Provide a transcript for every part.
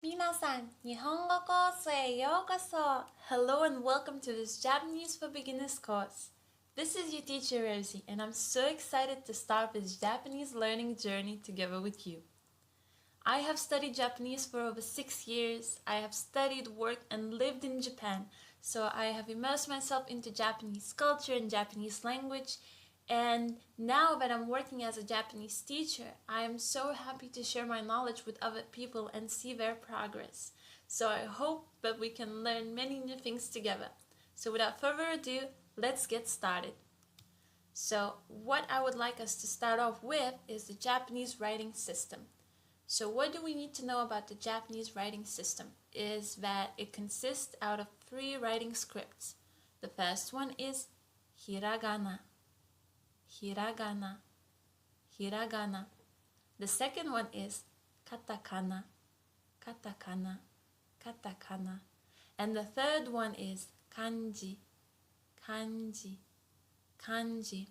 皆さん、日本語コースへようこそ Hello and welcome to this Japanese for Beginners course. This is your teacher Rosie, and I'm so excited to start this Japanese learning journey together with you. I have studied Japanese for over 6 years. I have studied, worked, and lived in Japan, so I have immersed myself into Japanese culture and Japanese language. And now that I'm working as a Japanese teacher, I am so happy to share my knowledge with other people and see their progress. So I hope that we can learn many new things together. So without further ado, let's get started. So what I would like us to start off with is the Japanese writing system. So what do we need to know about the Japanese writing system is that it consists out of 3 writing scripts. The first one is Hiragana. Hiragana, Hiragana. The second one is Katakana, Katakana, Katakana. And the third one is Kanji, Kanji, Kanji.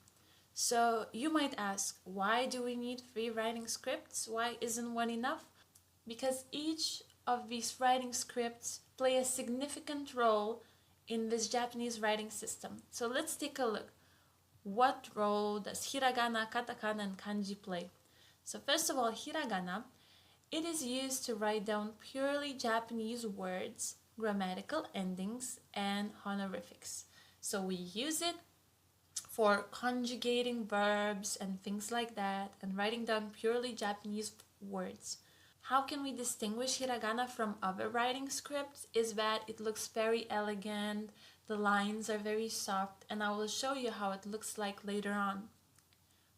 So you might ask, why do we need 3 writing scripts? Why isn't one enough? Because each of these writing scripts play a significant role in this Japanese writing system. So let's take a look. What role does hiragana, katakana, and kanji play? So first of all, hiragana, it is used to write down purely Japanese words, grammatical endings, and honorifics. So we use it for conjugating verbs and things like that, and writing down purely Japanese words. How can we distinguish hiragana from other writing scripts is that it looks very elegant, the lines are very soft, and I will show you how it looks like later on.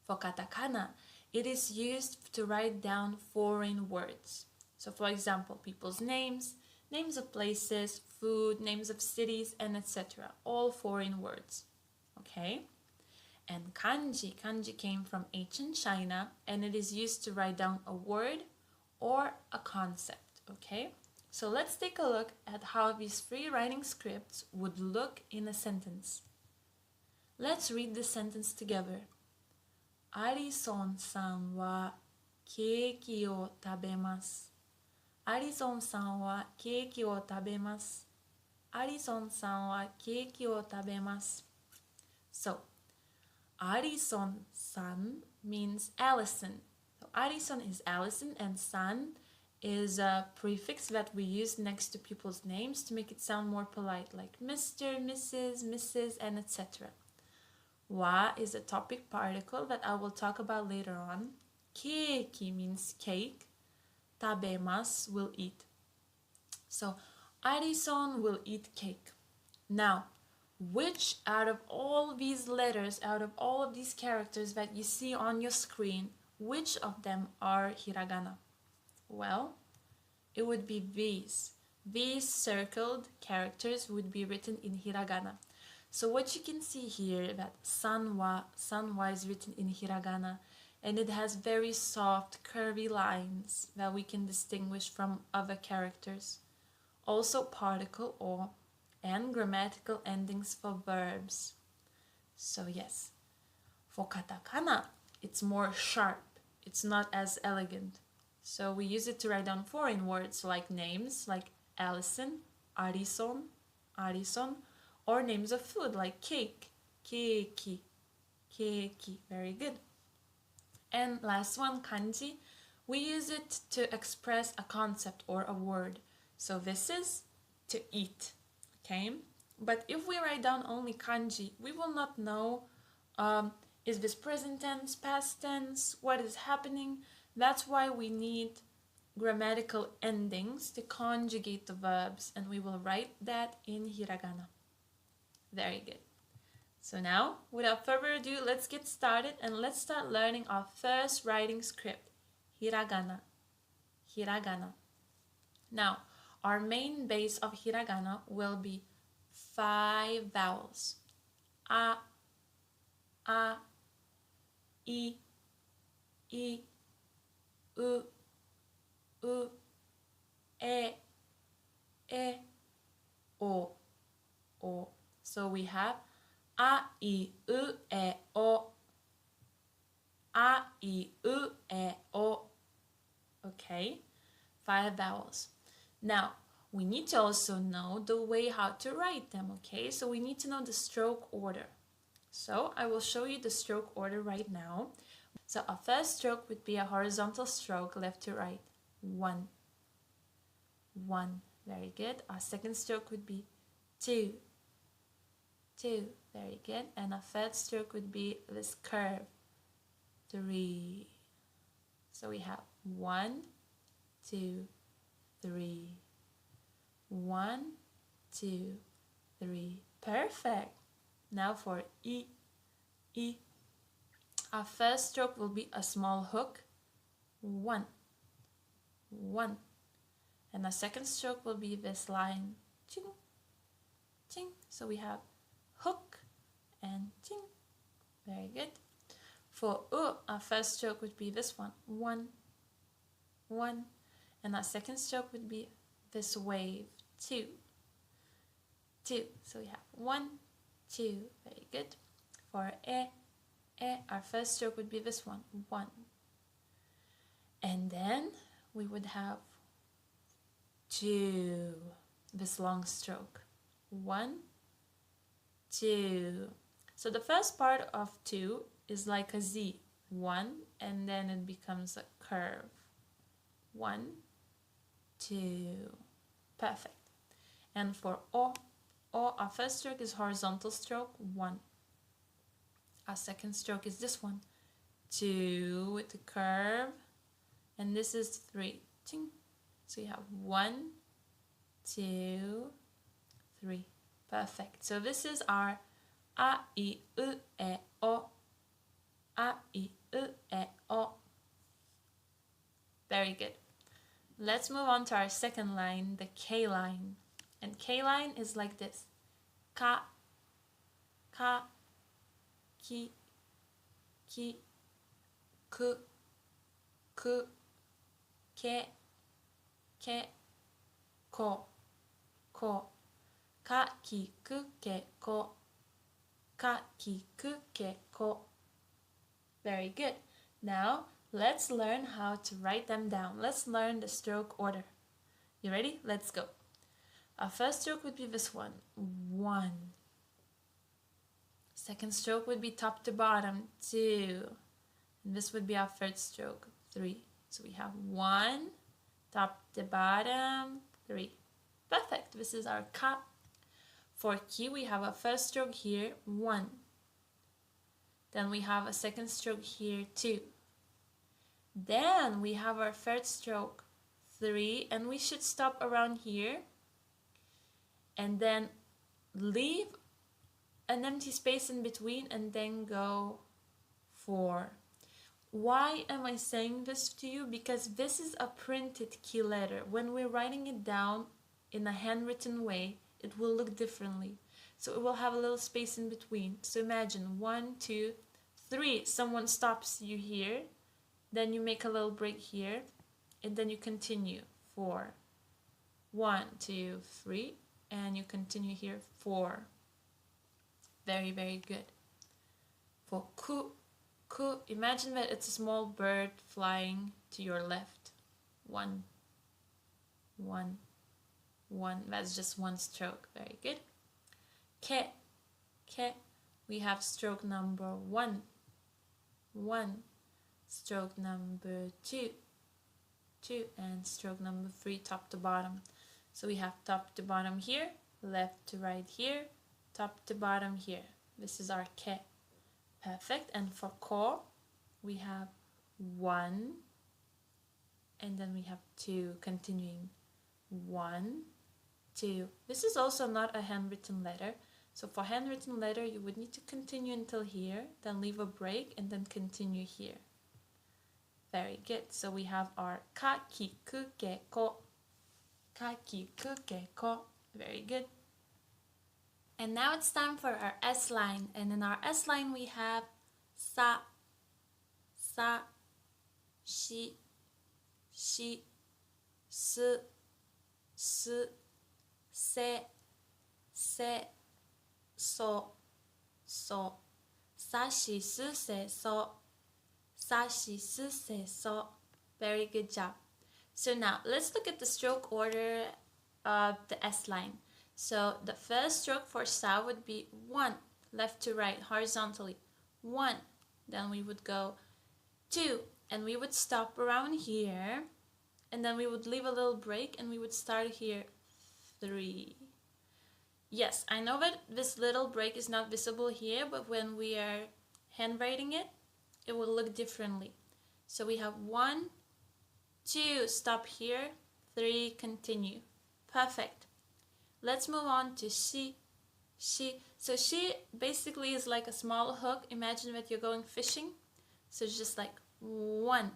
For katakana, it is used to write down foreign words. So for example, people's names, names of places, food, names of cities, and etc. All foreign words. Okay? And kanji, kanji came from ancient China, and it is used to write down a word or a concept. Okay? So let's take a look at how these 3 writing scripts would look in a sentence. Let's read the sentence together. Arison-san wa keiki o tabemasu. Arison-san wa keiki o tabemasu. Arison-san wa keiki o tabemasu. So, Arison-san means Allison. So, Arison is Allison, and san is a prefix that we use next to people's names to make it sound more polite, like Mr., Mrs., Mrs., and etc. Wa is a topic particle that I will talk about later on. Keiki means cake. Tabemas will eat. So, Arison will eat cake. Now, which out of all these letters, out of all of these characters that you see on your screen, which of them are hiragana? Well, it would be these. These circled characters would be written in hiragana. So what you can see here, that sanwa is written in hiragana, and it has very soft, curvy lines that we can distinguish from other characters. Also particle o and grammatical endings for verbs. So yes, for katakana, it's more sharp. It's not as elegant. So we use it to write down foreign words like names like Allison, Arison, Arison, or names of food like cake, keiki, keiki. Very good. And last one, kanji. We use it to express a concept or a word. So this is to eat, okay? But if we write down only kanji, we will not know is this present tense, past tense, what is happening. That's why we need grammatical endings to conjugate the verbs, and we will write that in hiragana. Very good. So now, without further ado, let's get started and let's start learning our first writing script, hiragana. Hiragana. Now, our main base of hiragana will be 5 vowels. A, I, u, e, o. So we have a, I, u, e, o. A, I, u, e, o. Okay, 5 vowels. Now, we need to also know the way how to write them, okay? So we need to know the stroke order. So I will show you the stroke order right now. So our first stroke would be a horizontal stroke, left to right. 1, 1, very good. Our second stroke would be 2, 2, very good. And our third stroke would be this curve, 3. So we have 1, 2, 3. 1, 2, 3. Perfect. Now for E, E. Our first stroke will be a small hook, 1, 1. And our second stroke will be this line, ching, ching. So we have hook and ching. Very good. For U, our first stroke would be this one, 1, 1. And our second stroke would be this wave, 2, 2. So we have 1, 2. Very good. For E, our first stroke would be this one, 1. And then we would have 2, this long stroke, 1, 2. So the first part of 2 is like a Z, 1, and then it becomes a curve, 1, 2. Perfect. And for O, our first stroke is horizontal stroke, 1. Our second stroke is this one, 2 with the curve, and this is 3. Ching. So you have 1, 2, 3. Perfect. So this is our A, I, U, E, O. A, I, U, E, O. Very good. Let's move on to our second line, the K line. And K line is like this. Ka, ka, ki, ki, ku, ku, ke, ke, ko, ko. Ka, ki, ku, ke, ko. Ka, ki, ku, ke, ko. Very good. Now, let's learn how to write them down. Let's learn the stroke order. You ready? Let's go. Our first stroke would be this one, 1. Second stroke would be top to bottom, 2. And this would be our third stroke, 3. So we have 1, top to bottom, 3. Perfect. This is our ka. For ki, we have a first stroke here, 1. Then we have a second stroke here, 2. Then we have our third stroke, 3, and we should stop around here and then leave an empty space in between and then go 4. Why am I saying this to you? Because this is a printed key letter. When we're writing it down in a handwritten way, it will look differently. So it will have a little space in between. So imagine 1, 2, 3. Someone stops you here. Then you make a little break here. And then you continue. 4. 1, 2, 3. And you continue here. 4. Very, very good. For ku, ku, imagine that it's a small bird flying to your left. 1, 1, 1. That's just one stroke. Very good. Ke, ke. We have stroke number 1, 1. Stroke number 2, 2. And stroke number 3, top to bottom. So we have top to bottom here, left to right here, top to bottom here. This is our ke. Perfect. And for ko, we have 1, and then we have 2, continuing 1, 2. This is also not a handwritten letter. So for handwritten letter, you would need to continue until here, then leave a break, and then continue here. Very good. So we have our ka, ki, ku, ke, ko. Ka, ki, ku, ke, ko. Very good. And now it's time for our S line. And in our S line, we have sa, sa, shi, shi, su, su, se, se, so, so. Sa, shi, su, se, so. Sa, shi, su, se, so. Very good job. So now let's look at the stroke order of the S line. So the first stroke for sa would be 1, left to right, horizontally. 1. Then we would go 2, and we would stop around here, and then we would leave a little break, and we would start here. 3. Yes, I know that this little break is not visible here, but when we are handwriting it, it will look differently. So we have 1, 2, stop here, 3, continue. Perfect. Let's move on to she. So she basically is like a small hook. Imagine that you're going fishing. So it's just like 1,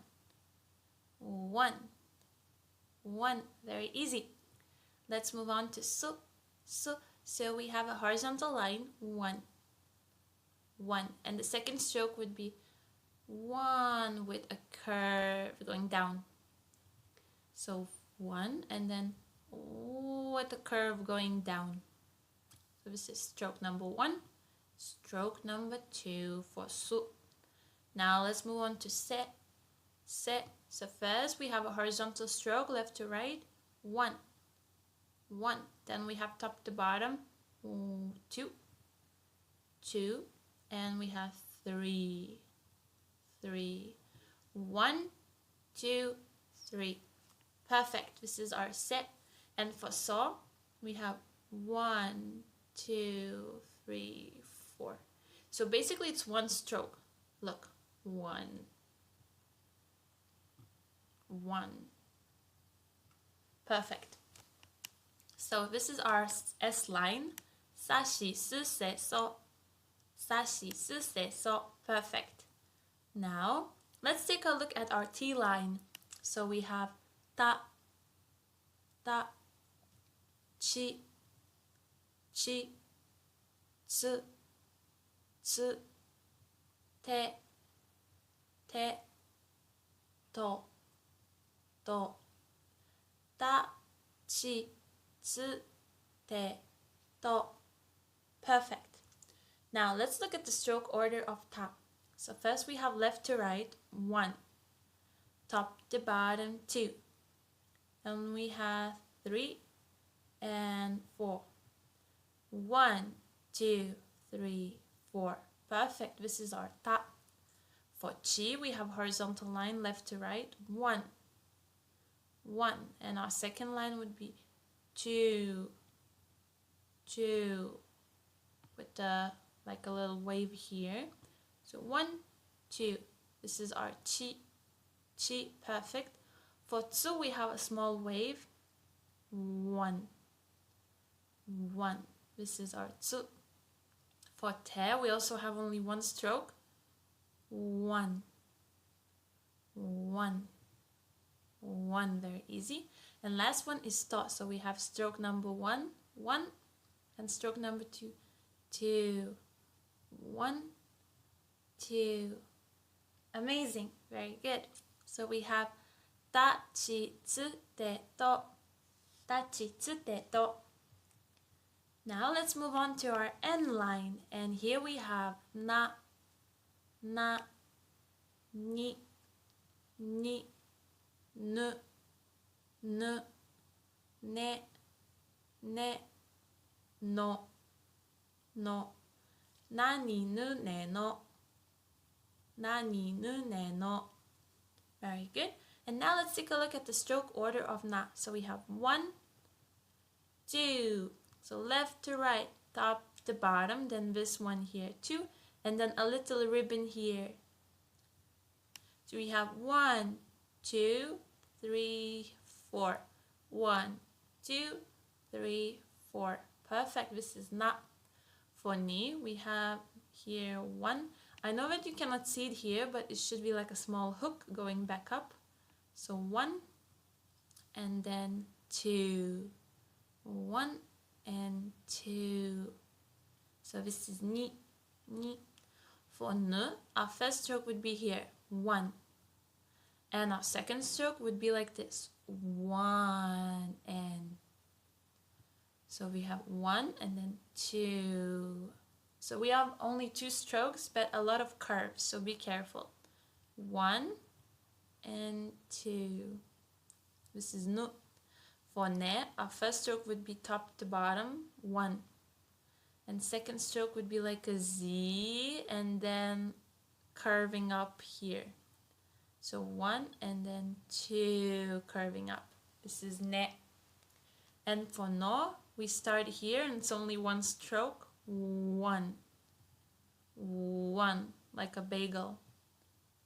1, 1. Very easy. Let's move on to su. So we have a horizontal line, 1, 1. And the second stroke would be 1 with a curve going down. So 1, and then with a curve going down. So this is stroke number 1. Stroke number 2 for su. Now let's move on to se. So first we have a horizontal stroke, left to right, 1, 1. Then we have top to bottom, 2, 2. And we have 3, 3. 1, 2, 3. Perfect. This is our set. And for so, we have 1, 2, 3, 4. So basically it's one stroke. Look, 1, 1. Perfect. So this is our S line. Sashi, su, se, so. Sashi, su, se, so. Perfect. Now, let's take a look at our T line. So we have ta, ta, chi, chi, tsu, tsu, te, te, to, to, ta, chi, tsu, te, to. Perfect. Now let's look at the stroke order of ta. So first we have left to right, 1. Top to bottom, 2. And we have 3 and 4. 1, 2, 3, 4. Perfect. This is our ta. For chi, we have horizontal line left to right, 1, 1. And our second line would be 2, 2, with like a little wave here. So 1, 2. This is our chi. Chi, perfect. For tsu, we have a small wave. 1, 1. This is our tsu. For te, we also have only one stroke. 1, 1, 1. Very easy. And last one is to. So we have stroke number 1, 1. And stroke number 2, 2. 1, 2. Amazing. Very good. So we have ta, chi, tsu, te, to. Ta, chi, tsu, te, to. Now let's move on to our N line. And here we have na, na, ni, ni, nu, nu, ne, ne, no, no. Nani, nu, ne, no. Nani, nu, ne, no. Very good. And now let's take a look at the stroke order of na. So we have 1, 2. So left to right, top to bottom. Then this one here, 2. And then a little ribbon here. So we have 1, 2, 3, 4. 1, 2, 3, 4. Perfect. This is na. For ni, we have here 1. I know that you cannot see it here, but it should be like a small hook going back up. So 1, and then 2. 1 and 2. So this is ni, ni. For ne, our first stroke would be here, 1. And our second stroke would be like this, 1 and. So we have 1 and then 2. So we have only 2 strokes, but a lot of curves, so be careful. 1 and 2. This is nu. For ne, our first stroke would be top to bottom, 1. And second stroke would be like a Z and then curving up here. So 1 and then 2 curving up. This is ne. And for no, we start here and it's only 1 stroke. 1. 1, like a bagel.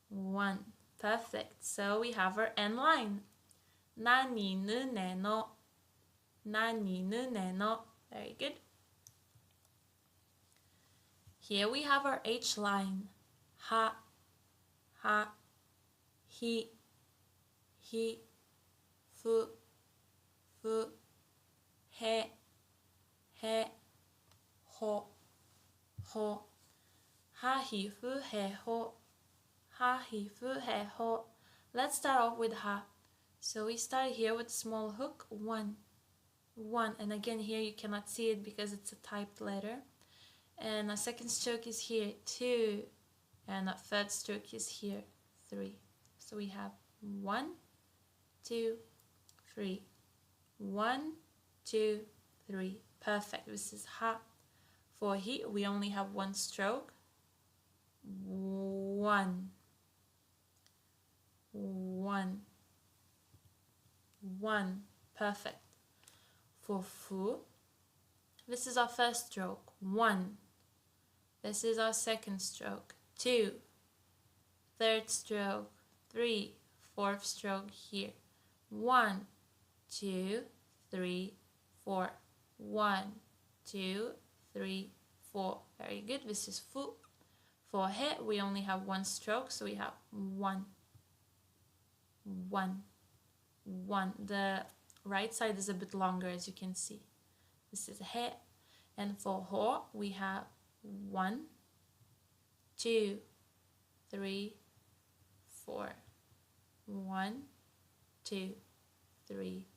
1. Perfect. So we have our end line. Nani nu ne no. Nani nu ne no. Very good. Here we have our H line. Ha, ha, hi, fu, he, ho, ha, hi, fu, he, ho, ha, hi, fu, he, ho. Let's start off with ha. So we start here with small hook, 1, 1. And again, here you cannot see it because it's a typed letter. And a second stroke is here, 2. And a third stroke is here, 3. So we have 1, 2, 3. 1, 2, 3. Perfect. This is ha. For he, we only have 1 stroke. 1. 1. 1. Perfect. For fu, this is our first stroke. 1. This is our second stroke. 2. Third stroke. 3. Fourth stroke here. 1, 2, 3, 4. 1, 2, 3, 4. Very good. This is fu. For he, we only have 1 stroke, so we have 1. 1. 1. The right side is a bit longer, as you can see. This is he. And for ho, we have 1, 2, 3, 4. 1, 2, 3,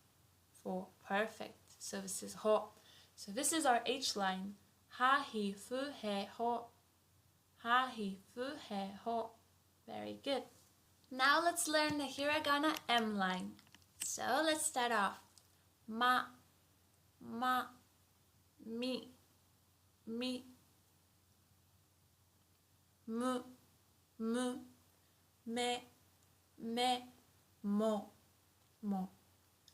4. Perfect. So this is ho. So this is our H line. Ha, hi, fu, he, ho. Ha, hi, fu, he, ho. Very good. Now let's learn the hiragana M line. So let's start off. Ma, mi, mu, me, mo.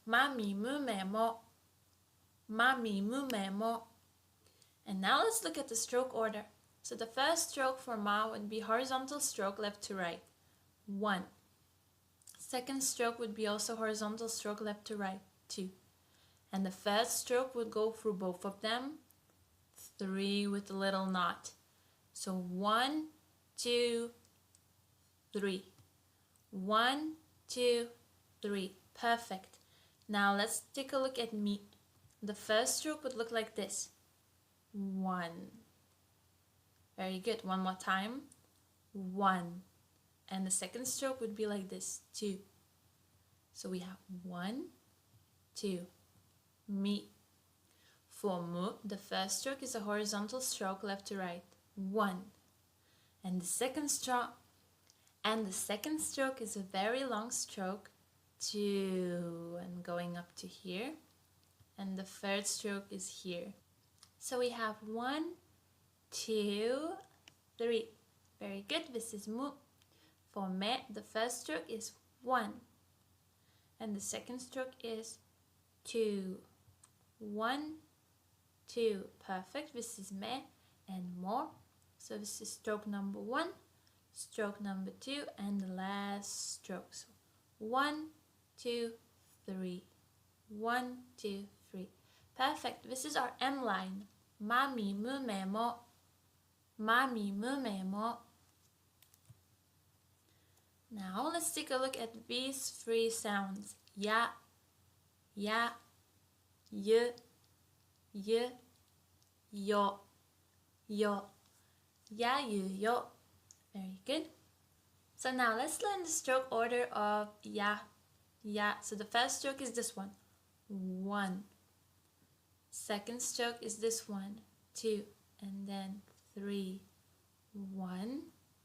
Ma, mi, mu, me, mo. Ma, mi, mu, me, mo. And now let's look at the stroke order. So the first stroke for ma would be horizontal stroke left to right. 1. Second stroke would be also horizontal stroke left to right. 2. And the third stroke would go through both of them. 3 with a little knot. So 1, 2, 3. 1, 2, 3. Perfect. Now let's take a look at mi. The first stroke would look like this. 1. Very good. One more time. 1. And the second stroke would be like this. 2. So we have 1, 2. Mi. For mu, the first stroke is a horizontal stroke left to right. 1. And the second stroke is a very long stroke. 2. And going up to here. And the third stroke is here. So we have 1, 2, 3. Very good. This is mu. For me, the first stroke is 1. And the second stroke is 2. 1, 2. Perfect. This is me and mo. So this is stroke number 1, stroke number 2, and the last stroke. So 1, 2, 3. 1, 2, 3. Perfect. This is our M line. Ma, mi, mu, me, mo. Ma, mi, mu, me, mo. Now let's take a look at these 3 sounds. Ya, y, yo. Ya, you, yo. Very good. So now let's learn the stroke order of ya. So the first stroke is this one. 1. Second stroke is this one. 2. And then 3. 1,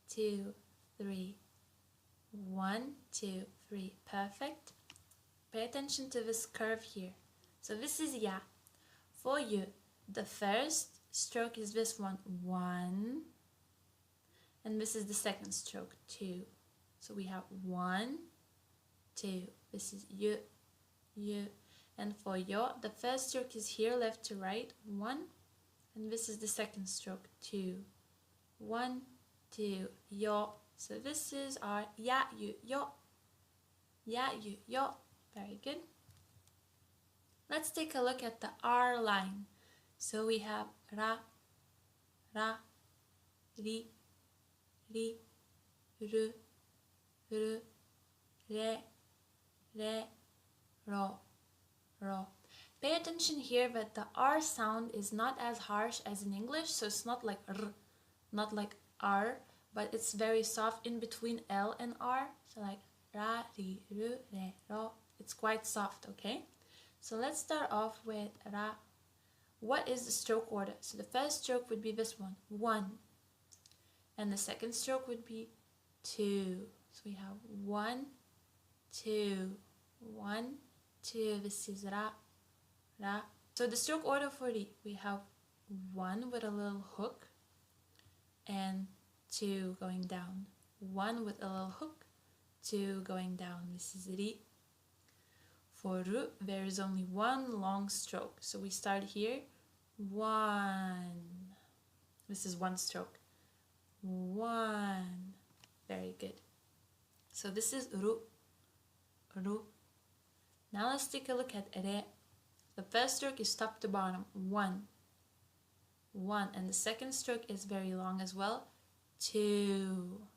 2, 3. 1, 2, 3. Perfect. Pay attention to this curve here. So this is ya. For you, the first stroke is this one, 1. And this is the second stroke, 2. So we have 1, 2. This is you. And for yo, the first stroke is here, left to right, 1. And this is the second stroke, 2. 1, 2, yo. So this is our ya, you, yo. Ya, you, yo. Very good. Let's take a look at the R line. So we have ra, ri, ru, re, ro. Pay attention here that the R sound is not as harsh as in English, so it's not like r, not like R, but it's very soft in between L and R. So like ra, ri, ru, re, ro. It's quite soft, okay? So let's start off with ra. What is the stroke order? So the first stroke would be this one, 1. And the second stroke would be 2. So we have 1, 2, 1, 2. This is ra. So the stroke order for ri, we have 1 with a little hook and 2 going down. 1 with a little hook, 2 going down. This is ri. For ru, there is only 1 long stroke. So we start here, 1. This is 1 stroke. 1. Very good. So this is ru. Now let's take a look at re. The first stroke is top to bottom, 1. And the second stroke is very long as well, 2.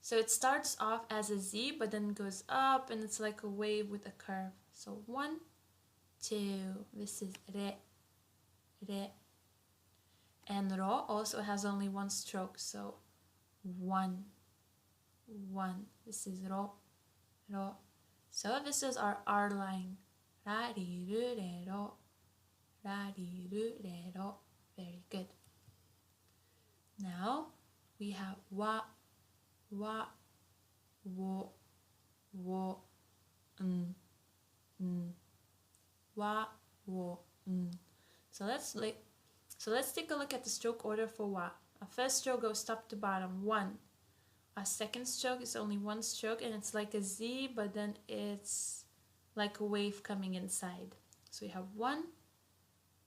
So it starts off as a Z, but then goes up and it's like a wave with a curve. So 1, 2. This is re. And ro also has only 1 stroke, so 1. This is ro. So this is our R line. Ra, ri, ru, re, ro. Ra, ri, ru, re, ro. Very good. Now we have wa, wo, wa, wo, So let's take a look at the stroke order for wa. Our first stroke goes top to bottom, 1. Our second stroke is only 1 stroke and it's like a Z, but then it's like a wave coming inside. So we have 1,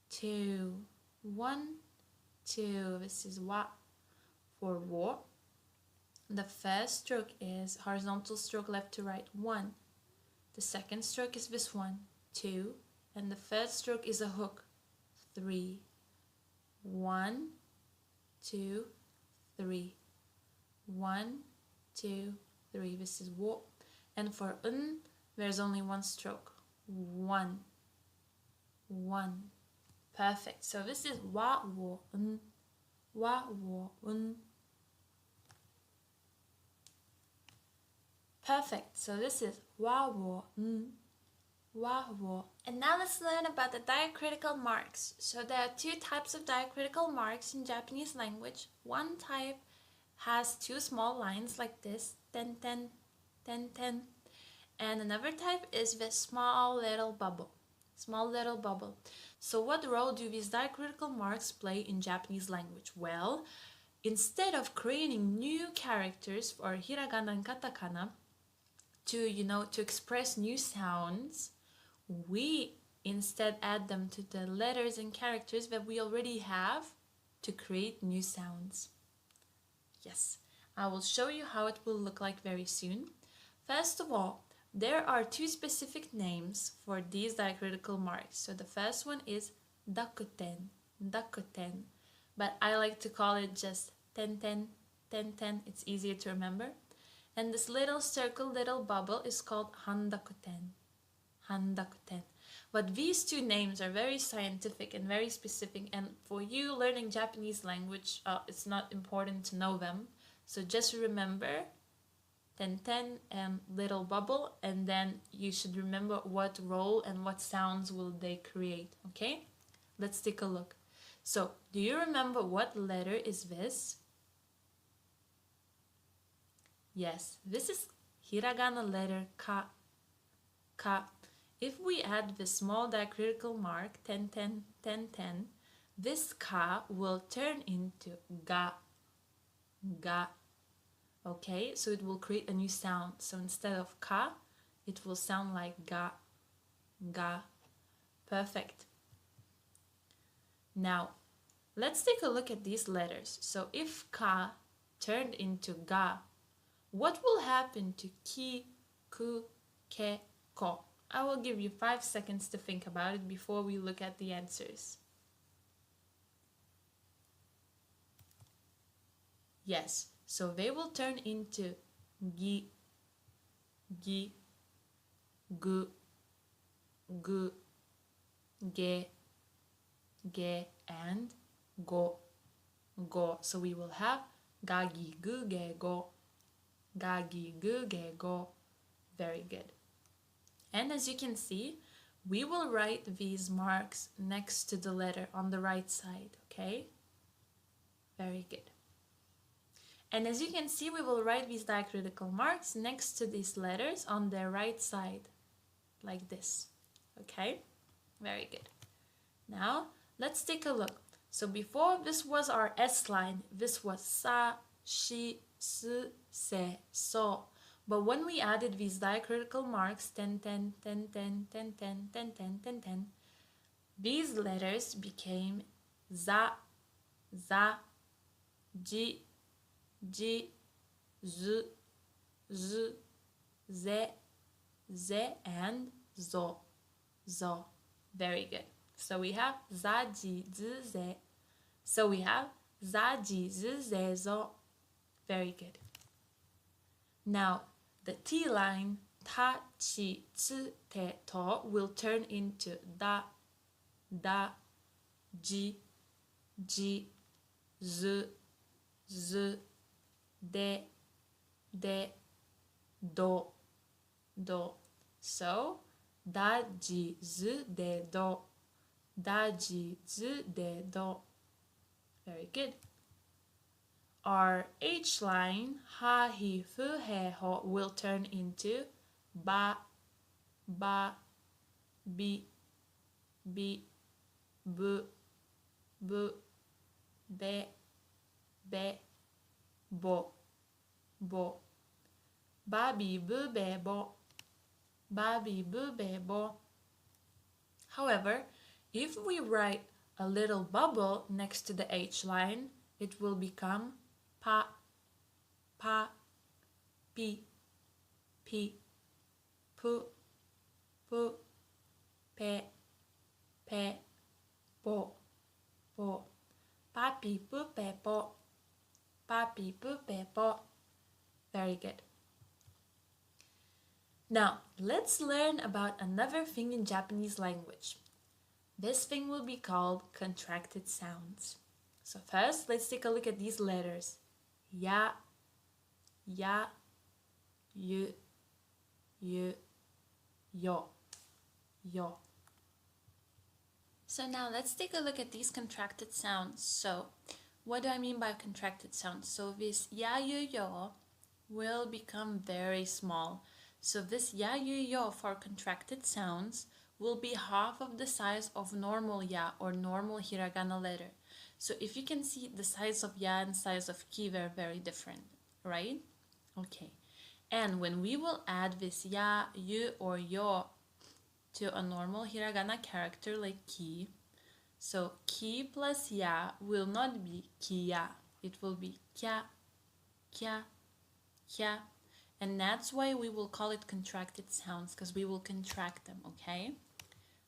2, 1, 2. This is wa. For wo, the first stroke is horizontal stroke left to right, 1. The second stroke is this one, 2. And the third stroke is a hook, 3. 1, 2, 3. 1, 2, 3. This is wo. And for there's only 1 stroke. 1. Perfect. So this is wa, wo, wa, wo, Perfect. So this is wa, wo, wa, wo. And now let's learn about the diacritical marks. So there are 2 types of diacritical marks in Japanese language. One type has 2 small lines like this, ten, ten, ten, ten. And another type is this small little bubble. So what role do these diacritical marks play in Japanese language? Well, instead of creating new characters for Hiragana and Katakana to express new sounds, we instead add them to the letters and characters that we already have to create new sounds. Yes, I will show you how it will look like very soon. First of all, there are 2 specific names for these diacritical marks. So the first one is dakuten, but I like to call it just ten, ten, ten, ten. It's easier to remember. And this little circle, little bubble is called handakuten. But these 2 names are very scientific and very specific, and for you learning Japanese language, it's not important to know them. So just remember ten, ten and little bubble, and then you should remember what role and what sounds will they create, okay? Let's take a look. So, do you remember what letter is this? Yes, this is hiragana letter ka, ka. If we add the small diacritical mark 10, 10, 10, 10, this ka will turn into ga, ga. Okay, so it will create a new sound. So instead of ka, it will sound like ga, ga. Perfect. Now, let's take a look at these letters. So if ka turned into ga, what will happen to ki, ku, ke, ko? I will give you 5 seconds to think about it before we look at the answers. Yes, so they will turn into gi, gi, gu, gu, ge, ge, and go, go. So we will have ga, gi, gu, ge, go, ga, gi, gu, ge, go. Very good. And as you can see, we will write these marks next to the letter on the right side, okay? Very good. And as you can see, we will write these diacritical marks next to these letters on their right side, like this, okay? Very good. Now, let's take a look. So before, this was our S line. This was sa, shi, su, se, so. But when we added these diacritical marks, 10, 10, 10, 10, 10, 10, 10, 10, 10, 10, these letters became za, za, ji, ji, z, z, ze, ze, and zo, zo. Very good. So we have za, ji, z, ze. So we have za, ji, z, ze, zo. Very good. Now, the T line, ta, chi, tsu, te, to, will turn into da, da, ji, ji, z, z, de, de, do, do. So, da, ji, z, de, do, da, ji, z, de, do. Very good. Our H line, ha, hi, fu, he, ho, will turn into ba, ba, bi, bi, bu, bu, be, be, bo, bo. Ba, bi, bu, be, bo. Ba, bi, bu, be, bo. However, if we write a little bubble next to the H line, it will become pa, pa, pi, pi, pu, pu, pe, pe, po, po. Papi, pu, pe, po. Papi, pu, pe, po. Very good. Now, let's learn about another thing in Japanese language. This thing will be called contracted sounds. So first, let's take a look at these letters. Ya, ya, yu, yu, yo, yo. So now let's take a look at these contracted sounds. So what do I mean by contracted sounds? So this ya, yu, yo will become very small. So this ya, yu, yo for contracted sounds will be half of the size of normal ya or normal hiragana letter. So if you can see, the size of ya and size of ki, they're very different, right? Okay. And when we will add this ya, yu, or yo to a normal hiragana character like ki, so ki plus ya will not be kiya. It will be kya, kya, kya. And that's why we will call it contracted sounds, because we will contract them, okay?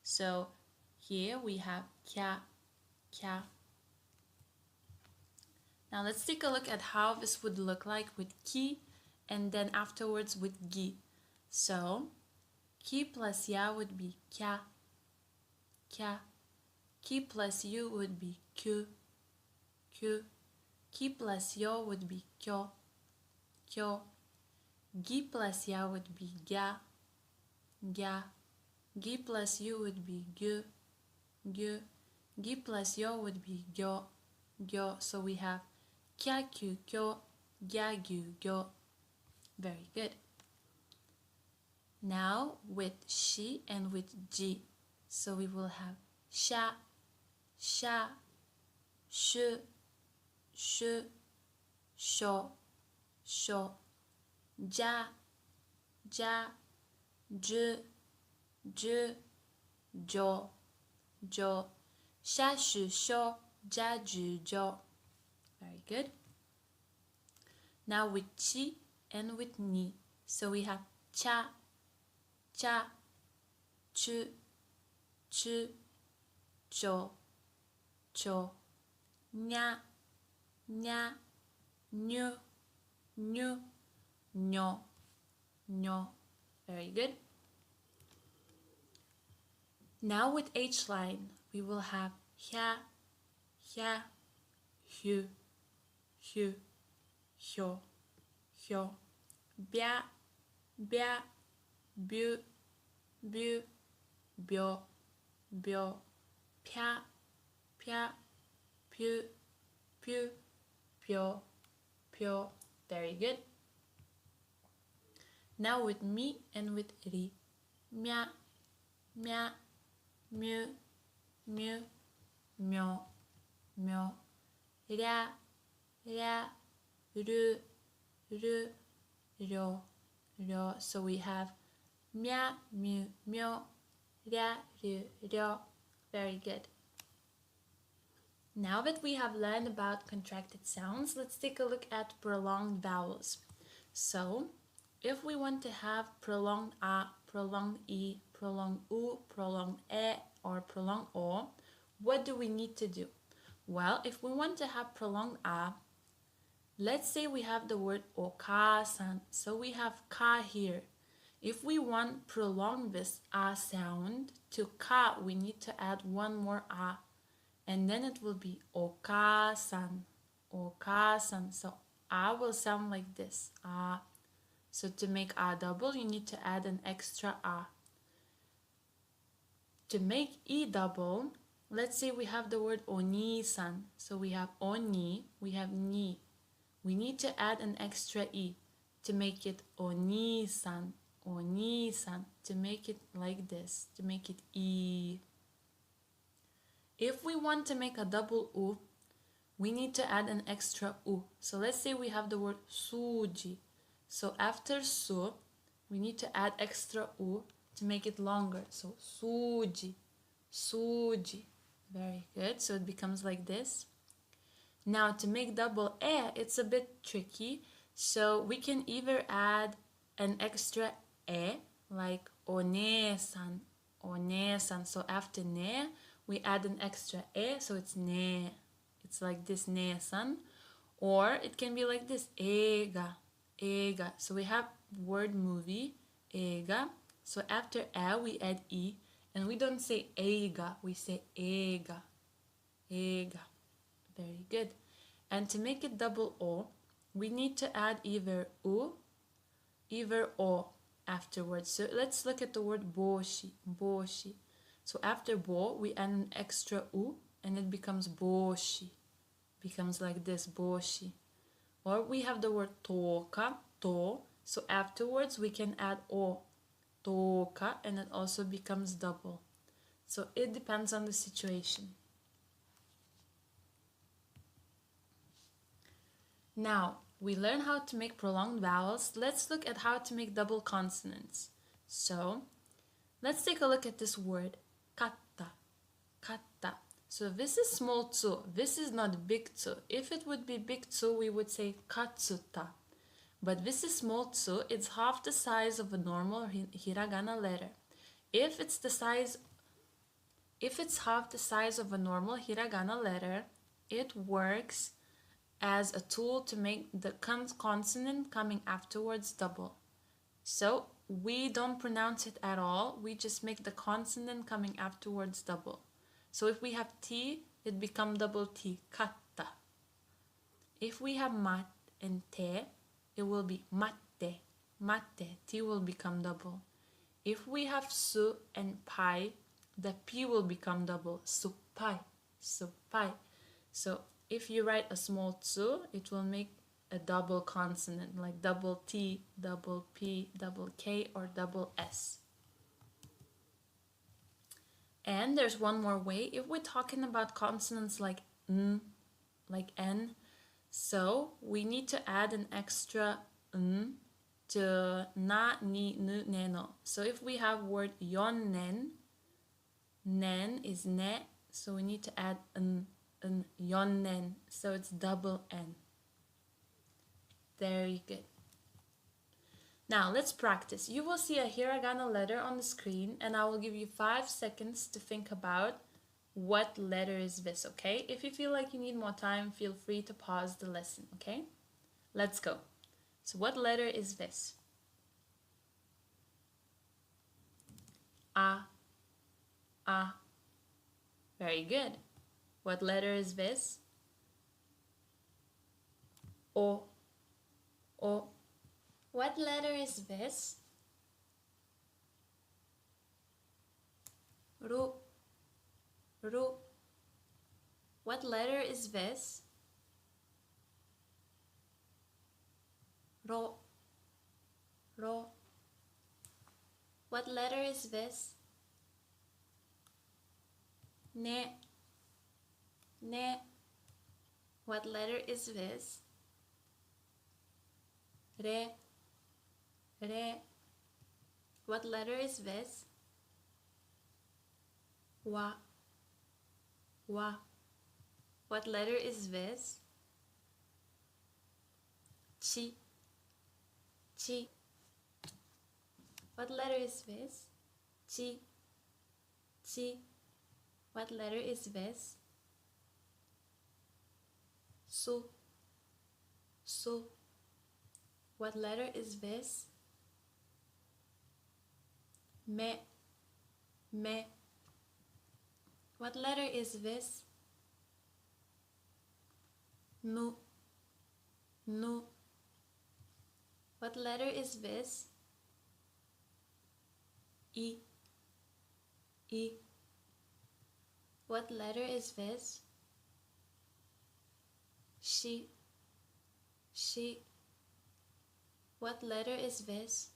So here we have kya, kya. Now let's take a look at how this would look like with ki and then afterwards with gi. So ki plus ya would be kya, kya. Ki plus yu would be kyu, kyu. Ki plus yo would be kyo, kyo. Gi plus ya would be gya, gya. Gi plus yu would be gyu, gyu. Gi plus yo would be gyo, gyo. So we have kya, kyu, kyo, gya, gyu, gyo. Very good. Now with shi and with ji. So we will have sha, sha, shu, shu, sho, sho, ja, ja, ju, ju, jo, jo, sha, shu, sho, ja, ju, jo. Very good. Now with chi and with ni. So we have cha, cha, chu, chu, cho, cho, nya, nya, nyu, nyu, nyo, nyo. Very good. Now with H line, we will have hya, hya, hyu, hyu, hyo, hyo, bya, bya, byu, byu, byo, byo, pya, pya, pyu, pyu, pyo, pyo. Very good. Now with mi and with ri. Mya, mya, myu, myu, myo, myo. Rya, rya, ru, ru, ryo, ryo. So we have mya, myu, myo, rya, ru, ryo. Very good. Now that we have learned about contracted sounds, let's take a look at prolonged vowels. So, if we want to have prolonged a, prolonged e, prolonged u, prolonged e, or prolonged o, what do we need to do? Well, if we want to have prolonged a, let's say we have the word okasan, so we have ka here. If we want prolong this a sound to ka, we need to add one more a, and then it will be okasan, okasan. So a will sound like this, a. So to make a double, you need to add an extra a. To make e double, let's say we have the word oni-san. So we have oni, we have ni. We need to add an extra e to make it oni-san, oni-san. To make it like this, to make it e. If we want to make a double u, we need to add an extra u. So let's say we have the word suji. So after su, we need to add extra u to make it longer. So suji, suji. Very good. So it becomes like this. Now to make double e, it's a bit tricky. So we can either add an extra e, like one-san, one-san. So after ne, we add an extra e, so it's ne. It's like this, ne-san. Or it can be like this, ega, ega. So we have word movie, ega. So after a, we add e. And we don't say ega, we say ega, ega. Very good. And to make it double o, we need to add either u, either o afterwards. So let's look at the word boshi, boshi. So after bo, we add an extra u, and it becomes boshi. Becomes like this, boshi. Or we have the word toka, to. So afterwards, we can add o, toka, and it also becomes double. So it depends on the situation. Now, we learn how to make prolonged vowels. Let's look at how to make double consonants. So, let's take a look at this word, katta, katta. So this is small tsu, this is not big tsu. If it would be big tsu, we would say katsuta. But this is small tsu, it's half the size of a normal hiragana letter. If it's half the size of a normal hiragana letter, it works as a tool to make the consonant coming afterwards double. So we don't pronounce it at all, we just make the consonant coming afterwards double. So if we have T, it becomes double T, katta. If we have mat and te, it will be matte, matte, T will become double. If we have su and pai, the P will become double, suppai, suppai. So if you write a small tsu, it will make a double consonant, like double T, double P, double K, or double S. And there's one more way. If we're talking about consonants like N, like N, so we need to add an extra N to na, ni, nu, ne, no. So if we have word yonnen, nen is ne, so we need to add an yonnen, so it's double N. Very good. Now let's practice. You will see a hiragana letter on the screen, and I will give you 5 seconds to think about what letter is this, okay? If you feel like you need more time, feel free to pause the lesson, okay? Let's go. So what letter is this? A. A. Very good. What letter is this? O. O. What letter is this? Ru. Ru. What letter is this? Ro. Ro. What letter is this? Ne. Ne. What letter is this? Re. Re. What letter is this? Wa. Wa. What letter is this? Chi. Chi. What letter is this? Chi. Chi. What letter is this? Su. Su. What letter is this? Me. Me. What letter is this? Nu. Nu. What letter is this? I. I. What letter is this? She. She. What letter is this?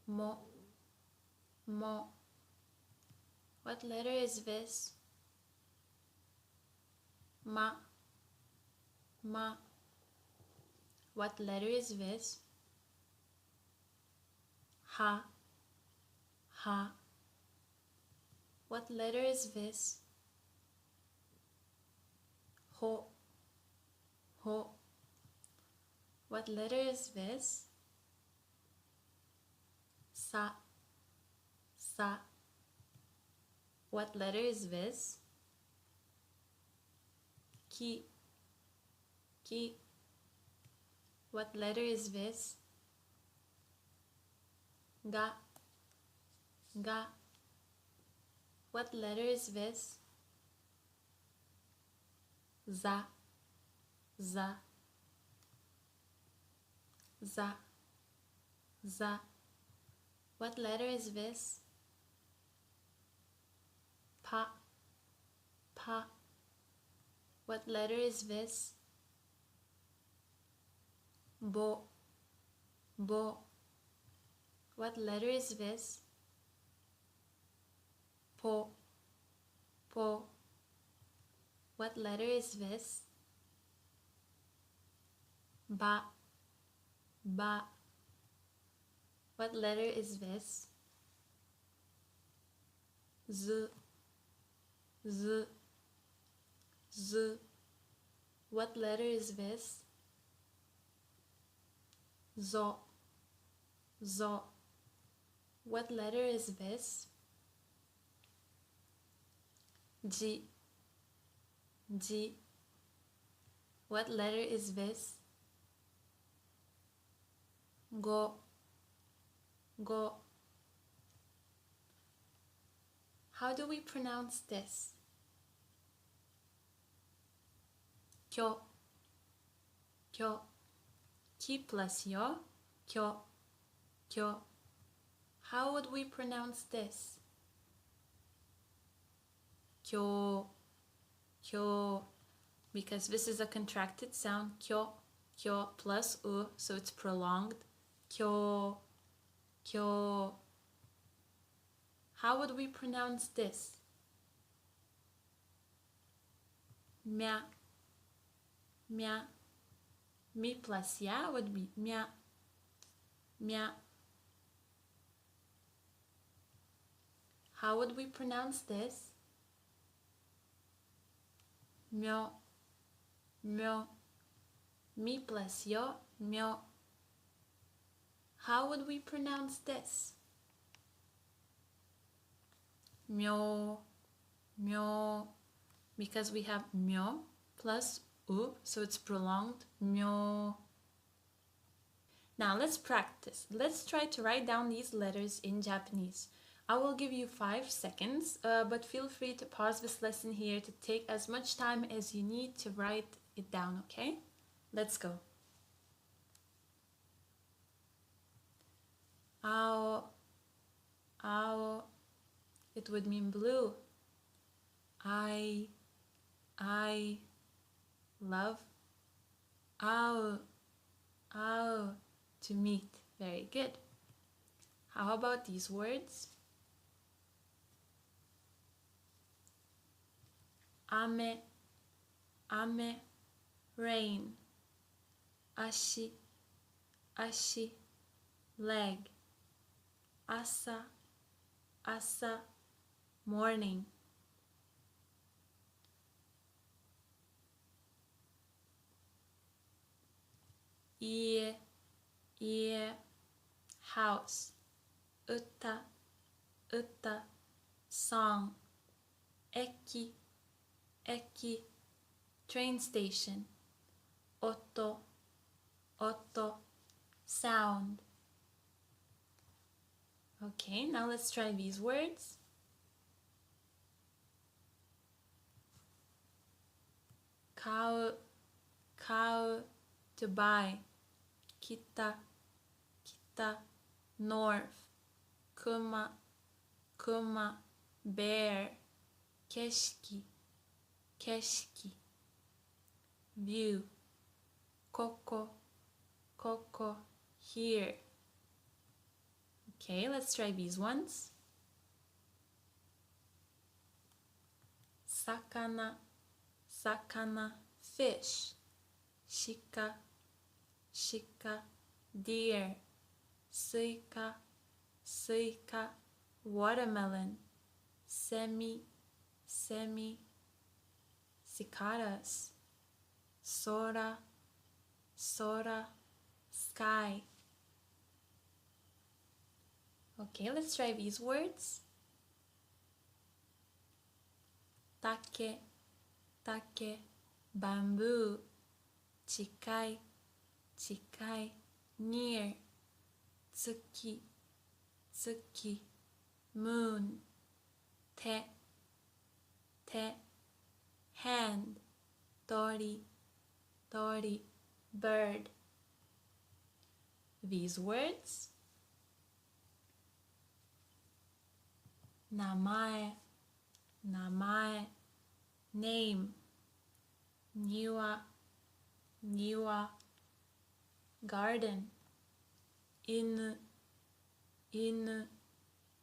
Mo. Mo. What letter is this? Ma. Ma. What letter is this? Ha. Ha. What letter is this? Ho. Ho. What letter is this? Sa. Sa. What letter is this? Ki. Ki. What letter is this? Ga. Ga. What letter is this? Za. Za. Za. Za. What letter is this? Pa. Pa. What letter is this? Bo. Bo. What letter is this? Po. Po. What letter is this? Ba. Ba. What letter is this? Z. Z. Z. What letter is this? Zo. Zo. What letter is this? G. G. What letter is this? Go. Go. How do we pronounce this? Kyo. Kyo. Ki plus yo. Kyo. Kyo. How would we pronounce this? Kyo. Kyo. because this is a contracted sound, kyo, kyo plus u, so it's prolonged. Kyo, kyo. How would we pronounce this? Mya, mya. Mi plus ya would be mya, mya. How would we pronounce this? Myo, myo. Mi plus yo, myo. How would we pronounce this? Myo, myo. Because we have myo plus u, so it's prolonged. Myo. Now let's practice. Let's try to write down these letters in Japanese. I will give you 5 seconds, but feel free to pause this lesson here to take as much time as you need to write it down, okay? Let's go. Ao, ao. It would mean blue. I love. Ao, ao, to meet. Very good. How about these words? Ame, ame, rain. Ashi, ashi, leg. Asa, asa, morning. Ie, ie, house. Uta, uta, song. Eki, eki, train station. Oto, oto, sound. Okay, now let's try these words. Kau, kau, to buy. Kita, kita, north. Kuma, kuma, bear. Keshiki, keshiki, view. Koko, koko, here. Okay, let's try these ones. Sakana, sakana, fish. Shika, shika, deer. Suika, suika, watermelon. Semi, semi, cicadas. Sora, sora, sky. Okay, let's try these words. Take, take, bamboo. Chikai, chikai, near. Tsuki, tsuki, moon. Te, te, hand. Tori, tori, bird. These words. Namae, namae, name. Niwa, niwa, garden. Inu, inu,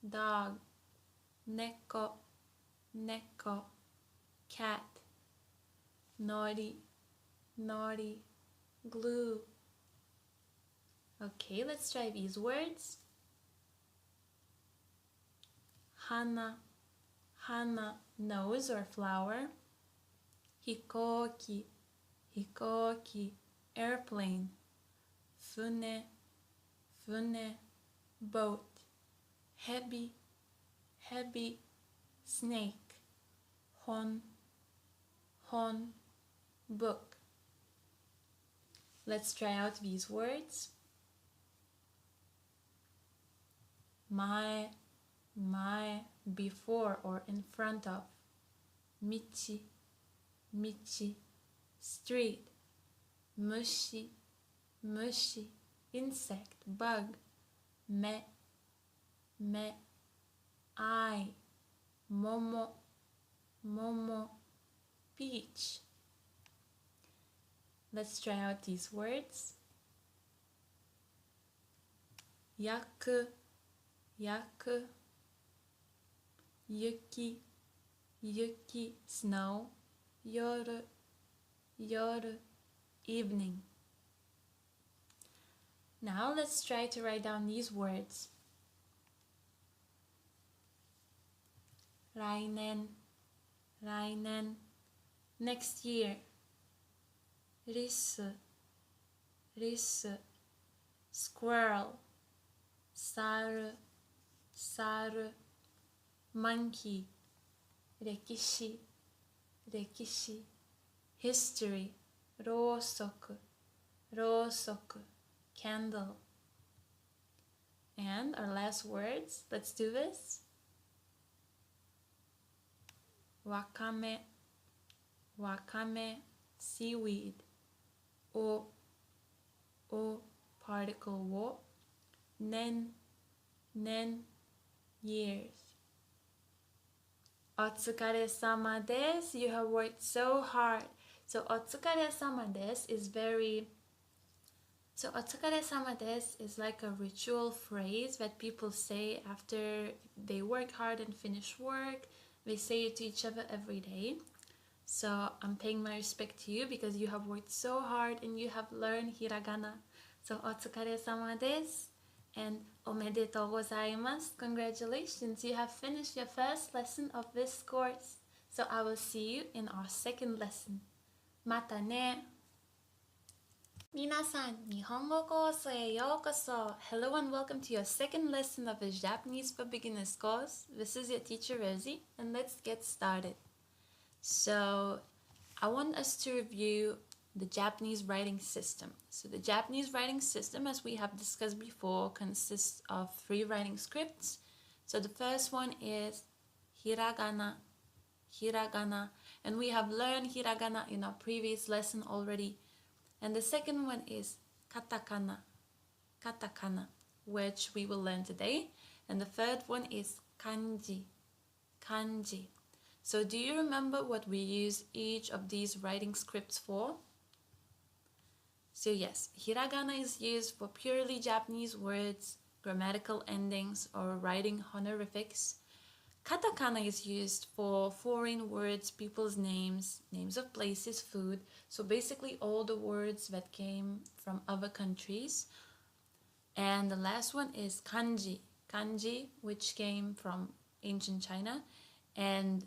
dog. Neko, neko, cat. Nori, nori, glue. Okay, let's try these words. Hana, hana, nose or flower. Hikoki, hikoki, airplane. Fune, fune, boat. Hebi, hebi, snake. Hon, hon, book. Let's try out these words. My, before or in front of. Michi, michi, street. Mushi, mushi, insect, bug. Me, eye. Momo, momo, peach. Let's try out these words. Yaku, yaku. Yuki, yuki, snow. Yoru, yoru, evening. Now let's try to write down these words. Rainen, rainen, next year. Risu, risu, squirrel. Saru, saru, monkey. Rekishi, rekishi, history. Rosoku, rosoku, candle. And our last words, let's do this. Wakame, wakame, seaweed. O, particle wo. Nen, nen, years. Otsukare-sama desu. You have worked so hard. So otsukare-sama desu is like a ritual phrase that people say after they work hard and finish work. They say it to each other every day. So I'm paying my respect to you because you have worked so hard and you have learned hiragana. So otsukare-sama desu and omedetou gozaimasu. Congratulations, you have finished your first lesson of this course. So I will see you in our second lesson. Mata ne! Minasan, Nihongo koso e yokoso. Hello and welcome to your second lesson of the Japanese for Beginners course. This is your teacher Rosie, and let's get started. So I want us to review the Japanese writing system. So the Japanese writing system, as we have discussed before, consists of 3 writing scripts. So the first one is hiragana, hiragana, and we have learned hiragana in our previous lesson already. And the second one is katakana, katakana, which we will learn today. And the third one is kanji, kanji. So do you remember what we use each of these writing scripts for? So yes, hiragana is used for purely Japanese words, grammatical endings, or writing honorifics. Katakana is used for foreign words, people's names, names of places, food. So basically all the words that came from other countries. And the last one is kanji, kanji, which came from ancient China. And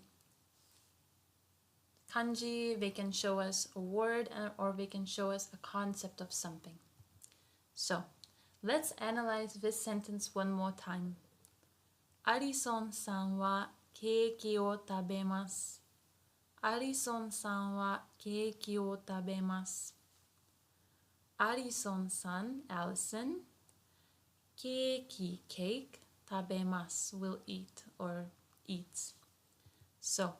kanji, they can show us a word or they can show us a concept of something. So let's analyze this sentence one more time. Arison-san wa keiki o tabemasu. Arison-san wa keiki o tabemasu. Arison-san, Allison, keiki, cake, tabemasu, will eat or eats. So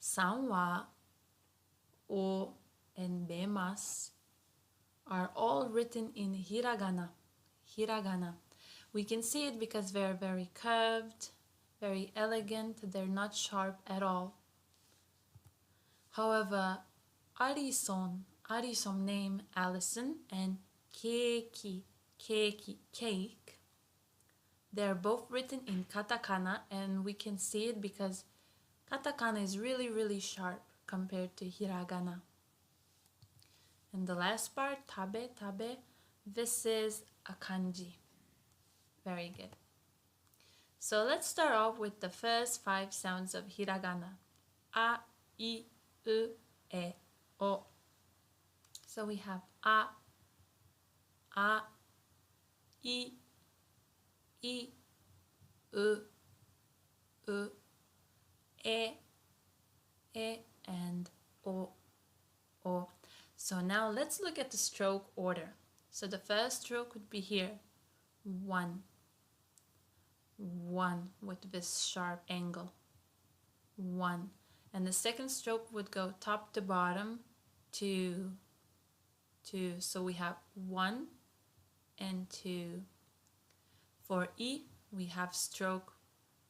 san wa, o, and bemasu are all written in hiragana. Hiragana. We can see it because they're very curved, very elegant, they're not sharp at all. However, Arison name Allison, and keiki, keiki, cake, they're both written in katakana, and we can see it because katakana is really sharp compared to hiragana. And the last part, tabe, this is a kanji. Very good. So let's start off with the first 5 sounds of hiragana. A, I, U, E, O. So we have A, I, U, E, and O. So now let's look at the stroke order. So the first stroke would be here, 1 with this sharp angle, 1. And the second stroke would go top to bottom, 2. So we have 1 and 2. For E, we have stroke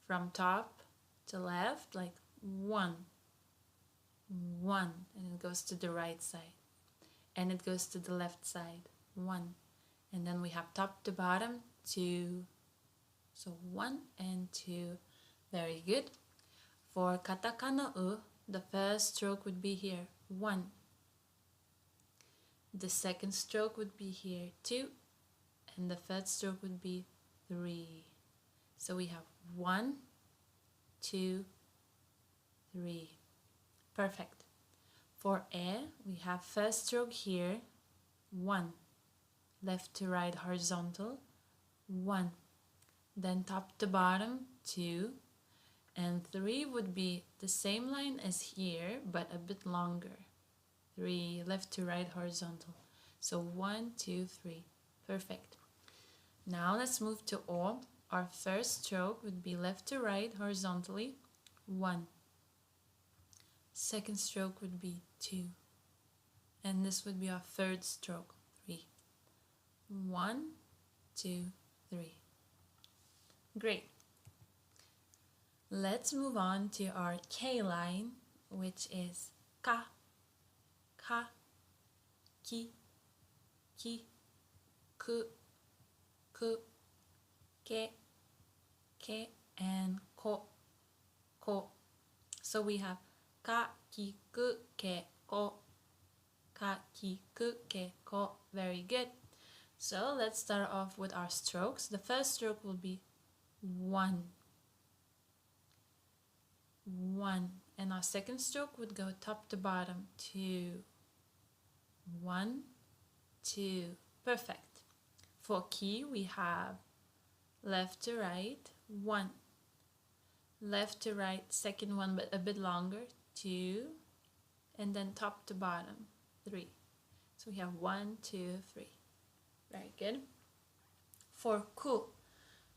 from top to left, like 1, and it goes to the right side. and it goes to the left side, 1. And then we have top to bottom, 2. So 1 and 2. Very good. For katakana u, the first stroke would be here, 1. The second stroke would be here, 2. And the third stroke would be 3. So we have 1, 2, 3. Perfect. For e, we have first stroke here, 1. Left to right horizontal, 1. Then top to bottom, 2. And 3 would be the same line as here, but a bit longer. 3, left to right horizontal. So 1, 2, 3. Perfect. Now let's move to o. Our first stroke would be left to right horizontally, 1. Second stroke would be 2. And this would be our third stroke, 3. 1, 2, 3. Great. Let's move on to our K line, which is ka, ka, ki, ki, ku, ku, ke, ke, and ko, ko. So we have ka, ki, ku, ke, ko, ka, ki, ku, ke, ko. Very good. So let's start off with our strokes. The first stroke will be 1. 1. And our second stroke would go top to bottom, 2. 1, 2. Perfect. For ki, we have left to right, 1. Left to right, second one, but a bit longer, 2. And then top to bottom, 3. So we have 1, 2, 3. Very good. For ku,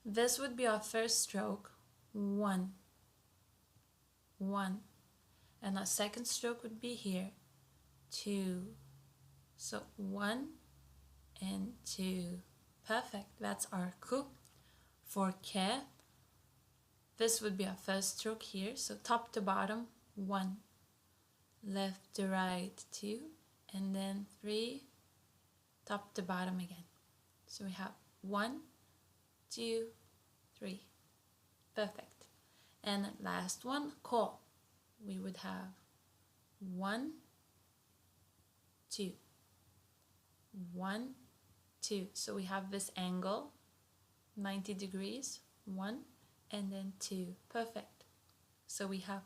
this would be our first stroke, 1. 1. And our second stroke would be here, 2. So 1 and 2. Perfect. That's our ku. For ke, this would be our first stroke here. So top to bottom, 1. Left to right, 2. And then 3. Top to bottom again. So we have 1, 2, 3. Perfect. And last one, ko. We would have 1, 2. 1, 2. So we have this angle, 90 degrees, 1, and then 2. Perfect. So we have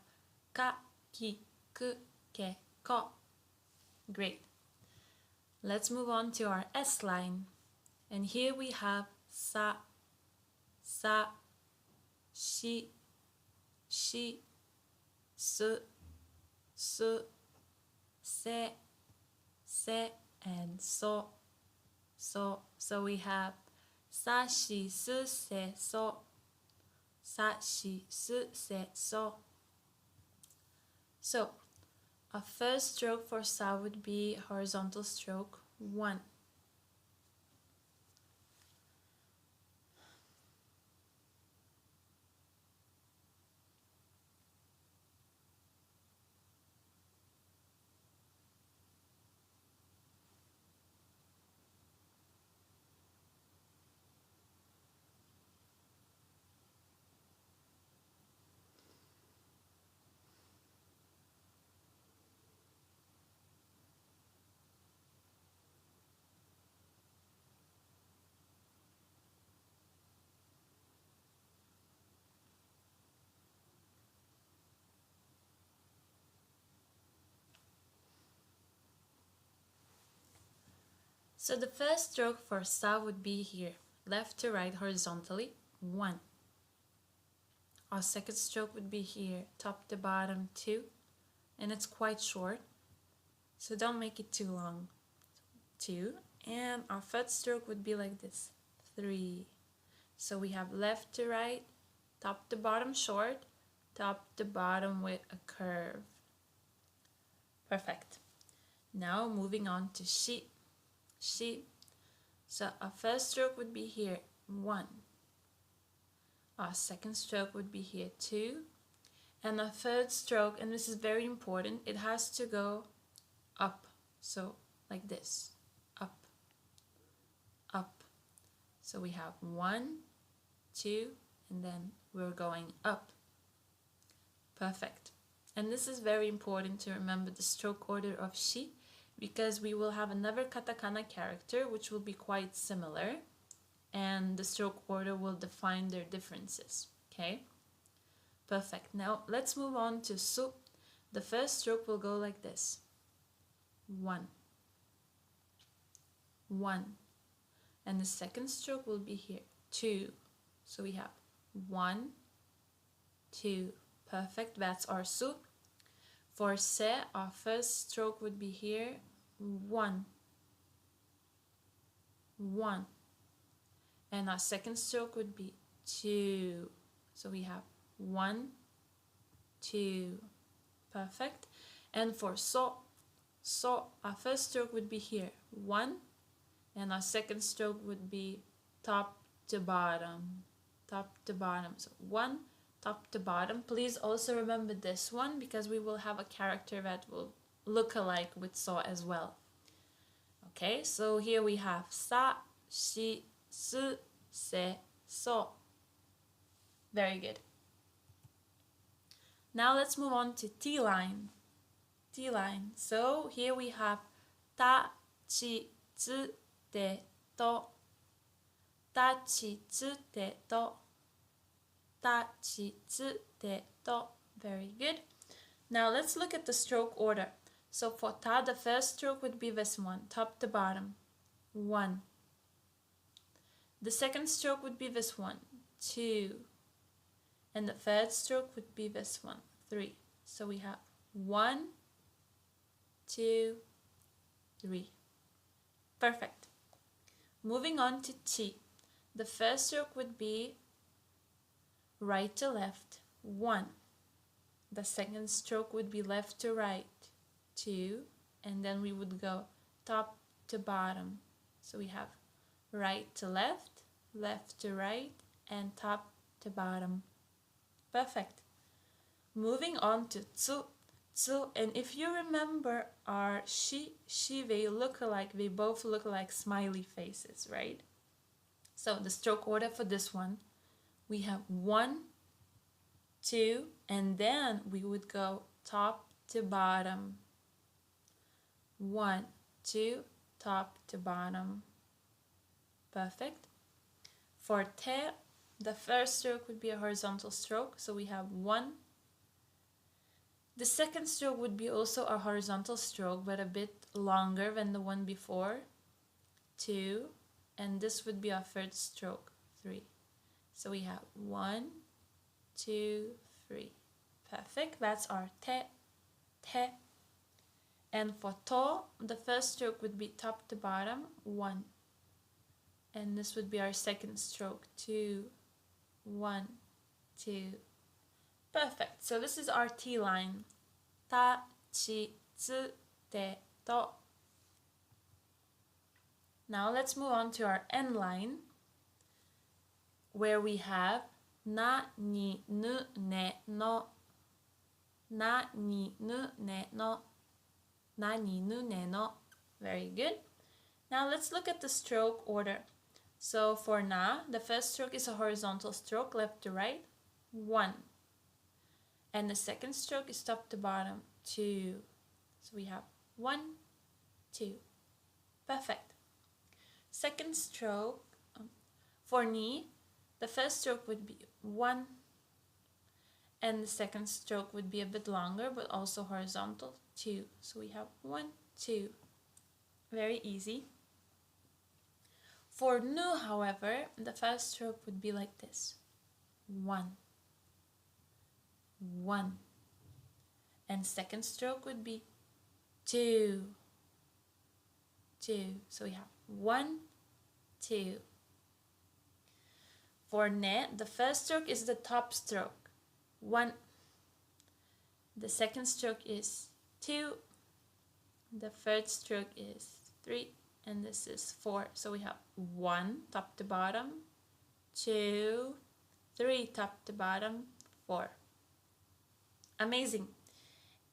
ka, ki, ku, ke, ko. Great. Let's move on to our S line. And here we have sa, sa, shi, shi, su, su, se, se, and so, so. So we have sa, shi, su, se, so. Sa, shi, su, se, so. So, our first stroke for sa would be horizontal stroke, 1. So the first stroke for sa would be here, left to right horizontally, 1. Our second stroke would be here, top to bottom, 2. And it's quite short, so don't make it too long, 2. And our third stroke would be like this, 3. So we have left to right, top to bottom short, top to bottom with a curve. Perfect. Now moving on to shi. Shi. So our first stroke would be here, 1. Our second stroke would be here, 2. And our third stroke, and this is very important, it has to go up. So like this, up, up. So we have 1, 2, and then we're going up. Perfect. And this is very important to remember the stroke order of shi, because we will have another katakana character which will be quite similar, and the stroke order will define their differences. Okay? Perfect. Now let's move on to su. The first stroke will go like this. 1, 1. And the second stroke will be here. 2. So we have 1, 2. Perfect. That's our su. For se, our first stroke would be here. 1, 1. And our second stroke would be 2. So we have 1, 2. Perfect. And for so, our first stroke would be here. 1. And our second stroke would be top to bottom. Top to bottom. So 1, top to bottom. Please also remember this one, because we will have a character that will look alike with so as well. Okay, so here we have sa, shi, su, se, so. Very good. Now let's move on to T line. T line. So here we have ta, chi, tsu, te, to. Ta, chi, tsu, te, to. Ta, chi, tsu, te, to. Very good. Now let's look at the stroke order. So for ta, the first stroke would be this one, top to bottom. 1. The second stroke would be this one, 2. And the third stroke would be this one, 3. So we have 1, 2, 3. Perfect. Moving on to chi. The first stroke would be right to left, 1. The second stroke would be left to right, 2. And then we would go top to bottom. So we have right to left, left to right, and top to bottom. Perfect. Moving on to tsu. Tsu, and if you remember our shi, they look alike. They both look like smiley faces, right? So the stroke order for this one, we have 1, 2, and then we would go top to bottom. 1, 2, top to bottom. Perfect. For te, the first stroke would be a horizontal stroke, so we have 1. The second stroke would be also a horizontal stroke, but a bit longer than the one before, 2. And this would be our third stroke, 3. So we have 1, 2, 3. Perfect. That's our te, te. And for to, the first stroke would be top to bottom, 1. And this would be our second stroke, 2, 1, 2. Perfect. So this is our T line. Ta, chi, tsu, te, to. Now let's move on to our N line, where we have na, ni, nu, ne, no. Na, ni, nu, ne, no. Na, ni, nu, ne, no. Very good. Now let's look at the stroke order. So for na, the first stroke is a horizontal stroke, left to right, 1. And the second stroke is top to bottom, 2. So we have 1, 2. Perfect. Second stroke, for ni, the first stroke would be 1. And the second stroke would be a bit longer, but also horizontal, 2. So we have 1, 2. Very easy. For nu, however, the first stroke would be like this. 1, 1. And second stroke would be 2, 2. So we have 1, 2. For ne, the first stroke is the top stroke. 1. The second stroke is 2. The third stroke is 3. And this is 4. So we have 1 top to bottom, 2, 3 top to bottom, 4. Amazing.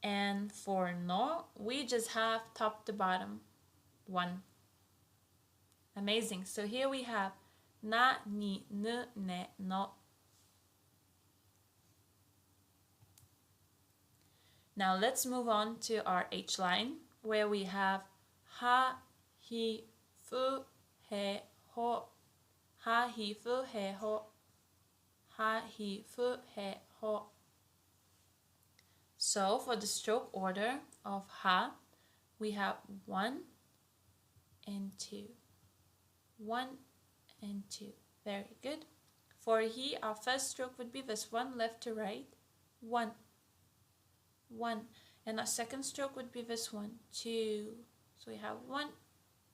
And for no, we just have top to bottom. 1. Amazing. So here we have na, ni, nu, ne, no. Now let's move on to our H line, where we have ha, hi, fu, he, ho. Ha, hi, fu, he, ho. Ha, hi, fu, he, ho. So for the stroke order of ha, we have 1 and 2. 1 and 2. Very good. For he, our first stroke would be this one, left to right. 1. 1. And our second stroke would be this one, 2. So we have 1,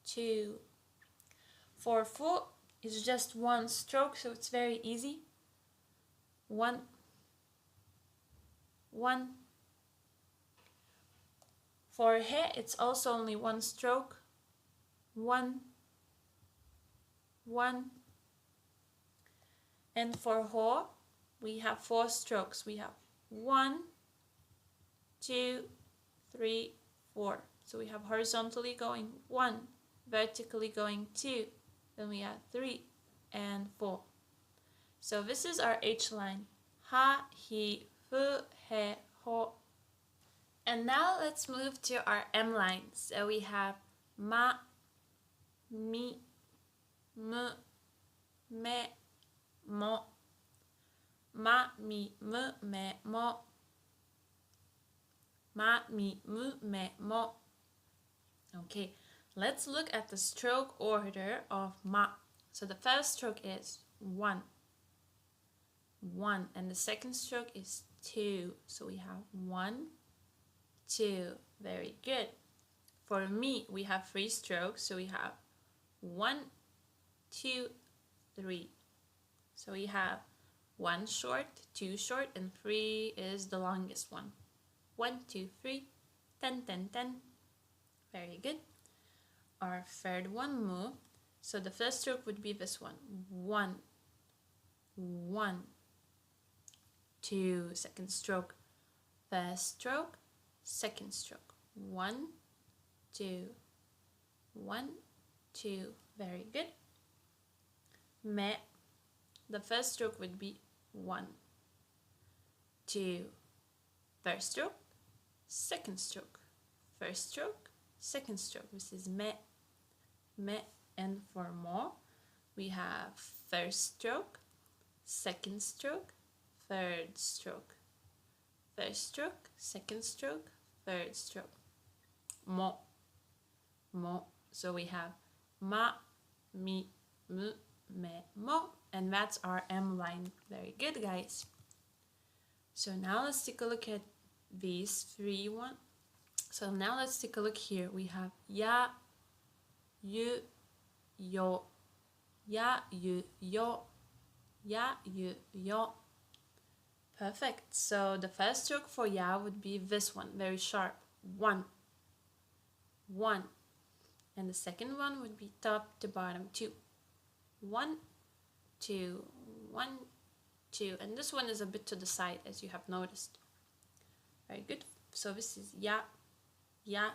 2. For fu, it's just one stroke, so it's very easy. 1, 1. For he, it's also only one stroke. 1, 1. And for ho, we have 4 strokes. We have 1, 2, 3, 4. So we have horizontally going 1, vertically going 2. Then we have 3 and 4. So this is our H line. Ha, hi, fu, he, ho. And now let's move to our M line. So we have ma, mi, mu, me, mo. Ma, mi, mu, me, mo. Ma, mi, mu, me, mo. Okay, let's look at the stroke order of ma. So the first stroke is 1. 1. And the second stroke is 2. So we have 1, 2. Very good. For mi, we have 3 strokes. So we have 1, 2, 3. So we have 1 short, 2 short, and 3 is the longest one. 1, 2, 3, 10, 10, 10. Very good. Our third one, mu. So the first stroke would be this one. 1, 1, 2. Second stroke. First stroke, second stroke. 1, 2, 1, 2. Very good. Me. The first stroke would be 1, 2. First stroke, second stroke. First stroke, second stroke. This is me, me. And for mo, we have first stroke, second stroke, third stroke. First stroke, second stroke, third stroke. Mo, mo. So we have ma, mi, mu, me, mo. And that's our M line. Very good, guys. So now let's take a look at these 3 ones. So now let's take a look here. We have ya, you, yo, ya, you, yo, ya, you, yo. Perfect. So the first stroke for ya would be this one, very sharp. 1, 1. And the second one would be top to bottom, 2. 1, 2, 1, 2. And this one is a bit to the side, as you have noticed. Very good. So this is ya, ya.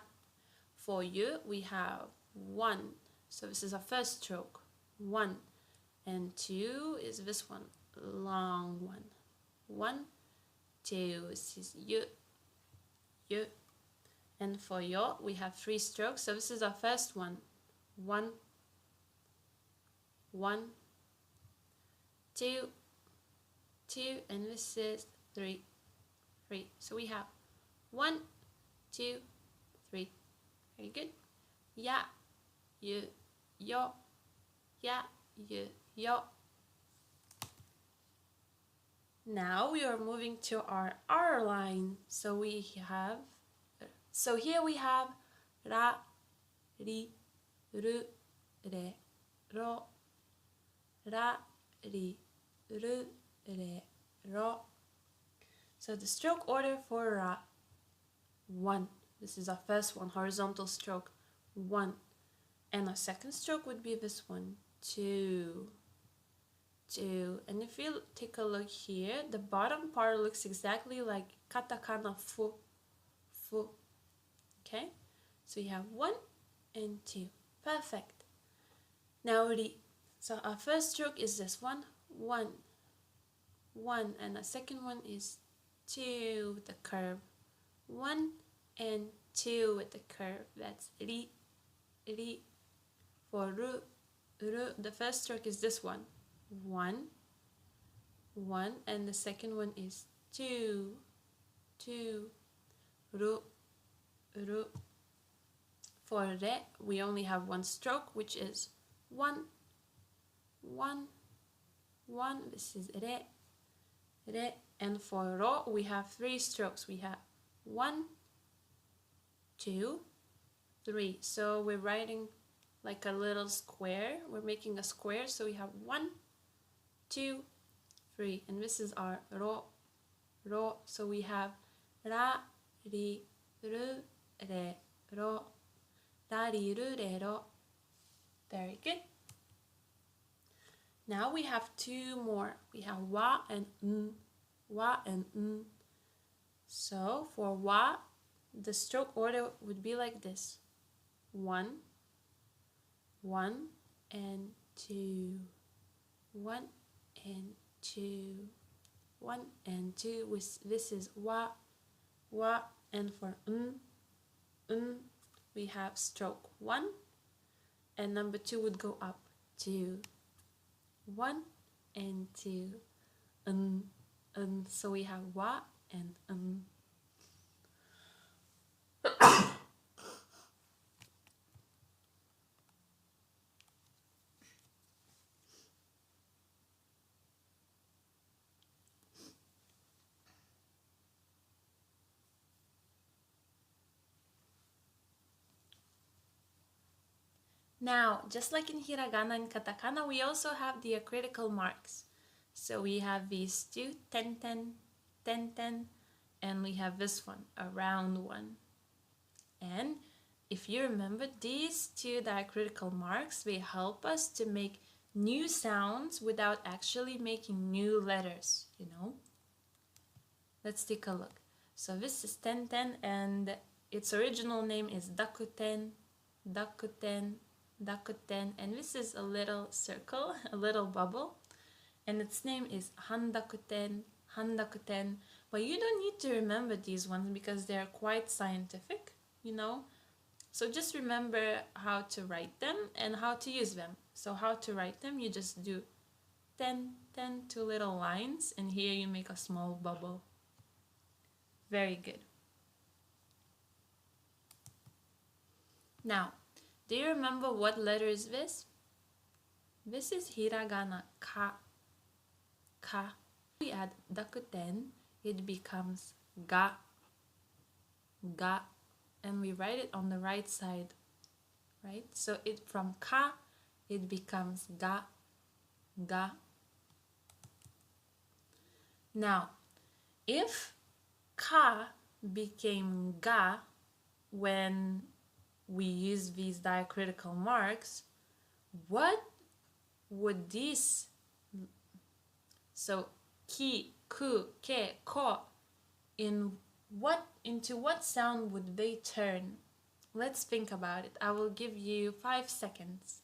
For you, we have 1. So this is our first stroke. 1. And 2 is this one, long one. 1, 2. This is you, you. And for yo, we have 3 strokes. So this is our first one. 1, 1, 2, 2. And this is 3, 3. So we have 1, 2, 3. Very good. Ya, you, yo, ya, you, yo. Now we are moving to our R line. So here we have ra, ri, ru, re, ro. Ra, ri, ru, re, ro. So the stroke order for ra, 1. This is our first one, horizontal stroke, 1. And our second stroke would be this one, 2. 2. And if you take a look here, the bottom part looks exactly like katakana fu, fu. Okay? So you have 1, and 2. Perfect. Now ri. So our first stroke is this one, 1, 1, and the second one is 2 with the curve. 1 and 2 with the curve. That's ri, ri. For ru, ru, the first stroke is this one, 1, 1, and the second one is 2, 2. Ru, ru. For re, we only have one stroke, which is 1, 1, 1. This is re, re. And for ro, we have 3 strokes. We have 1, 2, 3. So we're writing like a little square. We're making a square. So we have 1, 2, 3. And this is our ro, ro. So we have ra, ri, ru, re, ro. Ra, ri, ru, re, ro. Very good. Now we have 2 more. We have wa and n, wa and n. So for wa, the stroke order would be like this. 1, 1 and 2, 1 and 2, 1 and 2. This is wa, wa. And for n, we have stroke 1, and number 2 would go up, 2, 1 and 2, so we have wa and Now, just like in Hiragana and Katakana, we also have the critical marks. So we have these 2, 10, 10, 10, 10, and we have this one, a round one. And if you remember, these 2 diacritical marks, they help us to make new sounds without actually making new letters, you know? Let's take a look. So this is 10, 10, and its original name is Dakuten, Dakuten, Dakuten, and this is a little circle, a little bubble, and its name is Handakuten, Handakuten. But you don't need to remember these ones because they're quite scientific, you know. So just remember how to write them and how to use them. So how to write them, you just do 10, 10, 2 little lines, and here you make a small bubble. Very good. Now, do you remember what letter is this? This is Hiragana Ka, Ka. We add Dakuten, it becomes Ga, Ga, and we write it on the right side, right? So it from Ka, it becomes Ga, Ga. Now, if Ka became Ga when we use these diacritical marks, what would these, so ki, ku, ke, ko, into what sound would they turn? Let's think about it. I will give you 5 seconds.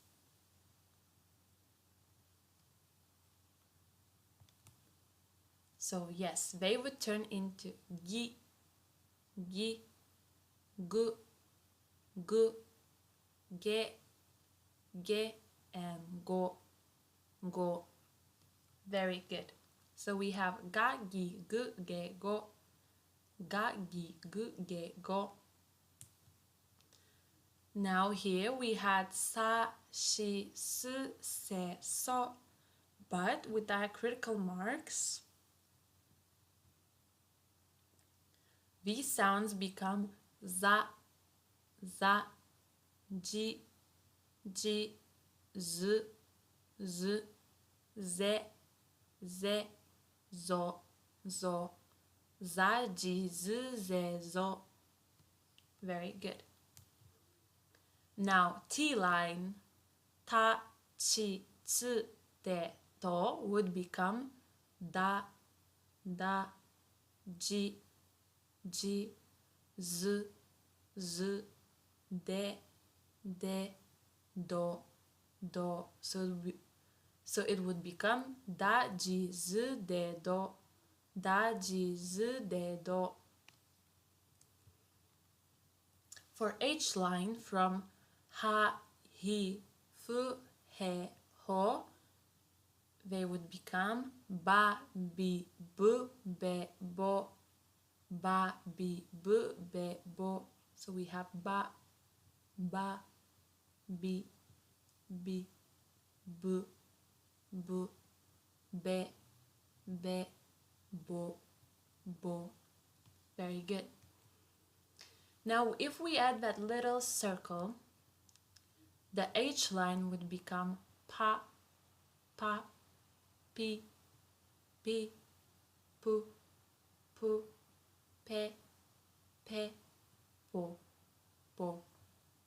So yes, they would turn into gi, gi, gu, gu, ge, ge, and go, go. Very good. So we have ga, gi, gu, ge, go, ga, gi, gu, ge, go. Now here we had sa, shi, su, se, so, but with diacritical marks, these sounds become za, za, ji, ji, z, z, ze, ze, zo, zo, za, ji, z, ze, zo. Very good. Now T line, ta, chi, tsu, te, to would become da, da, ji, ji, z, z, de, de, do, do. So it would become da, ji, z, de, do. Da, ji, z, de, do. For H line from ha, hi, fu, he, ho, they would become ba, bi, bu, be, bo. Ba, bi, bu, be, bo. So we have ba, bi, bu, be, bo, bo. Very good. Now if we add that little circle, the H line would become pa, pi, pu, pe, po,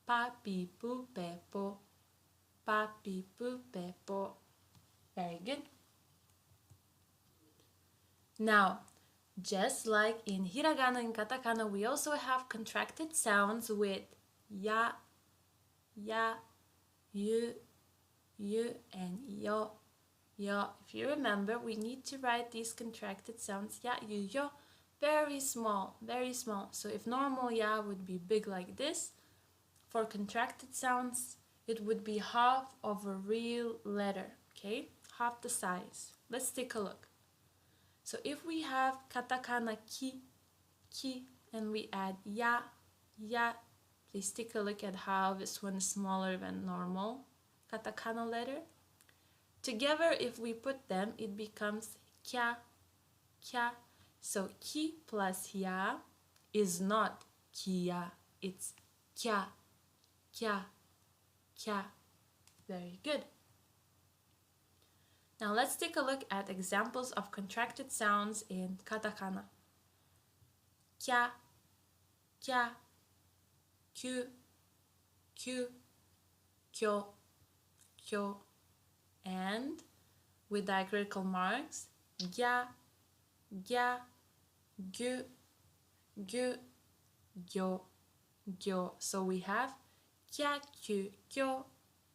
pa, pi, pu, pe, po, pa, pi, pu, pe, po. Very good. Now, just like in Hiragana and Katakana, we also have contracted sounds with ya, yu, and yo. If you remember, we need to write these contracted sounds ya, yu, yo, very small, very small. So if normal ya would be big like this, for contracted sounds, it would be half of a real letter, okay? Half the size. Let's take a look. So if we have katakana ki, and we add ya, please take a look at how this one is smaller than normal katakana letter. Together, if we put them, it becomes kya. So ki plus ya is not kia, it's kya. Very good. Now let's take a look at examples of contracted sounds in katakana. Kya, kyu, kyo, and with diacritical marks, gya, gyu, gyo. So we have kya, kyu, kyo,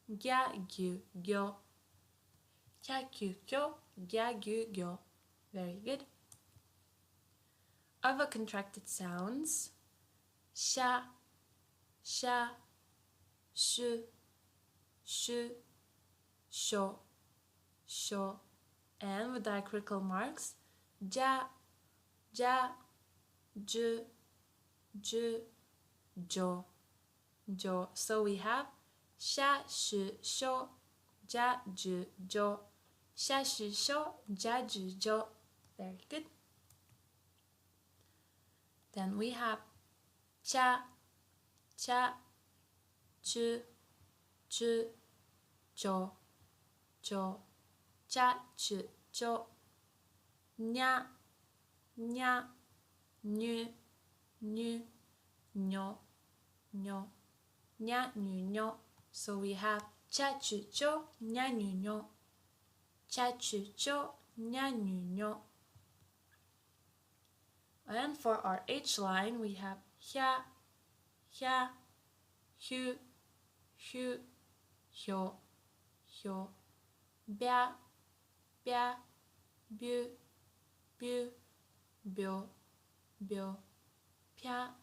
gya, gyu, gyo. Kya, kyu, kyo, gya, gyu, gyo. Very good. Other contracted sounds, sha, shu, sho, and with diacritical marks, ja, ju, jo. So we have sha, shu, sho, ja, ju, jo. Sha, shu, sho, ja, ju, jo. Very good. Then we have cha, chu, jo, cha, chu, jo. Nya, nyu, nyo. Nya, nyu, nyo. So we have cha, chu, cho, nya, nyu, nyo. Cha, chu, cho, nya, nyu, nyo. And for our H line, we have hya, hu, hyo, bya, bu, byo, pya,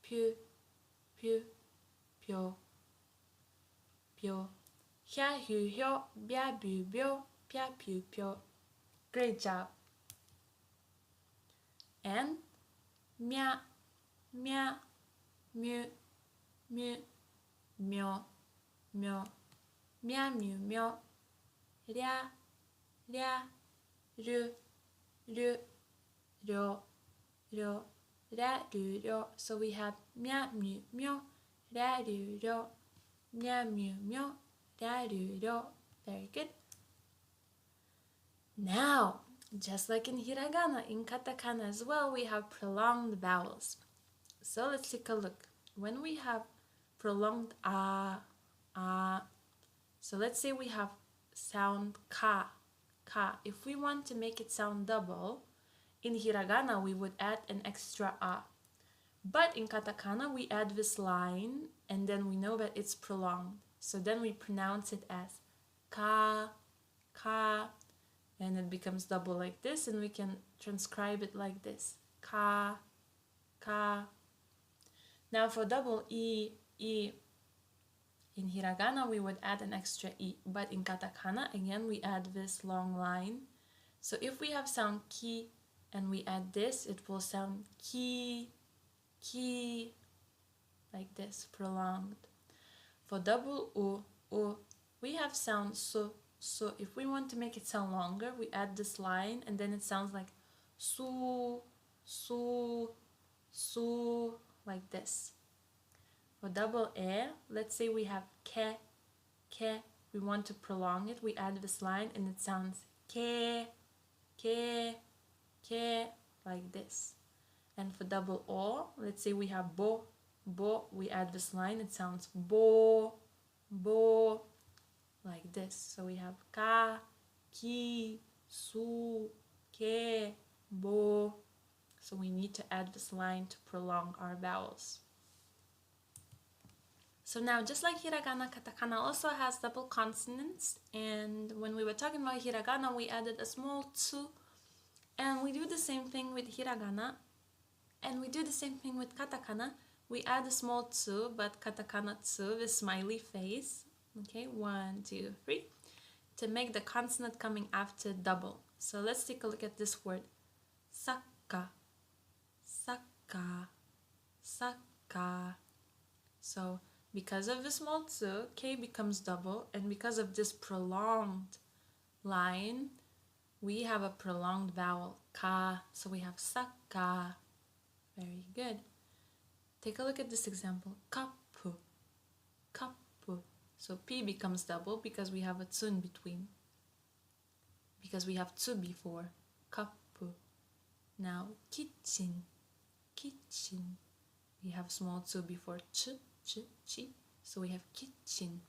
pu, pyo. Hya, hu, hyo, bya, bu, byo, pya, pu, pyo. Great job. And mya, mu, myo, mya, mu, myo. Rya, ru, ryo, ra, ru, ryo. So we have mya, mu, myo, ra, ru, ryo. Mya, mu, myo, ra, ru, ryo. Very good. Now, just like in hiragana, in katakana as well, we have prolonged vowels. So let's take a look. When we have prolonged so let's say we have sound ka. If we want to make it sound double, in hiragana we would add an extra a. But in katakana, we add this line, and then we know that it's prolonged. So then we pronounce it as ka, ka, and it becomes double like this, and we can transcribe it like this. Ka, ka. Now for double E, E, in hiragana, we would add an extra E, but in katakana, again, we add this long line. So if we have sound ki and we add this, it will sound ki, ki, like this, prolonged. For double U, we have sound so. So if we want to make it sound longer, we add this line and then it sounds like su, su, su, like this. For double E, let's say we have ke, ke, we want to prolong it, we add this line and it sounds ke, ke, ke, like this. And for double O, let's say we have bo, bo, we add this line, it sounds bo, bo, like this. So we have ka, ki, su, ke, bo. So we need to add this line to prolong our vowels. So now, just like hiragana, katakana also has double consonants, and when we were talking about hiragana, we added a small tsu, and we do the same thing with hiragana, and we do the same thing with katakana. We add a small tsu, but katakana tsu, the smiley face. Okay, 1, 2, 3, to make the consonant coming after double. So let's take a look at this word, saka, saka, saka. So because of the small tsu, K becomes double, and because of this prolonged line, we have a prolonged vowel, ka. So we have saka. Very good. Take a look at this example, kapu, kapu. So P becomes double because we have a tsu in between. Because we have tsu before, kapu. Now, kitchen, kitchen. We have small tsu before ch, ch, chi. So we have kitchen.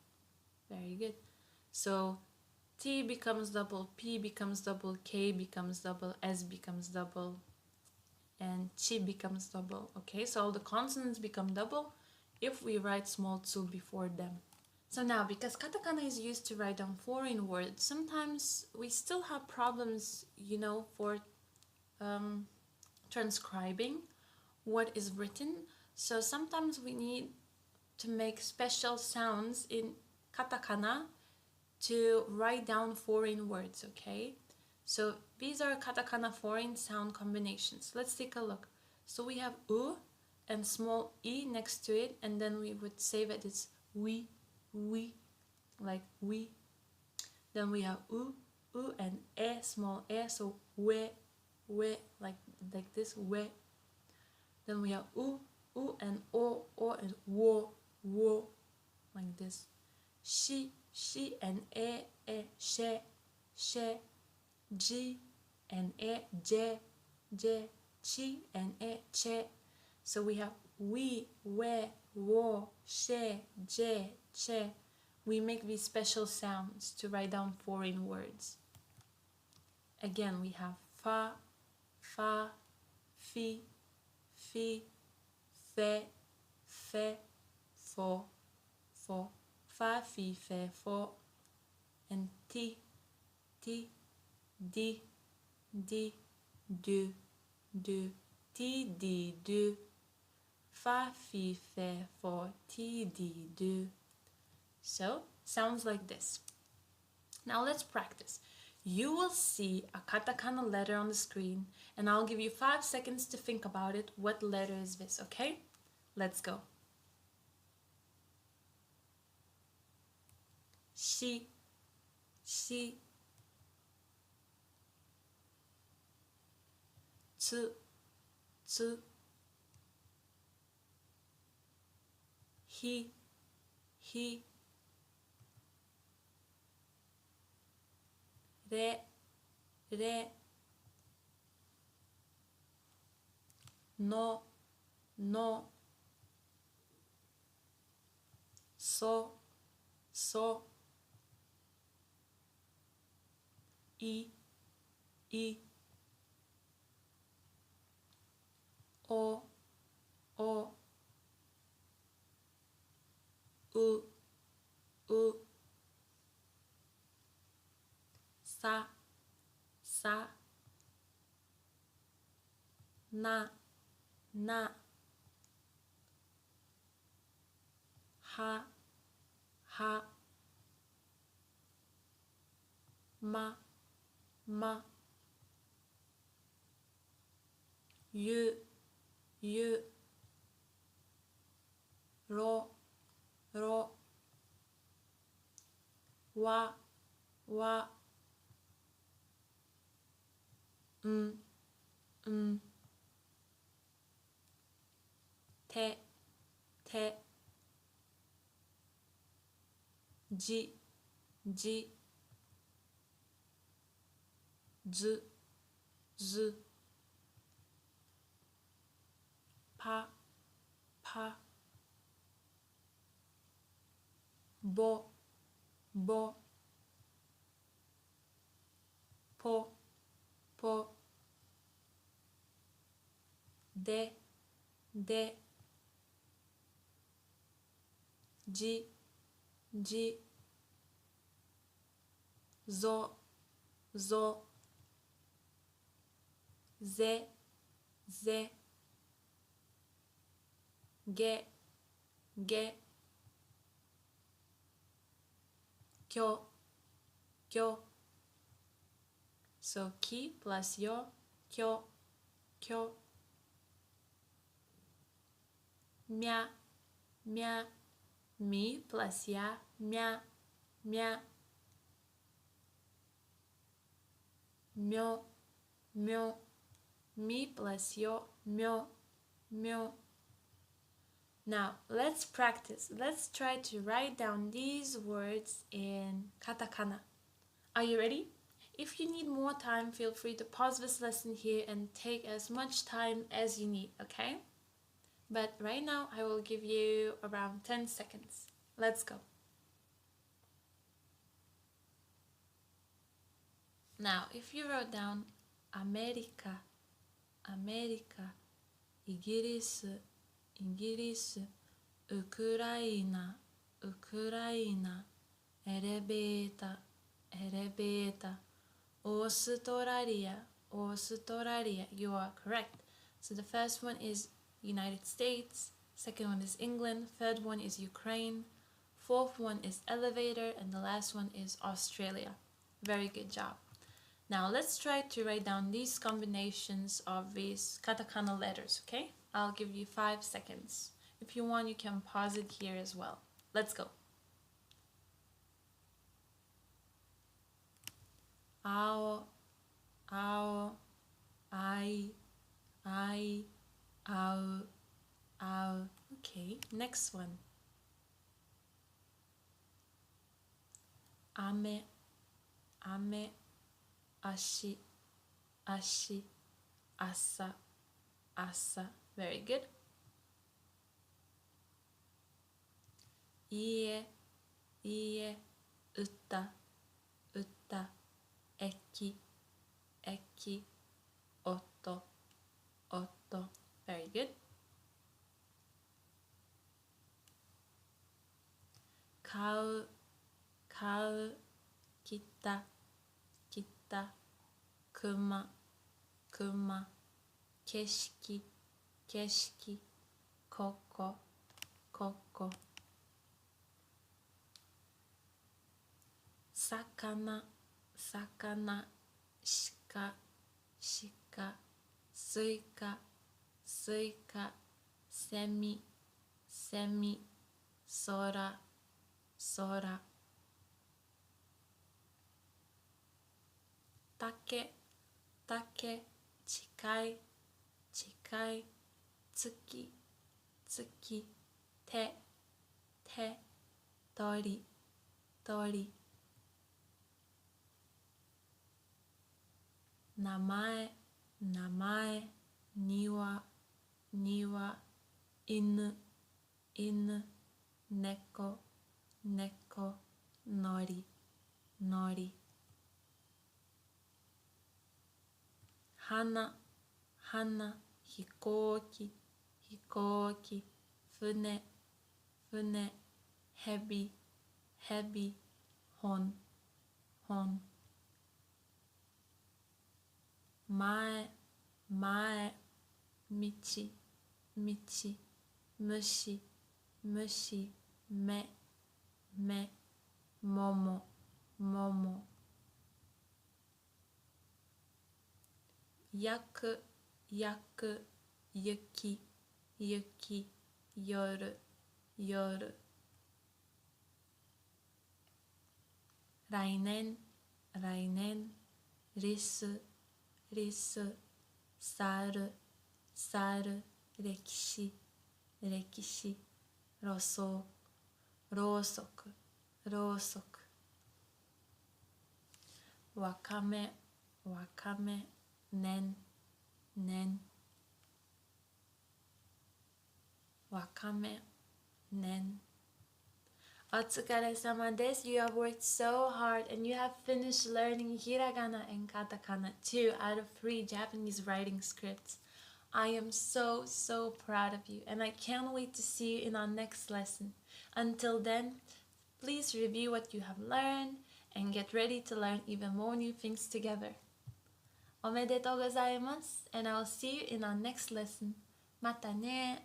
Very good. So T becomes double, P becomes double, K becomes double, S becomes double, and chi becomes double. Okay, so all the consonants become double if we write small tsu before them. So now, because katakana is used to write down foreign words, sometimes we still have problems, for transcribing what is written. So sometimes we need to make special sounds in katakana to write down foreign words, okay? So these are katakana foreign sound combinations. Let's take a look. So we have u and small e next to it, and then we would say that it's we, like we. Then we have u and e, small e, so we, like this, we. Then we have u and o and wo, like this. She and e, she, ji and e, je, chi and e, che. So we have we, wo, she, je, che. We make these special sounds to write down foreign words. Again, we have fa, fi, fe, fo, fa, fi, fe, fo, and ti, di, du, ti, di, du, fa, fi, fe, fo, ti, di, du. So, sounds like this. Now let's practice. You will see a katakana letter on the screen, and I'll give you 5 seconds to think about it. What letter is this, okay? Let's go. Shi, tsu, hi, re, no, so, i, o, な、な、は、は、ま、ま、ゆ、ゆ、ろ、ろ、わ、わ、ん、ん、て、て、じ、じ、ず、ず、ぱ、ぱ、ぼ、ぼ、ぽ、ぽ、で、で、じ、じ、ぞ、ぞ、ぜ、ぜ、げ、げ、きょ、きょ。So ki plus yo, kyo, kyo. Mia, mia, mi plus ya, mia, mia. Myo, myo, mi plus yo, myo, myo. Now let's practice. Let's try to write down these words in katakana. Are you ready? If you need more time, feel free to pause this lesson here and take as much time as you need, okay? But right now, I will give you around 10 seconds. Let's go. Now, if you wrote down America, America, イギリス、イギリス、ウクライナ、ウクライナ、エレベータ、エレベータ、オーストラリア、オーストラリア. You are correct. So the first one is United States, second one is England, third one is Ukraine, fourth one is elevator, and the last one is Australia. Very good job. Now let's try to write down these combinations of these katakana letters, okay? I'll give you 5 seconds. If you want, you can pause it here as well. Let's go. Ao, ao, ai, ao, ao. Okay, next one. Ame, ame, ashi, ashi, asa, asa. Very good. Ie, ie, uta, uta, eki, eki, otto, otto. Very good. Kau, kau, kita, kita, kuma, kuma, keshiki, keshiki, koko, koko. Sakana, sakana, shika, shika, suika, suika, semi, semi, sora, sora. Take, take, chikai, chikai, tsuki, tsuki, te, te, tori, tori. Namae, namae, niwa, niwa, inu, inu, neko, neko, nori, nori. Hana, hana, hikoki, hikoki, fune, fune, hebi, hebi, hon, hon. Mae, mae, michi, michi, mushi, mushi, me, me, momo, momo. Yaku, yaku, yuki, yuki, yoru, yoru. Rainen, rainen, risu, risu, saru, saru, rekishi, rekishi, roso, rosoku, rosoku. Wakame, wakame, nen, nen. Wakame, nen. Otsukare-sama desu. You have worked so hard and you have finished learning Hiragana and Katakana, 2 out of 3 Japanese writing scripts. I am so proud of you and I can't wait to see you in our next lesson. Until then, please review what you have learned and get ready to learn even more new things together. Omedetou gozaimasu, and I will see you in our next lesson. Mata ne!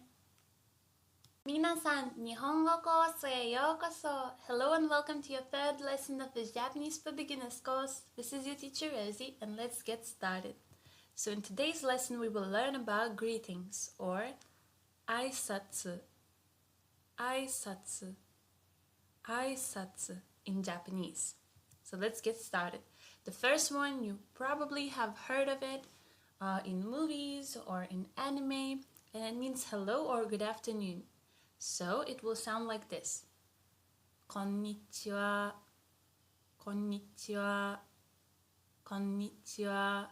Minasan, Nihongo courseへようこそ. Hello and welcome to your 3rd lesson of this Japanese for Beginners course. This is your teacher Rosie and let's get started. So in today's lesson we will learn about greetings or aisatsu. Aisatsu. Aisatsu in Japanese. So let's get started. The first one, you probably have heard of it in movies or in anime, and it means hello or good afternoon. So it will sound like this. Konnichiwa, konnichiwa, konnichiwa.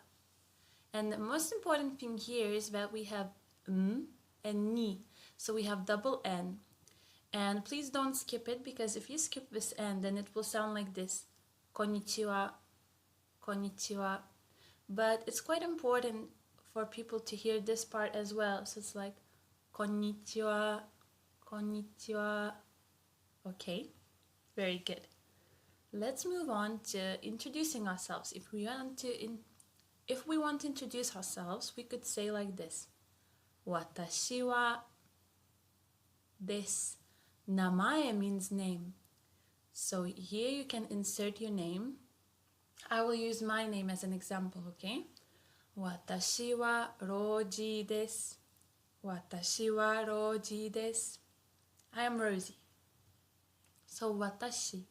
And the most important thing here is that we have and ni. So we have double N. And please don't skip it, because if you skip this N, then it will sound like this. Konnichiwa, konnichiwa. But it's quite important for people to hear this part as well. So it's like konnichiwa, konnichiwa. Okay, very good. Let's move on to introducing ourselves. If we want to introduce ourselves, we could say like this. Watashi wa desu. Namae means name. So here you can insert your name. I will use my name as an example, okay? Watashi wa Roji desu. Watashi wa Roji desu. I am Rosie. So watashi.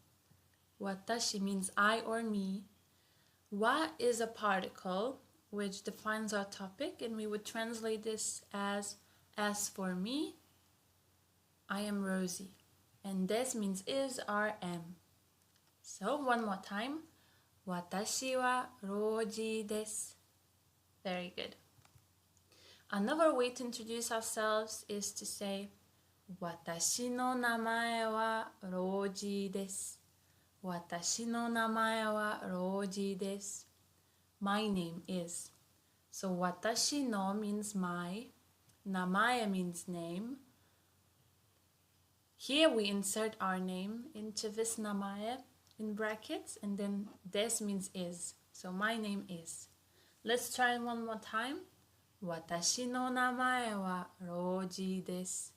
Watashi means I or me. Wa is a particle which defines our topic, and we would translate this as for me, I am Rosie. And des means is or am. So one more time. Watashi wa Roji desu. Very good. Another way to introduce ourselves is to say Watashi no namae wa Roji desu. Watashi no namae wa Roji desu. My name is. So watashi no means my. Namae means name. Here we insert our name into this namae in brackets, and then des means is. So my name is. Let's try one more time. Watashi no namae wa Roji desu.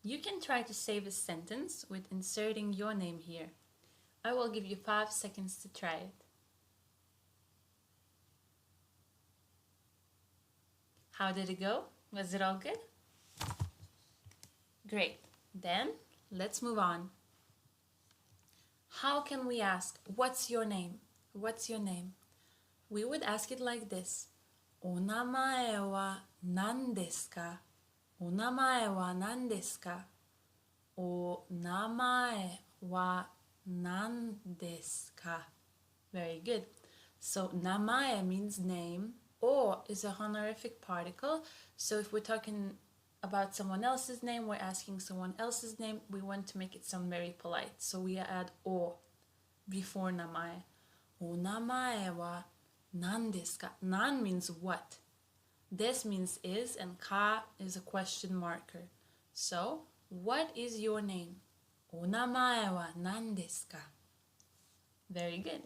You can try to say this sentence with inserting your name here. I will give you 5 seconds to try it. How did it go? Was it all good? Great. Then let's move on. How can we ask, what's your name? What's your name? We would ask it like this. Onamae wa nan desu ka? Onamae wa nan desu ka? Onamae wa nan desu ka? Very good. So namae means name. O is a honorific particle. So if we're talking about someone else's name, we're asking someone else's name, we want to make it sound very polite. So we add o before namae. Onamae wa nan desu ka? Nan means what? Des means is, and ka is a question marker. So, what is your name? Onamae wa nan desu ka? Very good.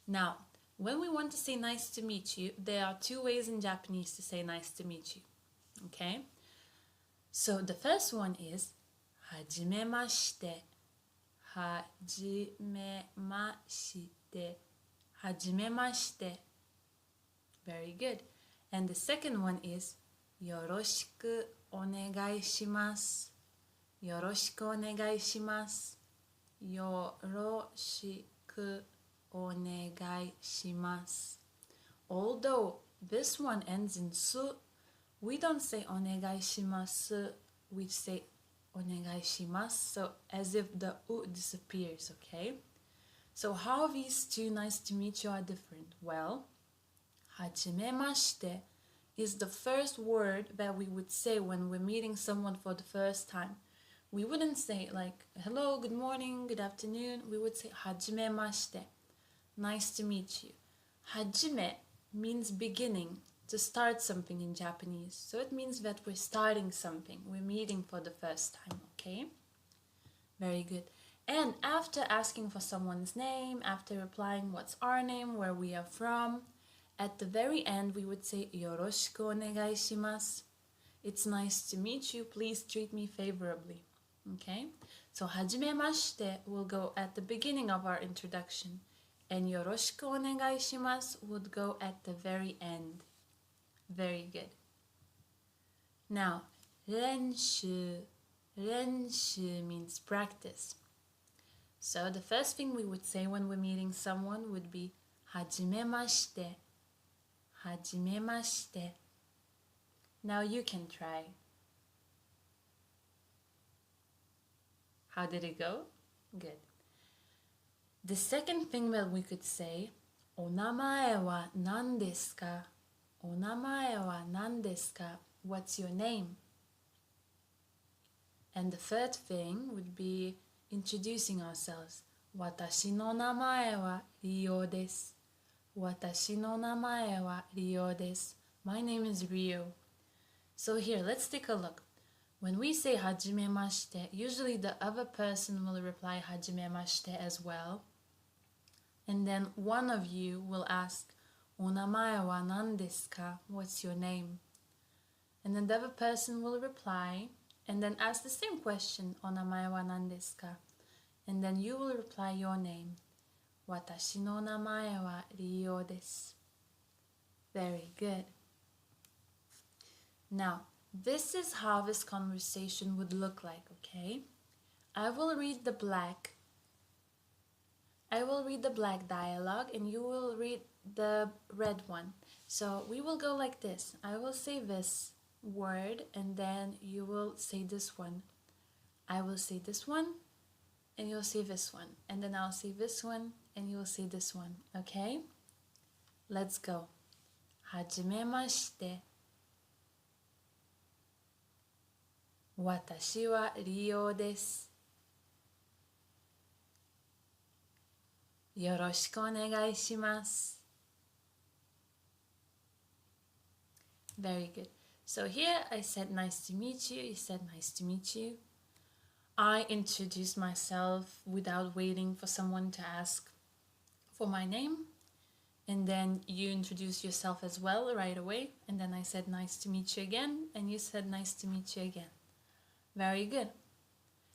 Now, when we want to say nice to meet you, there are two ways in Japanese to say nice to meet you. Okay? So the first one is はじめまして。はじめまして。はじめまして。Very good. And the second one is よろしくお願いします。よろしくお願いします。よろしくお願いします。Although this one ends in su, we don't say お願いします. We say お願いします. So as if the u disappears, okay? So how these two nice to meet you are different? Well, はじめまして is the first word that we would say when we're meeting someone for the first time. We wouldn't say like, hello, good morning, good afternoon. We would say, はじめまして. Nice to meet you. はじめ means beginning, to start something in Japanese. So it means that we're starting something. We're meeting for the first time, okay? Very good. And after asking for someone's name, after replying what's our name, where we are from, at the very end we would say, よろしくお願いします. It's nice to meet you. Please treat me favorably. Okay? So, はじめまして will go at the beginning of our introduction. And よろしくお願いします would go at the very end. Very good. Now, 練習. 練習 means practice. So, the first thing we would say when we're meeting someone would be はじめまして. はじめまして. Now you can try. How did it go? Good. The second thing that we could say, お名前は何ですか? お名前は何ですか? What's your name? And the third thing would be introducing ourselves. 私の名前はリオです. 私の名前はリオです. My name is Rio. So here, let's take a look. When we say はじめまして, usually the other person will reply はじめまして as well. And then one of you will ask, お名前は何ですか? What's your name? And then the other person will reply and then ask the same question, お名前は何ですか? And then you will reply your name. 私の名前はリオです. Very good. Now, this is how this conversation would look like, okay? I will read the black dialogue and you will read the red one. So we will go like this. I will say this word and then you will say this one. I will say this one and you'll say this one. And then I'll say this one and you will say this one, okay? Let's go. はじめまして。私はリオです。よろしくお願いします。Very good. So here I said nice to meet you. You said nice to meet you. I introduced myself without waiting for someone to ask for my name. And then you introduced yourself as well right away. And then I said nice to meet you again. And you said nice to meet you again. Very good.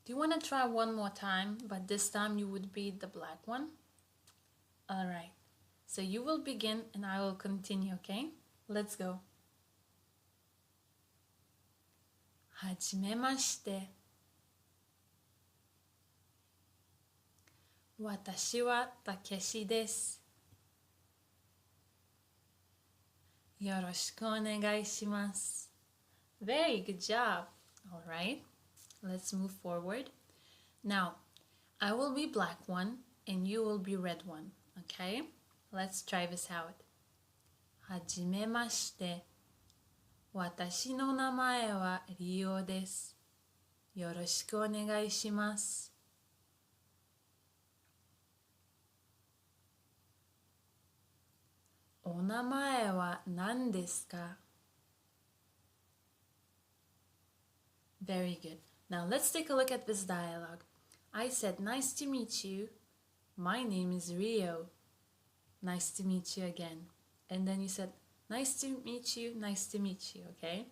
Do you want to try one more time? But this time you would be the black one. All right. So you will begin and I will continue, okay? Let's go. はじめまして。私はたけしです。よろしくお願いします。Very good job. All right. Let's move forward. Now, I will be black one and you will be red one. Okay? Let's try this out. はじめまして。私の名前はリオです。よろしくお願いします。お名前は何ですか? Very good. Now let's take a look at this dialogue. I said, nice to meet you. My name is Rio. nice to meet you again. And then you said, nice to meet you, okay?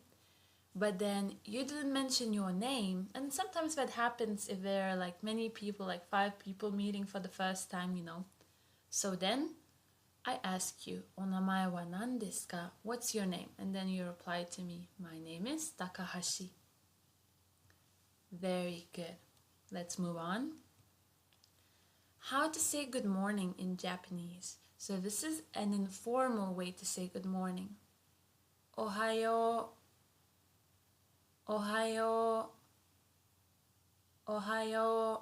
But then you didn't mention your name. And sometimes that happens if there are like many people, like 5 people meeting for the first time, you know. So then I ask you, お名前は何ですか? What's your name? And then you reply to me, my name is Takahashi. Very good. Let's move on. How to say good morning in Japanese. So this is an informal way to say good morning. Ohayo, ohayo, ohayo.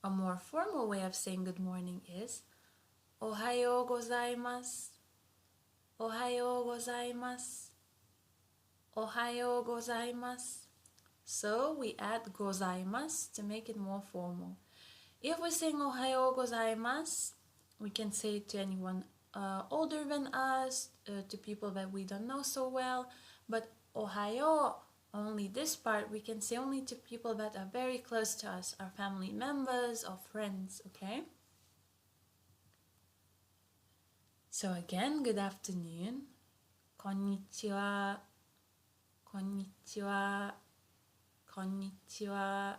A more formal way of saying good morning is Ohayo gozaimasu, ohayo gozaimasu, ohayo gozaimasu. So we add gozaimasu to make it more formal. If we're saying ohayo gozaimasu, we can say it to anyone older than us, to people that we don't know so well. But ohayo, only this part, we can say only to people that are very close to us, our family members or friends, okay? So again, good afternoon. Konnichiwa, konnichiwa, konnichiwa.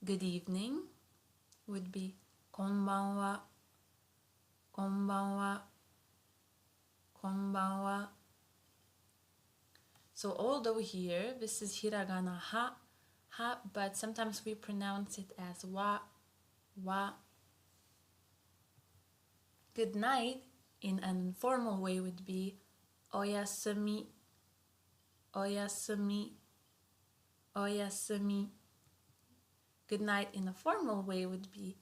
Good evening would be konbanwa, konbanwa, konbanwa. So although here this is hiragana ha, but sometimes we pronounce it as wa, wa. Good night in an informal way would be oyasumi, oyasumi, oyasumi. Good night in a formal way would be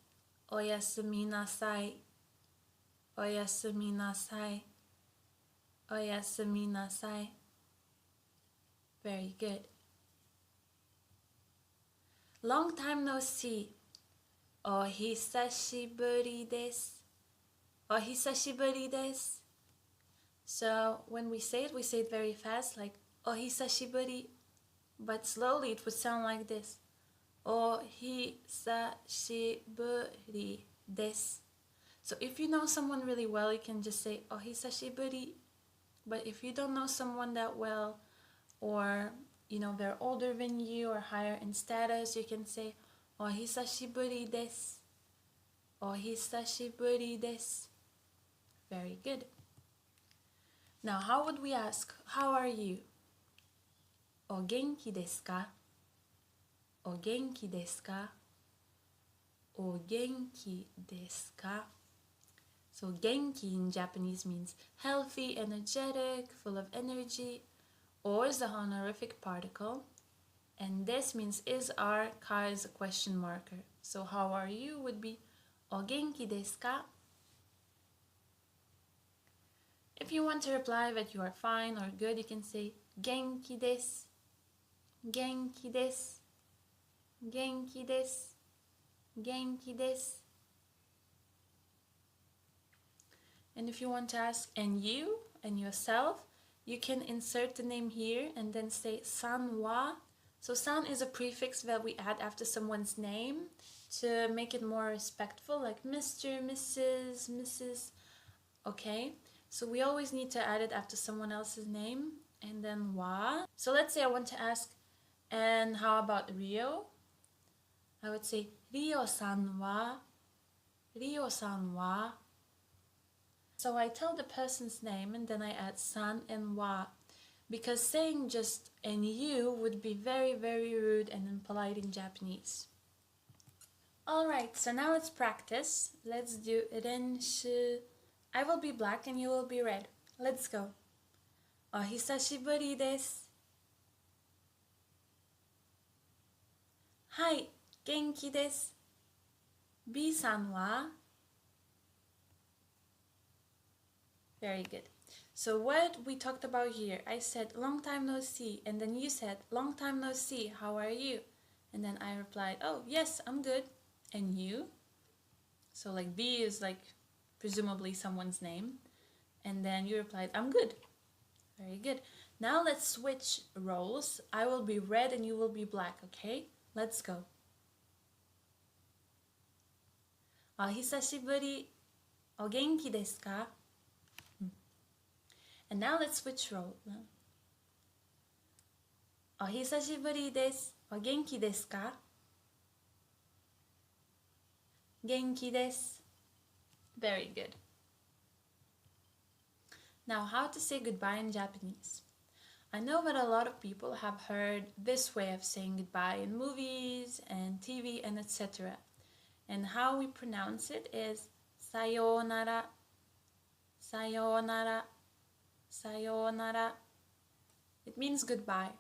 oyasumi nasai, oyasumi nasai, oyasumi nasai. Very good. Long time no see. Ohisashiburi desu. Ohisashiburi desu. So when we say it very fast, like ohisashiburi, but slowly it would sound like this. Ohisashiburi desu. So if you know someone really well, you can just say ohisashiburi. But if you don't know someone that well, or you know they're older than you or higher in status, you can say ohisashiburi desu. Ohisashiburi desu. Very good. Now, how would we ask, how are you? O genki desu ka? O genki desu ka? O genki desu ka? So genki in Japanese means healthy, energetic, full of energy. O is the honorific particle. And this means is, are, ka is a question marker. So how are you would be O genki desu ka? If you want to reply that you are fine or good, you can say genki desu, genki desu, genki desu, genki desu. And if you want to ask and you and yourself, you can insert the name here and then say san wa. So san is a prefix that we add after someone's name to make it more respectful, like Mr., Mrs., Mrs. Okay? So we always need to add it after someone else's name, and then wa. So let's say I want to ask, and how about Rio? I would say Rio-san wa, Rio-san wa. So I tell the person's name and then I add san and wa, because saying just and you would be very, very rude and impolite in Japanese. Alright, so now let's practice. Let's do renshu. I will be black and you will be red. Let's go. Ohisashiburi desu. Hai, genki desu. B-san wa? Very good. So what we talked about here, I said long time no see, and then you said long time no see, how are you? And then I replied, oh yes, I'm good. And you? So like B is like presumably someone's name, and then you replied, I'm good. Very good. Now let's switch roles. I will be red and you will be black, okay? Let's go. お久しぶり。お元気ですか? And now let's switch role. お久しぶりです。お元気ですか? 元気です。Very good. Now, how to say goodbye in Japanese. I know that a lot of people have heard this way of saying goodbye in movies and TV and etc. And how we pronounce it is sayonara, sayonara, sayonara. It means goodbye.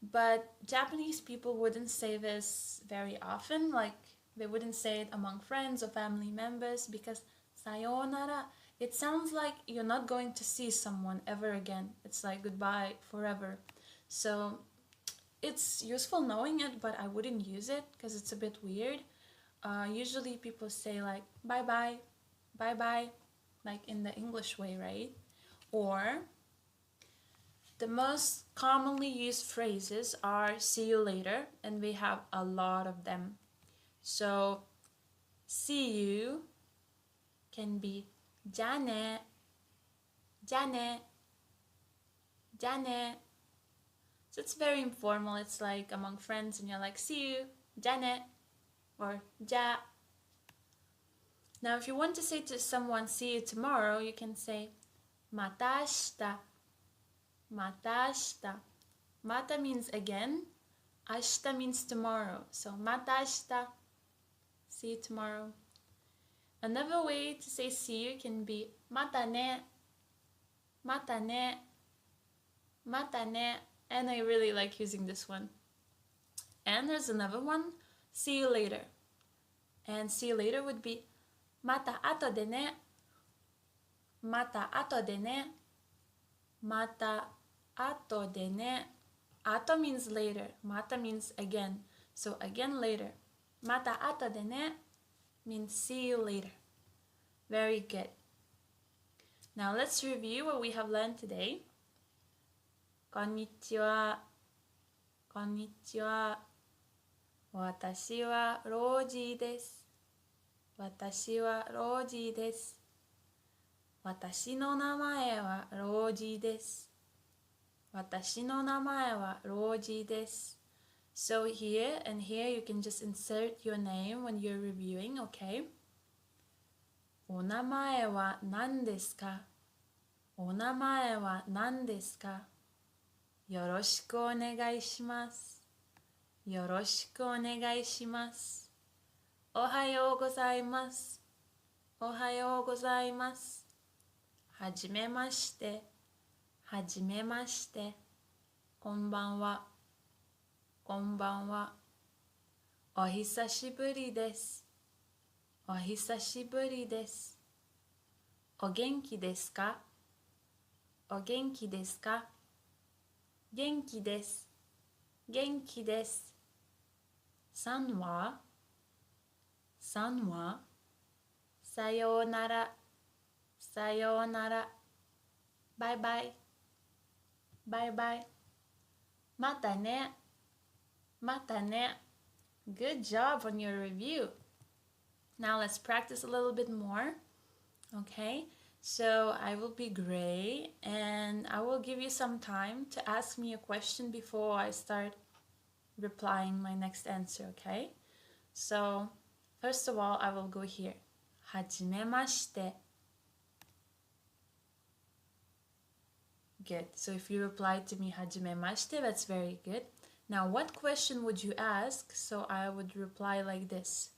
But Japanese people wouldn't say this very often, like they wouldn't say it among friends or family members because sayonara, it sounds like you're not going to see someone ever again. It's like goodbye forever. So it's useful knowing it, but I wouldn't use it because it's a bit weird. Usually people say like bye bye, bye bye, like in the English way, right? Or the most commonly used phrases are see you later, and we have a lot of them. So see you can be じゃあね、じゃあね、じゃあね. So it's very informal. It's like among friends and you're like see you, じゃあね, or じゃあ. Now if you want to say to someone see you tomorrow, you can say また明日, また明日. Mata means again, 明日 means tomorrow. So また明日, see you tomorrow. Another way to say see you can be またね, またね, またね. And I really like using this one. And there's another one, see you later. And see you later would be また後でね, また後でね, また後でね. Ato means later, mata means again. So again later. Mata ato de ne means see you later. Very good. Now let's review what we have learned today. Konnichiwa. Konnichiwa. Watashi wa Roji desu. Watashi wa Roji desu. Watashi no namae wa Roji desu. Watashi no namae wa Roji desu. So here and here you can just insert your name when you're reviewing, okay? お名前は何ですか? お名前は何ですか? よろしくお願いします。よろしくお願いします。おはようございます。おはようございます。はじめまして。はじめまして。こんばんは。こんばんは。お久しぶりです。お久しぶりです。お元気ですか? お元気ですか? 元気です。元気です。さんはさようなら。さようなら。バイバイ。バイバイ。またね。またね. Good job on your review. Now let's practice a little bit more. Okay, so I will be Gray and I will give you some time to ask me a question before I start replying my next answer, okay? So first of all, I will go here. はじめまして. Good. So if you reply to me はじめまして, that's very good. Now, what question would you ask? So I would reply like this.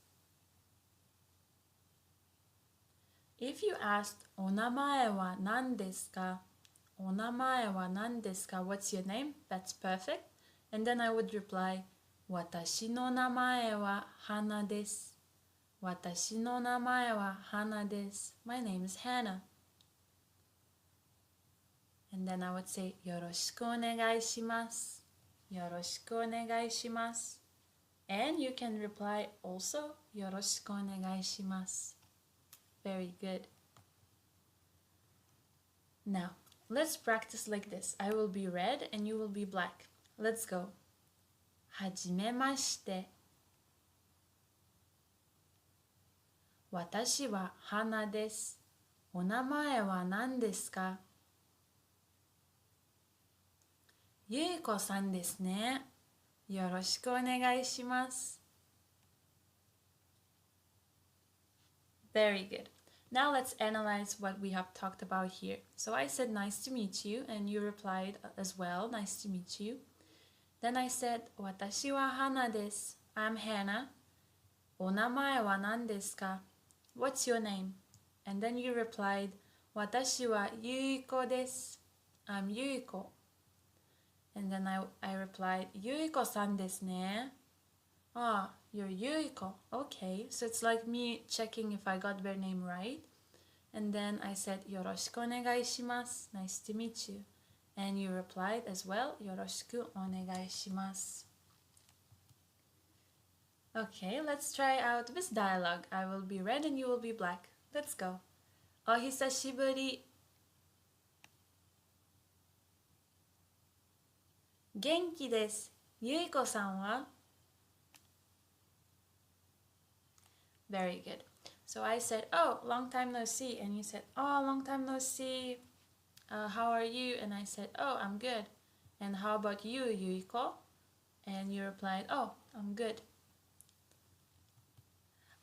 If you asked お名前は何ですか? お名前は何ですか? What's your name? That's perfect. And then I would reply 私の名前は花です。私の名前は花です。My name is Hannah. And then I would say よろしくお願いします。よろしくお願いします。And you can reply also よろしくお願いします。Very good. Now, let's practice like this. I will be red and you will be black. Let's go. はじめまして。私は花です。お名前は何ですか？ゆいこさんですね。よろしくお願いします。Very good. Now let's analyze what we have talked about here. So I said nice to meet you and you replied as well, nice to meet you. Then I said 私は花です. I'm Hannah. お名前は何ですか? What's your name? And then you replied 私はゆいこです. I'm Yuiko. And then I replied ゆいこさんですね. Ah, you're Yuiko. Okay, so it's like me checking if I got their name right. And then I said よろしくお願いします. Nice to meet you. And you replied as well よろしくお願いします. Okay, let's try out this dialogue. I will be red and you will be black. Let's go. お久しぶり。元気です。ゆいこさんは？ Very good. So I said, oh, long time no see. And you said, oh, long time no see. How are you? And I said, oh, I'm good. And how about you, Yuiko? And you replied, oh, I'm good.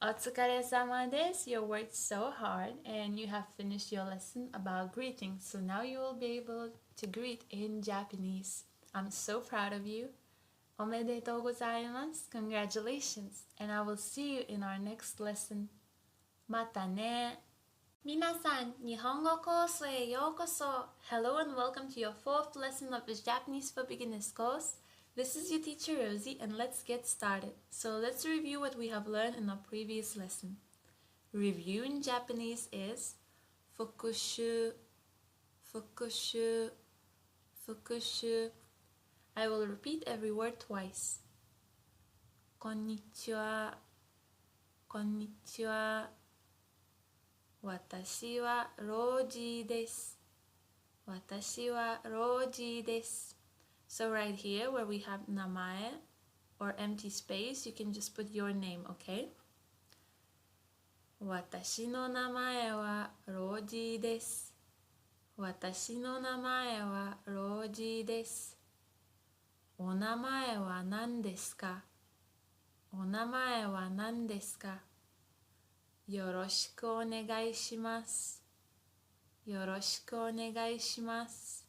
お疲れ様です. You worked so hard and you have finished your lesson about greetings. So now you will be able to greet in Japanese. I'm so proud of you. おめでとうございます. Congratulations. And I will see you in our next lesson. またね. 皆さん、日本語コースへようこそ. Hello and welcome to your fourth lesson of this Japanese for Beginners course. This is your teacher Rosie and let's get started. So let's review what we have learned in our previous lesson. Review in Japanese is 復習, 復習, 復習. I will repeat every word twice. こんにちは, こんにちは. 私はロジです。私はロジです。So right here where we have 名前 or empty space, you can just put your name, okay? 私の名前はロジです。私の名前はロジです。お名前は何ですか？お名前は何ですか？よろしくお願いします。よろしくお願いします。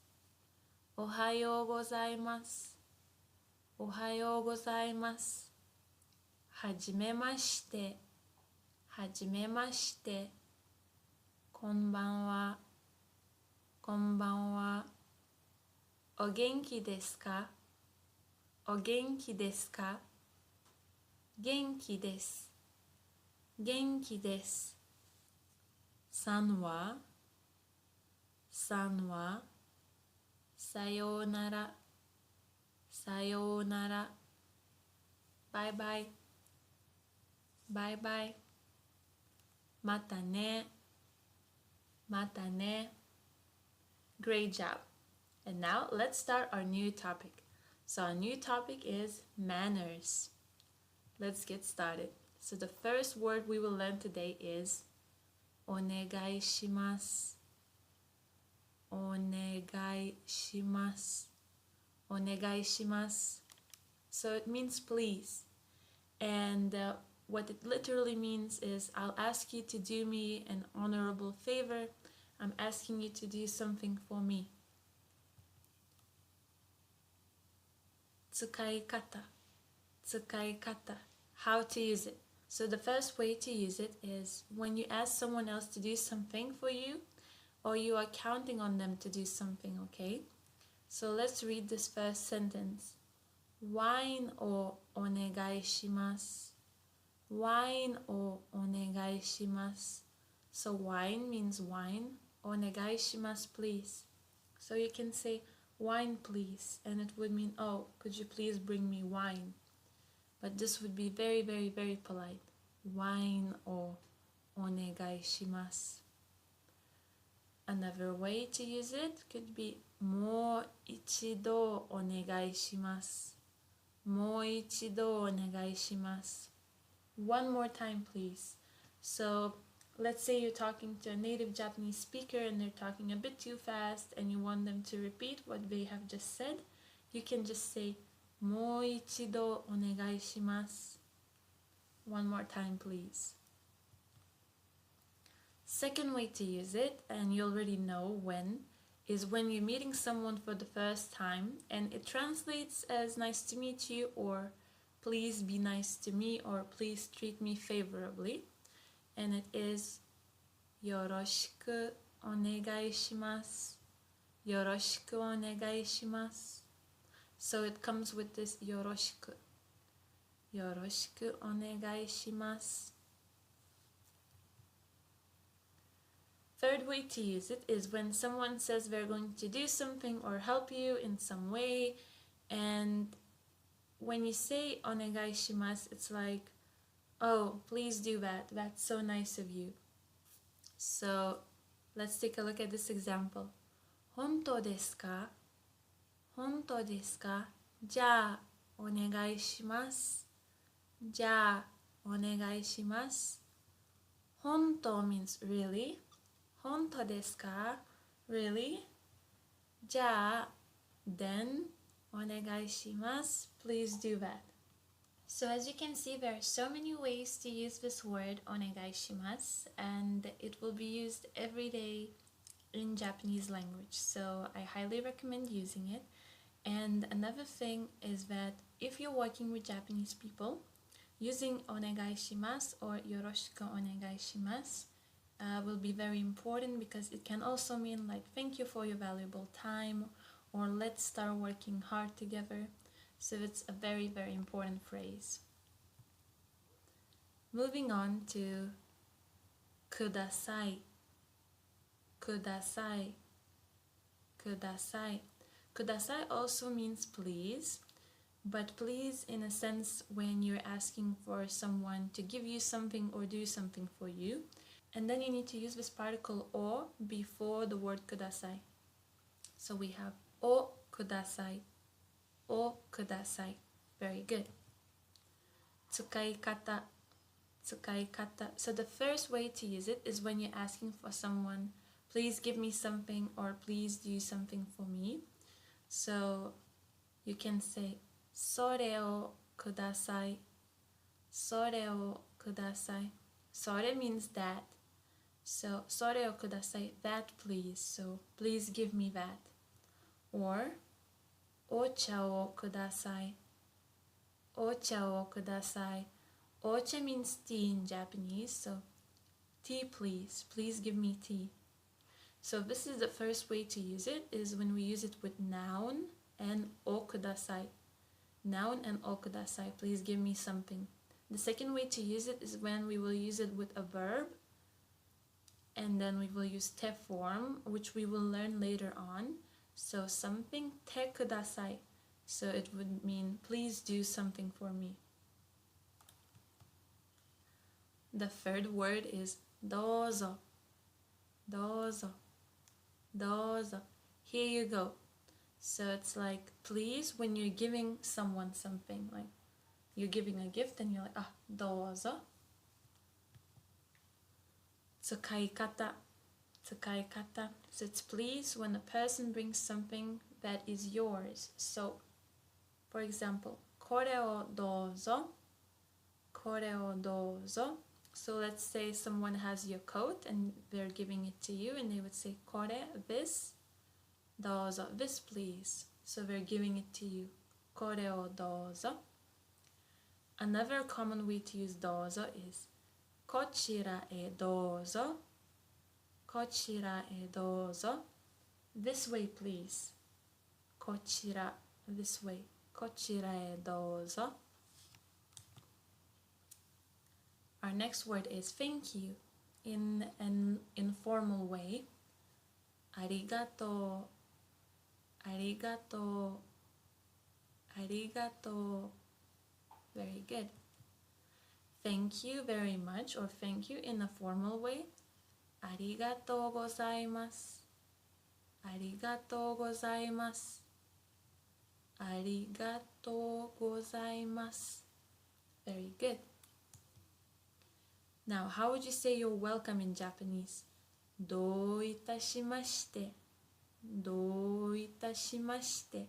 おはようございます。おはようございます。はじめまして。はじめまして。こんばんは。こんばんは。お元気ですか？お元気ですか？元気です。元気です。さんはさようなら。さようなら。バイバイ。バイバイ。またね。またね。Great job. And now let's start our new topic. So our new topic is manners. Let's get started. So the first word we will learn today is お願いします。お願いします。お願いします。So it means please. And what it literally means is I'll ask you to do me an honorable favor. I'm asking you to do something for me. 使い方。使い方. How to use it. So the first way to use it is when you ask someone else to do something for you or you are counting on them to do something, okay? So let's read this first sentence. ワインをお願いします。ワインをお願いします。So wine means wine. お願いします please. So you can say wine please and it would mean, oh, could you please bring me wine? But this would be very, very, very polite. ワインをお願いします。Another way to use it could be もう一度お願いします。もう一度お願いします。One more time, please. So let's say you're talking to a native Japanese speaker and they're talking a bit too fast and you want them to repeat what they have just said. You can just say もう一度お願いします. One more time, please. Second way to use it, and you already know when, is when you're meeting someone for the first time and it translates as nice to meet you, or please be nice to me, or please treat me favorably. And it is よろしくお願いします. よろしくお願いします. So it comes with this よろしく. よろしくお願いします. Third way to use it is when someone says they're going to do something or help you in some way, and when you say お願いします, it's like, oh, please do that. That's so nice of you. So let's take a look at this example. 本当ですか? 本当ですか? じゃあお願いします. じゃあお願いします. 本当 means really. 本当ですか? Really? じゃあ then お願いします. Please do that. So as you can see, there are so many ways to use this word お願いします, and it will be used every day in Japanese language. So I highly recommend using it. And another thing is that if you're working with Japanese people, using お願いします or よろしくお願いします will be very important, because it can also mean like thank you for your valuable time, or let's start working hard together. So it's a very, very important phrase. Moving on to ください. ください. ください. Kudasai also means please, but please in a sense when you're asking for someone to give you something or do something for you. And then you need to use this particle o before the word kudasai. So we have o kudasai, o kudasai. Very good. Tsukaikata, tsukaikata. So the first way to use it is when you're asking for someone, please give me something or please do something for me. So you can say それをください. それをください. それ means that. So それをください, that please. So please give me that. Or お茶をください. お茶をください. Ocha means tea in Japanese. So tea please. Please give me tea. So this is the first way to use it, is when we use it with noun and o kudasai. Noun and o kudasai, please give me something. The second way to use it is when we will use it with a verb, and then we will use te form, which we will learn later on. So something te kudasai. So it would mean please do something for me. The third word is dozo. Dozo. Dozo. Here you go. So it's like please when you're giving someone something, like you're giving a gift and you're like, ah, dozo. Tsukaikata. Tsukaikata. So it's please when a person brings something that is yours. So for example, kore o dozo. Kore o dozo. So let's say someone has your coat and they're giving it to you, and they would say kore, this, dozo, this please. So they're giving it to you. Kore o dozo. Another common way to use dozo is kochira e dozo. Kochira e dozo. This way please. Kochira, this way. Kochira e dozo. Our next word is thank you in an informal way. Arigato, arigato, arigato. Very good. Thank you very much, or thank you in a formal way. Arigatou gozaimasu. Arigatou gozaimasu. Arigatou gozaimasu. Very good. Now, how would you say you're welcome in Japanese? どういたしまして。どういたしまして。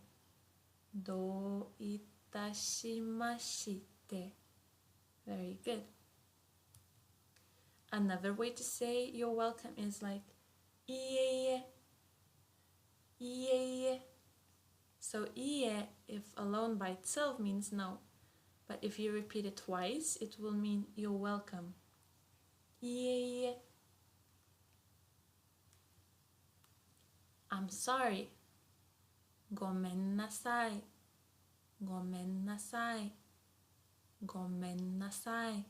どういたしまして。Very good. Another way to say you're welcome is like いえいえ。いえいえ. So いいえ, if alone by itself, means no. But if you repeat it twice, it will mean you're welcome. いえいえ. I'm sorry. ごめんなさい。ごめんなさい。ごめんなさい。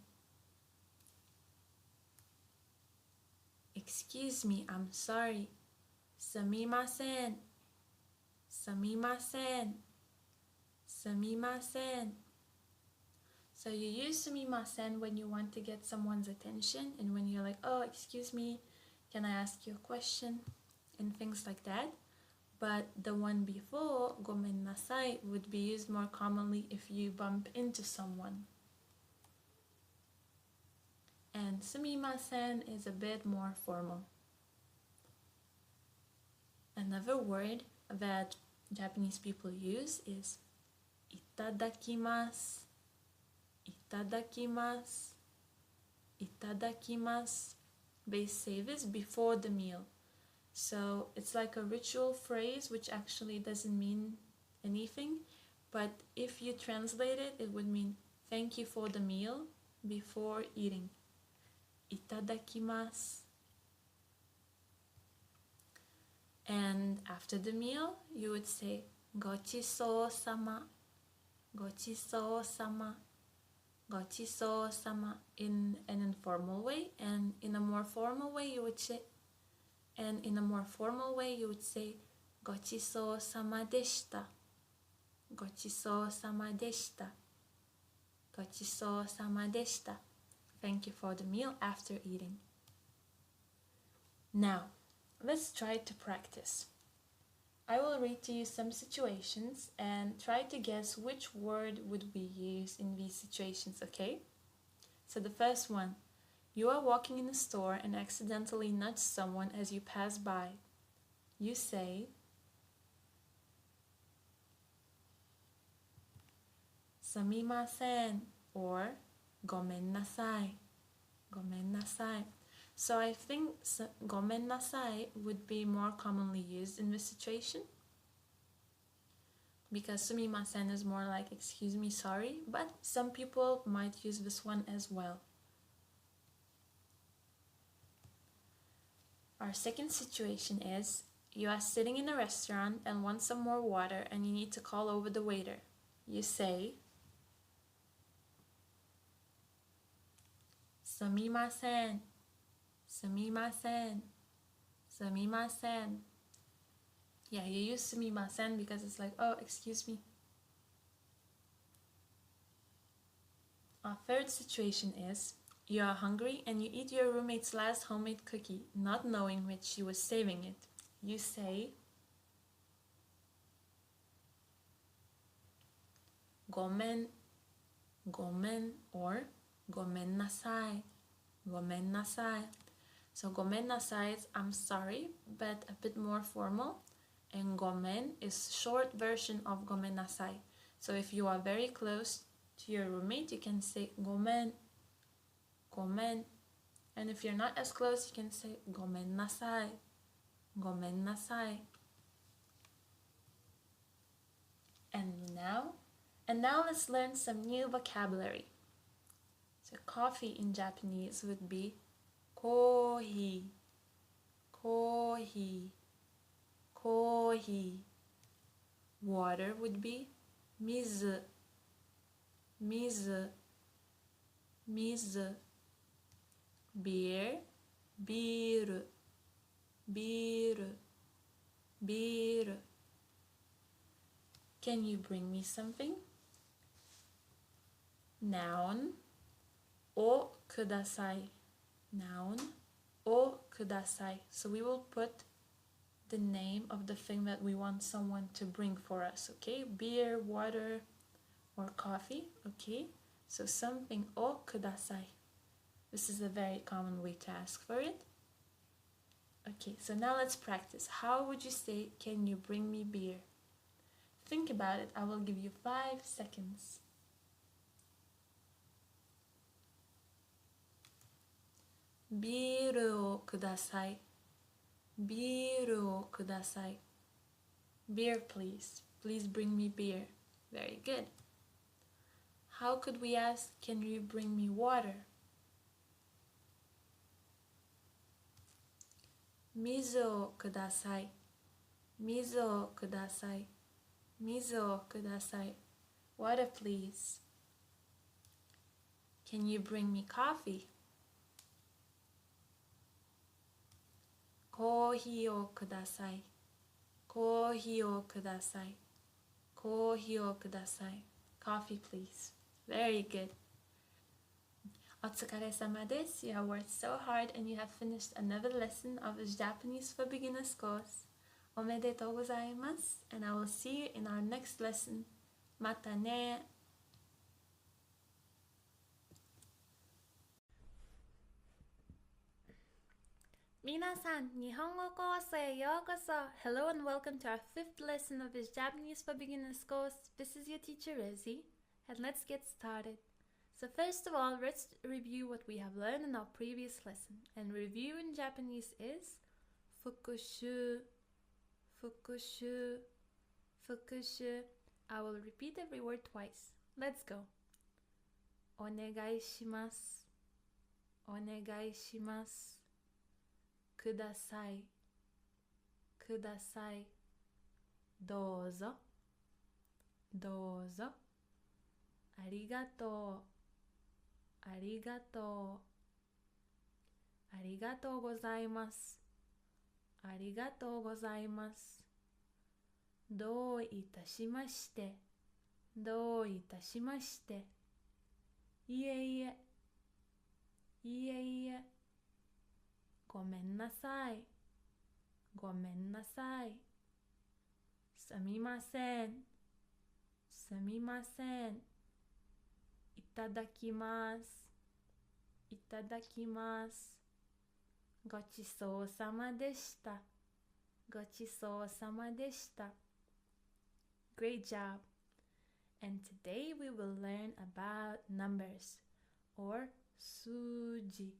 Excuse me, I'm sorry. すみません。すみません。すみません. So you use すみません when you want to get someone's attention and when you're like, oh, excuse me, can I ask you a question? And things like that. But the one before, ごめんなさい, would be used more commonly if you bump into someone. And すみません is a bit more formal. Another word that Japanese people use is いただきます。いただきます。いただきます. They say this before the meal. So it's like a ritual phrase which actually doesn't mean anything. But if you translate it, it would mean thank you for the meal before eating. いただきます. And after the meal, you would say ごちそうさま。ごちそうさま。ごちそうさま in an informal way, and in a more formal way you would sayごちそうさまでした。ごちそうさまでした。ごちそうさまでした. Thank you for the meal after eating. Now, let's try to practice. I will read to you some situations and try to guess which word would we use in these situations, okay? So the first one, you are walking in a store and accidentally nudge someone as you pass by. You say, すみません or ごめんなさい. ごめんなさい. So I think ごめんなさい would be more commonly used in this situation, because すみません is more like excuse me, sorry, but some people might use this one as well. Our second situation is, you are sitting in a restaurant and want some more water and you need to call over the waiter. You say, すみません。すみません。すみません. Yeah, you use すみません because it's like, oh, excuse me. Our third situation is, you are hungry and you eat your roommate's last homemade cookie, not knowing which she was saving it. You say, ごめん、ごめん or ごめんなさい、ごめんなさい. So ごめんなさい is I'm sorry, but a bit more formal. And ごめん is short version of ごめんなさい. So if you are very close to your roommate, you can say ごめん、ごめん. And if you're not as close, you can say ごめんなさい、ごめんなさい. And now let's learn some new vocabulary. So coffee in Japanese would be コーヒー、コーヒー、コーヒー. Water would be 水、水、水. Beer, ビール、ビール、ビール. Can you bring me something? Noun, をください. Noun, をください. So we will put the name of the thing that we want someone to bring for us, okay? Beer, water, or coffee, okay? So something をください. This is a very common way to ask for it. Okay, so now let's practice. How would you say, can you bring me beer? Think about it. I will give you 5 seconds. Biru o kudasai. Biru o kudasai. Beer, please. Please bring me beer. Very good. How could we ask, can you bring me water? Mizu o kudasai. Mizu o kudasai. Mizu o kudasai. Water, please. Can you bring me coffee? Kohi o kudasai. Kohi o kudasai. Kohi o kudasai. Coffee, please. Very good. Otsukaresama desu. You have worked so hard and you have finished another lesson of this Japanese for Beginners course. Omedetou gozaimasu, and I will see you in our next lesson. Mata ne. Minasan, Nihongo kourse e yokoso. Hello and welcome to our 5th lesson of this Japanese for Beginners course. This is your teacher Rosie, and let's get started. So first of all, let's review what we have learned in our previous lesson. And review in Japanese is fukushu, fukushu, fukushu. I will repeat every word twice. Let's go. Onegai shimasu, onegai shimasu. Kudasai, kudasai. Douzo, douzo. Arigatou, arigatou. Arigatou gozaimasu, arigatou gozaimasu. Dou itashimashite, dou itashimashite. Iie iie, iie iie. Gomen nasai, gomen nasai. Sumimasen, sumimasen. Itadakimasu, itadakimasu. Gochisou sama deshita, gochisou sama deshita. Great job. And today we will learn about numbers or suji.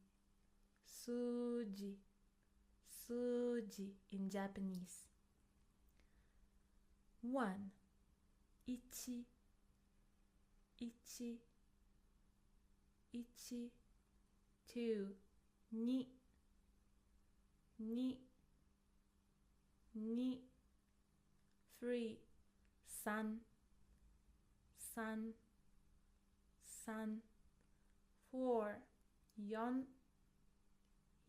Suji, suji in Japanese. 1, ichi, ichi, ichi. 2, ni, ni, ni. 3, san, san, san. 4, yon,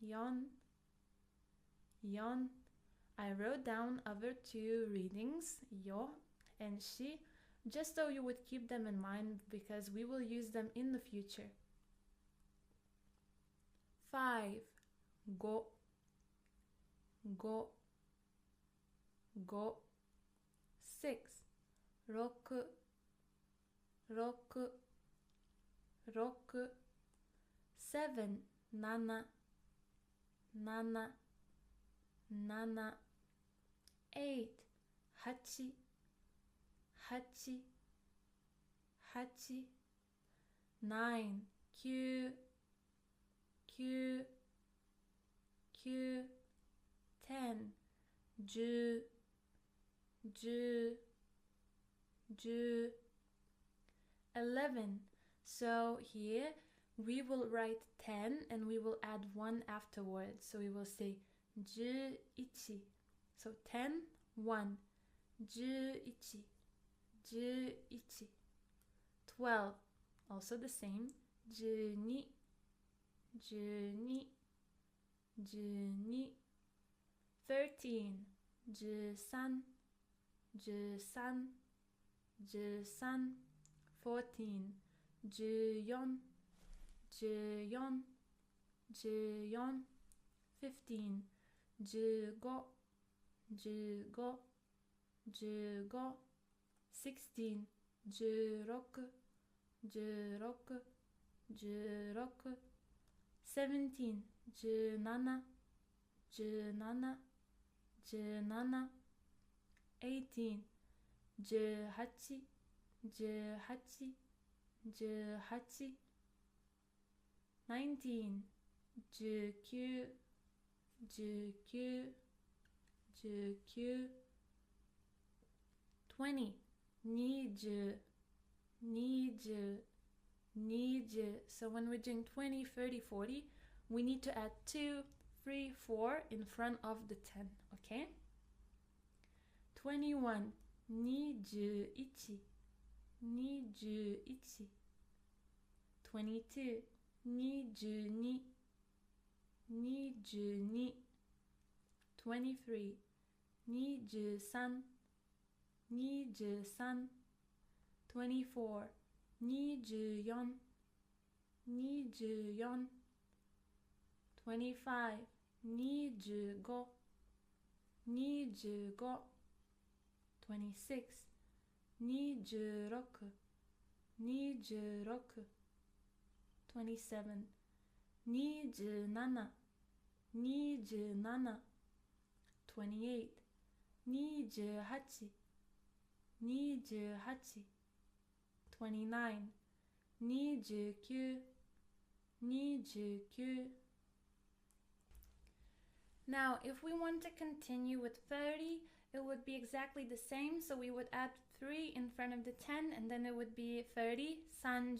yon, yon. I wrote down other 2 readings, yo and shi, just so you would keep them in mind because we will use them in the future. 5, go, go, go. 6, roku, roku, roku. 7, nana, nana, nana. 8, hachi, hachi, hachi. 9, kyu, kyu, kyu. 10, ju, ju, ju. 11. So here we will write 10 and we will add 1 afterwards. So we will say ju-ichi. So 10, 1. Ju-ichi, ju-ichi. 12. Also the same. Ju-ni, ju-ni, ju-ni. 13. Ju-san, ju-san, ju-san. 14. Ju-yon, ju-yon, ju-yon. 15. Ju-go, ju-go, ju-go. 16. Ju-roku, ju-roku, ju-roku. 17 17 17 17 18 18 18 18 19 19 19 19 20 20 20 20. So when we're doing 20, 30, 40, we need to add 2, 3, 4 in front of the 10, okay? 21 21 21 22 22 22 23 23 23 24 24 24 25 25 25 26 26 26 27 27 27 28 28 28 29 29 29. Now, if we want to continue with 30, it would be exactly the same. So we would add 3 in front of the 10, and then it would be 30, 30.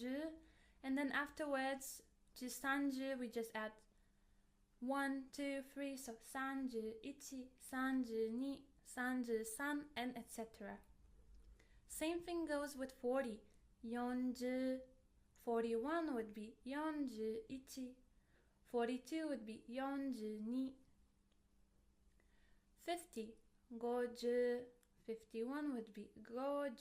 And then afterwards, to 30, we just add 1, 2, 3. So 31, 32, 33, and etc. Same thing goes with 40. 40. 41 would be 41. 42 would be 42. 50. 50. 51 would be 51.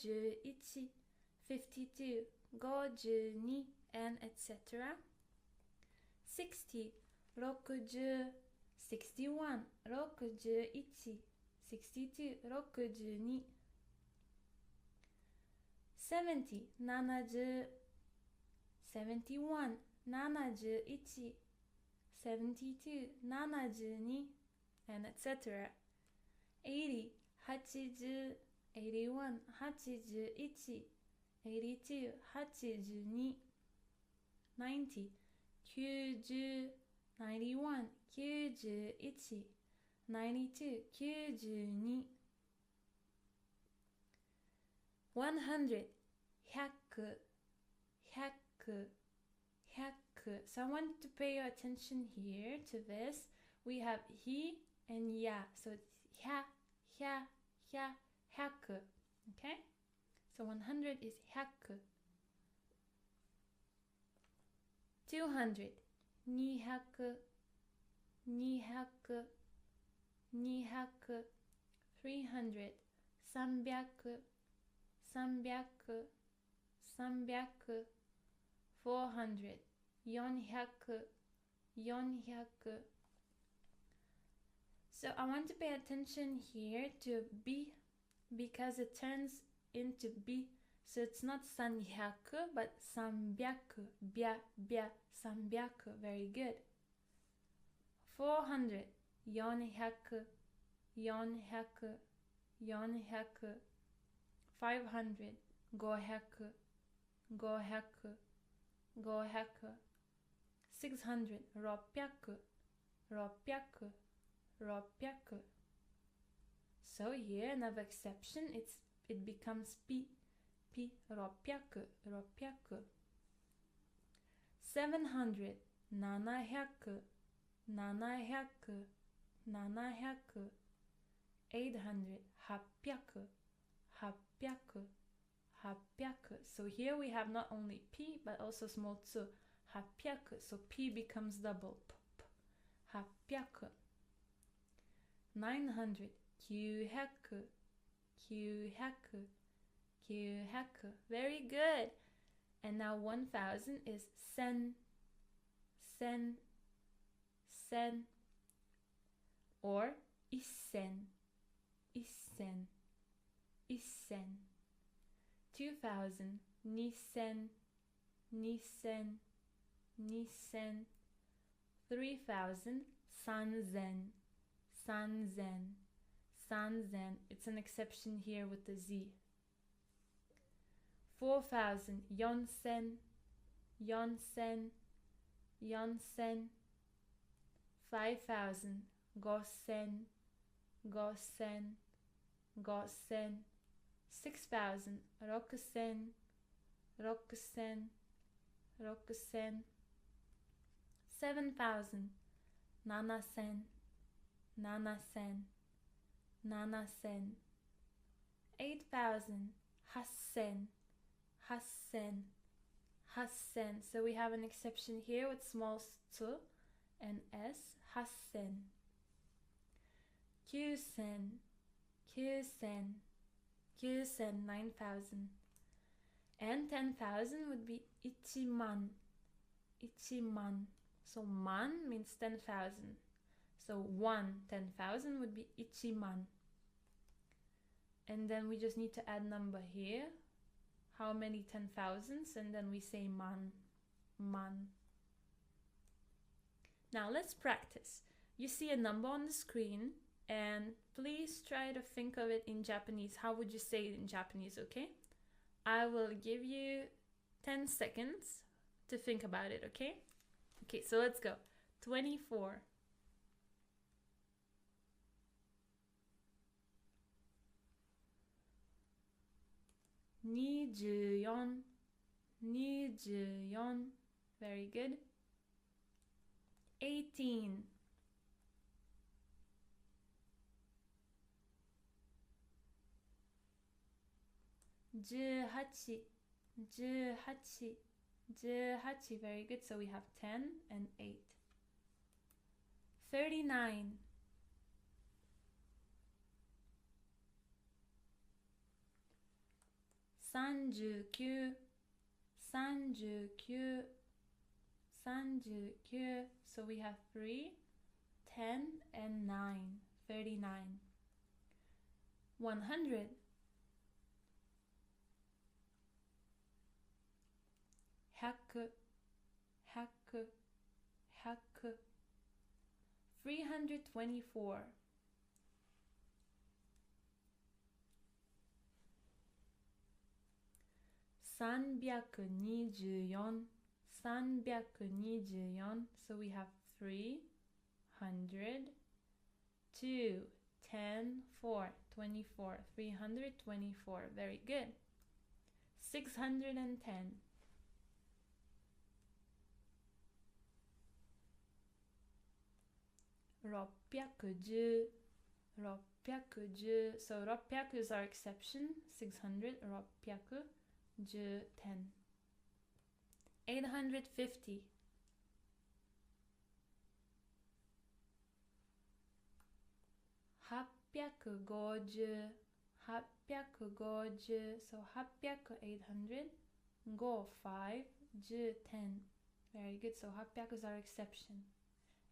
52. 52, and etc. 60. 60. 61. 61. 62. 62. 70. 70. 71. 71. 72. 72. and etc. 80. 80. 81. 81. 82. 82. 90. 90. 91. 91. 92. 92. 100. 100. 100. 100. So I want to pay your attention here to this. We have he and ya. So it's ha, 100. Okay? So 100 is 100. 200. 200. 200. 200. 300. 300. 300. 300. 400. 400. 400. So I want to pay attention here to B because it turns into B. So it's not 300 but 300. Bia, bia, 300. Very good. 400. 400. 400. 400. 500. 500. 500. 500. 600. 600. 600. 600. So here another exception, it becomes P. 600. 600. 700. 700. 700. 700. 800. 800. 800. 800. So here we have not only P but also small tsu. 800. So P becomes double. 800. 900. 900. 900. 900. Very good. And now 1000 is sen. Sen. Sen. Or isen. Isen. Isen. 2000. Nisen. Nisen. Nisen. 3,000, sanzen, sanzen, sanzen. It's an exception here with the Z. 4,000, yonsen, yonsen, yonsen. 5,000, gosen, gosen, gosen. 6,000, rokusen, rokusen, rokusen. 7,000, nanasen, nanasen, nanasen. 8,000, hassen, hassen, hassen. So we have an exception here with small t and s, hassen. 9,000, 9,000, 9,000, 9,000. And 10,000 would be ichiman, ichiman. So man means 10,000. So 10,000 would be ichiman. And then we just need to add number here. How many 10,000s? And then we say man, man. Now let's practice. You see a number on the screen and please try to think of it in Japanese. How would you say it in Japanese, okay? I will give you 10 seconds to think about it, okay? Okay, so let's go. 24. 24, 24. Very good. 18. 18, 18, 18. Very good. So we have 10 and 8. 39. 39, 39, 39. So we have 3, 10 and 9. 39. 100. 100, 100, 100. 324. 324, 324. So we have 300, 2, 10, 4, 24. 324. Very good. 610. 610, 610. So 600 is our exception. 600, 600, 10. 850. 850, 850. So 800, 800. 5, 5, 10. Very good. So 800 is our exception.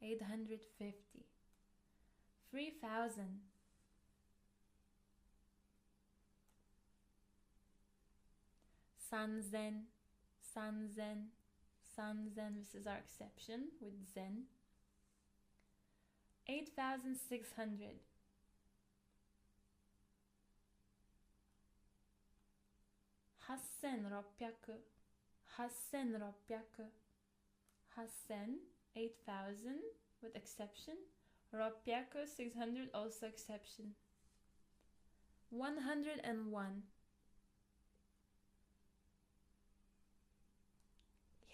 850. 3,000. 3,000, 3,000, 3,000. This is our exception with zen. 8,600. 8,600, 8,600, 8,000, 8,000 with exception. 600, 600 also exception. 101.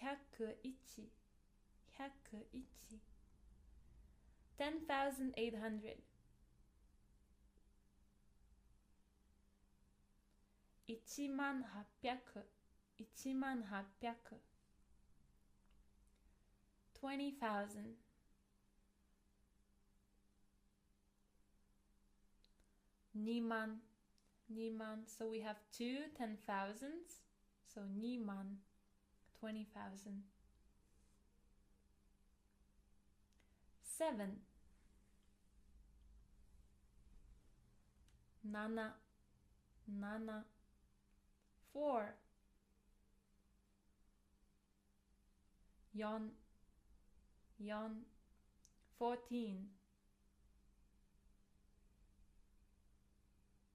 101, 101. 10,800. 18,800, 18,800. 20,000. 2,000, 2,000. So we have 2 10,000s. So 2,000, 20,000. 7. 7, 7. 4. 4, 4. 14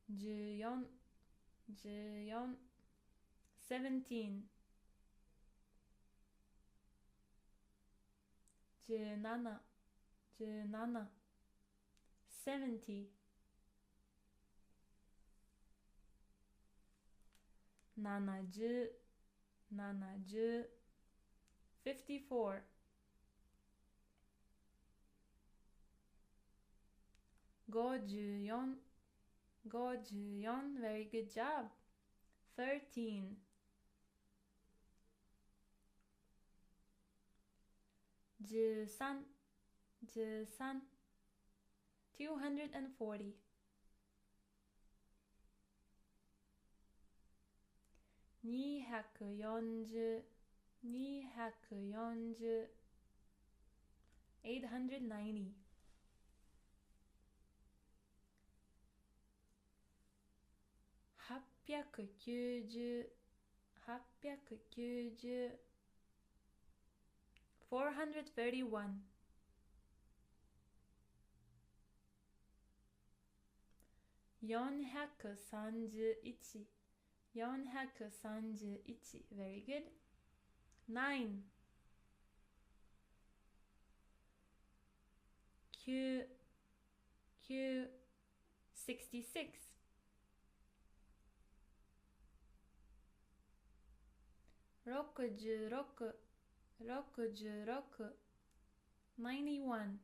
14 14 17 17 17 70 70 70 54 54 54 very good job 13 13 13 240 240 240 890 890 890 431 431 431 very good 9 9 66 66 66 91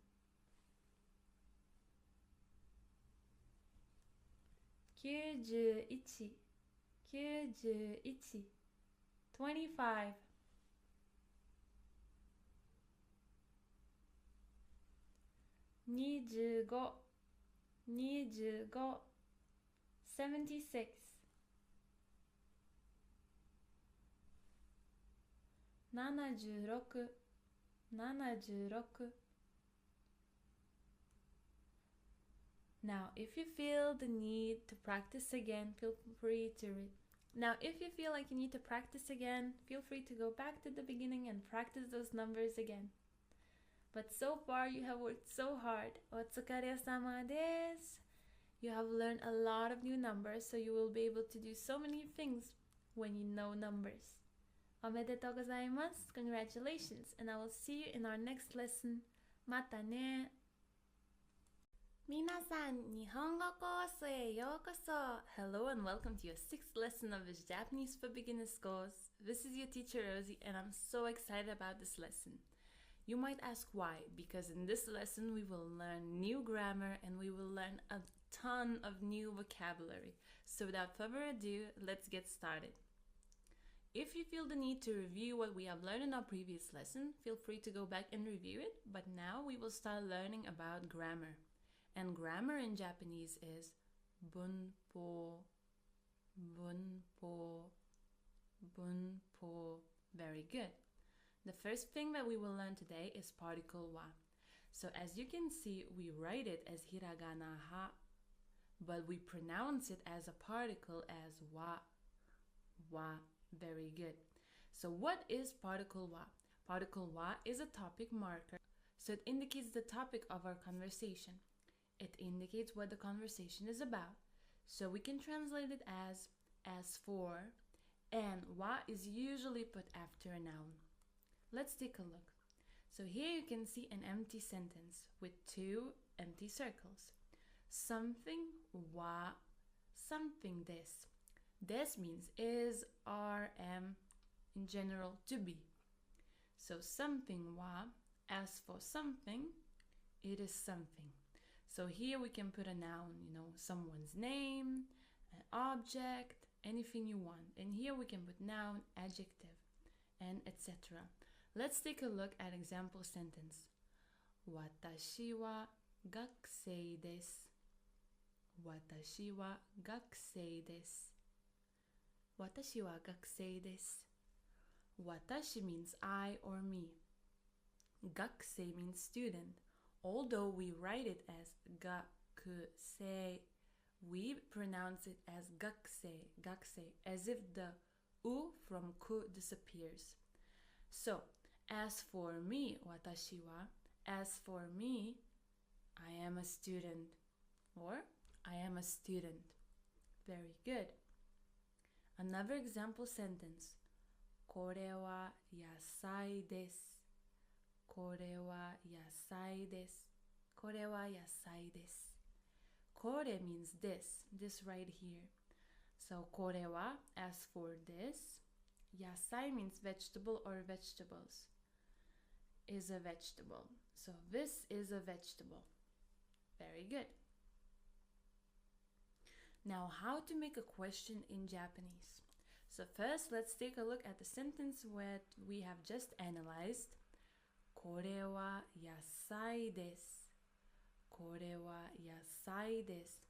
91 91 25 25 25 76 76 76 Now, if you feel the need to practice again, feel free to read. Now, if you feel like you need to practice again, feel free to go back to the beginning and practice those numbers again. But so far, you have worked so hard. Otsukare-sama desu. You have learned a lot of new numbers, so you will be able to do so many things when you know numbers. Omedetou gozaimasu. Congratulations, and I will see you in our next lesson. Mata ne. 皆さん、日本語コースへようこそ Hello and welcome to your 6th lesson of this Japanese for Beginners course. This is your teacher Rosie and I'm so excited about this lesson. You might ask why, because in this lesson we will learn new grammar and we will learn a ton of new vocabulary. So without further ado, let's get started. If you feel the need to review what we have learned in our previous lesson, feel free to go back and review it, but now we will start learning about grammar. And grammar in Japanese is bunpo, bunpo, bunpo. Very good. The first thing that we will learn today is particle wa. So as you can see, we write it as hiragana ha, but we pronounce it as a particle as wa, wa. Very good. So what is particle wa? Particle wa is a topic marker. So it indicates the topic of our conversation. It indicates what the conversation is about. So we can translate it as for, and wa is usually put after a noun. Let's take a look. So here you can see an empty sentence with 2 empty circles. Something wa, something des. Des means is, are, am, in general, to be. So something wa, as for something, it is something. So here we can put a noun, someone's name, an object, anything you want. And here we can put noun, adjective, and etc. Let's take a look at example sentence. Watashi wa gakusei desu. Watashi wa gakusei desu. Watashi wa gakusei desu. Watashi means I or me. Gakusei means student. Although we write it as gakusei, we pronounce it as gakusei, gakusei, as if the u from ku disappears. So, as for me, watashi wa, As for me, I am a student. Or I am a student. Very good. Another example sentence. これは野菜です。これは野菜です。これは野菜です。これ means this right here. So これは as for this. 野菜 means vegetable or vegetables. Is a vegetable. So this is a vegetable. Very good. Now, how to make a question in Japanese. So first, let's take a look at the sentence what we have just analyzed. これは野菜です。これは野菜です。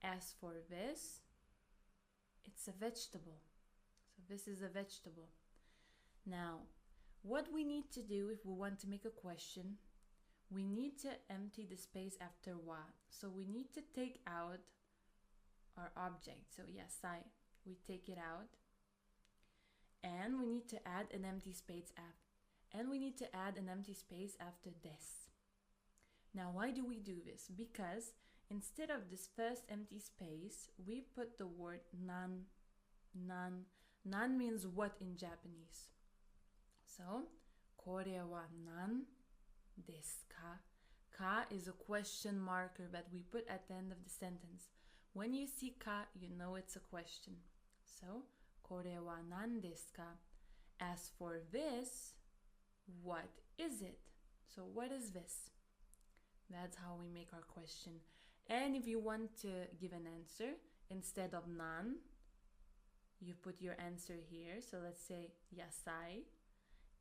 As for this, it's a vegetable. So this is a vegetable. Now, what we need to do if we want to make a question, we need to empty the space after wa. So we need to take out our object. So yasai, we take it out. And we need to add an empty space after des. Now, why do we do this? Because instead of this first empty space, we put the word nan. Nan means what in Japanese? So, これは何ですか? Ka is a question marker that we put at the end of the sentence. When you see ka, you know it's a question. So, これは何ですか? As for this, what is it? So, what is this? That's how we make our question. And if you want to give an answer, instead of nan, you put your answer here. So let's say yasai,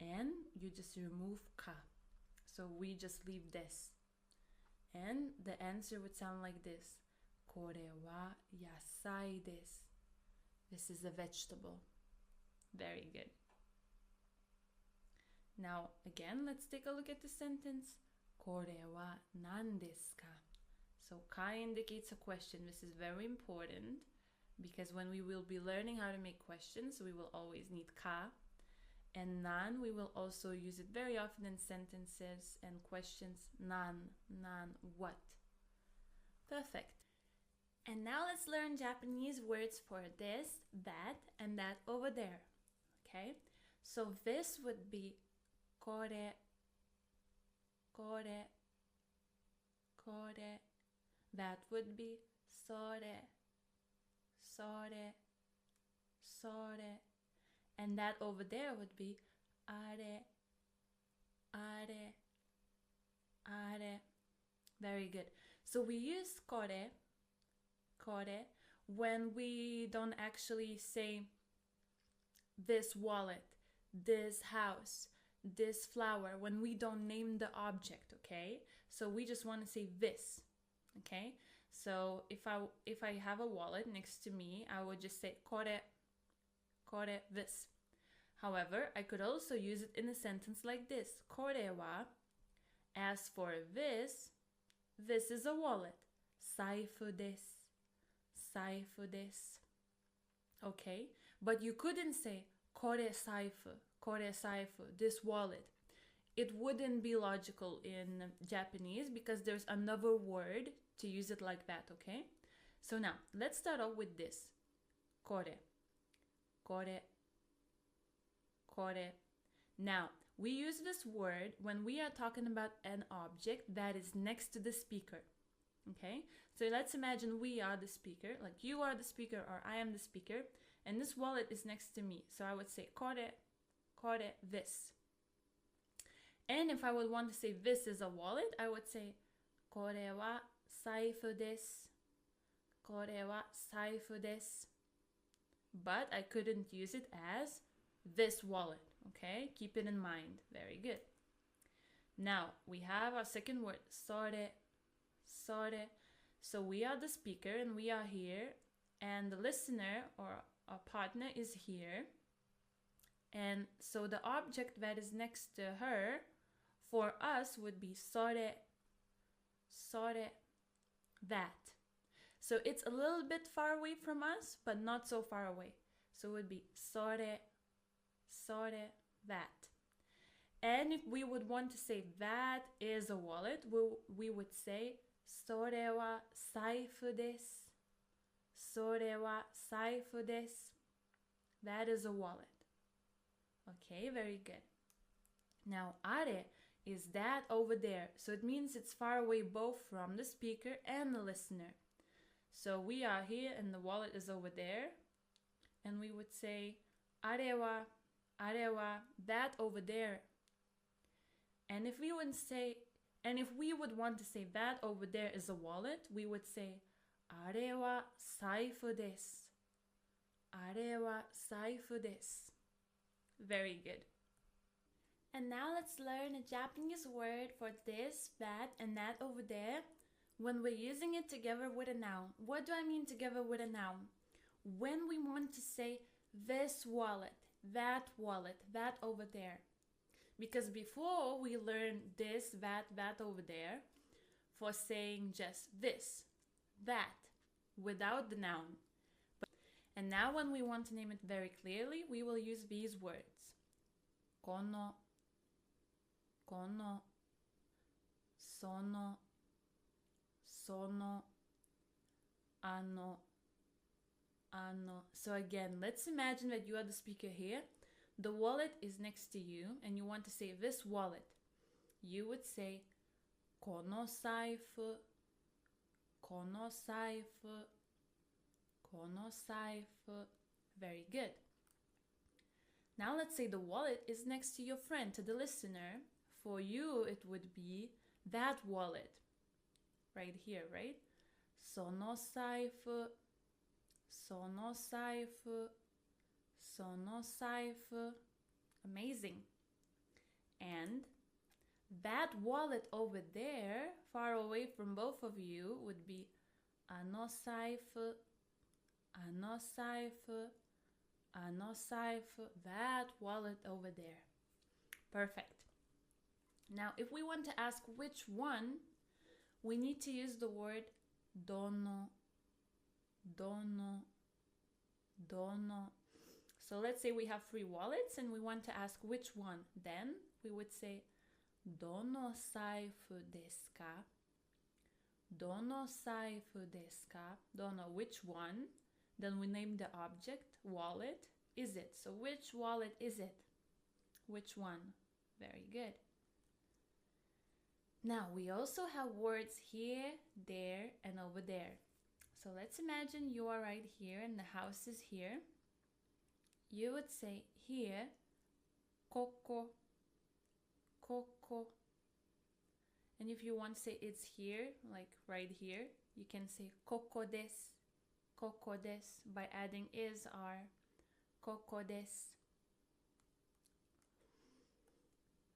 and you just remove ka. So we just leave this. And the answer would sound like this. これは野菜です. This is a vegetable. Very good. Now, again, let's take a look at the sentence. これは何ですか? So, ka indicates a question. This is very important because when we will be learning how to make questions, we will always need ka. And nan, we will also use it very often in sentences and questions. Nan, what? Perfect. And now let's learn Japanese words for this, that, and that over there. Okay? So this would be これ, これ, これ. That would be それ, それ, それ. And that over there would be あれ, あれ, あれ. Very good. So we use これ, これ, when we don't actually say this wallet, this house, this flower, when we don't name the object, okay? So we just want to say this, okay? So if I have a wallet next to me, I would just say これ, これ, this. However, I could also use it in a sentence like this. これは, as for this is a wallet. 財布です. 財布です. Okay? But you couldn't say これ財布, これ財布, this wallet. It wouldn't be logical in Japanese because there's another word to use it like that, okay? So now, let's start off with this. これ, これ, これ. Now, we use this word when we are talking about an object that is next to the speaker. Okay, so let's imagine we are the speaker, like you are the speaker or I am the speaker, and this wallet is next to me. So I would say これ, これ, this. And if I would want to say this is a wallet, I would say これは財布です. これは財布です. But I couldn't use it as this wallet. Okay, keep it in mind. Very good. Now we have our second word, それ. それ. So we are the speaker and we are here, and the listener or our partner is here. And so the object that is next to her for us would be それ, それ, that. So it's a little bit far away from us, but not so far away. So it would be それ, それ, that. And if we would want to say that is a wallet, we would say それは財布です。それは財布です。That is a wallet. Okay, very good. Now, are is that over there. So it means it's far away both from the speaker and the listener. So we are here and the wallet is over there. And we would say, あれは that over there. And if we would want to say that over there is a wallet, we would say, あれは財布です。あれは財布です。Very good. And now let's learn a Japanese word for this, that, and that over there when we're using it together with a noun. What do I mean together with a noun? When we want to say this wallet, that over there. Because before we learned this, that over there for saying just this, that, without the noun. And now when we want to name it very clearly, we will use these words. Kono, kono, sono, sono, ano, ano. So again, let's imagine that you are the speaker here. The wallet is next to you and you want to say this wallet. You would say kono saifu, kono saifu, kono saifu. Very good. Now let's say the wallet is next to your friend, to the listener. For you, it would be that wallet. Right here, right? Sono saifu, sono saifu, sono saifu. Amazing. And that wallet over there, far away from both of you, would be ano saifu, ano saifu, ano saifu. That wallet over there. Perfect. Now, if we want to ask which one, we need to use the word dono, dono, dono. So let's say we have 3 wallets and we want to ask which one. Then we would say dono saifu desu ka? Dono saifu desu ka? Dono, which one? Then we name the object, wallet. Is it? So which wallet is it? Which one? Very good. Now we also have words here, there, and over there. So let's imagine you are right here and the house is here. You would say here, koko, koko. And if you want to say it's here, like right here, you can say koko desu, koko desu, by adding is, are, koko desu.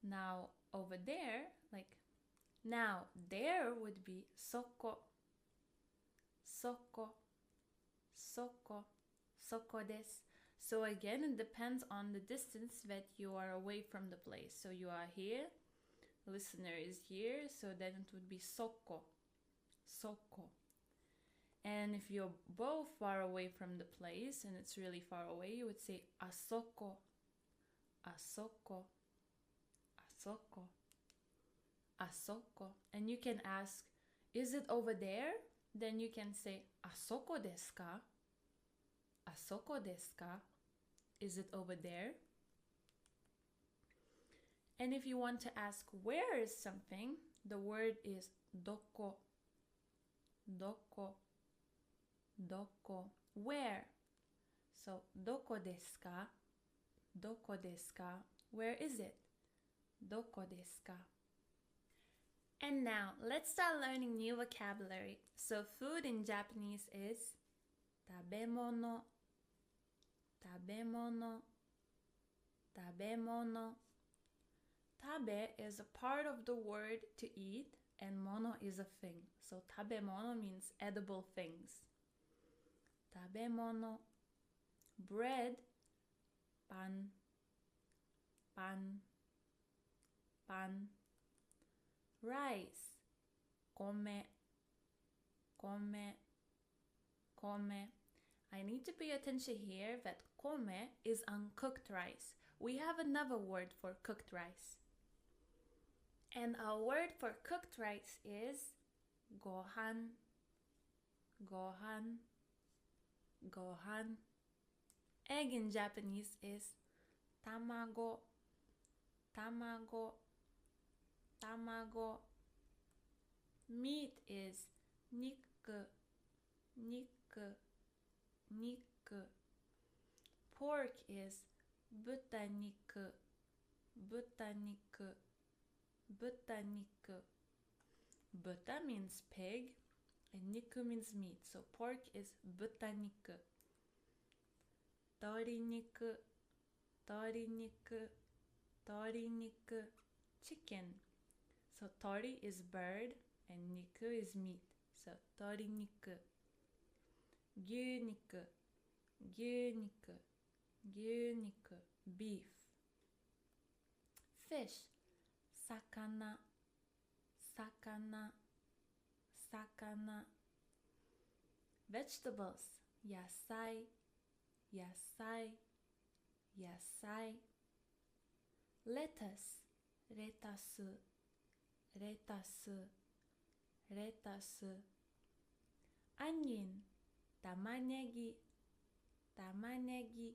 Now over there, now there would be soko, soko, soko, soko desu. So again, it depends on the distance that you are away from the place. So you are here, listener is here, so then it would be soko, soko. And if you're both far away from the place and it's really far away, you would say asoko, asoko, asoko, asoko. And you can ask, is it over there? Then you can say asoko desu ka? Asoko desu ka? Is it over there? And if you want to ask where is something, the word is doko, doko, doko. Where? So doko desu ka? Doko desu ka? Where is it? Doko desu ka? And now let's start learning new vocabulary. So food in Japanese is tabemono, tabemono, tabemono. Tabe is a part of the word to eat and mono is a thing. So tabemono means edible things. Tabemono. Bread, pan, pan, pan. Rice, kome, kome, kome. I need to pay attention here that kome is uncooked rice. We have another word for cooked rice. And our word for cooked rice is gohan, gohan, gohan. Egg in Japanese is tamago, tamago, tamago. Meat is niku, niku, niku. Pork is butaniku, butaniku, butaniku. Buta means pig and niku means meat. So pork is butaniku. Toriniku, toriniku, toriniku. Chicken. So tori is bird and niku is meat. So toriniku. Gyuniku, gyuniku, gyuniku. Beef. Fish. Sakana, sakana, sakana. Vegetables. Yasai, yasai, yasai. Lettuce. Retasu, retasu, retasu. Onion. Tamanegi, tamanegi,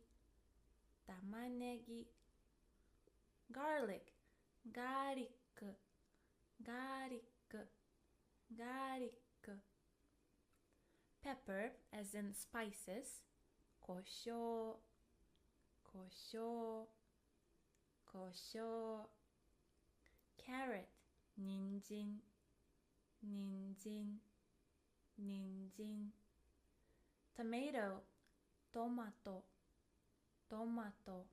tamanegi. Garlic. Garlic, garlic, garlic. Pepper, as in spices. Kosho, kosho, kosho. Carrot. Ninjin, ninjin, ninjin. Tomato. Tomato, tomato,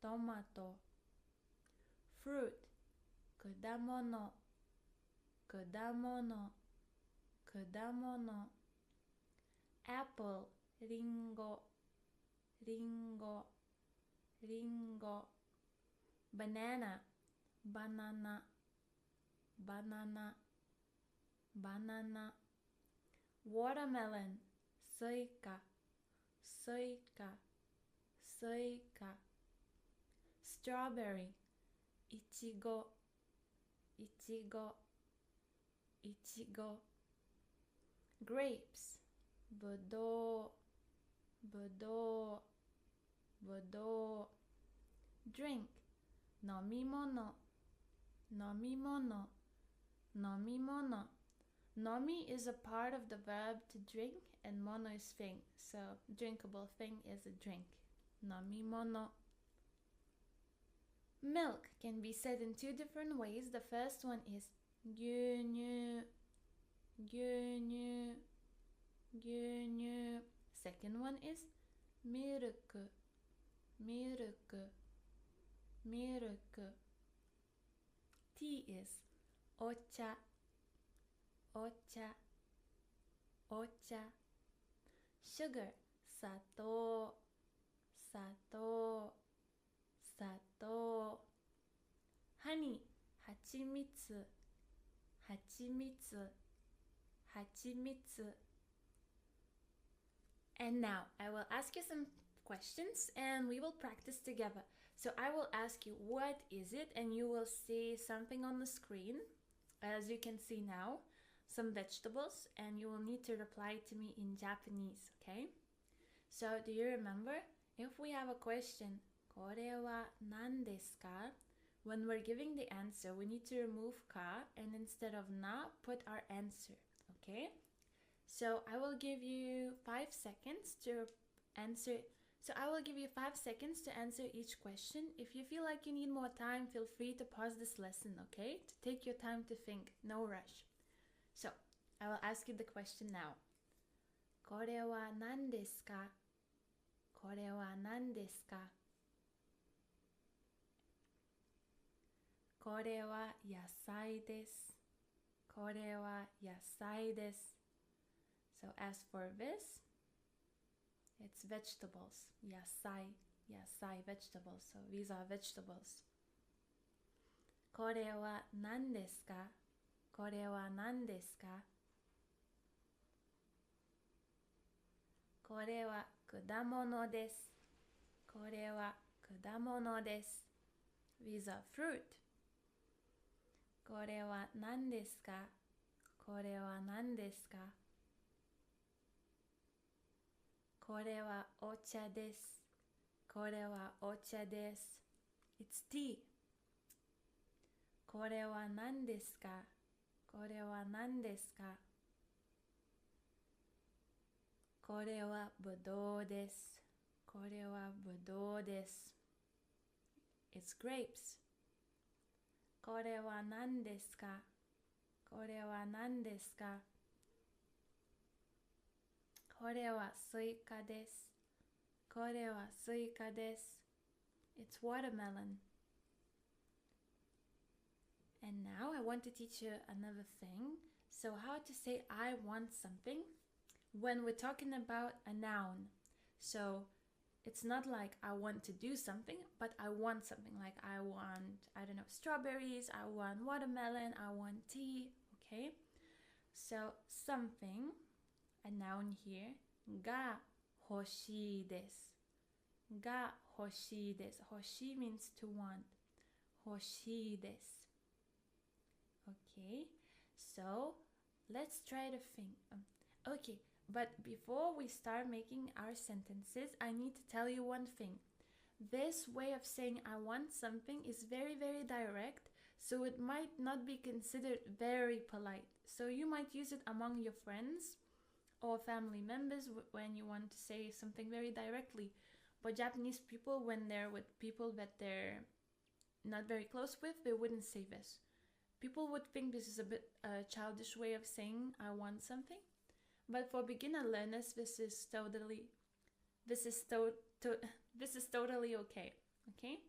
tomato. Fruit. Kudamono, kudamono, kudamono. Apple. Ringo, ringo, ringo. Banana. Banana, banana, banana. Watermelon. Suika, suika, suika. Strawberry. Ichigo, ichigo, ichigo. Grapes. Budo, budo, budo. Drink. Nomimono, nomimono, nomimono. Nomi is a part of the verb to drink and mono is thing. So drinkable thing is a drink. Nomimono. Milk can be said in two different ways. The first one is gyunyu, gyunyu, gyunyu. Second one is milk, milk, milk. Tea is ocha, ocha, ocha. Sugar. Sato, sato, sato. Honey. Hachimitsu, hachimitsu, hachimitsu. And now I will ask you some questions and we will practice together. So I will ask you what is it and you will see something on the screen. As you can see now, some vegetables, and you will need to reply to me in Japanese, okay? So do you remember? If we have a question, これは何ですか? When we're giving the answer, we need to remove ka and instead of na, put our answer, okay? So I will give you 5 seconds to answer. So I will give you 5 seconds to answer each question. If you feel like you need more time, feel free to pause this lesson, okay? To take your time to think, no rush. So I will ask you the question now. これは何ですか? これは何ですか? これは野菜です。これは野菜です。So as for this, it's vegetables. Yasai, yasai, vegetables. So these are vegetables. これは何ですか? これは何ですか? これは果物です。これは果物です。These are fruit. これは何ですかこれは何ですかこれはお茶です。これはお茶です。It's tea. これは何ですかこれは何ですかこれはぶどうです。これはぶどうです。It's grapes. これは何ですかこれは何ですかこれはスイカです。これはスイカです。It's watermelon. And now I want to teach you another thing. So how to say I want something when we're talking about a noun. So it's not like I want to do something, but I want something. Like I want, I don't know, strawberries, I want watermelon, I want tea, okay? So something, a noun here, が欲しいです。が欲しいです。欲しい means to want. 欲しいです。Okay, so let's try to think. Okay, but before we start making our sentences, I need to tell you one thing. This way of saying I want something is very, very direct, so it might not be considered very polite. So you might use it among your friends or family members when you want to say something very directly. But Japanese people, when they're with people that they're not very close with, they wouldn't say this. People would think this is a bit childish way of saying I want something. But for beginner learners, this is totally okay. Okay?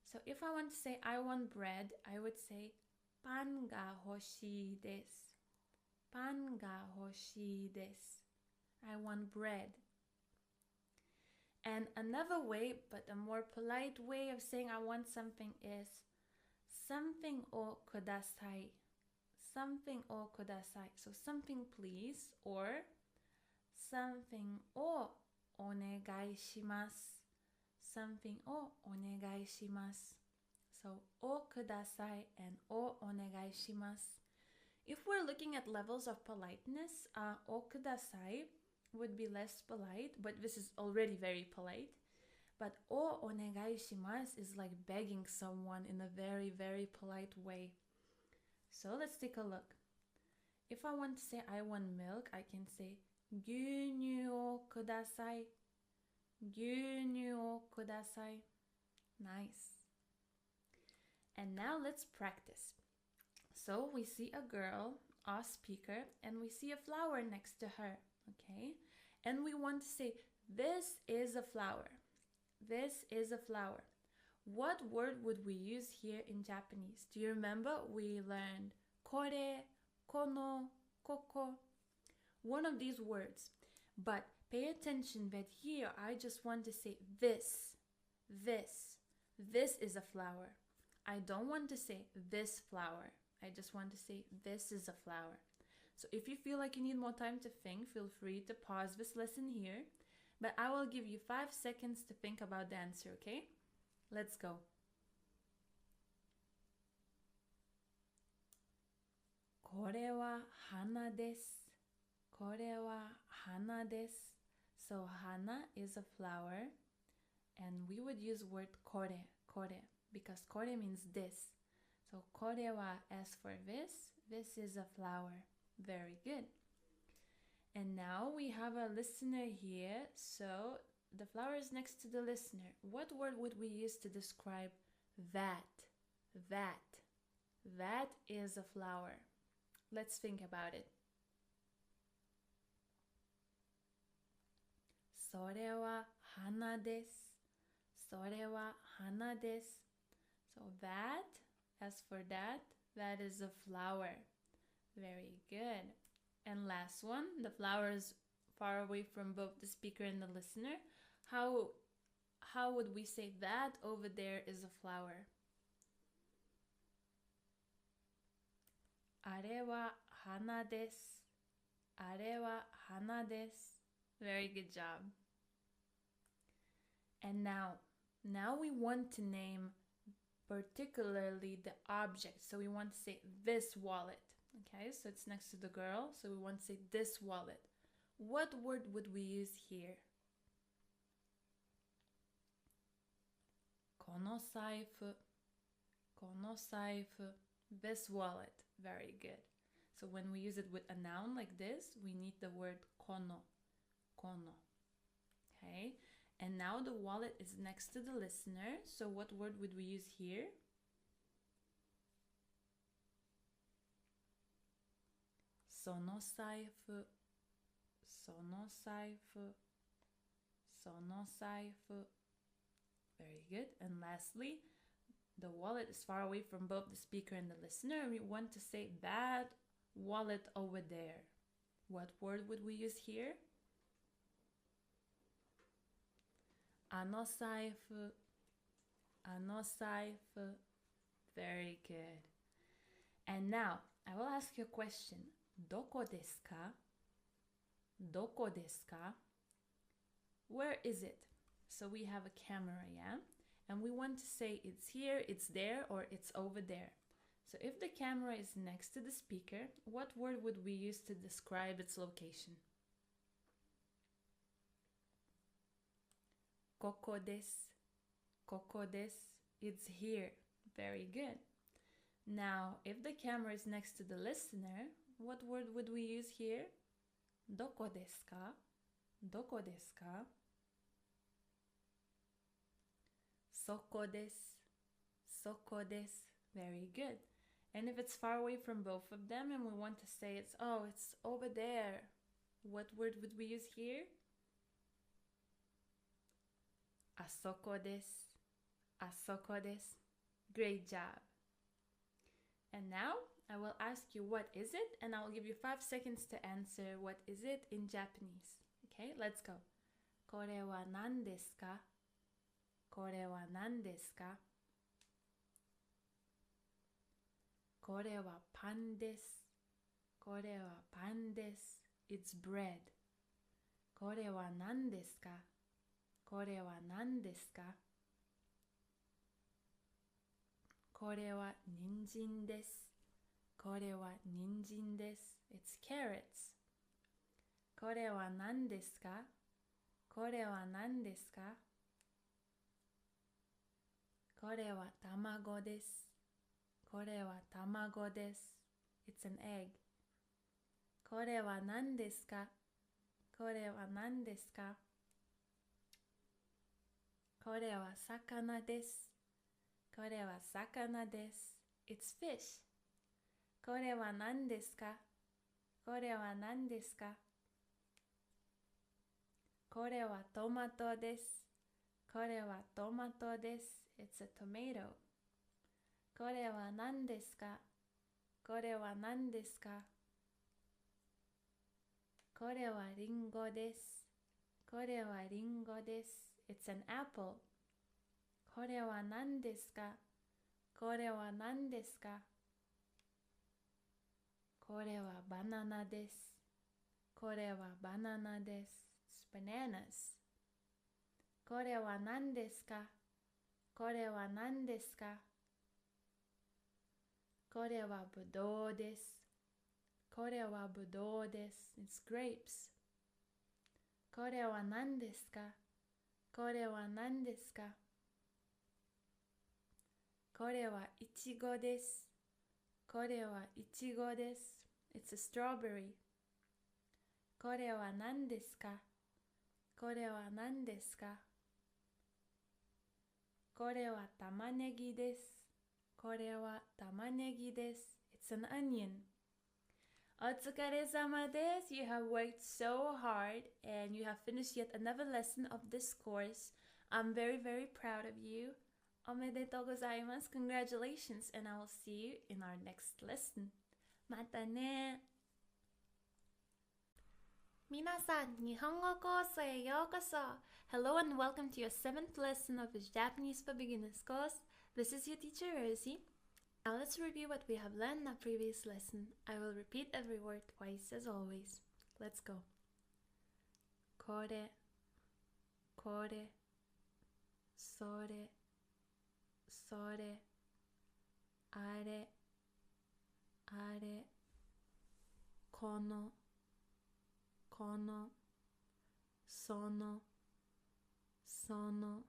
So if I want to say I want bread, I would say パンが欲しいです。パンが欲しいです。I want bread. And another way, but a more polite way of saying I want something is something をください。something をください。So something please or something をお願いします。something をお願いします。So をください and をお願いします。If we're looking at levels of politeness, おください would be less polite, but this is already very polite. But お願いします is like begging someone in a very, very polite way. So let's take a look. If I want to say I want milk, I can say 牛乳をください。牛乳をください。Nice. And now let's practice. So we see a girl, a speaker, and we see a flower next to her, okay? And we want to say, this is a flower. This is a flower. What word would we use here in Japanese? Do you remember we learned kore, kono, koko? One of these words. But pay attention that here I just want to say this. This. This is a flower. I don't want to say this flower. I just want to say this is a flower. So if you feel like you need more time to think, feel free to pause this lesson here. But I will give you 5 seconds to think about the answer, okay? Let's go. これは花です。これは花です。So 花 is a flower. And we would use word これ, これ, because これ means this. So これは as for this, this is a flower. Very good. And now we have a listener here. So the flower is next to the listener. What word would we use to describe that? That. That is a flower. Let's think about it. それは花です。それは花です。So that, as for that, that is a flower. Very good. And last one, the flower is far away from both the speaker and the listener. How would we say that over there is a flower? あれは花です。あれは花です。Very good job. And now we want to name particularly the object. So we want to say this wallet. Okay, so it's next to the girl, so we want to say this wallet. What word would we use here? この財布 this wallet. Very good. So when we use it with a noun like this, we need the word この Okay, and now the wallet is next to the listener, so what word would we use here? その財布 Very good. And lastly, the wallet is far away from both the speaker and the listener, and we want to say that wallet over there. What word would we use here? あの財布 Very good. And now I will ask you a question. どこですか? Where is it? So we have a camera, yeah? And we want to say it's here, it's there, or it's over there. So if the camera is next to the speaker, what word would we use to describe its location? ここです It's here. Very good. Now, if the camera is next to the listener, what word would we use here? どこですか? そこです Very good. And if it's far away from both of them and we want to say it's over there, what word would we use here? あそこです Great job. And now I will ask you what is it, and I will give you 5 seconds to answer what is it in Japanese. Okay, let's go. これは何ですか? これは何ですか? これはパンです It's bread. これは何ですか? これは何ですか? これは人参です It's carrots. これは何ですか? これは何ですか? これは卵です It's an egg. これは何ですか? これは何ですか? これは魚です It's fish. これは何ですか? これは何ですか? これはトマトです It's a tomato. これは何ですか? これは何ですか? これはリンゴです It's an apple. これは何ですか? これは何ですか? これはバナナです It's bananas. これは何ですか? これは何ですか? これはぶどうです It's grapes. これは何ですか? これは何ですか? これはいちごです It's a strawberry. これは何ですか? これは何ですか? これは玉ねぎです It's an onion. お疲れ様です You have worked so hard and you have finished yet another lesson of this course. I'm very, very proud of you. おめでとうございます Congratulations, and I will see you in our next lesson. またね。皆さん、日本語コースへようこそ。Hello and welcome to your 7th lesson of his Japanese for Beginners course. This is your teacher Rosie. Now let's review what we have learned in our previous lesson. I will repeat every word twice as always. Let's go. これ、これ、それ、それ、あれ、あれ、この、この、その、その、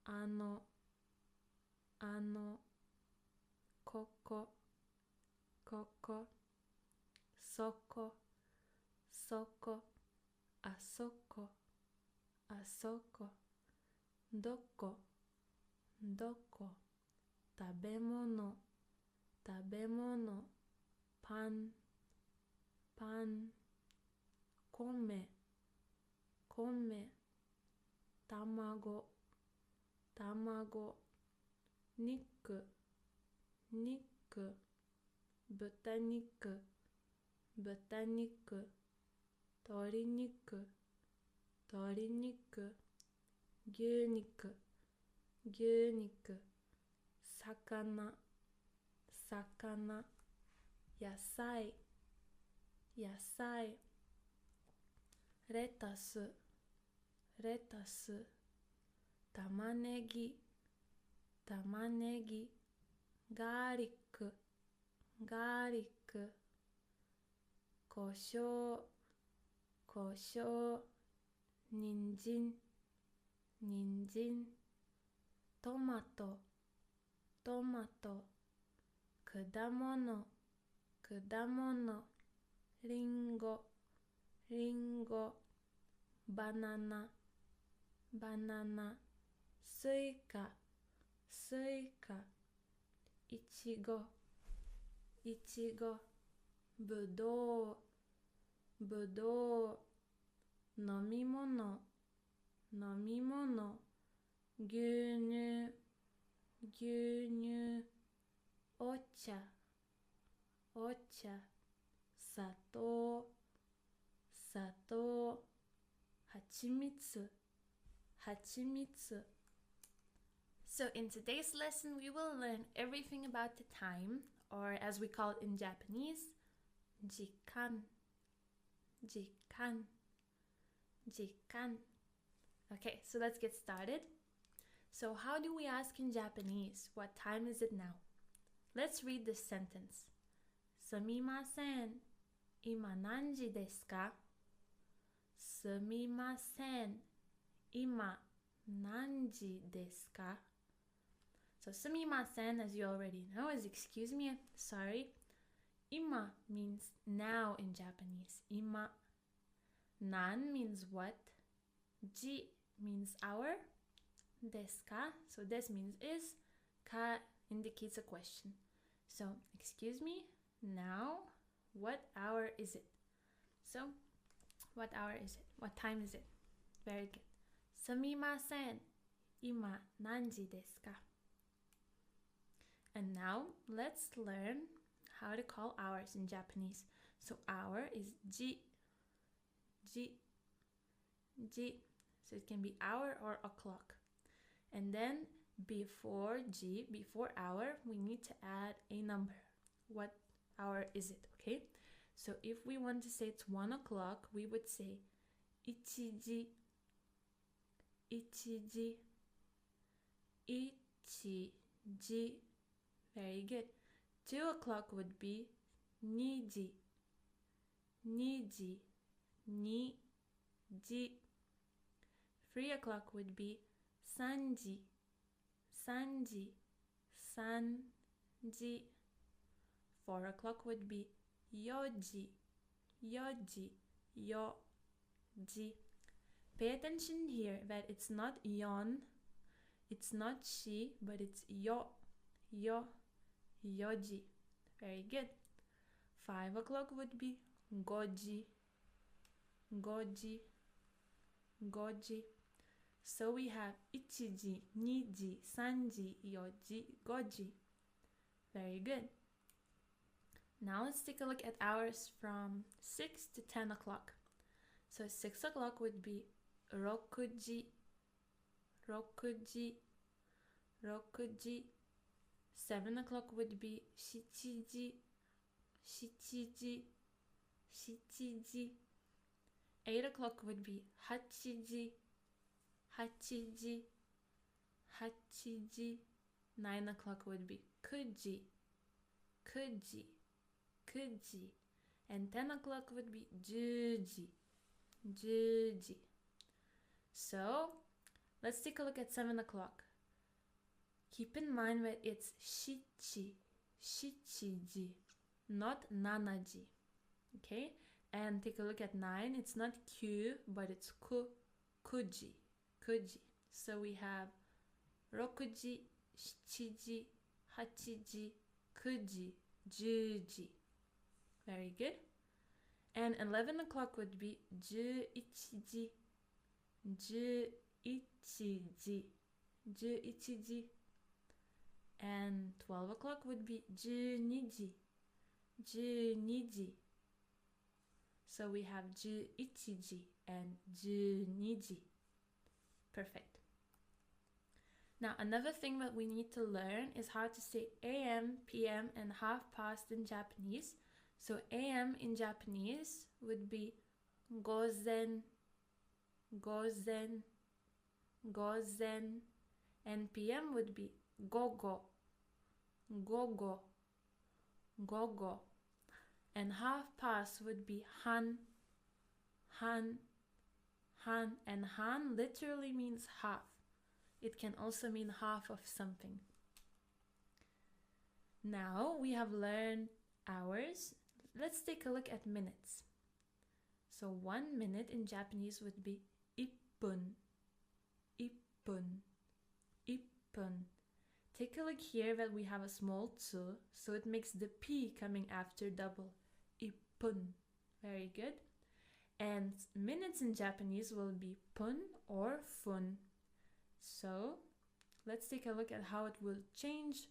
あの、あの、ここ、ここ、そこ、そこ、あそこ、あそこ、どこ、どこ、食べ物、食べ物、パン、パン、米、米、卵、卵、肉、肉、豚肉、豚肉、鶏肉、鶏肉、牛肉、牛肉、魚、魚、野菜、野菜、レタス、レタス、玉ねぎ、玉ねぎ、ガーリック、ガーリック、胡椒、胡椒、人参、人参、トマト、トマト、果物、果物、リンゴ、リンゴ、バナナ、バナナ、スイカ、スイカ、いちご、いちご、ぶどう、ぶどう、飲み物、飲み物、牛乳、牛乳、お茶、お茶、砂糖、砂糖、はちみつ、はちみつ。So in today's lesson, we will learn everything about the time, or as we call it in Japanese, 時間、時間、時間. Okay, so let's get started. So how do we ask in Japanese, what time is it now? Let's read this sentence. すみません、今何時ですか？すみません、今何時ですか？ So すみません, as you already know, is excuse me, sorry. 今 means now in Japanese. 今. Nan means what. Ji means hour. Desu ka? So des means is. Ka indicates a question. So excuse me, now, what hour is it? So what hour is it? What time is it? Very good. すみません、今何時ですか? And now let's learn how to call hours in Japanese. So hour is ji, ji, ji. So it can be hour or o'clock. And then before ji, before hour, we need to add a number. What hour is it? Okay. So if we want to say it's 1 o'clock, we would say ichiji, ichiji, ichiji. Very good. 2 o'clock would be niji, niji, niji. 3 o'clock would be sanji, sanji, sanji. 4 o'clock would be yoji, yoji, yoji. Pay attention here that it's not yon, it's not she, but it's yo, yo, yoji. Very good. 5 o'clock would be goji, goji, goji. So we have ichiji, niji, sanji, yoji, goji. Very good. Now let's take a look at hours from 6 to 10 o'clock. So 6 o'clock would be rokuji, rokuji, rokuji. 7 o'clock would be shichiji, shichiji, shichiji. 8 o'clock would be hachiji, hachiji, hachiji. 9 o'clock would be kuji, kuji, kuji. And 10 o'clock would be juji, juji. So let's take a look at 7 o'clock. Keep in mind that it's shichi, shichiji, not nanaji. Okay? And take a look at 9. It's not Q, but it's ku, kuji, kuji. So we have rokuji, shichiji, hachiji, kuji, juji. Very good. And 11 o'clock would be juichiji, juichiji, juichiji. And 12 o'clock would be juniji, juniji. So we have juichiji and juniji. Perfect. Now another thing that we need to learn is how to say AM, PM, and half past in Japanese. So AM in Japanese would be gozen, gozen, gozen. And PM would be gogo, gogo, gogo. And half past would be han, han, han. And han literally means half. It can also mean half of something. Now we have learned hours. Let's take a look at minutes. So 1 minute in Japanese would be ippun, ippun, ippun. Take a look here that we have a small tsu, so it makes the P coming after double. Ippun. Very good. And minutes in Japanese will be pun or fun. So let's take a look at how it will change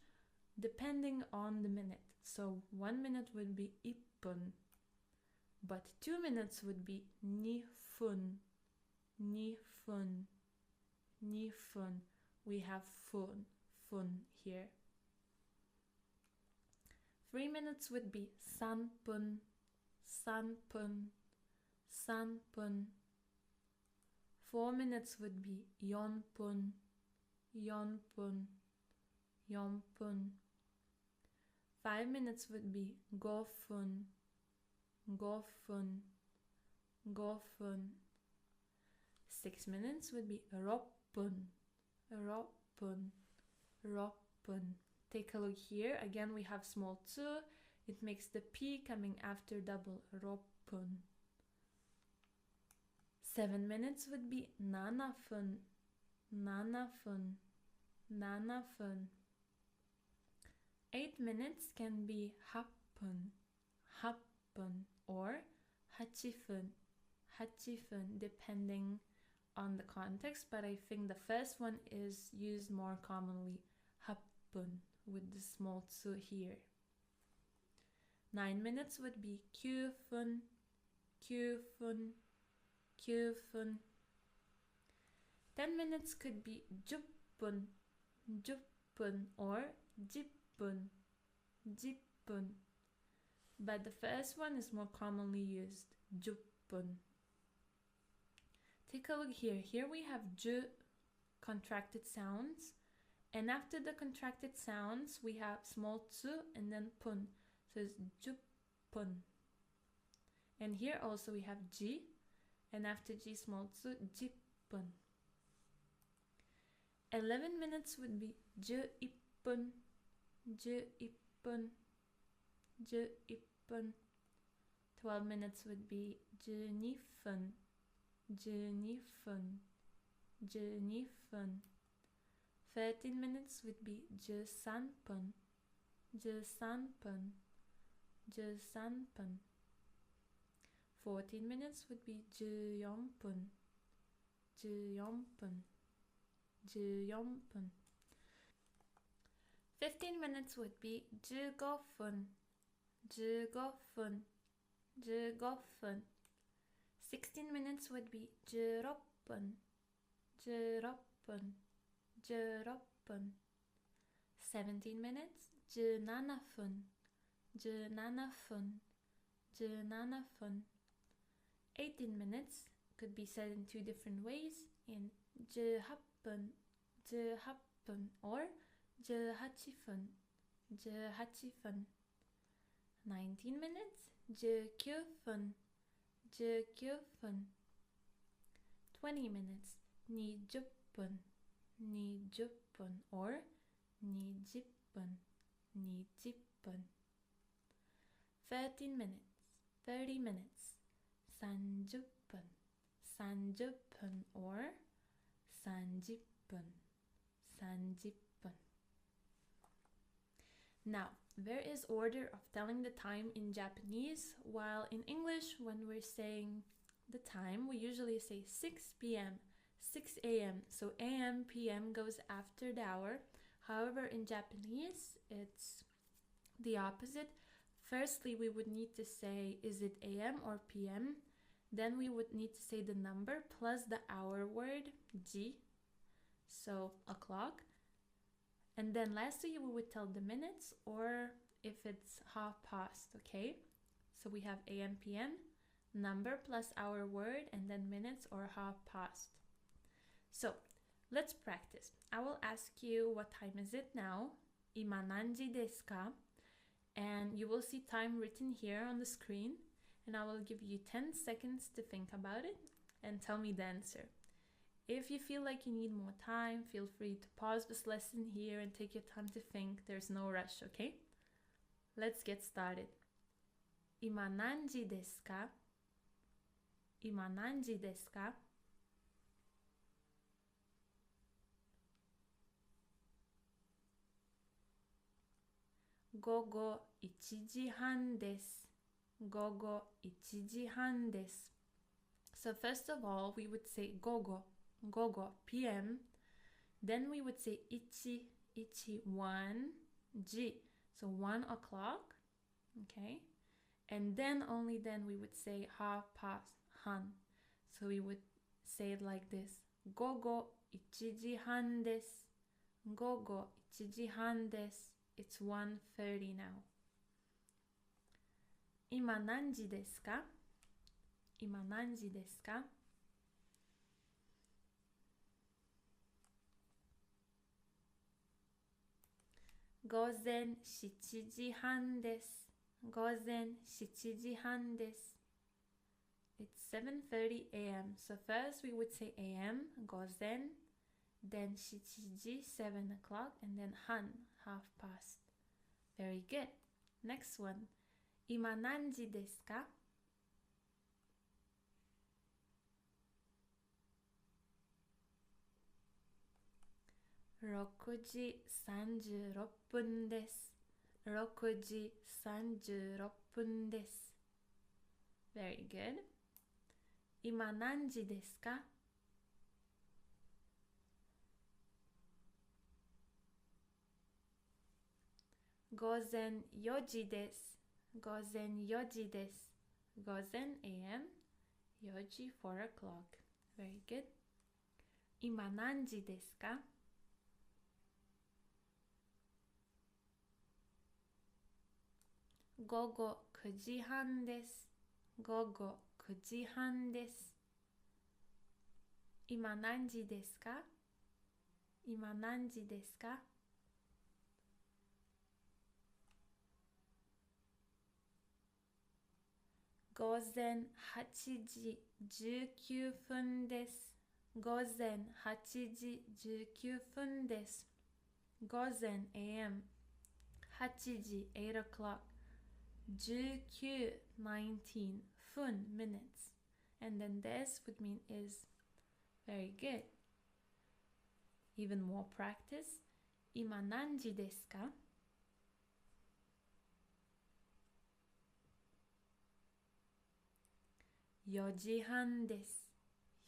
depending on the minute. So 1 minute would be ippun, but 2 minutes would be nifun, nifun, nifun. We have fun, fun here. 3 minutes would be sanpun, sanpun, sanpun. 4 minutes would be yonpun, yonpun, yonpun. 5 minutes would be gofun, gofun, gofun. 6 minutes would be roppun, roppun, roppun. Take a look here. Again, we have small tsu. It makes the P coming after double. Roppun. 7 minutes would be nanafun, nanafun, nanafun. 8 minutes can be happun, happun, or hachifun, hachifun, depending on the context, but I think the first one is used more commonly, happun, with the small tsu here. 9 minutes would be kyufun, kyufun, kyufun. 10 minutes could be juppun, juppun, or jippun, jippun. But the first one is more commonly used, juppun. Take a look here. Here we have ju, contracted sounds. And after the contracted sounds, we have small tsu and then pun. So it's juppun. And here also we have ji. And after ji, small tsu, jippun. 11 minutes would be ju-ippun, ju-ippun, ju-ippun. 12 minutes would be ju-nifun, ju-nifun, ju-nifun. 13 minutes would be ju-sanpun, ju-sanpun, ju-sanpun. 14 minutes would be ju-yonpun, ju-yonpun, ju-yonpun. 15 minutes would be ju-gofun, ju-gofun, ju-gofun. 16 minutes would be ju-roppun, ju-roppun, ju-roppun. 17 minutes, ju-nanafun, ju-nanafun, ju-nanafun. 18 minutes could be said in two different ways, in ju-happun, ju-happun, or 18分18分19 minutes 19分19分20 minutes 20分20分 or 20分20分13 minutes 30 minutes 30分30分 or 30分30分 Now, there is order of telling the time in Japanese, while in English, when we're saying the time, we usually say 6 p.m., 6 a.m. So a.m., p.m. goes after the hour. However, in Japanese, it's the opposite. Firstly, we would need to say, is it a.m. or p.m.? Then we would need to say the number plus the hour word, ji, so o'clock. And then lastly, we would tell the minutes, or if it's half past, okay? So we have AM, PM, number plus hour word, and then minutes or half past. So let's practice. I will ask you, what time is it now? Ima nanji desu ka? And you will see time written here on the screen. And I will give you 10 seconds to think about it and tell me the answer. If you feel like you need more time, feel free to pause this lesson here and take your time to think. There's no rush, okay? Let's get started. Ima nanji desu ka? Ima nanji desu ka? Gogo 1時半です。Gogo 1時半です。So first of all, we would say gogo p.m. Then we would say ichi 1 ji, so 1 o'clock, okay? And then only then we would say half past han. So we would say it like this: gogo 1時半です。gogo 1時半です。It's 1:30 now. 今何時ですか？今何時ですか？午前7時半です。午前7時半です。It's 7:30 a.m. So first we would say a.m. 午前, then 7時 7 o'clock, and then han, half past. Very good. Next one. 今何時ですか？6時36分です。6時36分です。Very good. 今何時ですか？午前4時です。午前4時です。午前 a.m. 4時4 o'clock. Very good. 今何時ですか？午後9時半です。午後9時半です。今何時ですか？今何時ですか？午前8時19分です。午前8時19分です。午前 a.m. 8時8 o'clock. 19 19 分 minutes. And then this would mean is. Very good. Even more practice. 今何時ですか？4時半です。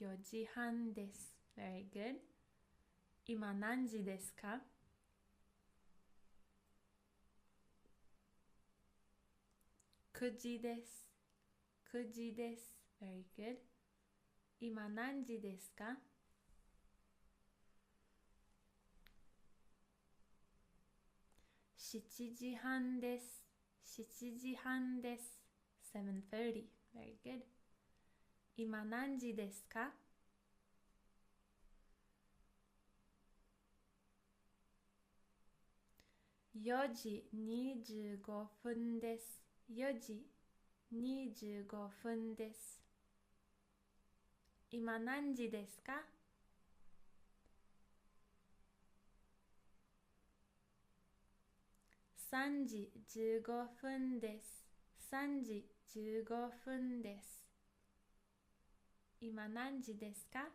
4時半です。Very good. 今何時ですか？9時です。9時です。Very good. 今何時ですか？7時半です。7時半です。7:30. Very good. 今何時ですか？ 4時25分です。4時25分です。今何時ですか？3時15分です。3時15分です。今何時ですか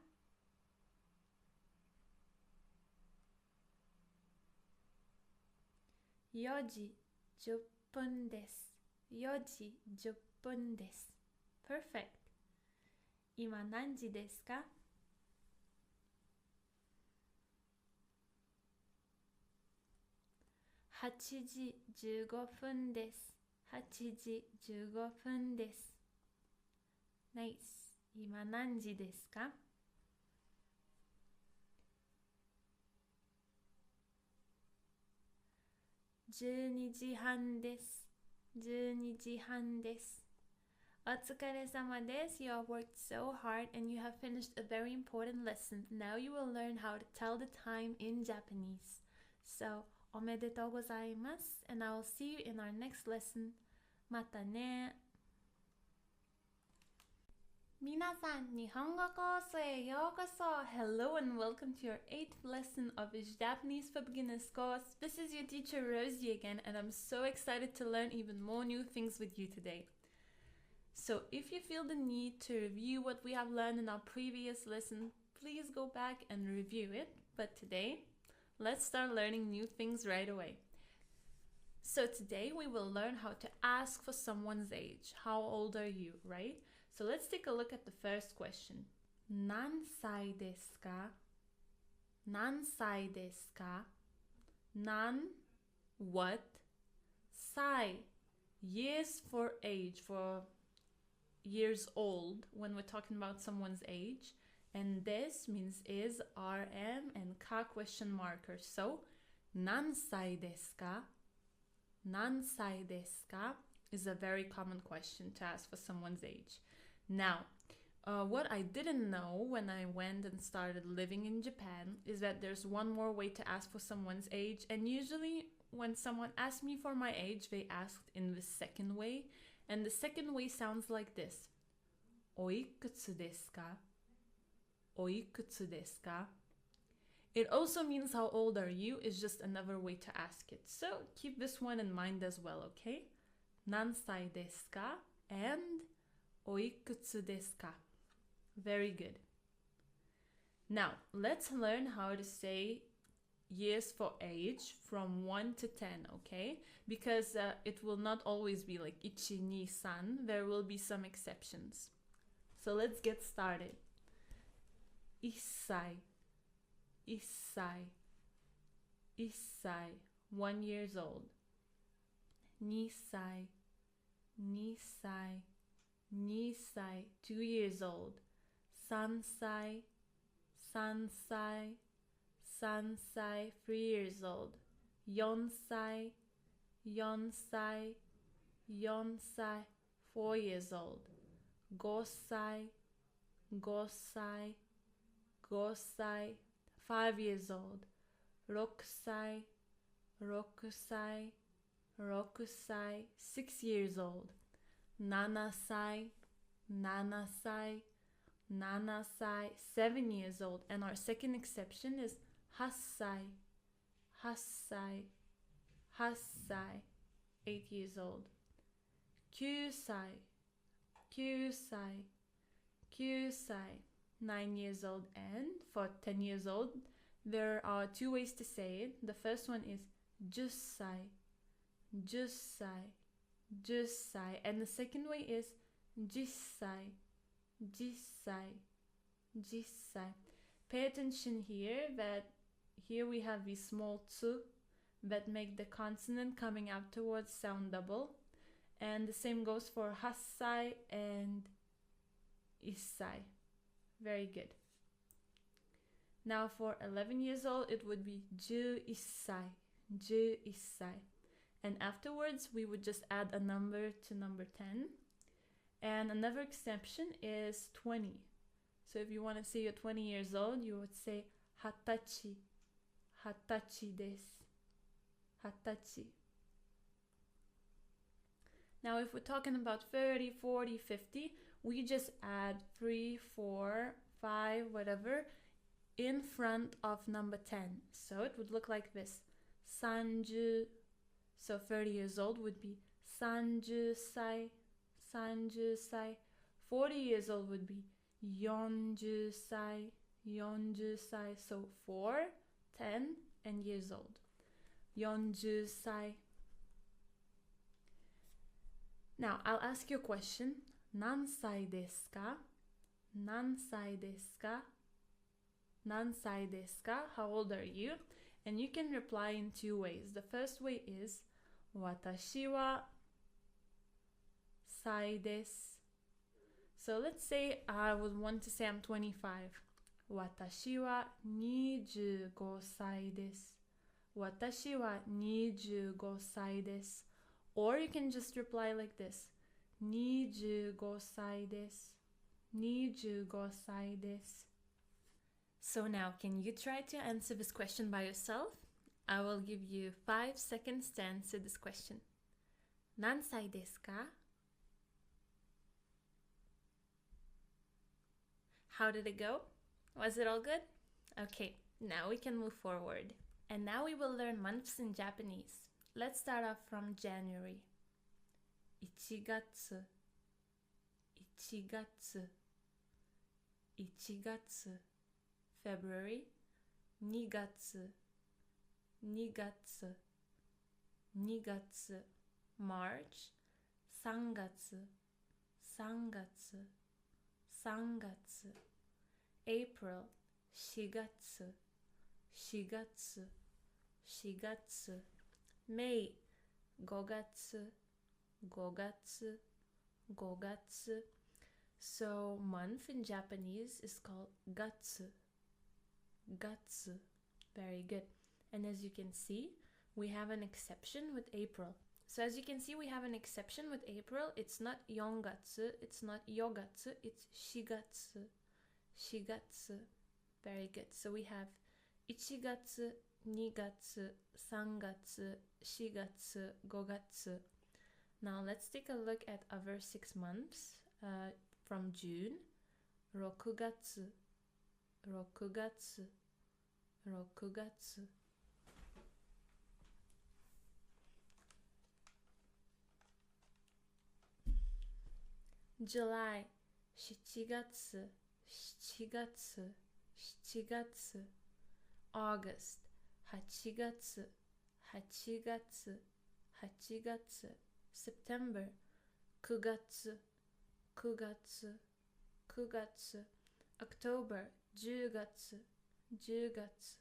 ？4時10分です。4時10分です。Perfect. 今何時ですか？8時15分です。8時15分です。Nice. 今何時ですか？12時半です。12時半です。お疲れ様です。You have worked so hard and you have finished a very important lesson. Now you will learn how to tell the time in Japanese. So, おめでとうございます。And I will see you in our next lesson. またね。皆さん、日本語コースへようこそ Hello and welcome to your 8th lesson of his Japanese for Beginners course. This is your teacher Rosie again, and I'm so excited to learn even more new things with you today. So if you feel the need to review what we have learned in our previous lesson, please go back and review it. But today, let's start learning new things right away. So today we will learn how to ask for someone's age. How old are you, right? So let's take a look at the first question. 何歳ですか？何歳ですか？何 what? 歳 years for age, for years old when we're talking about someone's age. And this means is, RM, and ka question marker. So 何歳ですか？何歳ですか is a very common question to ask for someone's age. Now, what I didn't know when I went and started living in Japan is that there's one more way to ask for someone's age, and usually when someone asks me for my age, they asked in the second way, and the second way sounds like this. おいくつですか？おいくつですか? It also means how old are you is just another way to ask it. So keep this one in mind as well, okay? 何歳ですか? and おいくつですか? Very good. Now, let's learn how to say years for age from 1 to 10, okay? Because it will not always be like 1, 2, 3. There will be some exceptions. So let's get started. 1歳 1歳 1歳 1 years old. 2歳 2歳 2歳 2 years old. 3歳 3歳 3歳 3 years old. 4歳 4歳 4歳 4 years old. 5歳 5歳 5歳 5 years old. 6歳 6歳 6歳 6 years old. 7歳 7歳 7歳 7 years old. And our second exception is 8歳 8歳 8歳 8 years old. 9歳 9歳 9歳 9 years old. And for 10 years old, there are two ways to say it. The first one is 10歳 10歳 10歳. And the second way is 10歳 10歳 10歳. Pay attention here that here we have these small tsu that make the consonant coming afterwards sound double. And the same goes for 8歳 and 1歳. Very good. Now for 11 years old, it would be 11歳 11歳. And afterwards, we would just add a number to number 10. And another exception is 20. So if you want to say you're 20 years old, you would say 20歳 20歳です. hatachi. Now if we're talking about 30, 40, 50, we just add 3, 4, 5, whatever, in front of number 10. So it would look like this. 30, so 30 years old would be 30歳, 30歳. 40 years old would be 40歳, 40歳. So 4, 10, and years old. 40歳. Now, I'll ask you a question. 何歳ですか? 何歳ですか? 何歳ですか? How old are you? And you can reply in two ways. The first way is 私は歳です. So let's say I would want to say I'm 25. 私は25歳です. 私は25歳です. Or you can just reply like this. 25歳です. 25歳です. So now, can you try to answer this question by yourself? I will give you 5 seconds to answer this question. 何歳ですか? How did it go? Was it all good? Okay, now we can move forward. And now we will learn months in Japanese. Let's start off from January. 1月 1月 1月 February 2月 2月 2月 March 3月 3月 3月 April 4月 4月 4月 May 5月 5月 5月 So month in Japanese is called gatsu. Gatsu. Very good. And as you can see, we have an exception with April. So as you can see, we have an exception with April. It's not yongatsu, it's not yogatsu, it's shigatsu. Shigatsu. Very good. So we have ichigatsu, nigatsu, sangatsu, shigatsu, gogatsu. Now let's take a look at other 6 months from June. 6月 6月 6月 July 7月 7月 7月 August 8月 8月 8月 September 9月 9月 9月 October 10月 10月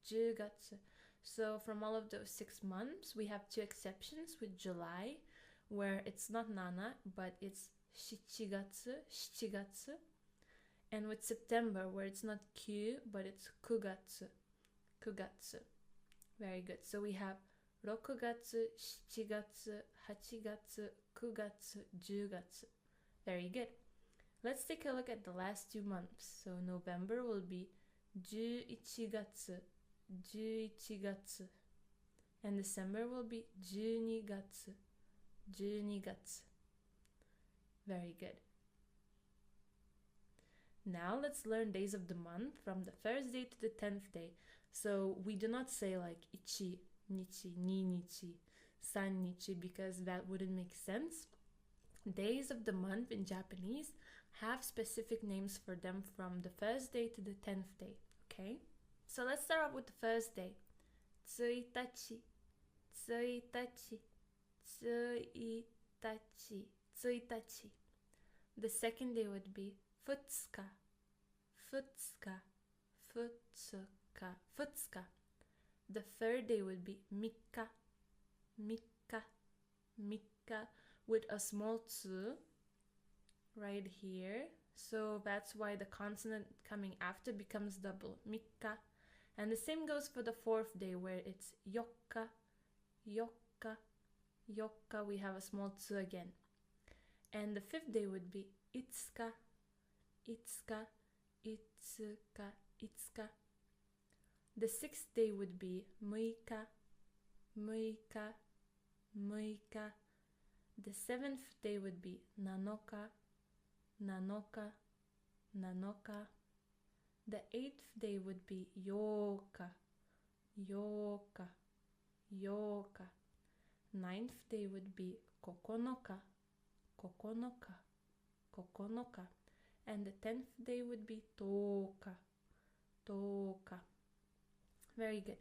10月 So from all of those 6 months, we have 2 exceptions with July, where it's not nana, but it's 7月 7月 and with September, where it's not Q, but it's 9月 9月 Very good. So we have 6月 7月 8月 9月 10月 Very good. Let's take a look at the last 2 months. So November will be 11月 11月 and December will be 12月 12月 Very good. Now let's learn days of the month from the first day to the 10th day. So we do not say like ichi, nichi, ni nichi, san nichi, because that wouldn't make sense. Days of the month in Japanese have specific names for them from the first day to the 10th day, okay? So let's start off with the first day. 1日 1日 1日 1日 The second day would be 2日 2日 2日 2日 The third day would be 3日 3日 3日 with a small tsu right here. So that's why the consonant coming after becomes double. 3日 And the same goes for the fourth day, where it's 4日 4日 4日 We have a small tsu again. And the fifth day would be 5日 5日 5日 5日 The sixth day would be 6日 muika, muika. The 7th day would be nanoka, nanoka, nanoka. The 8th day would be yoka, yoka, yoka. 9th day would be kokonoka, kokonoka, kokonoka. And the 10th day would be toka, toka. Very good.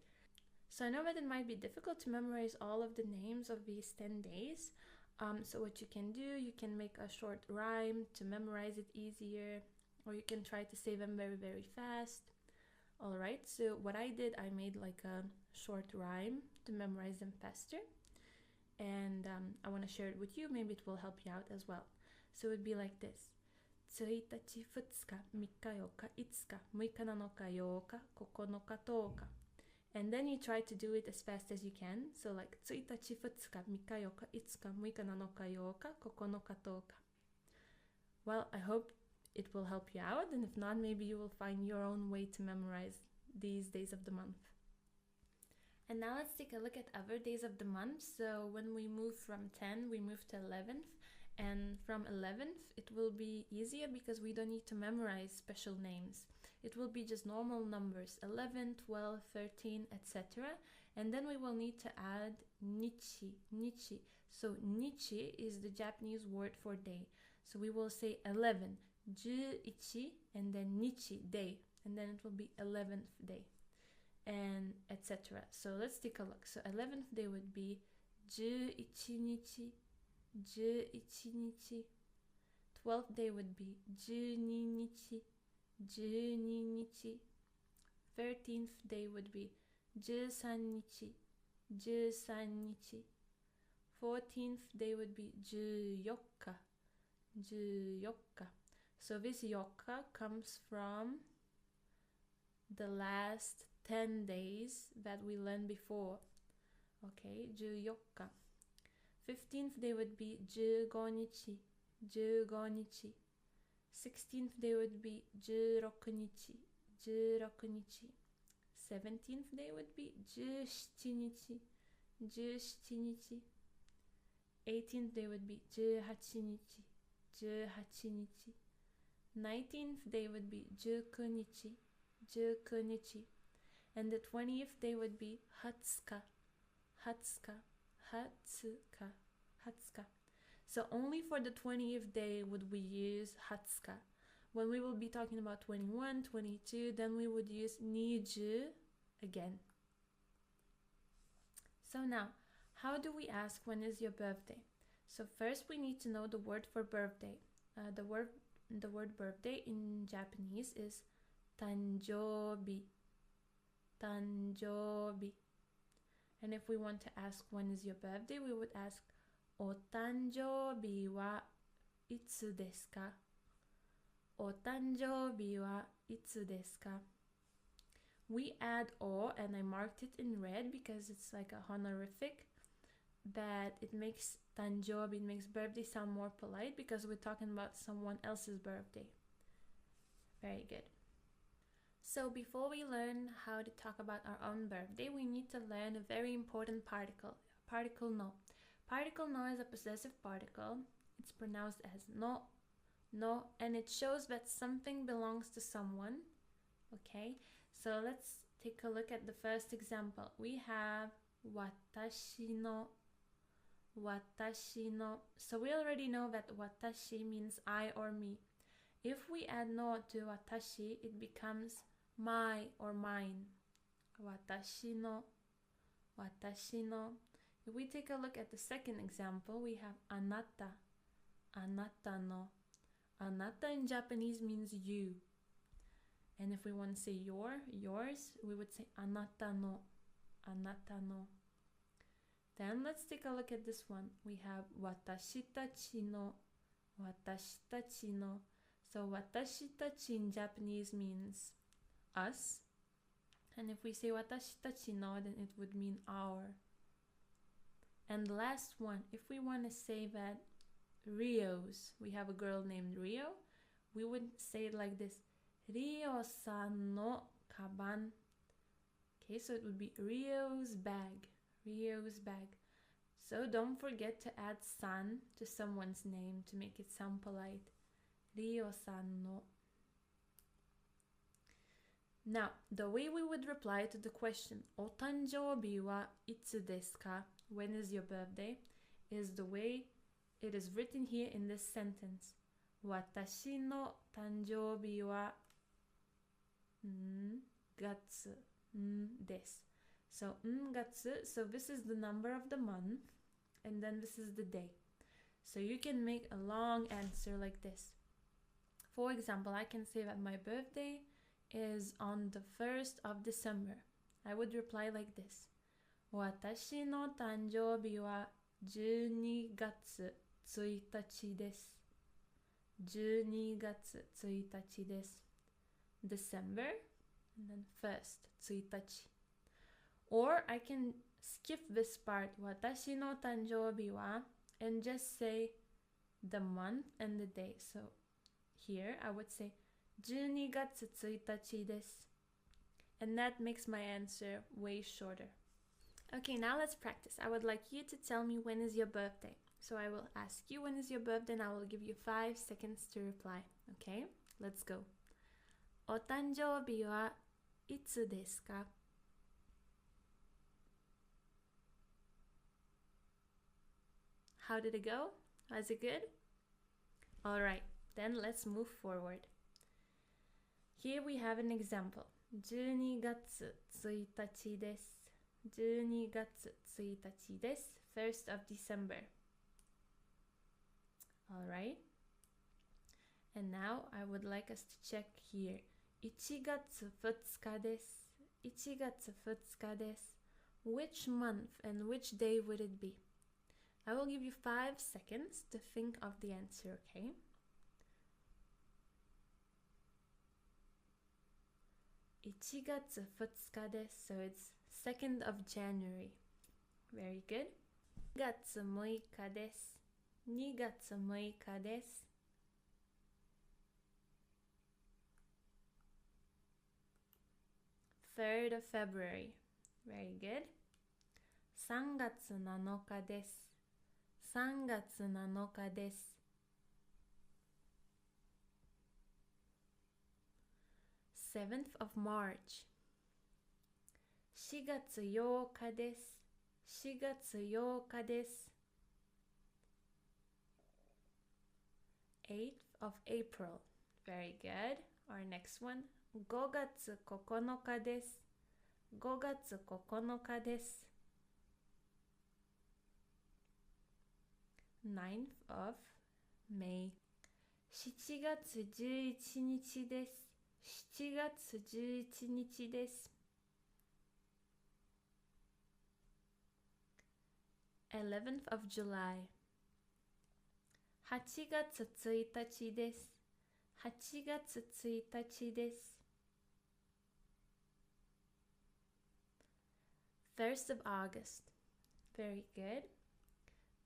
So I know that it might be difficult to memorize all of the names of these 10 days. So what you can do, you can make a short rhyme to memorize it easier, or you can try to say them very, very fast. All right, so what I did, I made like a short rhyme to memorize them faster. And I want to share it with you. Maybe it will help you out as well. So it would be like this. 1日、2日、3日、4日、5日、6日、7日、8日、9日、10日. And then you try to do it as fast as you can. So like 1日、2日、3日、4日、5日、6日、7日、8日、9日、10日. Well, I hope it will help you out. And if not, maybe you will find your own way to memorize these days of the month. And now let's take a look at other days of the month. So when we move from 10, we move to 11th. And from 11th, it will be easier because we don't need to memorize special names. It will be just normal numbers, 11, 12, 13, etc. And then we will need to add nichi, nichi. So nichi is the Japanese word for day. So we will say 11, 11, and then nichi, day. And then it will be 11th day, and etc. So let's take a look. So 11th day would be 11日 11日. 12th day would be 12日 12日. 13th day would be 13日 13日. 14th day would be 14日 14日. So this yokka comes from the last 10 days that we learned before. Okay, 14日. 15th day would be 15日 15日. 16th day would be 16日 16日. 17th day would be 17日 17日. 18th day would be 18日 18日. 19th day would be 19日 19日. And the 20th day would be 20日 20日 20日 20日. So only for the 20th day would we use 20日. When we will be talking about 21, 22, then we would use 20 again. So now, how do we ask when is your birthday? So first we need to know the word for birthday. The word birthday in Japanese is 誕生日 誕生日. And if we want to ask when is your birthday, we would ask お誕生日はいつですかお誕生日はいつですか We add o and I marked it in red because it's like a honorific, that it makes 誕生日, it makes birthday sound more polite because we're talking about someone else's birthday. Very good. So before we learn how to talk about our own birthday, we need to learn a very important particle, particle no. Particle no is a possessive particle. It's pronounced as no, no, and it shows that something belongs to someone. Okay, so let's take a look at the first example. We have watashi no, watashi no. So we already know that watashi means I or me. If we add no to watashi, it becomes my or mine. Watashi no, watashi no. If we take a look at the second example, we have anata, anata no. Anata in Japanese means you. And if we want to say yours, we would say anata no, anata no. Then let's take a look at this one. We have watashi tachi no, watashi tachi no. So watashi tachi in Japanese means us. And if we say watashi tachi no, then it would mean our. And the last one, if we want to say that Rio's, we have a girl named Rio, we would say it like this. Rio-san no kaban. Okay, so it would be Rio's bag. Ryo's bag. So don't forget to add san to someone's name to make it sound polite. Ryo-san no. Now, the way we would reply to the question, お誕生日はいつですか? When is your birthday? Is the way it is written here in this sentence. 私の誕生日は月です. So, 月, so this is the number of the month, and then this is the day. So you can make a long answer like this. For example, I can say that my birthday is on the 1st of December. I would reply like this. 私の誕生日は12月1日です。12月1日です。December, and then 1st, 1日. Or I can skip this part, 私の誕生日は, and just say the month and the day. So here I would say 12月1日です. And that makes my answer way shorter. Okay, now let's practice. I would like you to tell me when is your birthday. So I will ask you when is your birthday and I will give you 5 seconds to reply. Okay, let's go. お誕生日はいつですか? How did it go? Was it good? Alright, then let's move forward. Here we have an example. 12月1日です。12月1日です。1st of December. Alright. And now I would like us to check here. 1月2日です。1月2日です。Which month and which day would it be? I will give you 5 seconds to think of the answer, okay? So it's 2nd of January. Very good. 2月6日です。2月6日です。3rd of February. Very good. 3月7日です。3月7日です。7th of March. 4月8日です。4月8日です。8th of April. Very good. Our next one. 5月9日です。5月9日です。9th of May. 7月11日です。7月11日です。11th of July. 8月1日です。8月1日です。1st of August. Very good.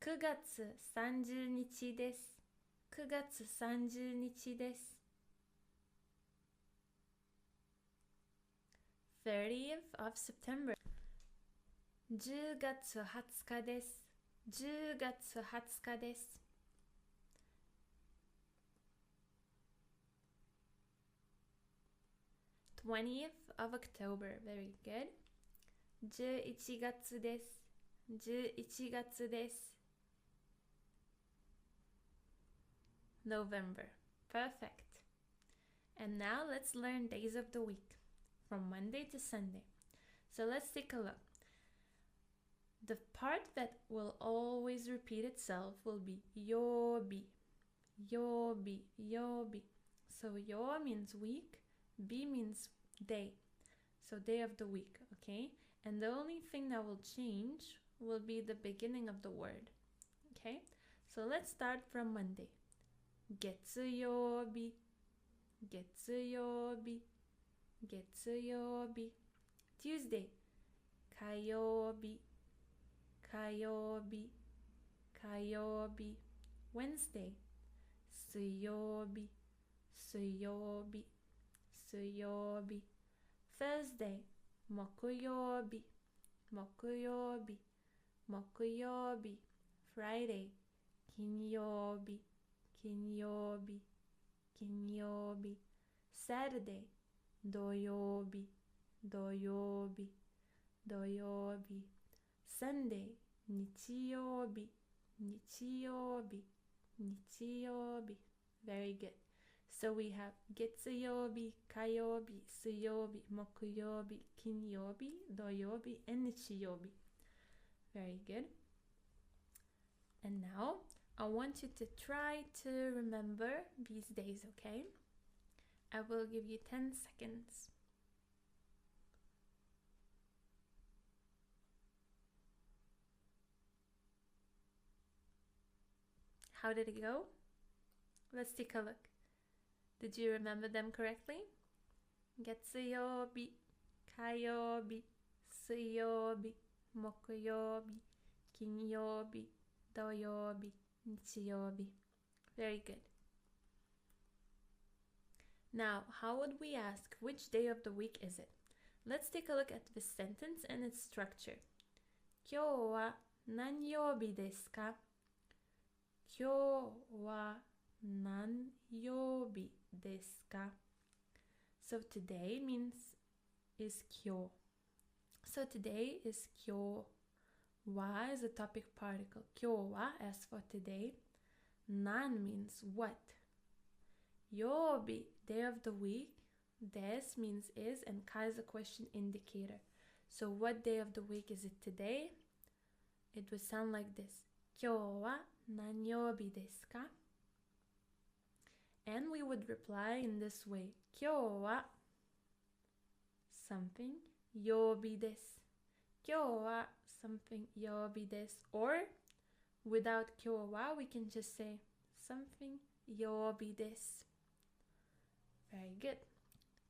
9月30日です。9月30日です。30th of September. 10月20日です。10月20日です。20th of October. Very good. 11月です。11月です。November. Perfect. And now let's learn days of the week from Monday to Sunday. So let's take a look. The part that will always repeat itself will be yobi, yobi, yobi. So yo means week, bi means day. So day of the week, okay? And the only thing that will change will be the beginning of the word, okay? So let's start from Monday. 月曜日、月曜日、月曜日。Tuesday. 火曜日、火曜日、火曜日。Wednesday. 水曜日、水曜日、水曜日。Thursday. 木曜日、木曜日、木曜日 Friday 金曜日金曜日金曜日 Saturday 土曜日土曜日土曜日 Sunday 日曜日日曜日日曜日 Very good. So we have 月曜日火曜日水曜日木曜日金曜日土曜日 and 日曜日 Very good. And now I want you to try to remember these days, okay? I will give you 10 seconds. How did it go? Let's take a look. Did you remember them correctly? 月曜日火曜日水曜日木曜日金曜日土曜日日曜日 Very good. Now, how would we ask which day of the week is it? Let's take a look at this sentence and its structure. 今日は何曜日ですか?今日は何曜日ですか? So today means is 今日. So today is 今日. Wa is a topic particle. 今日は as for today. Nan means what. 曜日 day of the week. Des means is and ka is a question indicator. So what day of the week is it today? It would sound like this. 今日は何曜日ですか? And we would reply in this way. 今日は something 曜日です。今日は something 曜日です。Or without 今日は we can just say something 曜日です。Very good.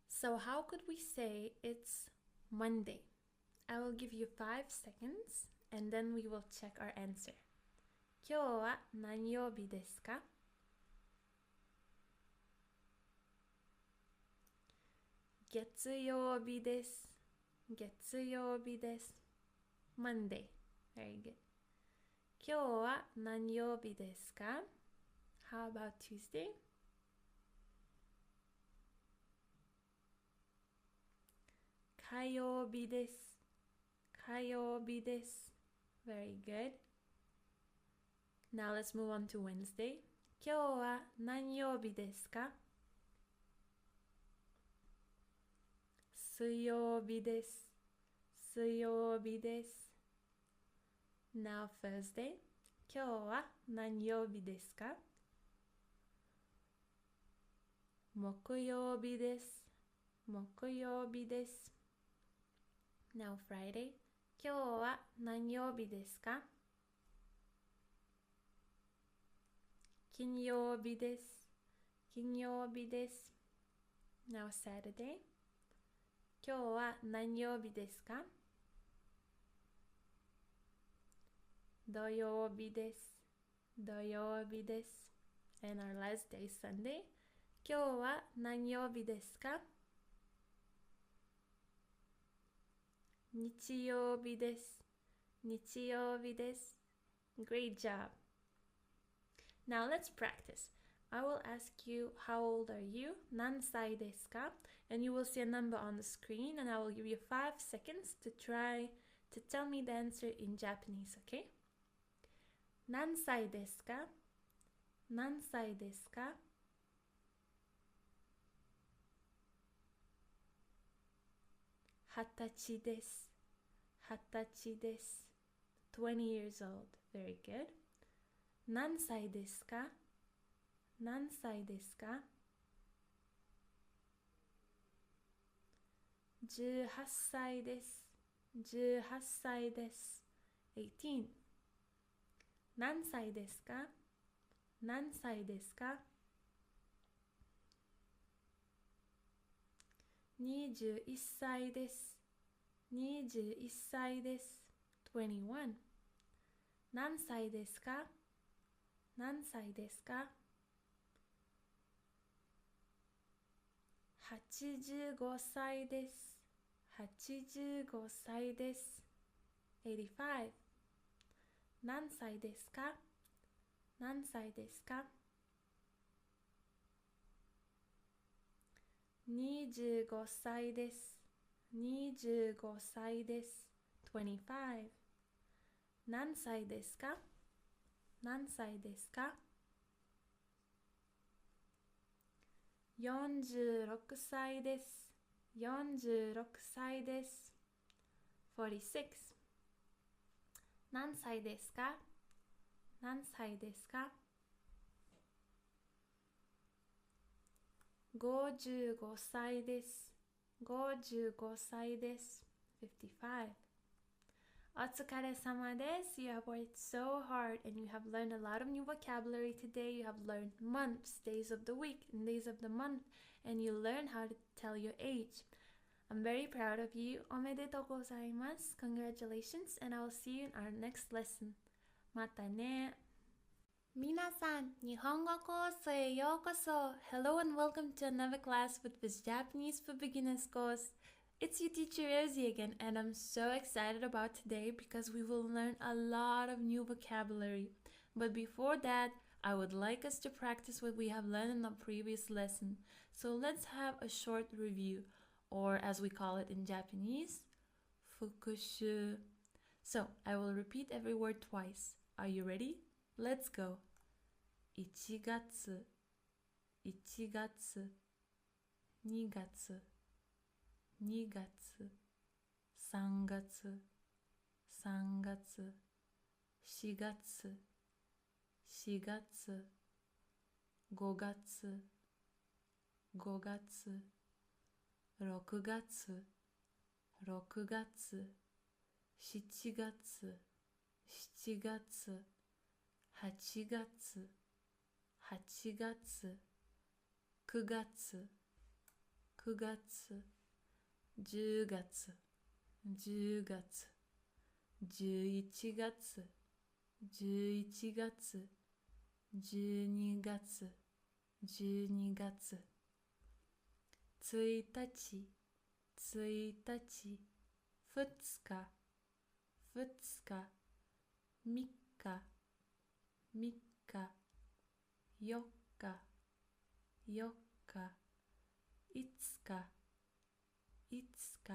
So how could we say it's Monday? I will give you 5 seconds and then we will check our answer. 今日は何曜日ですか? 月曜日です。月曜日です。Monday. Very good. 今日は何曜日ですか? How about Tuesday? 火曜日です。火曜日です。Very good. Now let's move on to Wednesday. 今日は何曜日ですか? 水曜日です。水曜日です。Now Thursday. 今日は何曜日ですか? 木曜日です。木曜日です。Now Friday. 今日は何曜日ですか? 金曜日です。金曜日です。Now Saturday. 今日は何曜日ですか? 土曜日です。土曜日です。And our last day, Sunday. 今日は何曜日ですか? 日曜日です。日曜日です。Great job. Now let's practice. I will ask you, how old are you? 何歳ですか? And you will see a number on the screen and I will give you 5 seconds to try to tell me the answer in Japanese, okay? 何歳ですか? 何歳ですか? 20歳です。20歳です。20 years old. Very good. 何歳ですか? 何歳ですか? 18歳です。18歳です。18. 何歳ですか? 何歳ですか? 21歳です。21歳です。21. 何歳ですか? 何歳ですか? 85歳です。85歳です。85. 何歳ですか？何歳ですか？25歳です。25歳です。25。何歳ですか？何歳ですか？46歳です。46歳です。46。何歳ですか？何歳ですか？55歳です。55歳です。55。お疲れ様です。You have worked so hard and you have learned a lot of new vocabulary today. You have learned months, days of the week, and days of the month, and you learned how to tell your age. I'm very proud of you. おめでとうございます。Congratulations, and I will see you in our next lesson. またね。皆さん、日本語コースへようこそ。Hello and welcome to another class with this Japanese for Beginners course. It's your teacher Rosie again, and I'm so excited about today because we will learn a lot of new vocabulary. But before that, I would like us to practice what we have learned in the previous lesson. So let's have a short review, or as we call it in Japanese, 復習. So I will repeat every word twice. Are you ready? Let's go. 1月、1月、2月、2月、3月、3月、4月、4月、5月、5月、6月、6月、7月、7月、8月、8月、9月、9月、10月、10月、11月、11月、12月、12月、1日、1日、2日、2日、3日、3日、4日、4日、5日、5日、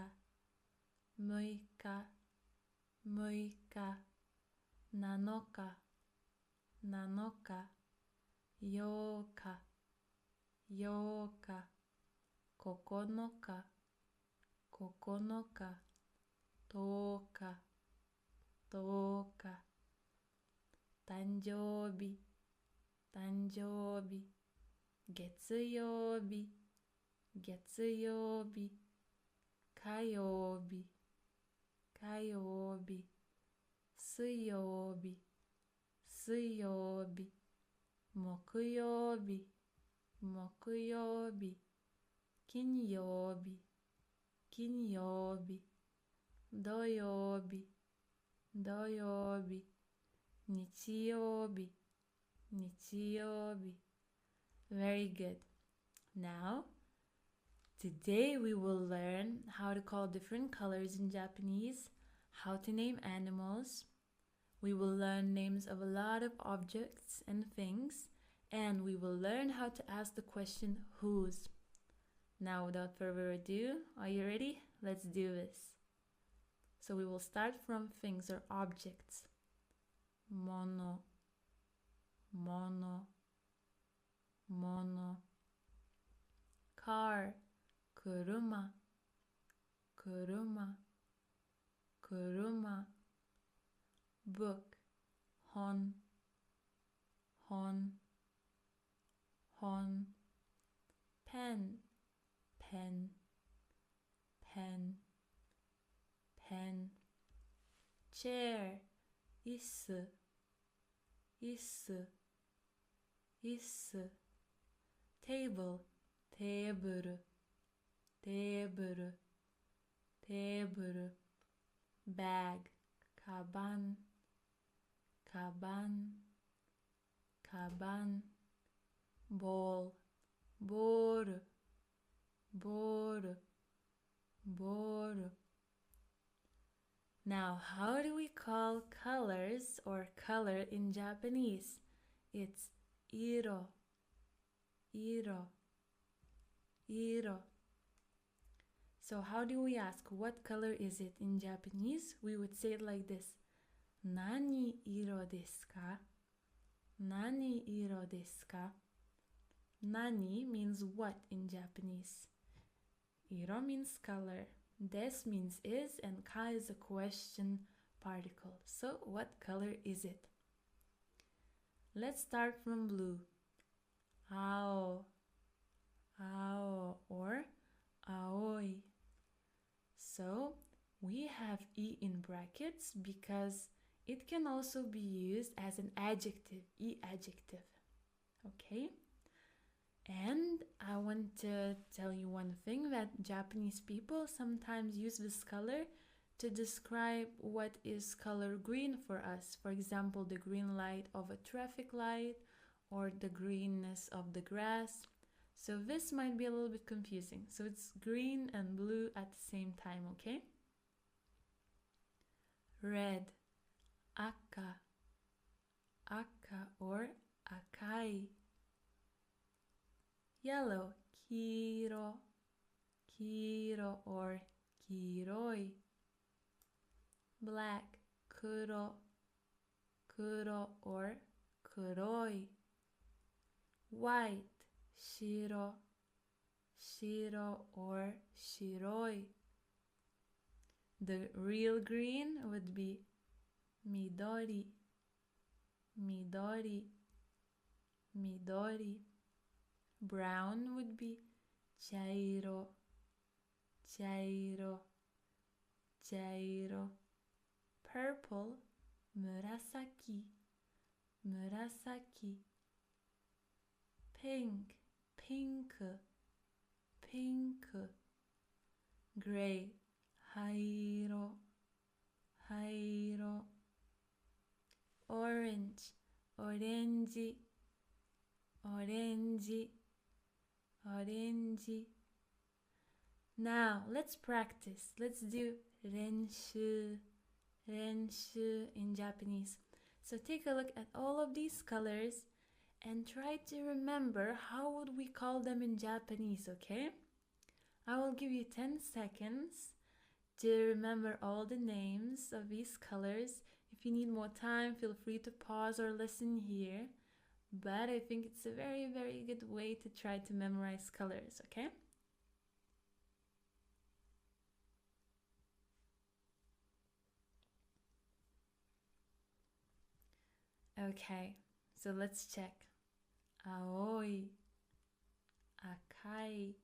6日、6日、7日、7日、8日、8日、9日、9日、10日、10日、誕生日、誕生日、月曜日、月曜日、火曜日、火曜日、水曜日、水曜日、木曜日、木曜日、金曜日、金曜日、土曜日、土曜日、日曜日、日曜日。Very good. Now, today we will learn how to call different colors in Japanese, how to name animals. We will learn names of a lot of objects and things, and we will learn how to ask the question whose. Now, without further ado, are you ready? Let's do this. So we will start from things or objects. Mono, mono, mono. Car, kuruma, kuruma, kuruma. Book, hon, hon, hon. Pen, pen, pen, pen. Chair, isu, isu, isu. Table, teburu, teburu, teburu. Bag, kaban, kaban, kaban. Ball, boru, boru, boru. Now, how do we call colors or color in Japanese? It's iro, iro, iro. So how do we ask what color is it in Japanese? We would say it like this. Nani iro desu ka? Nani iro desu ka? Nani means what in Japanese. Iro means color. Des means is, and ka is a question particle. So what color is it? Let's start from blue. Ao, ao, or aoi. So we have e in brackets because it can also be used as an adjective, e adjective. Okay? And I want to tell you one thing, that Japanese people sometimes use this color to describe what is color green for us. For example, the green light of a traffic light or the greenness of the grass. So this might be a little bit confusing. So it's green and blue at the same time, okay? Red, aka, aka or akai. Yellow, kiro, kiro or kiroi. Black, kuro, kuro or kuroi. White, shiro, shiro or shiroi. The real green would be midori, midori, midori. Brown would be chairo, chairo, chairo. Purple, murasaki, murasaki. Pink, pink, pink. Gray, hairo, hairo. Orange, orange, orange, orange. Now let's practice. Let's do renshu, renshu in Japanese. So take a look at all of these colors and try to remember how would we call them in Japanese, okay? I will give you 10 seconds to remember all the names of these colors. If you need more time, feel free to pause or listen here. But I think it's a very, very good way to try to memorize colors, okay? Okay, so let's check. Aoi, akai,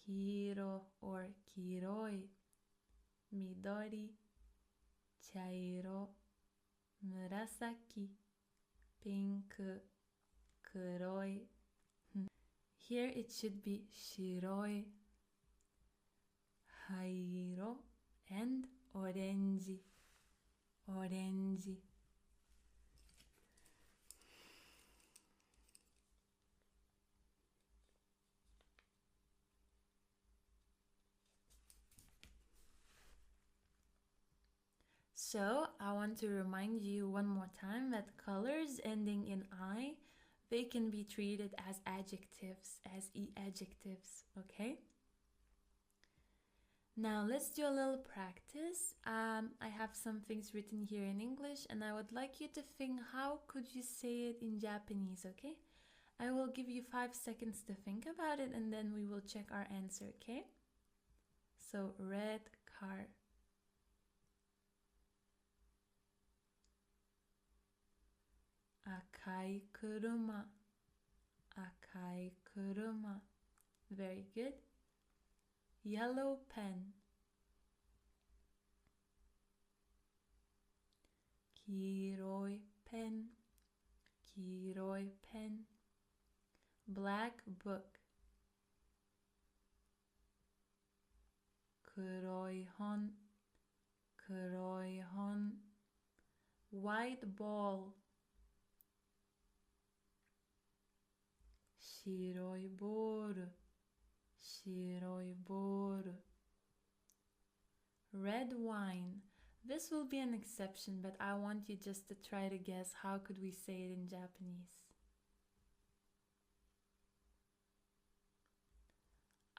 kiro or kiroi, midori, chairo, murasaki, pink, kuroi. Here it should be shiroi, hairo, and orange, orange. So I want to remind you one more time that colors ending in I, they can be treated as adjectives, as e-adjectives, okay? Now let's do a little practice. I have some things written here in English and I would like you to think, how could you say it in Japanese, okay? I will give you 5 seconds to think about it and then we will check our answer, okay? So red car. Akai kuruma, akai kuruma. Very good. Yellow pen. Kiroi pen, kiroi pen. Black book. Kuroi hon, kuroi hon. White ball. Shiroi boru, shiroi boru. Red wine. This will be an exception, but I want you just to try to guess how could we say it in Japanese.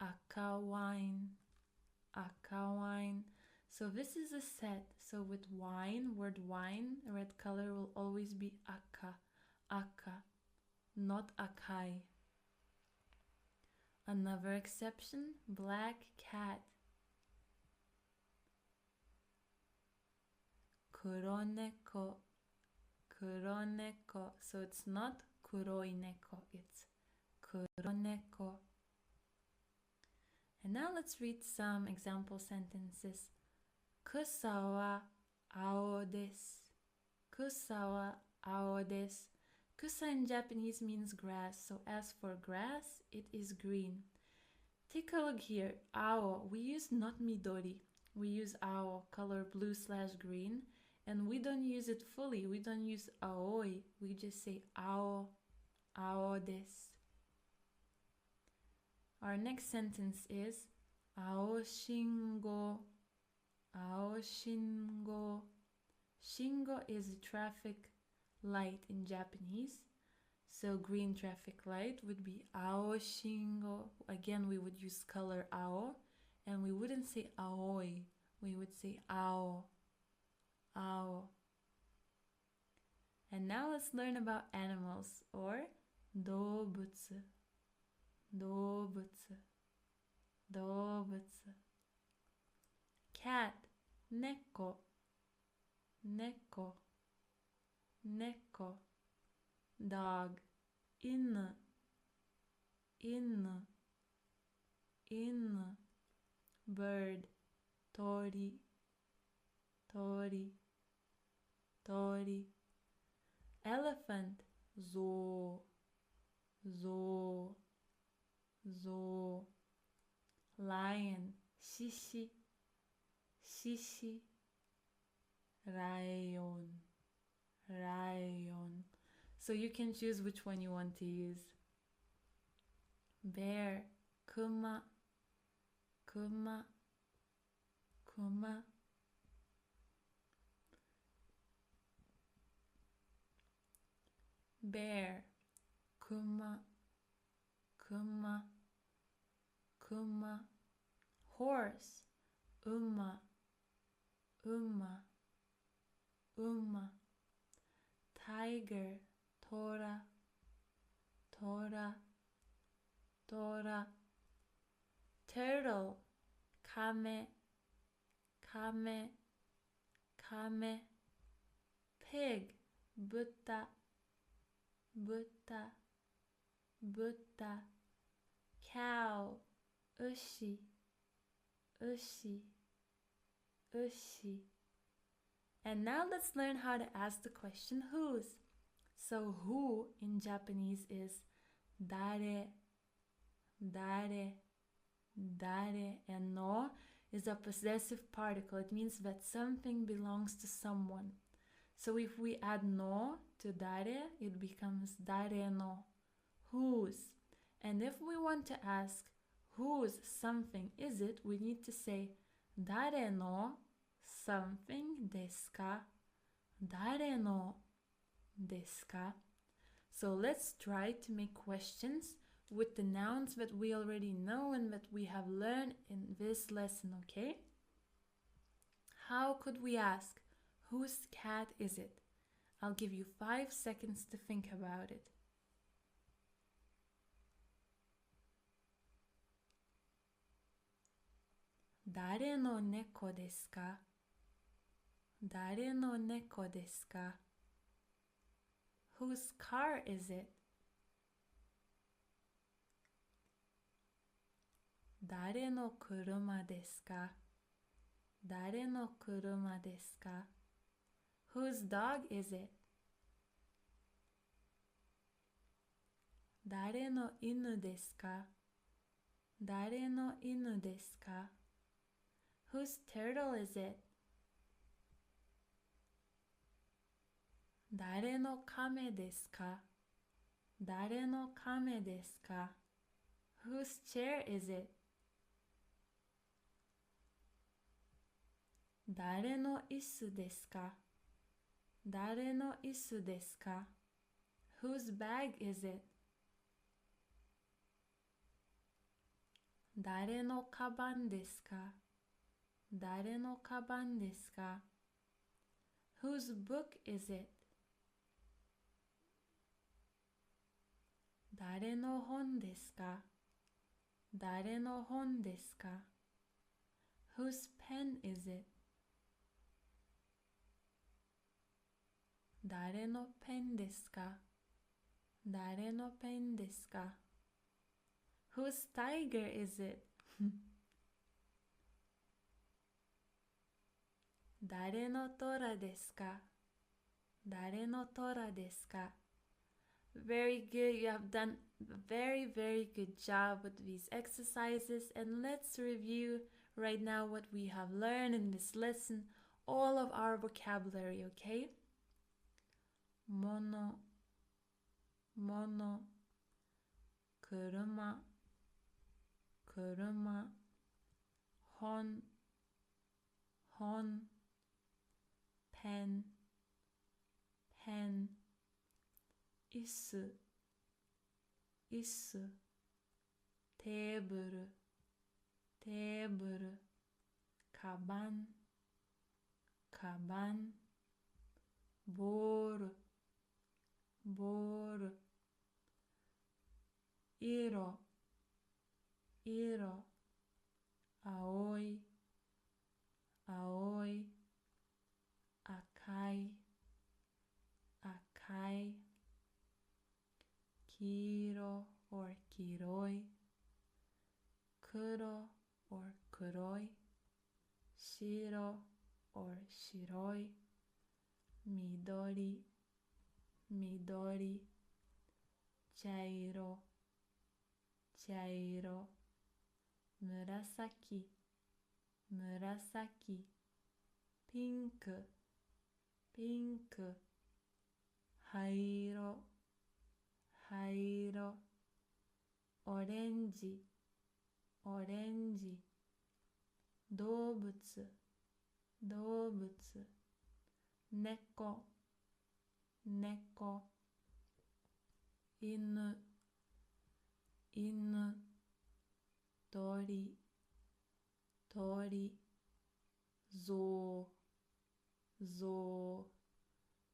Aka wine, aka wine. So this is a set. So with wine, word wine, red color will always be aka, aka, not akai. Another exception, black cat. Kuroneko, kuroneko. So it's not kuroi neko, it's kuroneko. And now let's read some example sentences. Kusa wa ao desu. Kusa wa ao desu. Kusa in Japanese means grass, so as for grass, it is green. Take a look here. Ao, we use not midori. We use ao, color blue/green, and we don't use it fully. We don't use aoi. We just say ao, ao desu. Our next sentence is ao shingo, ao shingo. Shingo is a traffic light in Japanese. So green traffic light would be ao shingo. Again, we would use color ao, and we wouldn't say aoi. We would say ao, ao. And now let's learn about animals, or doubutsu. Doubutsu, doubutsu. Cat, neko, neko, neko. Dog, inu, inu, inu. Bird, tori, tori, tori. Elephant, zo, zo, zo. Lion, shishi, shishi. Rayon, rayon. So you can choose which one you want to use. Bear, kuma, kuma, kuma. Bear, kuma, kuma, kuma. Horse, uma, uma, uma. Tiger, tora, tora, tora. Turtle, kame, kame, kame. Pig, butta, butta, butta. Cow, ushi, ushi, ushi. And now let's learn how to ask the question whose. So who in Japanese is dare, dare, dare, and no is a possessive particle. It means that something belongs to someone. So if we add no to dare, it becomes dare no, whose. And if we want to ask whose something is it, we need to say dare no something desu ka? Dare no desu ka? So let's try to make questions with the nouns that we already know and that we have learned in this lesson, okay? How could we ask, whose cat is it? I'll give you 5 seconds to think about it. Dare no neko desu ka? Dare no neko desu ka? Whose car is it? Dare no kuruma desu ka? Dare no kuruma desu ka? Whose dog is it? Dare no inu desu ka? Dare no inu desu ka? Whose turtle is it? Dare no kame desu ka? Dare no kame desu ka? Whose chair is it? 誰の椅子ですか誰の椅子ですか Whose bag is it? 誰のカバンですか誰のカバンですか Whose book is it? 誰の本ですか誰の本ですか Whose pen is it? 誰のペンですか誰のペンですか Whose tiger is it? 誰の虎ですか誰の虎ですか Very good. You have done a very, very good job with these exercises. And let's review right now what we have learned in this lesson, all of our vocabulary, okay? Mono, mono, kuruma, kuruma, hon, hon, pen, pen, 椅子、椅子、テーブル、テーブル、カバン、カバン、ボール、ボール、色、色、青い、青い、赤い、赤い、黄色 or 黄色い、黒 or 黒い、白 or 白い、緑、緑、茶色、茶色、紫、紫、ピンク、ピンク、灰色、灰色、オレンジ、オレンジ、動物、動物、猫、猫、犬、犬、鳥、鳥、象、象、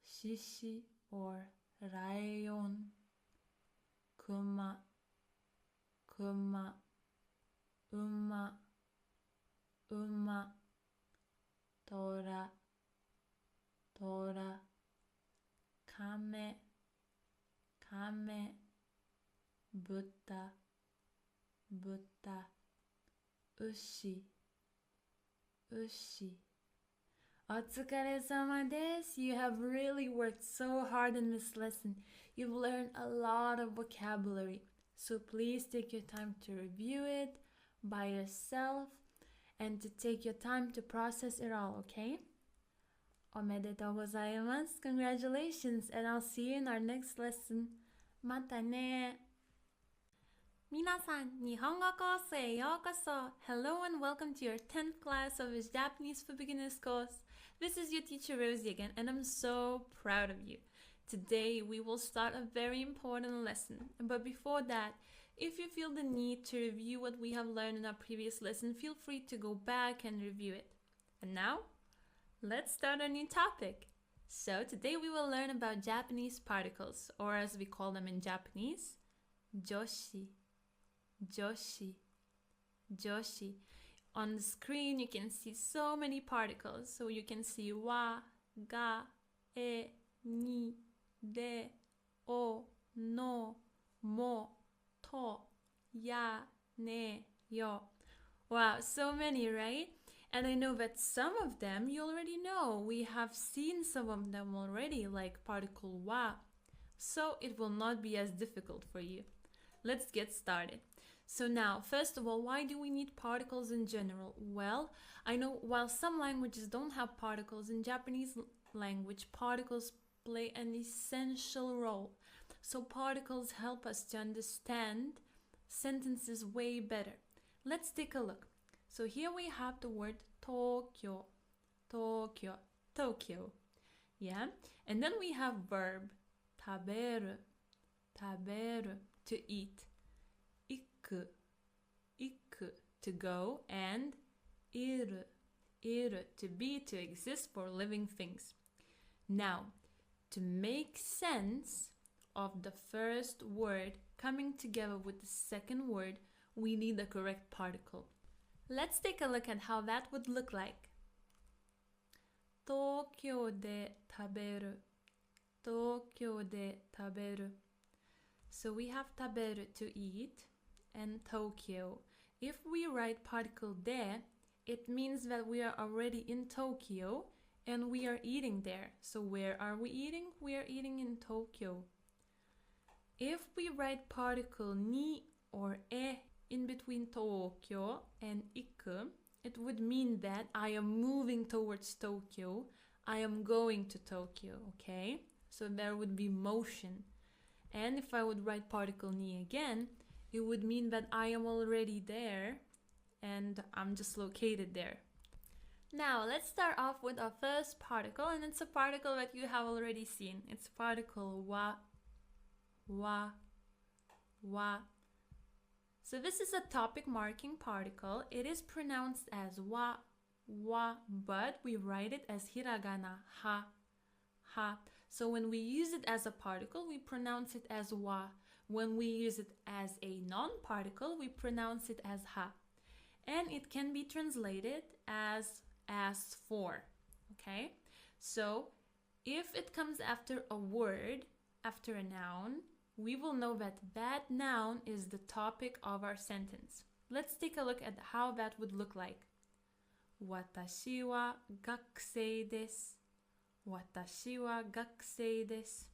獅子 or ライオン、熊、熊、馬、馬、虎、虎、亀、亀、豚、豚、牛、牛。お疲れ様です。You have really worked so hard in this lesson. You've learned a lot of vocabulary. So please take your time to review it by yourself and to take your time to process it all, okay? おめでとうございます。Congratulations, and I'll see you in our next lesson. またね。皆さん、日本語コースへようこそ。Hello and welcome to your 10th class of his Japanese for Beginners course. This is your teacher Rosie again, and I'm so proud of you. Today we will start a very important lesson. But before that, if you feel the need to review what we have learned in our previous lesson, feel free to go back and review it. And now, let's start our new topic. So today we will learn about Japanese particles, or as we call them in Japanese, joshi. Joshi, joshi. On the screen you can see so many particles. So you can see wa, ga, e, ni, de, o, no, mo, to, ya, ne, yo. Wow, so many, right? And I know that some of them you already know. We have seen some of them already, like particle wa. So it will not be as difficult for you. Let's get started. So now, first of all, why do we need particles in general? Well, I know while some languages don't have particles, in Japanese language, particles play an essential role. So particles help us to understand sentences way better. Let's take a look. So here we have the word Tokyo. Tokyo, Tokyo. Yeah, and then we have verb 食べる, 食べる, to eat. 行く, 行く, to go, and いる, いる, to be, to exist, for living things. Now, to make sense of the first word coming together with the second word, we need the correct particle. Let's take a look at how that would look like. 東京で食べる, 東京で食べる. So we have 食べる to eat and Tokyo. If we write particle de, it means that we are already in Tokyo and we are eating there. So where are we eating? We are eating in Tokyo. If we write particle ni or e in between Tokyo and iku, it would mean that I am moving towards Tokyo. I am going to Tokyo, okay? So there would be motion. And if I would write particle ni again, it would mean that I am already there and I'm just located there. Now let's start off with our first particle, and it's a particle that you have already seen. It's particle wa, wa, wa. So this is a topic marking particle. It is pronounced as wa, wa, but we write it as hiragana, ha, ha. So when we use it as a particle, we pronounce it as wa. When we use it as a non-particle, we pronounce it as ha. And it can be translated as for, okay? So if it comes after a word, after a noun, we will know that that noun is the topic of our sentence. Let's take a look at how that would look like. 私は学生です。私は学生です。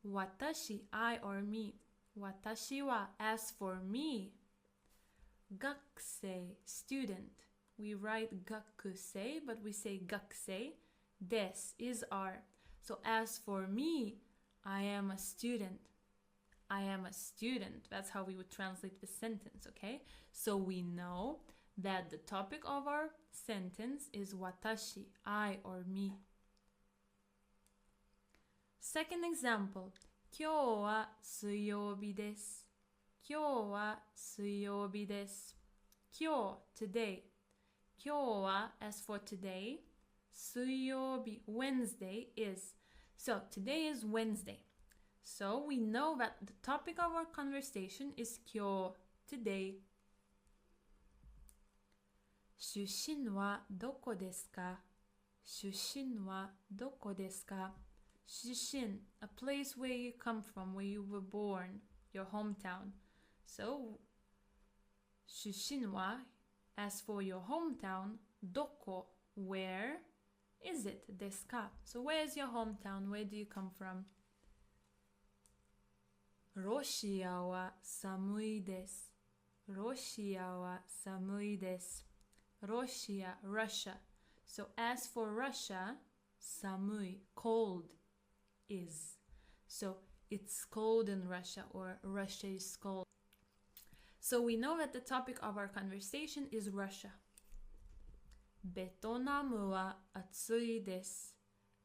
私, I or me. 私は, as for me. 学生, student. We write 学生, but we say 学生. Des is our. So as for me, I am a student. I am a student. That's how we would translate the sentence, okay? So we know that the topic of our sentence is watashi, I or me. Second example. 今日は水曜日です。今日は水曜日です。今日, today. 今日は, as for today. 水曜日, Wednesday is. So today is Wednesday. So we know that the topic of our conversation is 今日, today. 出身はどこですか? 出身はどこですか? 出身, a place where you come from, where you were born, your hometown. So 出身は, as for your hometown, どこ, where is it? ですか? So where is your hometown? Where do you come from? ロシアは寒いです。ロシアは寒いです。Russia, Russia. So as for Russia, 寒い, cold is. So it's cold in Russia, or Russia is cold. So we know that the topic of our conversation is Russia. ベトナムは暑いです。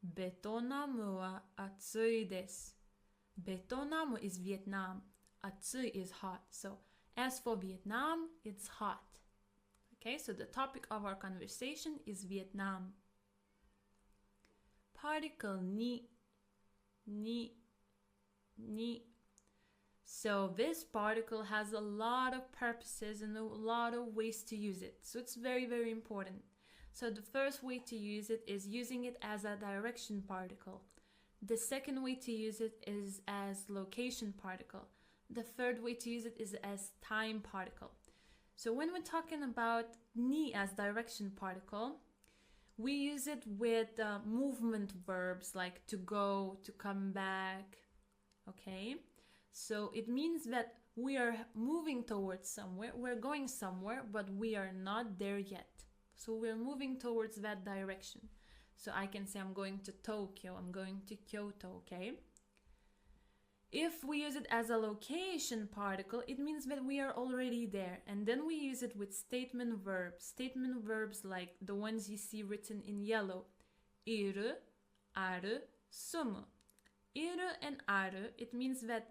ベトナムは暑いです。ベトナム is Vietnam. 暑い is hot. So as for Vietnam, it's hot. Okay, so the topic of our conversation is Vietnam. Particle ni, ni, ni. So this particle has a lot of purposes and a lot of ways to use it. So it's very, very important. So the first way to use it is using it as a direction particle. The second way to use it is as location particle. The third way to use it is as time particle. So when we're talking about ni as direction particle, we use it with movement verbs like to go, to come back, okay? So it means that we are moving towards somewhere, we're going somewhere, but we are not there yet. So we're moving towards that direction. So I can say I'm going to Tokyo, I'm going to Kyoto, okay? If we use it as a location particle, it means that we are already there. And then we use it with statement verbs. Statement verbs like the ones you see written in yellow. Iru, aru, sumu. Iru and aru, it means that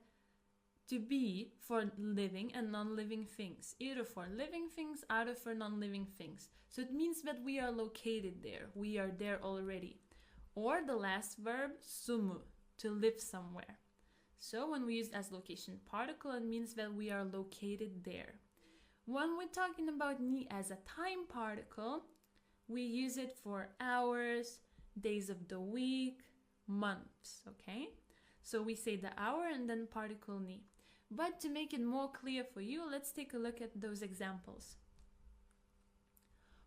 to be for living and non-living things. Iru for living things, aru for non-living things. So it means that we are located there. We are there already. Or the last verb, sumu, to live somewhere. So when we use it as location particle, it means that we are located there. When we're talking about ni as a time particle, we use it for hours, days of the week, months, okay? So we say the hour and then particle ni. But to make it more clear for you, let's take a look at those examples.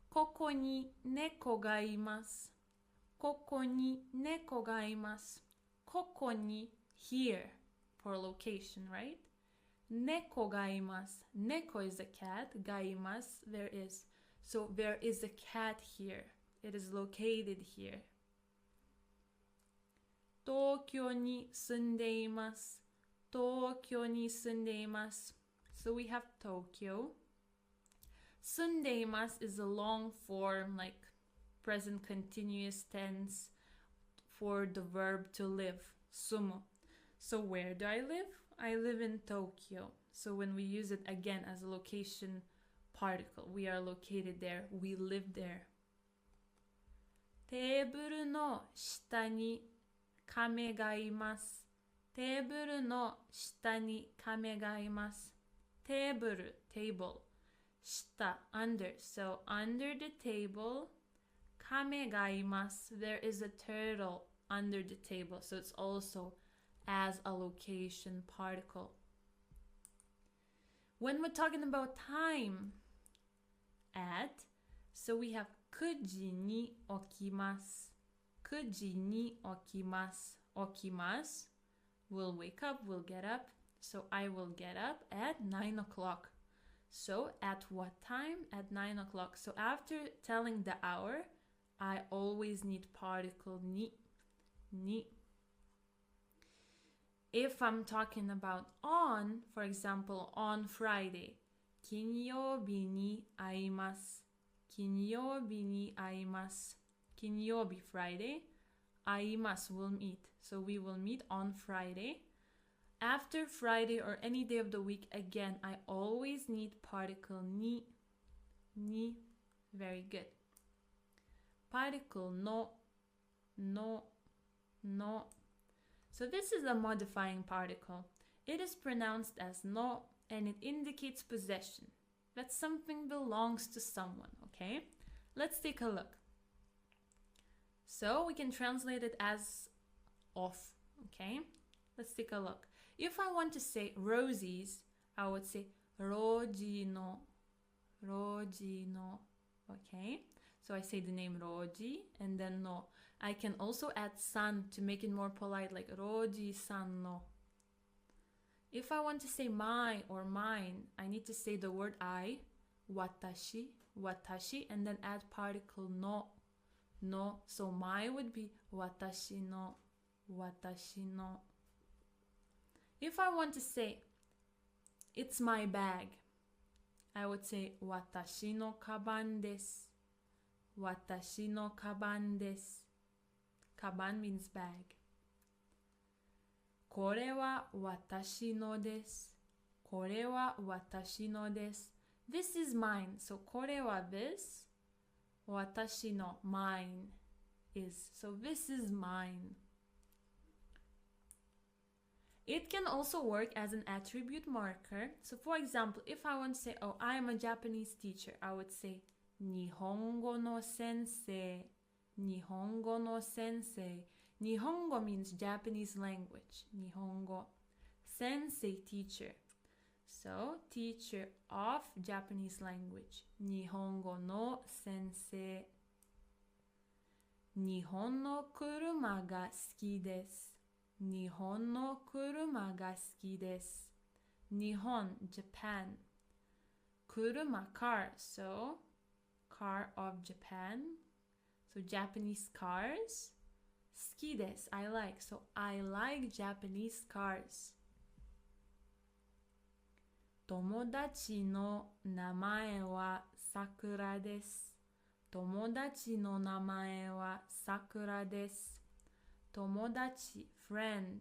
Koko ni neko ga imasu. Koko ni neko ga imasu. Koko ni, here, for location, right? Neko ga imasu. Neko is a cat. Ga imasu, there is. So there is a cat here. It is located here. Tokyo ni sunde imasu. Tokyo ni sunde imasu. So we have Tokyo. Sunde imasu is a long form, like present continuous tense for the verb to live. Sumo. So where do I live? I live in Tokyo. So when we use it again as a location particle, we are located there. We live there. Teburu no shita ni kame ga imasu. Teburu no shita ni kame ga imasu. Teburu, table. Shita, under. So under the table, kame ga imasu. There is a turtle under the table. So it's also as a location particle. When we're talking about time, at, so we have kuji ni okimasu. Kuji ni okimasu. Okimasu, will wake up, will get up. So I will get up at 9 o'clock. So at what time? At 9 o'clock. So after telling the hour, I always need particle ni. Ni. If I'm talking about on, for example, on Friday, kinyobi ni aimasu. Kinyobi ni aimasu. Kinyobi, Friday. Aimasu, will meet. So we will meet on Friday. After Friday or any day of the week, again, I always need particle ni. Ni. Very good. Particle no. No. No. So this is a modifying particle. It is pronounced as no and it indicates possession. That something belongs to someone, okay? Let's take a look. So we can translate it as off, okay? Let's take a look. If I want to say roses, I would say roji no. Roji no, okay? So I say the name Roji and then no. I can also add san to make it more polite, like Roji san no. If I want to say my or mine, I need to say the word I, watashi, watashi, and then add particle no, no. So my would be watashi no, watashi no. If I want to say it's my bag, I would say watashi no kaban desu. Watashi no kaban desu. Kaban means bag. Kore wa watashi no desu. Kore wa watashi no desu. This is mine. So kore wa this. Watashi no, mine is. So this is mine. It can also work as an attribute marker. So for example, if I want to say, oh, I am a Japanese teacher, I would say Nihongo no sensei. Nihongo no sensei. Nihongo means Japanese language. Nihongo. Sensei, teacher. So, teacher of Japanese language. Nihongo no sensei. Nihon no kuruma ga suki desu. Nihon no kuruma ga suki desu. Nihon, Japan. Kuruma, car. So, car of Japan. So Japanese cars. Suki desu, I like. So I like Japanese cars. 友達の名前はさくらです。友達の名前はさくらです。友達 friend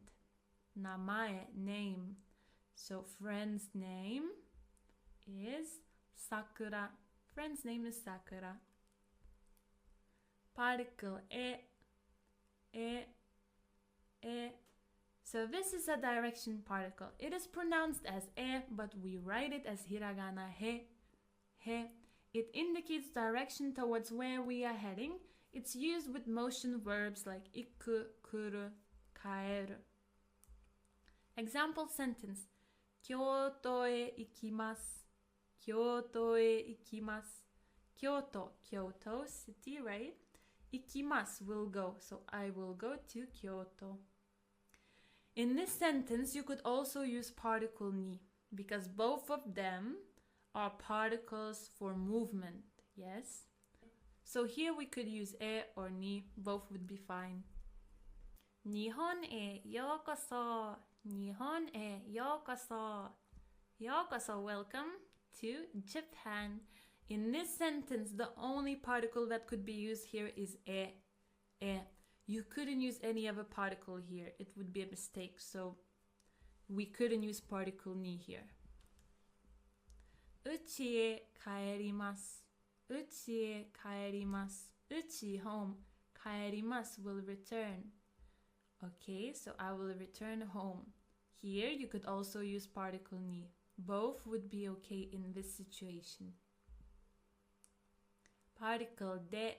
名前 name. So friend's name is Sakura. Friend's name is Sakura. Particle e. So this is a direction particle. It is pronounced as e, but we write it as hiragana he. It indicates direction towards where we are heading. It's used with motion verbs like iku, kuru, kaeru. Example sentence. Kyoto e ikimasu. Kyoto e ikimasu. Kyoto, city, right? Ikimasu will go, so I will go to Kyoto. In this sentence, you could also use particle ni, because both of them are particles for movement, yes? So here we could use e or ni, both would be fine. Nihon e yokoso. Nihon e yokoso. Yokoso, welcome to Japan. In this sentence, the only particle that could be used here is e. You couldn't use any other particle here. It would be a mistake, so we couldn't use particle ni here. Uchi e kaerimasu. Uchi e kaerimasu. Uchi, home. Kaerimasu will return. Okay, so I will return home. Here you could also use particle ni. Both would be okay in this situation. Particle de.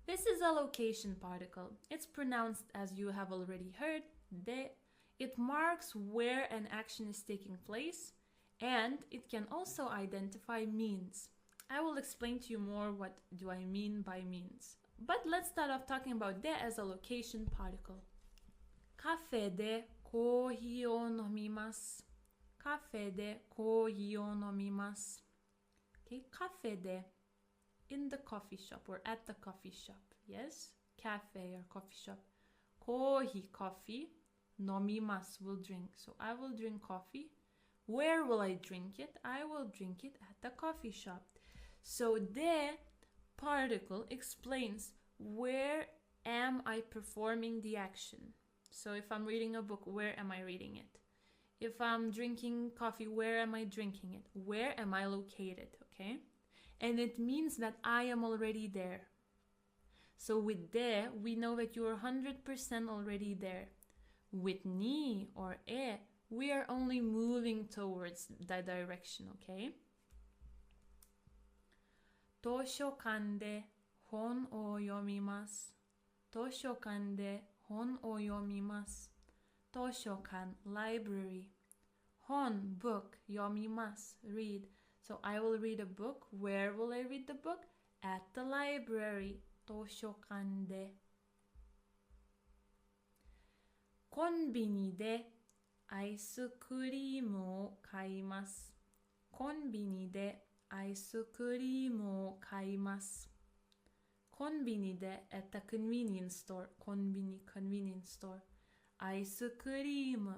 This is a location particle. It's pronounced as you have already heard, de. It marks where an action is taking place, and it can also identify means. I will explain to you more what do I mean by means. But let's start off talking about de as a location particle. Cafe de kohi o nomimasu. Cafe de kohi o nomimasu. Okay, cafe de, in the coffee shop or at the coffee shop, yes? Cafe or coffee shop. Kohi, coffee. Nomimasu, will drink. So I will drink coffee. Where will I drink it? I will drink it at the coffee shop. So de particle explains where am I performing the action. So if I'm reading a book, where am I reading it? If I'm drinking coffee, where am I drinking it? Where am I located, okay? And it means that I am already there. So with de, we know that you are 100% already there. With ni or e, we are only moving towards that direction, okay? Toshokan de hon o yomimasu. Toshokan de hon o yomimasu. Toshokan, library. Hon, book. Yomimasu, read. So I will read a book. Where will I read the book? At the library. Toshokan de. Konbini de ice cream o kaimasu. Konbini de ice cream o kaimasu. Konbini de, at the convenience store. Konbini, convenience store. Ice cream,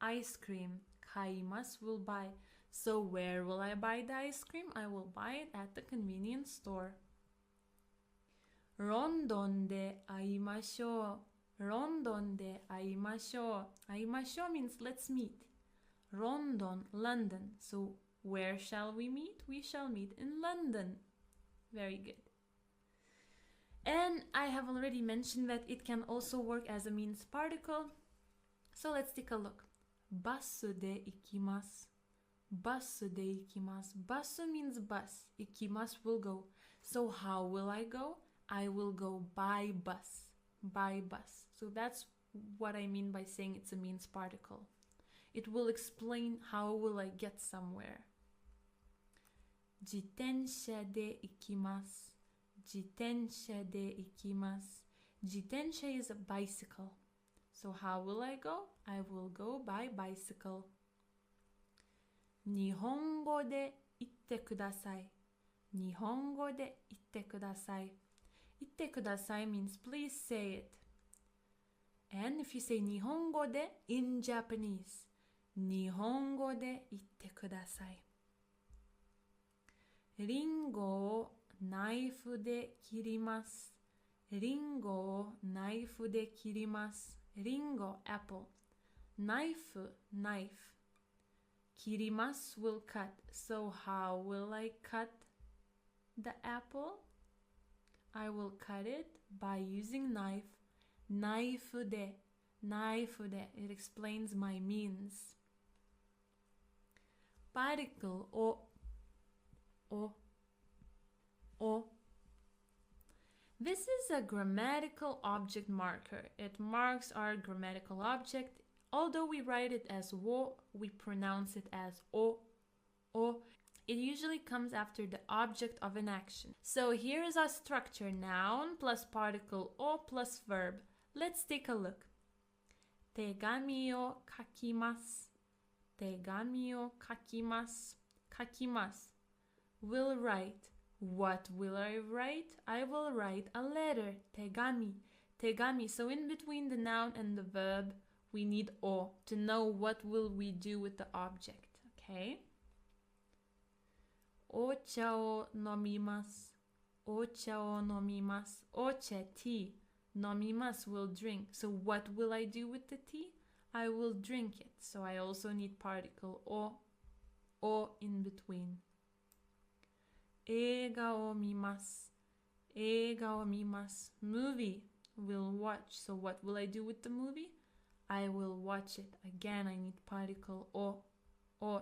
ice cream. Kaimasu, will buy. So where will I buy the ice cream? I will buy it at the convenience store. Rondon de aimashou. Rondon de aimashou. Aimashou means let's meet. Rondon, London. So where shall we meet? We shall meet in London. Very good. And I have already mentioned that it can also work as a means particle. So let's take a look. Basu de ikimasu. Basu de ikimasu. Basu means bus. Ikimasu will go. So how will I go? I will go by bus. By bus. So that's what I mean by saying it's a means particle. It will explain how will I get somewhere. Jitensha de ikimasu. Jitensha de ikimasu. Jitensha is a bicycle. So how will I go? I will go by bicycle. Nihongo de itte kudasai. Nihongo de itte kudasai. Itte kudasai means please say it. And if you say 日本語で in Japanese, 日本語で言ってください。リンゴをナイフで切ります。リンゴをナイフで切ります。リンゴ apple. ナイフ knife. 切ります will cut. So how will I cut the apple? I will cut it by using knife. ナイフで It explains my means. Particle お This is a grammatical object marker. It marks our grammatical object. Although we write it as wo, we pronounce it as o. It usually comes after the object of an action. So here is our structure: noun plus particle o plus verb. Let's take a look. 手紙を書きます。手紙を書きます。書きます will write. What will I write? I will write a letter. 手紙 So in between the noun and the verb, we need o to know what will we do with the object. Okay? お茶を飲みます。お茶を飲みます。お茶 tea. 飲みます will drink. So what will I do with the tea? I will drink it. So I also need particle o in between. 映画を見ます。映画を見ます。Movie will watch. So what will I do with the movie? I will watch it. Again, I need particle o.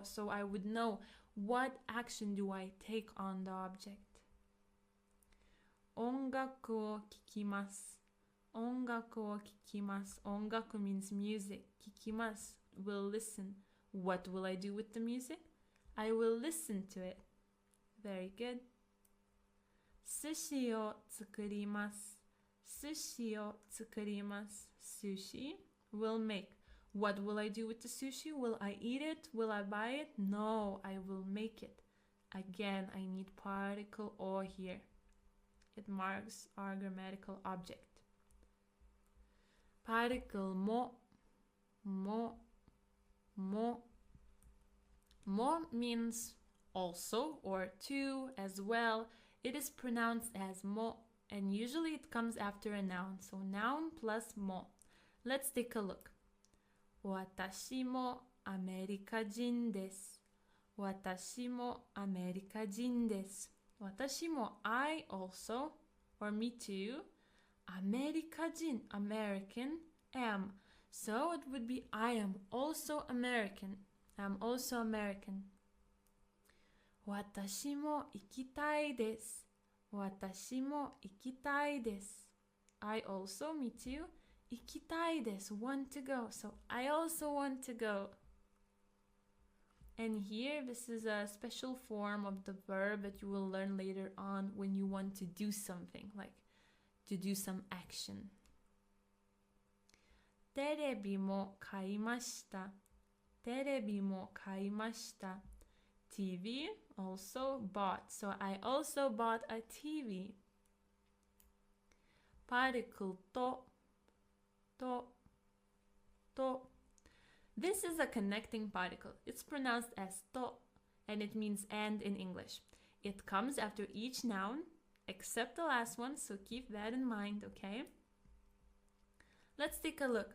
So I would know what action do I take on the object. 音楽を聴きます。音楽を聴きます。音楽 means music. 聴きます will listen. What will I do with the music? I will listen to it. Very good. 寿司を作ります。寿司を作ります。Sushi will make. What will I do with the sushi? Will I eat it? Will I buy it? No, I will make it. Again, I need particle o here. It marks our grammatical object. Particle mo means also or to as well. It is pronounced as mo, and usually it comes after a noun. So noun plus mo. Let's take a look. 私もアメリカ人です。私もアメリカ人です。私も I also or me too. アメリカ人 American am. So it would be I am also American. I'm also American. 私も行きたいです。私も行きたいです。I also, me too. 行きたいです want to go. So I also want to go. And here, this is a special form of the verb that you will learn later on when you want to do something, like to do some action. テレビも買いました。テレビも買いました。TV also bought. So I also bought a TV. Particle to. This is a connecting particle. It's pronounced as to, and it means and in English. It comes after each noun, except the last one, so keep that in mind, okay? Let's take a look.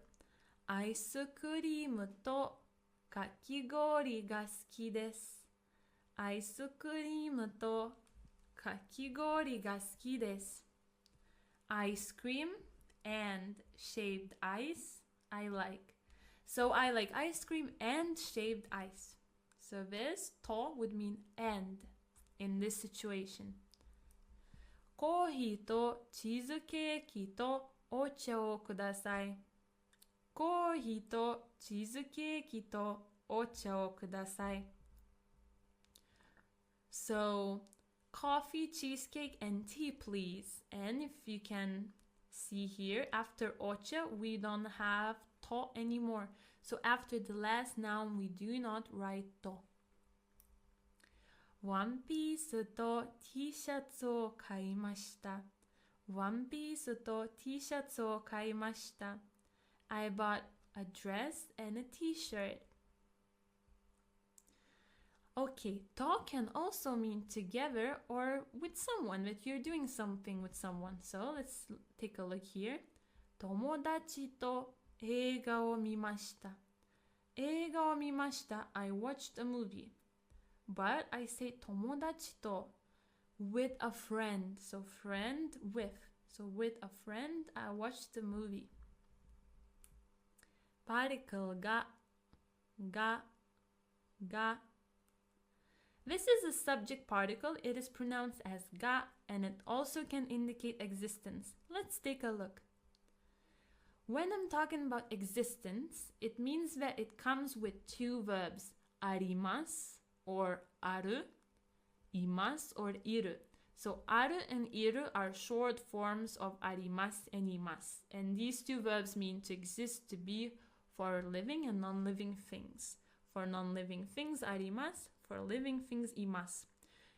アイスクリームとかき氷が好きです。アイスクリームとかき氷が好きです。Ice cream and shaved ice I like. So I like ice cream and shaved ice. So this to would mean and in this situation. コーヒーとチーズケーキとお茶をください。コーヒーとチーズケーキとお茶をください。So, coffee, cheesecake, and tea, please. And if you can see here, after ocha, we don't have to anymore. So after the last noun, we do not write to. ワンピースと T シャツを買いました。ワンピースと T シャツを買いました。I bought a dress and a t-shirt. Okay, to can also mean together or with someone, that you're doing something with someone. So let's take a look here. 友達と映画を見ました。映画を見ました。I watched a movie. But I say 友達と with a friend. So friend with. So with a friend, I watched the movie. Particle ga. This is a subject particle. It is pronounced as ga and it also can indicate existence. Let's take a look. When I'm talking about existence, it means that it comes with two verbs, arimasu or aru, imasu or iru. So aru and iru are short forms of arimasu and imasu. And these two verbs mean to exist, to be, for living and non-living things. For non-living things, arimasu. For living things, imasu.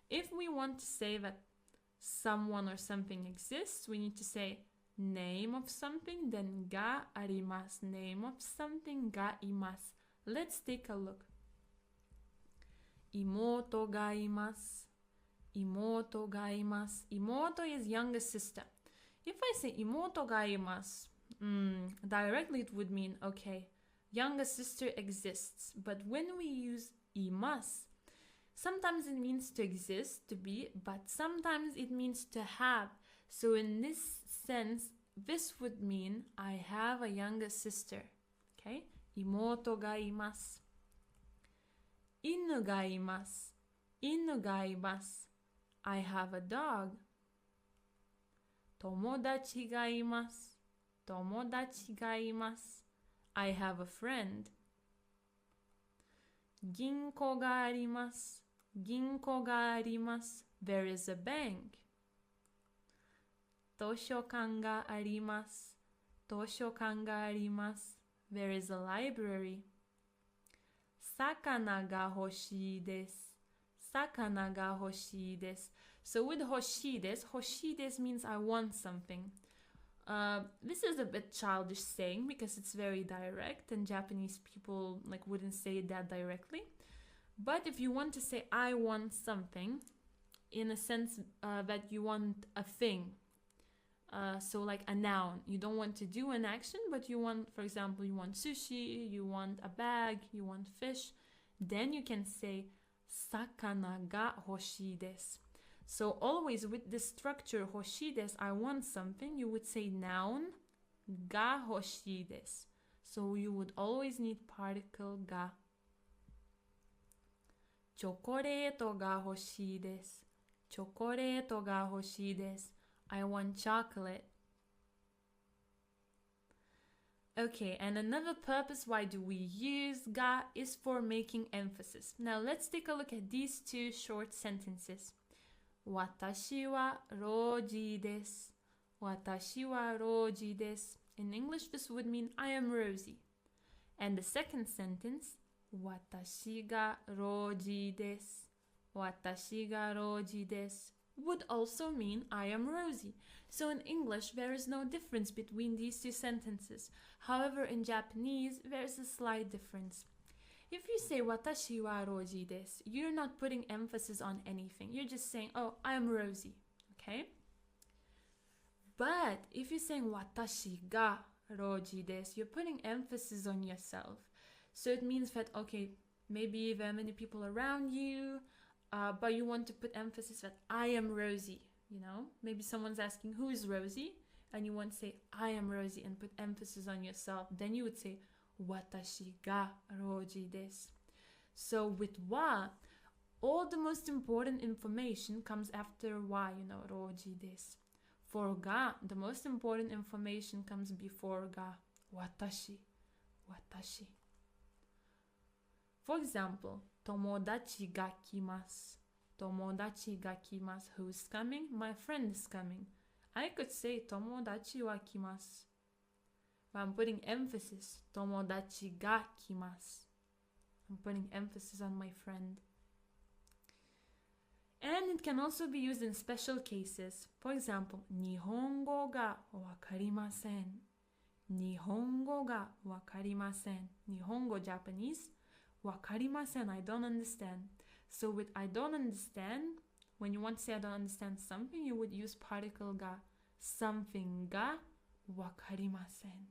If we want to say that someone or something exists, we need to say name of something, then ga arimasu. Name of something, ga imasu. Let's take a look. Imoto ga imasu. Imoto ga imasu. Imoto is younger sister. If I say imoto ga imasu, directly it would mean, okay, younger sister exists. But when we use imasu, sometimes it means to exist, to be, but sometimes it means to have. So in this sense, this would mean I have a younger sister. Okay? Imoto ga imasu. Inu ga imasu. Inu ga imasu. I have a dog. Tomodachi ga imasu. Tomodachi ga imasu. I have a friend. Ginko ga arimasu. Ginko ga arimasu. There is a bank. Toshokan ga arimasu. Toshokan ga arimasu. There is a library. Sakana ga hoshii desu. Sakana ga hoshii desu. So with hoshii desu means I want something. This is a bit childish saying because it's very direct and Japanese people wouldn't say that directly. But if you want to say I want something, in a sense that you want a thing, so like a noun, you don't want to do an action, but you want, for example, you want sushi, you want a bag, you want fish, then you can say sakana ga hoshii desu. So always with the structure hoshii desu, I want something, you would say noun ga hoshii desu. So you would always need particle ga. Chocoreto ga hoshii desu. Chocoreto ga hoshii desu. I want chocolate. Okay, and another purpose why do we use ga is for making emphasis. Now let's take a look at these two short sentences. Watashi wa roji desu. Watashi wa roji desu. In English, this would mean I am Rosie. And the second sentence, watashi ga roji desu. Watashi ga roji desu would also mean I am Rosie. So in English, there is no difference between these two sentences. However, in Japanese, there is a slight difference. If you say watashi wa roji desu, you're not putting emphasis on anything. You're just saying, oh, I am Rosie. Okay? But if you're saying watashi ga roji desu, you're putting emphasis on yourself. So it means that, okay, maybe there are many people around you, but you want to put emphasis that I am Rosie, you know? Maybe someone's asking, who is Rosie? And you want to say, I am Rosie, and put emphasis on yourself. Then you would say, watashi ga roji desu. So with wa, all the most important information comes after wa, roji desu. For ga, the most important information comes before ga, watashi. For example, tomodachi ga kimasu. Tomodachi ga kimasu. Who's coming? My friend is coming. I could say tomodachi wa kimasu. But I'm putting emphasis. Tomodachi ga kimasu. I'm putting emphasis on my friend. And it can also be used in special cases. For example, Nihongo ga wakarimasen. Nihongo ga wakarimasen. Nihongo, Japanese. Wakarimasen, I don't understand. So with I don't understand, when you want to say I don't understand something, you would use particle ga. Something ga wakarimasen.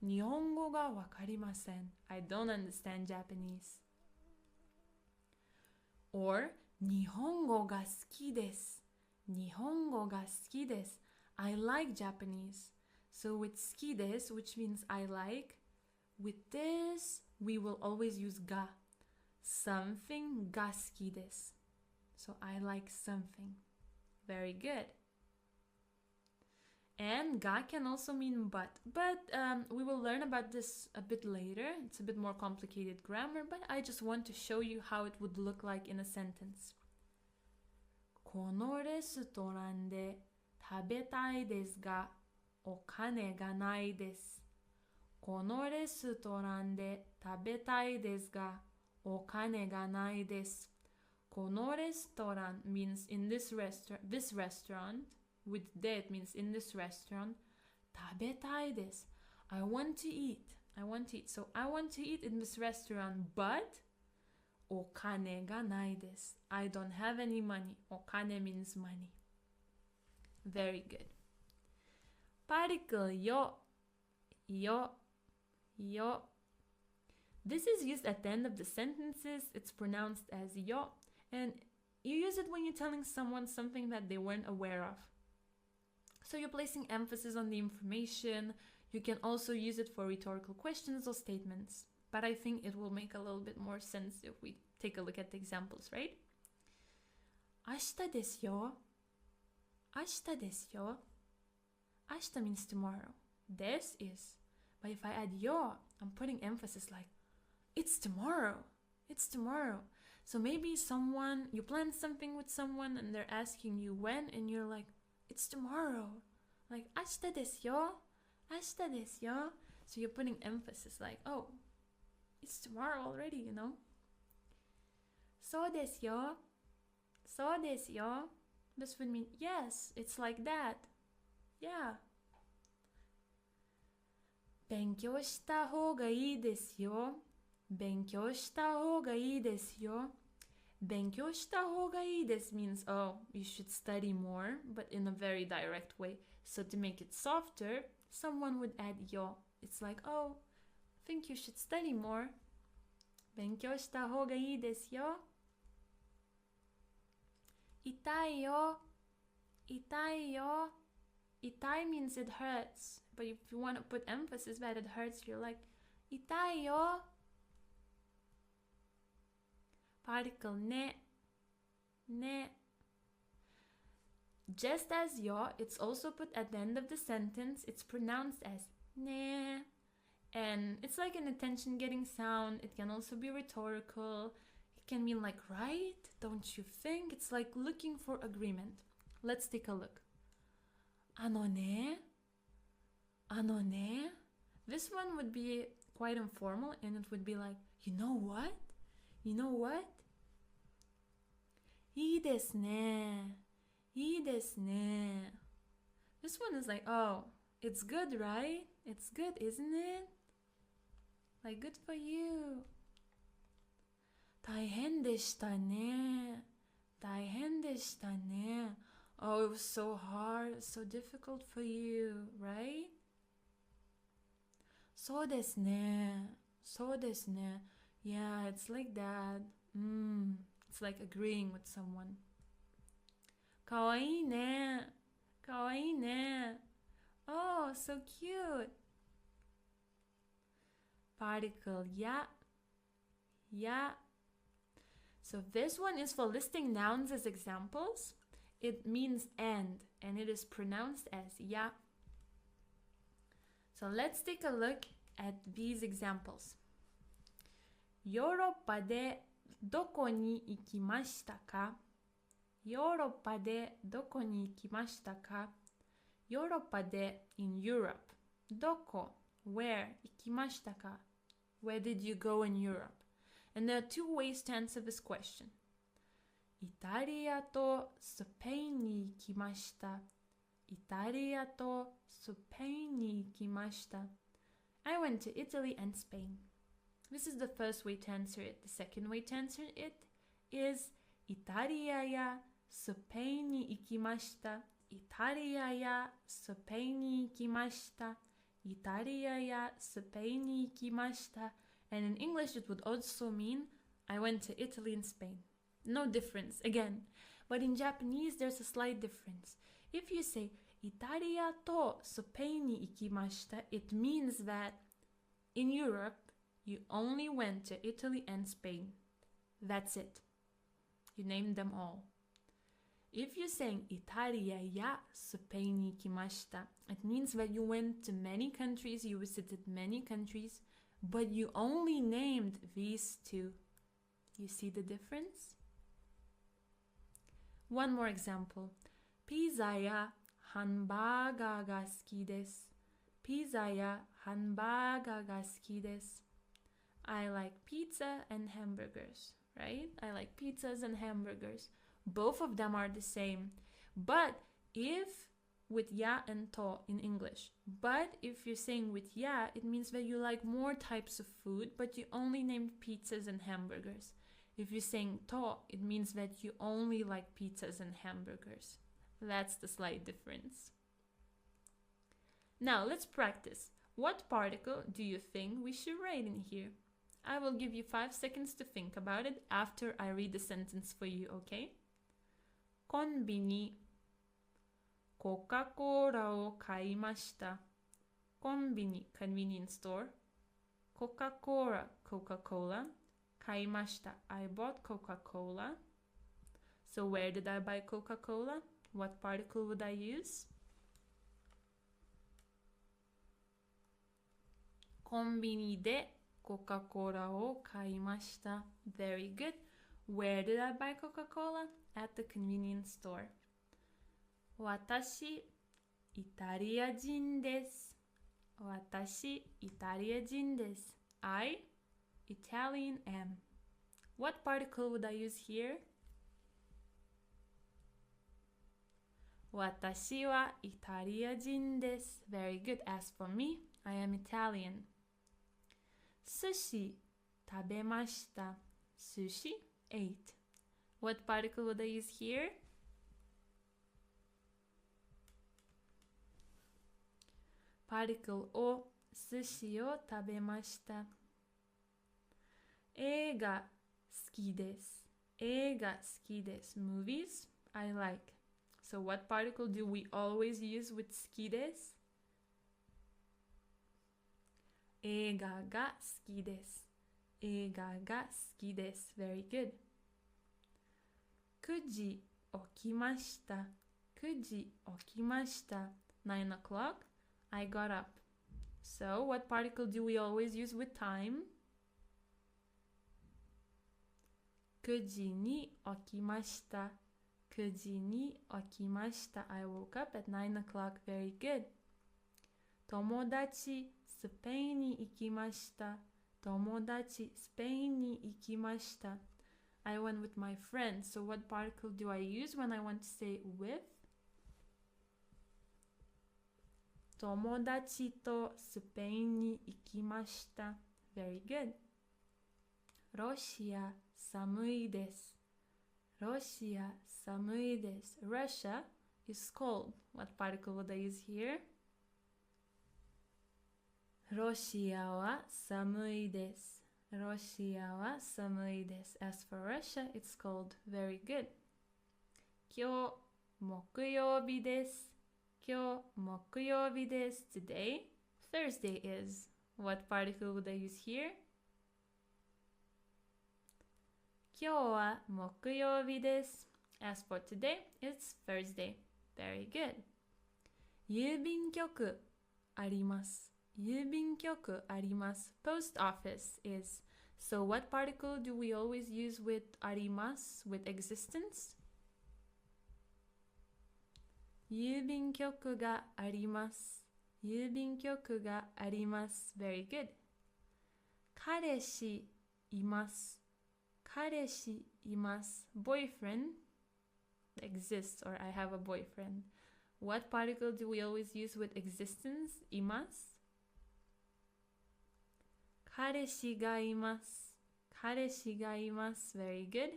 Nihongo ga wakarimasen. I don't understand Japanese. Or Nihongo ga suki desu. Nihongo ga suki desu. I like Japanese. So with suki desu, which means I like, with this we will always use ga. Something ga suki desu. So I like something. Very good. And ga can also mean but. But we will learn about this a bit later. It's a bit more complicated grammar, but I just want to show you how it would look like in a sentence. このレストランで食べたいですが、お金がないです。このレストランで食べたいですが、お金がないです。このレストラン means in this restaurant, with de it means in this restaurant. 食べたいです。I want to eat. So I want to eat in this restaurant, but お金がないです。I don't have any money. お金 means money. Very good. Particle yo. This is used at the end of the sentences. It's pronounced as yo. And you use it when you're telling someone something that they weren't aware of. So you're placing emphasis on the information. You can also use it for rhetorical questions or statements. But I think it will make a little bit more sense if we take a look at the examples, right? 明日ですよ。明日ですよ。明日 means tomorrow. This is. But if I add yo, I'm putting emphasis like, it's tomorrow. It's tomorrow. So maybe you plan something with someone and they're asking you when, and you're like, it's tomorrow. Like, 明日ですよ。明日ですよ. So you're putting emphasis like, oh, it's tomorrow already, you know? そうですよ。そうですよ. This would mean, yes, it's like that. Yeah. 勉強した方がいいですよ。勉強した方がいいですよ。勉強した方がいいです means, oh, you should study more, but in a very direct way. So to make it softer, someone would add yo. It's like, oh, I think you should study more. 勉強した方がいいですよ。痛いよ。痛いよ。痛い means it hurts. But if you want to put emphasis that it hurts, you're like, 痛いよ。Particle ne. Ne. Just as yo, it's also put at the end of the sentence. It's pronounced as ne. And it's like an attention-getting sound. It can also be rhetorical. It can mean like, right? Don't you think? It's like looking for agreement. Let's take a look. あのね. あのね. This one would be quite informal, and it would be like, you know what? You know what? いいですね. いいですね. This one is like, oh, it's good, right? It's good, isn't it? Like, good for you. 大変でしたね. 大変でしたね. Oh, it was so hard, so difficult for you, right? そうですね. そうですね. Yeah, it's like that. It's like agreeing with someone. かわいいね. かわいいね. Oh, so cute. Particle ya. Ya. So this one is for listing nouns as examples. It means and it is pronounced as ya. So let's take a look at these examples. ヨーロッパでどこに行きましたか? ヨーロッパでどこに行きましたか? ヨーロッパで in Europe. どこ where 行きましたか? Where did you go in Europe? And there are two ways to answer this question. イタリアとスペインに行きました。イタリアとスペインに行きました。I went to Italy and Spain. This is the first way to answer it. The second way to answer it is イタリアやスペインに行きました。イタリアやスペインに行きました。イタリアやスペインに行きました。And in English it would also mean I went to Italy and Spain. No difference, again. But in Japanese there's a slight difference. If you say イタリアとスペインに行きました、it means that in Europe you only went to Italy and Spain. That's it. You named them all. If you're saying イタリアやスペインに行きました、it means that you went to many countries, you visited many countries, but you only named these two. You see the difference? One more example. ピザやハンバーガーが好きです。ピザやハンバーガーが好きです。I like pizza and hamburgers, right? I like pizzas and hamburgers. Both of them are the same. But if with ya and to in English, but if you're saying with ya, it means that you like more types of food, but you only named pizzas and hamburgers. If you're saying to, it means that you only like pizzas and hamburgers. That's the slight difference. Now let's practice. What particle do you think we should write in here? I will give you 5 seconds to think about it after I read the sentence for you, okay? コンビニ、コカ・コーラを買いました。コンビニ、convenience store. コカ・コーラ、Coca-Cola. 買いました。I bought Coca-Cola. So where did I buy Coca-Cola? What particle would I use? コンビニでコカ・コーラを買いました。Very good. Where did I buy Coca-Cola? At the convenience store. 私、イタリア人です。私、イタリア人です。I, Italian am. What particle would I use here? 私はイタリア人です。Very good. As for me, I am Italian. 寿司食べました。寿司 ate. What particle would I use here? パーティクルを寿司を食べました。映画好きです。映画好きです。Movies I like. So what particle do we always use with 好きです？映画が好きです。映画が好きです。Very good. 9時起きました。9時起きました。9 o'clock, I got up. So what particle do we always use with time? 9時に起きました。9時に起きました。I woke up at 9 o'clock. Very good. 友達、スペインに行きました。友達、スペインに行きました。I went with my friends. So what particle do I use when I want to say with? 友達とスペインに行きました。Very good. ロシア、寒いです。ロシア、寒いです。Russia is cold. What particle would I use here? ロシアは寒いです。ロシアは寒いです。As for Russia, it's cold. Very good. 今日、木曜日です。今日、木曜日です。Today, Thursday is. What particle would I use here? 今日は木曜日です。As for today, it's Thursday. Very good. 郵便局あります。郵便局あります。Post office is. So what particle do we always use with あります with existence? 郵便局があります。郵便局があります。Very good. 彼氏います。彼氏います。Boyfriend exists or I have a boyfriend. What particle do we always use with existence? います彼氏がいます。彼氏がいます。Very good.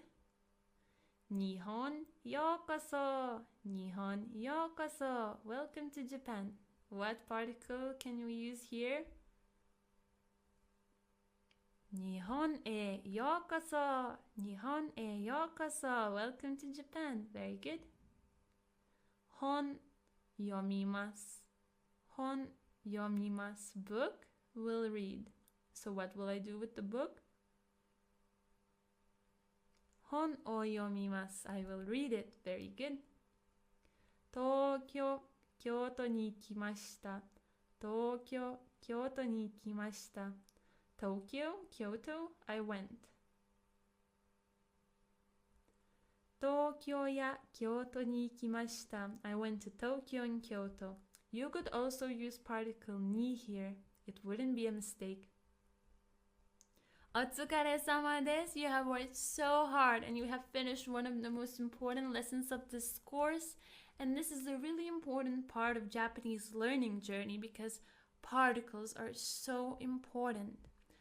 日本ようこそ。日本ようこそ。Welcome to Japan. What particle can we use here? 日本へようこそ。日本へようこそ。Welcome to Japan. Very good. 本読みます。本読みます。Book will read. So what will I do with the book? 本を読みます。I will read it. Very good. 東京、京都に行きました。東京、京都に行きました。Tokyo, Kyoto, I went. 東京や京都に行きました。I went to Tokyo and Kyoto. You could also use particle ni here. It wouldn't be a mistake. お疲れ様です。You have worked so hard and you have finished one of the most important lessons of this course. And this is a really important part of Japanese learning journey because particles are so important.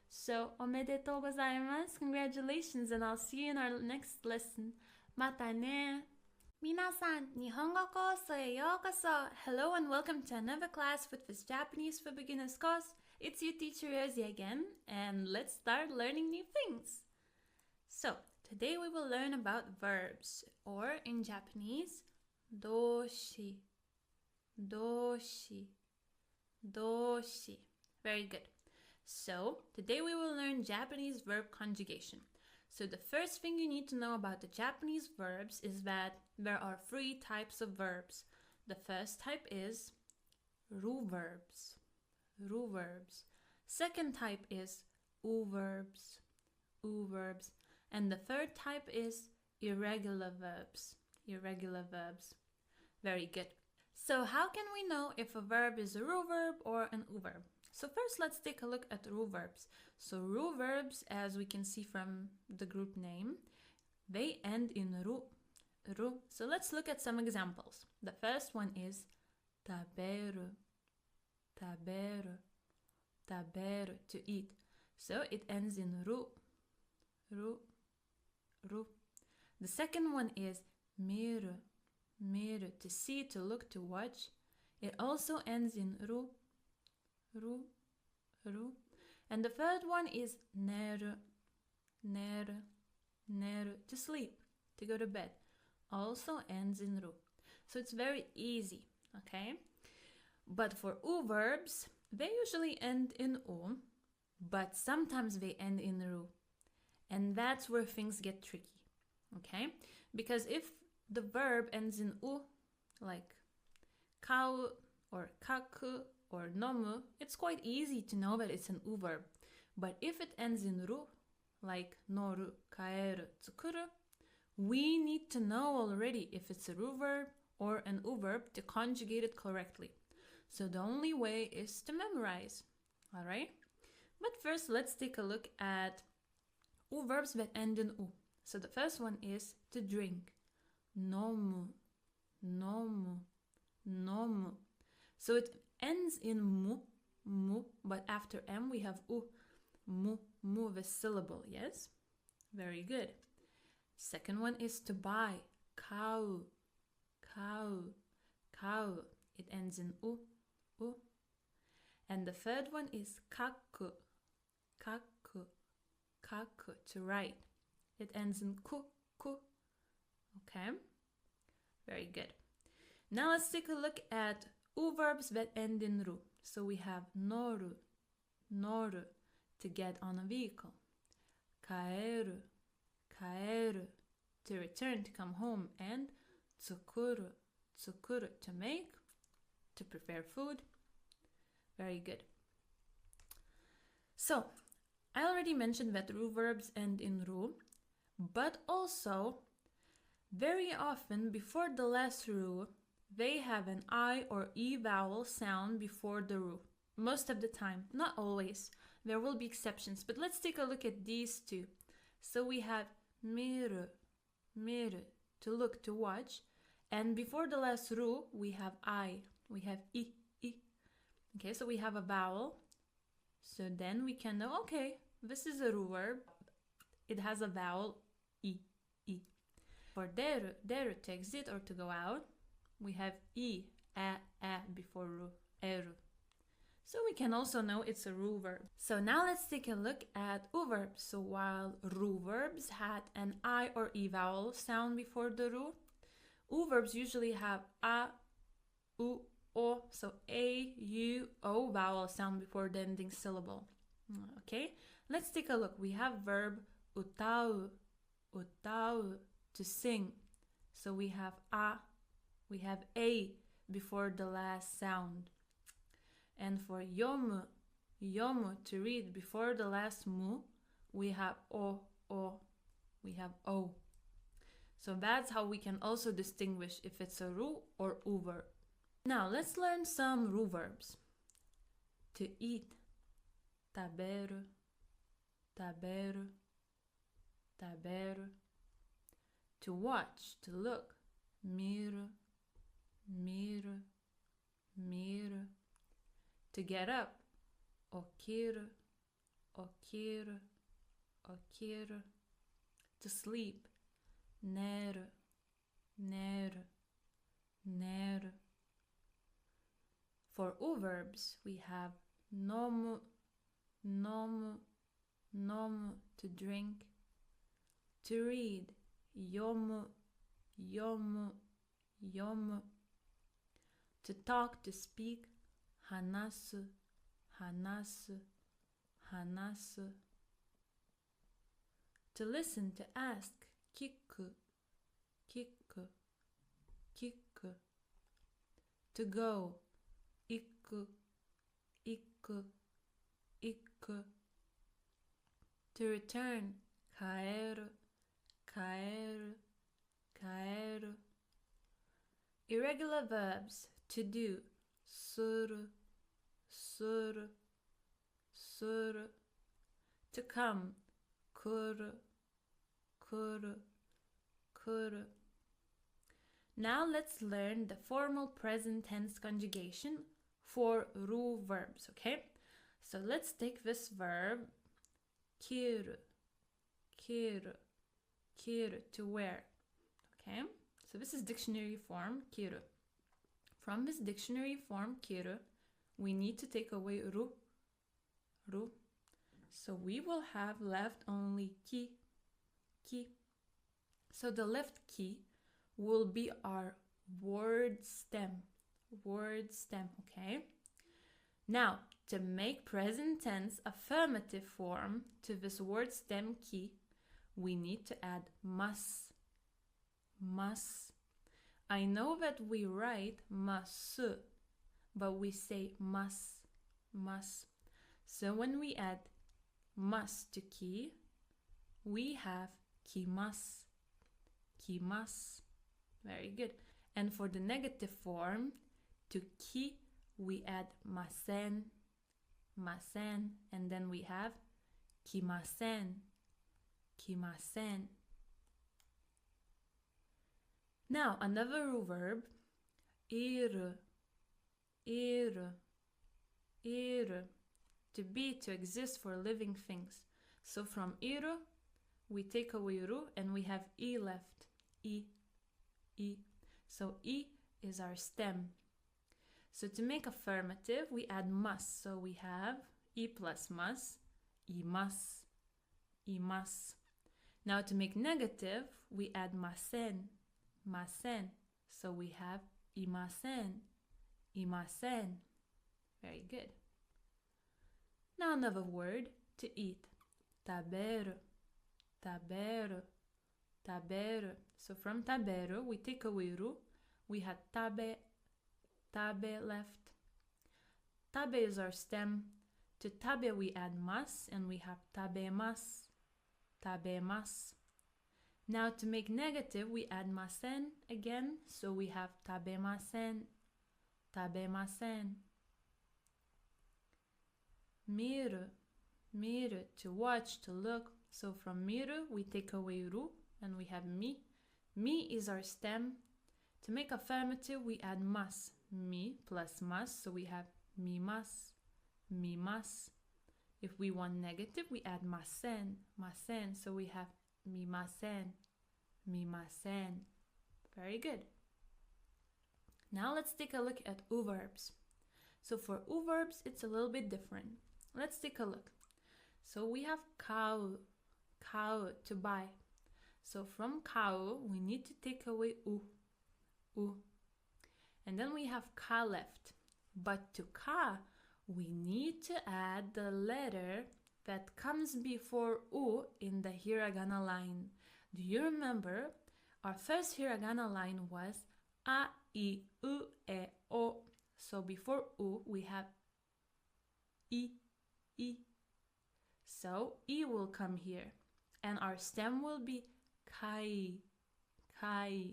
So, おめでとうございます。Congratulations, and I'll see you in our next lesson. またね。皆さん、日本語コースへようこそ。Hello and welcome to another class with this Japanese for Beginners course. It's your teacher Rosie again, and let's start learning new things. So, today we will learn about verbs, or in Japanese, 動詞、動詞、動詞. Very good. So, today we will learn Japanese verb conjugation. So the first thing you need to know about the Japanese verbs is that there are 3 types of verbs. The first type is る verbs. る verbs. Second type is う verbs. う verbs. And the third type is irregular verbs. Irregular verbs. Very good. So how can we know if a verb is a ru verb or an u verb? So first let's take a look at ru verbs. So ru verbs, as we can see from the group name, they end in ru. Ru. So let's look at some examples. The first one is 食べる 食べる 食べる to eat. So it ends in ru. Ru. Ru. The second one is 見る 見る to see, to look, to watch. It also ends in ru. Ru. Ru. And the third one is 寝る 寝る 寝る to sleep, to go to bed. Also ends in ru. So it's very easy, okay? But for u verbs, they usually end in u, but sometimes they end in ru. And that's where things get tricky, okay? Because if the verb ends in u, like kau or kaku or nomu, it's quite easy to know that it's an u verb. But if it ends in ru, like noru, kaeru, tsukuru, we need to know already if it's a ru verb or an u verb to conjugate it correctly. So the only way is to memorize, all right? But first, let's take a look at u verbs that end in u. So the first one is to drink. Nomu, nomu, nomu. So it ends in mu, mu, but after m we have u. Mu, mu, the syllable, yes? Very good. Second one is to buy. Kau, kau, kau. It ends in u, u. And the third one is kaku, kaku, kaku, to write. It ends in ku, ku. Okay? Very good. Now let's take a look at u verbs that end in ru. So we have noru, noru, to get on a vehicle. Kaeru, kaeru, to return, to come home. And tsukuru, tsukuru, to make, to prepare food. Very good. So, I already mentioned that ru verbs end in ru, but also, very often, before the last ru, they have an I or E vowel sound before the ru. Most of the time, not always. There will be exceptions, but let's take a look at these two. So we have miru, miru, to look, to watch. And before the last ru, we have I, we have I, I. Okay, so we have a vowel So then we can know, okay, this is a ru verb. It has a vowel I, I. For deru, to exit or to go out, we have I, a before ru, eru. So we can also know it's a ru verb. So now let's take a look at u verbs. So while ru verbs had an I or E vowel sound before the ru, u verbs usually have a, u, o, so a, u, o vowel sound before the ending syllable. Okay, let's take a look. We have verb utau, utau, to sing. So we have a, we have a before the last sound. And for yomu, yomu, to read before the last mu, we have o, we have o. So that's how we can also distinguish if it's a ru or u verb. Now let's learn some ru verbs. To eat, taberu, taberu, taberu. To watch, to look, miru, miru, miru. To get up, okiru, okiru, okiru. To sleep, neru, neru, neru. For u verbs, we have nomu, nomu, nomu, to drink. To read, yomu, yomu, yomu. To talk, to speak, hanasu, hanasu, hanasu. To listen, to ask, kiku, kiku, kiku. To go, iku, iku, iku. To return, kaeru, kaeru, kaeru. Irregular verbs, to do, suru, suru, suru. To come, kuru, kuru, kuru. Now let's learn the formal present tense conjugation for ru verbs, okay? So let's take this verb, kiru, kiru, kiru, to wear, okay? So this is dictionary form, kiru. From this dictionary form, kiru, we need to take away ru, ru. So we will have left only ki, ki. So the left ki will be our word stem, okay? Now, to make present tense affirmative form to this word stem ki, we need to add mas, mas. I know that we write masu, but we say mas, mas. So when we add mas to ki, we have kimas, kimas. Very good. And for the negative form, to ki, we add masen, masen, and then we have kimasen, kimasen. Now, another ru verb, iru, iru, iru. To be, to exist, for living things. So from iru, we take away ru and we have I left. I, I. So I is our stem. So to make affirmative, we add mas. So we have I plus mas, imas, imas. Now to make negative, we add masen, masen. So we have imasen, imasen. Very good. Now another word, to eat. Taberu, taberu, taberu. So from taberu, we take away ru. We had tabe, tabe left. Tabe is our stem. To tabe we add mas, and we have tabemas, tabemas. Now to make negative, we add masen again. So we have tabemasen, tabemasen. Miru, miru, to watch, to look. So from miru, we take away ru, and we have mi. Mi is our stem. To make affirmative, we add mas. Mi plus mas, so we have mimas, mimas. If we want negative, we add masen, masen. So we have mimasen, mimasen. Very good. Now let's take a look at u-verbs. So for u-verbs, it's a little bit different. Let's take a look. So we have kau, kau, to buy. So from kau, we need to take away u, u. And then we have ka left. But to ka, we need to add the letter that comes before u in the hiragana line. Do you remember? Our first hiragana line was a, I, u, e, o. So before u, we have I, I. So I will come here. And our stem will be kai, kai.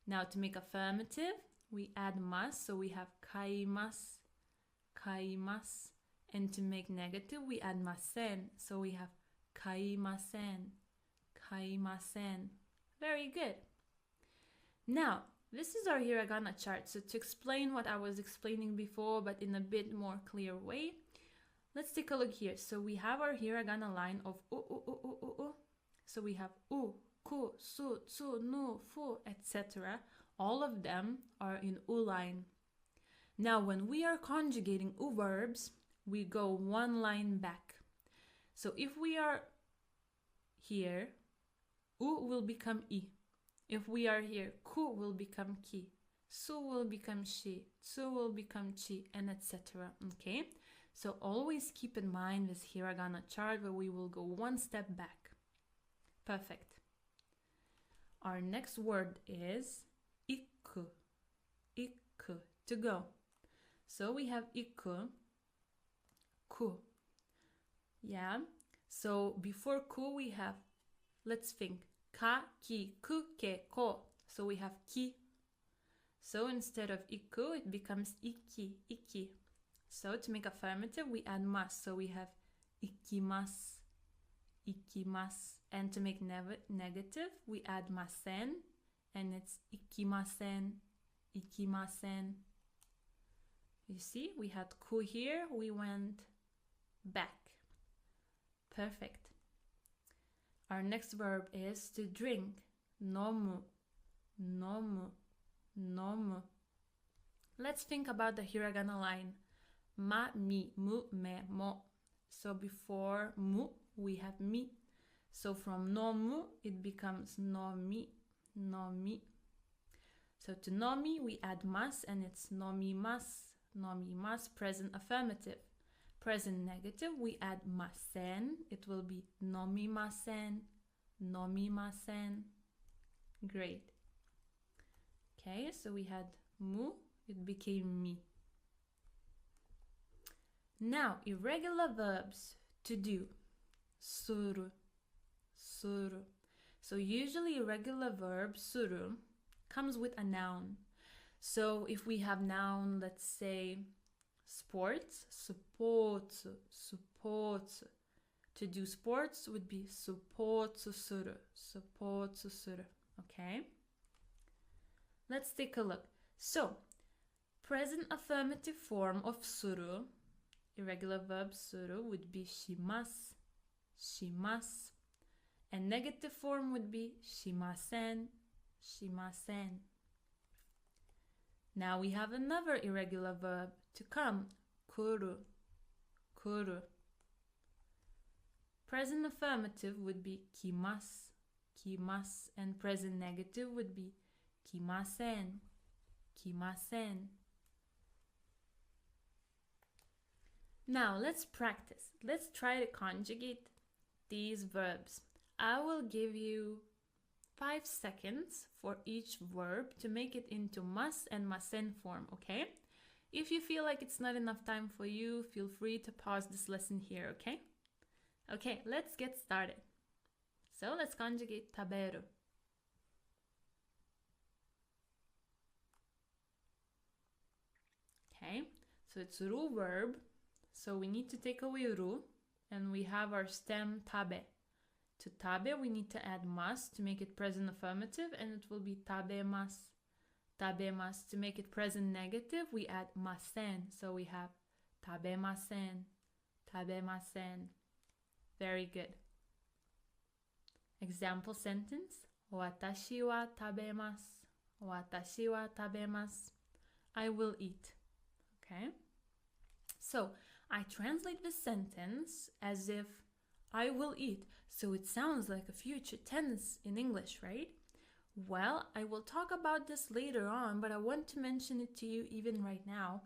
Now to make affirmative, we add mas, so we have kaimasu, kaimasu. And to make negative, we add masen, so we have kaimasen, kaimasen. Very good. Now, this is our hiragana chart. So to explain what I was explaining before, but in a bit more clear way, let's take a look here. So we have our hiragana line of u, u, u, u, u, u. So we have u, ku, su, tsu, nu, fu, etc. All of them are in u line. Now, when we are conjugating u verbs, we go one line back. So if we are here, u will become I. If we are here, ku will become ki, su will become shi, tsu will become chi, and etc. Okay? So always keep in mind this hiragana chart where we will go one step back. Perfect. Our next word is iku, iku, to go. So we have iku, ku. Yeah? So before ku we have, let's think, ka, ki, ku, ke, ko. So we have ki. So instead of iku, it becomes iki, iki. So to make affirmative, we add mas. So we have ikimasu, ikimasu. And to make negative, we add masen. And it's ikimasen, ikimasen. You see, we had ku here, we went back. Perfect. Our next verb is to drink. Nomu, nomu, nomu. Let's think about the hiragana line. Ma, mi, mu, me, mo. So before mu, we have mi. So from nomu, it becomes nomi, nomi. So to nomi, we add mas, and it's nomimas, nomimas, present affirmative. Present negative, we add masen. It will be nomimasen, nomimasen. Great. Okay, so we had mu, it became mi. Now, irregular verbs to do. Suru, suru. So usually irregular verb suru comes with a noun. So if we have noun, let's say sports, supportsu, supportsu. To do sports would be supportsu suru, supportsu suru. Okay? Let's take a look. So, present affirmative form of suru, irregular verb suru, would be shimasu, shimasu. And negative form would be shimasen, shimasen. Now we have another irregular verb to come, kuru, kuru. Present affirmative would be kimasu, kimasu. And present negative would be kimasen, kimasen. Now let's practice. Let's try to conjugate these verbs. I will give you 5 seconds for each verb to make it into mas and masen form, okay? If you feel like it's not enough time for you, feel free to pause this lesson here, okay? Okay, let's get started. So let's conjugate taberu. Okay, so it's ru verb. So we need to take away ru, and we have our stem tabe. To tabe, we need to add mas to make it present affirmative, and it will be tabemas, tabemas. To make it present negative, we add masen. So we have tabemasen, tabemasen. Very good. Example sentence. Watashi wa tabemasu. Watashi wa tabemasu. I will eat. Okay? So, I translate this sentence as if I will eat. So it sounds like a future tense in English, right? Well, I will talk about this later on, but I want to mention it to you even right now,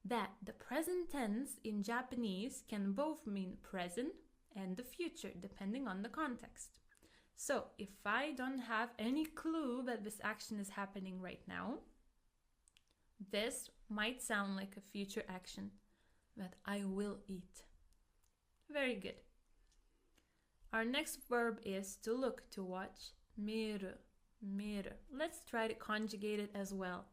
that the present tense in Japanese can both mean present and the future, depending on the context. So, if I don't have any clue that this action is happening right now, this might sound like a future action, that I will eat. Very good. Our next verb is to look, to watch. Miru, miru. Let's try to conjugate it as well.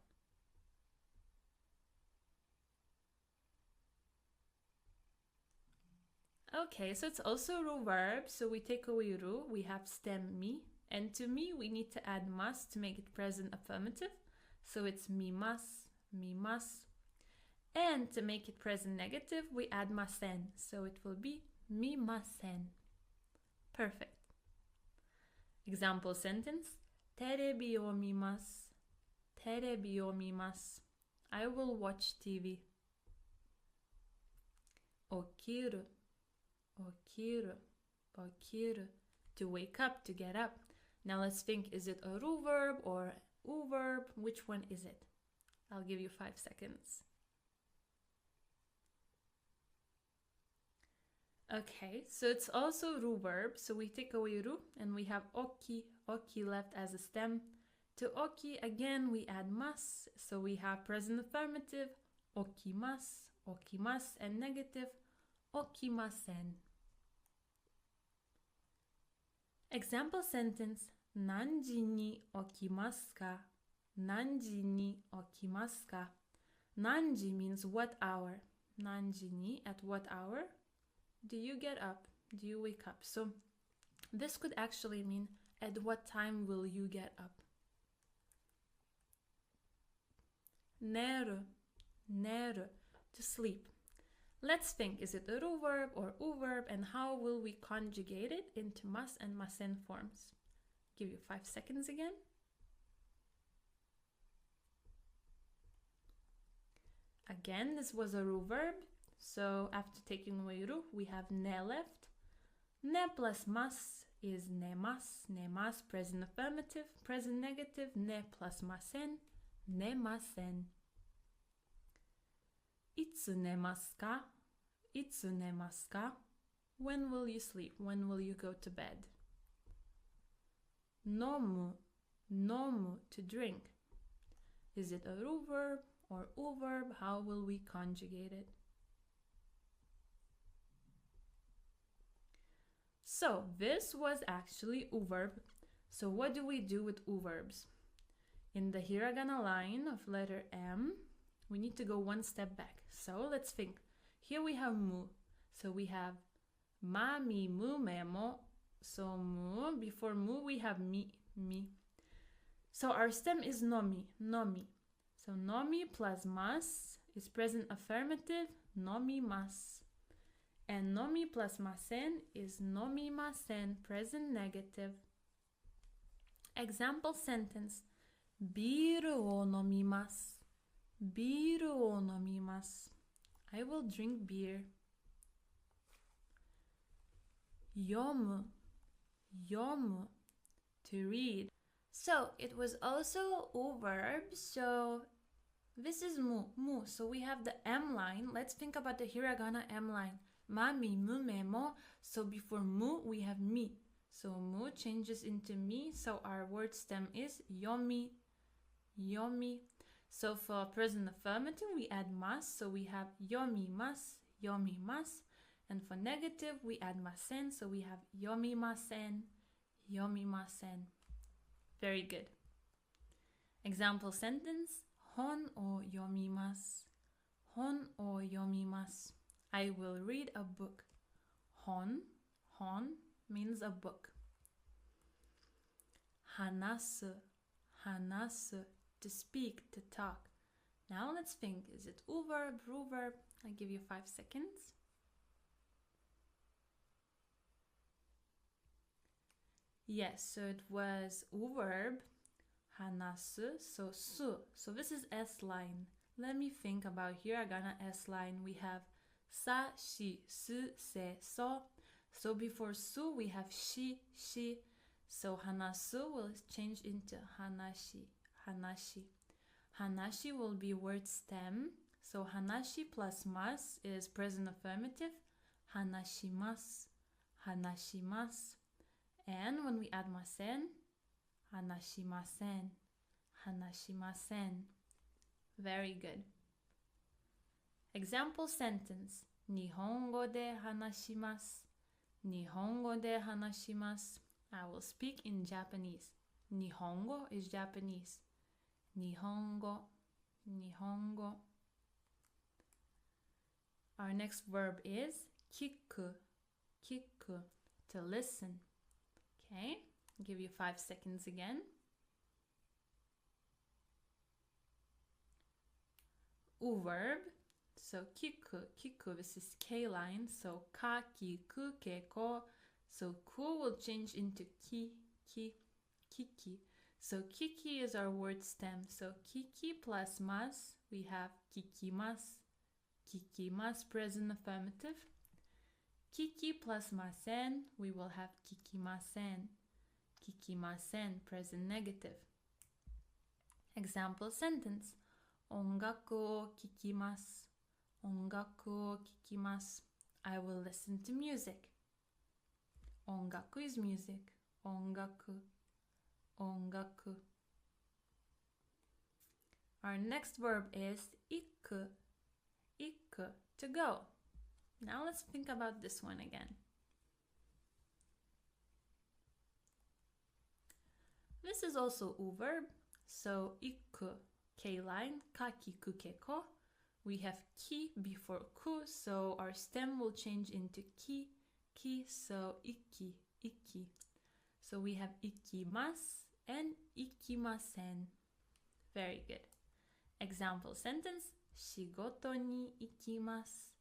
Okay, so it's also ru verb, so we take away ru, we have stem mi, and to mi we need to add mas to make it present affirmative, so it's mimasu, mimasu. And to make it present negative, we add masen, so it will be mimasen. Perfect. Example sentence. Terebi o mimasu. Terebi o mimasu. I will watch TV. Okiru. Okiru. Okiru. To wake up, to get up. Now let's think, is it a ru verb or u verb? Which one is it? I'll give you 5 seconds. Okay, so it's also ru verb, so we take away ru and we have oki, oki left as a stem. To oki, again, we add mas, so we have present affirmative, okimasu, okimasu, and negative, okimasen. Example sentence, nanji ni okimasu ka? Nanji ni okimasu ka? Nanji means what hour. Nanji ni, at what hour? Do you get up? Do you wake up? So this could actually mean, at what time will you get up? Neru, neru, to sleep. Let's think, is it a ru verb or u verb, and how will we conjugate it into mas and masen forms? Give you 5 seconds again. Again, this was a ru verb. So after taking away ru, we have ne left. Ne plus mas is nemas, nemas, present affirmative, present negative, ne plus masen, nemasen. Itsu nemasu ka? Itsu nemasu ka? When will you sleep? When will you go to bed? Nomu, nomu, to drink. Is it a ru verb or u verb? How will we conjugate it? So this was actually u verb. So what do we do with u verbs? In the hiragana line of letter M, we need to go one step back. So let's think. Here we have mu. So we have ma, mi, mu, me, mo. So mu. Before mu we have mi, mi. So our stem is nomi, nomi. So nomi plus mas is present affirmative, nomi mas. And nomi plus masen is nomi masen, present negative. Example sentence. Biru o nomimasu. Biru o nomimasu. I will drink beer. Yomu. Yomu. To read. So it was also u verb. So this is mu. Mu. So we have the M line. Let's think about the hiragana M line. Ma, mi, mu, me, mo. So before mu, we have mi. So mu changes into mi. So our word stem is yomi, yomi. So for present affirmative, we add mas. So we have yomi mas, yomi mas. And for negative, we add masen. So we have yomi masen, yomi masen. Very good. Example sentence. Hon o yomimasu. Hon o yomimasu. I will read a book. Hon, hon means a book. Hanasu, hanasu, to speak, to talk. Now let's think, is it u verb, ru verb? I'll give you 5 seconds. Yes, so it was verb, hanasu, so su. So this is S line. Let me think about hiragana S line. We have sa, shi, su, se, so. So before su, we have shi, shi. So hanasu will change into hanashi, hanashi. Hanashi will be word stem. So hanashi plus mas is present affirmative. Hanashimasu, hanashimasu. And when we add masen, hanashimasen, hanashimasen. Very good. Example sentence. Nihongo de hanashimasu. Nihongo de hanashimasu. I will speak in Japanese. Nihongo is Japanese. Nihongo, nihongo. Our next verb is kiku, kiku, to listen. Okay, I'll give you 5 seconds again. Verb, so kiku, kiku, this is K line, so ka, kiku, keko. So ku will change into ki, ki, kiki. So kiki is our word stem. So kiki plus mas, we have kikimasu, kikimasu, present affirmative. Kiki plus masen, we will have kikimasen, kikimasen, present negative. Example sentence. Ongaku o kikimasu, ongaku o kikimasu. I will listen to music. Ongaku is music. Ongaku, ongaku. Our next verb is iku, iku, to go. Now let's think about this one again. This is also verb. So iku, K line, ka, kiku, keko. We have ki before ku, so our stem will change into ki, ki, so iki, iki. So we have ikimasu and ikimasen. Very good. Example sentence. Shigoto ni ikimasu.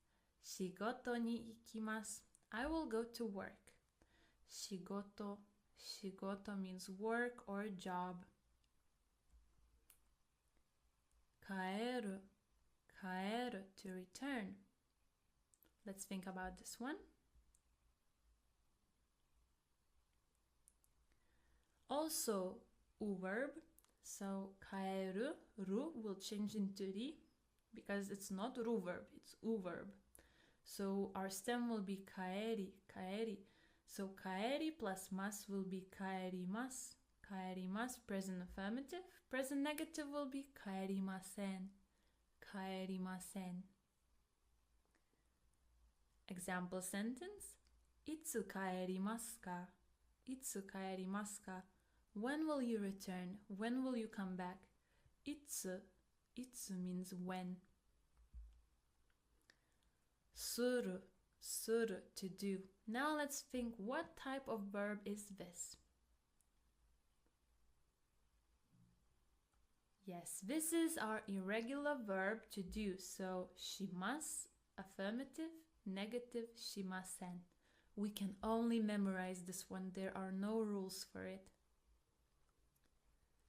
Shigoto ni ikimasu. I will go to work. Shigoto. Shigoto means work or job. Kaeru. Kaeru, to return. Let's think about this one. Also, verb. So kaeru, ru will change into ri because it's not ru verb, it's u verb. So our stem will be kaeri, kaeri. So kaeri plus mas will be kaerimasu, kaerimasu, present affirmative. Present negative will be kaerimasen, kaerimasen. Example sentence. Itsu kaerimasu ka? Itsu kaerimasu ka? When will you return? When will you come back? Itsu. Itsu means when. Suru. Suru, to do. Now let's think, what type of verb is this? Yes, this is our irregular verb to do. So shimasu, affirmative, negative, shimasen. We can only memorize this one. There are no rules for it.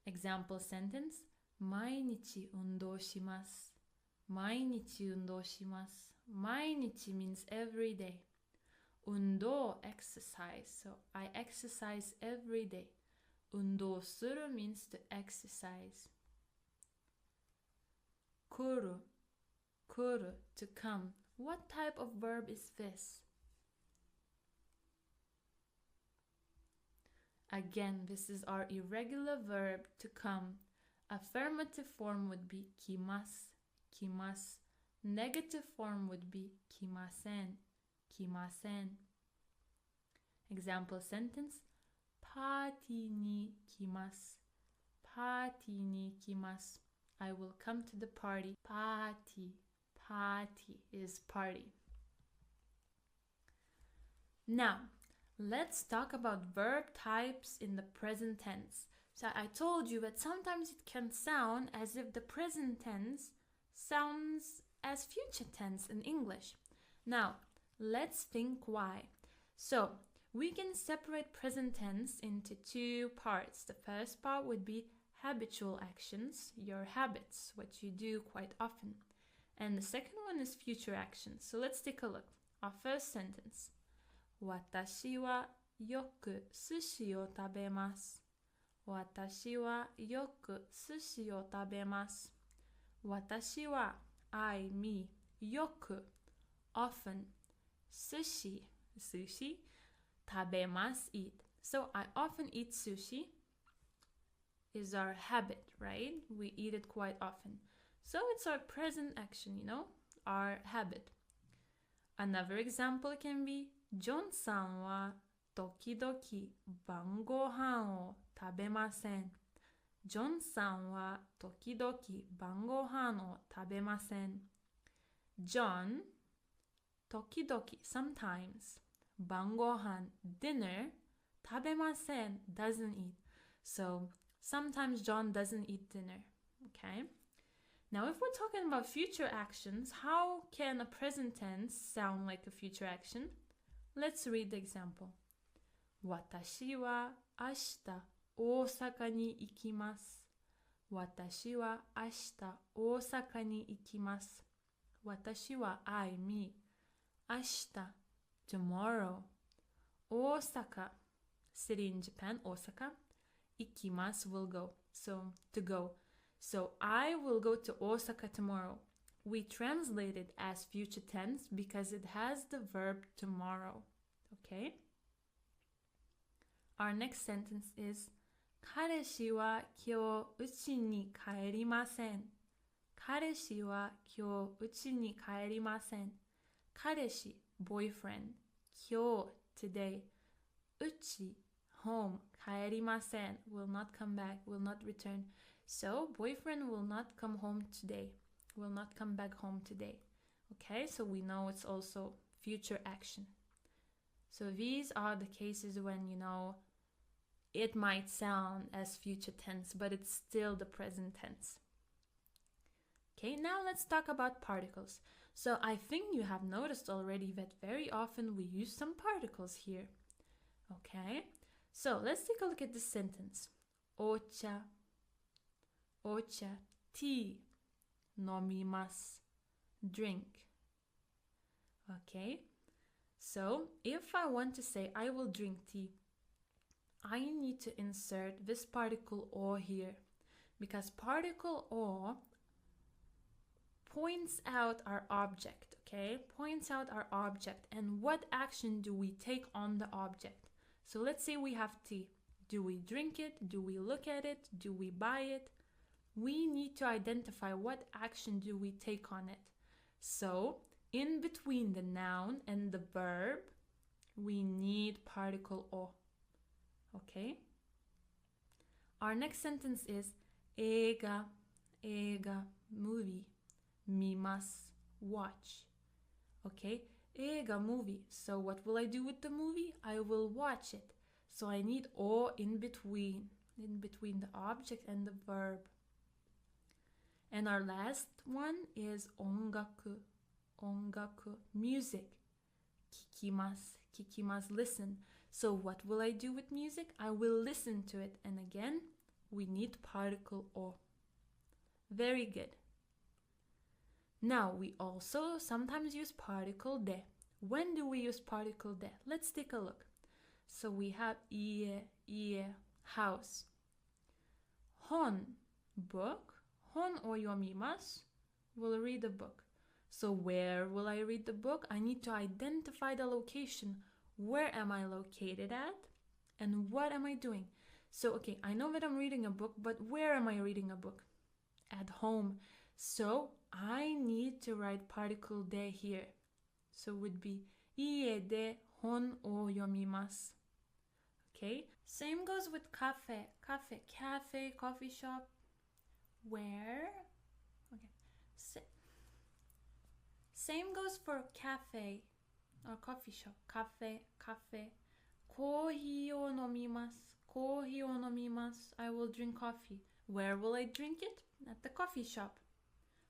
Example sentence. Mainichi undou shimasu. Mainichi undou shimasu. Mainichi means every day. Undo, exercise. So I exercise every day. Undo suru means to exercise. Kuru. Kuru, to come. What type of verb is this? Again, this is our irregular verb to come. Affirmative form would be kimasu, kimasu. Negative form would be kimasen, kimasen. Example sentence. Party ni kimasu. Party ni kimasu. I will come to the party. Party. Party is party. Now, let's talk about verb types in the present tense. So I told you that sometimes it can sound as if the present tense sounds as future tense in English. Now, let's think why. So, we can separate present tense into two parts. The first part would be habitual actions, your habits, what you do quite often. And the second one is future actions. So let's take a look. Our first sentence. 私はよく寿司を食べます。私はよく寿司を食べます。私は I, me, よく often 寿司 sushi 食べます eat. So I often eat sushi is our habit, right? We eat it quite often. So it's our present action, our habit. Another example can be ジョンさんは時々晩ご飯を食べません。ジョンさんは時々晩ご飯を食べません。John 時々 sometimes 晩ご飯 dinner 食べません doesn't eat. So sometimes John doesn't eat dinner. Okay? Now if we're talking about future actions, how can a present tense sound like a future action? Let's read the example. 私は明日大阪に行きます。私は明日大阪に行きます。私は I, me. 明日 tomorrow. 大阪 city in Japan, Osaka. 行きます will go. So to go. So I will go to Osaka tomorrow. We translate it as future tense because it has the verb tomorrow. Okay? Our next sentence is 彼氏は今日家に帰りません。彼氏は今日家に帰りません。彼氏 boyfriend 今日 today 家 home 帰りません will not come back, will not return. So boyfriend will not come home today, will not come back home today. Okay, so we know it's also future action. So these are the cases when, it might sound as future tense, but it's still the present tense. Okay, now let's talk about particles. So I think you have noticed already that very often we use some particles here. Okay, so let's take a look at this sentence. Ocha, ocha, tea, nomimasu, drink. Okay, so if I want to say I will drink tea, I need to insert this particle or here, because particle or points out our object, okay? Points out our object and what action do we take on the object. So let's say we have tea. Do we drink it? Do we look at it? Do we buy it? We need to identify what action do we take on it. So in between the noun and the verb, we need particle o. Okay? Our next sentence is 映画 movie, 見ます watch. Okay? 映画 movie. So what will I do with the movie? I will watch it. So I need o in between the object and the verb. And our last one is 音楽 music. 聞きます listen. So what will I do with music? I will listen to it. And again, we need particle o. Very good. Now we also sometimes use particle de. When do we use particle de? Let's take a look. So we have ie, house. Hon, book. Hon o yomimasu, will read a book. So where will I read the book? I need to identify the location. Where am I located at? And what am I doing? So, okay, I know that I'm reading a book, but where am I reading a book? At home. So I need to write particle de here. So it would be ie de hon o yomimasu. Okay, same goes with cafe, coffee shop. Where? Okay. Same goes for cafe or coffee shop. Cafe. コーヒーを飲みます. I will drink coffee. Where will I drink it? At the coffee shop.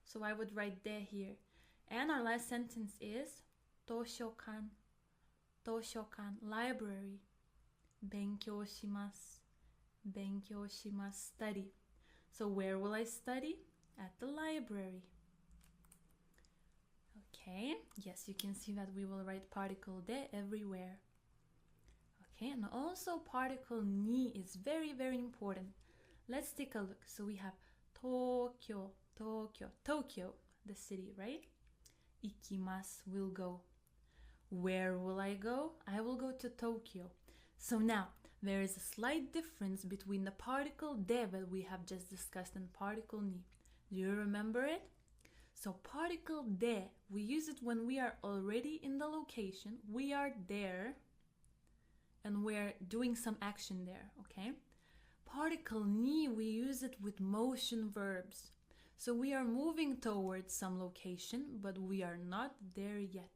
So I would write de here. And our last sentence is 図書館 toshokan, library. 勉強します。勉強します study. So where will I study? At the library. Okay, yes, you can see that we will write particle de everywhere. Okay, and also particle ni is very, very important. Let's take a look. So we have Tokyo, Tokyo, Tokyo, the city, right? Ikimasu, will go. Where will I go? I will go to Tokyo. So now, there is a slight difference between the particle de that we have just discussed and particle ni. Do you remember it? So particle de, we use it when we are already in the location, we are there, and we're doing some action there, okay? Particle ni, we use it with motion verbs. So we are moving towards some location, but we are not there yet.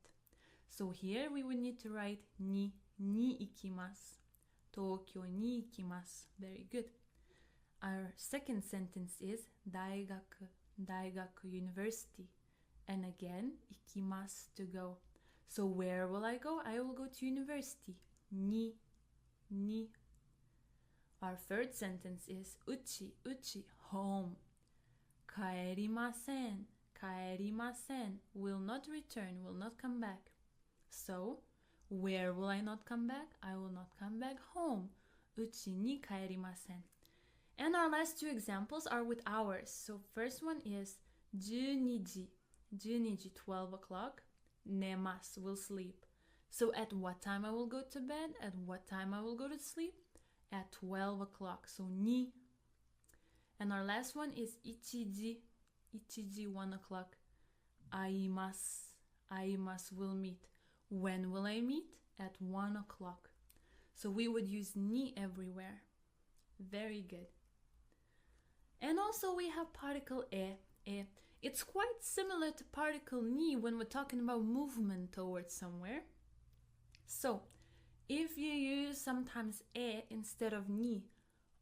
So here we would need to write ni ikimasu. Tokyo ni ikimasu. Very good. Our second sentence is daigaku, university. And again, ikimasu, to go. So where will I go? I will go to university. Ni. Our third sentence is uchi, home. Kaerimasen, will not return, will not come back. So, where will I not come back? I will not come back home. Uchi ni kaerimasen. And our last two examples are with hours. So first one is 12 ji, 12 o'clock. Nemasu, will sleep. So at what time I will go to bed? At what time I will go to sleep? At 12 o'clock. So ni. And our last one is 1 ji, 1 o'clock. Aimasu, will meet. When will I meet? At 1 o'clock. So we would use ni everywhere. Very good. And also we have particle e. It's quite similar to particle ni when we're talking about movement towards somewhere. So if you use sometimes e instead of ni,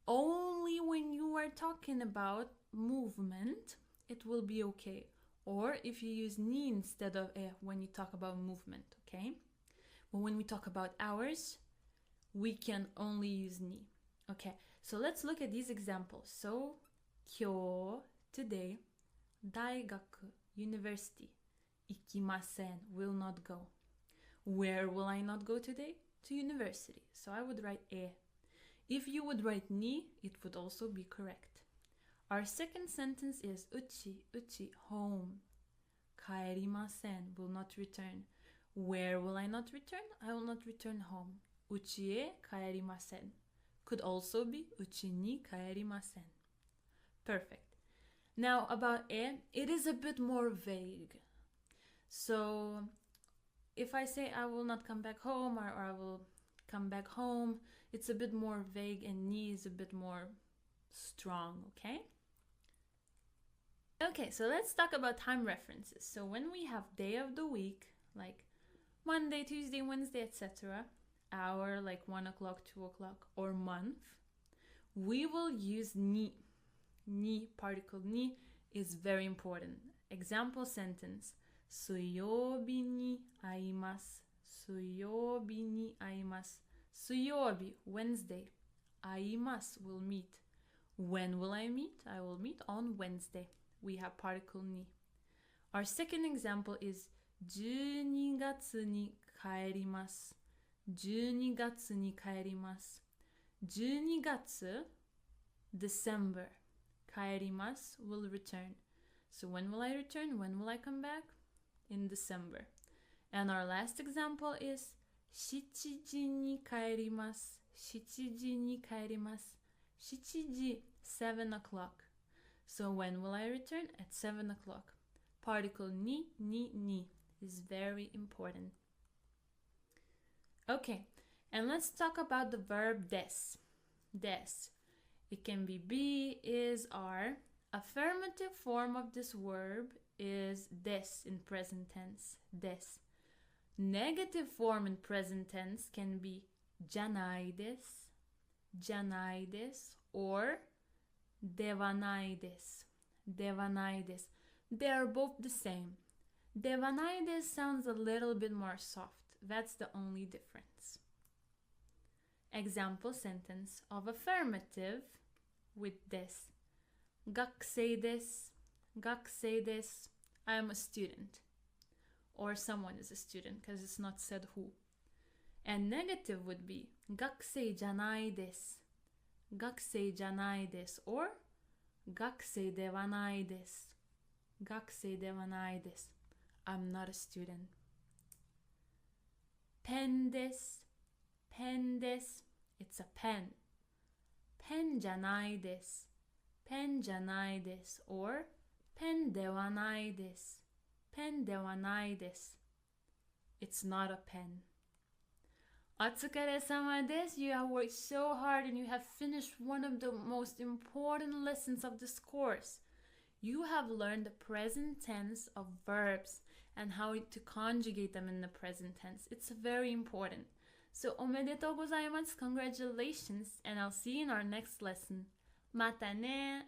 only when you are talking about movement, it will be okay. Or if you use ni instead of e when you talk about movement, okay? But when we talk about hours, we can only use ni. Okay, so let's look at these examples. So, kyou, today, daigaku, university, ikimasen, will not go. Where will I not go today? To university. So I would write e. If you would write ni, it would also be correct. Our second sentence is uchi, home. Kaerimasen, will not return. Where will I not return? I will not return home. Uchi e kaerimasen. Could also be uchi ni kaerimasen. Perfect. Now about e, it is a bit more vague. So if I say I will not come back home or I will come back home, it's a bit more vague, and ni is a bit more strong, okay? Okay, so let's talk about time references. So when we have day of the week, like Monday, Tuesday, Wednesday, etc., hour like 1 o'clock, 2 o'clock, or month, we will use ni. Ni, particle ni, is very important. Example sentence: Suyobi ni aimasu. Suyobi ni aimasu. Suyobi, Wednesday. Aimasu, will meet. When will I meet? I will meet on Wednesday. We have particle ni. Our second example is 12月に帰ります。12月に帰ります。12月 December. 帰ります will return. So when will I return? When will I come back? In December. And our last example is 7時に帰ります。7時に帰ります。7時 7 o'clock. So when will I return? At 7 o'clock. Particle ni is very important. Okay, and let's talk about the verb des. Des. It can be, is, are. Affirmative form of this verb is des in present tense. Des. Negative form in present tense can be じゃないです。じゃないです or ではないです。ではないです。They are both the same. ではないです sounds a little bit more soft. That's the only difference. Example sentence of affirmative with this. Gakusei desu. Gakusei desu. I am a student. Or someone is a student because it's not said who. And negative would be gakusei janai desu. Gakusei janai desu. Or gakusei de wa nai desu. Gakusei de wa nai desu. I'm not a student. Pen desu. Pen desu. It's a pen. Pen janai desu. Pen janai desu. Or pen de wa nai desu. Pen de wa nai desu. It's not a pen. Otsukare-sama desu. You have worked so hard and you have finished one of the most important lessons of this course. You have learned the present tense of verbs and how to conjugate them in the present tense. It's very important. So, omedetou gozaimasu, congratulations, and I'll see you in our next lesson. Mata ne!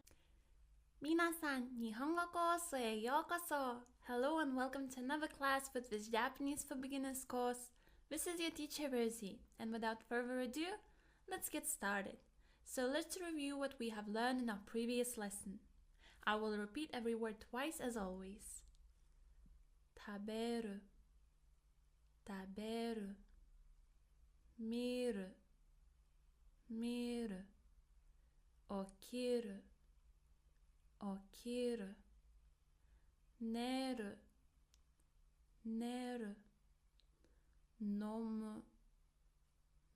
Minasan, Nihongo course e yokoso! Hello and welcome to another class with this Japanese for Beginners course. This is your teacher Rosie, and without further ado, let's get started. So let's review what we have learned in our previous lesson. I will repeat every word twice as always. Taberu, taberu. Miru, miru. Okiru, okiru. Neru, neru. Nomu,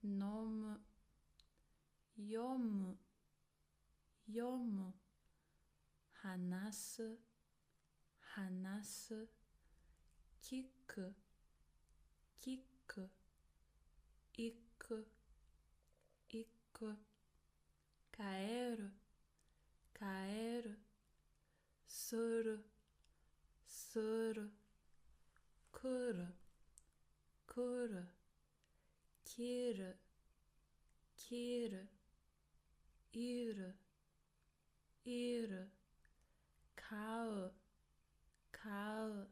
nomu. Yomu, yomu. Hanasu, hanasu. Kiku, kiku. Iku, iku. Kaeru, kaeru. Suru, suru. Kuru, kuru. Kiru, kiru. Iru, iru. Kau, kau.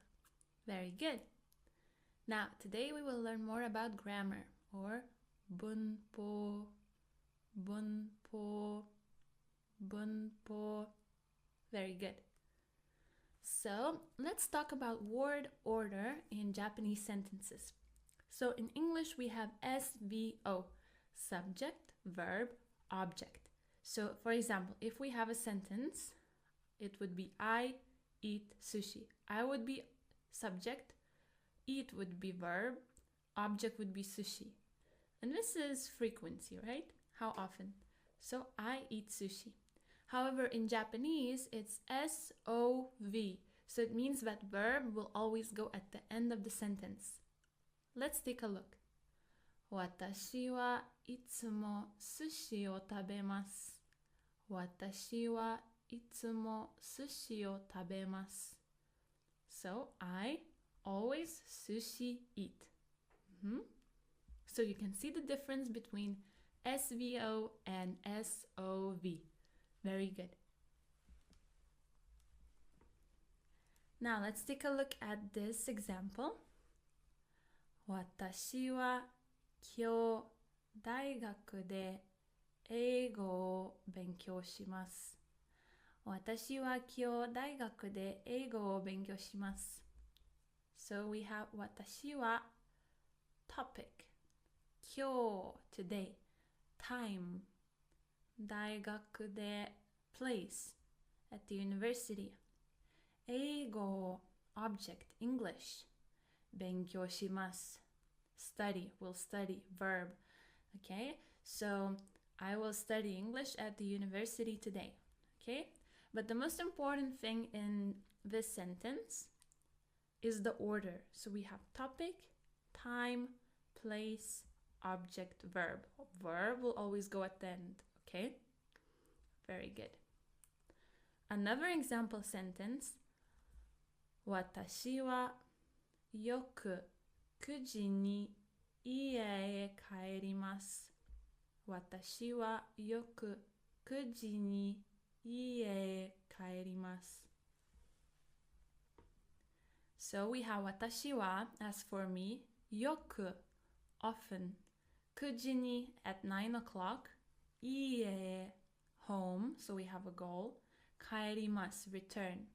Very good. Now, today we will learn more about grammar, or bunpo, bunpo, bunpo. Very good. So, let's talk about word order in Japanese sentences. So, in English, we have SVO, subject, verb, object. So, for example, if we have a sentence, it would be I eat sushi. I would be subject, eat would be verb, object would be sushi. And this is frequency, right? How often? So I eat sushi. However, in Japanese, it's SOV. So it means that verb will always go at the end of the sentence. Let's take a look. Watashi wa itsumo sushi o tabemasu. Watashi wa itsumo sushi o tabemasu. So I always sushi eat. So you can see the difference between SVO and SOV. Very good. Now let's take a look at this example. Watashi wa kyou daigaku de eigo o benkyou shimasu. Watashi wa kyou daigaku de eigo o benkyou shimasu. So we have watashi wa, topic, kyou, today, time, daigaku de, place, at the university, eigo, object, English, benkyou shimasu, study, will study, verb. Okay, so I will study English at the university today. Okay, but the most important thing in this sentence is the order. So we have topic, time, place, object, verb. Verb will always go at the end, okay? Very good. Another example sentence. Watashi wa yoku 9時に家へ帰ります。私はよく9時に家へ帰ります。So we have 私は as for me, yoku, often. Kuji ni, at 9 o'clock. Ie, home, so we have a goal. Kaerimasu, return.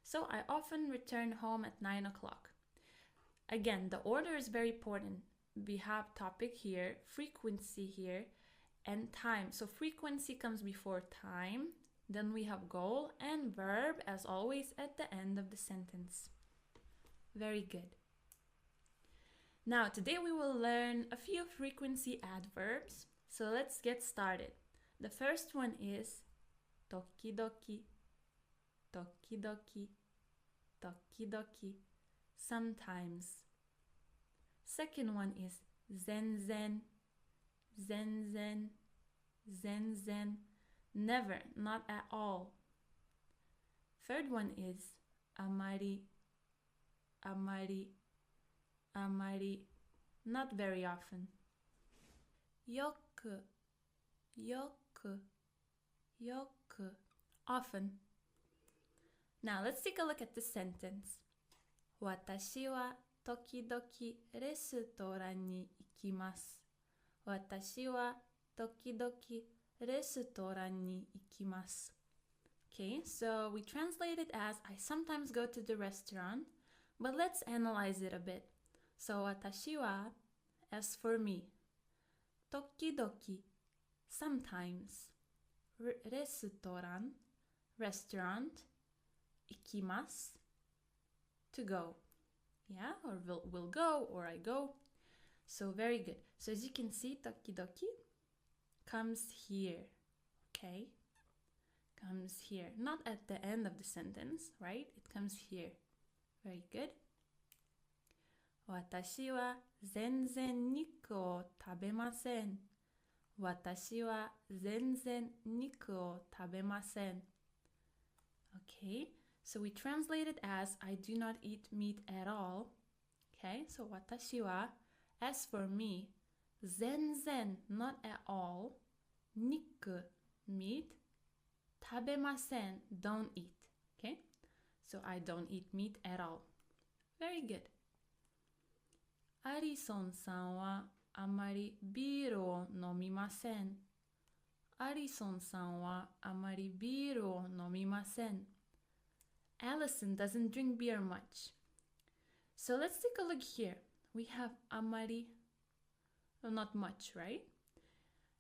So I often return home at 9 o'clock. Again, the order is very important. We have topic here, frequency here, and time. So frequency comes before time. Then we have goal and verb, as always, at the end of the sentence. Very good. Now, today we will learn a few frequency adverbs. So let's get started. The first one is tokidoki, tokidoki, tokidoki, sometimes. Second one is zenzen, zenzen, zenzen, never, not at all. Third one is amari, amari, amari, not very often. Yoku, yoku, yoku, often. Now let's take a look at the sentence. Watashi wa tokidoki restaurant ni ikimasu. Watashi wa tokidoki restaurant ni ikimasu. Okay, so we translate it as I sometimes go to the restaurant, but let's analyze it a bit. So watashi wa, as for me, tokidoki, sometimes, restaurant, ikimasu, to go. Yeah, or will go, or I go. So very good. So as you can see, tokidoki comes here, okay? Comes here, not at the end of the sentence, right? It comes here. Very good. Watashi wa zenzen niku o tabemasen. Watashi wa zenzen niku o tabemasen. Okay, so we translate it as I do not eat meat at all. Okay, so watashi wa, as for me, zenzen, not at all, niku, meat, tabemasen, don't eat. Okay, so I don't eat meat at all. Very good. Arison-san wa amari biiru o nomimasen. Arison-san wa amari biiru o nomimasen. Allison doesn't drink beer much. So let's take a look here. We have amari, well, not much, right?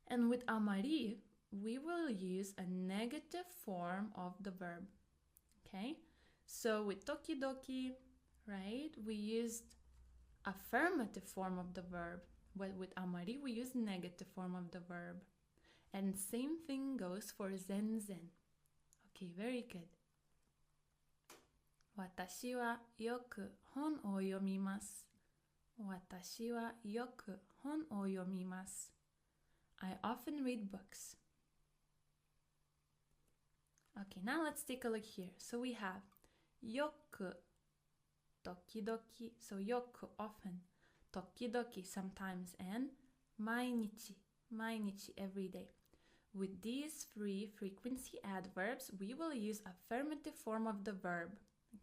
And with amari, we will use a negative form of the verb. Okay? So with tokidoki, right, we used affirmative form of the verb. But with amari, we use negative form of the verb. And same thing goes for zenzen. Okay, very good. Watashi wa yoku hon o yomimasu. Watashi wa yoku hon o yomimasu. I often read books. Okay, now let's take a look here. So we have yoku, tokidoki, so yoku, often, tokidoki, sometimes, and mainichi, mainichi, every day. With these three frequency adverbs, we will use affirmative form of the verb.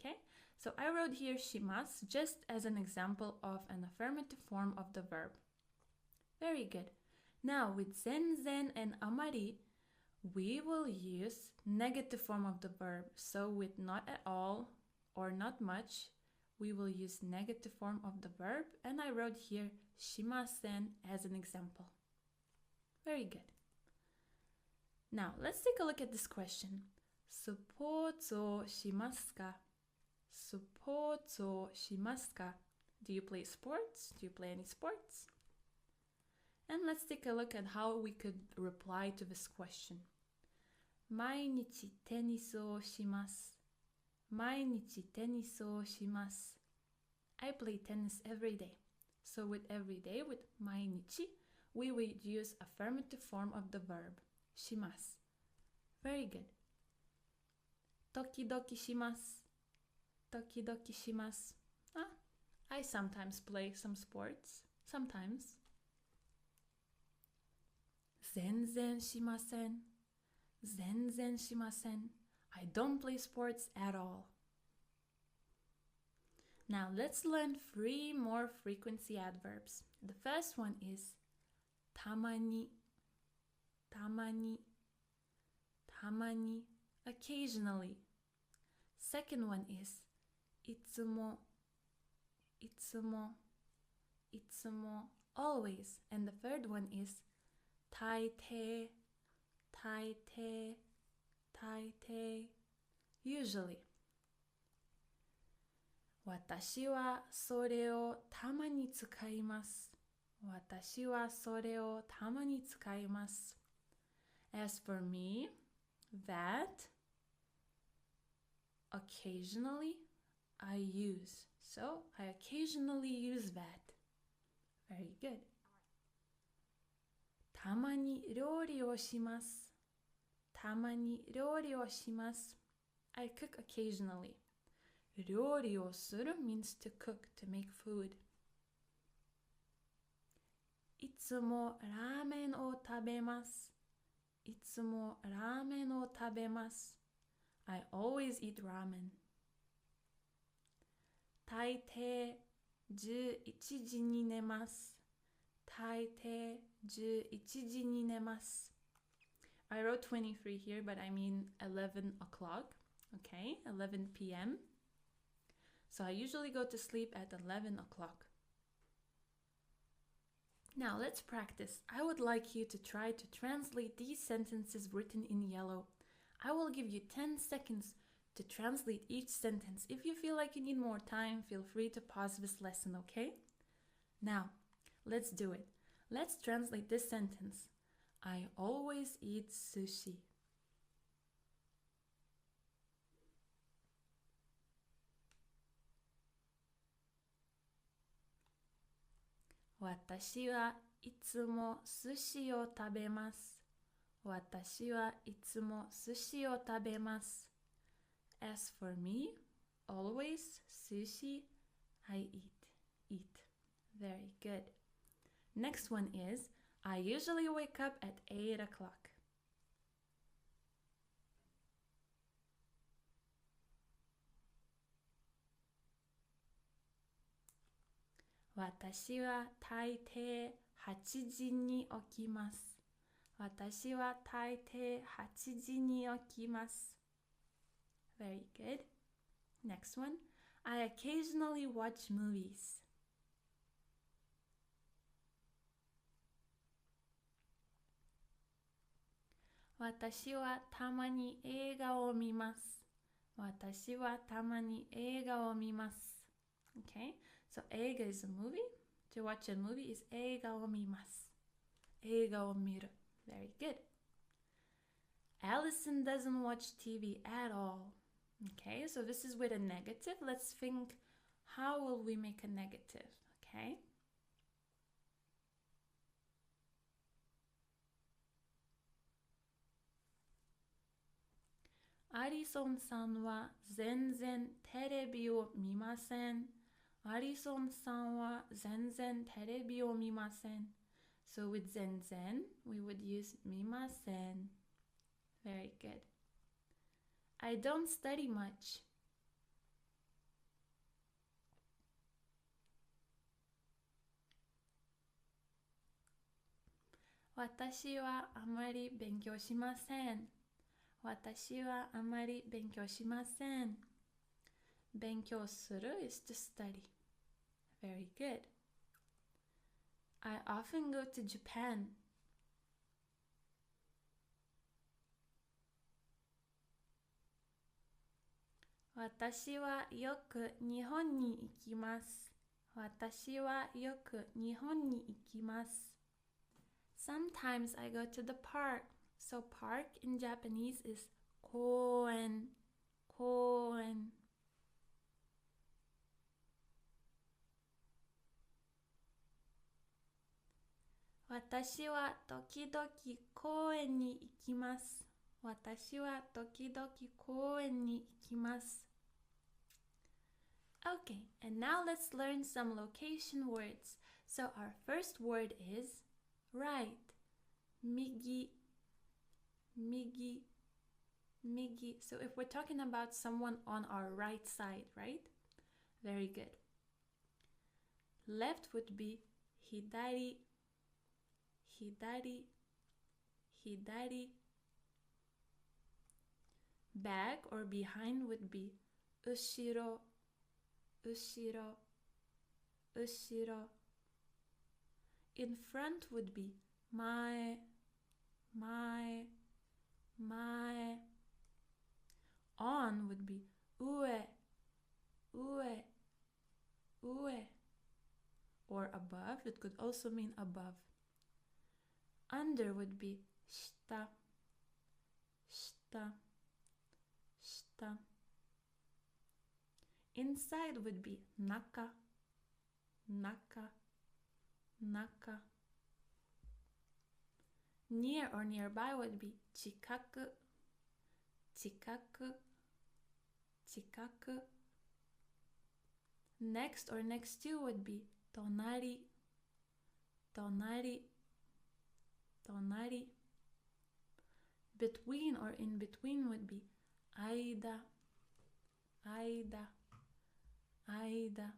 Okay, so I wrote here shimasu just as an example of an affirmative form of the verb. Very good. Now with zenzen and amari, we will use negative form of the verb. So with not at all or not much, we will use negative form of the verb, and I wrote here shimasen as an example. Very good. Now let's take a look at this question. Sports o shimasu ka? Sports o shimasu ka? Do you play sports? Do you play any sports? And let's take a look at how we could reply to this question. Mainichi tennis o shimasu. Mainichi tennis o shimasu. I play tennis every day. So with every day, with mainichi, we would use affirmative form of the verb, shimasu. Very good. Tokidoki shimasu. Tokidoki shimasu. I sometimes play some sports. Sometimes. Zenzen shimasen. Zenzen shimasen. I don't play sports at all. Now let's learn 3 more frequency adverbs. The first one is tamani, tamani, tamani, occasionally. Second one is itsumo, itsumo, itsumo, always. And the third one is taitei, taitei, taitei, usually. 私はそれをたまに使います。私はそれをたまに使います。As for me, that occasionally I use. So I occasionally use that. Very good. たまに料理をします。たまに料理をします。I cook occasionally. 料理をする means to cook, to make food. いつもラーメンを食べます。いつもラーメンを食べます。I always eat ramen. 大抵11時に寝ます。大抵11時に寝ます。I wrote 23 here, but I mean 11 o'clock. Okay, 11 p.m. So I usually go to sleep at 11 o'clock. Now let's practice. I would like you to try to translate these sentences written in yellow. I will give you 10 seconds to translate each sentence. If you feel like you need more time, feel free to pause this lesson, okay? Now, let's do it. Let's translate this sentence. I always eat sushi. 私はいつも寿司を食べます。私はいつも寿司を食べます。As for me, always sushi I eat. Very good. Next one is, I usually wake up at 8 o'clock. 私は大抵8時に起きます。私は大抵8時に起きます。Very good. Next one. I occasionally watch movies. 私はたまに映画を見ます。私はたまに映画を見ます。Okay, so 映画 is a movie. To watch a movie is 映画を見ます。映画を見る. Very good. Allison doesn't watch TV at all. Okay, so this is with a negative. Let's think, how will we make a negative? Okay. Alison さんは全然テレビを見ません。アリソンさんは全然テレビを見ません。So with 全然, we would use 見ません. Very good. I don't study much. 私はあまり勉強しません。私はあまり勉強しません。勉強する is to study. Very good. I often go to Japan. 私はよく日本に行きます。私はよく日本に行きます。Sometimes I go to the park. So park in Japanese is 公園、公園。私は時々公園に行きます。私は時々公園に行きます。Okay, and now let's learn some location words. So our first word is right. 右, 右, 右. So if we're talking about someone on our right side, right? Very good. Left would be hidari, hidari, hidari. Back or behind would be ushiro, ushiro, ushiro. In front would be mae, mae, mae. On would be ue, ue, ue. Or above, it could also mean above. Under would be shita, shita, shita. Inside would be naka, naka, naka. Near or nearby would be chikaku, chikaku, chikaku. Next or next to would be tonari, tonari, tonari. Between or in between would be aida, aida, aida.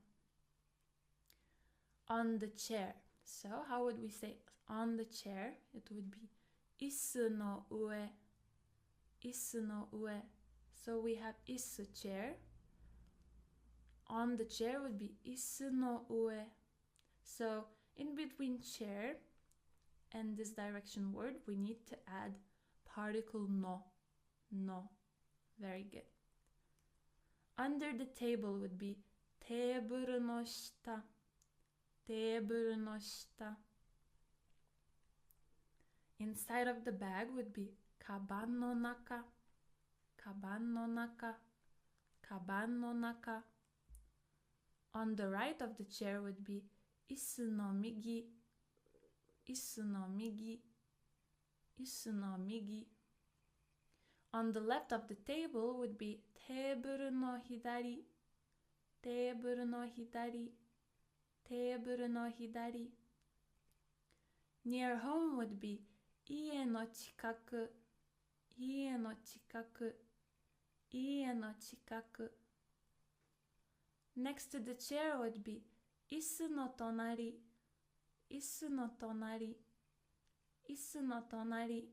On the chair. So how would we say on the chair? It would be isu no ue, isu no ue. So we have isu, chair. On the chair would be isu no ue. So in between chair and this direction word, we need to add particle no, no. Very good. Under the table would be teiburu no shita, teiburu no shita. Inside of the bag would be kaban no naka, kaban no naka, kaban no naka. On the right of the chair would be isu no migi, isu no migi, isu no migi. On the left of the table would be teiburu no hidari, teiburu no hidari, teiburu no hidari. Near home would be ie no chikaku, ie no chikaku, ie no chikaku. Next to the chair would be isu no tonari, isu no tonari, isu no tonari.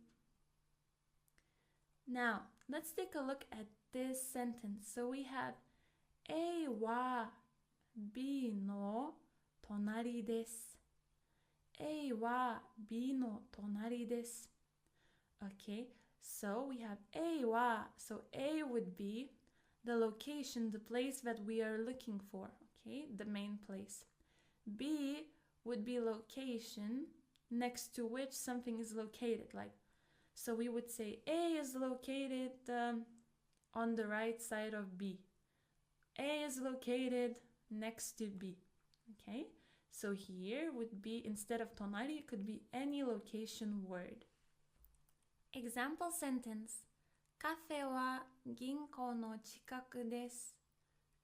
Now, let's take a look at this sentence. So we have A wa B no tonari desu. A wa B no tonari desu. Okay, so we have A wa. So A would be the location, the place that we are looking for. Okay, the main place. B would be location next to which something is located. Like, so we would say A is located on the right side of B. A is located next to B. Okay, so here would be, instead of tonari, it could be any location word. Example sentence. カフェは銀行の近くです。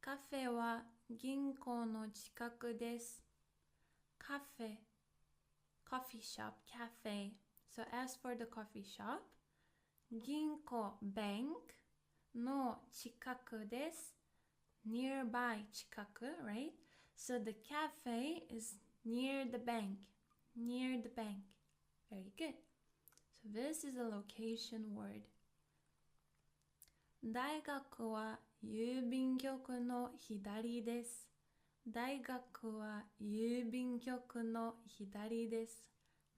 カフェは銀行の近くです。カフェ coffee shop, cafe. So as for the coffee shop, 銀行 bank の近くです。Nearby 近く, right? So the cafe is near the bank. Near the bank. Very good. So this is a location word. 大学は郵便局の左です。大学は郵便局の左です。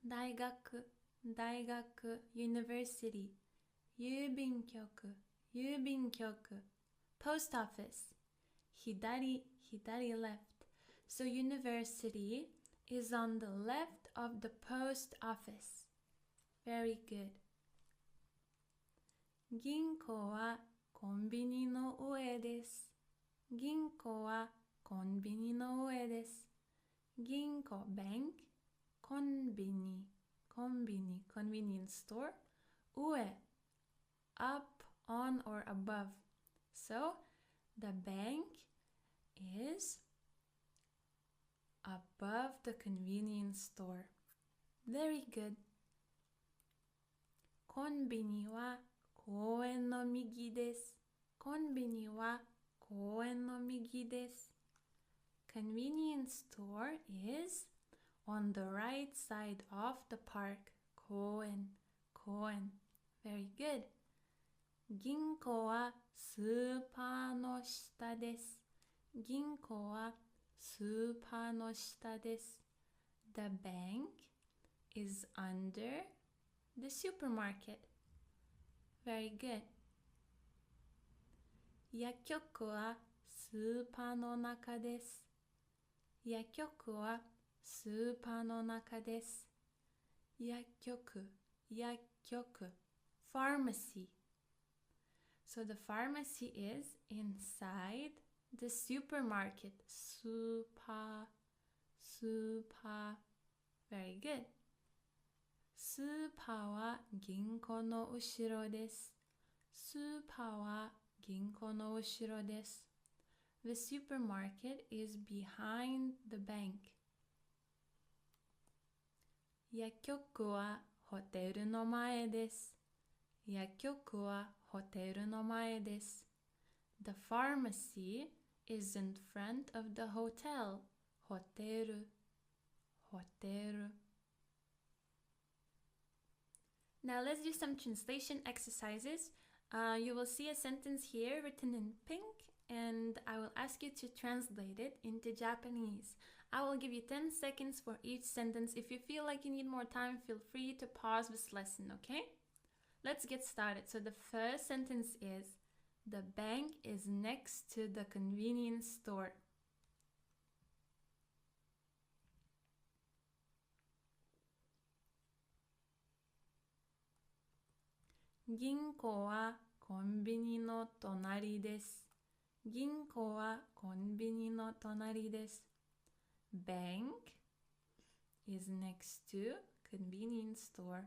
大学 university 郵便局 post office 左 left. So university is on the left of the post office. Very good. 銀行はコンビニの上です。銀行はコンビニの上です。銀行 bank コンビニ convenience store 上 up, on or above. So the bank is above the convenience store. Very good. コンビニは公園の右です。コンビニは公園の右です。convenience store is on the right side of the park. 公園、公園。Very good. 銀行はスーパーの下です。銀行はスーパーの下です。The bank is under the supermarket. Very good. 薬局はスーパーの中です。薬局はスーパーの中です。薬局、薬局。Pharmacy. So the pharmacy is inside the supermarket. Super. Very good. スーパーは銀行の後ろです。スーパーは銀行の後ろです。The supermarket is behind the bank. 薬局はホテルの前です。薬局はホテルの前です。The pharmacy is in front of the hotel. ホテル、ホテル。Now let's do some translation exercises. You will see a sentence here written in pink, and I will ask you to translate it into Japanese. I will give you 10 seconds for each sentence. If you feel like you need more time, feel free to pause this lesson, okay? Let's get started. So the first sentence is, the bank is next to the convenience store. 銀行はコンビニの隣です。銀行はコンビニの隣です。Bank is next to convenience store.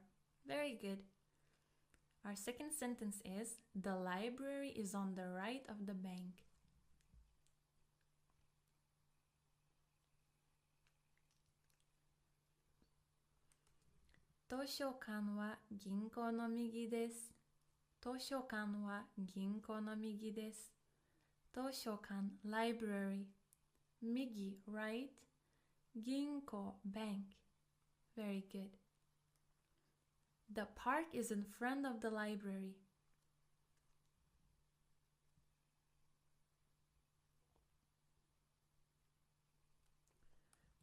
Very good. Our second sentence is, the library is on the right of the bank. 図書館は銀行の右です。図書館は銀行の右です。図書館 library 右 right 銀行 bank. Very good. The park is in front of the library.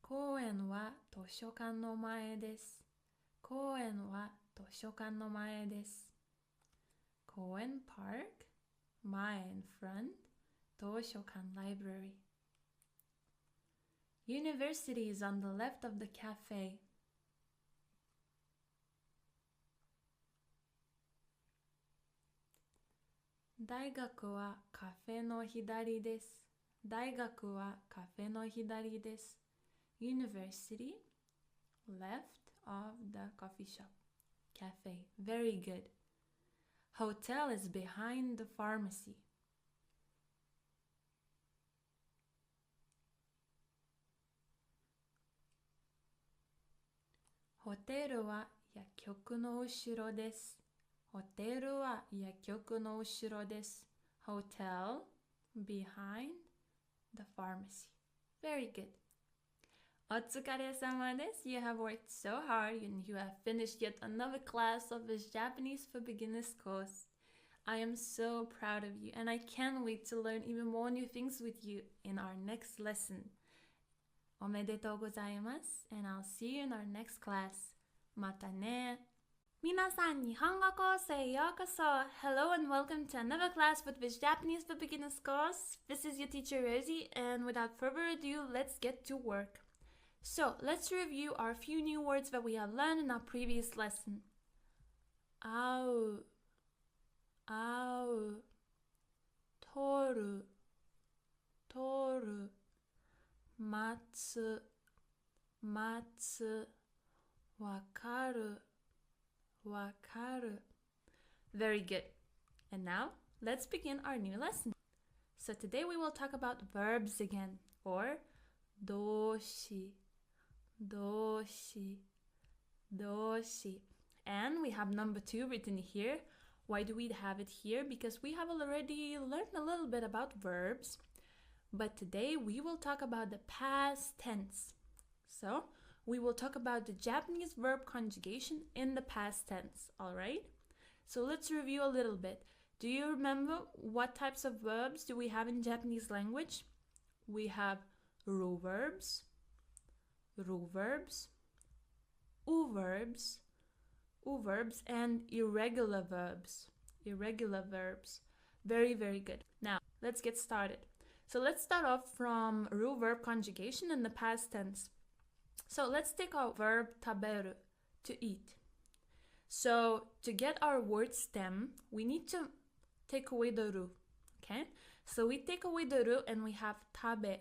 公園は図書館の前です。公園は図書館の前です。公園 park 前 in front 図書館 library. University is on the left of the cafe. 大学はカフェの左です。大学はカフェの左です。University, left of the coffee shop, cafe. Very good. Hotel is behind the pharmacy. ホテルは薬局の後ろです。ホテルは薬局の後ろです。Hotel behind the pharmacy. Very good. お疲れ様です。You have worked so hard and you have finished yet another class of this Japanese for Beginners course. I am so proud of you and I can't wait to learn even more new things with you in our next lesson. おめでとうございます。And I'll see you in our next class. またね。皆さん、日本語コースへようこそ。Hello and welcome to another class with this Japanese for Beginners course. This is your teacher Rosie, and without further ado, let's get to work. So, let's review our few new words that we have learned in our previous lesson. 会う、会う、取る、取る、待つ、待つ、わかる、わかる。Very good. And now, let's begin our new lesson. So today we will talk about verbs again, or 動詞、動詞、動詞. And we have number 2 written here. Why do we have it here? Because we have already learned a little bit about verbs. but today we will talk about the past tense. So, we will talk about the Japanese verb conjugation in the past tense, alright? So let's review a little bit. Do you remember what types of verbs do we have in Japanese language? We have rule verbs, u-verbs, and irregular verbs. Very, very good. Now, let's get started. So let's start off from rule verb conjugation in the past tense. So let's take our verb taberu, to eat. So to get our word stem, we need to take away the ru, okay? So we take away the ru and we have tabe,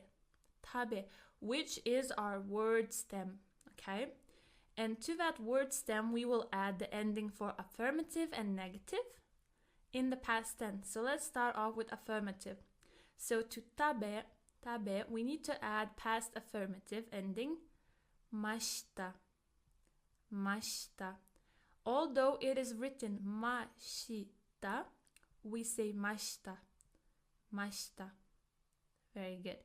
which is our word stem, okay? And to that word stem, we will add the ending for affirmative and negative in the past tense. So let's start off with affirmative. So to tabe, we need to add past affirmative ending mashita. Although it is written mashita, we say mashita. Very good.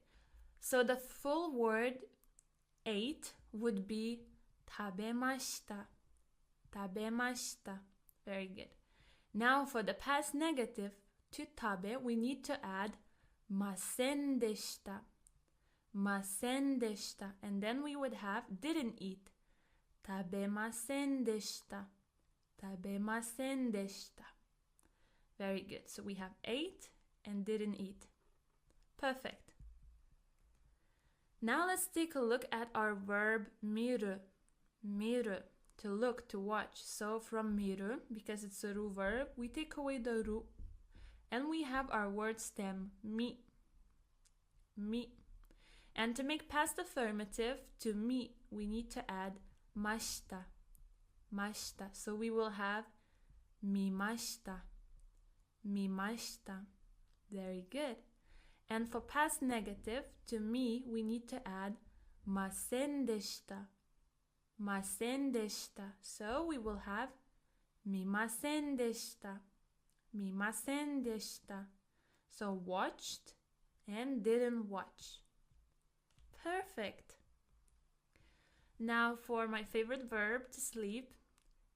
So the full word ate would be tabemashita. Very good. Now for the past negative, to tabe, we need to add masen deshita. And then we would have didn't eat. Tabemasen deshita. Very good. So we have ate and didn't eat. Perfect. Now let's take a look at our verb miru. To look, to watch. So from miru, because it's a ru verb, we take away the ru and we have our word stem mi. And to make past affirmative to mi, we need to add mashita. So we will have mimashita. Very good. And for past negative to mi, we need to add masen deshita. So we will have mimasen deshita. So watched and didn't watch. Perfect. Now for my favorite verb, to sleep,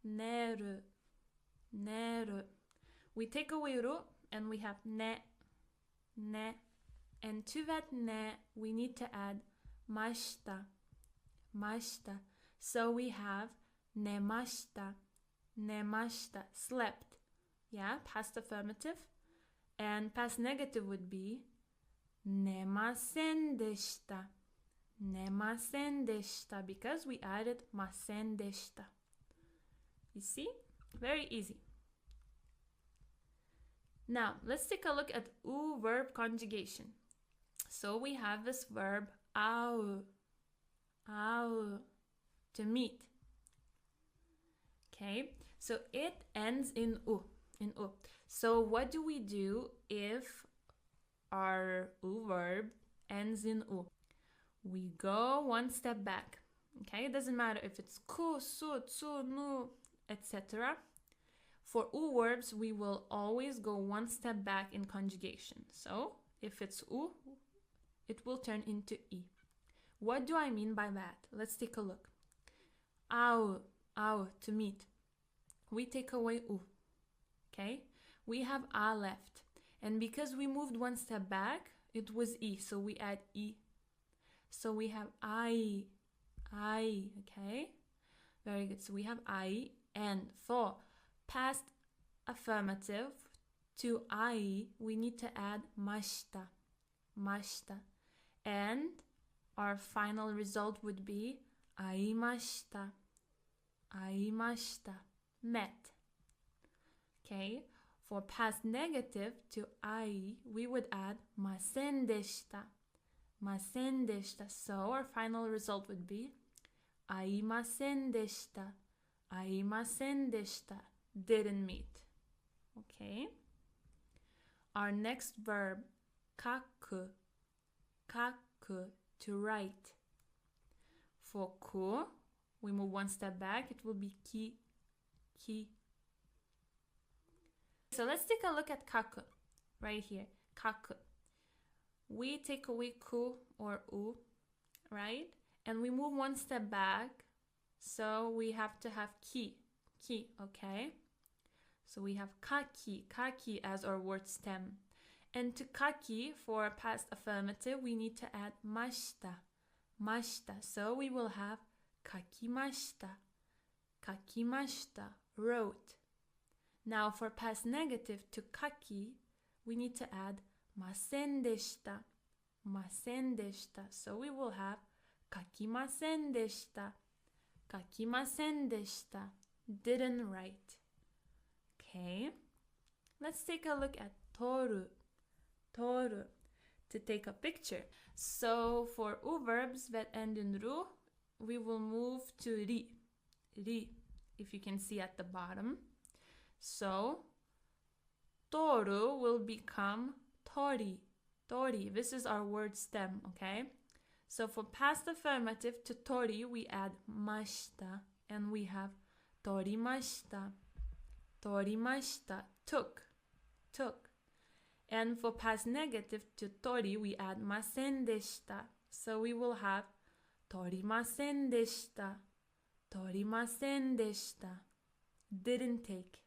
neru. We take away ru and we have ne. And to that ne, we need to add mashita. So we have nemashita. Slept. Yeah, past affirmative. And past negative would be nemasen deshita. Because we added masen deshita. You see? Very easy. Now, let's take a look at u verb conjugation. So we have this verb au, to meet. Okay, so it ends in u. So what do we do if our u verb ends in u? We go one step back. Okay, it doesn't matter if it's ku, su, tsu, nu, etc. For u verbs, we will always go one step back in conjugation. So if it's u, it will turn into i. What do I mean by that? Let's take a look. Au, to meet. We take away u. Okay, we have a left. And because we moved one step back, it was i, so we add i. So we have I, okay? Very good. So we have I, and for past affirmative to I, we need to add mashita. And our final result would be aimashita. Met. Okay? For past negative to I, we would add masen deshita. So our final result would be aimasen deshita. Didn't meet. Okay. Our next verb, kaku, to write. For ku, we move one step back, it will be ki. So let's take a look at kaku right here. Kaku. we take away ku or u, right? And we move one step back. So we have to have ki, okay? So we have kaki as our word stem. And to kaki, for past affirmative, we need to add mashita. So we will have kakimashita, wrote. Now for past negative, to kaki, we need to add masen deshita. So we will have kakimasen deshita. Didn't write. Okay, let's take a look at toru, to take a picture. So for u verbs that end in ru, we will move to ri, if you can see at the bottom. So toru will become tori. This is our word stem, okay? So for past affirmative, to tori we add mashita, and we have torimashita. Took. And for past negative, to tori we add masen deshita. So we will have torimasen deshita. Didn't take.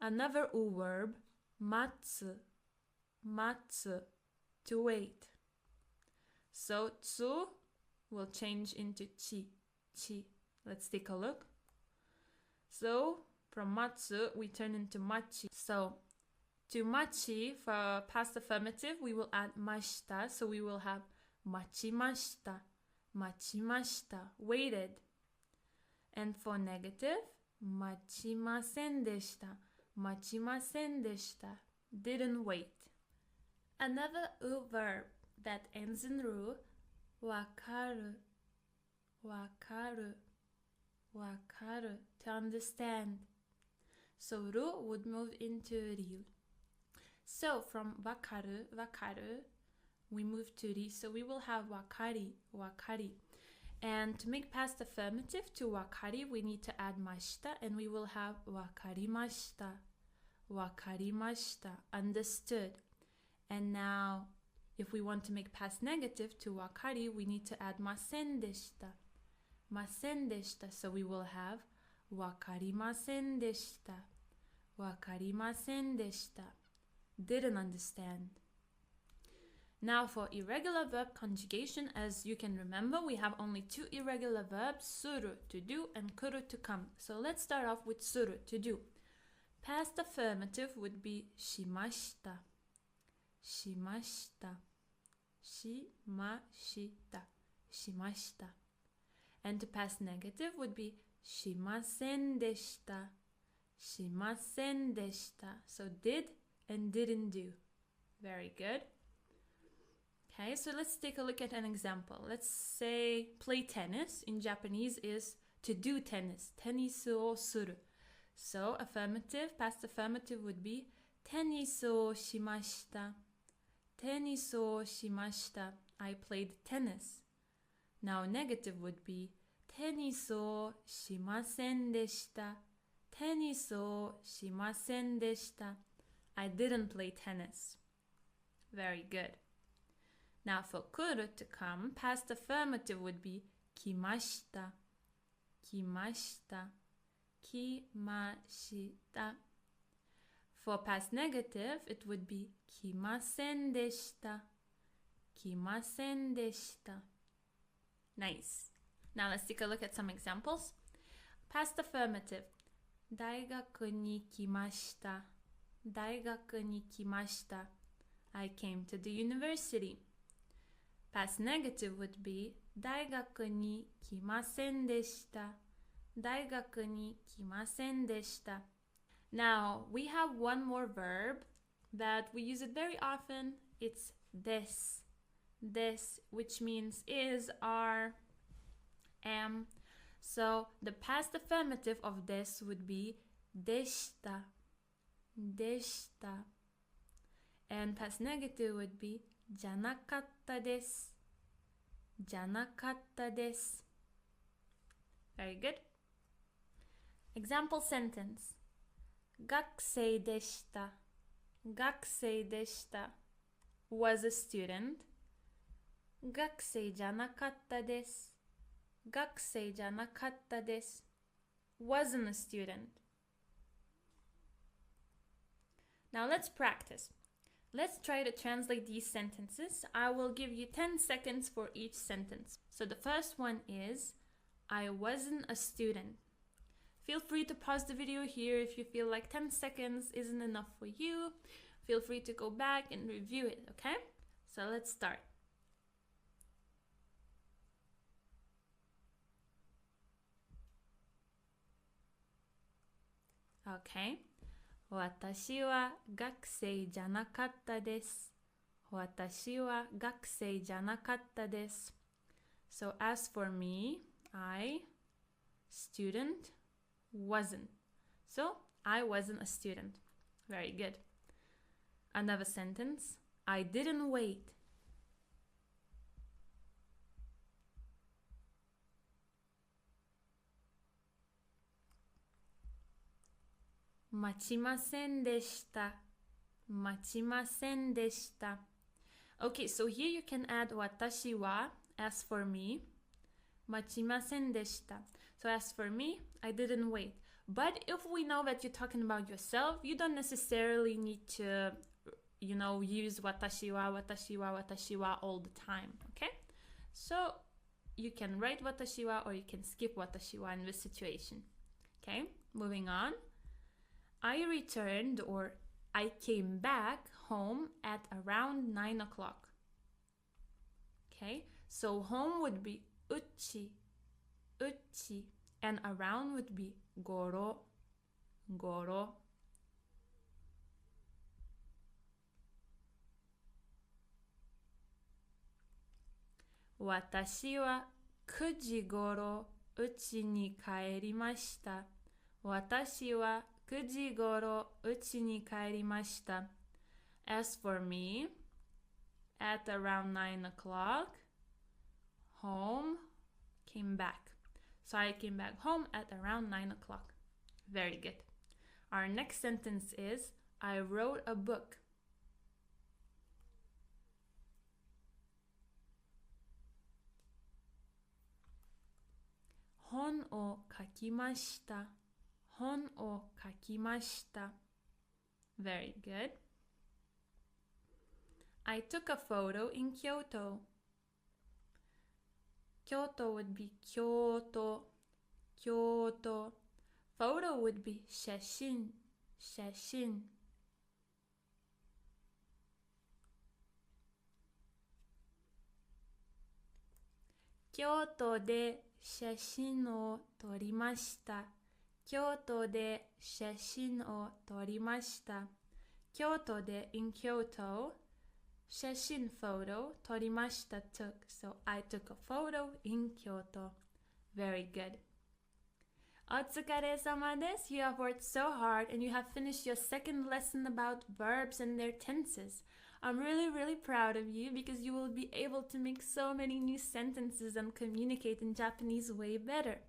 Another u verb, matsu, to wait. So tsu will change into chi. Let's take a look. So from matsu we turn into machi. So to machi, for past affirmative, we will add mashita. So we will have machimashita, waited. And for negative, machimasen deshita, didn't wait. Another u verb that ends in ru, wakaru, to understand. So ru would move into ryu. So from wakaru, we move to ri. So we will have wakari. And to make past affirmative, to wakari, we need to add mashita, and we will have wakarimashita. Understood. And now, if we want to make past negative, to wakari, we need to add masen deshita. So we will have wakarimasen deshita. Didn't understand. Now for irregular verb conjugation, as you can remember, we have only two irregular verbs, suru, to do, and kuru, to come. So let's start off with suru, to do. Past affirmative would be shimashita. And to past negative would be shimasen deshita. So did and didn't do. Very good. Okay, so let's take a look at an example. Let's say play tennis. In Japanese is to do tennis. Tennisu o suru. So affirmative, past affirmative would be tennisu o shimashita. I played tennis. Now negative would be tennisu o shimasen deshita. I didn't play tennis. Very good. Now for kuru, to come, past affirmative would be kimashita. For past negative, it would be kimasen deshita. Nice. Now let's take a look at some examples. Past affirmative, daigaku ni kimashita. I came to the university. Past negative would be daigaku ni kimasen deshita. Now we have one more verb that we use it very often. It's des, which means is, are, am. So the past affirmative of des would be deshita. And past negative would be janakatta desu. Very good. Example sentence. Gakusei deshita. 学生でした was a student. 学生じゃなかったです 学生じゃなかったです wasn't a student. Now let's practice. Let's try to translate these sentences. I will give you 10 seconds for each sentence. So the first one is, I wasn't a student. Feel free to pause the video here if you feel like 10 seconds isn't enough for you. Feel free to go back and review it, okay? So let's start. Okay. 私は学生じゃなかったです。私は学生じゃなかったです。So as for me, I, student, wasn't. So I wasn't a student. Very good. Another sentence. I didn't wait. 待ちませんでした。待ちませんでした。Okay, so here you can add 私は as for me. 待ちませんでした. So as for me, I didn't wait. But if we know that you're talking about yourself, you don't necessarily need to, use 私はall the time, okay? So you can write 私は or you can skip 私は in this situation. Okay, moving on. I returned or I came back home at around 9 o'clock. Okay, so home would be uchi, and around would be goro. 私は9時頃家に帰りました。私は9時頃家に帰りました。As for me, at around 9 o'clock, home, came back. So I came back home at around 9 o'clock. Very good. Our next sentence is, I wrote a book. 本を書きました。本を書きました。Very good. I took a photo in Kyoto. Kyoto would be 京都。Photo would be 写真。京都で写真を撮りました。京都で写真を撮りました。京都で in Kyoto, 写真 photo, 撮りました took. So I took a photo in Kyoto. Very good. お疲れ様です。You have worked so hard and you have finished your second lesson about verbs and their tenses. I'm really proud of you because you will be able to make so many new sentences and communicate in Japanese way better.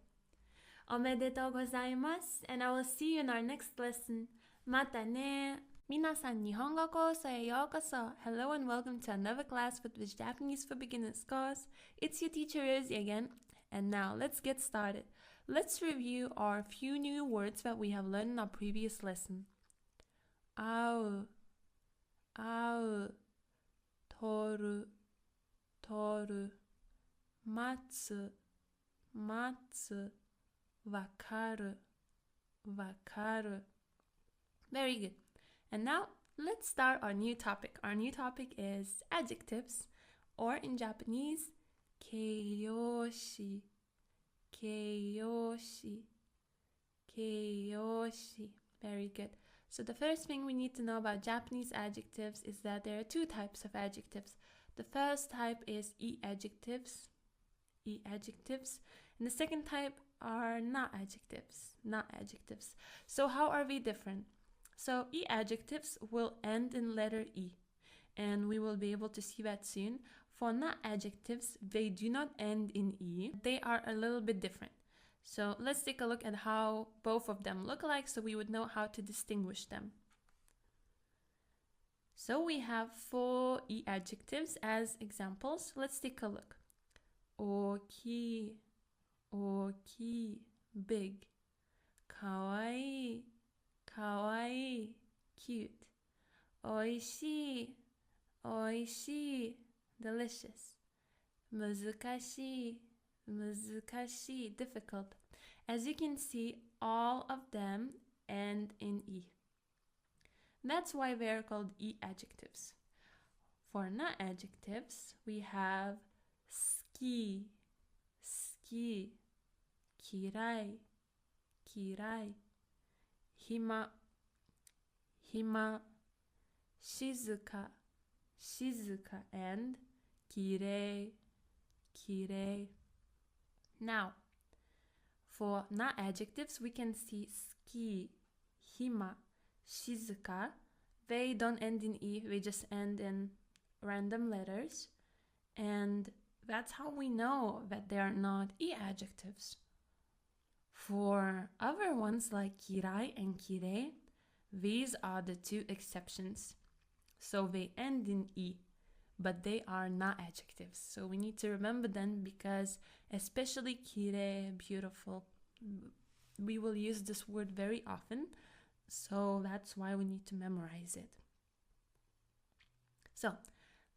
おめでとうございます。And I will see you in our next lesson. またね。皆さん、日本語コースへようこそ。Hello and welcome to another class with this Japanese for Beginners course. It's your teacher Rosie again. And now let's get started. Let's review our few new words that we have learned in our previous lesson. 会う、取る、待つ、わかる。Very good. And now let's start our new topic. Our new topic is adjectives, or in Japanese, 形容詞。Very good. So the first thing we need to know about Japanese adjectives is that there are two types of adjectives. The first type is e-adjectives, and the second type are not adjectives. So how are they different? So e-adjectives will end in letter E, and we will be able to see that soon. For not adjectives, they do not end in E. They are a little bit different. So let's take a look at how both of them look like so we would know how to distinguish them. So we have 4 e adjectives as examples. Let's take a look. Oki, oki, big. Kawaii, kawaii, cute. Oishii, oishii, delicious. Muzukashii, muzukashii, difficult. As you can see, all of them end in e. That's why they are called e adjectives. For na adjectives, we have ski, ski, kirai, kirai, hima, hima, shizuka, shizuka, and kirei, kirei. Now, for na adjectives, we can see ski, hima, shizuka. They don't end in e, they just end in random letters. And that's how we know that they are not e adjectives. For other ones like kirai and kirei, these are the 2 exceptions. So they end in e, but they are not adjectives. So we need to remember them because especially kirei, beautiful, we will use this word very often. So that's why we need to memorize it. So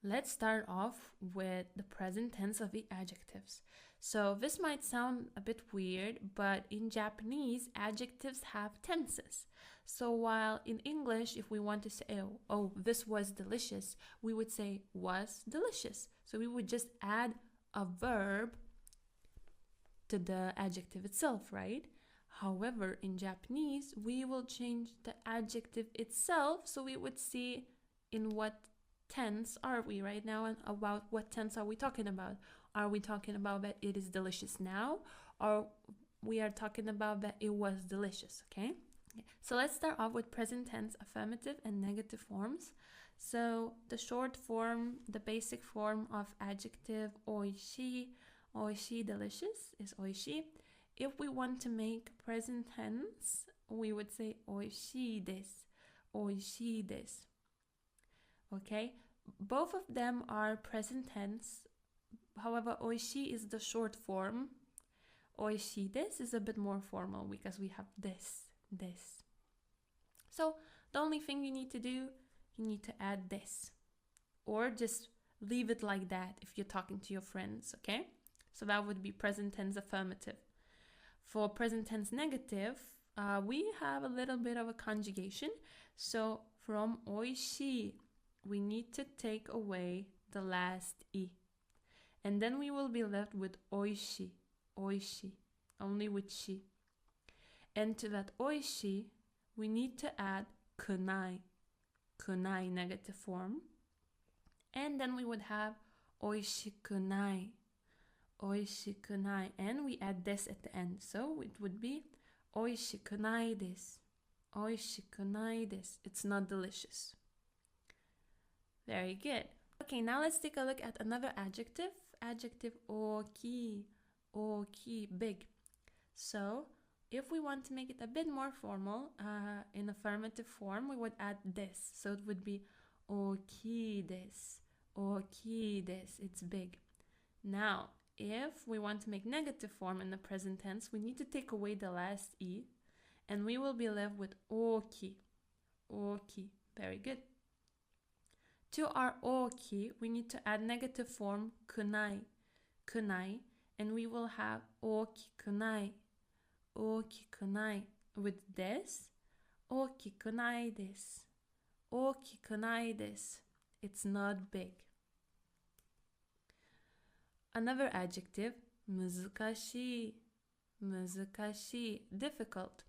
let's start off with the present tense of the adjectives. So this might sound a bit weird, but in Japanese, adjectives have tenses. So while in English, if we want to say, oh, this was delicious, we would say was delicious. So we would just add a verb to the adjective itself, right? However, in Japanese, we will change the adjective itself. So we would see in what tense are we right now and about what tense are we talking about. Are we talking about that it is delicious now, or we are talking about that it was delicious, okay? So let's start off with present tense, affirmative and negative forms. So the short form, the basic form of adjective oishii, oishii, delicious, is oishii. If we want to make present tense, we would say oishii desu, oishii desu. Okay, both of them are present tense. However, oishii is the short form. Oishii desu is a bit more formal because we have this. So the only thing you need to do, you need to add this, or just leave it like that if you're talking to your friends, okay? So that would be present tense affirmative. For present tense negative, we have a little bit of a conjugation. So from oishii, we need to take away the last i. And then we will be left with oishii, oishii, only with shi. And to that oishii, we need to add kunai, kunai, negative form. And then we would have oishikunai, oishikunai. And we add this at the end. So it would be oishikunai desu, oishikunai desu. It's not delicious. Very good. Okay, now let's take a look at another adjective. Adjective oki, oki, big. So if we want to make it a bit more formal, in affirmative form, we would add this. So it would be oki desu, oki desu. It's big. Now, if we want to make negative form in the present tense, we need to take away the last e, and we will be left with oki, oki. Very good. To our oki, we need to add negative form kunai, kunai, and we will have oki kunai, oki kunai. With this, oki kunai desu, oki kunai desu. It's not big. Another adjective, muzukashii, muzukashii, difficult.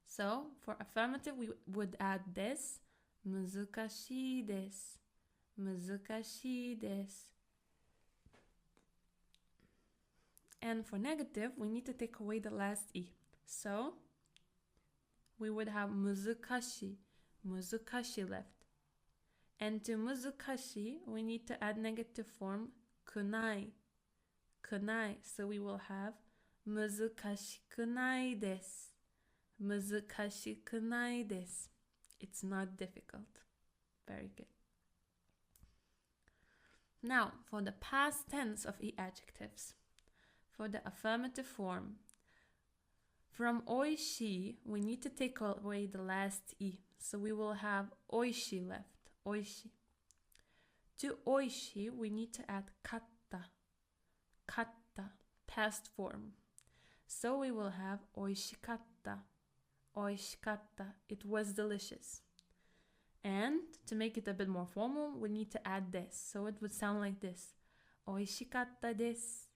So for affirmative, we would add this, muzukashii desu, muzukashii desu. And for negative, we need to take away the last e. So we would have muzukashi, muzukashi left. And to muzukashi, we need to add negative form kunai, kunai. So we will have muzukashi kunai desu, muzukashi kunai desu. It's not difficult. Very good. Now, for the past tense of e adjectives. For the affirmative form, from oishi, we need to take away the last e. So we will have oishi left. Oishi. To oishi, we need to add katta. Katta, past form. So we will have oishikatta. Oishikatta. It was delicious. And to make it a bit more formal, we need to add this. So it would sound like this. Oishikatta desu.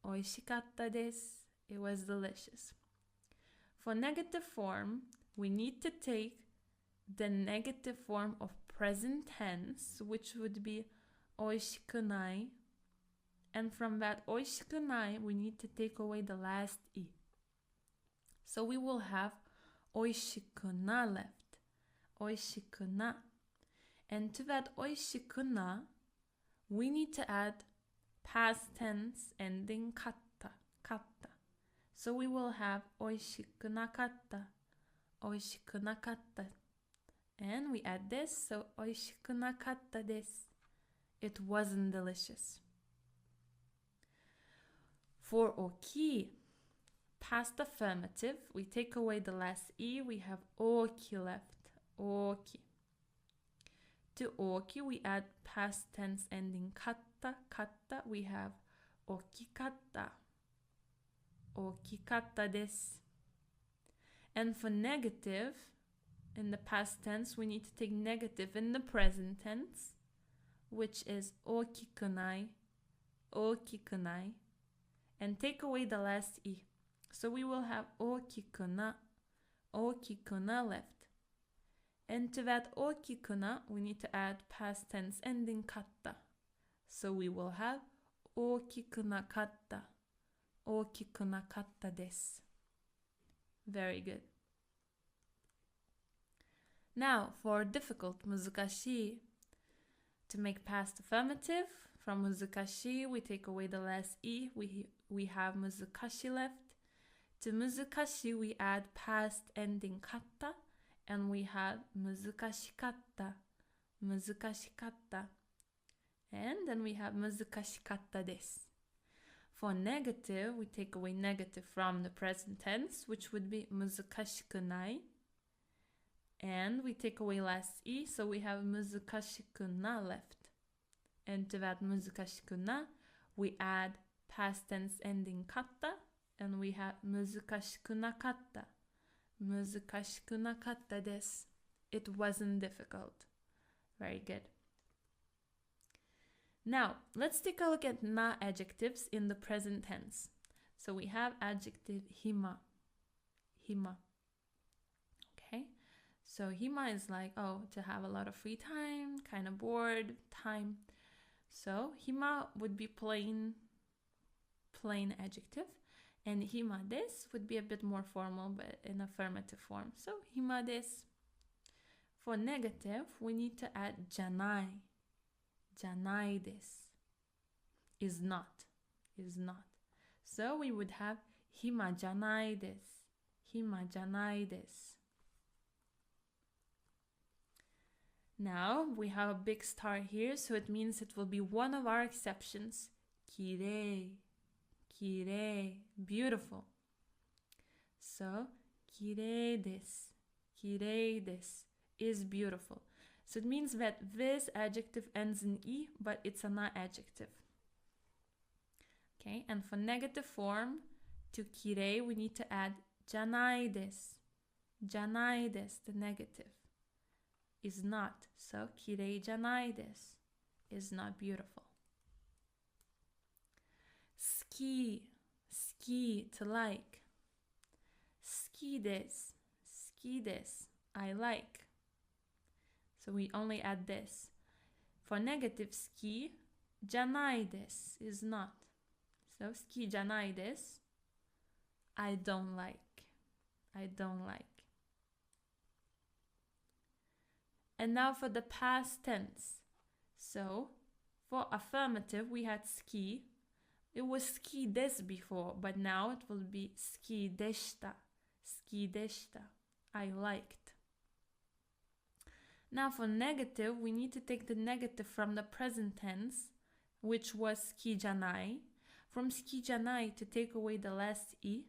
Oishikatta desu. It was delicious. For negative form, we need to take the negative form of present tense, which would be oishikunai. And from that oishikunai, we need to take away the last e. So we will have oishikuna left. Oishikuna. And to that oishikuna, we need to add past tense ending katta. Katta. So we will have oishikunakatta. Oishikunakatta. And we add this, so oishikunakatta desu. It wasn't delicious. For oki, past affirmative, we take away the last e, we have oki left. Oki. To oki, we add past tense ending katta. Katta, we have okikatta. Okikatta desu. And for negative, in the past tense, we need to take negative in the present tense, which is okikunai. Okikunai. And take away the last e. So we will have okikuna. Okikuna left. And to that okikuna, we need to add past tense ending katta. So we will have okikunakatta. Okikunakatta desu. Very good. Now, for difficult, muzukashi. To make past affirmative, from muzukashi, we take away the last e. We have muzukashi left. To muzukashi, we add past ending katta. And we have muzukashikatta. Muzukashikatta. And then we have muzukashikatta desu. For negative, we take away negative from the present tense, which would be muzukashikunai. And we take away last e, so we have muzukashikuna left. And to that muzukashikuna, we add past tense ending katta, and we have muzukashikunakatta. Muzukashikunakatta desu. It wasn't difficult. Very good. Now, let's take a look at na adjectives in the present tense. So we have adjective hima. Hima. Okay? So hima is like, oh, to have a lot of free time, kind of bored time. So hima would be plain adjective. And hima desu would be a bit more formal, but in affirmative form. So hima desu. For negative, we need to add janai. Janai desu. Is not. Is not. So we would have hima janai desu. Hima janai desu. Now we have a big star here, so it means it will be one of our exceptions. Kirei. Kirei. Beautiful. So kirei desu. Kirei desu is beautiful. So it means that this adjective ends in e, but it's a na adjective. Okay, and for negative form, to kirei, we need to add janai desu. Janai desu, the negative. Is not. So kirei janai desu is not beautiful. Ski. Ski, to like. Ski desu. Ski desu, I like. So we only add this. For negative ski, janai desu is not. So ski janai desu, I don't like. I don't like. And now for the past tense. So for affirmative, we had ski. It was ski desu before, but now it will be ski deshita. Ski deshita. I liked. Now for negative, we need to take the negative from the present tense, which was skijanai. From skijanai to take away the last i,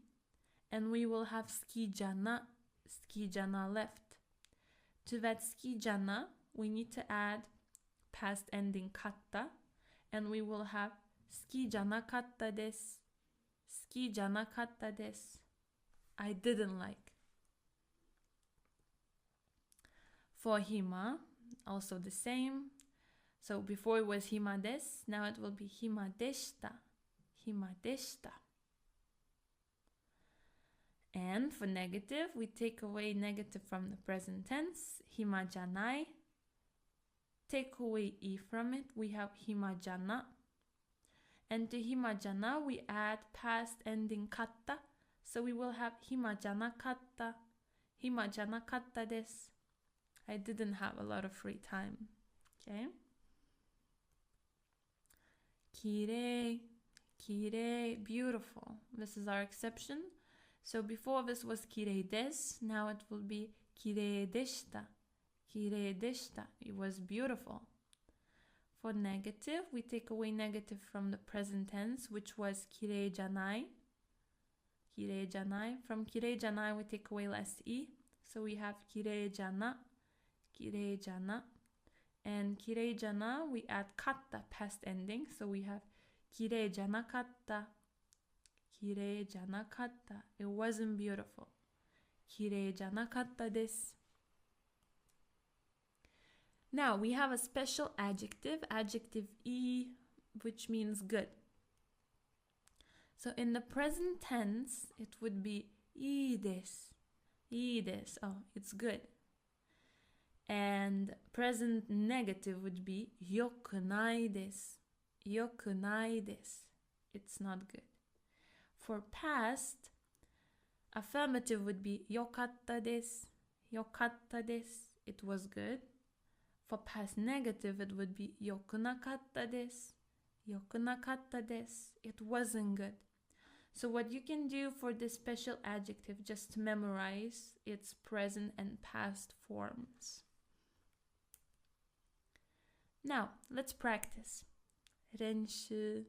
and we will have skijana left. To that skijana, we need to add past ending katta, and we will have skijanakatta desu. Skijanakatta desu. I didn't like. For hima, also the same. So before it was hima desu, now it will be hima deshita. Hima deshita. And for negative, we take away negative from the present tense, hima janai. Take away i from it, we have hima jana. And to hima jana, we add past ending katta. So we will have hima janakatta. Hima janakatta desu. I didn't have a lot of free time. Okay. Kirei, kirei, beautiful. This is our exception. So before this was kirei desu, now it will be kirei deshita. Kirei deshita. It was beautiful. For negative, we take away negative from the present tense, which was kirei janai. Kirei janai. From kirei janai, we take away last i. So we have kirei jana. Kirei jana. And kirei jana, we add katta, past ending. So we have kirei janakatta. Kirei janakatta. It wasn't beautiful. Kirei janakatta desu. Now we have a special adjective, adjective I, which means good. So in the present tense, it would be ii desu. Ii desu. Oh, it's good. And present negative would be yokunai desu. Yokunai desu. It's not good. For past, affirmative would be yokatta desu. Yokatta desu. It was good. For past negative, it would be yokunakatta desu. Yokunakatta desu. It wasn't good. So what you can do for this special adjective, just to memorize its present and past forms. Now, let's practice. Renshu.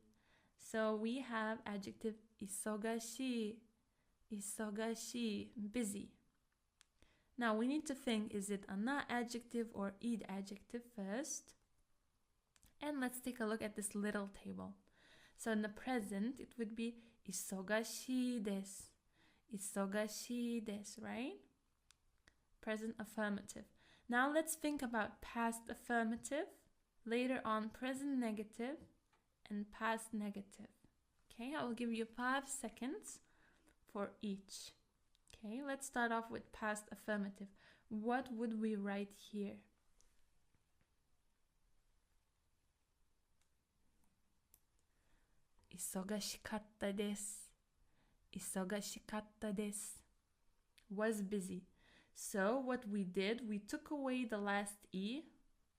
So we have adjective isogashi. Isogashi, busy. Now we need to think, is it a na adjective or id adjective first? And let's take a look at this little table. So in the present, it would be isogashi desu. Isogashi desu, right? Present affirmative. Now let's think about past affirmative, later on present negative, and past negative. Okay, I will give you 5 seconds for each. Okay, let's start off with past affirmative. What would we write here? Isogashikatta desu. Isogashikatta desu. Was busy. So what we did, we took away the last i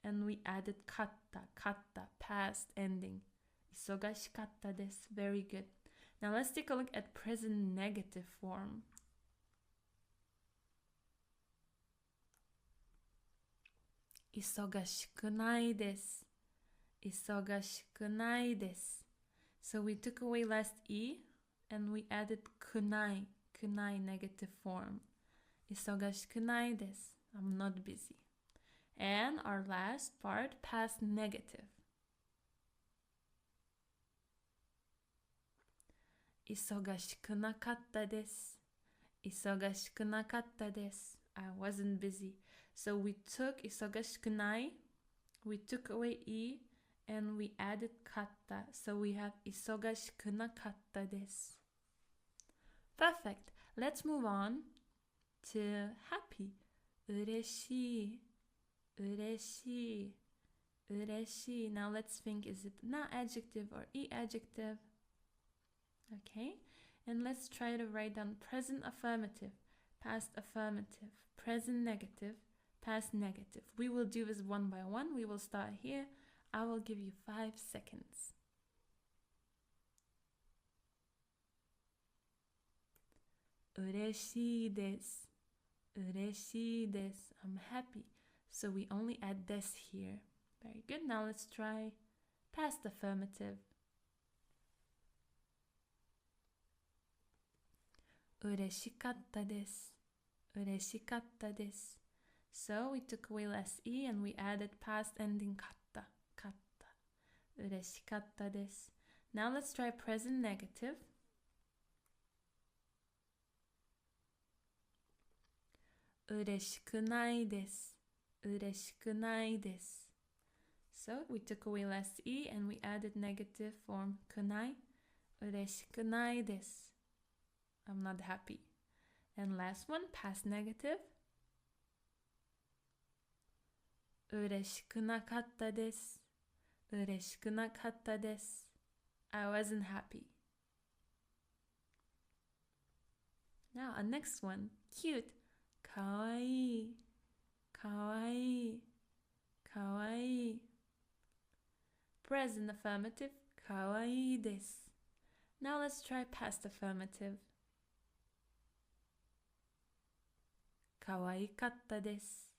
and we added katta, katta, past ending. Isogashikatta desu. Very good. Now let's take a look at present negative form. Isogashikunai desu. Isogashikunai desu. So we took away last i and we added kunai, kunai negative form. Isogashikunai desu. I'm not busy. And our last part, past negative. Isogashikunakatta desu. Isogashikunakatta desu. I wasn't busy. So we took isogashikunai, we took away i, and we added katta. So we have isogashikunakatta desu. Perfect. Let's move on to happy. Ureshii. Ureshii. Ureshii. Now let's think, is it na adjective or i adjective? Okay. And let's try to write down present affirmative, past affirmative, present negative, past negative. We will do this one by one. We will start here. I will give you 5 seconds. Ureshii desu. Ureshii desu. I'm happy. So we only add des here. Very good. Now let's try past affirmative. 嬉しかったです。嬉しかったです。So we took away less e and we added past ending かった。かった。嬉しかったです。Now let's try present negative. 嬉しくないです。嬉しくないです。So we took away less e and we added negative form くない。嬉しくないです。I'm not happy. And last one, past negative. 嬉しくなかったです。嬉しくなかったです。I wasn't happy. Now, our next one, cute. かわいい。かわいい。かわいい。Present affirmative. かわいいです。Now let's try past affirmative. かわいかったです。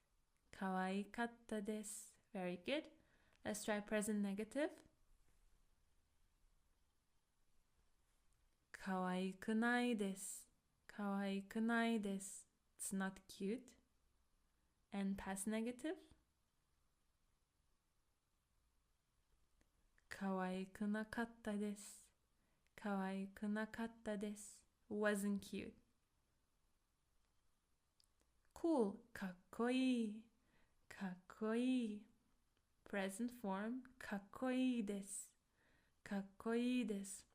かわいかったです。Very good. Let's try present negative. かわいくないです。かわいくないです。It's not cute. And past negative. かわいくなかったです。かわいくなかったです。Wasn't cute. Cool. かっこいい。かっこいい。Present form. かっこいいです。かっこいいです。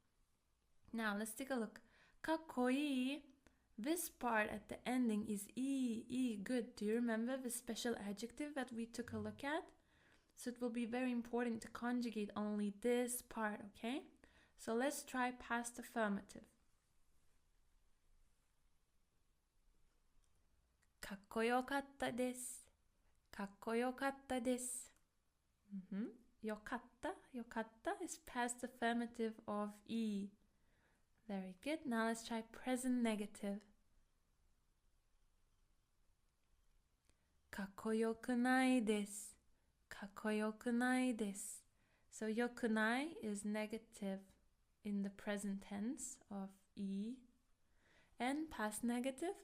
Now let's take a look. かっこいい. This part at the ending is e. Good. Do you remember the special adjective that we took a look at? So it will be very important to conjugate only this part, okay? So let's try past affirmative. かっこよかったです。かっこよかったです。よかった。よかった is past affirmative of e. Very good. Now let's try present negative. かっこよくないです。かっこよくないです。So よくない is negative in the present tense of e. And past negative.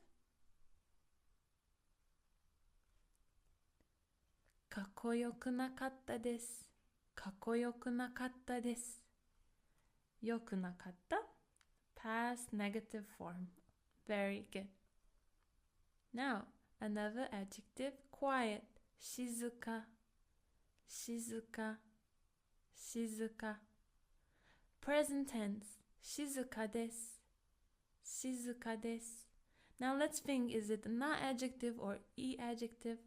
かっこよくなかったです。かっこよくなかったです。よくなかった past negative form. Very good. Now, another adjective, quiet. 静か。静か。静か。Present tense. 静かです。静かです。Now let's think, is it an adjective or e adjective?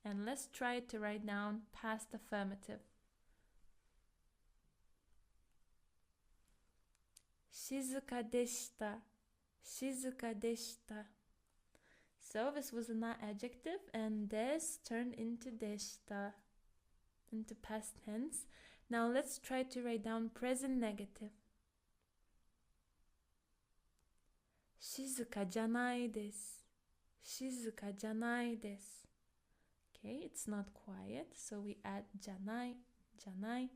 And let's try to write down past affirmative. 静かでした。静かでした。So this was an adjective and this turned into でした into past tense. Now let's try to write down present negative. 静かじゃないです。静かじゃないです。Okay, it's not quiet, so we add じゃない、じゃない。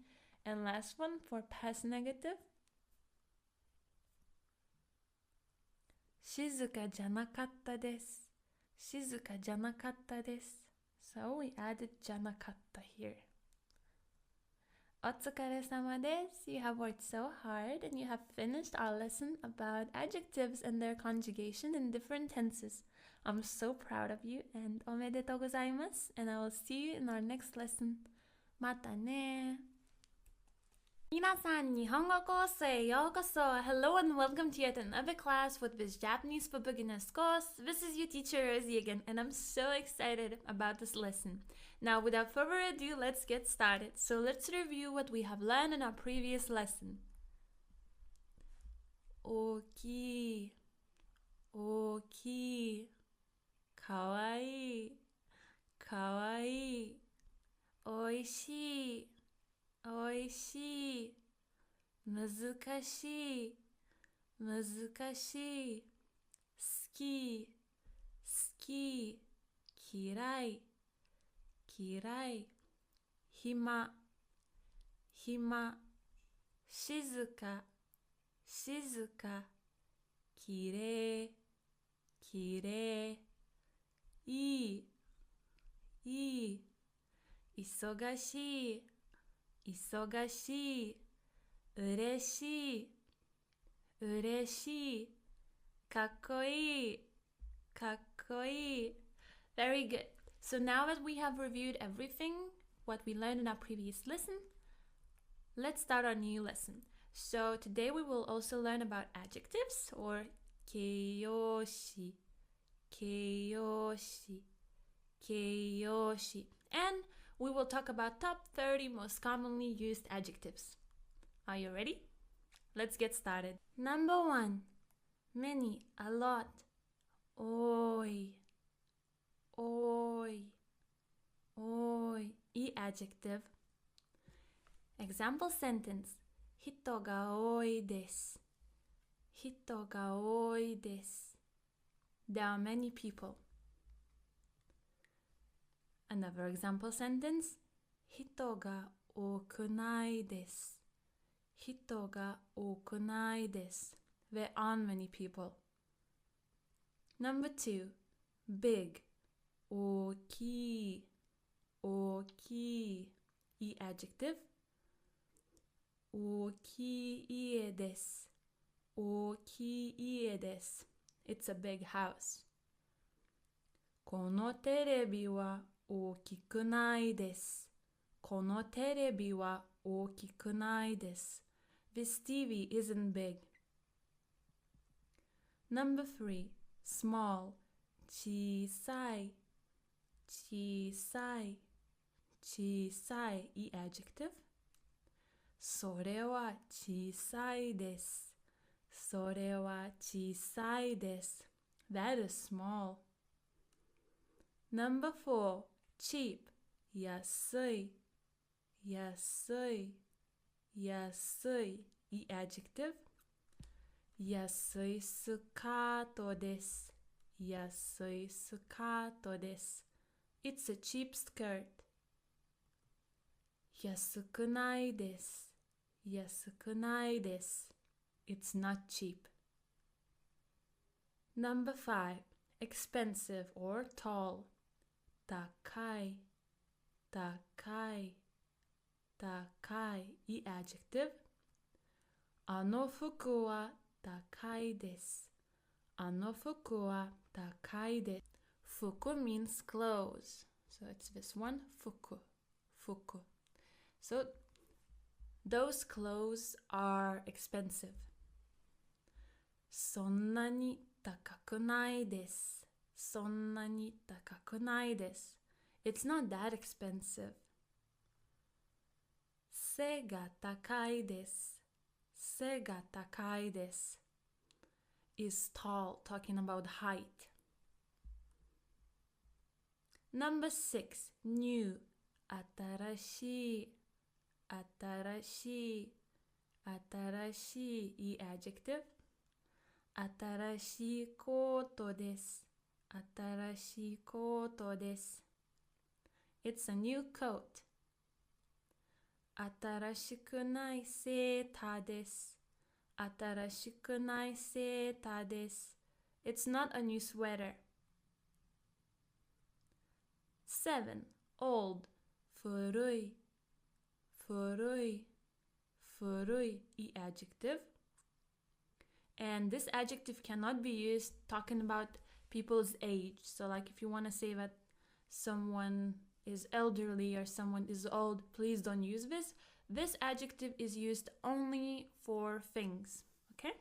And last one for past negative. 静かじゃなかったです。静かじゃなかったです。So we added じゃなかった here. お疲れ様です。You have worked so hard and you have finished our lesson about adjectives and their conjugation in different tenses. I'm so proud of you and おめでとうございます。And I will see you in our next lesson. またね。皆さん、日本語コースへようこそ。Hello and welcome to yet another class with this Japanese for beginners course. This is your teacher Rosie again, and I'm so excited about this lesson. Now, without further ado, let's get started. So let's review what we have learned in our previous lesson. 大きい、大きい、かわいい、かわいい、おいしい、おいしい、難しい、難しい、好き、好き、嫌い、嫌い。暇、暇。静か、静か。きれい、きれい。いい、いい。忙しい、忙しい。嬉しい、嬉しい。かっこいい、かっこいい。Very good. So now that we have reviewed everything, what we learned in our previous lesson, let's start our new lesson. So today we will also learn about adjectives or 形容詞、形容詞、形容詞. And we will talk about top 30 most commonly used adjectives. Are you ready? Let's get started. Number 1. Many, a lot. 多い、多い、多い。いい adjective. Example sentence. 人が多いです。人が多いです。There are many people. Another example sentence. 人が多くないです。人が多くないです。There aren't many people. Number 2. Big. 大きい、大きい。いい adjective. 大きい家です。大きい家です。It's a big house. このテレビは大きくないです。このテレビは大きくないです。This TV isn't big. Number 3. Small. 小さい、小さい、小さい。いい adjective. それは小さいです。それは小さいです。That is small. Number 4. Cheap. 安い、安い、安い。いい adjective. 安いスカートです。安いスカートです。It's a cheap skirt. 安くないです。安くないです。It's not cheap. Number 5. Expensive or tall. 高い、高い、高い。いい adjective. あの服は高いです。あの服は高いです。服 means clothes. So it's this one. 服、服。So those clothes are expensive. そんなに高くないです。そんなに高くないです。It's not that expensive. 背が高いです。背が高いです。is tall, talking about height. Number 6. New. 新しい、新しい、新しい。いい adjective. 新しいコートです。新しいコートです。It's a new coat. 新しくないセーターです。新しくないセーターです。It's not a new sweater. 7. Old. 古い、古い、古い。いい adjective. And this adjective cannot be used talking about people's age. So like if you want to say that someone is elderly or someone is old, please don't use this. This adjective is used only for things. Okay?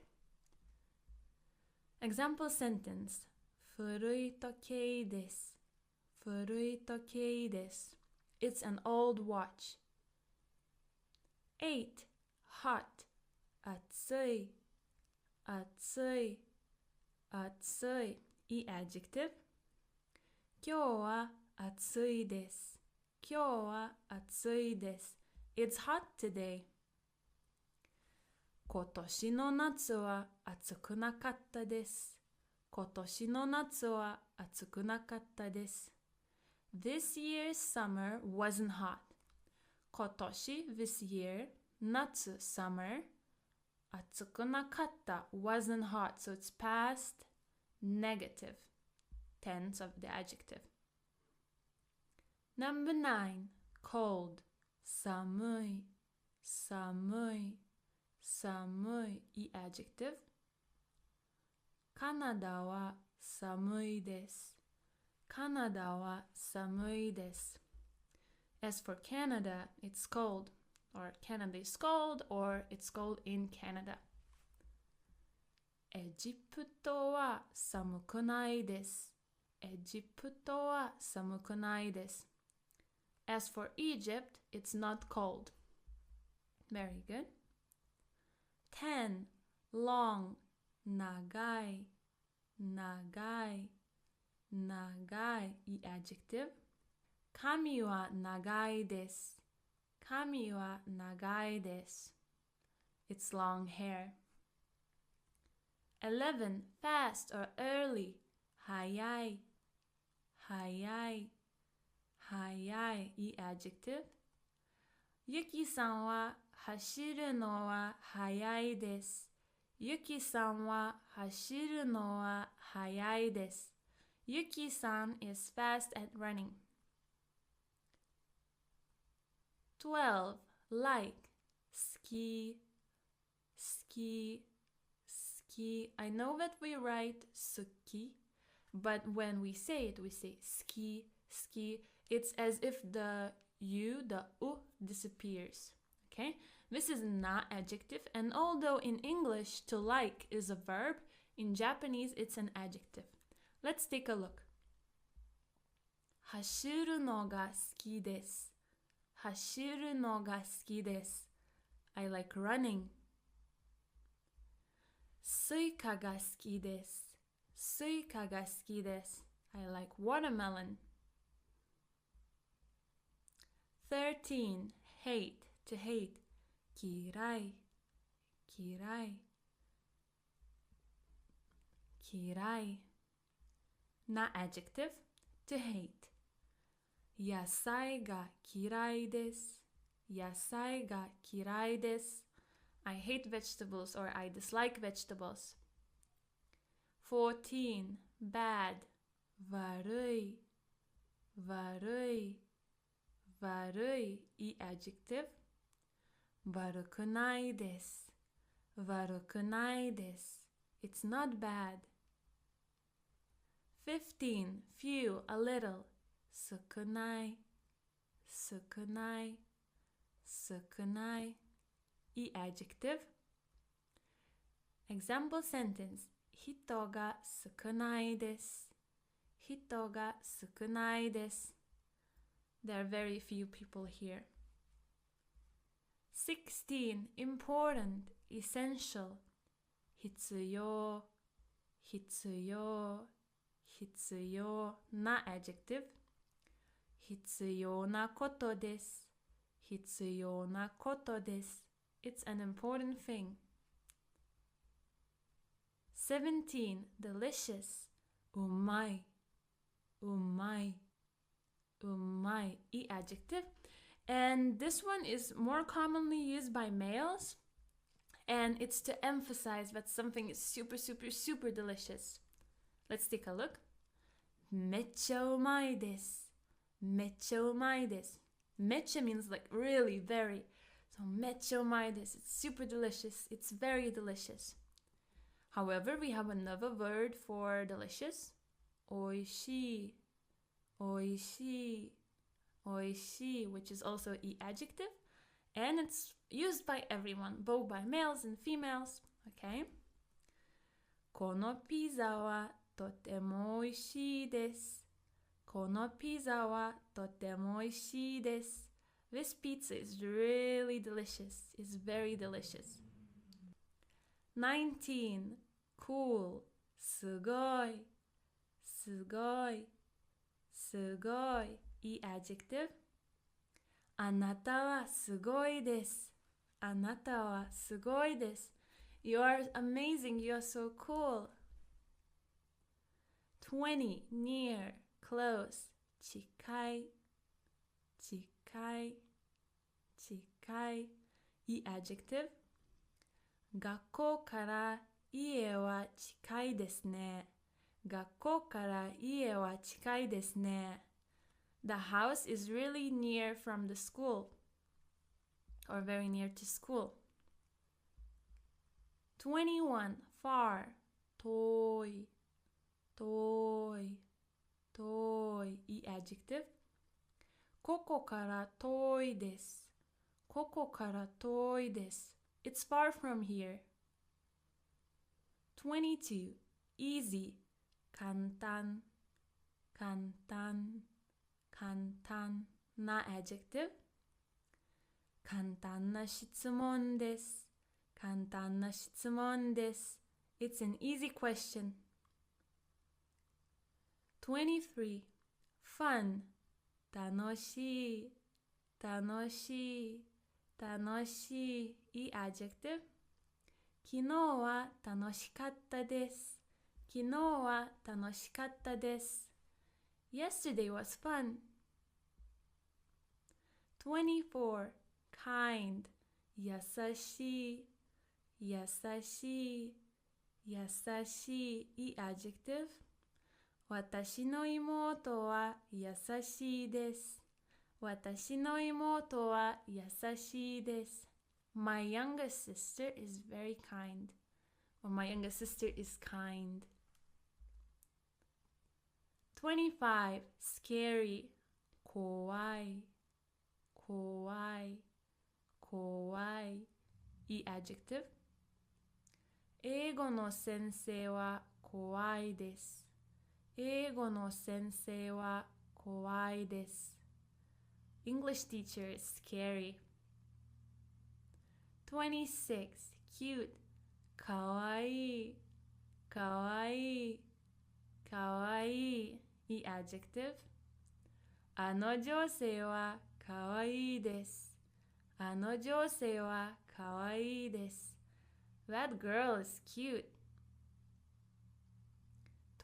Example sentence. 古い時計です。古い時計です。It's an old watch. 8. Hot. 暑い、暑い、暑い。いい adjective. 今日は暑いです。今日は暑いです。It's hot today. 今年の夏は暑くなかったです。今年の夏は暑くなかったです。This year's summer wasn't hot. 今年 this year 夏 summer 暑くなかった wasn't hot, so it's past negative tense of the adjective. Number 9, cold 寒い寒い寒い いい adjective. カナダは寒いです。カナダは寒いです。As for Canada, it's cold, or Canada is cold, or it's cold in Canada. エジプトは寒くないです。エジプトは寒くないです。As for Egypt, it's not cold. Very good. 10. Long 長い長い長い いい adjective. 髪は長いです。髪は長いです。It's long hair. 11. Fast or early 早い早い早い いい adjective. ゆきさんは走るのは早いです。ゆきさんは走るのは早いです。Yuki-san is fast at running. 12. Like 好き好き好き I know that we write 好き but when we say it we say 好き好き It's as if the U, the U disappears. Okay? This is not adjective, and although in English to like is a verb, in Japanese it's an adjective. Let's take a look. 走るのが好きです。走るのが好きです。I like running. スイカが好きです。スイカが好きです。I like watermelon. 13. Hate, to hate. 嫌い嫌い嫌い Not adjective, to hate. 野菜が嫌いです。野菜が嫌いです。I hate vegetables or I dislike vegetables. 14. Bad, 悪い悪い悪い いい adjective. 悪くないです。悪くないです。It's not bad. 15. Few, a little. 少ない少ない少ない いい adjective. Example sentence. 人が少ないです。人が少ないです。There are very few people here. 16. Important, essential. 必要必要必要 Not adjective. 必要なことです。必要なことです。It's an important thing. 17. Delicious. うまいうまいうまい いい adjective. And this one is more commonly used by males. And it's to emphasize that something is super, super, super delicious. Let's take a look. めっちゃうまいです。めっちゃうまいです。めっちゃ means like really, very. So めっちゃうまいです。It's super delicious. It's very delicious. However, we have another word for delicious. おいしい。おいしい。おいしい, which is also an adjective. And it's used by everyone, both by males and females. Okay? このピザはとても美味しいです。このピザはとても美味しいです。This pizza is really delicious. It's very delicious. 19. Cool. すごい。すごい。すごい。いい adjective. あなたはすごいです。あなたはすごいです。You are amazing. You are so cool. 20. Near, close, 近い近い近いいい adjective 学校から家は近いですね学校から家は近いですね The house is really near from the school or very near to school 21 far 遠い遠い遠いいい adjective ここから遠いですここから遠いです It's far from here 22 easy 簡単簡単簡単な adjective 簡単な質問です簡単な質問です It's an easy question 23 fun 楽しい楽しい楽しいいい adjective 昨日は楽しかったです昨日は楽しかったです Yesterday was fun 24 kind 優しい優しい優しいいい adjective 私の妹は優しいです私の妹は優しいです My youngest sister is very kind or my youngest sister is kind 25 scary 怖い怖い怖いいい adjective 英語の先生は怖いです英語の先生は怖いです English teacher is scary 26 cute かわいいかわいいかわいいいい adjective あの女性はかわいいですあの女性はかわいいです That girl is cute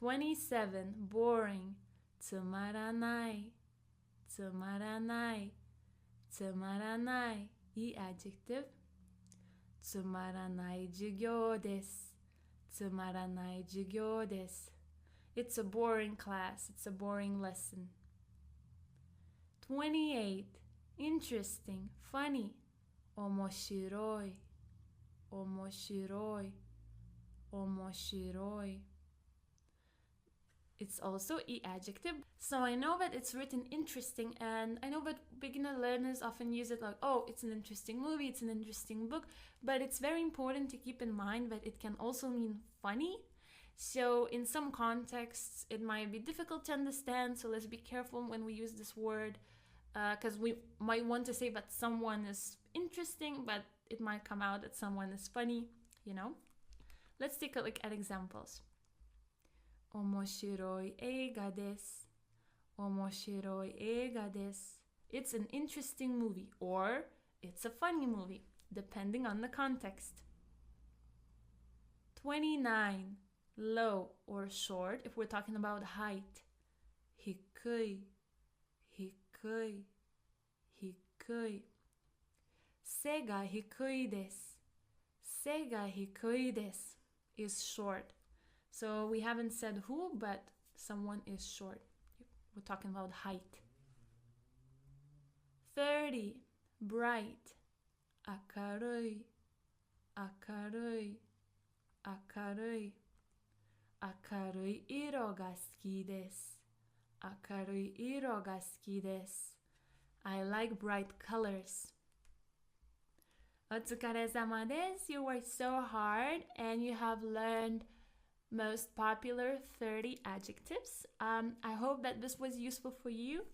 27 boring つまらないつまらないつまらないいい adjective つまらない授業ですつまらない授業です It's a boring class It's a boring lesson 28 interesting funny 面白い面白い面白いIt's also e adjective. So I know that it's written interesting and I know that beginner learners often use it like, oh, it's an interesting movie, it's an interesting book, but it's very important to keep in mind that it can also mean funny. So in some contexts, it might be difficult to understand. So let's be careful when we use this word because we might want to say that someone is interesting, but it might come out that someone is funny, you know? Let's take a look at examples. 面白い映画です。面白い映画です。It's an interesting movie or it's a funny movie, depending on the context. 29. Low or short if we're talking about height. 低い、低い、低い。背が低いです。背が低いです is short. So we haven't said who, but someone is short. We're talking about height. 30. Bright. 明るい。明るい。明るい。明るい色が好きです。明るい色が好きです。I like bright colors. お疲れ様です。You worked so hard and you have learned most popular 30 adjectives. I hope that this was useful for you.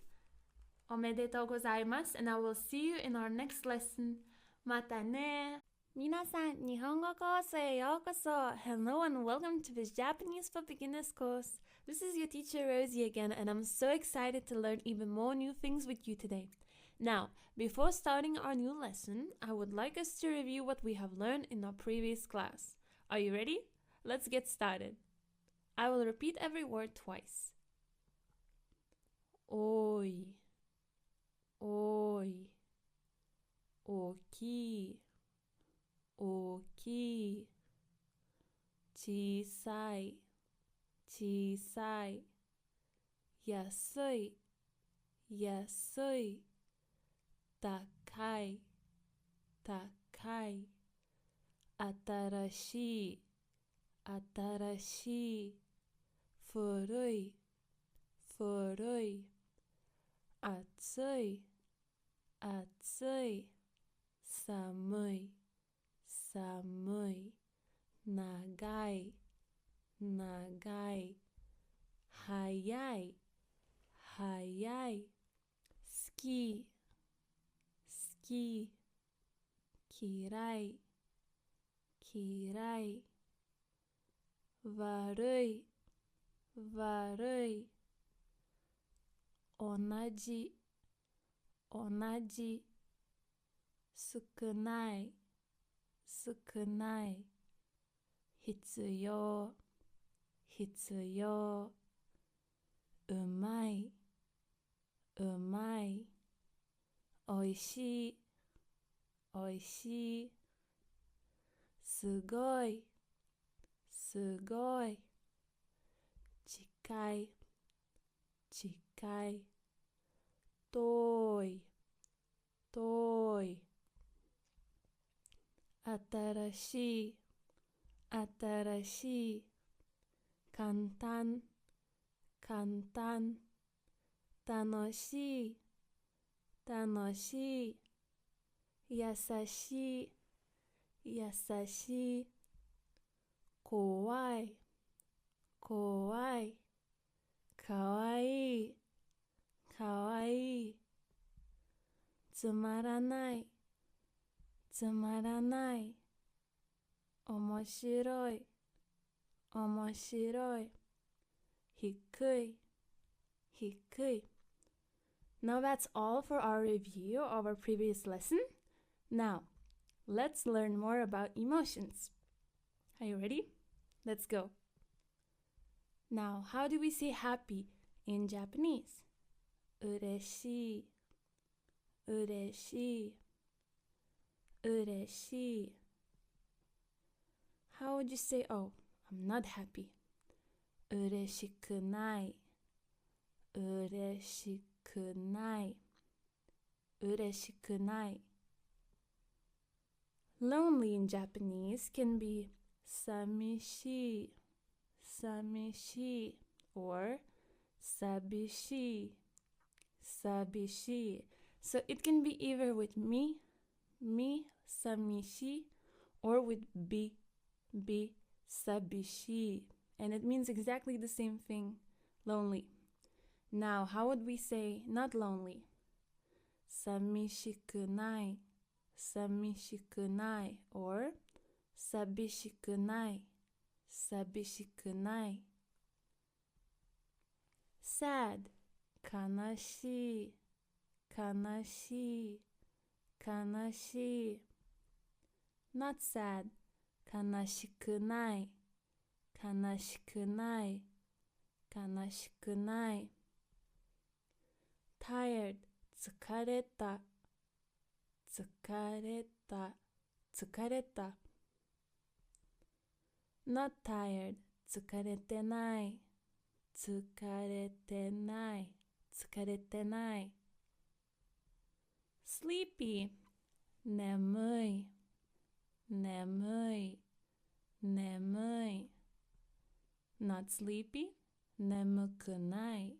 おめでとうございます。And I will see you in our next lesson. またね。皆さん、日本語コースへようこそ。Hello and welcome to this Japanese for Beginners course. This is your teacher Rosie again, and I'm so excited to learn even more new things with you today. Now, before starting our new lesson, I would like us to review what we have learned in our previous class. Are you ready? Let's get started. I will repeat every word twice. 多い、多い、大きい、大きい、小さい、小さい、安い、安い、高い、高い、新しい、新しい、古い、古い、暑い、暑い、寒い、寒い、長い、長い、早い、早い、好き、好き、嫌い、嫌い、悪い、悪い、同じ、同じ、少ない、少ない、必要、必要、うまい、うまい、おいしい、おいしい、すごい、すごい、近い、近い、遠い、遠い、新しい、新しい、簡単、簡単、楽しい、楽しい、優しい、優しい、怖い、怖い、かわいい、かわいい、つまらない、つまらない、面白い、面白い、低い、低い。Now that's all for our review of our previous lesson. Now, let's learn more about emotions. Are you ready? Let's go. Now, how do we say happy in Japanese? 嬉しい、嬉しい、嬉しい。How would you say, oh, I'm not happy? 嬉しくない、嬉しくない、嬉しくない。Lonely in Japanese can be 寂しい、寂しい or 寂しい、寂しい。So it can be either with me, 寂しい or with be, 寂しい. And it means exactly the same thing, lonely. Now, how would we say not lonely? 寂しくない、寂しくない or 寂しくない、寂しくない。sad 悲しい、悲しい、悲しい。not sad 悲しくない、悲しくない、悲しくない。tired 疲れた、疲れた、疲れた。not tired 疲れてない、疲れてない、疲れてない。sleepy 眠い、眠い、眠い。not sleepy 眠くない、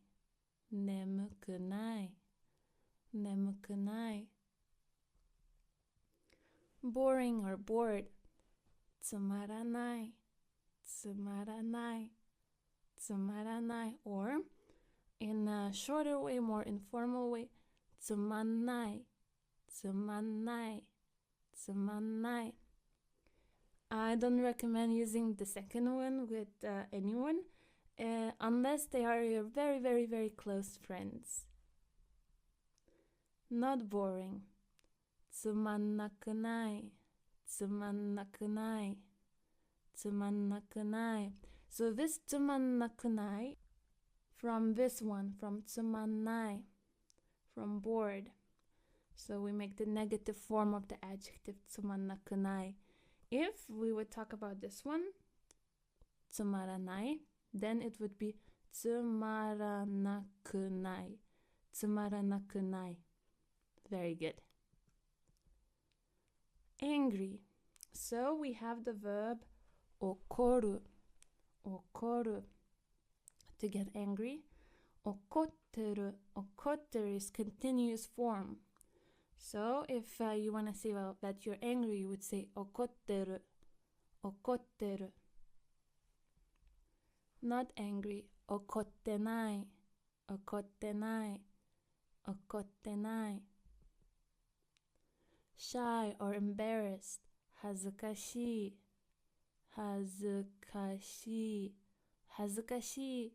眠くない、眠くない。boring or bored つまらない、つまらない、つまらない or in a shorter way, more informal way つまんない、つまんない、つまんない。I don't recommend using the second one with anyone unless they are your very, very, very close friends. Not boring つまんなくない、つまんなくない、つまんなくない。So this つまんなくない from this one, from tsumanai, from bored. So we make the negative form of the adjective tsumannakunai. If we would talk about this one, tsumaranai, then it would be tsumaranakunai. Tsumaranakunai. Very good. Angry. So we have the verb okoru. Okoru. To get angry. Okotteru. Okotteru is continuous form. So if you want to say that you're angry, you would say okotteru. Okotteru. Not angry. Okottenai. Okottenai. Okottenai. Shy or embarrassed. Hazukashii. Hazukashii. Hazukashii.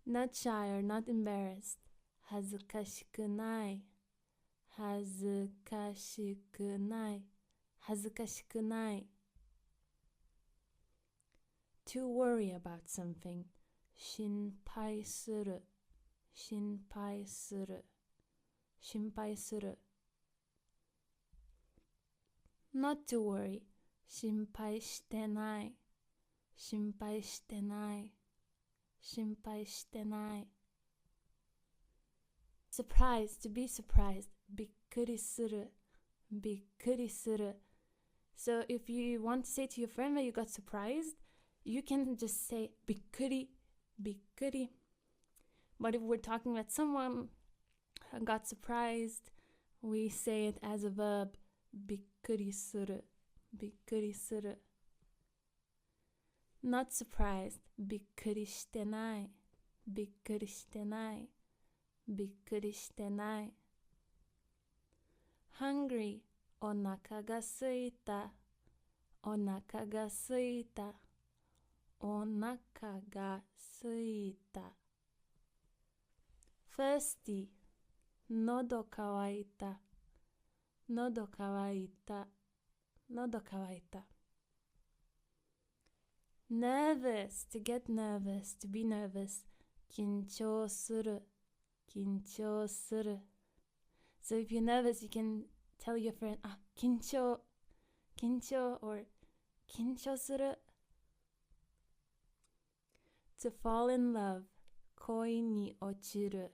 Not shy or not embarrassed. Hazukashikunai. Hazukashikunai. Hazukashikunai. To worry about something. Shinpai suru. Shinpai suru. Shinpai suru. Not to worry. Shinpai shitenai. Shinpai shitenai. Shinpai shitenai. Surprised, to be surprised. Bikkuri suru. Bikkuri suru. So if you want to say to your friend that you got surprised, you can just say bikkuri, bikkuri. But if we're talking about someone who got surprised, we say it as a verb. Bikkuri suru. Bikkuri suru. Not surprised. Bikkuri shitenai. Bikkuri shitenai. Bikkuri shitenai. Hungry. Onaka ga suita. Onaka ga suita. Onaka ga suita. Thirsty. Nodo kawaita. Nodo kawaita. Nodo kawaita. Nervous. To get nervous. To be nervous. Kinchou suru. Kinchou suru. So if you're nervous, you can tell your friend, kinchou, kinchou, or kinchou suru. To fall in love. Koi ni ochiru.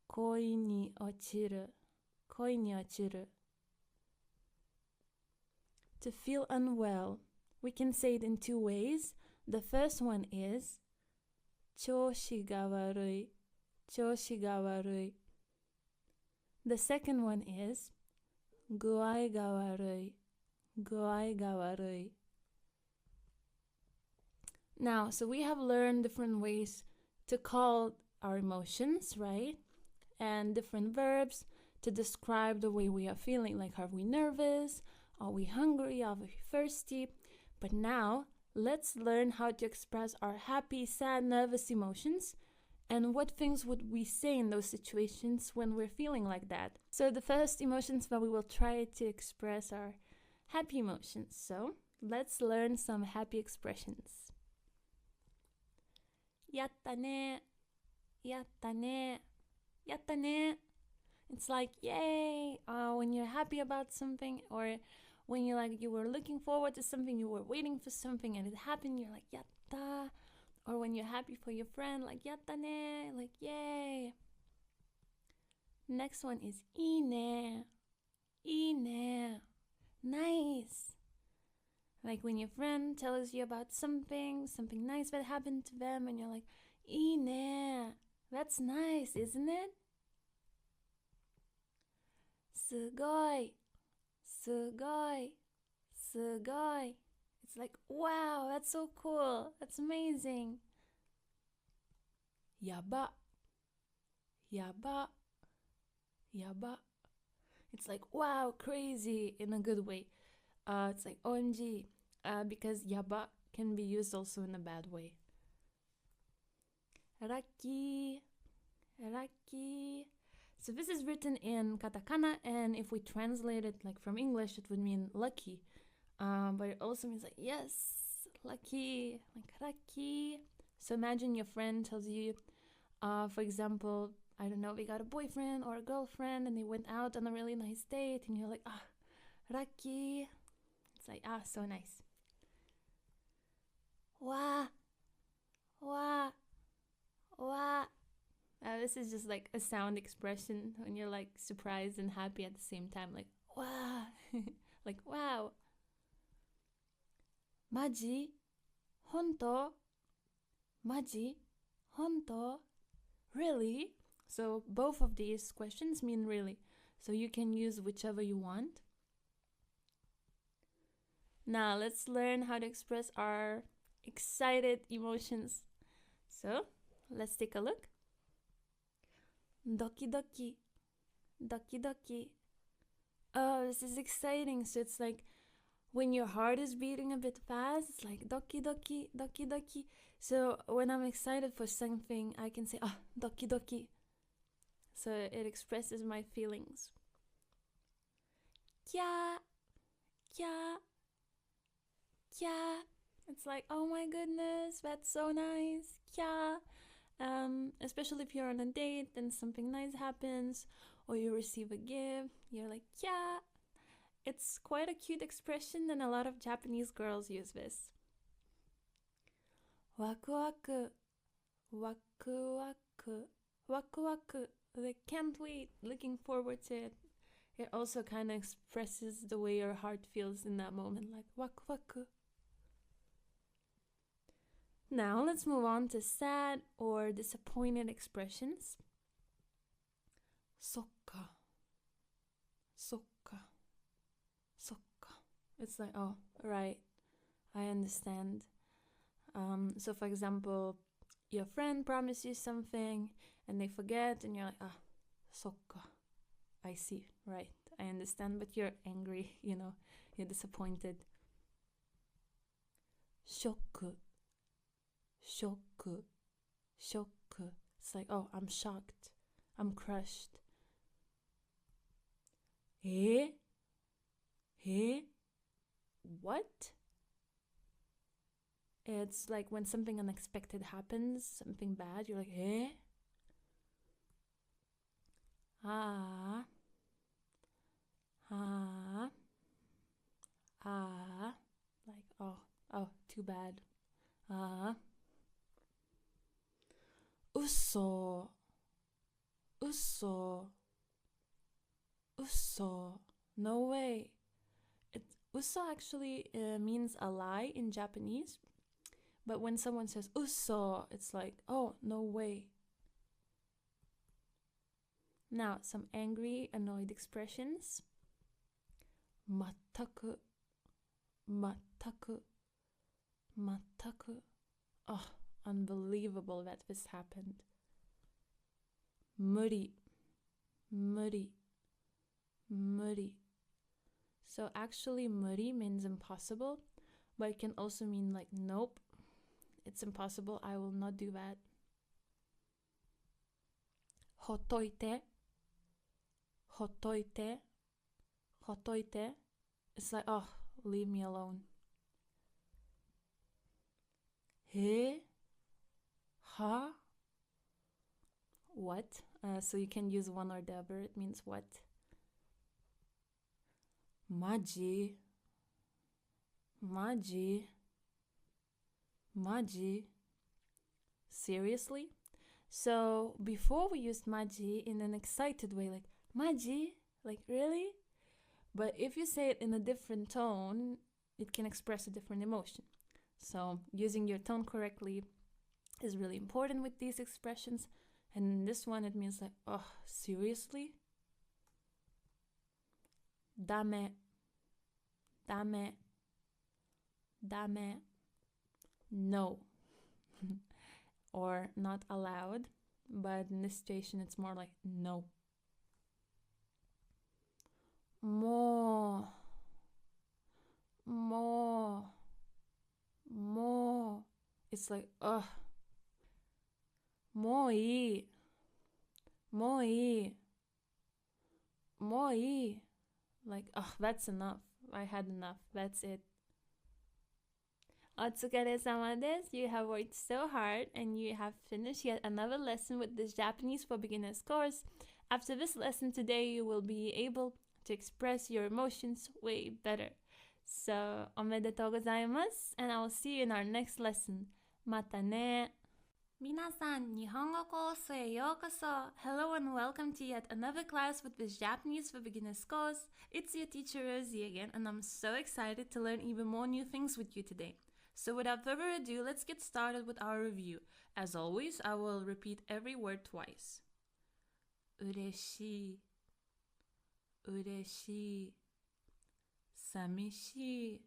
Koi ni ochiru. Koi ni ochiru. To feel unwell. We can say it in two ways. The first one is choushi ga warui. Choushi ga warui. The second one is guai ga warui. Guai ga warui. Now, so we have learned different ways to call our emotions, right? And different verbs to describe the way we are feeling. Like, are we nervous? Are we hungry? Are we thirsty? But now, let's learn how to express our happy, sad, nervous emotions. And what things would we say in those situations when we're feeling like that? So the first emotions that we will try to express are happy emotions. So let's learn some happy expressions. Yatta ne. Yatta ne. Yatta ne. It's like, yay! When you're happy about something, or when you were looking forward to something, you were waiting for something and it happened, you're like, yatta. Or when you're happy for your friend, like, yatta ne, like, yay. Next one is ine. Ine. Nice. Like when your friend tells you about something nice that happened to them, and you're like, ine. That's nice, isn't it? Sugoi. Sugoi. Sugoi. It's like, wow, that's so cool. That's amazing. Yaba. Yaba. Yaba. It's like, wow, crazy in a good way. It's like OMG, because yaba can be used also in a bad way. Raki. Raki. So this is written in katakana, and if we translate it like from English, it would mean lucky. But it also means like, yes, lucky, like lucky. So imagine your friend tells you, for example, I don't know, we got a boyfriend or a girlfriend and they went out on a really nice date and you're like, lucky. It's like, so nice. Wa, wa, wa. This is just like a sound expression when you're like surprised and happy at the same time, like, wow. Like, wow. Maji? Honto? Maji? Honto? Really? So both of these questions mean really. So you can use whichever you want. Now let's learn how to express our excited emotions. So let's take a look. Doki doki. Doki doki. Oh, this is exciting. So it's like when your heart is beating a bit fast, it's like doki doki, doki doki. So when I'm excited for something, I can say, doki doki. So it expresses my feelings. Kya, kya, kya. It's like, oh my goodness, that's so nice. Kya. Especially if you're on a date and something nice happens or you receive a gift, you're like, kya. It's quite a cute expression and a lot of Japanese girls use this. Waku waku, waku waku, waku waku. They can't wait, looking forward to it. It also kind of expresses the way your heart feels in that moment, like waku waku. Now let's move on to sad or disappointed expressions. Sokka, sokka, sokka. It's like, oh, right, I understand. So for example, your friend promised you something and they forget and you're like, sokka, I see, right, I understand, but you're angry, you're disappointed. Shoku, shoku, shoku. It's like, oh, I'm shocked, I'm crushed. Eh? What? It's like when something unexpected happens, something bad, you're like, eh? Like, oh, too bad. Uso, uso, uso. No way. Uso actually means a lie in Japanese. But when someone says uso, it's like, oh, no way. Now, some angry, annoyed expressions. Mattaku, mattaku, mattaku. Oh, unbelievable that this happened. Muri, muri, muri. So actually, muri means impossible, but it can also mean like, nope, it's impossible, I will not do that. Hotoite, hotoite, hotoite. It's like, oh, leave me alone. He, ha, what? So you can use one or the other. It means what? Maji, maji, maji. Seriously? So before we used maji in an excited way, like maji, like really? But if you say it in a different tone, it can express a different emotion. So using your tone correctly is really important with these expressions. And in this one, it means like, oh, seriously? Dame, dame, dame, no. Or not allowed. But in this situation, it's more like no. More, more, more. It's like, ugh. もういい。もういい。もういい。Like, oh, that's enough. I had enough. That's it. Otsukaresama desu. You have worked so hard and you have finished yet another lesson with this Japanese for Beginners course. After this lesson today, you will be able to express your emotions way better. So, omedetou gozaimasu, and I will see you in our next lesson. Mata ne! 皆さん、日本語コースへようこそ. Hello and welcome to yet another class with this Japanese for Beginners course. It's your teacher Rosie again, and I'm so excited to learn even more new things with you today. So without further ado, let's get started with our review. As always, I will repeat every word twice. 嬉しい、嬉しい、寂しい、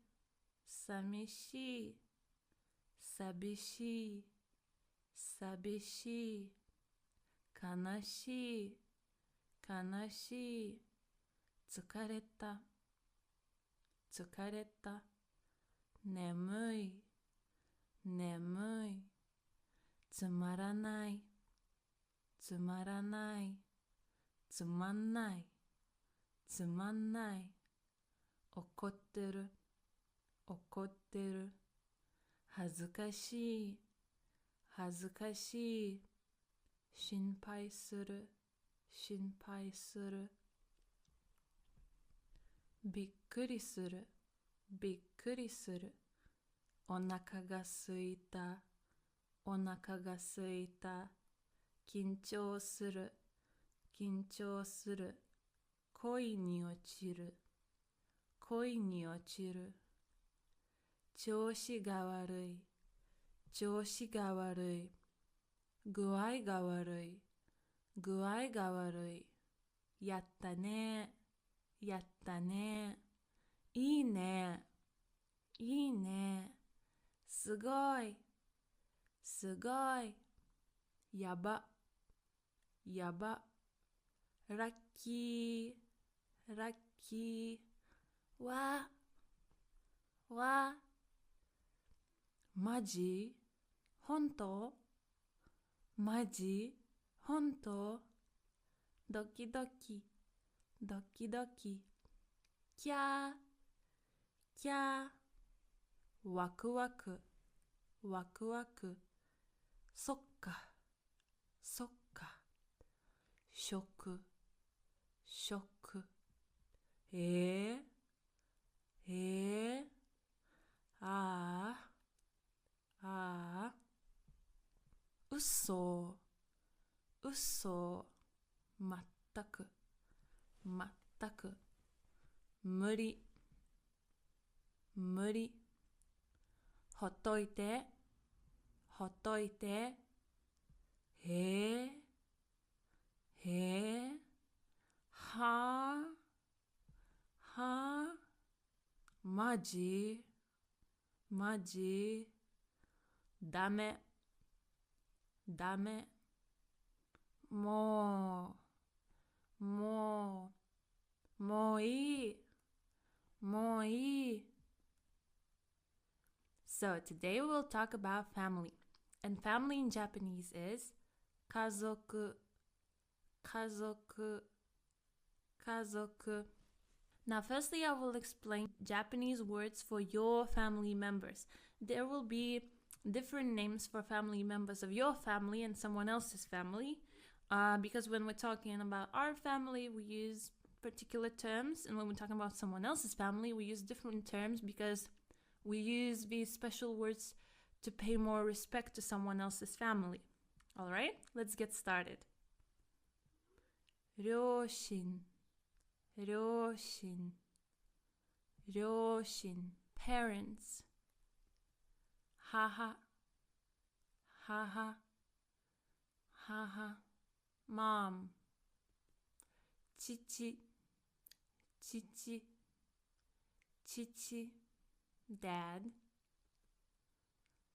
寂しい、寂しい、寂しい、悲しい、悲しい、疲れた、疲れた、眠い、眠い、つまらない、つまらない、つまんない、つまんない、怒ってる、怒ってる、恥ずかしい、恥ずかしい、心配する、心配する、びっくりする、びっくりする、お腹がすいた、お腹がすいた、緊張する、緊張する、恋に落ちる、恋に落ちる、調子が悪い、調子が悪い、具合が悪い、具合が悪い、やったね、やったね、いいね、いいね、すごい、すごい、やば、やば、ラッキー、ラッキー、わ、わ、マジ、本当、マジ、本当、ドキドキ、ドキドキ、キャー、キャー、ワクワク、ワクワク、そっか、そっか、ショック、ショック、えー、ああ、ああ、うそ、うそ、まったく、まったく、無理、無理、ほっといて、ほっといて、へえ、へえ、はあ、はあ、マジ、マジ、ダメ、ダメ、もう、もう、もういい、もういい。So today we will talk about family. And family in Japanese is 家族、家族、家族. Now, firstly, I will explain Japanese words for your family members. There will be different names for family members of your family and someone else's family. Because when we're talking about our family, we use particular terms. And when we're talking about someone else's family, we use different terms because we use these special words to pay more respect to someone else's family. All right, let's get started. 両親、両親、両親、parents、母、母、母、mom、父、父、父、dad、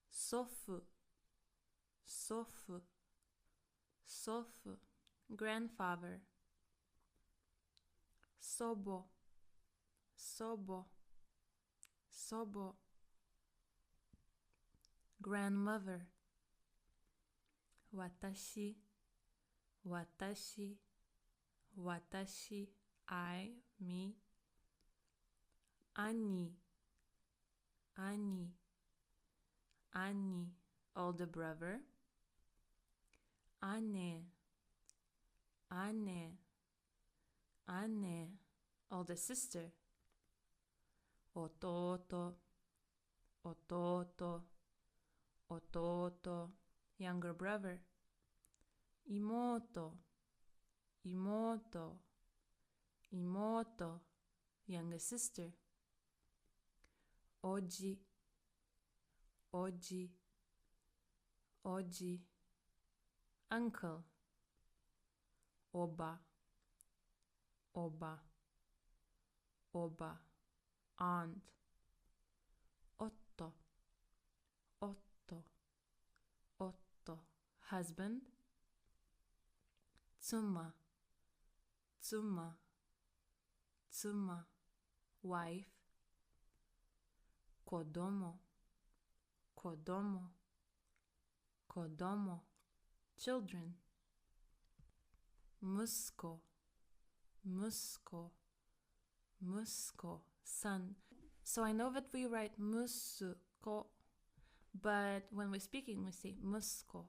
祖父、祖父、祖父、grandfather、祖母、祖母、祖母、grandmother、私、私、私、I、me、兄、兄、Annie, older brother. Ane, ane, ane, older sister. Ototo, ototo, ototo, younger brother. Imoto, imoto, imoto, younger sister. Oji, oji, oji, uncle. Oba, oba, oba, aunt. Otto, otto, otto, husband. Tsuma, tsuma, tsuma, wife. Kodomo, kodomo, kodomo, children. Musko, musko, musko, son. So I know that we write musko, but when we're speaking we say musko.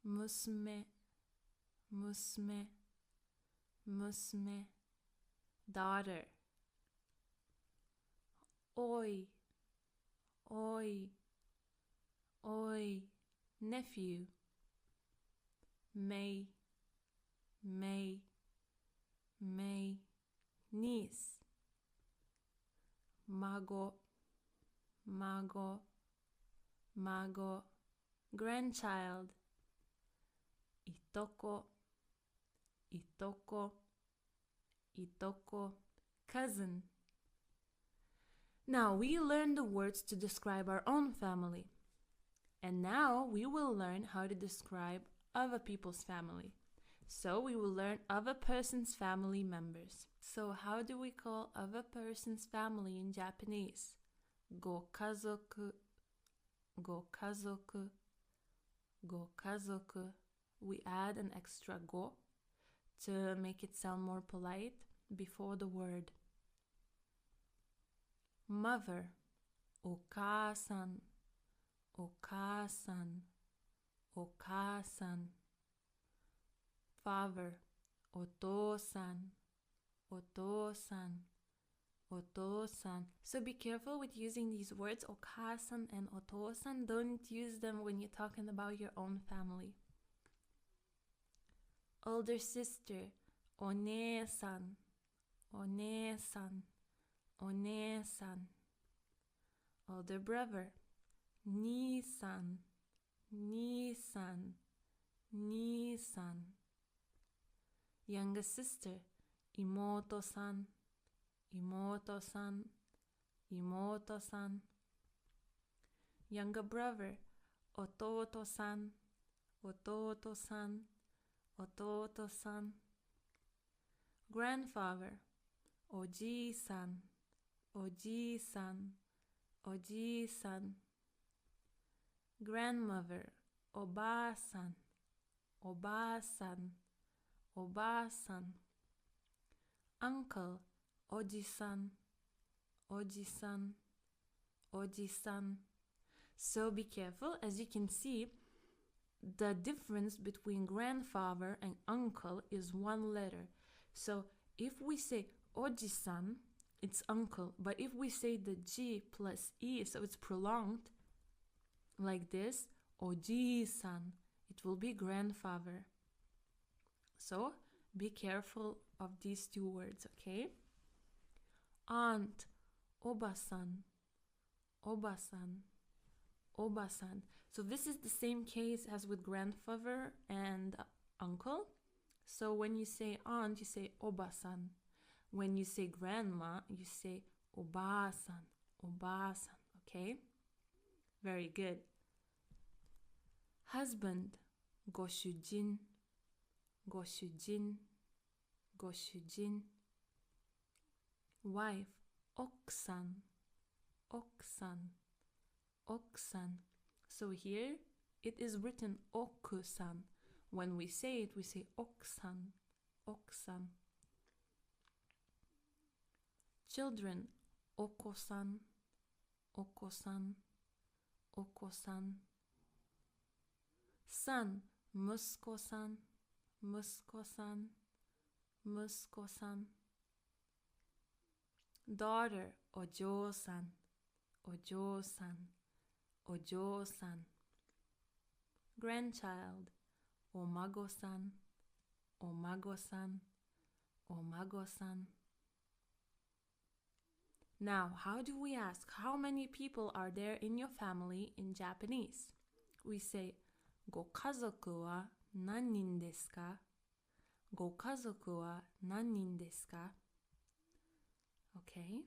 Musme, musme, musme, daughter. Oi, oi, oi, nephew. May, may, may, niece. Mago, mago, mago, grandchild. Itoko, itoko, itoko, cousin. Now we learned the words to describe our own family. And now we will learn how to describe other people's family. So we will learn other person's family members. So how do we call other person's family in Japanese? Gokazoku, gokazoku, gokazoku. We add an extra go to make it sound more polite before the word. Mother, okasan, okasan, okasan. Father, otosan, otosan, otosan. So be careful with using these words, okasan and otosan. Don't use them when you're talking about your own family. Older sister, one-san, one-san, one-san. Older brother, ni-san, ni-san, ni-san. Younger sister, imoto-san, imoto-san, imoto-san. Younger brother, ototo-san, ototo-san, ototo-san. Grandfather, oji-san, oji-san, oji-san. Grandmother, oba-san, oba-san, oba-san. Uncle, oji-san, oji-san, oji-san. So be careful. As you can see, the difference between grandfather and uncle is one letter. So if we say oji-san, it's uncle. But if we say the G plus E, so it's prolonged, like this, oji-san, it will be grandfather. So be careful of these two words, okay? Aunt, oba-san, oba-san, oba-san. So this is the same case as with grandfather and uncle. So when you say aunt, you say oba-san. When you say grandma, you say oba-san, oba-san, okay? Very good. Husband, goshujin, goshujin, goshujin. Wife, okusan, okusan, okusan. So here it is written okusan. When we say it, we say okusan, okusan. Children, okosan, okosan, okosan. San, muskosan, muskosan, muskosan. Daughter, ojo-san, ojo-san, ojo-san. Grandchild, omago-san, omago-san, omago-san. Now, how do we ask how many people are there in your family in Japanese? We say, ご家族は何人ですか? ご家族は何人ですか? Okay.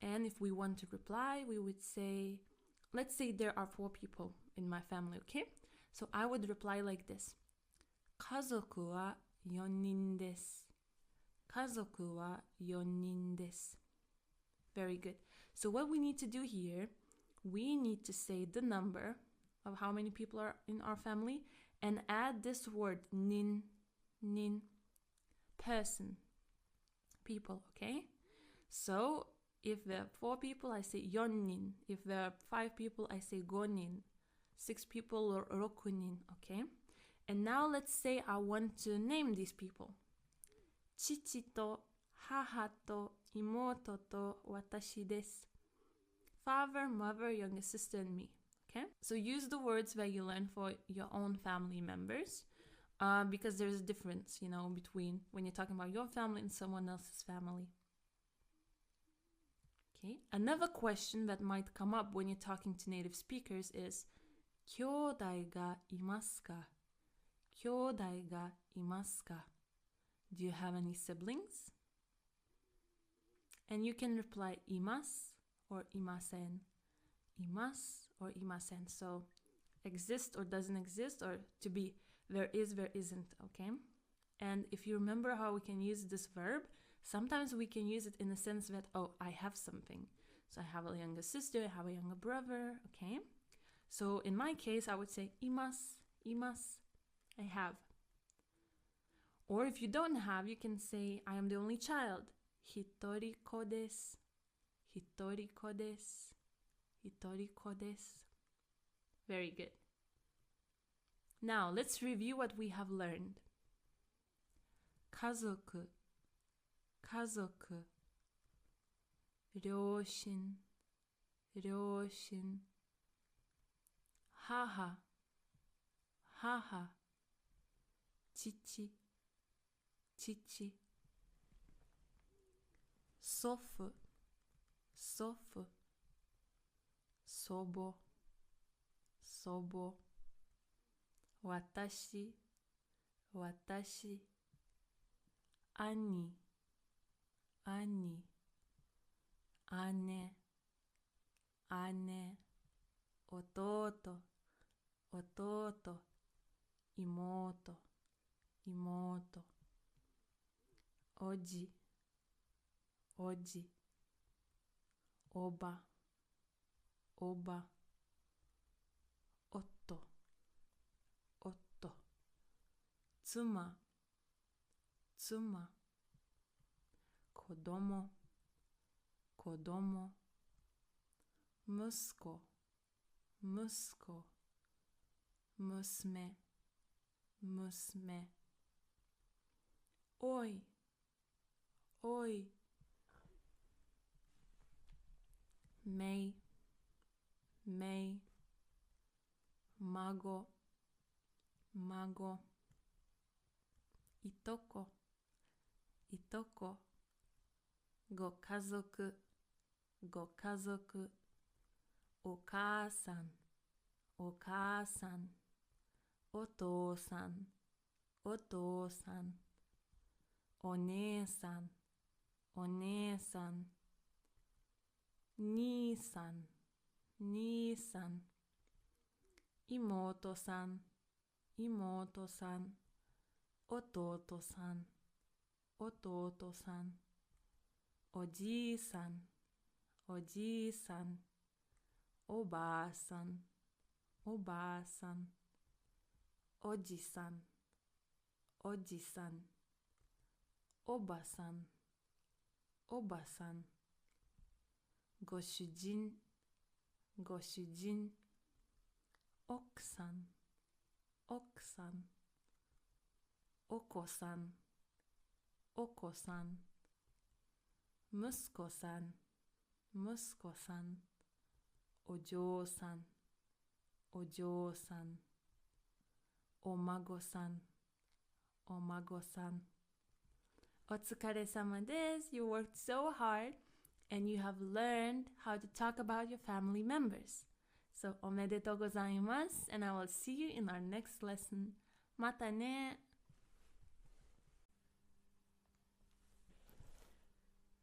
And if we want to reply, we would say, let's say there are 4 people in my family, okay? So I would reply like this. 家族は4人です。家族は4人です。Very good. So what we need to do here, we need to say the number of how many people are in our family and add this word nin, nin, person, people, okay? So if there are 4 people, I say yonin. If there are 5 people, I say gonin. 6 people or rokunin, okay? And now let's say I want to name these people. 父と母と妹と私です。Father, mother, younger sister, and me. Okay? So use the words that you learn for your own family members. Because there's a difference, between when you're talking about your family and someone else's family. Okay? Another question that might come up when you're talking to native speakers is 兄弟がいますか? 兄弟がいますか? Do you have any siblings? And you can reply います or いません. います or いません. So exist or doesn't exist, or to be there is, there isn't, okay? And if you remember how we can use this verb, sometimes we can use it in the sense that, oh, I have something. So I have a younger sister, I have a younger brother, okay? So in my case, I would say います, います, I have. Or if you don't have, you can say, I am the only child. 一人っ子です。一人っ子です。一人っ子です。Very good. Now, let's review what we have learned. 家族、家族。両親、両親。母、母。父、父。祖父、祖父。祖母、祖母。私、私。兄、兄。姉、姉。弟、弟。妹、妹。おじ、おじ。おば、おば。夫、夫。妻、妻。子供、子供。息子、息子。娘、娘。おい、おい。めい、めい。孫、孫。いとこ、いとこ。ご家族、ご家族。お母さん、お母さん。お父さん、お父さん。お姉さん、お姉さん。兄さん、兄さん。妹さん、妹さん。弟さん、弟さん。おじいさん、おじいさん。おばあさん、おばあさん。おじさん、おじさん。おばさん、おばさん。ご主人、ご主人。奥さん、奥さん。お子さん、お子さん。息子さん、息子さん。お嬢さん、お嬢さん。お孫さん、お孫さん。お疲れ様です。You worked so hard and you have learned how to talk about your family members. So, おめでとうございます and I will see you in our next lesson. またね。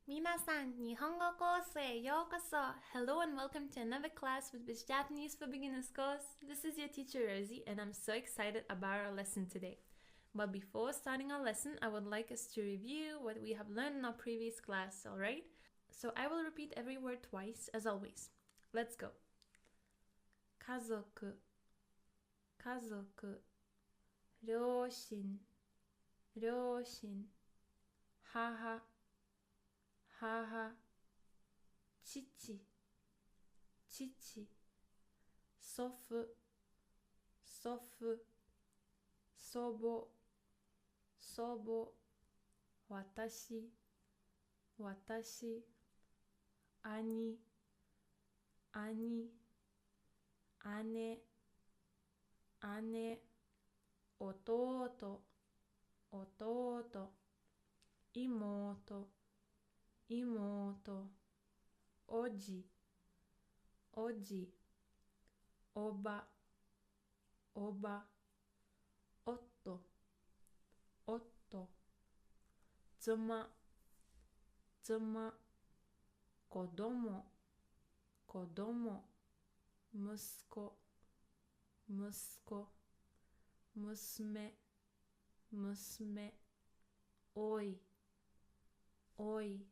皆さん、日本語コースへようこそ。Hello and welcome to another class with this Japanese for Beginners course. This is your teacher Rosie and I'm so excited about our lesson today. But before starting our lesson, I would like us to review what we have learned in our previous class, alright? So I will repeat every word twice, as always. Let's go. 家族、家族。両親、両親。母、母。父、父。祖父、祖父。祖母、祖母。私、私。兄、兄。姉、姉。弟、弟。妹、妹。おじ、おじ。おば、おば。夫、夫。妻、妻。子供、子供。息子、息子。娘、娘。おい、おい。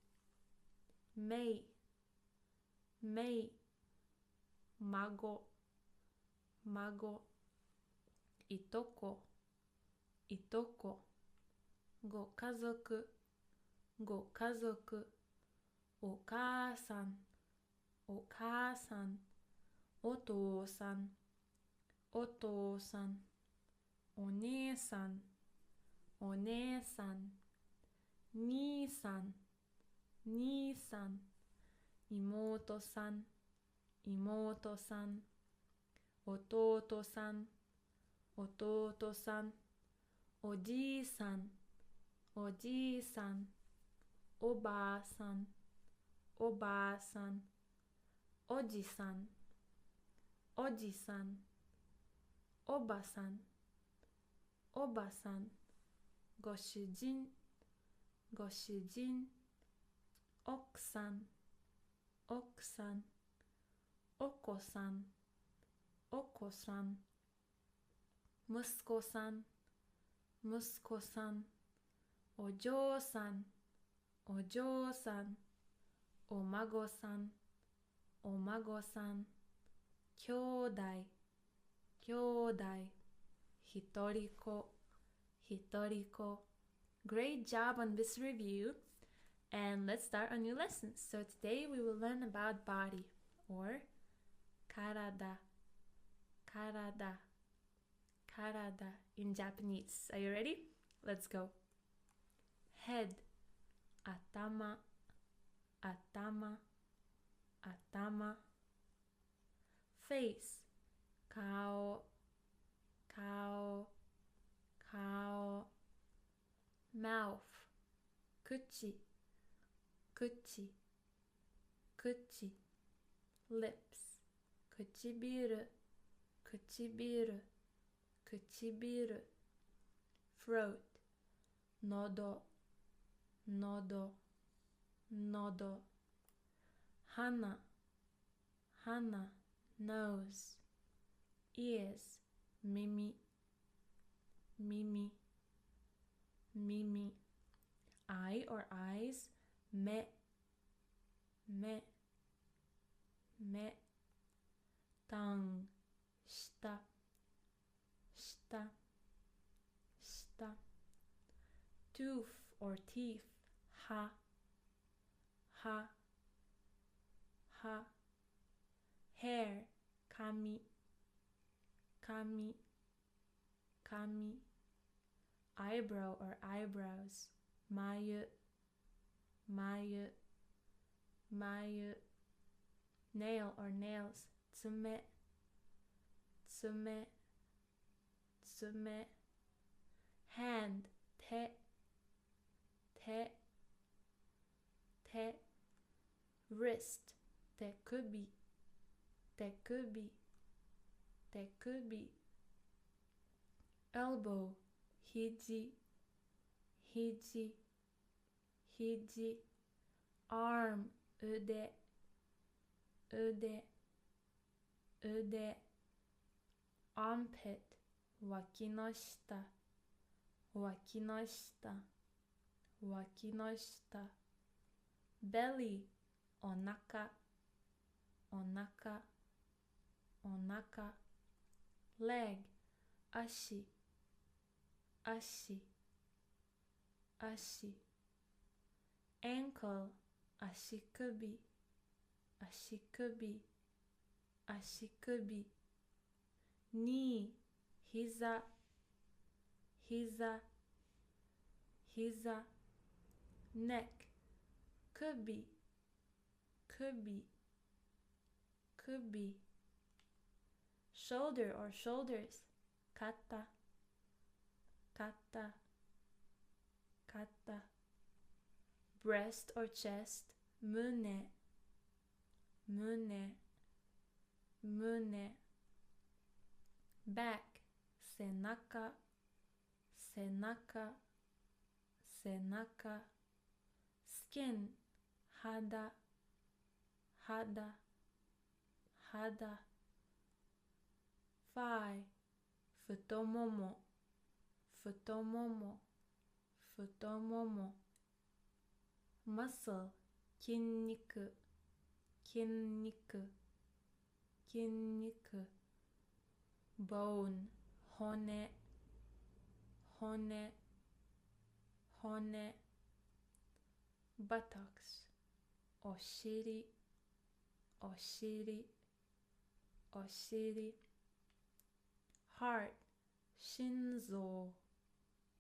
めい、めい。孫、孫。いとこ、いとこ。ご家族、ご家族。お母さん、お母さん。お父さん、お父さん。お姉さん、お姉さん。兄さん、兄さん。妹さん、妹さん。弟さん、弟さん。おじいさん、おじいさん。おばあさん、おばあさん。おじさん、おじさん。おばさん、おばさん。ご主人、ご主人。奥さん、奥さん。お子さん、お子さん。息子さん、息子さん。お嬢さん、お嬢さん。お孫さん、お孫さん。兄弟、兄弟。一人子、一人子。Great job on this review. And let's start a new lesson. So today we will learn about body or 体, 体, 体 in Japanese. Are you ready? Let's go. Head, 頭, 頭, 頭. Face, 顔, 顔, 顔. Mouth, 口, 口, 口. Lips, 唇, 唇, 唇. Throat, 喉, 喉, 喉. Hana, 鼻 nose. Ears, 耳, 耳, 耳. Eye or eyes, 目, 目, 目. Tongue, 舌, 舌, 舌. Tooth or teeth, 歯, 歯, ha. Hair, kami, kami, kami. Eyebrow or eyebrows, mayu, mayu, mayu. Nail or nails, tsume, tsume, tsume. Hand, te, te, te. Wrist, tekubi, tekubi, tekubi. Elbow, hiji, hiji, hiji. Arm, ude, ude, ude. Armpit, waki no shita, waki no shita, waki no shita. Belly, onaka, onaka, onaka. Leg, ashi, ashi, ashi. Ankle, ashikubi, ashikubi, ashikubi. Knee, hiza, hiza, hiza. Neck, kubi, kubi, kubi. Shoulder or shoulders, kata, kata, kata. Breast or chest, mune, mune, mune. Back, senaka, senaka, senaka. Skin, hada, hada, hada. Thigh, futomomo, futomomo, futomomo. Muscle, kinniku, kinniku, kinniku. Bone, hone, hone, hone. Buttocks, oshiri, oshiri, oshiri. Heart, shinzo,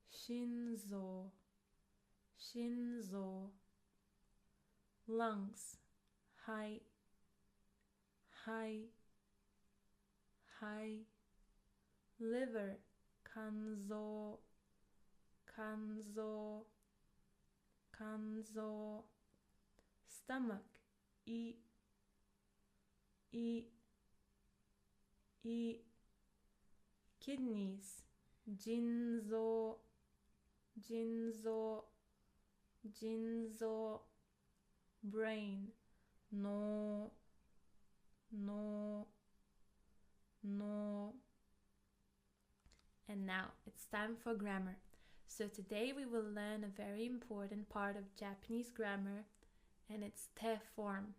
shinzo, shinzo. Lungs, hai, hai, hai. Liver, kanzo, kanzo, kanzo. Stomach, i, i, i. Kidneys, jinzo, jinzo, jinzo. Brain, no, no, no. And now it's time for grammar. So today we will learn a very important part of Japanese grammar, and it's te form.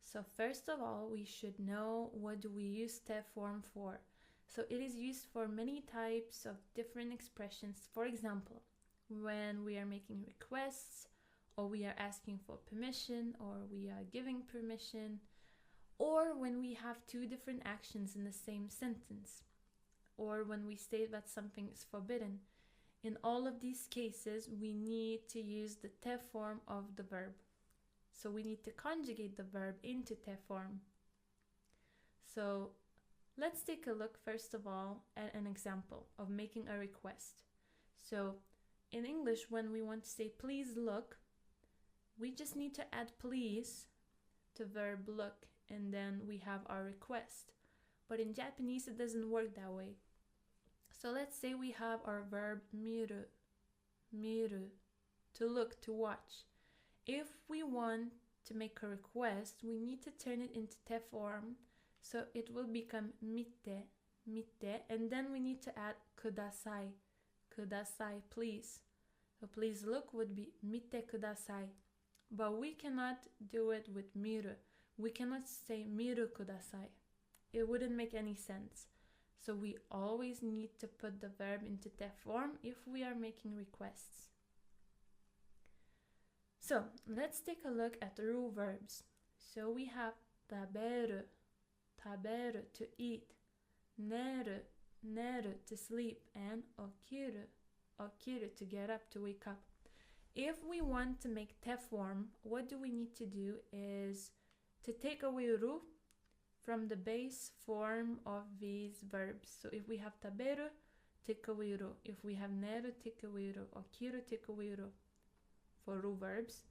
So first of all, we should know what do we use te form for. So it is used for many types of different expressions. For example, when we are making requests, or we are asking for permission, or we are giving permission, or when we have two different actions in the same sentence, or when we state that something is forbidden. In all of these cases, we need to use the te form of the verb. So we need to conjugate the verb into te form. So let's take a look first of all at an example of making a request. So in English, when we want to say please look, we just need to add please to verb look, and then we have our request. But in Japanese, it doesn't work that way. So let's say we have our verb miru, miru, to look, to watch. If we want to make a request, we need to turn it into te form, so it will become mite, mite, and then we need to add kudasai, kudasai, please. So please look would be mite kudasai. But we cannot do it with miru. We cannot say miru kudasai. It wouldn't make any sense. So we always need to put the verb into te form if we are making requests. So let's take a look at the rule verbs. So we have taberu, taberu, to eat, neru, neru, to sleep, and okiru, okiru, to get up, to wake up. If we want to make te form, what do we need to do is to take away ru from the base form of these verbs. So if we have taberu, take away ru. If we have neru, take away ru. Okiru, take away ru for ru verbs.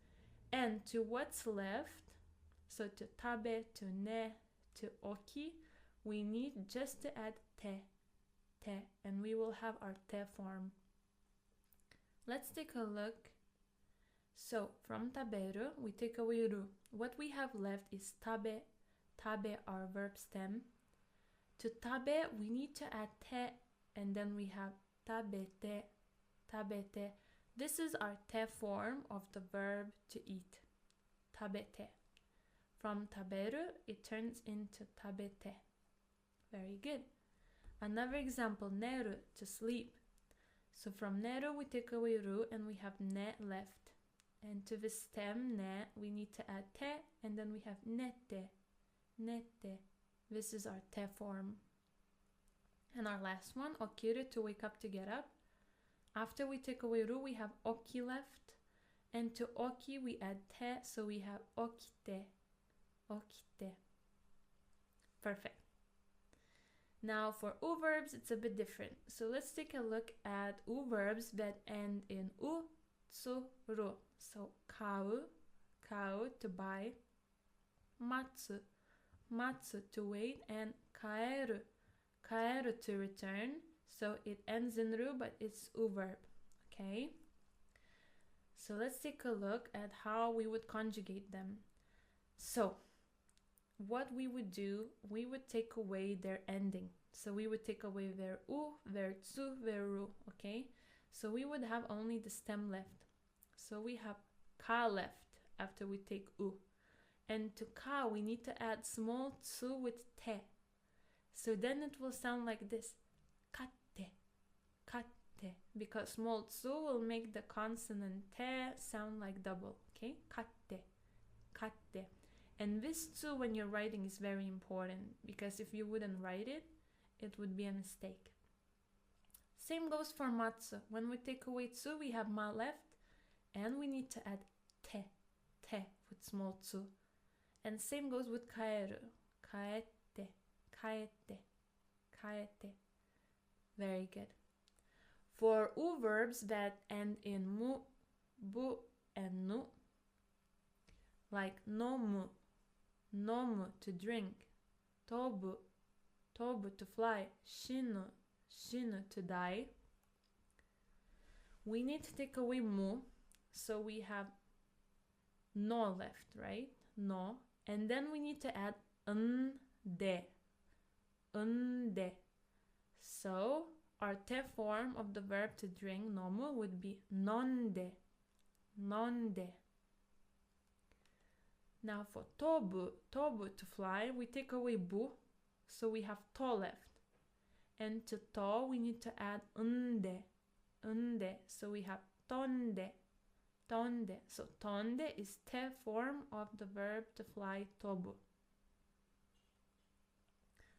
And to what's left, so to tabe, to ne, to oki, we need just to add te, and we will have our te form. Let's take a look. So from taberu, we take away ru. What we have left is tabe, tabe, our verb stem. To tabe, we need to add te, and then we have tabete, tabete. This is our te form of the verb to eat, tabete. From taberu, it turns into tabete. Very good. Another example, neru, to sleep. So from neru, we take away ru, and we have ne left. And to the stem, ne, we need to add te, and then we have nete, nete. This is our te form. And our last one, okiru, to wake up, to get up. After we take away ru, we have oki left. And to oki, we add te, so we have okite, okite. Perfect. Now for u verbs, it's a bit different. So let's take a look at u verbs that end in u, tsu, ru. So kau, kau, to buy, matsu, matsu, to wait, and kaeru, kaeru, to return. So it ends in ru, but it's u verb. Okay? So let's take a look at how we would conjugate them. So what we would do, we would take away their ending. So we would take away their u, their tsu, their ru. Okay? So we would have only the stem left. So we have ka left after we take u. And to ka, we need to add small tsu with te. So then it will sound like this. Katte, katte. Because small tsu will make the consonant te sound like double. Okay? Katte, katte. And this tsu, when you're writing, is very important. Because if you wouldn't write it, it would be a mistake. Same goes for matsu. When we take away tsu, we have ma left. And we need to add te, te, with small tsu. And same goes with kaeru. Kaete, kaete, kaete. Very good. For u verbs that end in mu, bu, and nu, like nomu, nomu, to drink, tobu, tobu, to fly, shinu, shinu, to die, we need to take away mu. So we have no left, right? No. And then we need to add nde. Nde. So our te form of the verb to drink, nomu, would be nonde. Nonde. Now for tobu, tobu, to fly, we take away bu. So we have to left. And to to, we need to add nde. Nde. So we have tonde. Tonde. So tonde is te form of the verb to fly, tobu.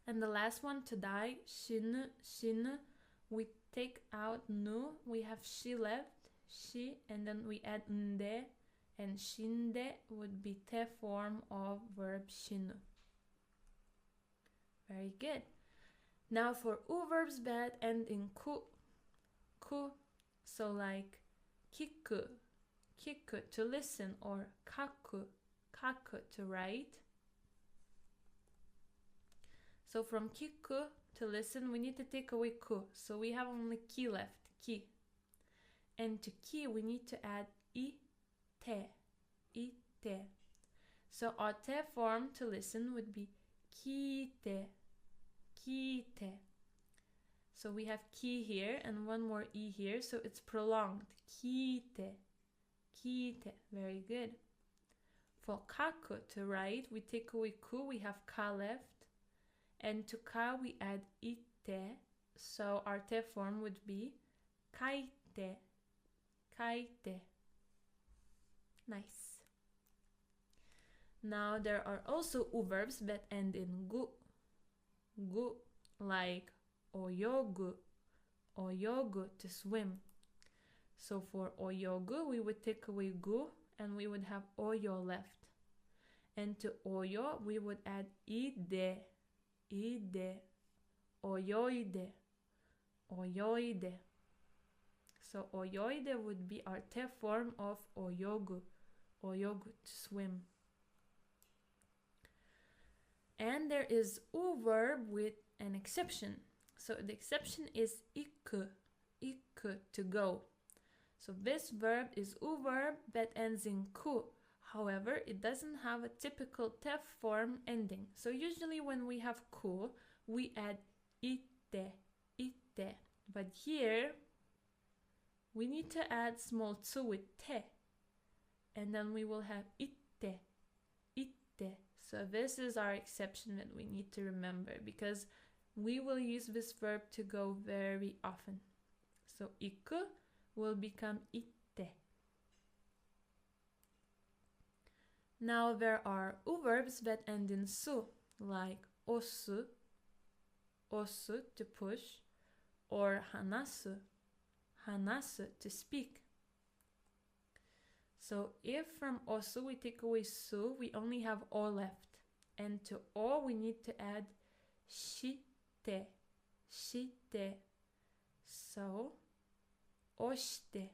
And the last one, to die, shinu, shinu. We take out nu, we have shi left, shi, and then we add nde, and shinde would be te form of verb shinu. Very good. Now for u verbs that end in ku, ku, so like kiku, kiku, to listen, or kaku, kaku, to write. So from kiku, to listen, we need to take away ku. So we have only ki left, ki. And to ki, we need to add ite, ite. So our te form to listen would be kite, kite. So we have ki here and one more e here, so it's prolonged. Kite, kite. Very good. For kaku, to write, we take away ku, we have ka left. And to ka, we add ite, so our te form would be kaite, kaite. Nice. Now there are also u verbs that end in gu, like oyogu, to swim. So for oyogu, we would take away gu and we would have oyo left. And to oyo, we would add ide, oyoide. So oyoide would be our te form of oyogu, to swim. And there is u verb with an exception. So the exception is iku, to go. So this verb is u verb that ends in ku. However, it doesn't have a typical te form ending. So usually when we have ku, we add ite. But here, we need to add small tsu with te. And then we will have ite. So this is our exception that we need to remember, because we will use this verb to go very often. So iku will become ite. Now there are u verbs that end in su, like osu, to push, or hanasu, to speak. So if from osu we take away su, we only have o left. And to o we need to add shite. So oshite.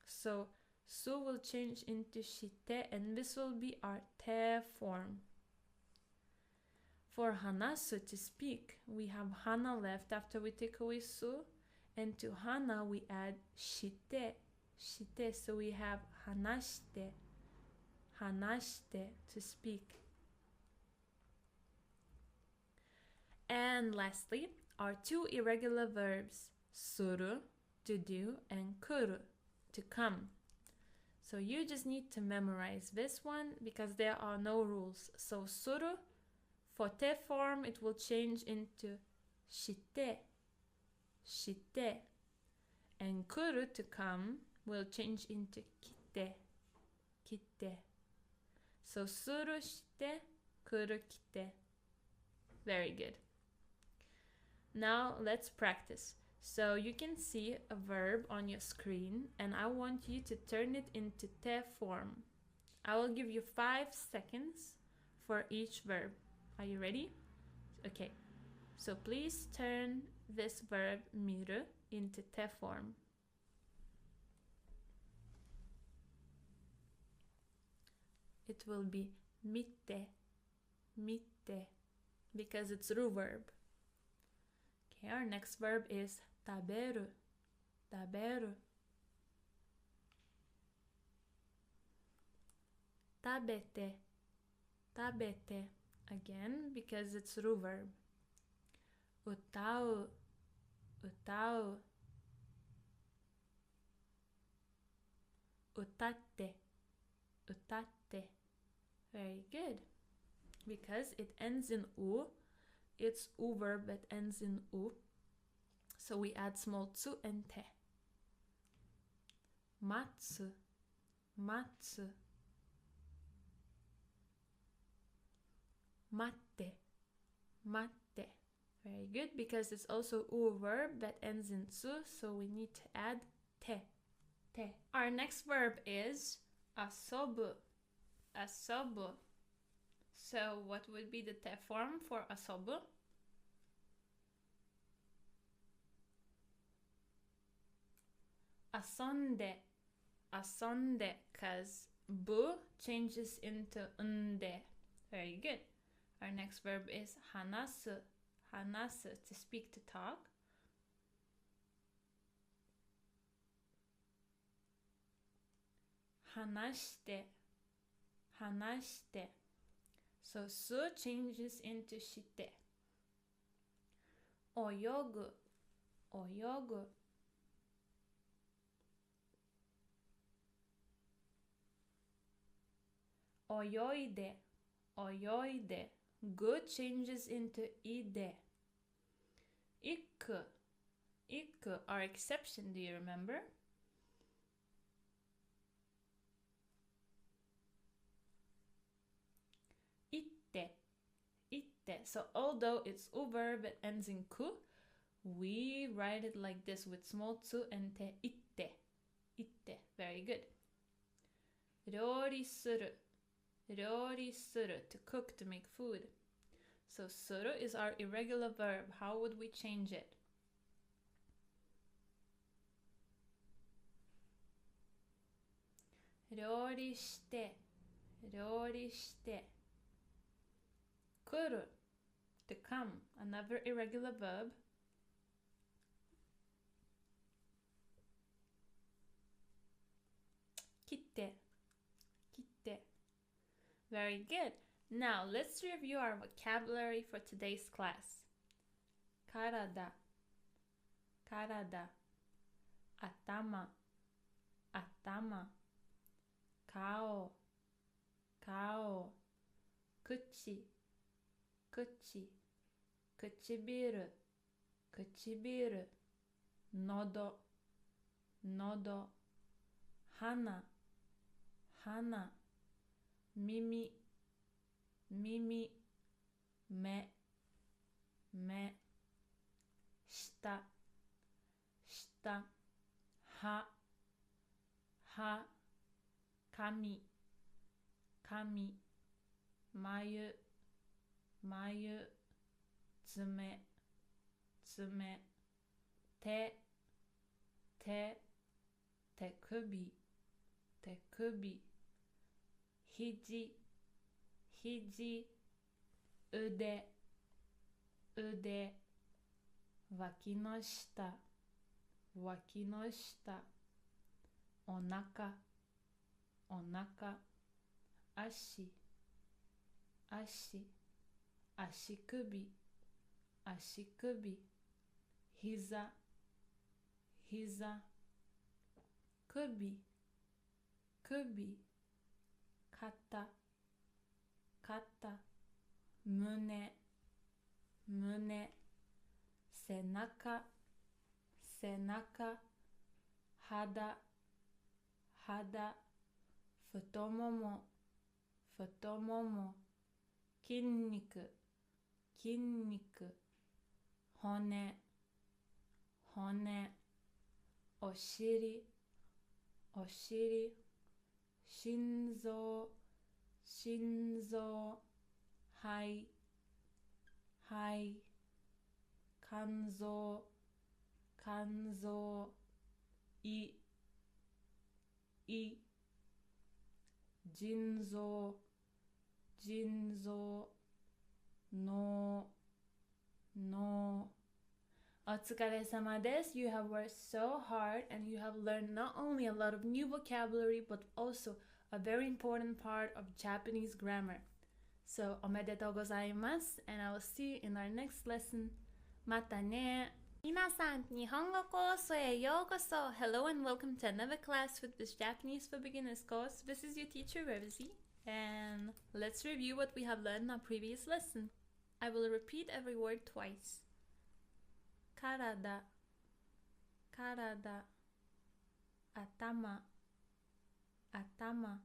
So su will change into shite, and this will be our te form. For hanasu, to speak, we have hana left after we take away su, and to hana we add shite, so we have hanashite, to speak. And lastly, our two irregular verbs, suru, to do, and kuru, to come. So you just need to memorize this one because there are no rules. So suru, for te form, it will change into shite. And kuru, to come, will change into kite. So suru shite, kuru kite. Very good. Now let's practice. So you can see a verb on your screen, and I want you to turn it into te form. I will give you 5 seconds for each verb. Are you ready? Okay. So please turn this verb miru into te form. It will be mitte, because it's ru verb. Okay, our next verb is taberu. Tabete, again, because it's ru verb. Utau. Utate. Very good. Because it ends in u, it's u verb that ends in u. So we add small tsu and te. Matsu. Mate. Very good, because it's also u verb that ends in tsu, so we need to add te. Our next verb is asobu. So what would be the te form for asobu? Asonde, because bu changes into unde. Very good. Our next verb is hanasu, to speak, to talk. Hanashite. So su changes into shite. Oyogu. Oyoide. Gu changes into ide. Iku. Our exception, do you remember? itte. So although it's u verb, it ends in ku, we write it like this with small tsu and te, itte. Itte. Very good. Ryori suru. Ryori suru. To cook, to make food. So suru is our irregular verb. How would we change it? Ryori shite. Ryori shite. Kuru. To come. Another irregular verb. Kitte. Kitte. Very good. Now let's review our vocabulary for today's class. Karada. Karada. Atama. Atama. Kao. Kao. Kuchi. Kuchi. Kuchibiru. Kuchibiru. Nodo. Nodo. Hana. Hana. Mimi. Mimi. Me. Me. Shita. Shita. Ha. Ha. Kami. Kami. Mayu. Mayu. Tsume. Tsume. Te. Te. Tekubi. Tekubi. Hiji. Hiji. Ude. Ude. Waki no shita. Waki no shita. Onaka. Onaka. Ashi. Ashi. Ashikubi. Ashikubi. Hiza. Hiza. Kubi. Kubi. Kata. Kata. Mune. Mune. Senaka. Senaka. Hada. Hada. Futomomo. Futomomo. Kinniku. Kinniku. Hone. Hone. Oshiri. Oshiri. Shinzo. Shinzo. Hai. Hai. Kanzo. Kanzo. I. I. Jinzo. Jinzo. No. No. Otsukaresama desu. You have worked so hard and you have learned not only a lot of new vocabulary but also a very important part of Japanese grammar. So, omedetou gozaimasu, and I will see you in our next lesson. Mata ne! Minasan, Nihongo koso e yokoso! Hello and welcome to another class with this Japanese for Beginners course. This is your teacher, Rosie, and let's review what we have learned in our previous lesson. I will repeat every word twice. Karada. Karada. Atama. Atama.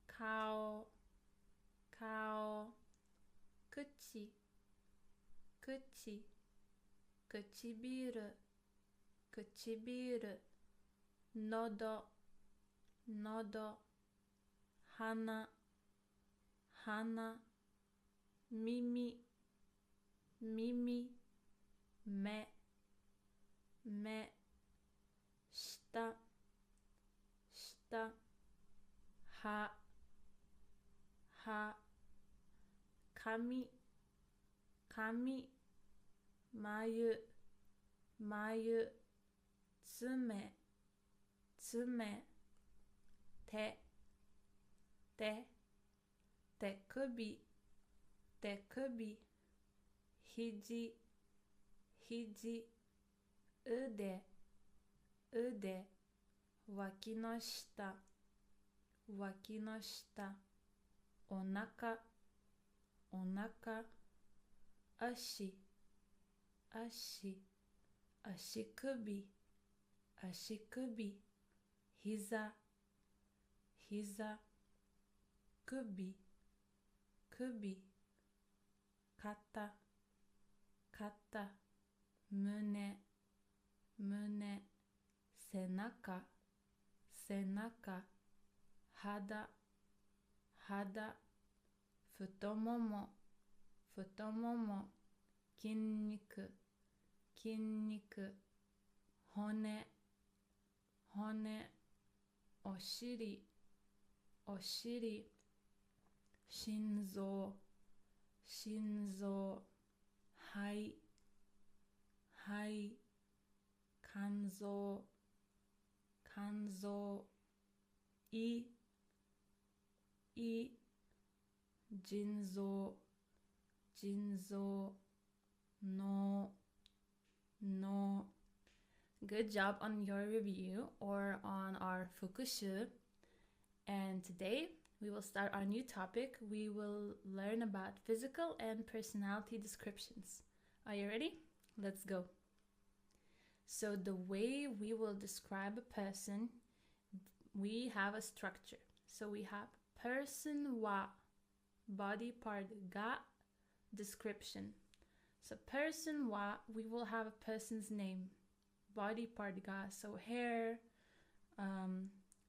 Kao. Kao. Kuchi. Kuchi. Kuchibiru. Kuchibiru. Nodo. Nodo. Hana. Hana. Mimi. Mimi. Me. Me. Shita. Shita. Ha. Ha. Kami. Kami. Mayu. Mayu. Tsume. Tsume. Te. Te. Tekubi. Tekubi. Hiji. Hiji. Ude. Ude. Waki no shita. Waki no shita. Onaka. Onaka. Ashi. Ashi. Ashikubi. Ashikubi. Hiza. Hiza. Kubi. Kubi. 肩、肩、胸、胸、背中、背中、肌、肌、太もも、太もも、筋肉、筋肉、骨、骨、お尻、お尻、心臓、心臓、肺、肺、肝臓、肝臓、胃、胃、腎臓、腎臓、脳、脳。Good job on your review or on our fukushu. And today we will start our new topic. We will learn about physical and personality descriptions. Are you ready? Let's go. So the way we will describe a person, we have a structure. So we have person wa, body part ga, description. So person wa, we will have a person's name, body part ga, so hair,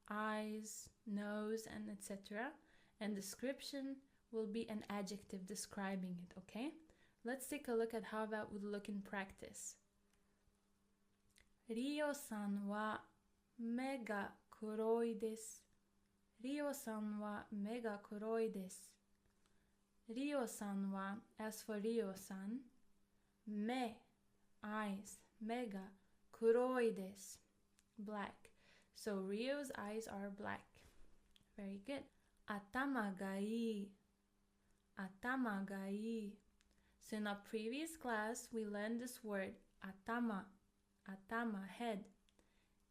eyes, nose, and etc. And description will be an adjective describing it, okay? Let's take a look at how that would look in practice. Rio-san wa me ga kuroi desu. Rio-san wa me ga kuroi desu. Rio-san wa, as for Rio-san, me, eyes, me ga kuroi desu, black. So Rio's eyes are black. Very good. Atama ga ii. Atama ga ii. So in our previous class, we learned this word, atama. Atama, head.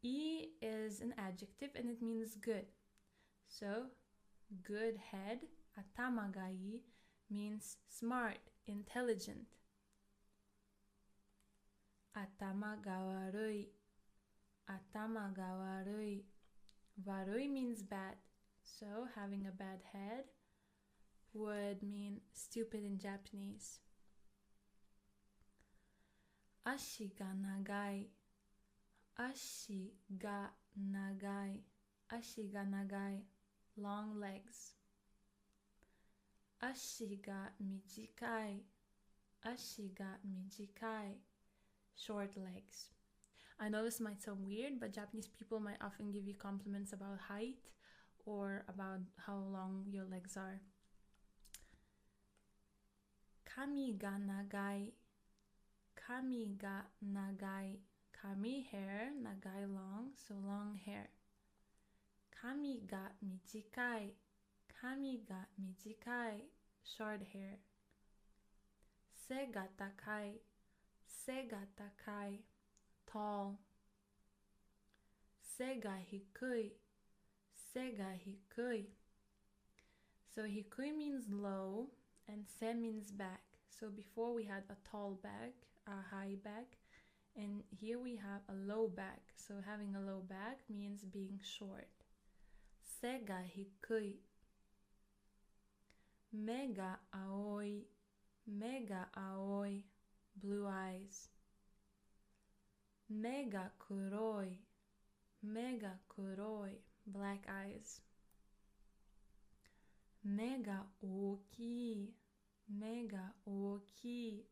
I is an adjective and it means good. So, good head, atama ga ii, means smart, intelligent. Atama ga warui. Atama ga warui. Warui means bad. So, having a bad head would mean stupid in Japanese. Ashi ga nagai. Ashi ga nagai. Ashi ga nagai. Long legs. Ashi ga mijikai. Ashi ga mijikai. Short legs. I know this might sound weird, but Japanese people might often give you compliments about height or about how long your legs are. Kami ga nagai. Kami ga nagai. Kami, hair, nagai, long, so long hair. Kami ga mijikai. Kami ga mijikai. Short hair. Se ga takai. Se ga takai. Tall. Se ga hikui. Se ga hikui. So hikui means low and se means back. So before we had a tall back, a high back, and here we have a low back. So having a low back means being short. Se ga hikui. Me ga aoi. Me ga aoi. Blue eyes. Me ga kuroi. Me ga kuroi. Black eyes. Me ga ookii. Me ga ookii.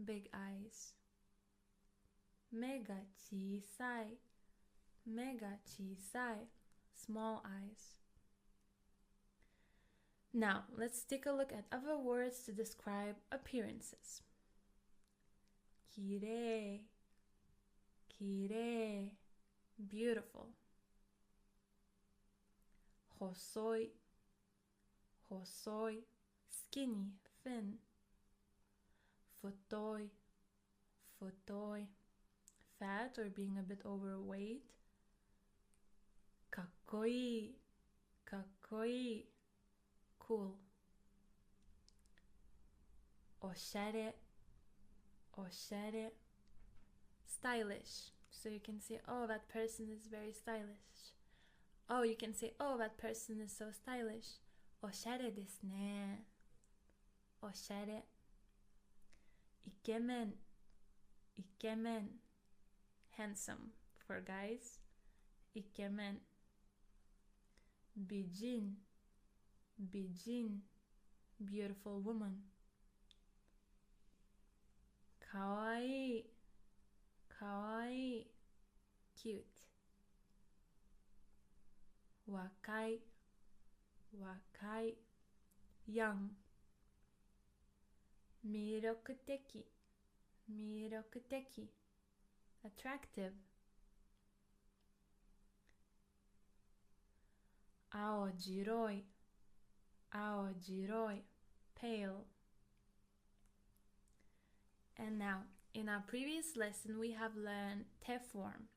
Big eyes. Me ga chisai. Me ga chisai. Small eyes. Now, let's take a look at other words to describe appearances. Kirei. Kirei. Beautiful. Hosoi. Hosoi. Skinny, thin. Futoi. Futoi. Fat or being a bit overweight. Kakkoi. Kakkoi. Cool. Oshare. Oshare. Stylish. So you can say, oh, that person is very stylish. Oh, you can say, oh, that person is so stylish. Oshare desu ne. Oshare. Ikemen, ikemen, handsome for guys. Ikemen. Bijin, bijin, beautiful woman. Kawaii, kawaii, cute. Wakai, wakai, young. Mirokuteki, mirokuteki, attractive. Aojiroi, aojiroi, pale. And now, in our previous lesson, we have learned te form.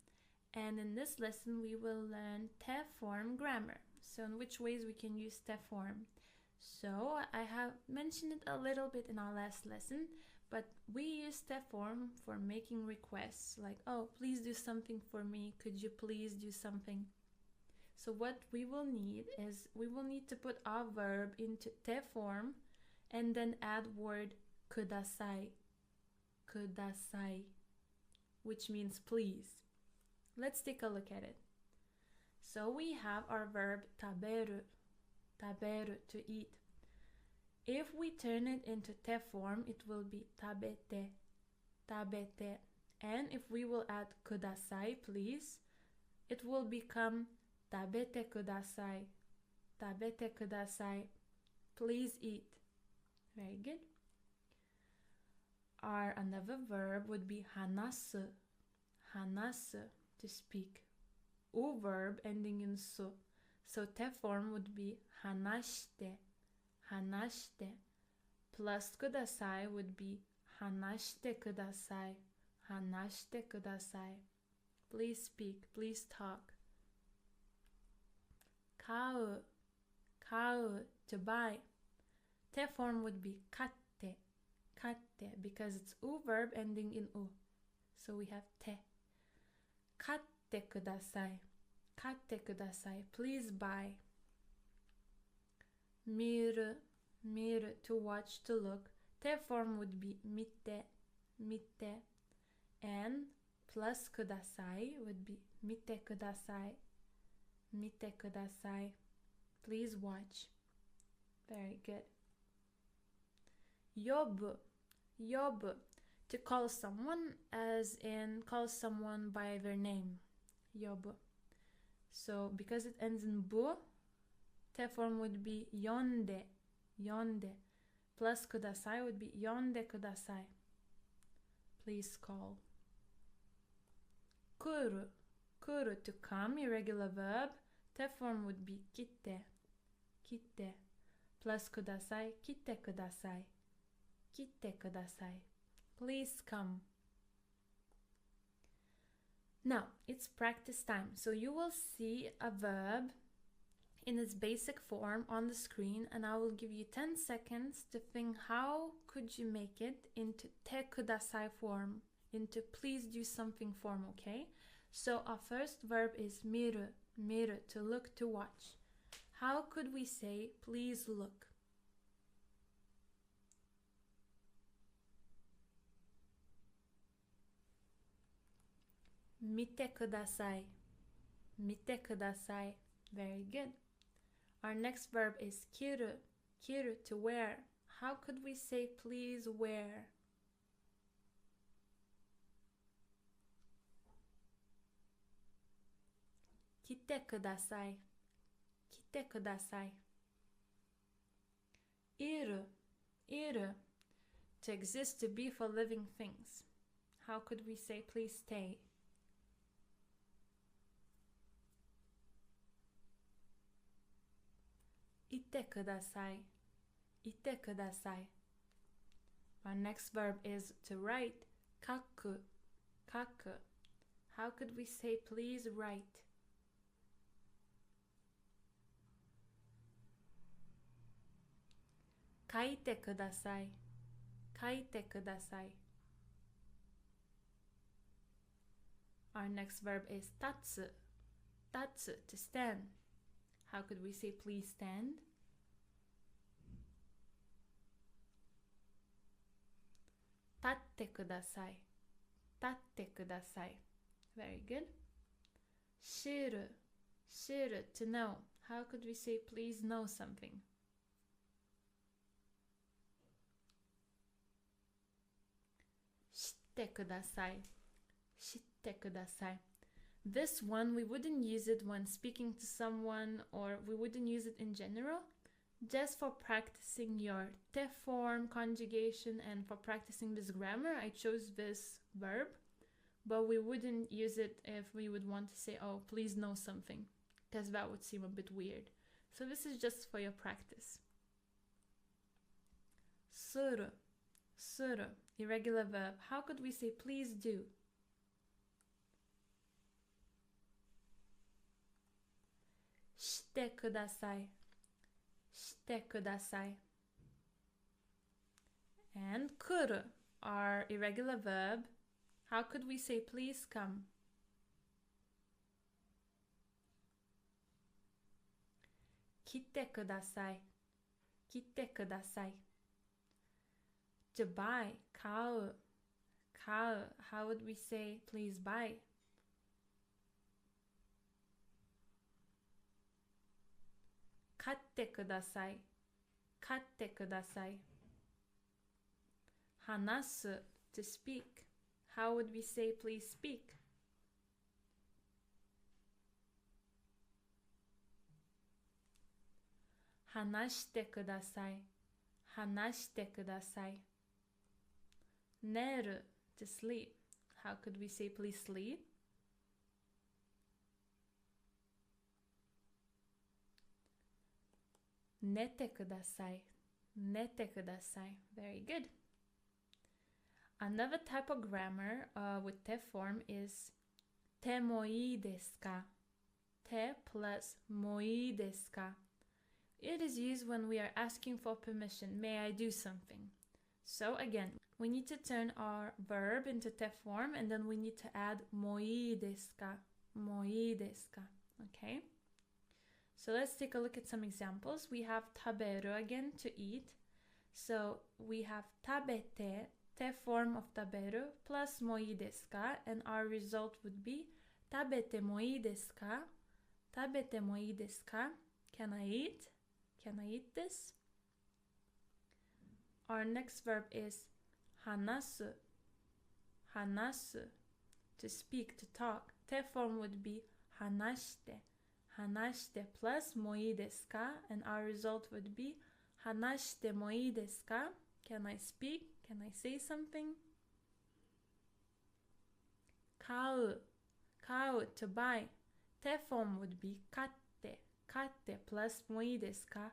And in this lesson, we will learn te form grammar. So in which ways we can use te form. So I have mentioned it a little bit in our last lesson, but we use te form for making requests. Like, oh, please do something for me. Could you please do something? So what we will need is, we will need to put our verb into te form and then add word kudasai. Kudasai, which means please. Let's take a look at it. So we have our verb taberu, taberu, to eat. If we turn it into te form, it will be tabete, tabete. And if we will add kudasai, please, it will become tabete kudasai, tabete kudasai, please eat. Very good. Our another verb would be hanasu, hanasu, to speak. U verb ending in su. So te form would be hanashite, hanashite. Plus kudasai would be hanashite kudasai, hanashite kudasai. Please speak, please talk. Kau, kau, to buy. Te form would be katte, katte, because it's u verb ending in u. So we have te. Katte kudasai, katte kudasai, please buy. Miru, miru, to watch, to look. Te form would be mite, mite. And plus kudasai would be mite kudasai, mite kudasai, please watch. Very good. Yobu, yobu, to call someone, as in call someone by their name. Yobu. So because it ends in bu, te form would be yonde, yonde. Plus kudasai would be yonde kudasai, please call. Kuru, kuru, to come, irregular verb. Te form would be kite, kite. Plus kudasai, kite kudasai, kite kudasai, please come. Now, it's practice time. So you will see a verb in its basic form on the screen, and I will give you 10 seconds to think how could you make it into te kudasai form, into please do something form, okay? So our first verb is miru, miru, to look, to watch. How could we say please look? Mite kudasai, mite kudasai. Very good. Our next verb is kiru, kiru, to wear. How could we say please wear? Kite kudasai, kite kudasai. Iru, iru, to exist, to be, for living things. How could we say please stay? Ite kudasai, ite kudasai. Our next verb is to write, kaku, kaku. How could we say please write? Kaite kudasai, kaite kudasai. Our next verb is tatsu, tatsu, to stand. How could we say please stand? Tatte kudasai. Tatte kudasai. Very good. Shiru. Shiru, to know. How could we say please know something? Shitte kudasai. Shitte kudasai. This one, we wouldn't use it when speaking to someone, or we wouldn't use it in general. Just for practicing your te form conjugation and for practicing this grammar, I chose this verb, but we wouldn't use it if we would want to say, oh, please know something, because that would seem a bit weird. So this is just for your practice. Suru. Suru, irregular verb. How could we say please do? Shite kudasai. Shite kudasai. And kuru, our irregular verb. How could we say please come? Kite kudasai. Kite kudasai. To buy, kau. Kau, how would we say please buy? Katte kudasai. Katte kudasai. Hanasu, to speak. How would we say please speak? Hanashite kudasai. Hanashite kudasai. Neru, to sleep. How could we say please sleep? Nete kudasai. Nete kudasai. Very good. Another type of grammar with te form is te mo ii desu ka? Te plus mo ii desu ka? It is used when we are asking for permission. May I do something? So again, we need to turn our verb into te form, and then we need to add mo ii desu ka? Mo ii desu ka? Okay? So let's take a look at some examples. We have taberu again, to eat. So we have tabete, te form of taberu, plus mo ii desu ka, and our result would be tabete mo ii desu ka? Tabete mo ii desu ka? Can I eat? Can I eat this? Our next verb is hanasu. Hanasu, to speak, to talk. Te form would be hanashite. Hanashite plus mo ii desu ka? And our result would be hanashite mo ii desu ka? Can I speak? Can I say something? Kau. Kau, to buy. Te form would be katte. Katte plus mo ii desu ka?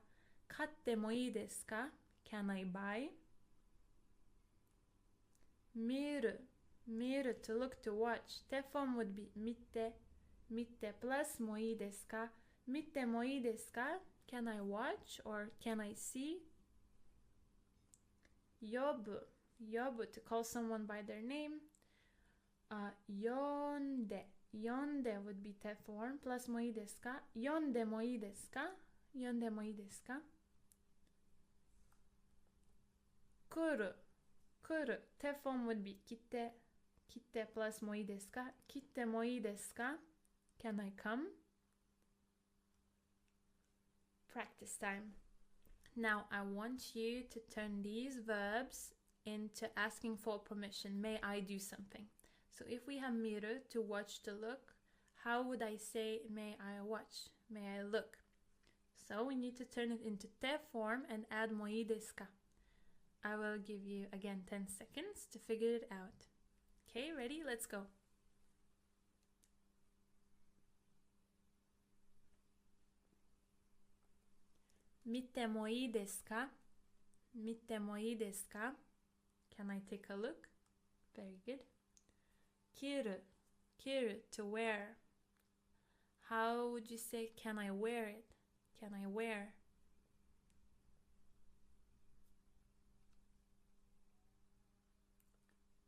Katte mo ii desu ka? Can I buy? Miru. Miru, to look, to watch. Te form would be mite. Mite plus mo ii desu ka? Mite mo ii desu ka? Can I watch or can I see? Yobu. Yobu, to call someone by their name. Yonde. Yonde would be te form plus mo ii desu ka? Yonde mo ii desu ka? Yonde mo ii desu ka? Kuru. Kuru, te form would be kite. Kite plus mo ii desu ka? Kite mo ii desu ka? Can I come? Practice time. Now I want you to turn these verbs into asking for permission. May I do something? So if we have miru, to watch, to look, how would I say may I watch? May I look? So we need to turn it into te form and add mo ii desu ka? I will give you again 10 seconds to figure it out. Okay, ready? Let's go. Mite mo ii desu ka? Mite mo ii desu ka? Can I take a look? Very good. Kiru. Kiru, to wear. How would you say can I wear it? Can I wear?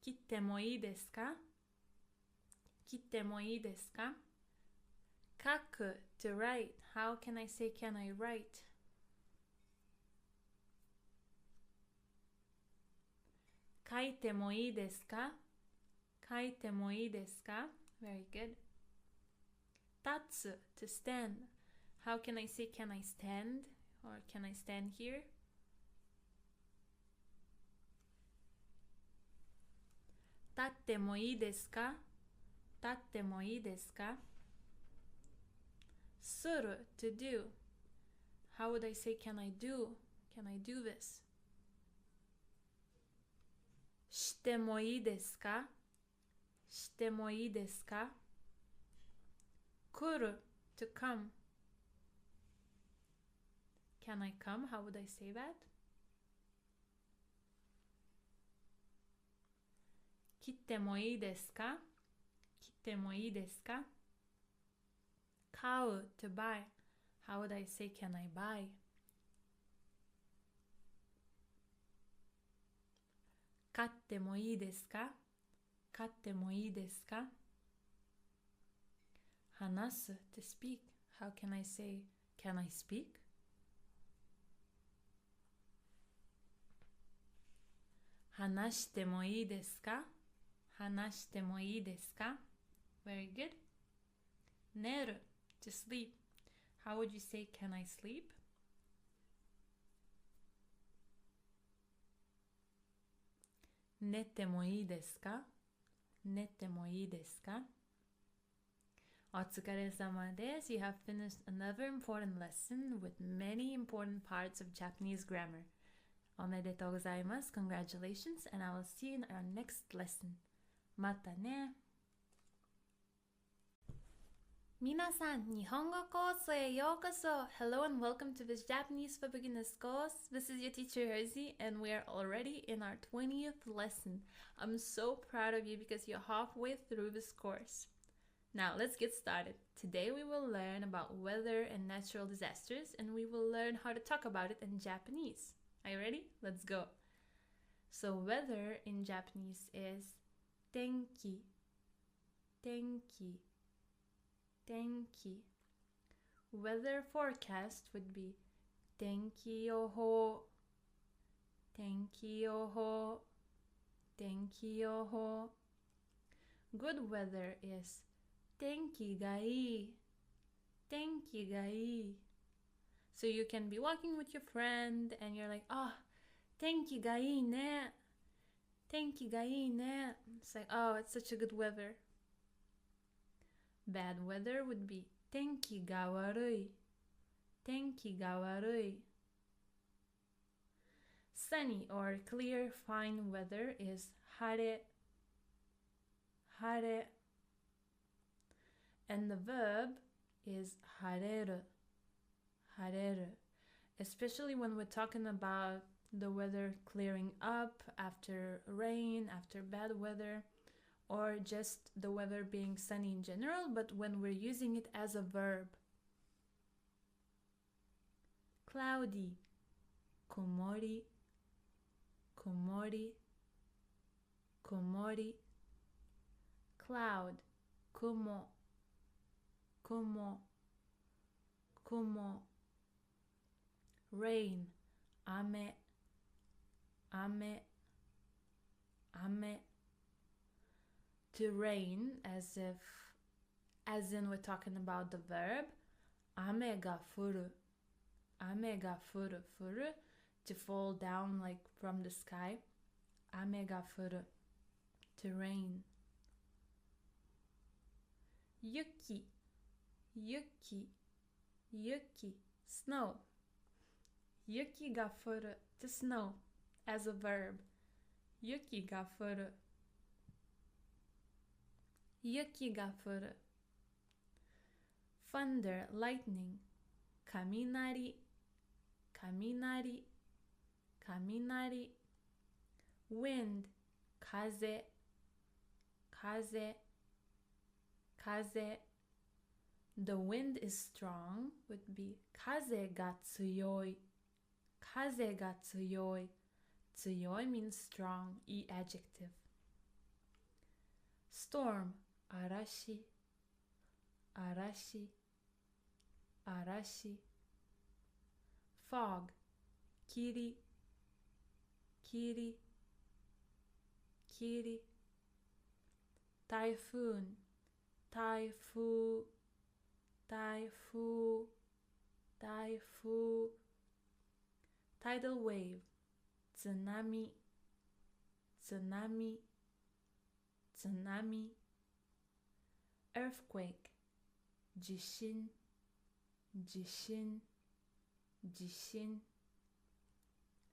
Kite mo ii desu ka? Kite mo ii desu ka? Kaku, to write. How can I say can I write? Kaite mo ii desu ka? Kaite mo ii desu ka? Very good. Tatsu, to stand. How can I say can I stand? Or can I stand here? Tatte mo ii desu ka? Tatte mo ii desu ka? Suru, to do. How would I say can I do? Can I do this? Shite mo ii desu ka? Shite mo ii desu ka? Kuru, to come. Can I come? How would I say that? Kitte mo ii desu ka? Kitte mo ii desu ka? Kau, to buy. How would I say can I buy? Katte mo ii desu ka? Katte mo ii desu ka? Hanasu, to speak. How can I say can I speak? Hanashite mo ii desu ka? Hanashite mo ii desu ka? Very good. Neru, to sleep. How would you say can I sleep? Nette mo ii desu ka? Nette mo ii desu ka? Otsukaresama desu. You have finished another important lesson with many important parts of Japanese grammar. Omedetou gozaimasu. Congratulations, and I will see you in our next lesson. Mata ne. Minasan, Nihongo course e yokoso. Hello and welcome to this Japanese for Beginners course. This is your teacher Hiragana, and we are already in our 20th lesson. I'm so proud of you because you're halfway through this course. Now let's get started. Today we will learn about weather and natural disasters, and we will learn how to talk about it in Japanese. Are you ready? Let's go. So weather in Japanese is tenki, tenki, tenki. Weather forecast would be tenki yoho, tenki yoho, tenki yoho. Good weather is tenki ga ii, tenki ga ii. So you can be walking with your friend and you're like, oh, tenki ga ii ne, tenki ga ii ne. It's like, oh, it's such a good weather. Bad weather would be tenki ga warui, tenki ga warui. Sunny or clear, fine weather is hare, hare. And the verb is hareru, hareru. Especially when we're talking about the weather clearing up after rain, after bad weather, or just the weather being sunny in general, but when we're using it as a verb. Cloudy, komori, komori, komori. Cloud, kumo, kumo, kumo. Rain, ame, ame, ame. To rain, as in we're talking about the verb, ame ga furu, ame ga furu, furu, to fall down like from the sky, ame ga furu, to rain. Yuki, yuki, yuki, snow. Yuki ga furu, to snow, as a verb. Yuki ga furu. Yuki ga furu. Thunder, lightning. Kaminari, kaminari, kaminari. Wind, kaze, kaze, kaze. The wind is strong would be kaze ga tsuyoi, kaze ga tsuyoi. Tsuyoi means strong, adjective. Storm, arashi, arashi, arashi. Fog, kiri, kiri, kiri, typhoon, typhoon, typhoon, typhoon, tidal wave, tsunami, tsunami, tsunami, earthquake, jishin, jishin, jishin,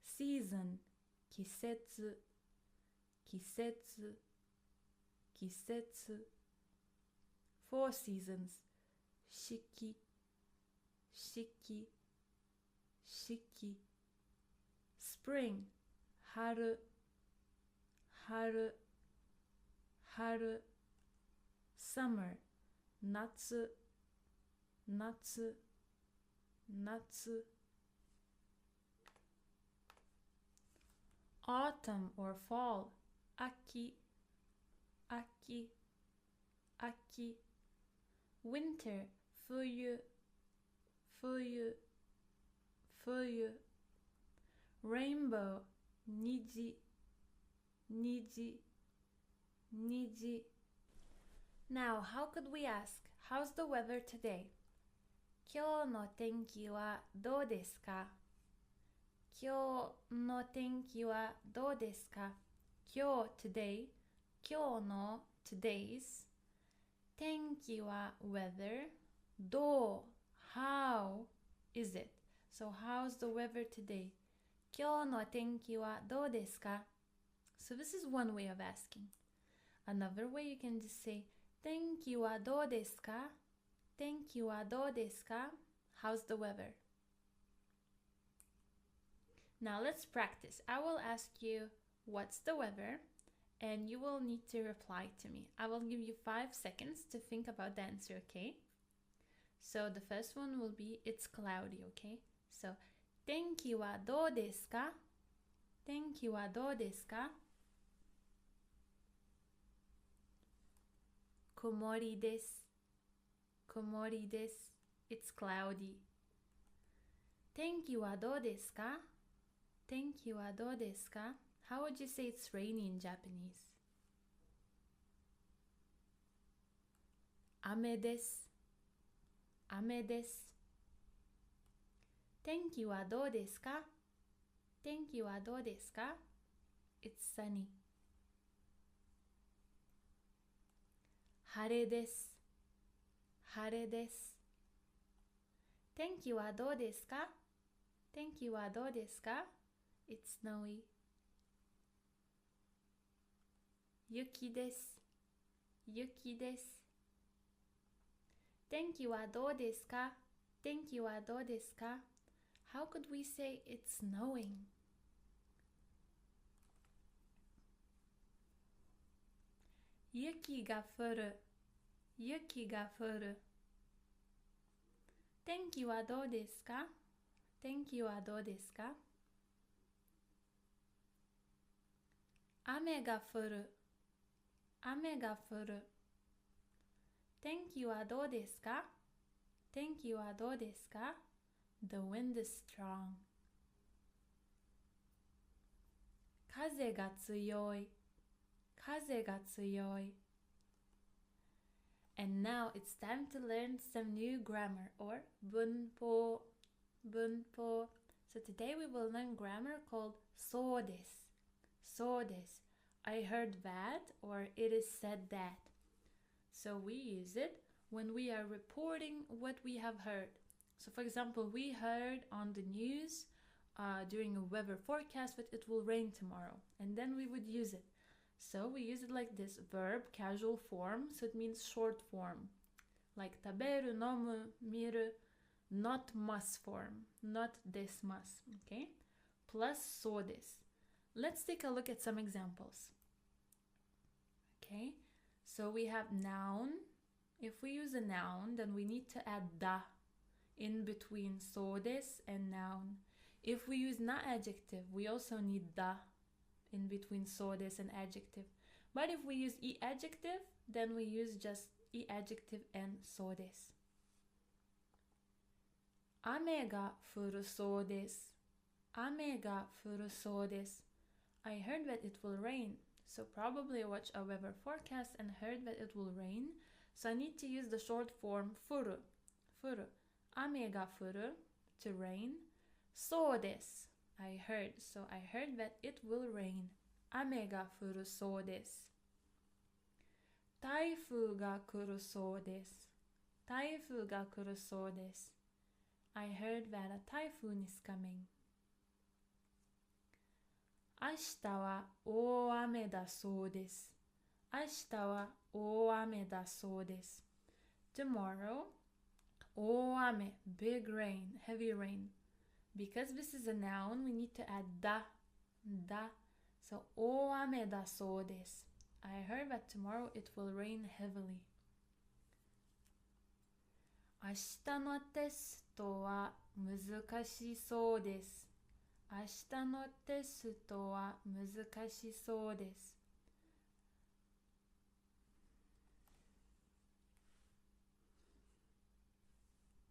season, kisetsu, kisetsu, kisetsu, 4 seasons, shiki, shiki, shiki, spring, haru, haru, haru, summer, natsu, natsu, natsu, autumn or fall, aki, aki, aki, winter, fuyu, fuyu, fuyu, rainbow, niji, niji, niji. Now, how could we ask, how's the weather today? 今日の天気はどうですか? 今日の天気はどうですか? 今日 today, 今日の today's, 天気は weather, どう how is it? So how's the weather today? 今日の天気はどうですか? So this is one way of asking. Another way you can just say 天気はどうですか? 天気はどうですか? How's the weather? Now let's practice. I will ask you what's the weather and you will need to reply to me. I will give you 5 seconds to think about the answer, okay? So the first one will be it's cloudy, okay? So 天気はどうですか? 天気はどうですか? 曇りです。曇りです。It's cloudy. 天気はどうですか? 天気はどうですか? How would you say it's rainy in Japanese? 雨です。雨です。天気はどうですか? 天気はどうですか? It's sunny. 晴れです。晴れです。天気はどうですか? 天気はどうですか? It's snowy. 雪です。雪です。天気はどうですか? 天気はどうですか? How could we say it's snowing? 雪が降る。雪が降る。天気はどうですか? 天気はどうですか? 雨が降る。雨が降る。天気はどうですか? 天気はどうですか? The wind is strong. 風が強い。風が強い。And now it's time to learn some new grammar or 文法。文法。So today we will learn grammar called そうです。そうです。I heard that or it is said that. So we use it when we are reporting what we have heard. So for example, we heard on the news during a weather forecast that it will rain tomorrow. And then we would use it. So we use it like this, verb, casual form. So it means short form. Like 食べる、飲む、見る, not must form, not this must, okay? Plus そうです. Let's take a look at some examples. Okay, so we have noun. If we use a noun, then we need to add da in between そうです and noun. If we use na adjective, we also need da in between そうです and adjective. But if we use e adjective, then we use just e adjective and そうです. 雨が降るそうです. 雨が降るそうです. I heard that it will rain, So probably I watched a weather forecast and heard that it will rain. So I need to use the short form furu. Furu. Ame ga furu, to rain. So desu. I heard. So I heard that it will rain. Ame ga furu so desu. Taifu ga kuru so desu. Taifu ga kuru so desu. I heard that a typhoon is coming. 明日は大雨だそうです。明日は大雨だそうです。Tomorrow, 大雨, big rain, heavy rain. Because this is a noun, we need to add da. So, 大雨だそうです。I heard that tomorrow it will rain heavily. 明日のテストは難しそうです。明日のテストは難しそうです。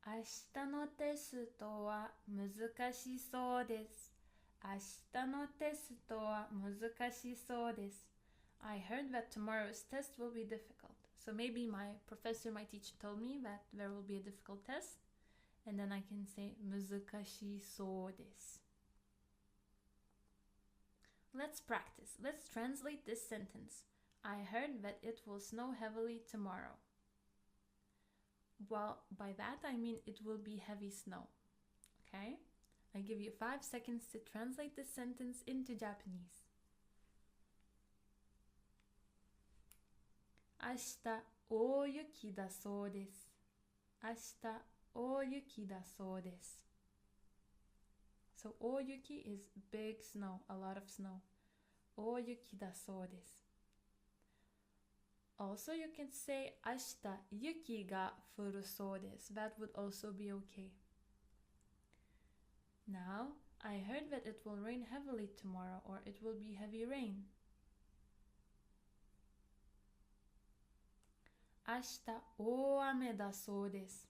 明日のテストは難しそうです。明日のテストは難しそうです。I heard that tomorrow's test will be difficult. So maybe my teacher told me that there will be a difficult test. And then I can say 難しそうです。Let's practice. Let's translate this sentence. I heard that it will snow heavily tomorrow. Well, by that I mean it will be heavy snow. Okay? I give you 5 seconds to translate this sentence into Japanese. 明日大雪だそうです。明日大雪だそうです。So 大雪 is big snow, a lot of snow. 大雪だそうです。Also, you can say 明日雪が降るそうです。That would also be okay. Now, I heard that it will rain heavily tomorrow, or it will be heavy rain. 明日大雨だそうです。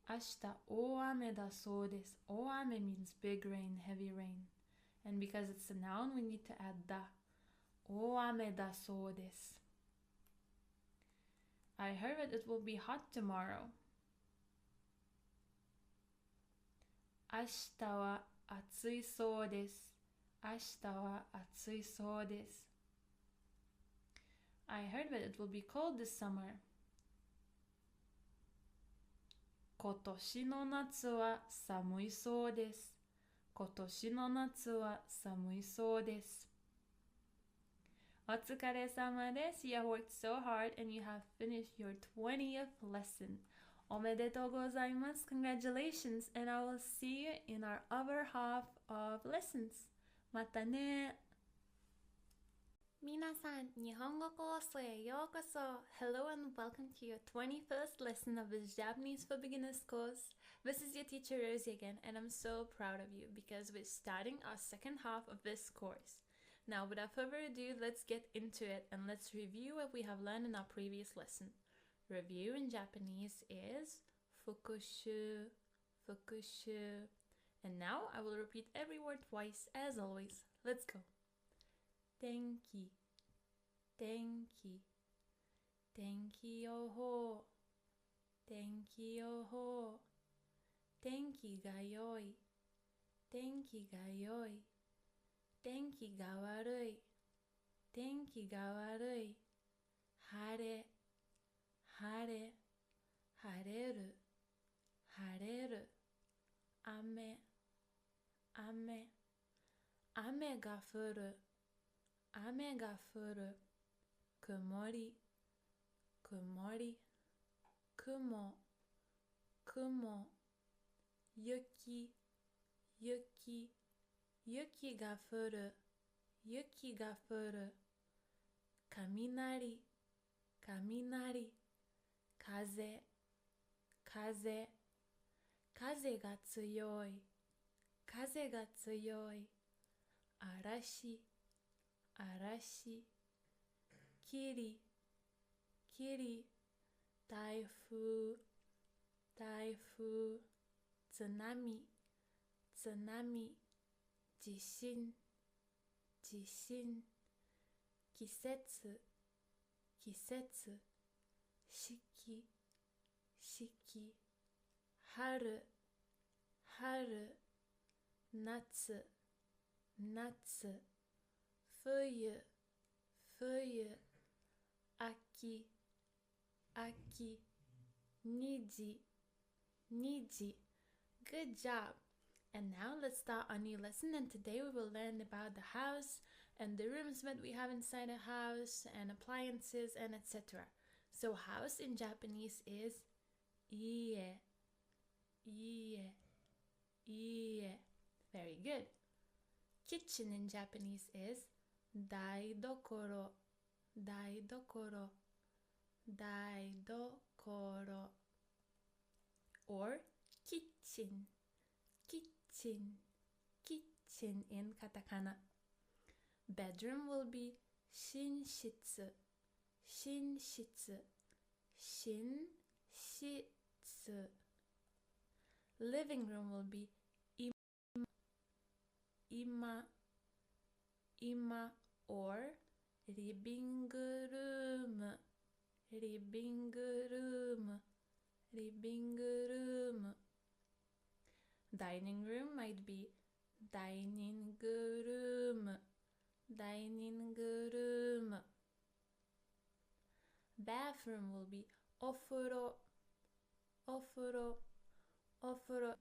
明日大雨だそうです。大雨 means big rain, heavy rain. And because it's a noun, we need to add だ。大雨だそうです。I heard that it will be hot tomorrow. 明日は暑いそうです。明日は暑いそうです。I heard that it will be cold this summer. 今年の夏は寒いそうです。今年の夏は寒いそうです。お疲れ様です。You have worked so hard and you have finished your 20th lesson. おめでとうございます。Congratulations, and I will see you in our other half of lessons. またね。皆さん、日本語コースへようこそ。Hello and welcome to your 21st lesson of this Japanese for Beginners course. This is your teacher Rosie again, and I'm so proud of you because we're starting our second half of this course. Now, without further ado, let's get into it and let's review what we have learned in our previous lesson. Review in Japanese is fukushu, fukushu. And now I will repeat every word twice as always. Let's go. Tenki, tenki, tenki yoho, tenki yoho, tenki ga yoi, tenki ga yoi, tenki ga warui, tenki ga warui, hare, hare, hareru, hareru, ame, ame, ame ga furu, ame ga furu, kumori, kumori, kumo, kumo, yuki, yuki, yuki ga furu, yuki ga furu, kaminari, kaminari, kaze, kaze, kaze ga tsuyoi, kaze ga tsuyoi, arashi, arashi, kiri, kiri, taifu, taifu, tsunami, tsunami, jishin, jishin, 季節季節四季四季春春夏夏冬冬秋秋虹虹 Good job! And now let's start a new lesson, and today we will learn about the house and the rooms that we have inside a house and appliances and etc. So house in Japanese is ie ie ie. Very good. Kitchen in Japanese is daidokoro daidokoro daidokoro. Or kitchen kitchen kitchen in katakana. Bedroom will be shinshitsu shinshitsu shinshitsu. Living room will be ima ima or living room living room living room. Dining room might be dining room dining room. Bathroom will be ofuro ofuro ofuro.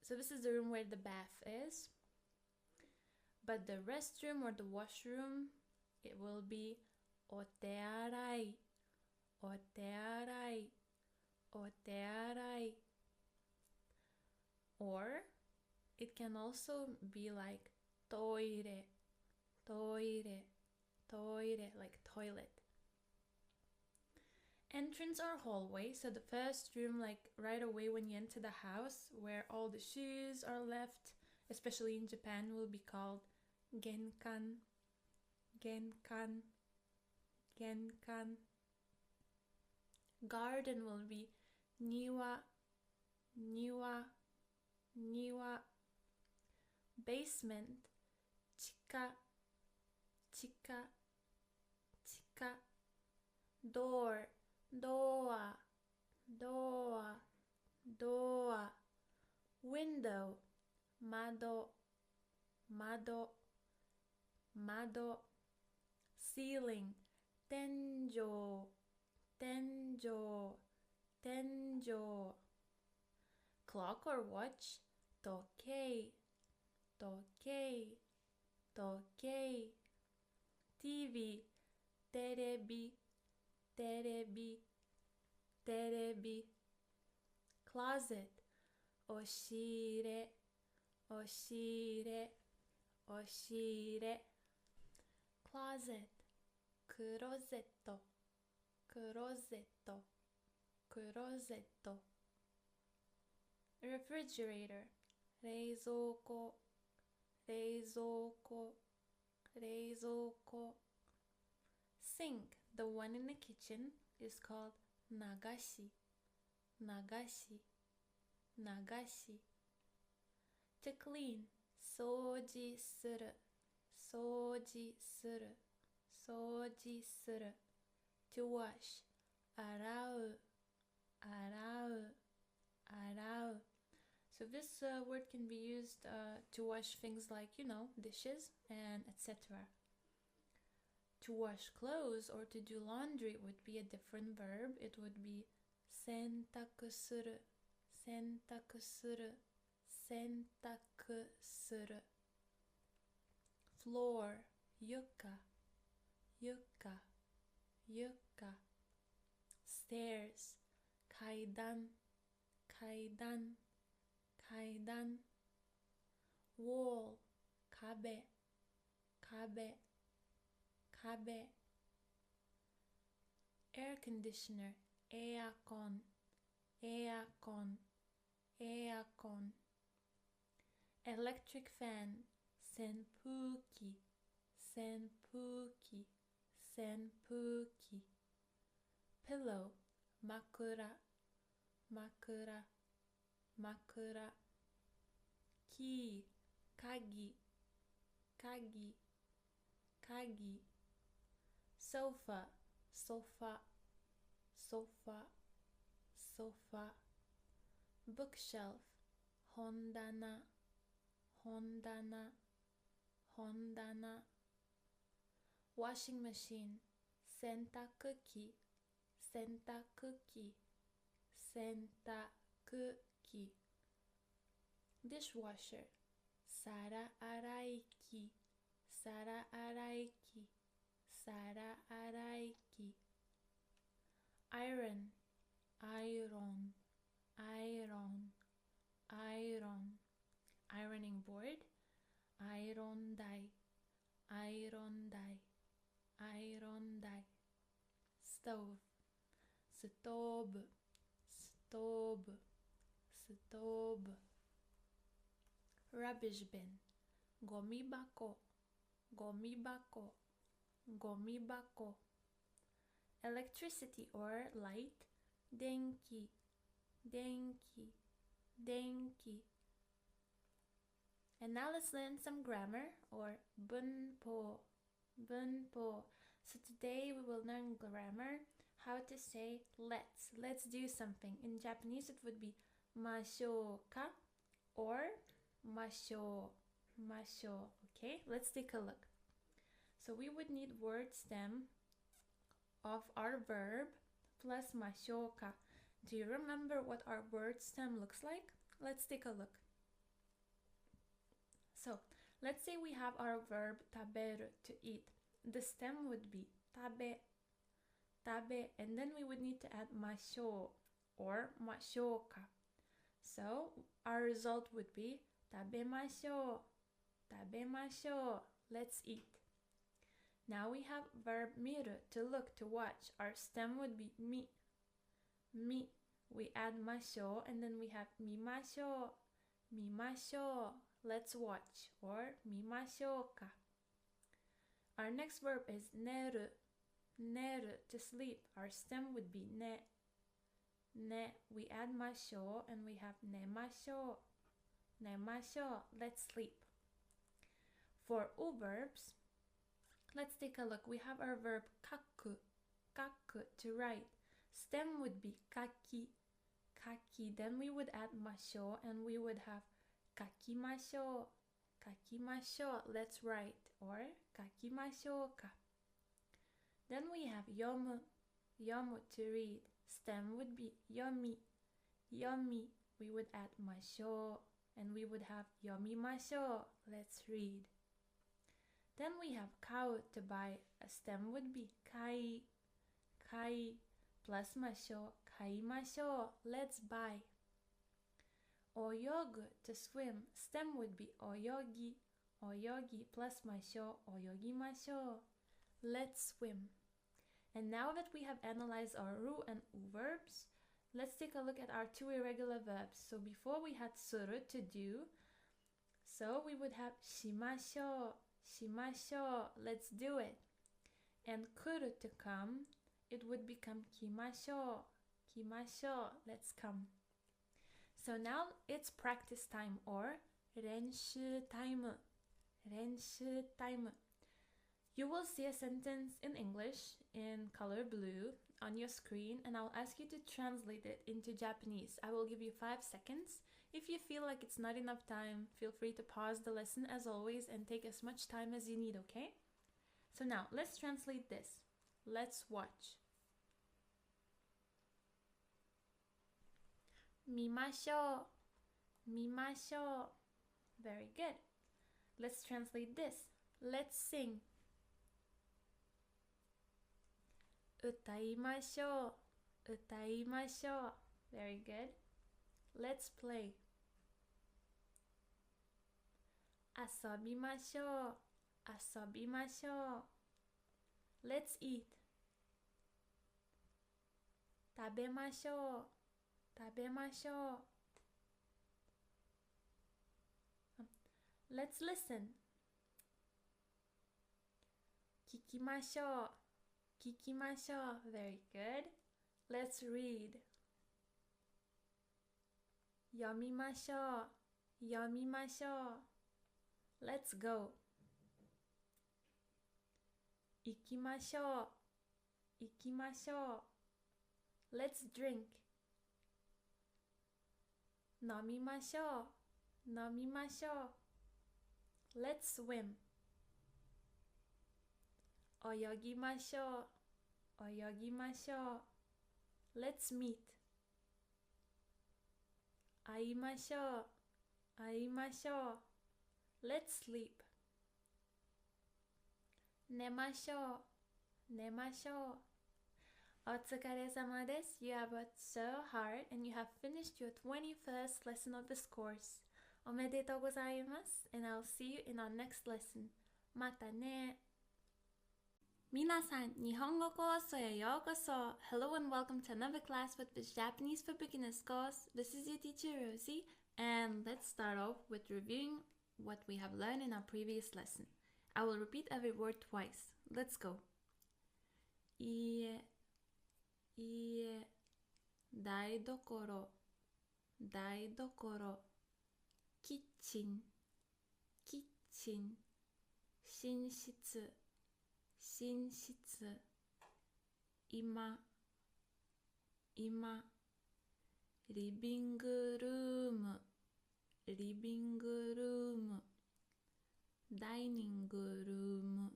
So this is the room where the bath is, but the restroom or the washroom, it will be otearai otearai otearai. Or it can also be like toire toire toire, like toilet. Entrance or hallway, so the first room, like right away when you enter the house, where all the shoes are left, especially in Japan, will be called genkan genkan genkan. Garden will be niwa niwa niwa. Basement chika chika chika. Door doa doa doa. Window mado mado mado. Ceiling tenjo tenjo tenjo. Clock or watch tokei tokei tokei. TV terebi terebi terebi. Closet oshire oshire oshire. Closet closetto closetto closetto. Refrigerator 冷蔵庫冷蔵庫冷蔵庫. Sink, the one in the kitchen, is called nagashi nagashi nagashi. To clean 掃除する掃除する掃除する. To wash 洗う洗う洗う. So this word can be used to wash things like, dishes and etc. To wash clothes or to do laundry would be a different verb. It would be 洗濯する洗濯する洗濯する. Floor 床床床. Stairs 階段階段階段. Wall 壁壁壁. Air conditioner エアコンエアコンエアコン. Electric fan 扇風機扇風機扇風機. Pillow 枕枕枕. Key 鍵鍵鍵. sofa, sofa, sofa, sofa. Bookshelf, hondana, hondana, hondana. Washing machine, sentakuki, sentakuki, sentakuki. Dishwasher, sara araiki, sara araiki, sara araiki. Iron, iron, iron, iron. Ironing board, iron dai, iron dai, iron dai. Stove, stove, stove, stove. Rubbish bin, gomibako, gomibako, gomibako. Electricity or light, denki, denki, denki. And now let's learn some grammar or bunpo, bunpo. So today we will learn grammar, how to say let's do something. In Japanese it would be mashoka or masho, masho. Okay, let's take a look. So we would need word stem of our verb plus mashoka. Do you remember what our word stem looks like? Let's take a look. So let's say we have our verb taberu, to eat. The stem would be tabe, tabe, and then we would need to add masho or mashoka. So our result would be tabemasho, tabemasho. Let's eat. Now we have verb miru, to look, to watch. Our stem would be mi, mi. We add masho and then we have mimasho, mimasho. Let's watch, or mimashoka. Our next verb is neru, neru, to sleep. Our stem would be ne, ne. We add masho and we have nemasho, nemasho. Let's sleep. For verbs, let's take a look. We have our verb kaku, kaku, to write. Stem would be kaki, kaki. Then we would add masho and we would have kakimasho, kakimasho. Let's write, or kakimashoka. Then we have yomu, yomu, to read. Stem would be yomi, yomi. We would add masho and we would have yomimasho. Let's read. Then we have kau, to buy. A stem would be kai, kai, plus masho, kaimasho. Let's buy. Oyogu, to swim. Stem would be oyogi, oyogi, plus masho, oyogimasho. Let's swim. And now that we have analyzed our ru and u verbs, let's take a look at our two irregular verbs. So before we had suru, to do. So we would have shimasho, shimasho. Let's do it. And kuru, to come. It would become kimasho, kimasho. Let's come. So now it's practice time, or renshu time, renshu time. You will see a sentence in English in color blue on your screen, and I'll ask you to translate it into Japanese. I will give you 5 seconds. If you feel like it's not enough time, feel free to pause the lesson as always and take as much time as you need, okay? So now let's translate this. Let's watch. Mimashou, mimashou. Very good. Let's translate this. Let's sing. Utaimashou, utaimashou. Very good. Let's play. Asobimashou, asobimashou. Let's eat. Tabemashou, tabemashou. Let's listen. Kikimashou, kikimashou. Very good. Let's read. Yomimashou, yomimashou. Let's go. Ikimashou, 行きましょう。Let's drink. 飲みましょう。飲みましょう。Let's swim. 泳ぎましょう。泳ぎましょう。Let's meet. 会いましょう。会いましょう。Let's sleep. 寝ましょう。寝ましょう。お疲れ様です。You have worked so hard and you have finished your 21st lesson of this course. おめでとうございます。And I'll see you in our next lesson. またね。皆さん、日本語コースへようこそ。Hello and welcome to another class with this Japanese for Beginners course. This is your teacher Rosie, and let's start off with reviewing what we have learned in our previous lesson. I will repeat every word twice. Let's go. いいえ、いいえ、台所、台所、キッチン、キッチン、寝室、寝室、今、今、リビングルーム、リビングルーム、ダイニングルーム、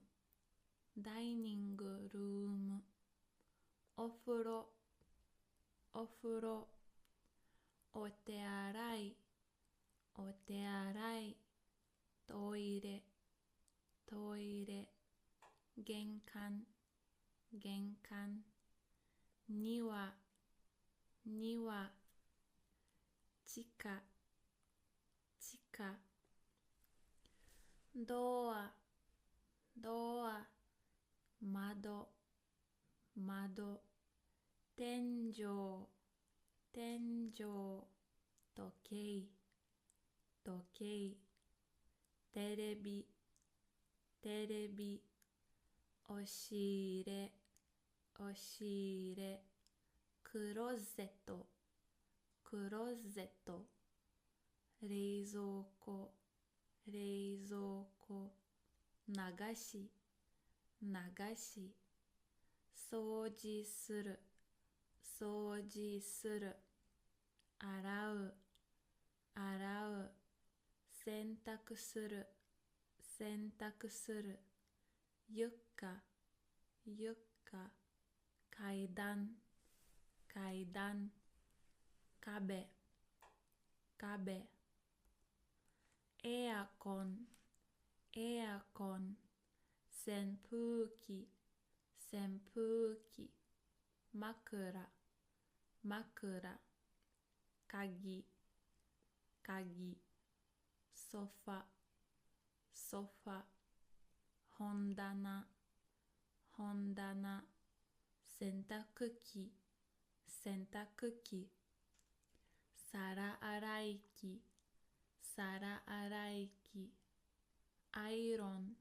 ダイニングルーム、お風呂、お風呂、お手洗い、お手洗い、トイレ、トイレ、玄関、玄関、庭、庭、地下、地下、ドア、ドア、窓、窓、天井、天井、時計、時計、テレビ、テレビ、押し入れ、押し入れ、クローゼット、クローゼット、冷蔵庫、冷蔵庫、流し、流し、掃除する、掃除する、洗う、洗う、洗濯する、洗濯する、床、床、階段、階段、壁、壁、エアコン、エアコン、扇風機、扇風機、枕、枕、鍵、鍵、ソファ、ソファ、本棚、本棚、洗濯機、洗濯機、皿洗い機、皿洗い機、アイロン、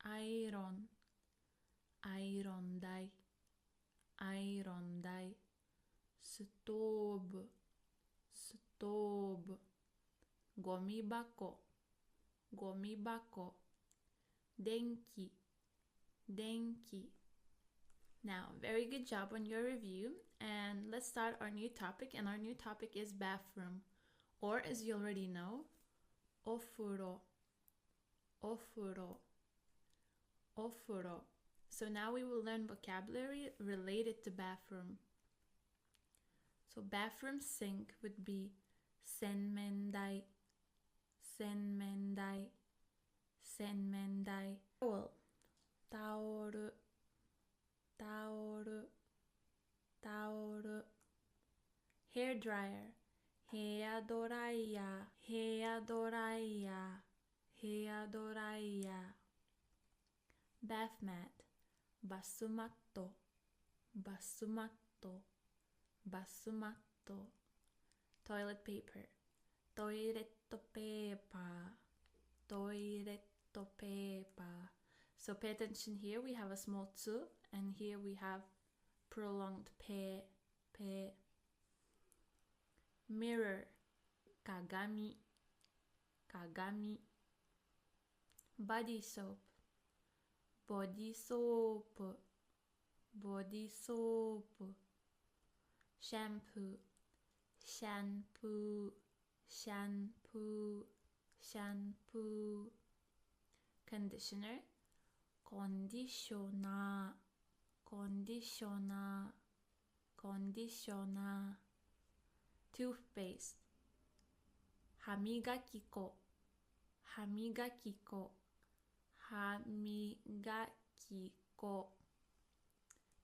アイロン、アイロン台、アイロン台、ストーブ、ストーブ、ゴミ箱、ゴミ箱、電気、電気。Now, very good job on your review, and let's start our new topic, and our new topic is bathroom, or as you already know, お風呂、お風呂、お風呂。So now we will learn vocabulary related to bathroom. So bathroom sink would be 洗面台、洗面台、洗面台。Towel、タオル、タオル、タオル。Hair dryer、ヘアドライヤー、ヘアドライヤー、ヘアドライヤー。Bath mat、バスマット、バスマット、バスマット。Toilet paper、トイレットペーパー、トイレットペーパー。So pay attention here, we have a small tsu, and here we have prolonged pe, pe. Mirror, 鏡、鏡。Body soap、ボディソープ、body soap, shampoo, shampoo, shampoo, shampoo, conditioner, conditioner, conditioner, conditioner, toothpaste, 歯磨き粉、歯磨き粉、歯磨き粉、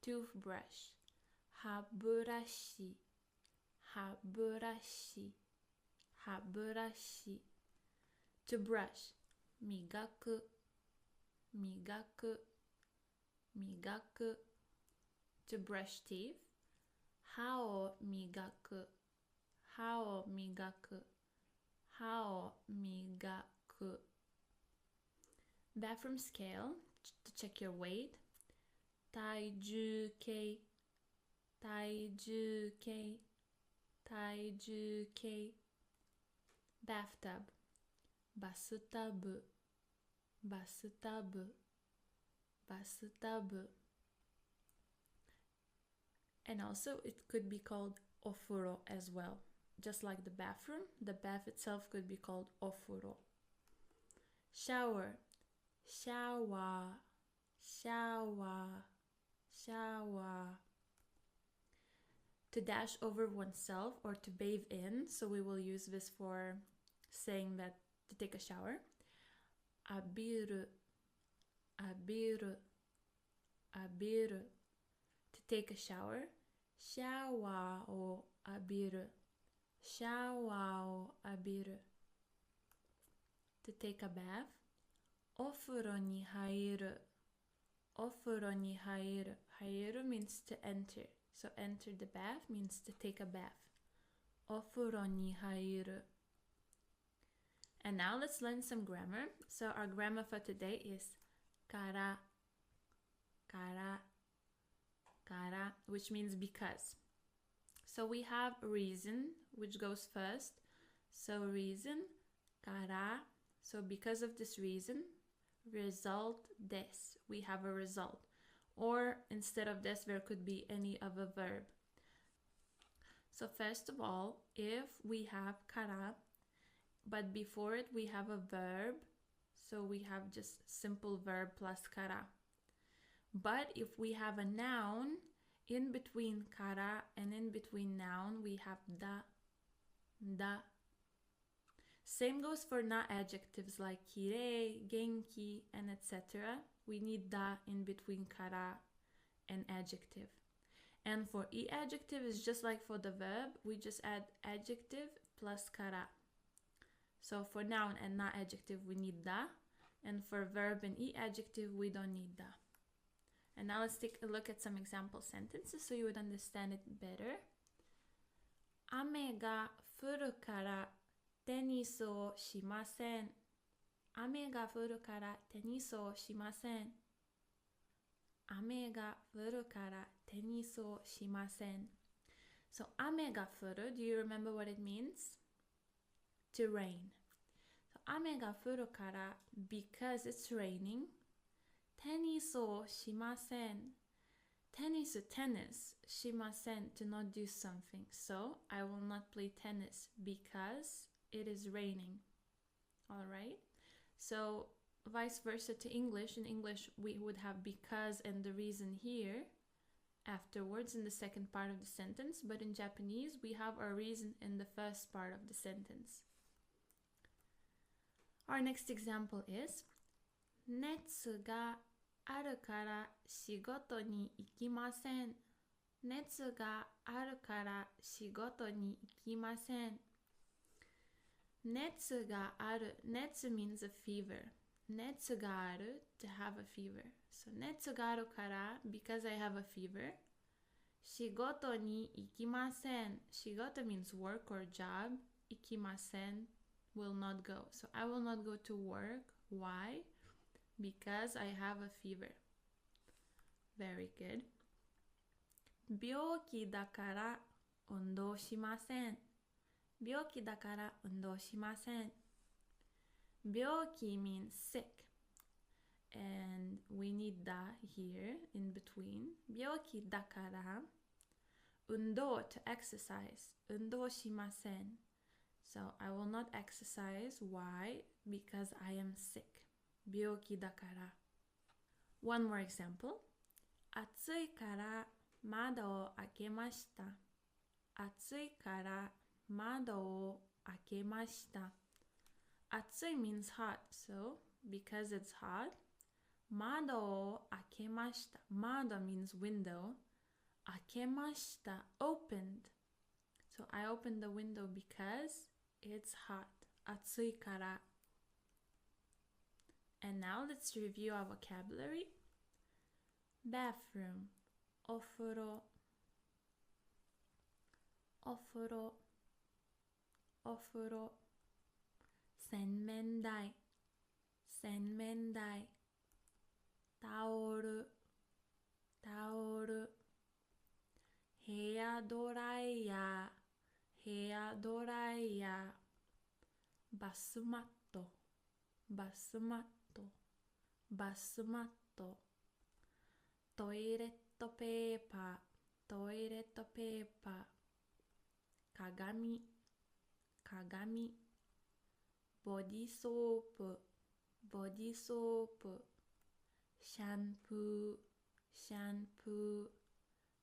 toothbrush, 歯ブラシ、歯ブラシ、歯ブラシ、to brush, 磨く、磨く、磨く、to brush teeth, 歯を磨く、歯を磨く、歯を磨く。Bathroom scale to check your weight. 体重計、体重計、体重計。Bathtub, バスタブ、バスタブ、バスタブ。And also it could be called ofuro as well. Just like the bathroom, the bath itself could be called ofuro. Shower, shower, shower, shower. To dash over oneself or to bathe in, so we will use this for saying that to take a shower. Abiru, abiru, abiru. To take a shower. Shower o abiru, shower o abiru. To take a bath. Ofuro ni hairu, ofuro ni hairu. Hairu means to enter. So enter the bath means to take a bath. Ofuro ni hairu. And now let's learn some grammar. So our grammar for today is kara, kara, kara, which means because. So we have reason, which goes first. So reason, kara. So because of this reason, result des. We have a result. Or instead of des, there could be any other verb. So first of all, if we have kara, but before it we have a verb, so we have just simple verb plus kara. But if we have a noun, in between kara and in between noun, we have da, da. Same goes for na adjectives like kirei, genki, and etc. We need da in between kara and adjective. And for e adjective, is just like for the verb, we just add adjective plus kara. So for noun and na adjective, we need da. And for verb and e adjective, we don't need da. And now let's take a look at some example sentences so you would understand it better. 雨が降るからテニスをしません。雨が降るからテニスをしません。雨が降るからテニスをしません。So 雨が降る, do you remember what it means? To rain. So 雨が降るから because it's raining. テニスをしません。Tennis, tennis, しません to not do something. So I will not play tennis because it is raining. Alright? So vice versa to English. In English we would have because and the reason here afterwards in the second part of the sentence. But in Japanese we have our reason in the first part of the sentence. Our next example is 熱があるから仕事に行きません。熱があるから仕事に行きません。熱がある 熱 means a fever. 熱がある to have a fever. So 熱があるから because I have a fever. 仕事に行きません。仕事 means work or job. 行きません will not go. So I will not go to work. Why? Because I have a fever. Very good. 病気だから運動しません。病気だから運動しません。病気 means sick. and we need da here in between. 病気だから運動 to exercise 運動しません So I will not exercise. Why? Because I am sick 病気だから One more example 暑いから窓を開けました暑いから窓を開けました暑い means hot, so because it's hot 窓を開けました窓 means window 開けました opened So I opened the window because it's hot 暑いから And now let's review our vocabulary bathroom お風呂お風呂お風呂洗面台洗面台タオルタオルヘアドライヤーヘアドライヤーバスマットバスマットバスマットトイレットペーパートイレットペーパー鏡鏡ボディソープボディソープシャンプーシャンプー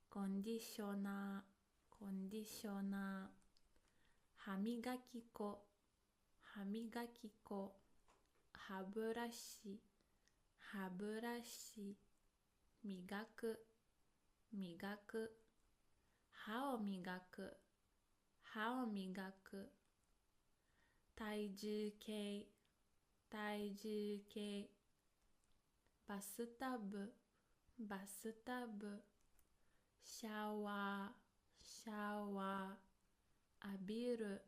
コンディショナーコンディショナー歯磨き粉歯磨き粉歯ブラシ歯ブラシ磨く磨く歯を磨く歯を磨く体重計体重計バスタブバスタブシャワーシャワー浴びる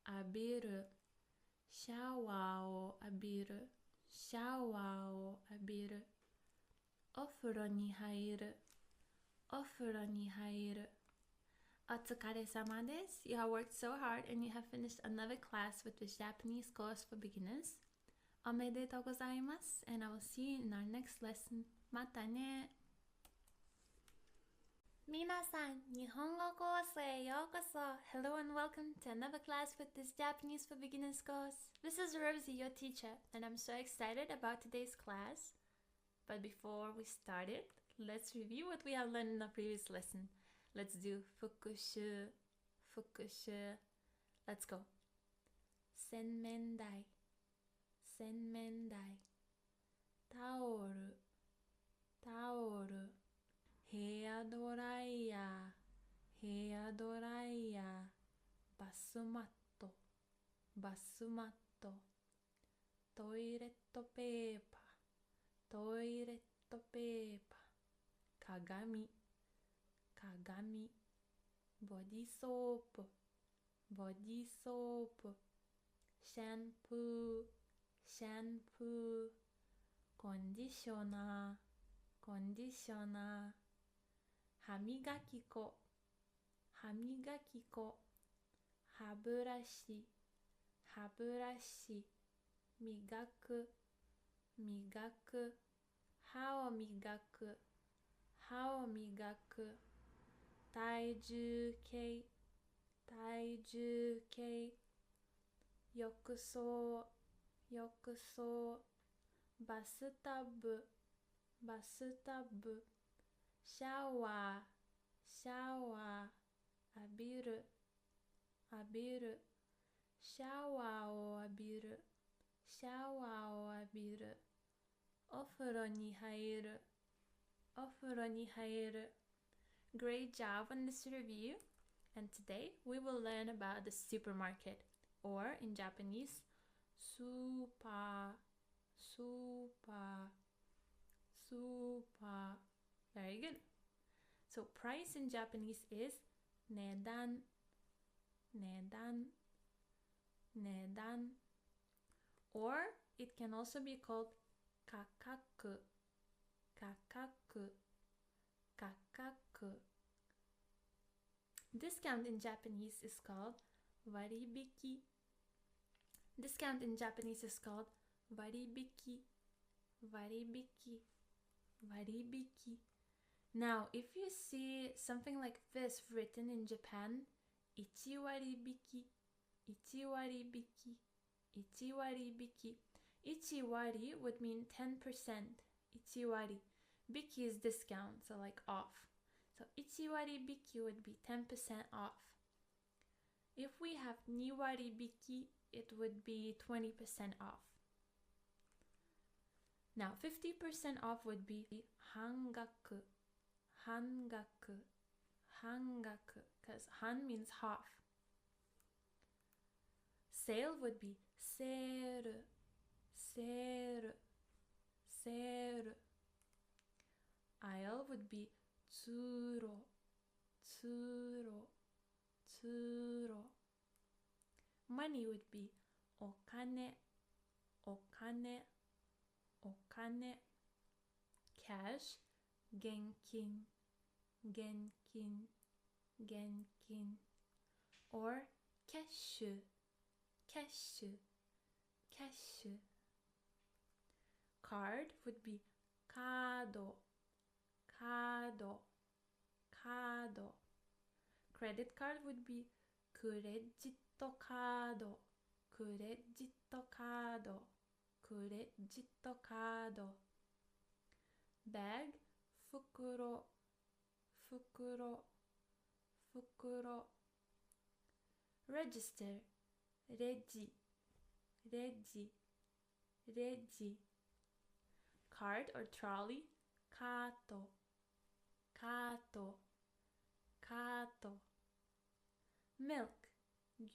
浴びるシャワーを浴びるシャワーを浴びるお風呂に入るお風呂に入るお疲れ様です You have worked so hard and you have finished another class with this Japanese course for beginners おめでとうございます and I will see you in our next lesson またね皆さん、日本語コースへようこそ Hello and welcome to another class with this Japanese for beginners course This is Rosie, your teacher, and I'm so excited about today's class But before we start it, let's review what we have learned in the previous lesson Let's do 復習復習 Let's go 洗面台洗面台タオルタオルヘアドライヤーヘアドライヤーバスマットバスマットトイレットペーパートイレットペーパー鏡鏡ボディソープボディソープシャンプーシャンプーコンディショナーコンディショナー歯磨き粉歯磨き粉歯ブラシ歯ブラシ磨く磨く歯を磨く歯を磨く体重計体重計浴槽浴槽バスタブバスタブシャワーシャワー浴びる浴びるシャワーを浴びるシャワーを浴びるお風呂に入るお風呂に入る Great job on this review and today we will learn about the supermarket or in Japanese スーパースーパースーパーVery good. So price in Japanese is 値段値段値段 or it can also be called 価格価格価格 Discount in Japanese is called 割引 Discount in Japanese is called 割引 waribiki, waribiki. Now, if you see something like this written in Japan, ichi waribiki, ichi waribiki, ichi waribiki. Ichi wari would mean 10%. Ichi wari. Biki is discount, so like off. So ichi wari biki would be 10% off. If we have ni wari biki, it would be 20% off. Now 50% off would be hangaku, hangaku, hangaku, because han means half. Sale would be seru, seru, seru. Aisle would be tsuro, tsuro, tsuro. Money would be okane, okane, okane. Cash, genkin, genkin, genkin. Or cashu, cashu, cashu. Card would be kado, kado, kado. Credit card would be kuredjito kado, kuredjito kado, kuredjito kado. Bag, fukuro, fukuro, fukuro. Register, reji, reji, reji. Cart or trolley, kato, kato, kato. Milk,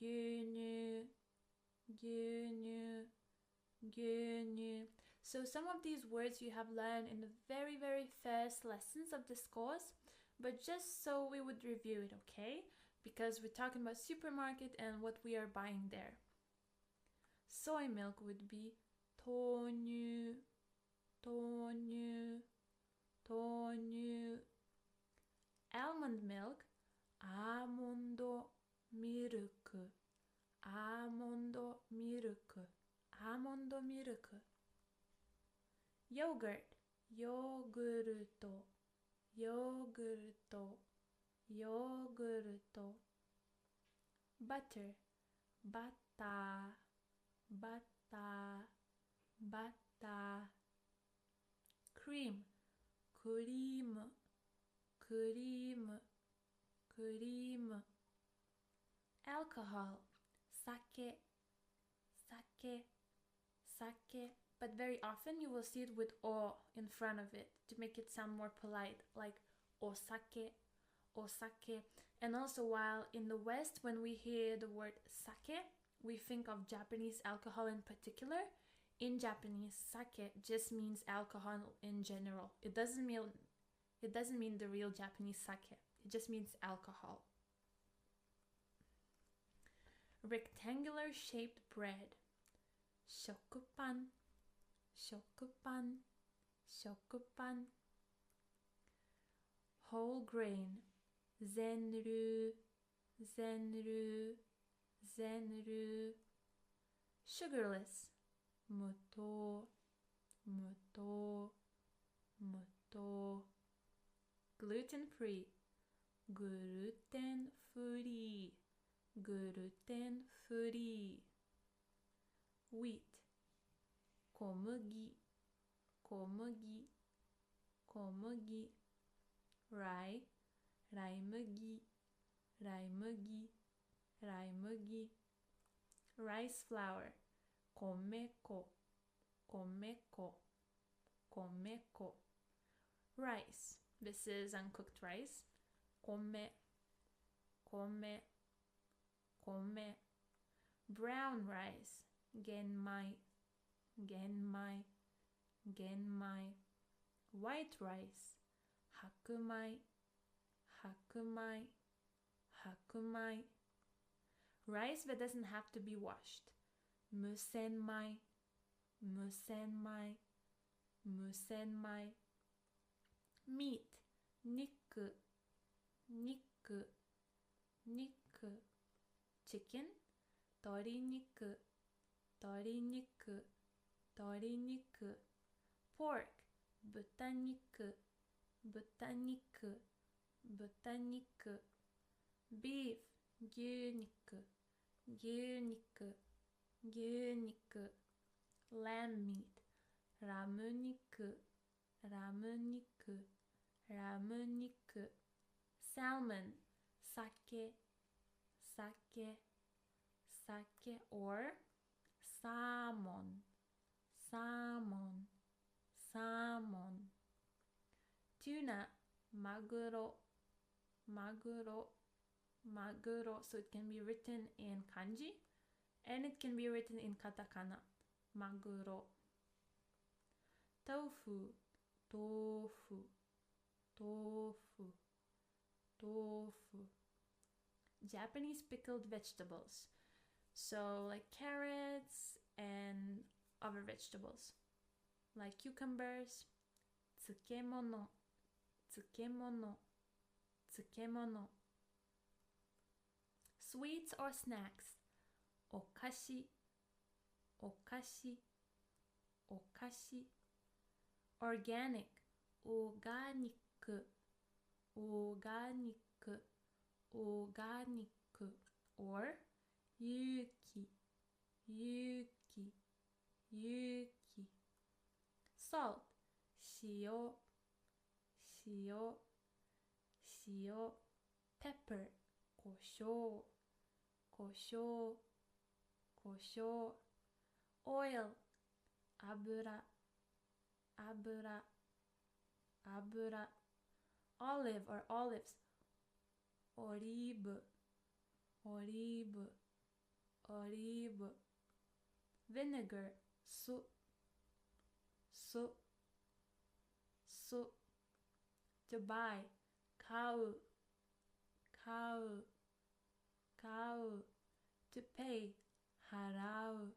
gyunyu, gyunyu, gyunyu. So some of these words you have learned in the very first lessons of this course, but just so we would review it, okay? Because we're talking about supermarket and what we are buying there. Soy milk would be tonyu, tonyu, tonyu. Almond milk, amondo milk, amondo milk, amondo milk. Yogurt, yogurto, yogurto, yogurto. Butter, bata, bata, bata. Cream, cream, cream, cream. Alcohol, sake, sake, sake. But very often you will see it with o in front of it to make it sound more polite, like osake, osake. And also, while in the West, when we hear the word sake, we think of Japanese alcohol in particular. In Japanese, sake just means alcohol in general. It doesn't mean the real Japanese sake. It just means alcohol. Rectangular shaped bread, shokupan, shokupan, shokupan. Whole grain, zenru, zenru, zenru. Sugarless, muto, muto, muto. Gluten-free, gluten-free, gluten-free. Wheat, komugi, komugi, komugi. Rye, raimugi, raimugi, raimugi. Rice flour, komeko, komeko, komeko. Rice, this is uncooked rice. Kome, kome, kome. Brown rice, genmai, genmai, genmai. White rice, hakumai, hakumai, hakumai. Rice that doesn't have to be washed, musenmai, musenmai, musenmai. Meat, niku, niku, niku. Chicken, toriniku, toriniku, toriniku. pork 豚肉豚肉豚肉 beef 牛肉牛肉牛肉 lamb meat ラム肉ラム肉ラム肉 salmon 酒酒酒 or salmon salmon salmon tuna マグロマグロマグロ so it can be written in kanji and it can be written in katakana マグロ tofu 豆腐豆腐豆腐 Japanese pickled vegetables so like carrots and other vegetables like cucumbers 漬物漬物漬物 sweets or snacks お菓子お菓子お菓子 organic オーガニックオーガニックオーガニック or 有機有機有機 salt 塩塩塩 pepper 胡椒胡椒胡椒 oil 油油油 olive or olives オリーブオリーブオリーブ vinegar 酢酢酢 to buy 買う買う買う to pay 払う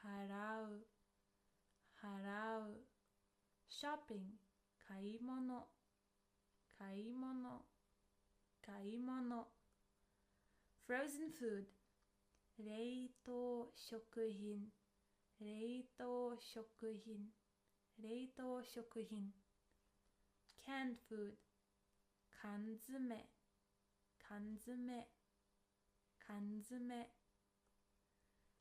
払う払う shopping 買い物買い物買い物 frozen food 冷凍食品冷凍食品冷凍食品 canned food 缶詰缶詰缶詰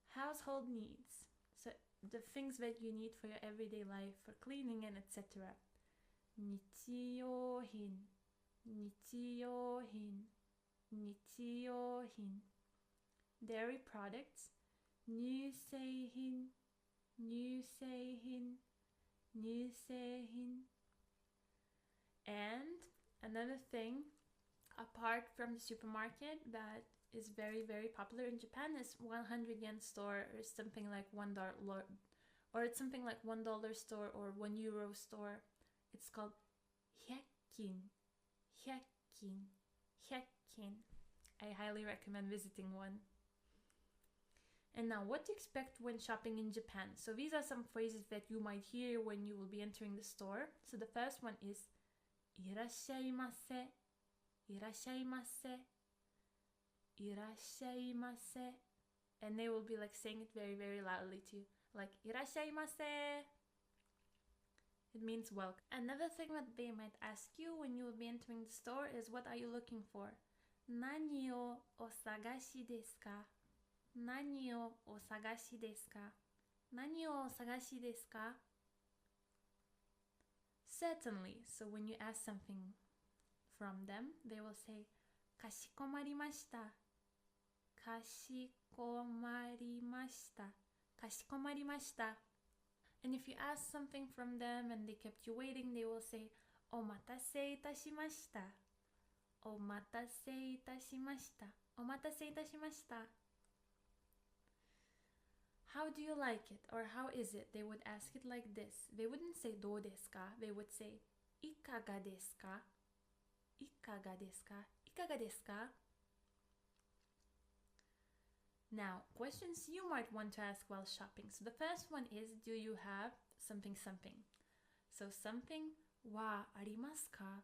household needs so the things that you need for your everyday life for cleaning and etc 日用品日用品日用品 dairy products 乳製品乳製品乳製品 and another thing apart from the supermarket that is very popular in Japan is 100 yen store or something like $1 or it's something like $1 store or €1 store. It's called 100kin 100kin 100kin. I highly recommend visiting one. And now, what to expect when shopping in Japan? So these are some phrases that you might hear when you will be entering the store. So the first one is いらっしゃいませいらっしゃいませいらっしゃいませ and they will be like saying it very loudly too, like いらっしゃいませ it means welcome. Another thing that they might ask you when you will be entering the store is what are you looking for? 何をお探しですか何をお探しですか何をお探しですか Certainly. So when you ask something from them, they will say かしこまりましたかしこまりましたかしこまりました And if you ask something from them and they kept you waiting, they will say お待たせいたしましたお待たせいたしましたお待たせいたしました How do you like it? Or how is it? They would ask it like this. They wouldn't say どうですか They would say いかがですかいかがですかいかがですか Now, questions you might want to ask while shopping. So the first one is, do you have something something? So something はありますか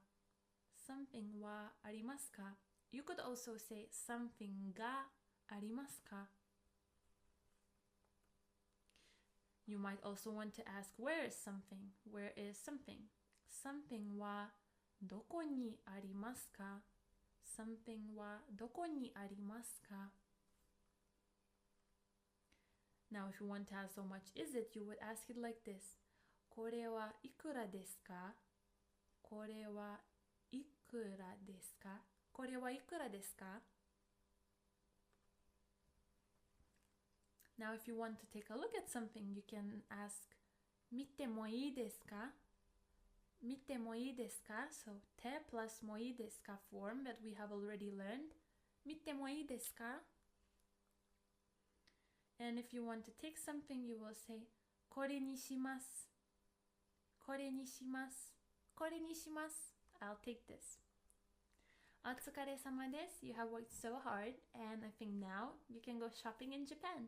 Something はありますか You could also say something がありますか You might also want to ask, where is something? Where is something? Something はどこにありますか? Something はどこにありますか? Now, if you want to ask how much is it, you would ask it like this. これはいくらですか? これはいくらですか? これはいくらですか? Now, if you want to take a look at something, you can ask, 見てもいいですか? 見てもいいですか? So, て plus もいいですか form that we have already learned. 見てもいいですか? And if you want to take something, you will say, これにします。これにします。これにします。I'll take this. お疲れ様です。You have worked so hard, and I think now you can go shopping in Japan.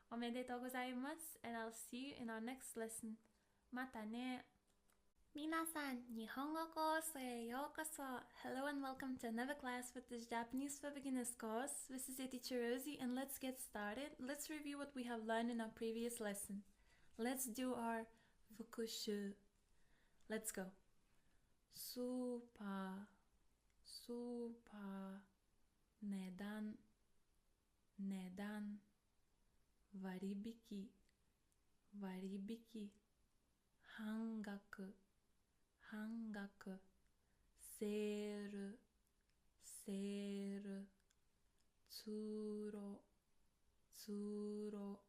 おめでとうございます。And I'll see you in our next lesson. またね。皆さん、日本語コースへようこそ。Hello and welcome to another class with this Japanese for Beginners course. This is your teacher Rosie, and let's get started. Let's review what we have learned in our previous lesson. Let's do our 復習. Let's go. スーパー、値段、割引、半額、セール、通路、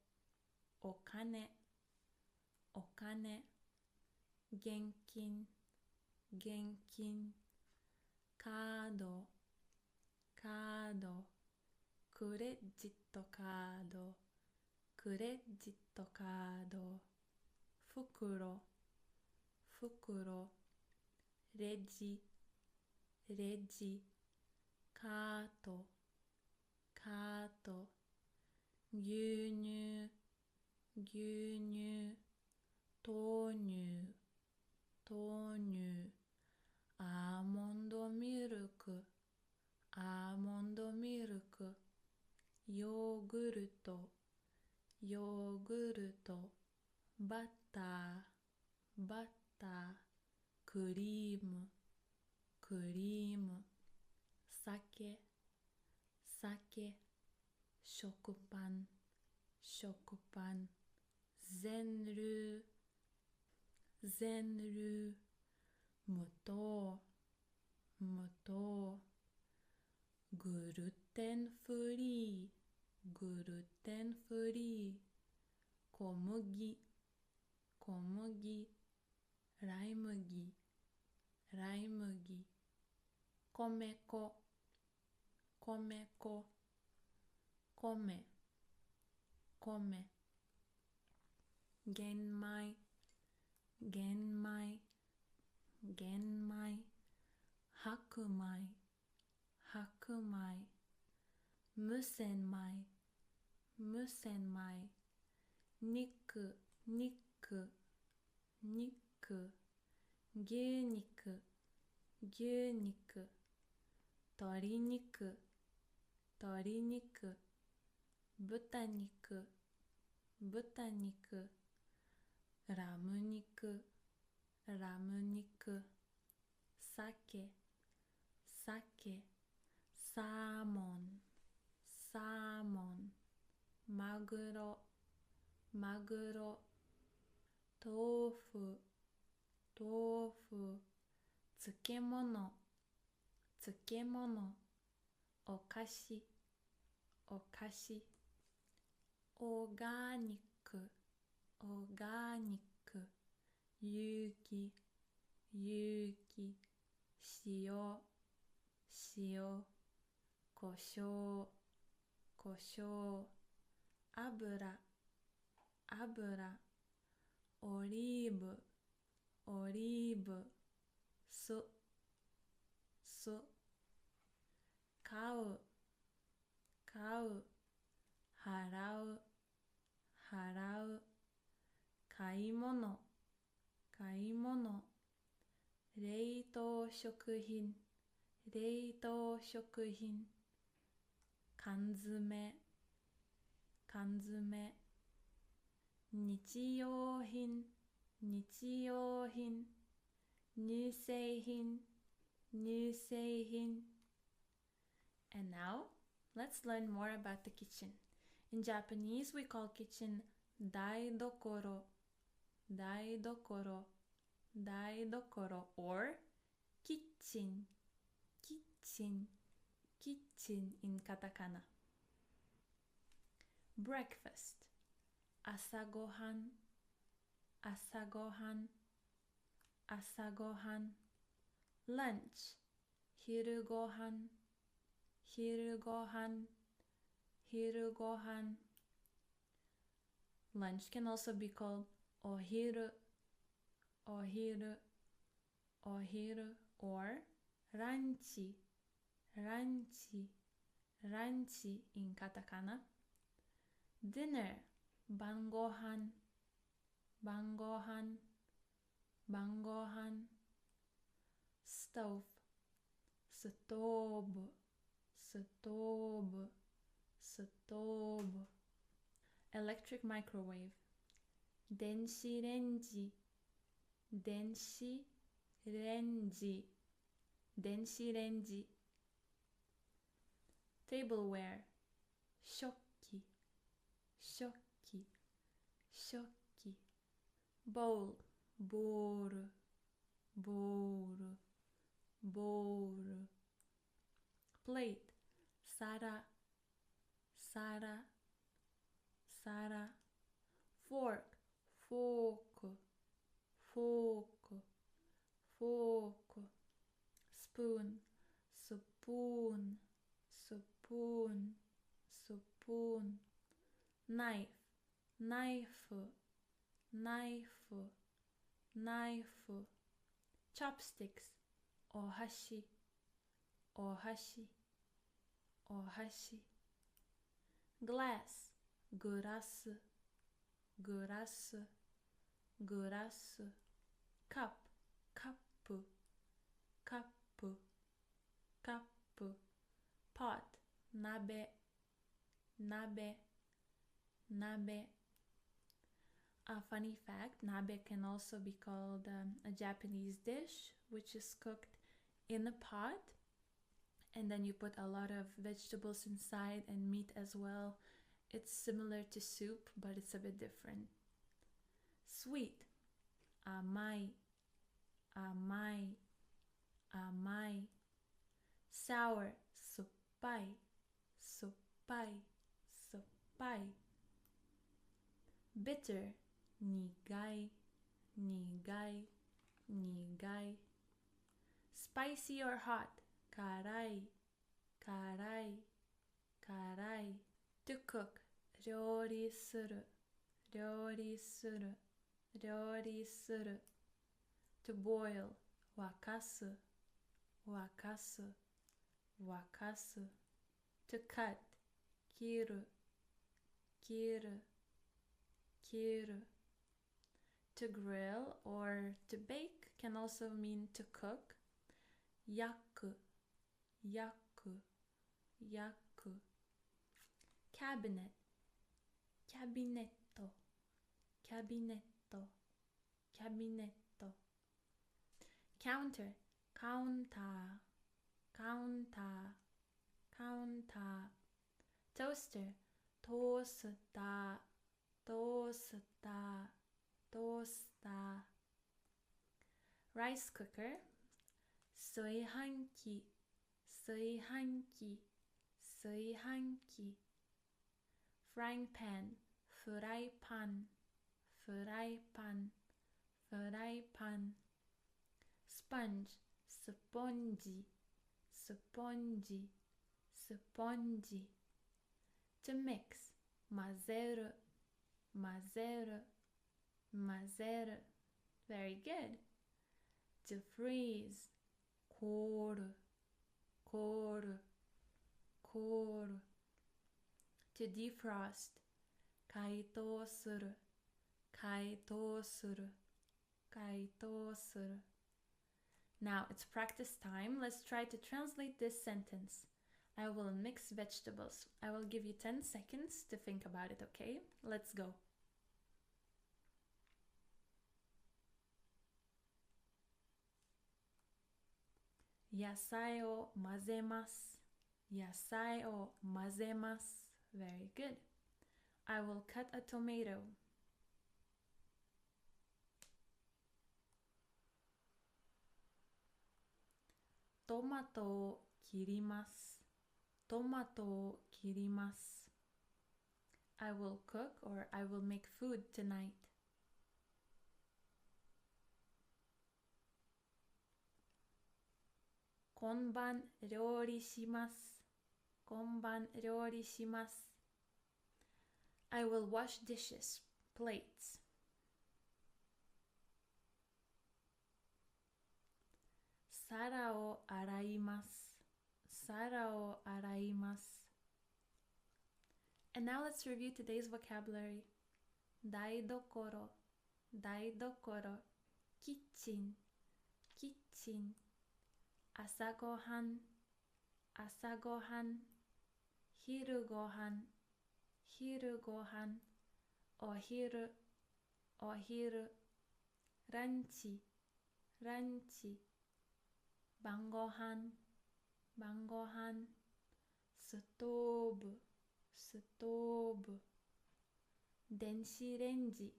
お金、現金、カード、クレジットカード、袋、レジ、カート、牛乳、豆乳、アーモンドミルク、ヨーグルト、バター、クリーム、酒、食パン、全粒、無糖、グルテンフリー、小麦、ライ麦、米粉、米、玄米、白米、無洗米、肉、牛肉、鶏肉、豚肉、ラム肉、鮭、サーモン、マグロ、豆腐、漬物、お菓子、オーガニック、有機、塩、胡椒、油、オリーブ、酢、買う、払う、買い物、冷凍食品、缶詰、日用品、日用品、乳製品、乳製品. And now, let's learn more about the kitchen. In Japanese, we call kitchen daidokoro, daidokoro, daidokoro, or kitchen, kitchen, kitchen in katakana. Breakfast, asagohan, asagohan, asagohan. Lunch, hirugohan, hirugohan, hirugohan. Lunch can also be called ohiru, ohiru, ohiru, or ranchi, ranchi, ranchi in katakana. Dinner, bangohan, bangohan, bangohan. Stove, stove, stove, stove. Electric microwave, denshi renji, denshi renji, denshi renji. Tableware, shokki, shokki, shokki. Bowl, bowl, bowl, bowl. Plate, sara, sara, sara. Fork, fork, fork, fork. Spoon, spoon, spoon, spoon. Knife, knife, knife, knife. Chopsticks, ohashi, ohashi, ohashi. Glass, glass, glass, glass. Cup, cup, cup, cup. Pot, nabe, nabe, nabe. A funny fact, nabe can also be called a Japanese dish which is cooked in a pot, and then you put a lot of vegetables inside and meat as well. It's similar to soup, but it's a bit different. Sweet, amai, amai, amai. Sour, suppai, suppai, suppai. Bitter, nigai, nigai, nigai. Spicy or hot, karai, karai, karai. To cook, ryori suru, ryori suru, ryori suru. To boil, wakasu, wakasu, wakasu. To cut, kiru, kiru, kiru. To grill or to bake can also mean to cook. Yaku, yaku, yaku. Cabinet, cabinetto, cabinetto, cabinetto. Counter, counter, counter, counter. Toaster, toaster, toaster, toaster. Rice cooker, soihanki, soihanki, soihanki. Frying pan, fry pan, fry pan, fry pan. Sponge, spongy, spongy, spongy. To mix, mazeru, mazeru, mazeru. Very good. To freeze, koru, koru, koru. To defrost, kaito suru, kaito suru, kaito suru. Now it's practice time. Let's try to translate this sentence. I will mix vegetables. I will give you 10 seconds to think about it, okay? Let's go. 野菜を混ぜます。野菜を混ぜます。Very good. I will cut a tomato. トマトを切ります。トマトを切ります。I will cook or I will make food tonight. 今晩料理します。今晩料理します。I will wash dishes, plates. 皿を洗います。皿を洗います。And now let's review today's vocabulary. 台所、台所、キッチン、キッチン。朝ごはん、朝ごはん。昼ごはん、昼ごはん。お昼、お昼。ランチ、ランチ。晩ごはん、晩ごはん。ストーブ、ストーブ。電子レンジ、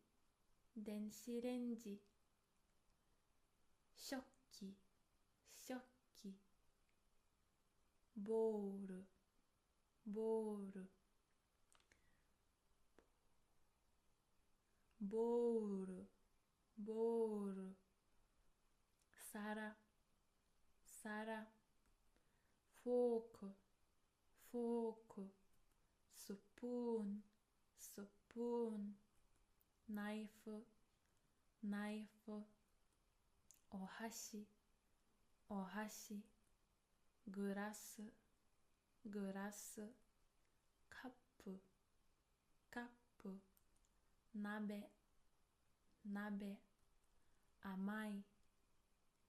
電子レンジ。食器、食器。ボール、ボール。ボール、ボール。皿、皿。フォーク、フォーク。スプーン、スプーン。ナイフ、ナイフ。お箸、お箸。グラス、グラス。カップ、カップ。鍋、鍋。甘い、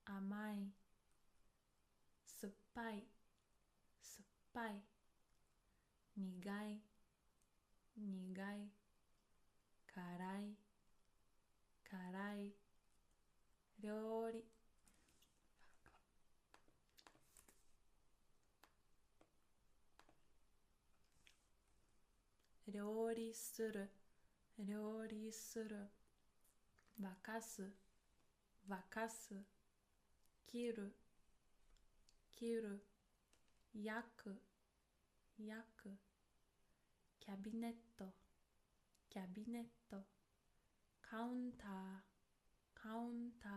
甘い。酸っぱい、酸っぱい。苦い、苦い。辛い、辛い。料理。料理する、料理する。沸かす、沸かす。切る、切る。焼く、焼く。キャビネット、キャビネット。カウンター、カウンター。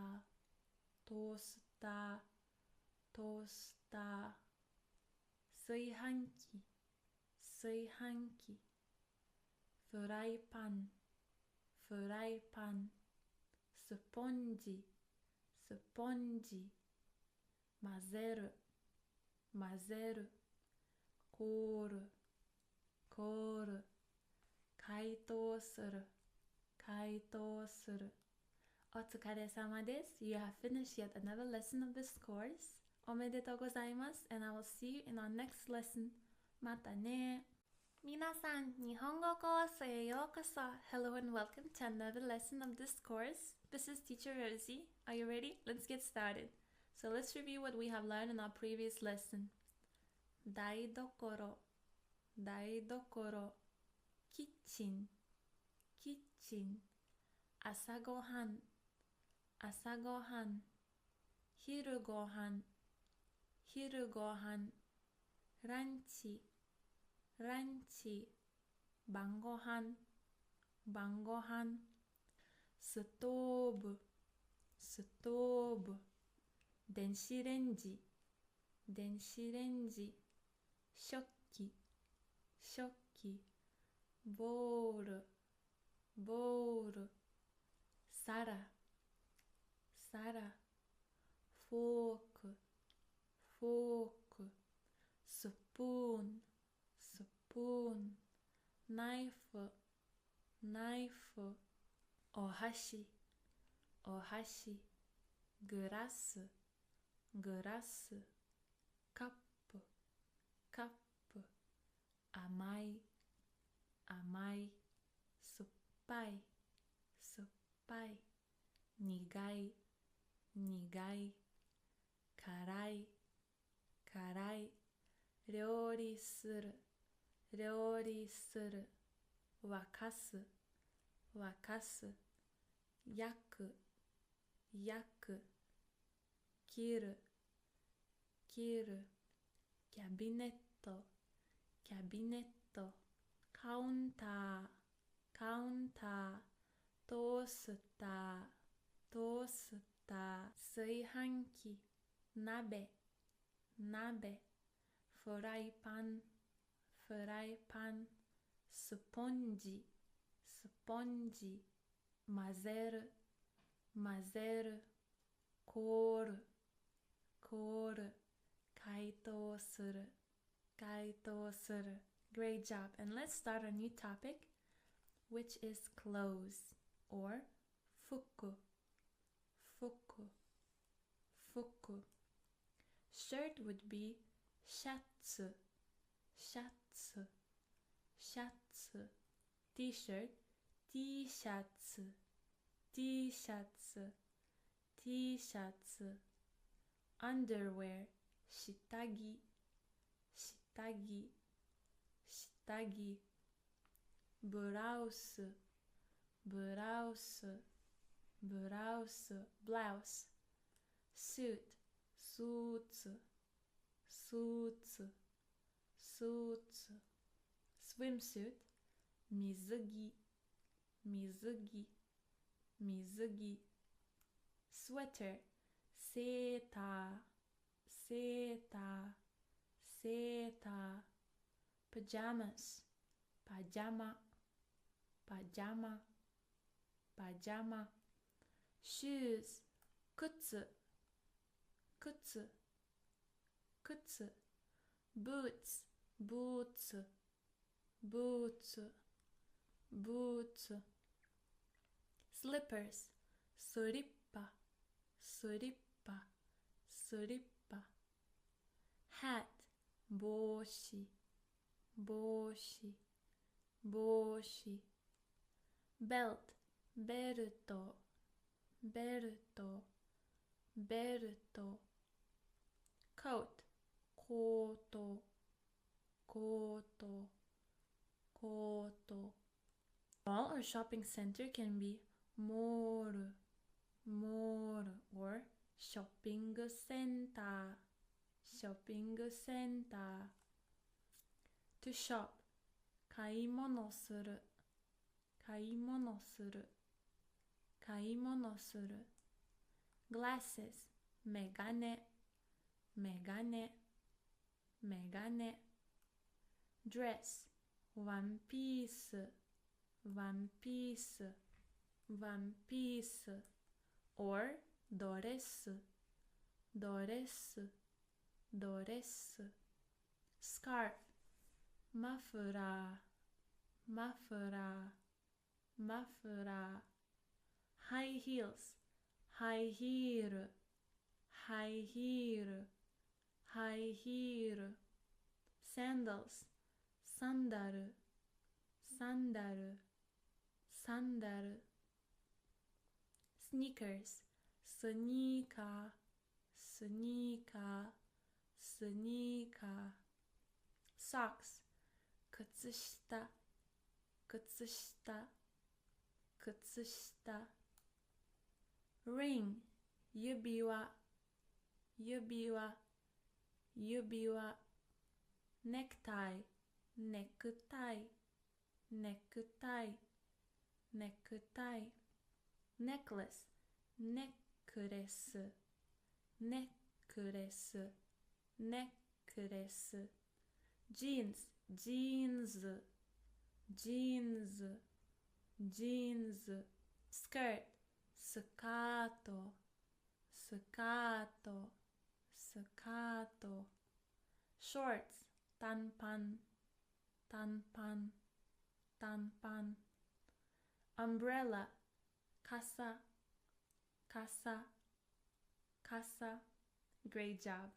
トースター、トースター。炊飯器、炊飯器。フライパン、フライパン。スポンジ、スポンジ。混ぜる、混ぜる。コール、コール。解凍する、解凍する。お疲れ様です。You have finished yet another lesson of this course. おめでとうございます。And I will see you in our next lesson. またね。皆さん、日本語コースへようこそ。Hello and welcome to another lesson of this course. This is Teacher Rosie. Are you ready? Let's get started. So let's review what we have learned in our previous lesson. 台所、台所。キッチン、キッチン。朝ごはん、朝ごはん。昼ごはん、昼ごはん。ランチ、ランチ。晩ごはん、晩ごはん。ストーブ、ストーブ。電子レンジ、電子レンジ。食器、食器。ボール、ボール。皿、皿。フォーク、フォーク。スプーン、スプーン。ナイフ、ナイフ。お箸、お箸。グラス、グラス。カップ、カップ。甘い、甘い。酸っぱい、酸っぱい。苦い、苦い。辛い、辛い料理する料理する沸かす沸かす焼く焼く切る切るキャビネットキャビネットカウンターカウンタートースタートースター炊飯器鍋鍋フライパンフライパンスポンジスポンジ混ぜる混ぜる凍る凍る解凍する解凍する Great job. And let's start a new topic, which is clothes or fuku fuku fuku. Shirt would be shatsu shatsu shatsu. T-shirt t-shatsu t-shatsu t-shatsu. Underwear shitagi shitagi shitagi. Blouse blouse blouse blouse. Suit suits suits suits. Swimsuit mizugi mizugi mizugi. Sweater seeta seeta seeta. Pajamas pajama pajama pajama. Shoes kutsu kutsu kutsu. Boots boots boots boots. Slippers surippa surippa surippa. Hat boshi boshi boshi. Belt belto belto belto. Coat koto koto koto. Mall or shopping center can be mall mall or shopping center shopping center. To shop 買い物する買い物する買い物する。Glasses メガネメガネメガネ。Dress ワンピースワンピースワンピース。or ドレスドレスドレス。Scarf マフラーマフラーマフラー。High heels ハイヒールハイヒールハイヒール。Sandals サンダルサンダルサンダル。Sneakers スニーカースニーカースニーカー。Socks 靴下靴下靴下。Ring 指輪指輪指輪。ネクタイネクタイネクタイネクタイ。Necklace ネックレスネックレスネックレス。Jeans ジーンズジーンズジーンズ。Skirt スカートスカートスカート。Shorts 短パン短パン短パン。Umbrella 傘傘傘。Great job.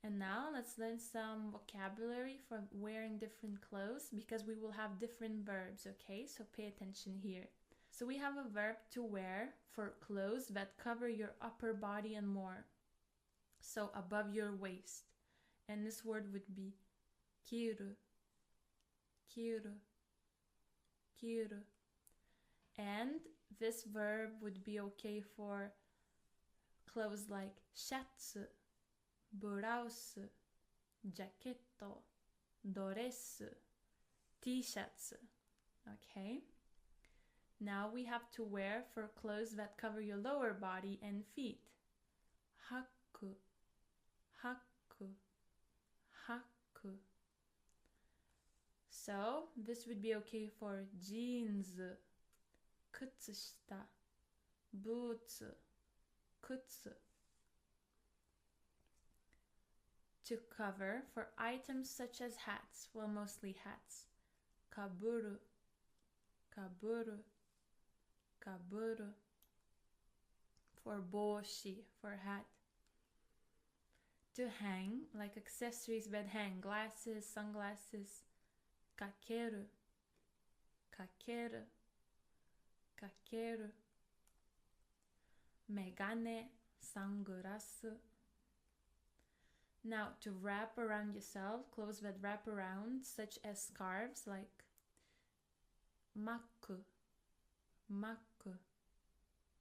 And now let's learn some vocabulary for wearing different clothes, because we will have different verbs, okay? So pay attention here. So we have a verb to wear for clothes that cover your upper body and more. So above your waist. And this word would be kiru, kiru, kiru. And this verb would be okay for clothes like shatsu, blouse, jacketto, doresu, t-shirts. Okay? Now we have to wear for clothes that cover your lower body and feet. Haku, haku, haku. So this would be okay for jeans, kutsushita, boots, kutsu. To cover for items such as hats, well, mostly hats. Kaburu, kaburu, kaburu. For boshi, for hat. To hang, like accessories that hang, glasses, sunglasses. Kakeru, kakeru, kakeru. Megane, sunglasses. Now, to wrap around yourself, clothes that wrap around, such as scarves, like maku, maku,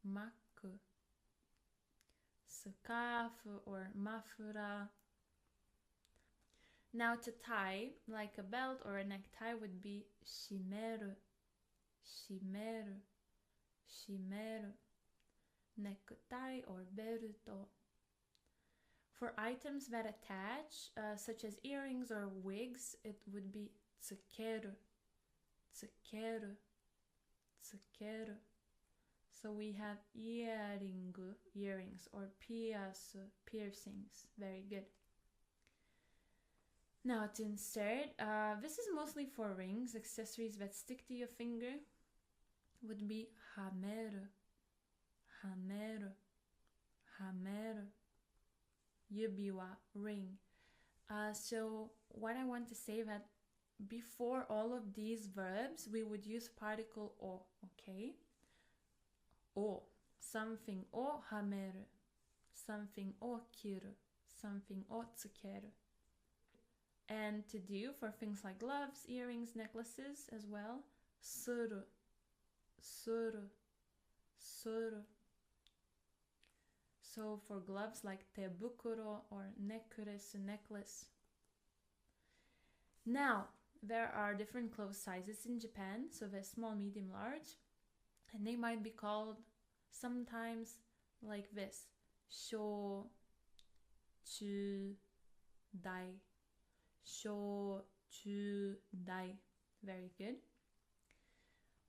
maku. Scarf or mafura. Now, to tie, like a belt or a necktie, would be shimeru, shimeru, shimeru. Necktie or beruto. For items that attach, such as earrings or wigs, it would be tsukeru, tsukeru, tsukeru. So we have earrings or piercings. Very good. Now to insert, this is mostly for rings, accessories that stick to your finger, would be hameru, hameru, hameru. Yubiwa, ring. So what I want to say that before all of these verbs, we would use particle o, okay? O, something o hameru, something o kiru, something o tsukeru. And to do for things like gloves, earrings, necklaces as well, suru, suru, suru. So for gloves like tebukuro or necklace. Now, there are different clothes sizes in Japan, so there's small, medium, large, and they might be called sometimes like this: sho, chu, dai, sho, chu, dai. Very good.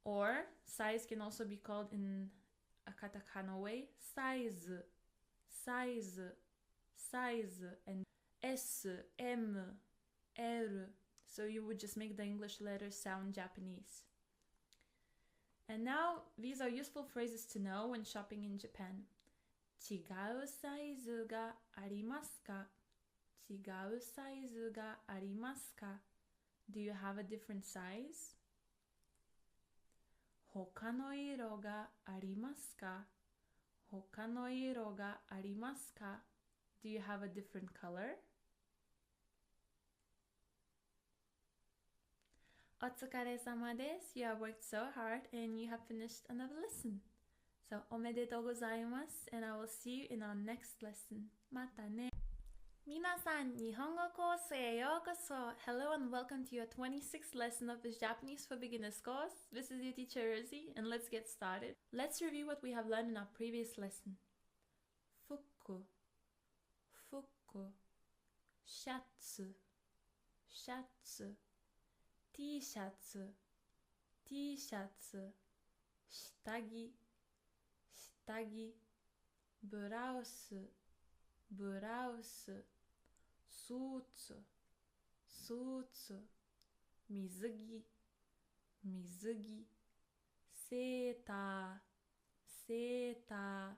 Or size can also be called in a katakana way, size, size, size, and S, M, R. So you would just make the English letters sound Japanese. And now these are useful phrases to know when shopping in Japan. 違うサイズがありますか? 違うサイズがありますか? Do you have a different size? 他の色がありますか? 他の色がありますか? Do you have a different color? お疲れ様です。You have worked so hard and you have finished another lesson. So, おめでとうございます and I will see you in our next lesson. またね。皆さん、日本語コースへようこそ。Hello and welcome to your 26th lesson of this Japanese for Beginners course. This is your teacher Rosie and let's get started. Let's review what we have learned in our previous lesson. Fuku, fuku, shatsu, shatsu, t-shirts, t-shirts, shitagi, shitagi, blouse, blouse, suits, suits, mizugi, mizugi, seeta, seeta,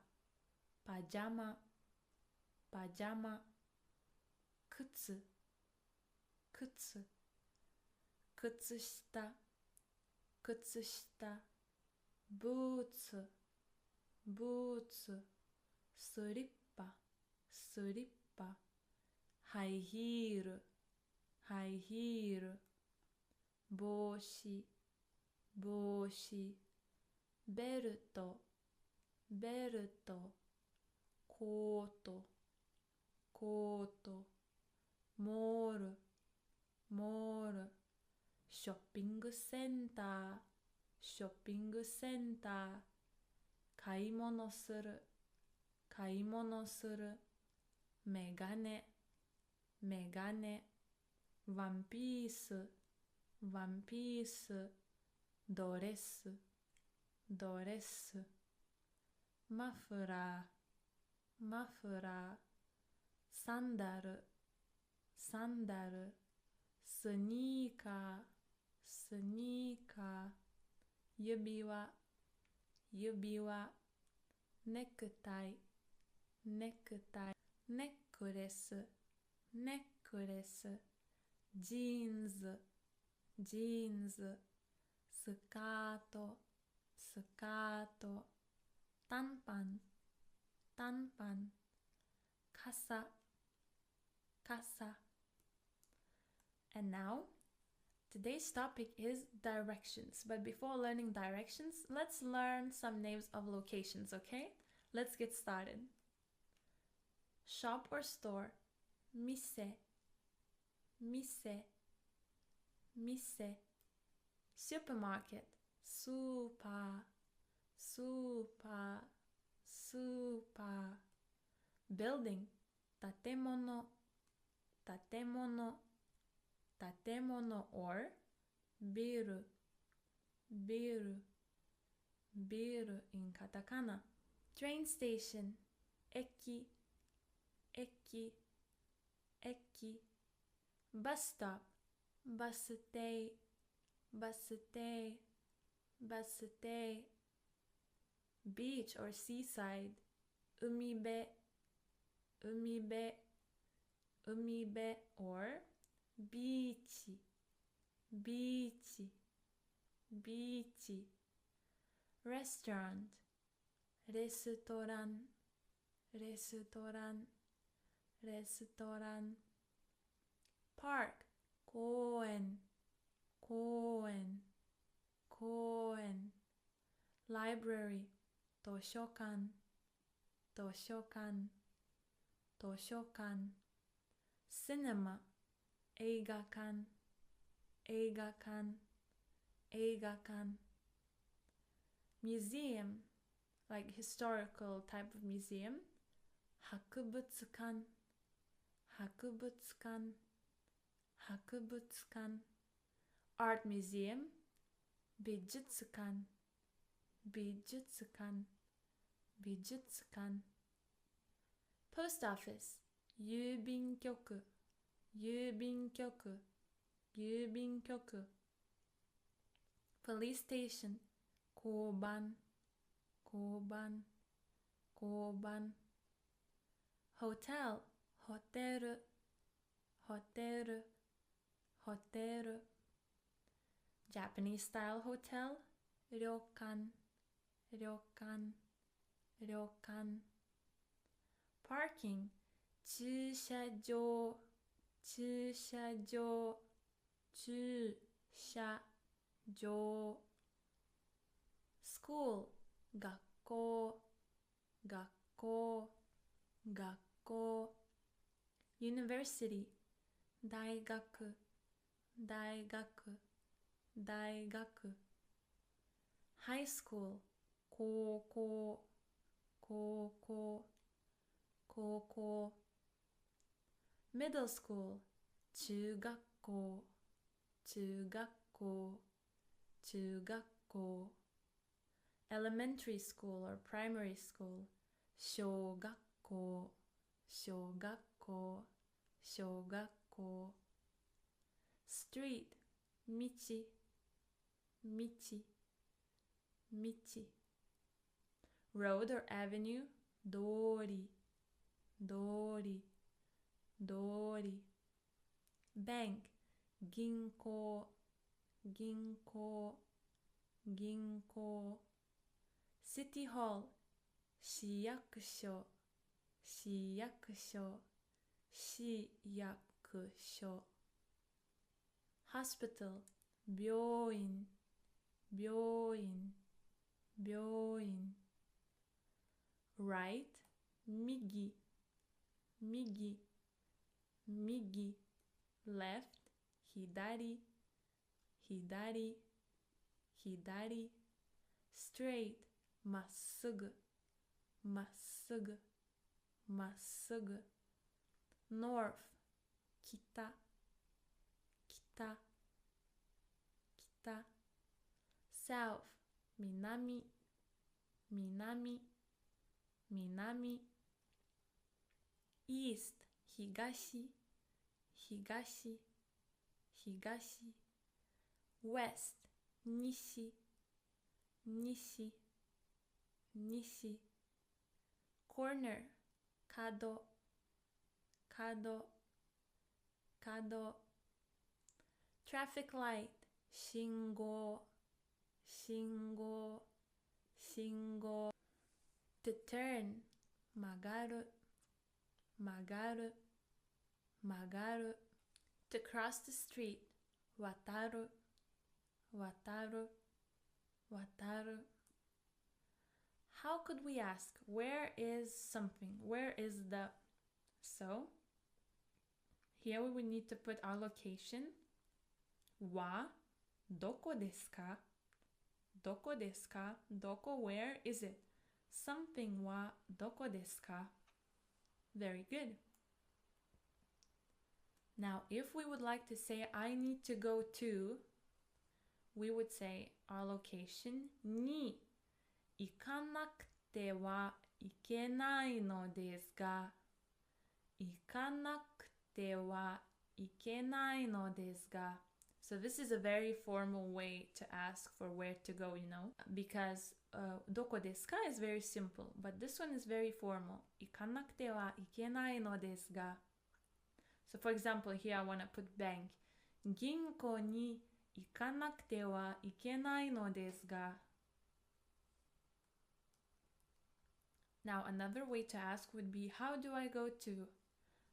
pajama, pajama, kutsu, kutsu, kutsushita, kutsushita, boots, boots, slipper, slipper, ハイヒール、ハイヒール。帽子、帽子。ベルト、ベルト。コート、コート。モール、モール。ショッピングセンター、ショッピングセンター。買い物する、買い物する。メガネ、メガネ。ワンピース、ワンピース。ドレス、ドレス。マフラー、マフラー。サンダル、サンダル。スニーカー、スニーカー。指輪、指輪。ネクタイ、ネクタイ。ネックレス、ネックレス。ジーンズ、ジーンズ。スカート、スカート。短パン、短パン。傘、傘。And now, today's topic is directions. But before learning directions, let's learn some names of locations, okay? Let's get started. Shop or store. Mise, mise, mise. Supermarket. Super, super, super. Building. Tatemono, tatemono, tatemono or biru, biru, biru in katakana. Train station. Eki, eki, eki. Bus stop. Basutei, basutei, basutei. Beach or seaside. Umibe, umibe, umibe or beach, beach, beach. Restaurant. Restoran, restoran, restoran. Park. Koen, koen, koen. Library. Toshokan, toshokan, toshokan. Cinema. Eigakan, eigakan, eigakan. Museum, like historical type of museum. Hakubutsukan, hakubutsukan, hakubutsukan. Art museum. Bijutsukan, bijutsukan, bijutsukan. Post office. Yubin-kyoku, yubin-kyoku, yubin-kyoku. Police station. Koban, koban, koban. Hotel. Hoteru, hoteru, hoteru. Japanese style hotel. Ryokan, ryokan, ryokan. Parking. 駐車場、駐車場、駐車場。School. 学校、学校、学校。University. 大学、大学、大学。High school. 高校、高校、高校。Middle school. 中学校、中学校、中学校。Elementary school or primary school. 小学校、小学校、小学校。Street. 道、道、道。Road or avenue. 通り、通り、通り。Bank. 銀行、銀行、銀行。City Hall. 市役所、市役所、市役所 hospital 病院病院病院 right 右右右 left 左左左 straight まっすぐまっすぐまっすぐ north 北北北 south 南南南 east 東東東 west 西西西 corner 角角角 traffic light 信号信号信号 to turn 曲がる曲がる曲がる to cross the street 渡る渡る渡る How could we ask where is something? Where is the... So here we would need to put our location はどこですかどこですかどこ Where is it? Something はどこですか Very good. Now, if we would like to say I need to go to, we would say our location に行かなくてはいけないのですが、行かなくてはいけないのですが。So this is a very formal way to ask for where to go, you know, because どこですか is very simple, but this one is very formal. 行かなくてはいけないのですが。So for example, here I want to put bank. 銀行に行かなくてはいけないのですが。Now another way to ask would be how do I go to?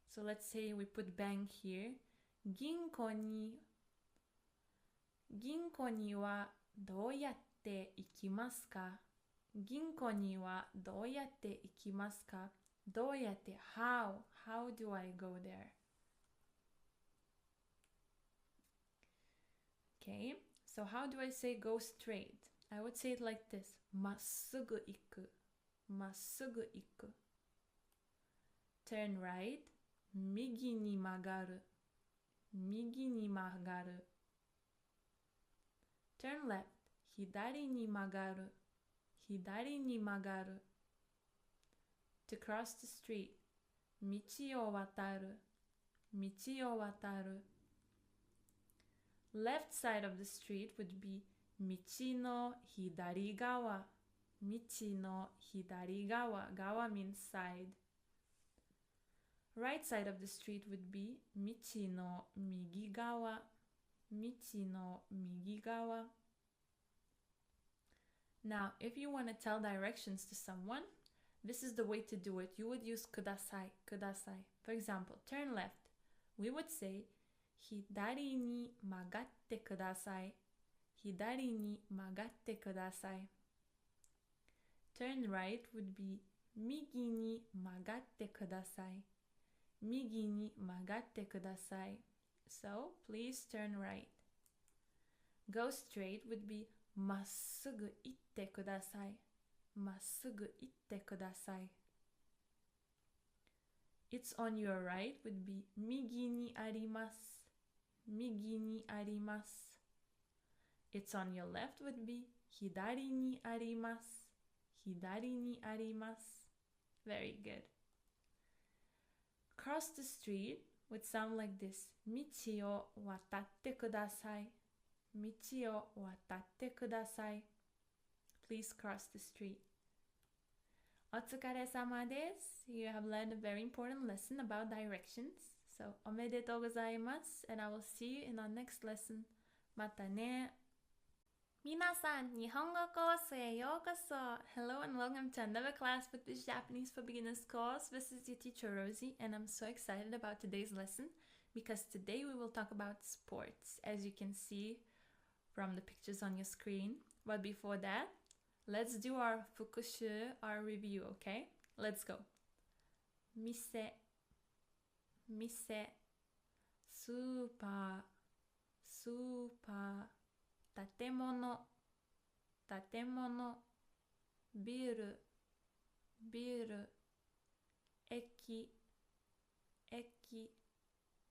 So let's say we put bank here. 銀行にはどうやって行きますか銀行にはどうやって行きますかどうやって How do I go there? Okay, so how do I say go straight? I would say it like this. まっすぐ行くまっすぐ行く Turn right 右に曲がる右に曲がる Turn left 左に曲がる左に曲がる To cross the street 道を渡る道を渡る Left side of the street would be 道の左側道の左側側 means side Right side of the street would be 道の右側道の右側 Now, if you want to tell directions to someone, this is the way to do it. You would use ください For example, turn left. We would say 左に曲がってください左に曲がってください Turn right would be 右に曲がってください右に曲がってください So, please turn right. Go straight would be まっすぐ行ってくださいまっすぐ行ってください It's on your right would be 右にあります右にあります It's on your left would be 左にあります左にあります Very good. Cross the street would sound like this. 道を渡ってください道を渡ってください Please cross the street. お疲れ様です You have learned a very important lesson about directions. So, おめでとうございます and I will see you in our next lesson. またね皆さん、日本語コースへようこそ. Hello and welcome to another class with this Japanese for Beginners course. This is your teacher Rosie, and I'm so excited about today's lesson because today we will talk about sports, as you can see from the pictures on your screen. But before that, let's do our fukushu, our review, okay? Let's go. Mise, mise, super, super, 建物、建物、ビル、ビル、駅、駅、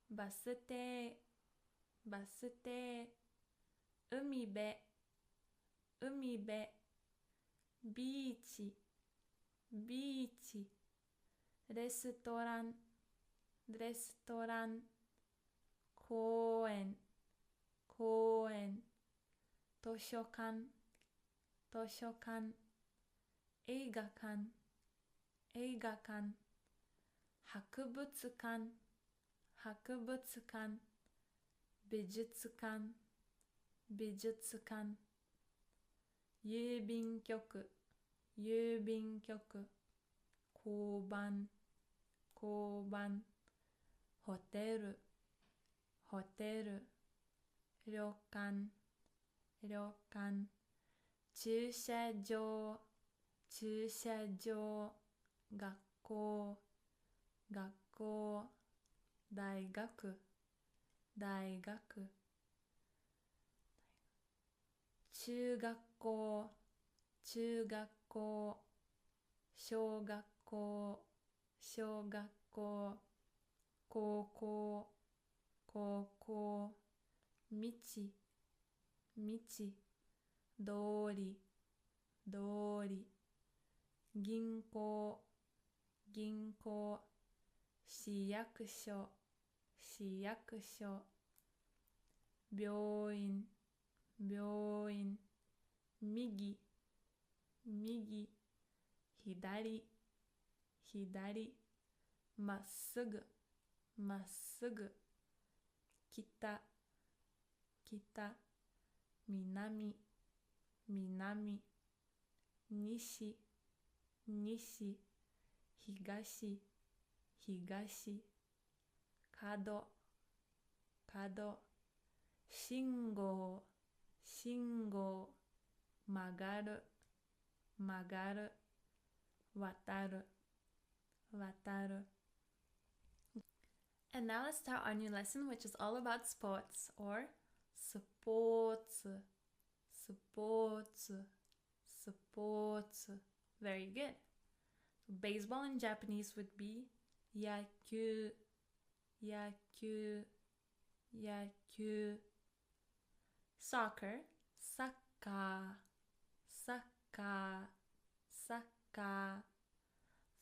バス停、バス停、海辺、海辺、ビーチ、ビーチ、レストラン、レストラン、公園、公園、図書館、図書館、映画館、映画館、博物館、博物館、美術館、美術館、郵便局、郵便局、交番、交番、ホテル、ホテル、旅館、旅館、駐車場、駐車場、学校、学校、大学、大学、中学校、中学校、小学校、小学校、高校、高校、道、道、通り、通り、銀行、銀行、市役所、市役所、病院、病院、右、右、左、左、まっすぐ、まっすぐ、北、北、南、南、西、西、東、東、角、角、信号、信号、曲がる、曲がる、渡る、渡る。And now let's start our new lesson, which is all about sports, or sports, sports, sports. Very good. Baseball in Japanese would be yakyu, yakyu, yakyu. Soccer, soccer, soccer, soccer.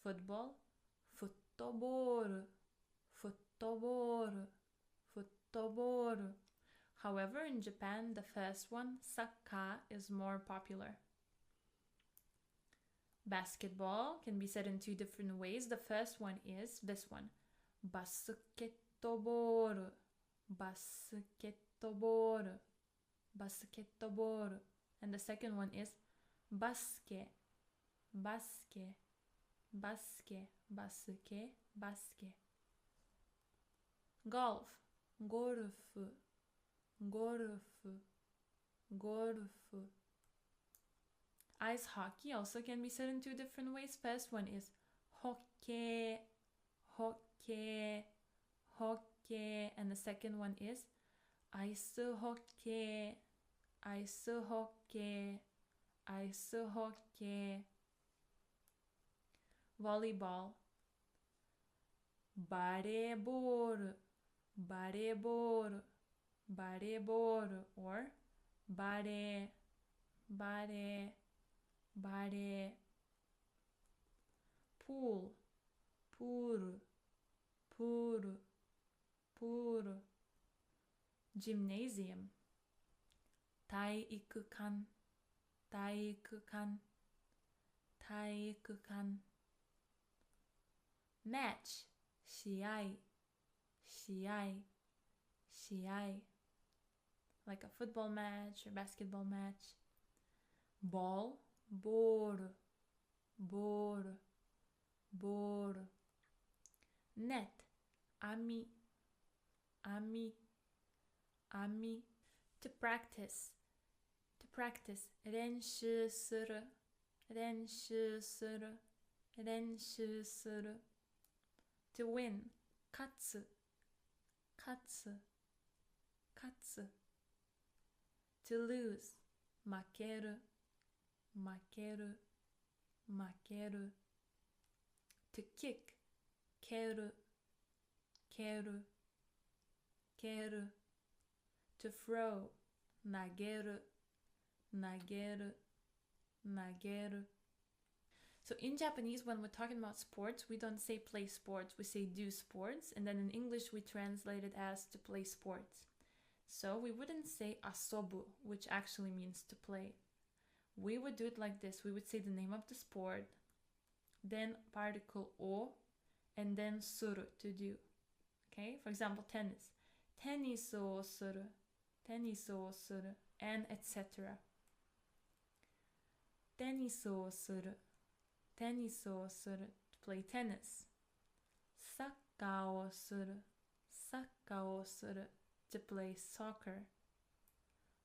Football, football, football, football. However, in Japan, the first one, soccer, is more popular. Basketball can be said in two different ways. The first one is this one, basketball, basketball, basketball. And the second one is basket, basket, basket, basket, basket. Golf, golf, golf, golf. Ice hockey also can be said in two different ways. First one is hockey, hockey, hockey. And the second one is ice hockey, ice hockey, ice hockey. Volleyball, volleyball, volleyball, volleyball, or ballet, ballet, ballet. Pool, pool, pool, pool. Gymnasium, 体育館、体育館、体育館。Match, 試合、試合、試合。Like a football match or basketball match. ball, boru, boru, boru. Net, ami, ami, ami. To practice, 練習する、練習する、練習する。To win, 勝つ、勝つ、勝つ。To lose, 負ける、負ける、負ける。To kick, 蹴る、蹴る、蹴る。To throw, 投げる、投げる、投げる。So in Japanese, when we're talking about sports, we don't say play sports, we say do sports. And then in English, we translate it as to play sports. So we wouldn't say asobu, which actually means to play. We would do it like this. We would say the name of the sport, then particle o, and then suru, to do. Okay, for example, tennis. Tennisu o suru, tennisu o suru, and etc. Tennisu o suru, tennisu o suru, to play tennis. Sakka o suru, sakka o suru, to play soccer.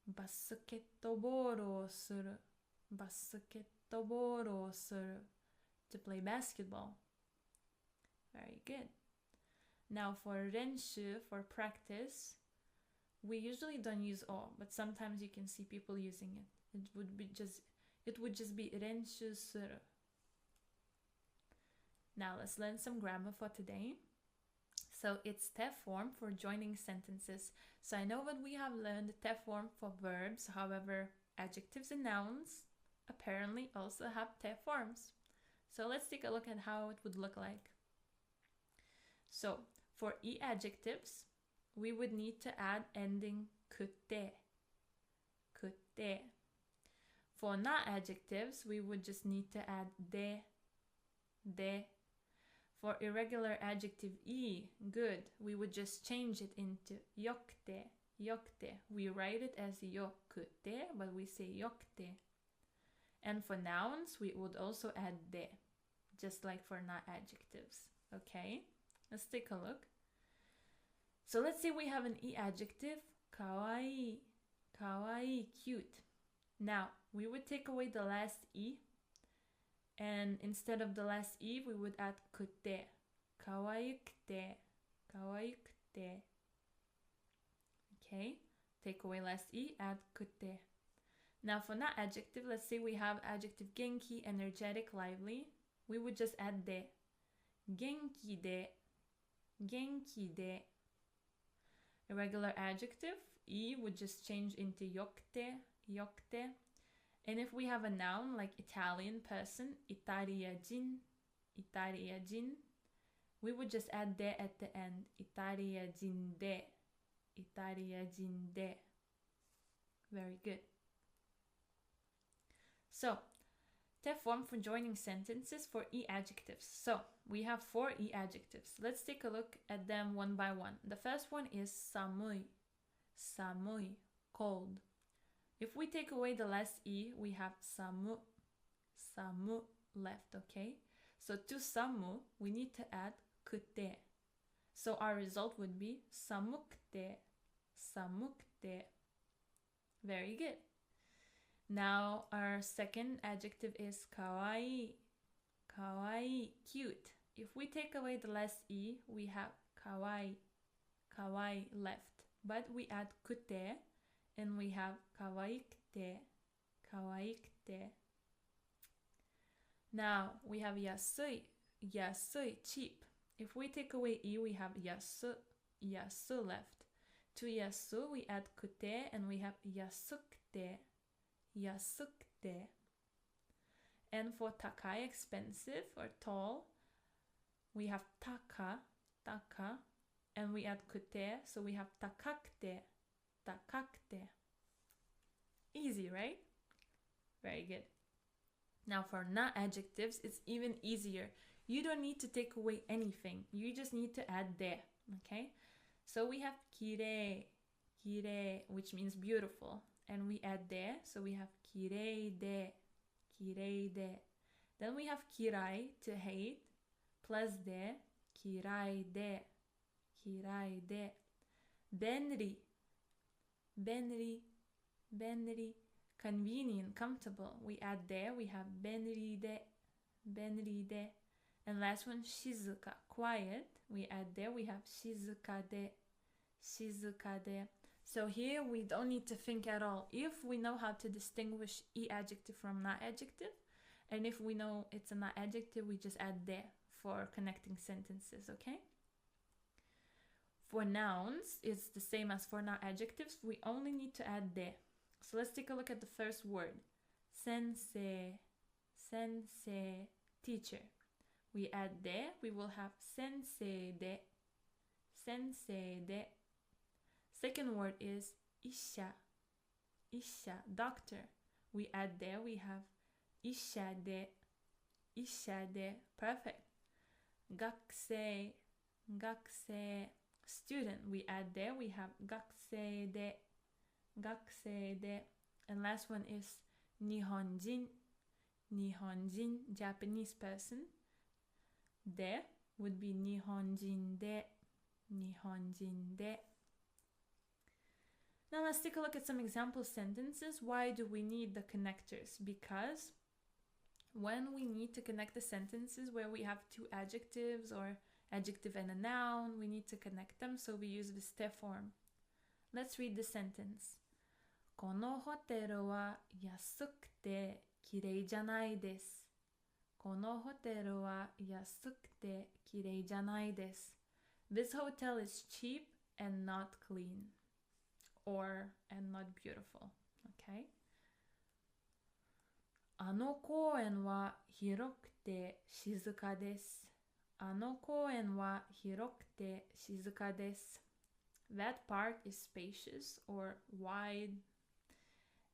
Basketball o suru, basketball o suru, to play basketball. Very good. Now for renshu, for practice, we usually don't use o, but sometimes you can see people using it. It would just be renshu suru. Now let's learn some grammar for today. So it's te form for joining sentences. So I know that we have learned te form for verbs, however, adjectives and nouns apparently also have te forms. So let's take a look at how it would look like. So for e adjectives, we would need to add ending kute, kute. For na adjectives, we would just need to add de, de. For irregular adjective e, good, we would just change it into yokte, yokte. We write it as yokute, but we say yokte. And for nouns, we would also add de, just like for na adjectives. Okay, let's take a look. So let's say we have an e adjective, kawaii, kawaii, cute. Now, we would take away the last e, and instead of the last e, we would add kute, kawaikute, kawaikute. Okay, take away last e, add kute. Now for na adjective, let's say we have adjective genki, energetic, lively. We would just add de, genki de, genki de. Irregular adjective, e would just change into yokte, yokte. And if we have a noun like Italian person, Italiajin, Italiajin, we would just add de at the end, Italiajin de, Italiajin de. Very good. So, te form for joining sentences for e adjectives. So, we have 4 e adjectives. Let's take a look at them one by one. The first one is samui, samui, cold. If we take away the last e, we have samu, samu left, okay? So to samu, we need to add kute. So our result would be samukte, samukte. Very good. Now our second adjective is kawaii, kawaii, cute. If we take away the last e, we have kawaii, kawaii left. But we add kute, and we have kawaikute, kawaikute. Now we have yasui, yasui, cheap. If we take away e, we have yasu, yasu left. To yasu, we add kute, and we have yasukte, yasukte. And for takai, expensive or tall, we have taka, taka, and we add kute, so we have takakte, takakte. Easy, right? Very good. Now for na adjectives, it's even easier. You don't need to take away anything. You just need to add de, okay? So we have kirei, kirei, which means beautiful. and we add de, so we have kirei de, kirei de. Then we have kirai, to hate, plus de, kirai de, kirai de. Benri, benri, benri, convenient, comfortable. We add de, we have benri de, benri de. And last one, shizuka, quiet. We add de, we have shizuka de, shizuka de. So here we don't need to think at all. If we know how to distinguish e adjective from na adjective, and if we know it's a na adjective, we just add de for connecting sentences, okay? For nouns, it's the same as for na adjectives. We only need to add de. So let's take a look at the first word. Sensei, sensei, teacher. We add de, we will have sensei de, sensei de. Second word is isha, isha, doctor. We add de, we have isha de, isha de. Perfect. Gakusei, gakusei, student. We add de, we have gakusei de, gakusei de. And last one is nihonjin, nihonjin, Japanese person. De would be nihonjin de, nihonjin de. Now let's take a look at some example sentences. Why do we need the connectors? Because when we need to connect the sentences where we have two adjectives or adjective and a noun, we need to connect them, so we use this te form. Let's read the sentence. このホテルは安くてきれいじゃないです。このホテルは安くてきれいじゃないです。This hotel is cheap and not clean. Or and not beautiful. Okay? あの公園は広くて静かです。あの公園は広くて静かです。That park is spacious or wide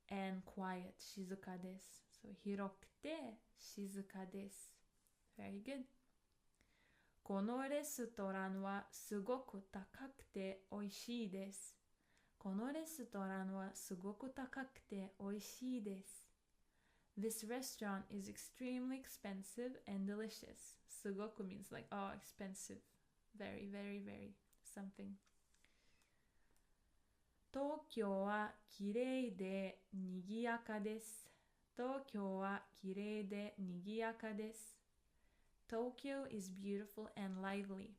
and quiet. 静かです。So 広くて静かです。Very good. このレストランはすごく高くて美味しいです。このレストランはすごく高くて美味しいです。This restaurant is extremely expensive and delicious. すごく means like, oh, expensive. Very, very, very something. 東京はきれいで賑やかです。東京はきれいで賑やかです。Tokyo is beautiful and lively.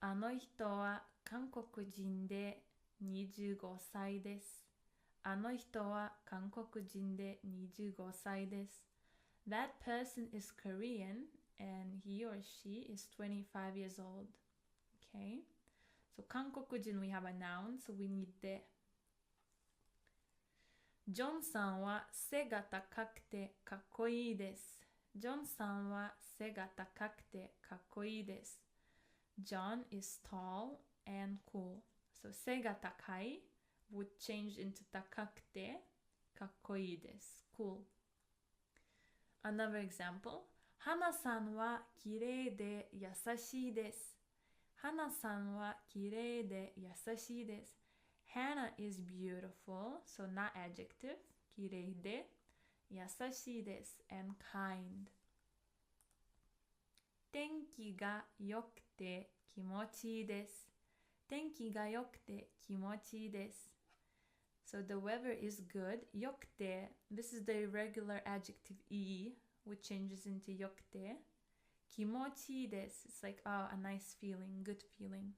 あの人は韓国人で25歳です。あの人は韓国人で25歳です。That person is Korean and he or she is 25 years old. Okay? So 韓国人 we have a noun, so we need で。ジョンさんは背が高くてかっこいいです。ジョンさんは背が高くてかっこいいです。John is tall and cool. So 背が高い would change into 高くてかっこいいです。Cool. Another example. 花さんはきれいで優しいです。花さんはきれいで優しいです。Hannah is beautiful, so not adjective. きれいで優しいです and kind. 天気が良くて気持ちいいです。天気が良くて気持ちいいです。So the weather is good. 良くて this is the irregular adjective e, which changes into 良くて。気持ちいいです It's like, oh, a nice feeling, good feeling.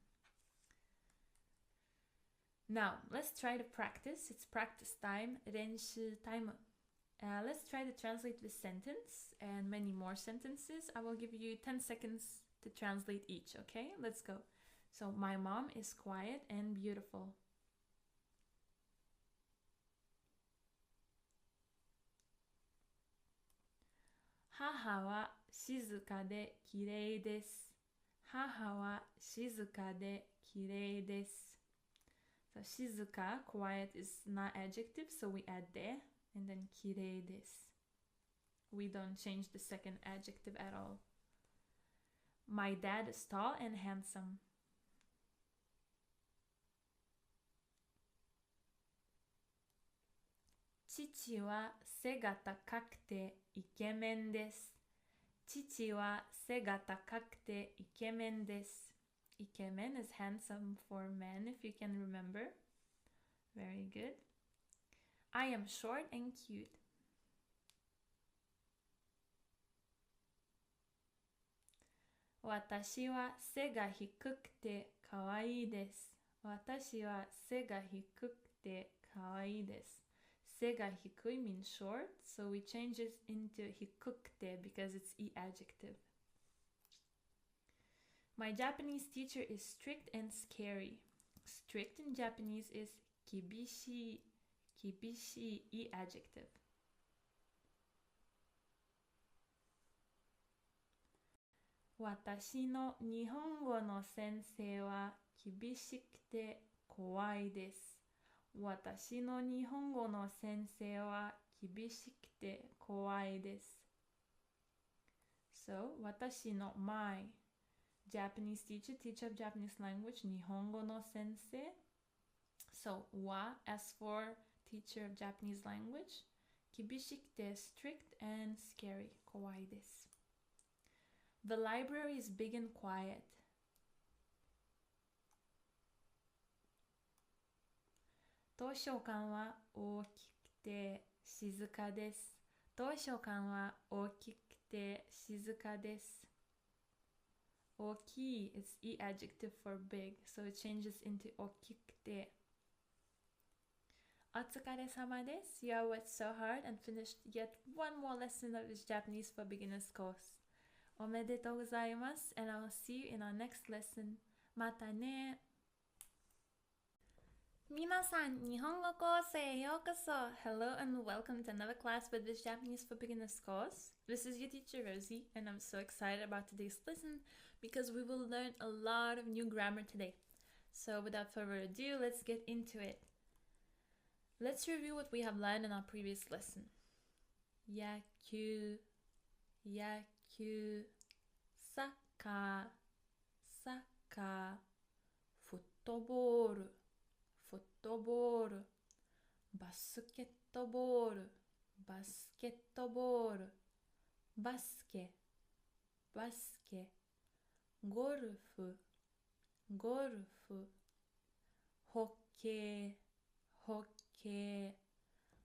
Now, let's try to practice. It's practice time, 練習タイム. Let's try to translate this sentence and many more sentences. I will give you 10 seconds to translate each, okay? Let's go. So, my mom is quiet and beautiful. 母は静かできれいです。母は静かできれいです。So 静か, quiet is not adjective, so we add で and then きれいです. We don't change the second adjective at all. My dad is tall and handsome. 父は背が高くてイケメンです。父は背が高くてイケメンです。イケメン is handsome for men, if you can remember. Very good. I am short and cute. 私は背が低くて可愛いです。私は背が低くて可愛いです。背が低い means short, so we change it into 低くて because it's e adjective. My Japanese teacher is strict and scary. Strict in Japanese is 厳しい。厳しい e adjective. 私の日本語の先生は厳しくて怖いです。私の日本語の先生は厳しくて怖いです。So, 私の my Japanese teacher of Japanese language, 日本語の先生。So, は as for teacher of Japanese language, 厳しくて strict and scary, 怖いです。The library is big and quiet. 図書館は大きくて静かです。図書館は大きくて静かです。大きい is e adjective for big, so it changes into 大きくて。お疲れ様です。You have worked so hard and finished yet one more lesson of this Japanese for Beginners course. おめでとうございます。And I will see you in our next lesson. またね。皆さん、日本語コースへようこそ。Hello and welcome to another class with this Japanese for Beginners course. This is your teacher Rosie, and I'm so excited about today's lesson because we will learn a lot of new grammar today. So without further ado, let's get into it. Let's review what we have learned in our previous lesson. 野球、野球、サッカー、サッカー、フットボール、フットボール、バスケットボール、バスケットボール、バスケ、バスケ、ゴルフ、ゴルフ、ホッケー、ホッケー、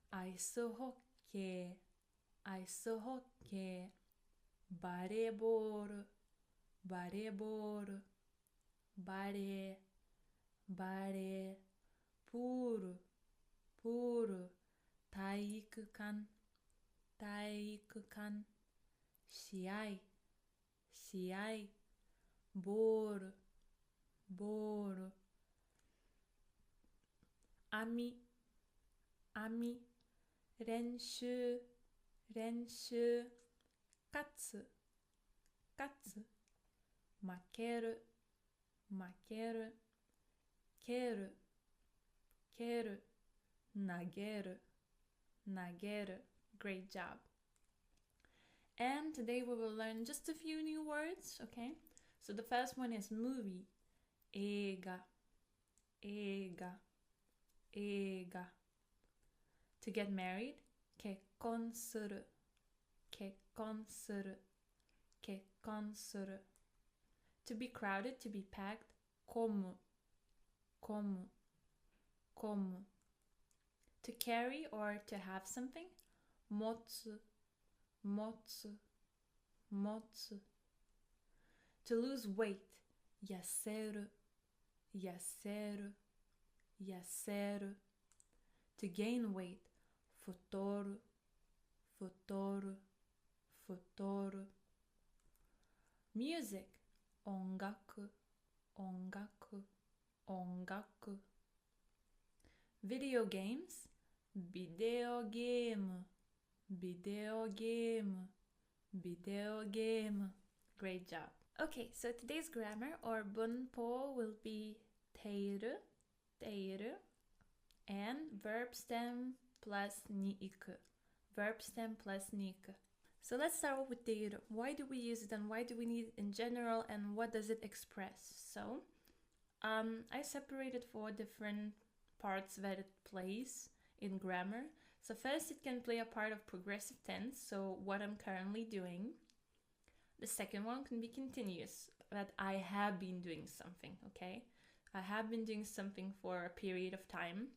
アイスホッケー、アイスホッケー、バレーボール、バレーボール、バレー、バレー、プール、プール、体育館、体育館、試合、試合、ボール、ボール、網、網、練習、練習、勝つ、勝つ、負ける、負ける、蹴る、蹴る、投げる、投げる。Great job. And today we will learn just a few new words, okay? So the first one is movie. 映画、映画、映画。To get married, 結婚する、結婚する、結婚する。To be crowded, to be packed, 混む、混む、混む。To carry or to have something, 持つ、持つ、持つ。To lose weight, 痩せる、痩せる、痩せる。To gain weight, 太る、太る、太る。Music, 音楽、音楽、音楽。Video games, ビデオゲーム、ビデオゲーム、ビデオゲーム。Great job. Okay, so today's grammar or bunpo will be ている、ている and verb stem plus に行く. Verb stem plus に行く. So let's start off with ている. Why do we use it and why do we need it in general and what does it express? So I separated 4 different parts that it plays in grammar. So first, it can play a part of progressive tense, so what I'm currently doing. The second one can be continuous, that I have been doing something, okay? I have been doing something for a period of time.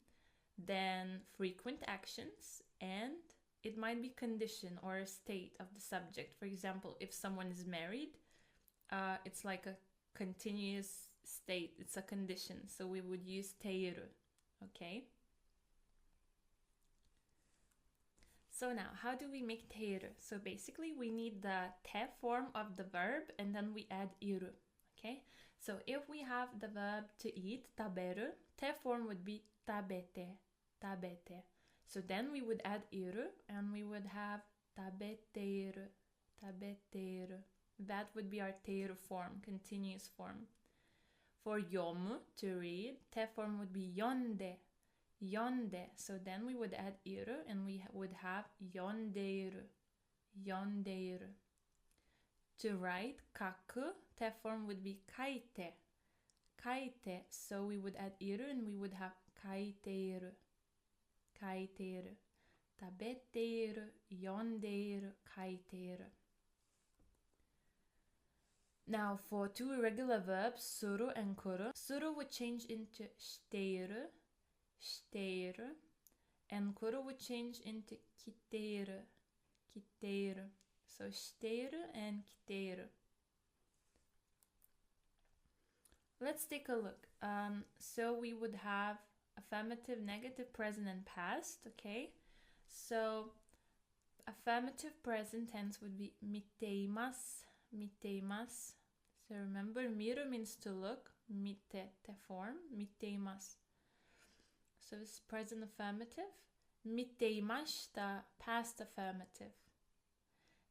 Then frequent actions, and it might be condition or a state of the subject. For example, if someone is married, it's like a continuous state, it's a condition, so we would use teiru, okay? So now, how do we make teiru? So basically, we need the te form of the verb, and then we add iru, okay? So if we have the verb to eat, taberu, te form would be tabete, tabete. So then we would add iru, and we would have tabeteiru, tabeteiru. That would be our teiru form, continuous form. For yomu, to read, te form would be yonde, yonde. So then we would add iru, and we would have yondeiru, yondeiru. To write, kaku, te form would be kaite, kaite. So we would add iru, and we would have kaiteiru, kaiteiru. Tabeteiru, yondeiru, kaiteiru. Now for two irregular verbs, suru and kuru, suru would change into shiteiru, shiteiru, and kuru would change into kiteiru, kiteiru. So shiteiru and kiteiru. Let's take a look. So we would have affirmative, negative, present, and past, okay? So affirmative present tense would be miteimasu, miteimasu. So remember, miru means to look, mite, te form, miteimasu. So this is present affirmative. Miteimashita, past affirmative.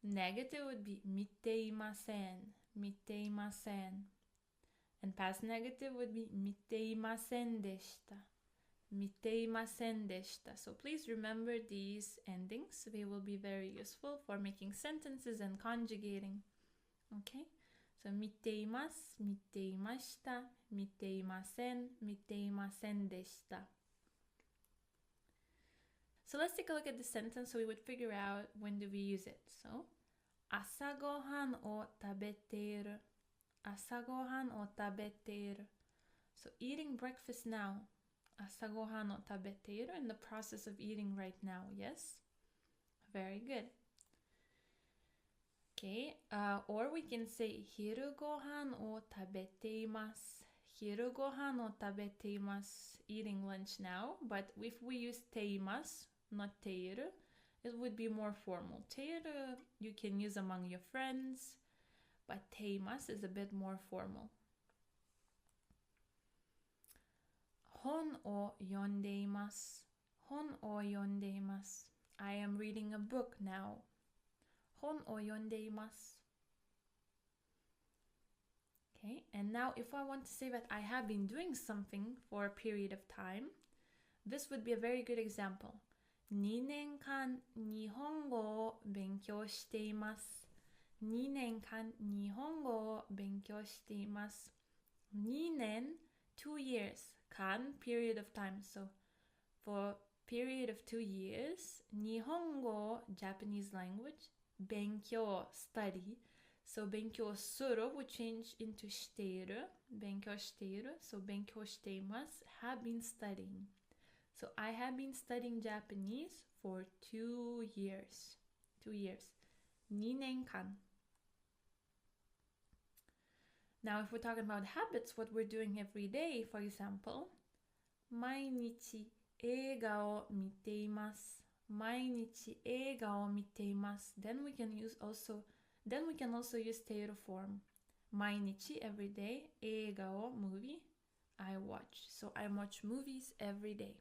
Negative would be miteimasen, miteimasen. And past negative would be miteimasen deshita, miteimasen deshita. So please remember these endings. They will be very useful for making sentences and conjugating. Okay, so miteimasu, miteimashita, miteimasen, miteimasen deshita. So let's take a look at the sentence so we would figure out when do we use it. So, asagohan o tabeteiru, asagohan o tabeteiru. So eating breakfast now, asagohan o tabeteiru, in the process of eating right now, yes? Very good. Okay, or we can say hiru gohan o tabeteimasu. Hiru gohan o tabeteimasu, eating lunch now. But if we use teimasu, not teiru, it would be more formal. Teiru you can use among your friends, but teimasu is a bit more formal. Hon o yondeimasu. Hon o yondeimasu. I am reading a book now. Hon o yondeimasu. Okay, and now if I want to say that I have been doing something for a period of time, this would be a very good example. 2年間日本語を勉強しています。2年間日本語を勉強しています。2年, 2 years. 間, period of time. So for period of 2 years, 日本語, Japanese language, 勉強, study. So 勉強する would change into している。勉強している。So 勉強しています。have been studying. So I have been studying Japanese for 2 years. 2 years. 2年間. Now if we're talking about habits, what we're doing every day, for example, 毎日映画を見ています。毎日映画を見ています。Then we can also use ている form. 毎日 every day. 映画を movie. I watch. So I watch movies every day.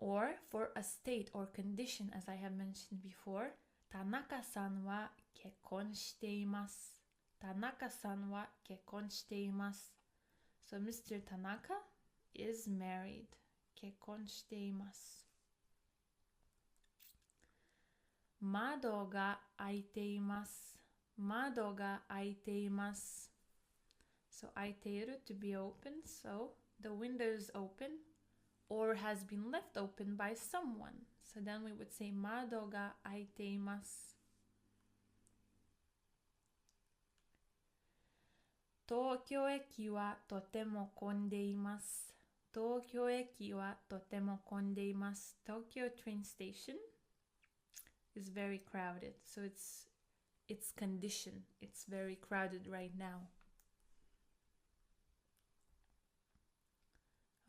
Or for a state or condition, as I have mentioned before, 田中さんは結婚しています。田中さんは結婚しています。So Mr. Tanaka is married. 結婚しています。窓が開いています。窓が開いています。So 開いている to be open. So the window is open. or has been left open by someone. So then we would say Mado ga aiteimasu. Tokyo eki wa totemo konde imasu. Tokyo eki wa totemo konde imasu. Tokyo train station is very crowded. So it's condition. It's very crowded right now.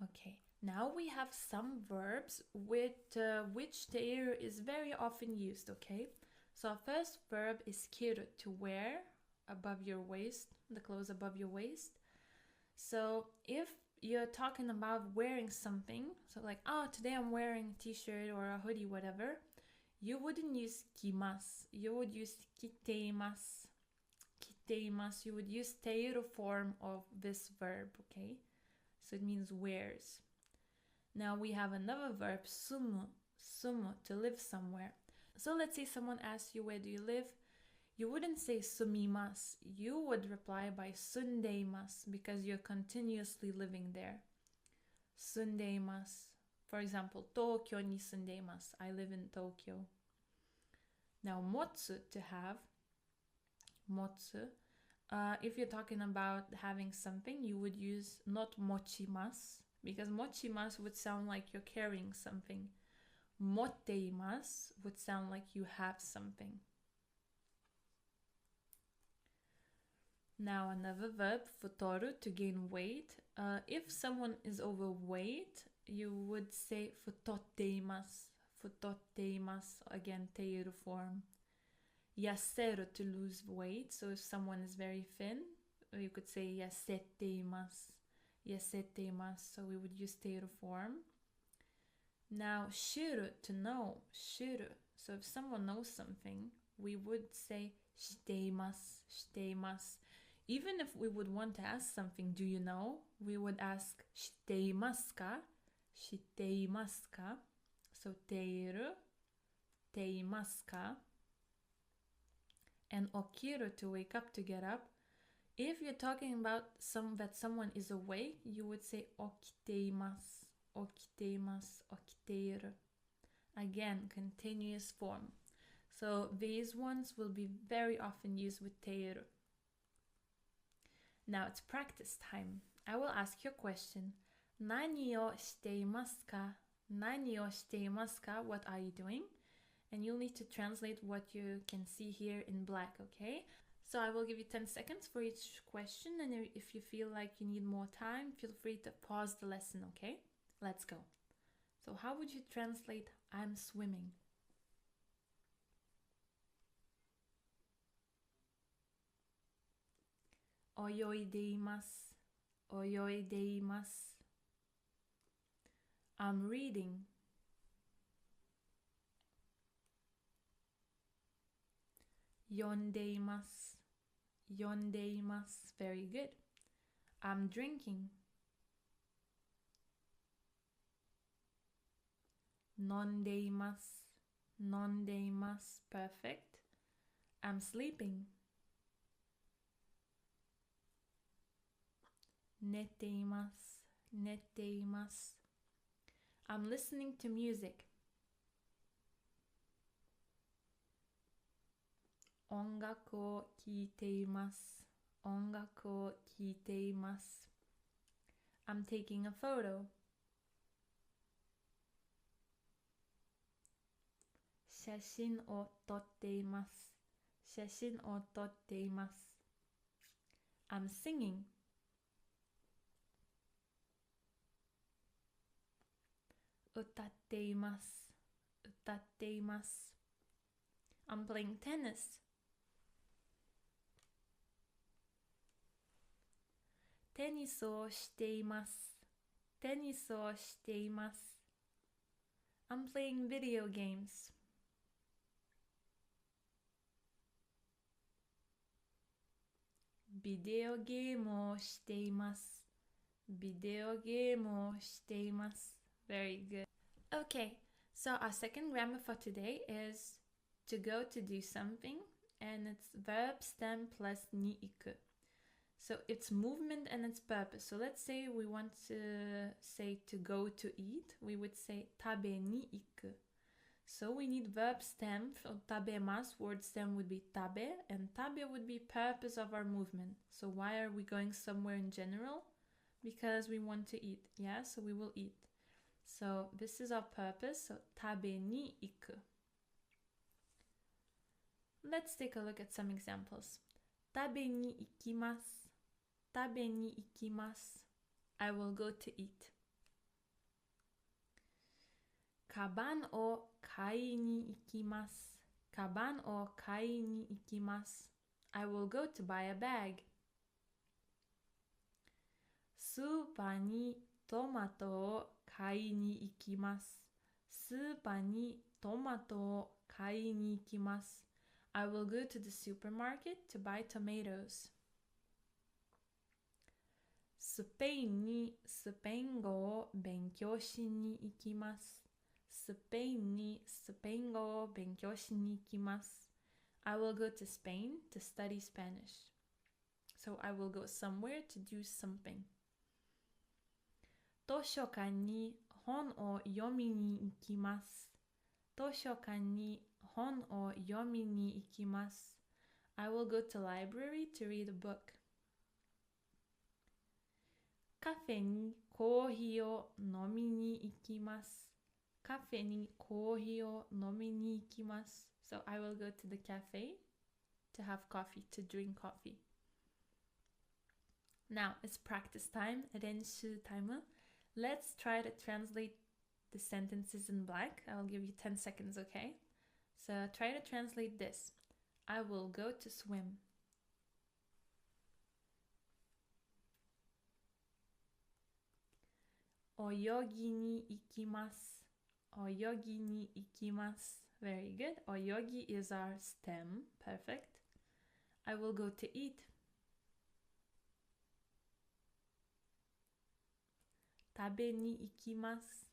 Okay, now we have some verbs with which teiru is very often used, okay? So our first verb is kiru, to wear above your waist, the clothes above your waist. So if you're talking about wearing something, so like, oh, today I'm wearing a t-shirt or a hoodie, whatever, you wouldn't use kimasu, you would use kiteimasu. Kiteimasu, you would use teiru form of this verb, okay? So it means wears. Now we have another verb, sumu, to live somewhere. So let's say someone asks you, where do you live? You wouldn't say sumimasu. You would reply by sundeimasu because you're continuously living there. Sundeimasu. For example, Tokyo ni sundeimasu. I live in Tokyo. Now motsu, to have. Motsu. If you're talking about having something, you would use not mochimasu, because mochimasu would sound like you're carrying something. Motteimasu would sound like you have something. Now another verb, futoru, to gain weight. If someone is overweight, you would say futotteimasu. Futotteimasu, again, teiru form. Yaseru, to lose weight. So if someone is very thin, you could say yasetteimasu. Yasetteimasu. So we would use teiru form. Now shuru, to know. Shuru. So if someone knows something, we would say shiteimasu. Shiteimasu. Even if we would want to ask something, do you know? We would ask shiteimasu ka? Shiteimasu ka? So teiru, teimasu ka? And okiru, to wake up, to get up. If you're talking about that someone is awake, you would say okiteimasu, okiteimasu, okiteiru. Again, continuous form. So these ones will be very often used with teiru. Now it's practice time. I will ask you a question. Nani o shiteimasu ka? Nani o shiteimasu ka? What are you doing? And you'll need to translate what you can see here in black, okay? So I will give you 10 seconds for each question, and if you feel like you need more time, feel free to pause the lesson, okay? Let's go. So how would you translate I'm swimming? Oyoideimasu, oyoideimasu. I'm reading. Yondeimasu, yondeimasu. Very good. I'm drinking. Nondeimasu, nondeimasu. Perfect. I'm sleeping. Netteimasu, netteimasu. I'm listening to music. Ongaku o kiiteimasu, ongaku o kiiteimasu. I'm taking a photo. Shashin o totteimasu, shashin o totteimasu. I'm singing. Utatteimasu, utatteimasu. I'm playing tennis. Tennis o shiteimasu, tennis o shiteimasu. I'm playing video games. Video game o shiteimasu, video game o shiteimasu. Very good. Okay, so our second grammar for today is to go to do something, and it's verb stem plus ni iku. So it's movement and its purpose. So let's say we want to say to go to eat. We would say tabe ni iku. So we need verb stem. For tabemasu, word stem would be tabe, and tabe would be purpose of our movement. So why are we going somewhere in general? Because we want to eat. Yeah, so we will eat. So this is our purpose. So tabe ni iku. Let's take a look at some examples. Tabe ni ikimasu. Tabe ni ikimasu. I will go to eat. Kaban o kai ni ikimasu. Kaban o kai ni ikimasu. I will go to buy a bag. Supa ni tomato o kai ni ikimasu. Supa ni tomato o kai ni ikimasu. I will go to the supermarket to buy tomatoes. スペインにスペイン語を勉強しに行きます。スペインにスペイン語を勉強しに行きます。I will go to Spain to study Spanish. So I will go somewhere to do something. 図書館に本を読みに行きます。図書館に本を読みに行きます。I will go to library to read a book. カフェにコーヒーを飲みに行きます。カフェにコーヒーを飲みに行きます。So I will go to the cafe to have coffee, to drink coffee. Now it's practice time, 練習タイム. Let's try to translate the sentences in black. I'll give you 10 seconds, okay? So try to translate this. I will go to swim. 泳ぎに行きます。泳ぎに行きます。Very good. 泳ぎ is our stem. Perfect. I will go to eat. 食べに行きます。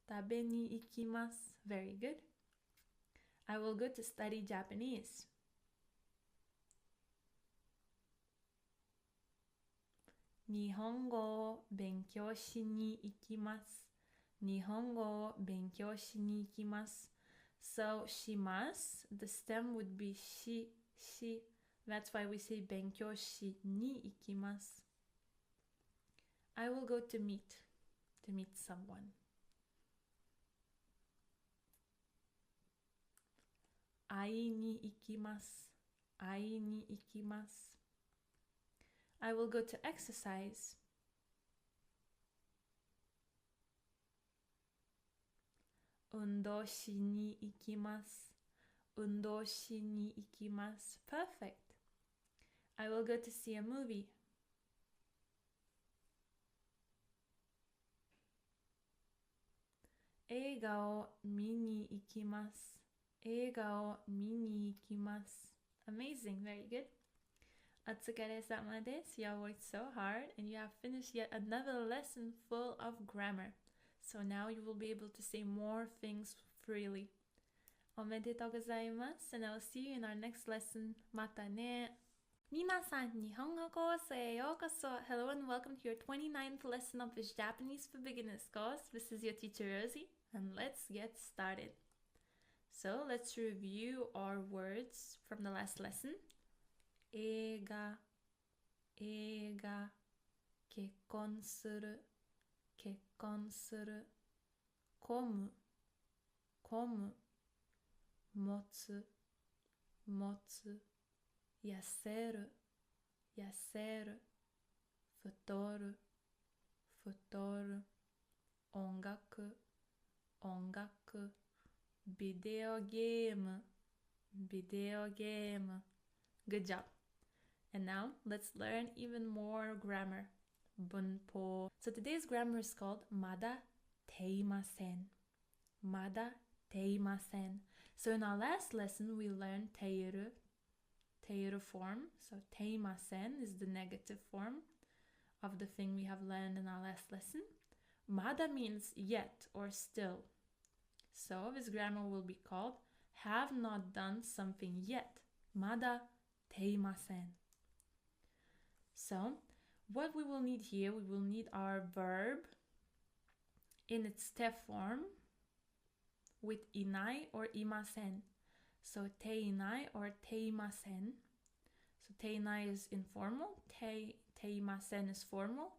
食べに行きます。Very good. I will go to study Japanese. 日本語を勉強しに行きます。日本語を勉強しに行きます。So, します. The stem would be し. That's why we say 勉強しに行きます. I will go to meet someone. 会いに行きます。会いに行きます。I will go to exercise. 運動しに行きます。運動しに行きます。Perfect. I will go to see a movie. 映画を見に行きます。映画を見に行きます。Amazing, very good. お疲れ様です. You all worked so hard and you have finished yet another lesson full of grammar. So now you will be able to say more things freely. おめでとうございます. And I will see you in our next lesson. またね. 皆さん、日本語コースへようこそ. Hello and welcome to your 29th lesson of this Japanese for Beginners course. This is your teacher Rosie, and let's get started. So let's review our words from the last lesson. 映画、映画、結婚する、結婚する、混む、混む、持つ、持つ、痩せる、痩せる、太る、太る、音楽、音楽、ビデオゲーム、ビデオゲーム。Good job. And now let's learn even more grammar. bunpo. So today's grammar is called mada teimasen. Mada teimasen. So in our last lesson we learned teiru, teiru form. So teimasen is the negative form of the thing we have learned in our last lesson. Mada means yet or still. So this grammar will be called have not done something yet. Mada teimasen. So what we will need here, we will need our verb in its te form with inai or imasen. So te inai or te imasen. So te inai is informal, te imasen is formal,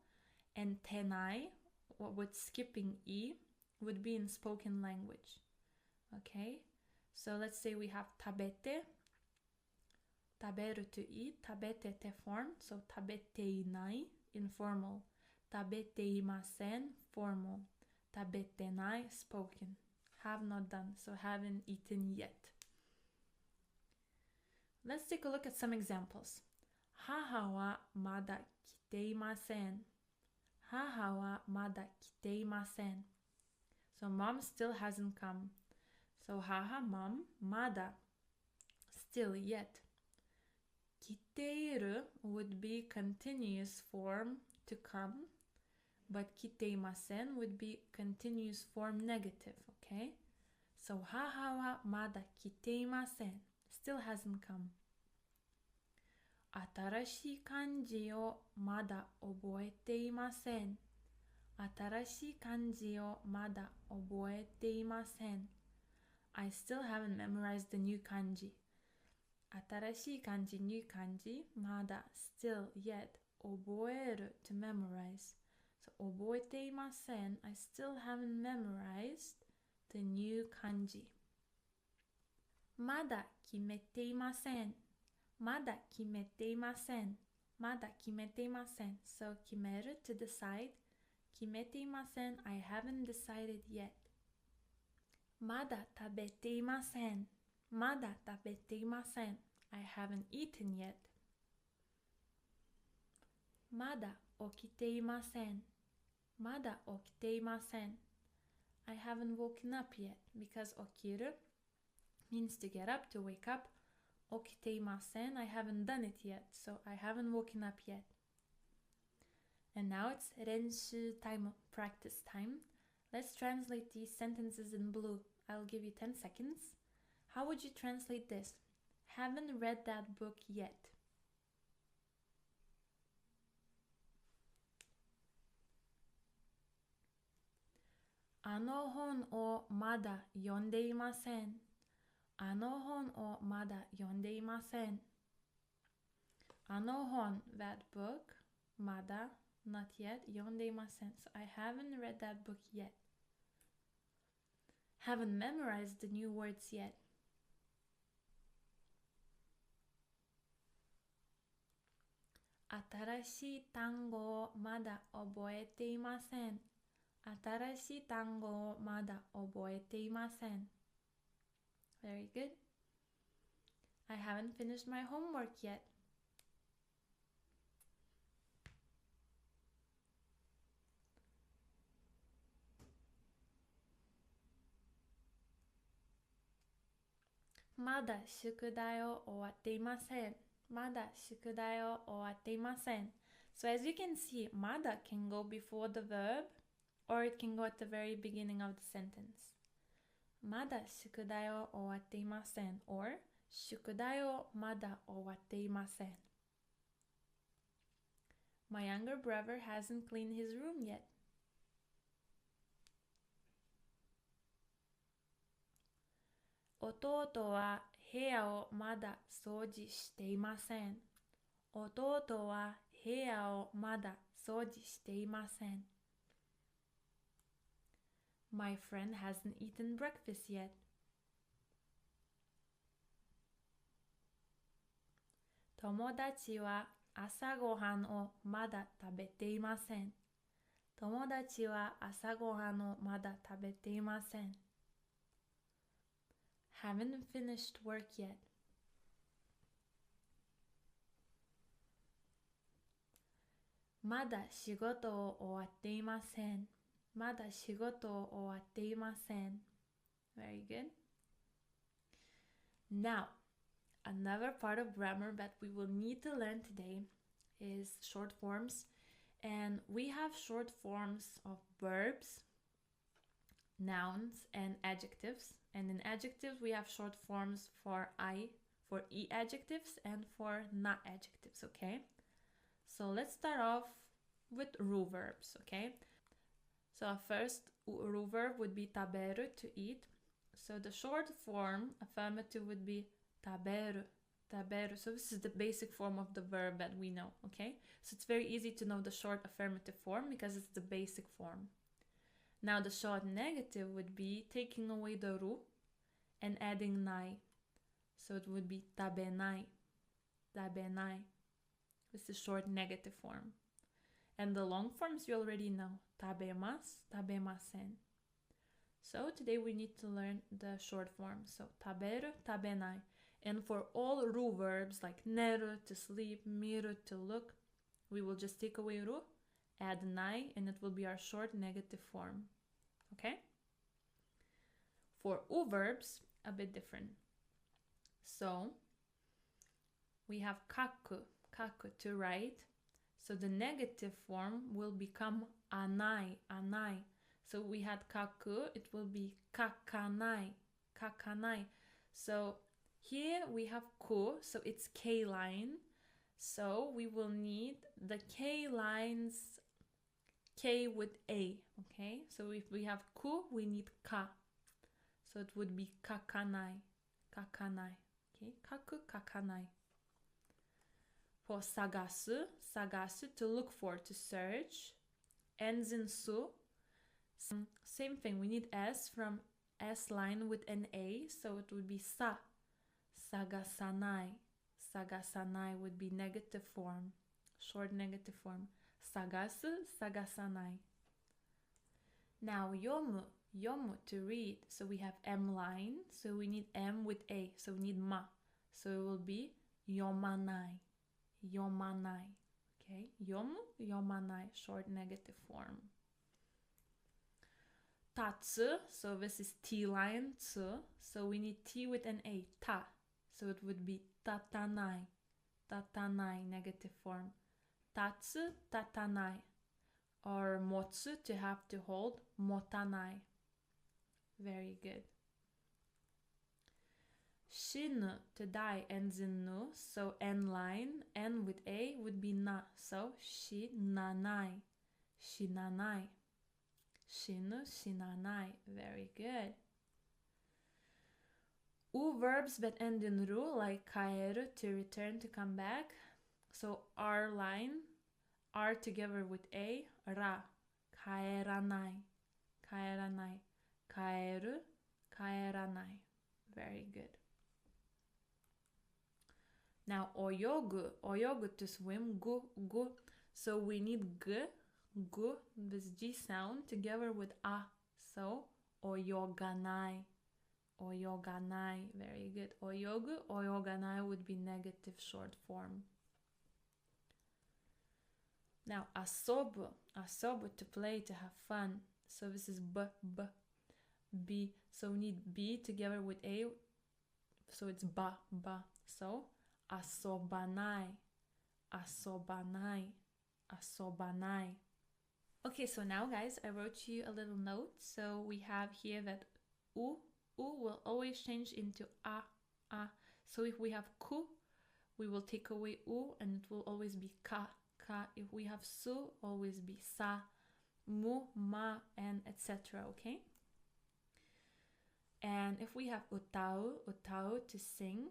and tenai, with skipping e, would be in spoken language. Okay, so let's say we have tabete, taberu to eat, tabete te form, so tabete inai, informal, tabete imasen, formal, tabete nai, spoken, have not done, so haven't eaten yet. Let's take a look at some examples. Haha wa mada kite imasen. Haha wa mada kite imasen. So mom still hasn't come. So haha, mom, mada, still, yet. Kiteiru would be continuous form to come, but kiteimasen would be continuous form negative, okay? So haha wa mada kiteimasen, still hasn't come. Atarashii kanji o mada oboete imasen. Atarashii kanji o mada oboete imasen. I still haven't memorized the new kanji. Atarashii kanji, new kanji, mada, still, yet, oboeru, to memorize. So oboete imasen, I still haven't memorized the new kanji. Mada kimete imasen. Mada kimete imasen. Mada kimete imasen. So kimeru, to decide. Kimete imasen, I haven't decided yet. Mada tabete imasen. Mada tabete imasen. I haven't eaten yet. Mada okite imasen. Mada okite imasen. I haven't woken up yet, because okiru means to get up, to wake up. Okite imasen, I haven't done it yet, so I haven't woken up yet. And now it's renshu time, practice time. Let's translate these sentences in blue. I'll give you 10 seconds. How would you translate this? Haven't read that book yet. Ano hon o mada yonde imasen. Ano hon o mada yonde imasen. Ano hon, that book. Mada, not yet. Yonde imasen. So I haven't read that book yet. Haven't memorized the new words yet. Atarashii tango o mada oboete imasen. Atarashii tango o mada oboete imasen. Very good. I haven't finished my homework yet. Mada shukudai o owatte imasen. Mada shukudai o owatte imasen. So as you can see, mada can go before the verb, or it can go at the very beginning of the sentence. Mada shukudai o owatte imasen, or shukudai o mada owatte imasen. My younger brother hasn't cleaned his room yet. Ototo wa heya o mada souji shite imasen. Ototo wa heya o mada souji shite imasen. My friend hasn't eaten breakfast yet. Tomodachi wa asa gohan o mada tabete imasen. Tomodachi wa asa gohan o mada tabete imasen. Haven't finished work yet. Mada shigoto o owatte imasen. Mada shigoto o owatte imasen. Very good. Now, another part of grammar that we will need to learn today is short forms. And we have short forms of verbs, nouns, and adjectives. And in adjectives, we have short forms for I, for E adjectives, and for na adjectives, okay? So let's start off with ru verbs, okay? So our first ru verb would be taberu, to eat. So the short form affirmative would be taberu, taberu. So this is the basic form of the verb that we know, okay? So it's very easy to know the short affirmative form because it's the basic form. Now the short negative would be taking away the ru and adding nai. So it would be tabenai, tabenai. This is short negative form. And the long forms you already know, tabemasu, tabemasen. So today we need to learn the short form. So taberu, tabenai. And for all ru verbs like neru, to sleep, miru, to look, we will just take away ru, add nai, and it will be our short negative form. Okay? For u verbs, a bit different. So we have kaku, kaku, to write. So the negative form will become anai, anai. So we had kaku, it will be kakanai, kakanai. So here we have ku, so it's K line. So we will need the K lines, K with A, okay? So if we have ku, we need ka. So it would be kakanai, kakanai, okay? Kaku, kakanai. For sagasu, sagasu, to look for, to search, ends in su. Same thing, we need S from S line with an A, so it would be sa, sagasanai. Sagasanai would be negative form, short negative form. Sagasu, sagasanai. Now yomu, yomu, to read. So we have M line, so we need M with A, so we need ma. So it will be yomanai, yomanai. Okay, yomu, yomanai, short negative form. Tatsu, so this is T line, tsu, so we need T with an A, ta. So it would be tatanai, tatanai, negative form. Tatsu, tatanai. Or motsu, to have, to hold, motanai. Very good. Shinu, to die, ends in nu, so N line, N with A would be na, so shinanai, shinanai. Shinu, shinanai. Very good. U verbs that end in ru, like kaeru, to return, to come back. So R line, R together with A, ra, kaeranai, kaeranai, kaeru, kaeranai. Very good. Now oyogu, oyogu, to swim, gu, gu. So we need g, gu, this G sound, together with a. So oyoganai, oyoganai. Very good. Oyogu, oyoganai would be negative short form. Now asobu, asobu, to play, to have fun. So this is b, b, b. So we need b together with a. So it's ba, ba. So asobanai, asobanai, asobanai. Okay, so now guys, I wrote you a little note. So we have here that u will always change into a, a. So if we have ku, we will take away u and it will always be ka, ka. If we have su, always be sa, mu, ma, and etc. Okay? And if we have utau, utau, to sing,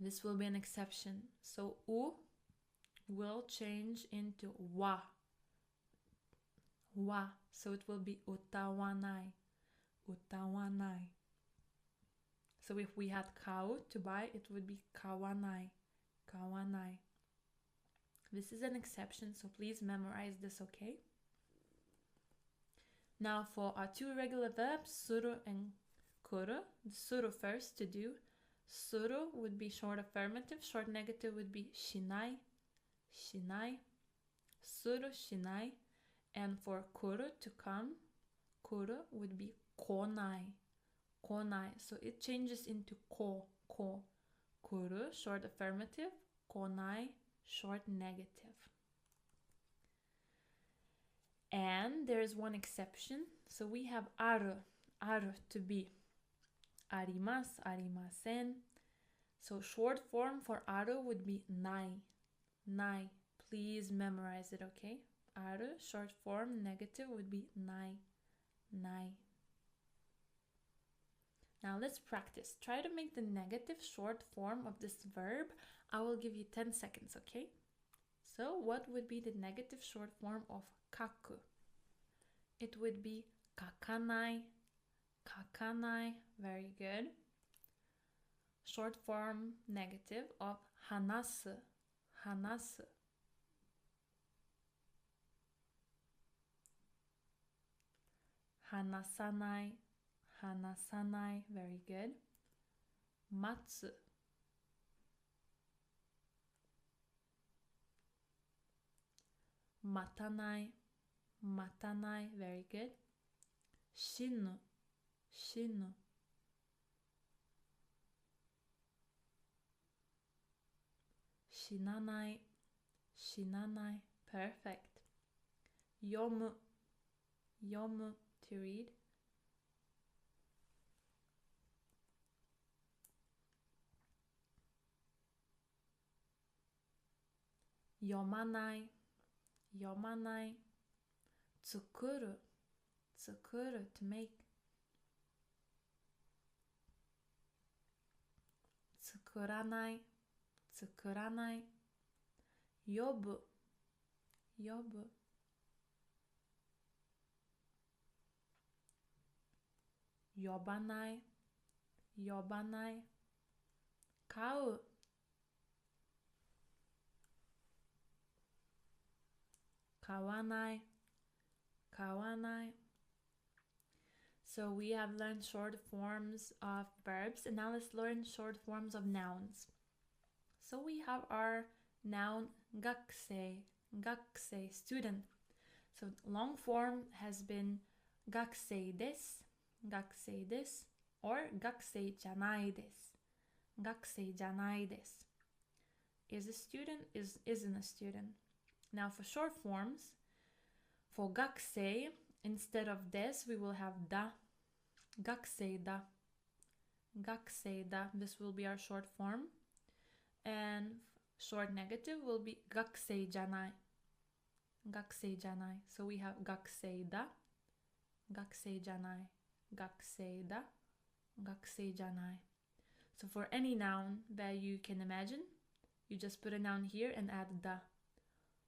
this will be an exception. So u will change into wa, wa. So it will be utawanai, utawanai. So if we had kau, to buy, it would be kawanai, kawanai. This is an exception, so please memorize this, okay? Now for our two regular verbs, suru and kuru. The suru first, to do. Suru would be short affirmative, short negative would be shinai, shinai. Suru, shinai. And for kuru, to come, kuru would be konai, konai. So it changes into ko, ko. Kuru, short affirmative, konai, short negative. And there is one exception. So we have aru, aru, to be. Arimasu, arimasen. So short form for aru would be nai, nai. Please memorize it, okay? Aru, short form, negative would be nai, nai. Now let's practice. Try to make the negative short form of this verb. I will give you 10 seconds, okay? So what would be the negative short form of kaku? It would be kakanai, kakanai. Very good. Short form negative of hanasu, hanasu. Hanasanai, hanasanai. Very good. Matsu, matanai, matanai. Very good. Shinu, shinu. Shinanai, shinanai. Perfect. Yomu, yomu, to read. Yomanai, yomanai. Tsukuru, tsukuru, to make. Tsukuranai, tsukuranai. Yobu, yobu. Yobanai, yobanai. Kau, kawanai, kawanai. So we have learned short forms of verbs, and now let's learn short forms of nouns. So we have our noun gakusei, gakusei, student. So long form has been gakusei desu, gakusei desu, or gakusei janai desu, gakusei janai desu. Is a student, isn't a student. Now for short forms, for gakusei, instead of des, we will have da, gakusei da, gakusei da. This will be our short form. And short negative will be gakusei janai, gakusei janai. So we have gakusei da, gakusei janai, gakusei da, gakusei janai. So for any noun that you can imagine, you just put a noun here and add da.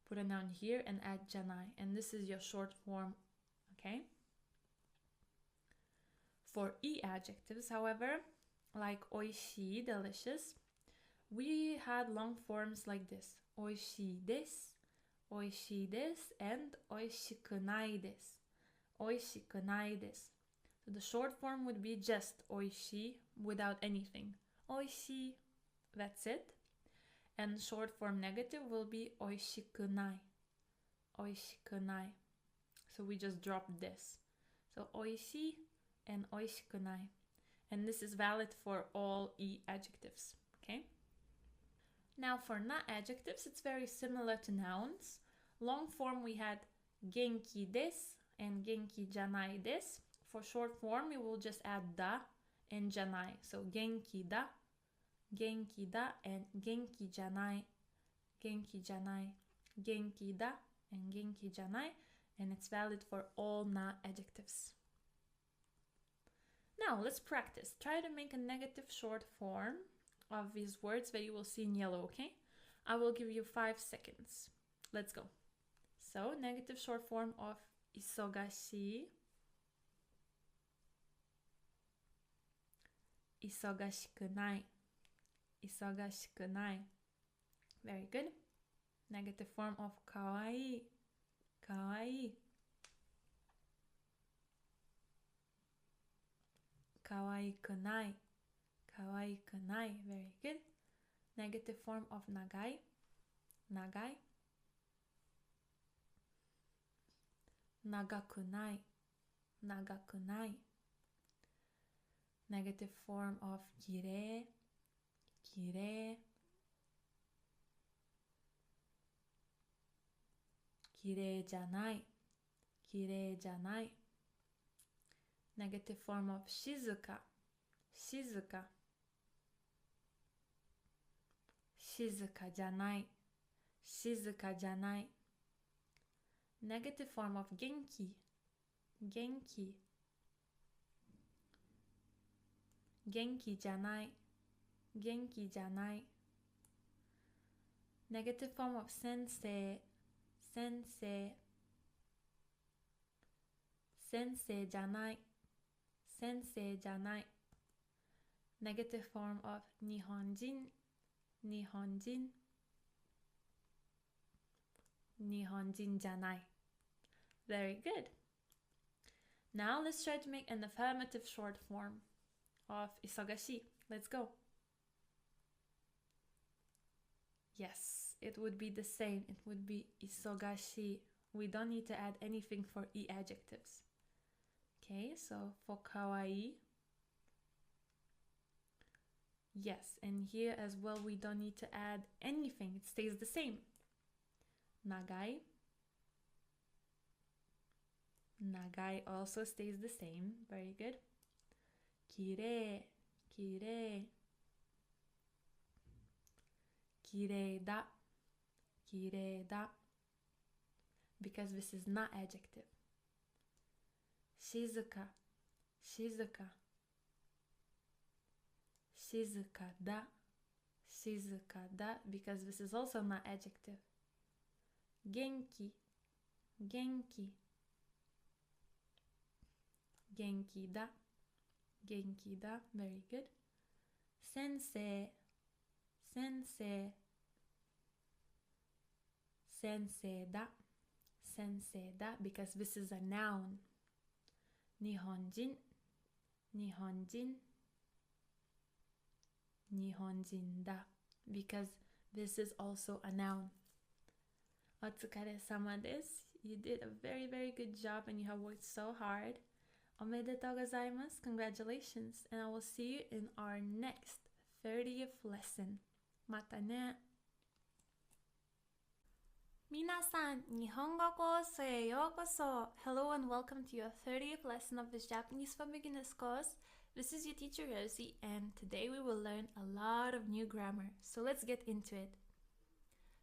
Put a noun here and add janai. And this is your short form, okay? For e adjectives, however, like oishii, delicious, we had long forms like this. Oishii desu, oishii desu, and oishikunai desu, oishikunai desu. So the short form would be just oishii without anything. Oishii, that's it. And short form negative will be oishikunai, oishikunai. So we just dropped this. So oishii and oishikunai. And this is valid for all e adjectives, okay? Now for na adjectives, it's very similar to nouns. Long form we had genki desu and genki janai desu. For short form, we will just add da and janai. So genki da, and genki janai, genki janai, genki da, and genki janai. And it's valid for all na adjectives. Now let's practice. Try to make a negative short form of these words that you will see in yellow, okay? I will give you 5 seconds. Let's go. So negative short form of isogashi, isogashikunai, isogashikunai. Very good. Negative form of kawaii, kawaii, kawaiikunai, kawaiikunai. Very good. Negative form of nagai, nagai, nagakunai, nagakunai. Negative form of kirei, kirei, kirei janai, kirei janai. Negative form of shizuka, shizuka, shizuka janai, Shizuka janai. Negative form of genki. Genki. Genki janai. Genki janai. Negative form of sensei. Sensei. Sensei janai. Sensei janai. Negative form of nihonjin. Nihonjin. Nihonjin janai. Very good. Now let's try to make an affirmative short form of isogashi. Let's go. Yes, it would be the same. It would be isogashi. We don't need to add anything for i adjectives. Okay, so for kawaii. Yes, and here as well we don't need to add anything. It stays the same. Nagai. Nagai also stays the same. Very good. Kirei. Kirei. Kirei da. Kirei da. Because this is not adjective. Shizuka. Shizuka. Shizuka da. Shizuka da. Because this is also not adjective. Genki. Genki. Genki da. Genki da. Very good. Sensei. Sensei. Sensei da. Sensei da. Because this is a noun. Nihonjin. Nihonjin. Nihonjin da. Because this is also a noun. Otsukare-sama desu. You did a very, very good job and you have worked so hard. Omedetou gozaimasu. Congratulations. And I will see you in our next 30th lesson. Mata ne. 皆さん、日本語コースへようこそ. Hello and welcome to your 30th lesson of this Japanese for Beginners course. This is your teacher Rosie, and today we will learn a lot of new grammar. So let's get into it.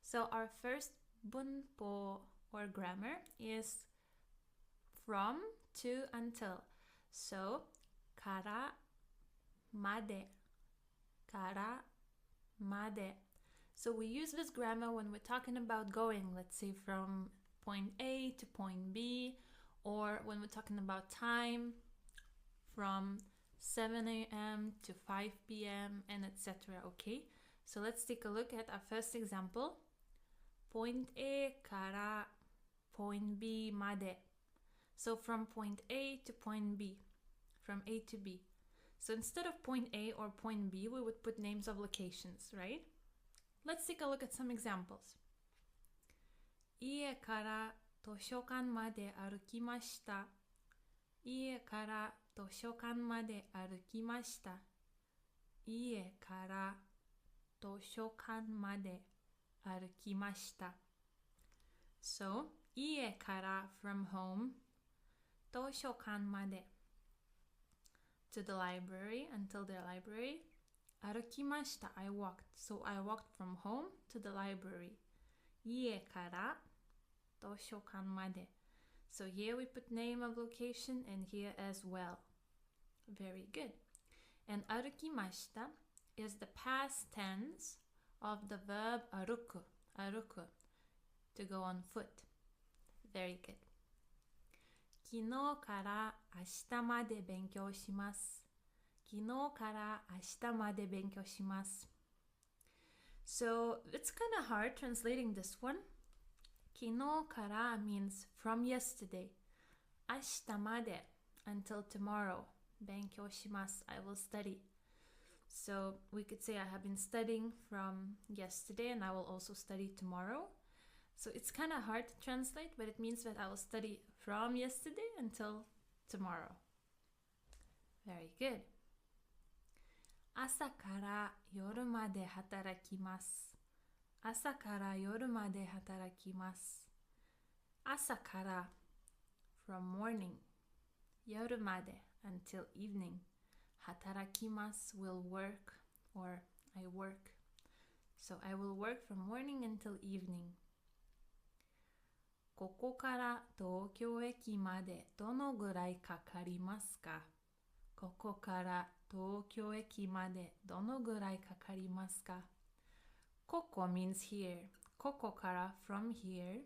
So our first bunpo or grammar is from, to, until. So, kara, made. Kara, made. So we use this grammar when we're talking about going, let's say from point A to point B, or when we're talking about time from 7 a.m. to 5 p.m. and etc. Okay, so let's take a look at our first example. Point A から point B まで. So from point A to point B, from A to B. So instead of point A or point B, we would put names of locations, right? Let's take a look at some examples. 家から図書館まで歩きました. 家から図書館まで歩きました. 家から図書館まで歩きました. So, 家から from home, 図書館まで to the library, until their library. 歩きました I walked. So I walked from home to the library. 家から図書館まで. So here we put name of location and here as well. Very good. And 歩きました is the past tense of the verb 歩く. 歩く to go on foot. Very good. 昨日から明日まで勉強します. 昨日から明日まで勉強します. So it's kind of hard translating this one. 昨日から means from yesterday. 明日まで until tomorrow. 勉強します I will study. So we could say I have been studying from yesterday and I will also study tomorrow. So it's kind of hard to translate, but it means that I will study from yesterday until tomorrow. Very good. 朝から夜まで働きます. 朝から夜まで働きます. 朝から from morning. 夜まで until evening. 働きます will work or I work. So I will work from morning until evening. ここから東京駅までどのぐらいかかりますか？ここから東京駅までどのぐらいかかりますか？ここ means here. ここから from here.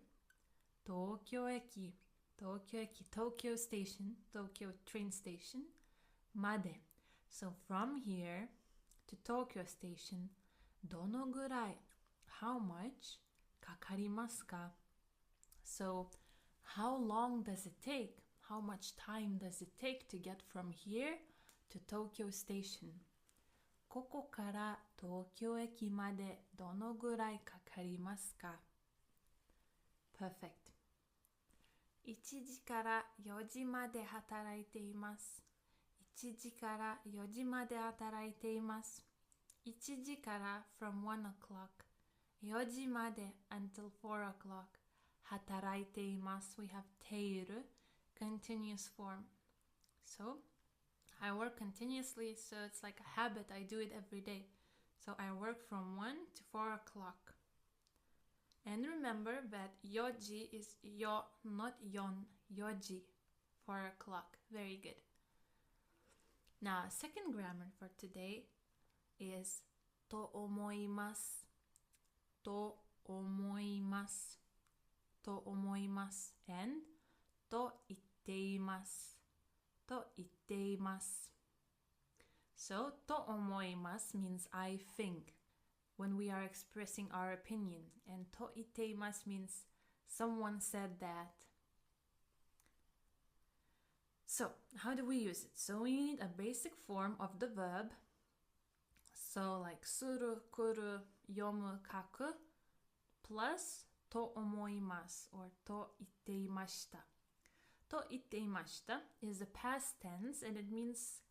東京駅 Tokyo station, Tokyo train station まで So from here to Tokyo station どのぐらい How much かかりますか？ So how long does it take? How much time does it take to get from here to Tokyo station? ここから東京駅までどのぐらいかかりますか？ Perfect. 1時から4時まで働いています。1時から4時まで働いています。1時から from 1 o'clock 4時まで until 4 o'clock 働いています。We have ている continuous form. So I work continuously, so it's like a habit. I do it every day. So I work from 1 to 4 o'clock. And remember that yoji is yo, not yon. Yoji, 4 o'clock. Very good. Now, second grammar for today is と思います。と思います。と思います。And と言っています。と言っています。So, と思います means I think when we are expressing our opinion. And と言っています means someone said that. So, how do we use it? So, we need a basic form of the verb. So, like する、来る、読む、書く plus と思います or と言っていました。と言っていました is the past tense and it means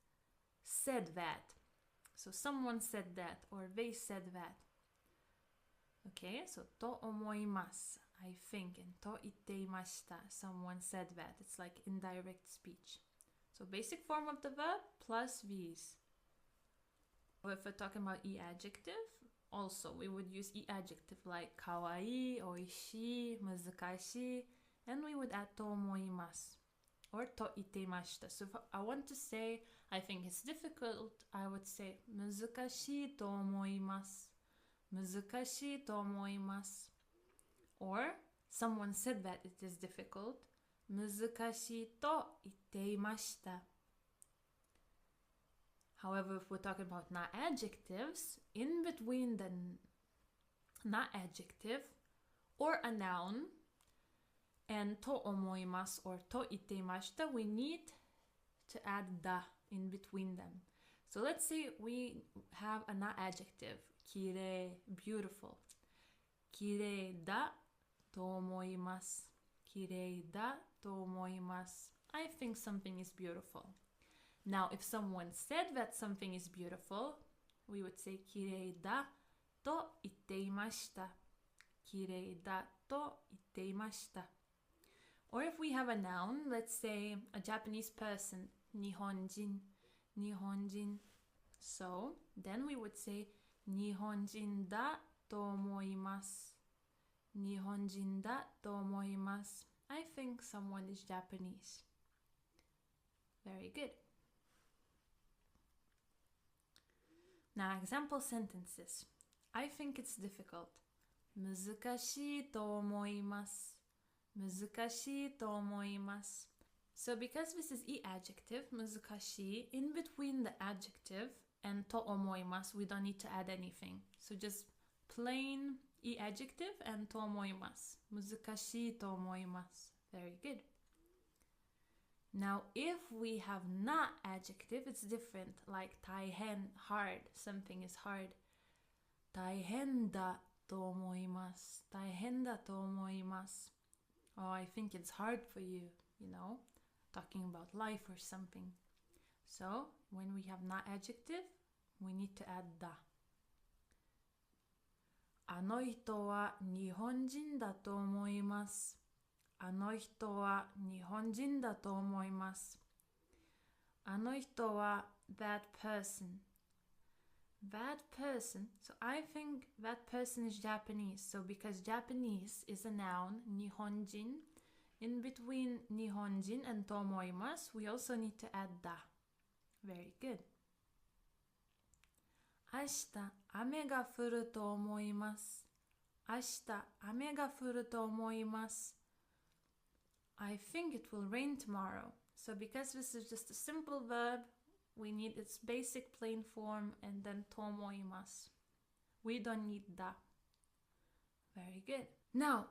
said that. So someone said that or they said that. Okay, so と思います I think and と言っていました someone said that. It's like indirect speech. So basic form of the verb plus V's. If we're talking about e-adjective, also we would use e-adjective like かわいい、おいしい、難しい and we would add と思います or と言っていました So if I want to say I think it's difficult, I would say 難しいと思います難しいと思います or someone said that it is difficult 難しいと言っていました However, if we're talking about not adjectives, in between the not adjective or a noun and と思います or と言っていました we need to add the in between them. So let's say we have a not adjective きれい beautiful きれいだと思いますきれいだと思います I think something is beautiful. Now, if someone said that something is beautiful, we would say きれいだと言っていましたきれいだと言っていました Or if we have a noun, let's say a Japanese person 日本人日本人 So, then we would say 日本人だと思います日本人だと思います I think someone is Japanese. Very good. Now, example sentences. I think it's difficult. 難しいと思います。難しいと思います。So because this is e-adjective, 難しい, in between the adjective and と思います, we don't need to add anything. So just plain e-adjective and と思います。難しいと思います。Very good. Now, if we have not adjective, it's different. Like 大変, hard. Something is hard. 大変だと思います。大変だと思います。Oh, I think it's hard for you, you know, talking about life or something. So, when we have not adjective, we need to add だ。あの人は日本人だと思います。あの人は日本人だと思います。あの人は that person. That person. So I think that person is Japanese. So because Japanese is a noun, Nihonjin, in between Nihonjin and tomoimasu, we also need to add da. Very good. 明日雨が降ると思います。明日雨が降ると思います。I think it will rain tomorrow. So because this is just a simple verb, we need its basic plain form and then tomoimasu. We don't need da. Very good. Now,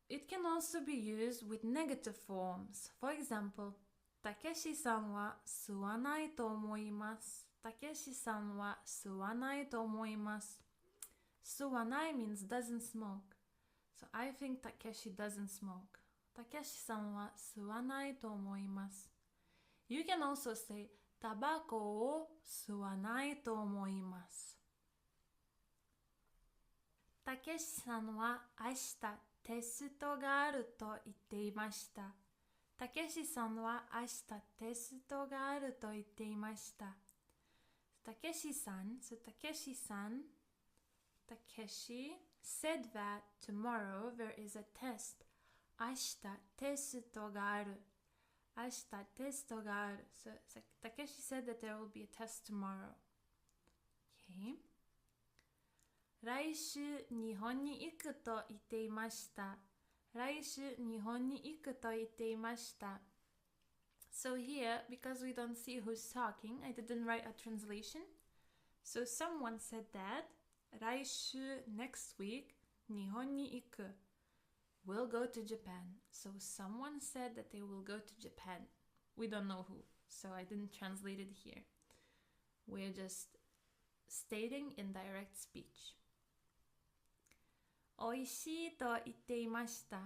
it can also be used with negative forms. For example, たけしさんは吸わないと思います。たけしさんは吸わないと思います。吸わない means doesn't smoke. So I think Takeshi doesn't smoke. たけしさんは吸わないと思います。You can also say タバコを吸わないと思います。たけしさんは明日テストがあると言っていました。たけしさんは明日テストがあると言っていました。たけしさん、so Takeshi-san, Takeshi said that tomorrow there is a test. 明日テストがある。明日テストがある。So Takeshi said that there will be a test tomorrow. Okay. 来週日本に行くと言っていました。来週日本に行くと言っていました。So here, because we don't see who's talking, I didn't write a translation. So someone said that 来週 next week 日本に行く will go to Japan. So someone said that they will go to Japan. We don't know who, so I didn't translate it here. We're just stating in direct speech. おいしいと言っていました。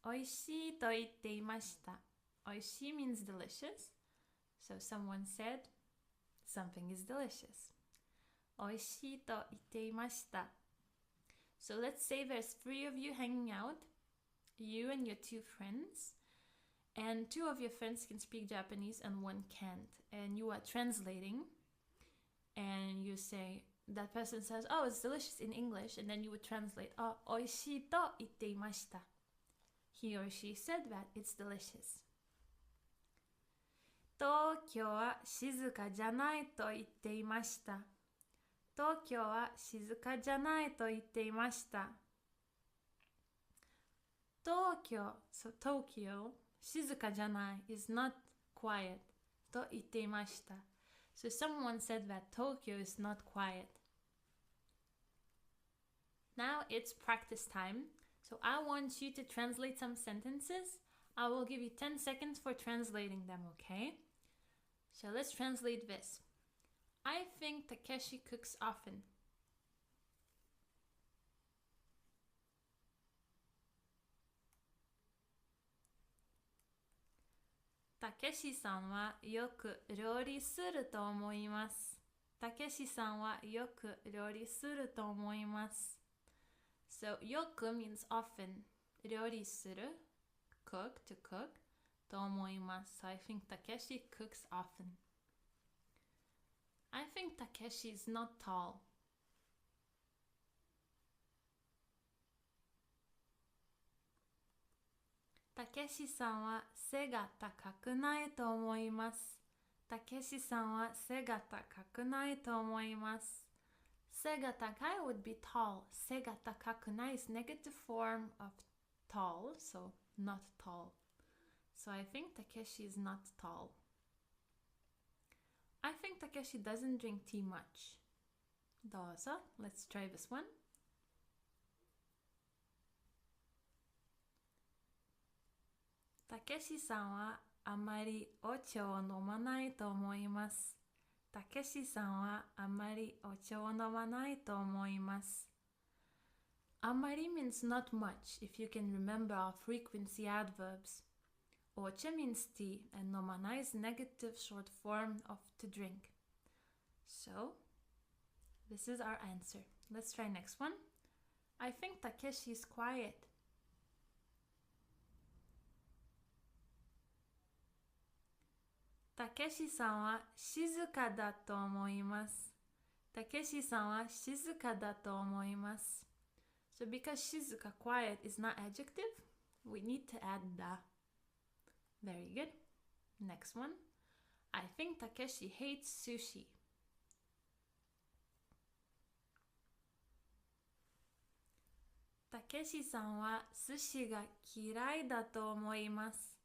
おいしいと言っていました。おいしい means delicious. So someone said something is delicious. おいしいと言っていました。So let's say there's 3 of you hanging out, you and your 2 friends, and 2 of your friends can speak Japanese and 1 can't. And you are translating, and you say, that person says, oh, it's delicious in English, and then you would translate, oh, おいしいと言っていました。He or she said that it's delicious. 東京は静かじゃないと言っていました。東京は静かじゃないと言っていました。東京、so Tokyo, 静かじゃない is not quiet と言っていました。So someone said that Tokyo is not quiet. Now it's practice time. So I want you to translate some sentences. I will give you 10 seconds for translating them, okay? So let's translate this. I think Takeshi cooks often. たけしさんはよく料理すると思います。たけしさんはよく料理すると思います。So, よく means often. 料理する cook, to cook. と思います。So I think Takeshi cooks often. I think Takeshi is not tall. たけしさんは背が高くないと思います。たけしさんは背が高くないと思います。背が高い would be tall. 背が高くない is negative form of tall, so not tall. So I think Takeshi is not tall. I think Takeshi doesn't drink tea much. どうぞ. Let's try this one. たけしさんはあまりお茶を飲まないと思います。たけしさんはあまりお茶を飲まないと思います。あまり means not much if you can remember our frequency adverbs. お茶 means tea and 飲まない is negative short form of to drink. So, this is our answer. Let's try next one. I think Takeshi is quiet. たけしさんは静かだと思います。Takeshi-san wa shizuka da to omoimasu. So because shizuka, quiet, is not adjective, we need to add da. Very good. Next one. I think Takeshi hates sushi. Takeshi-san wa sushi ga kirai da to omoimasu.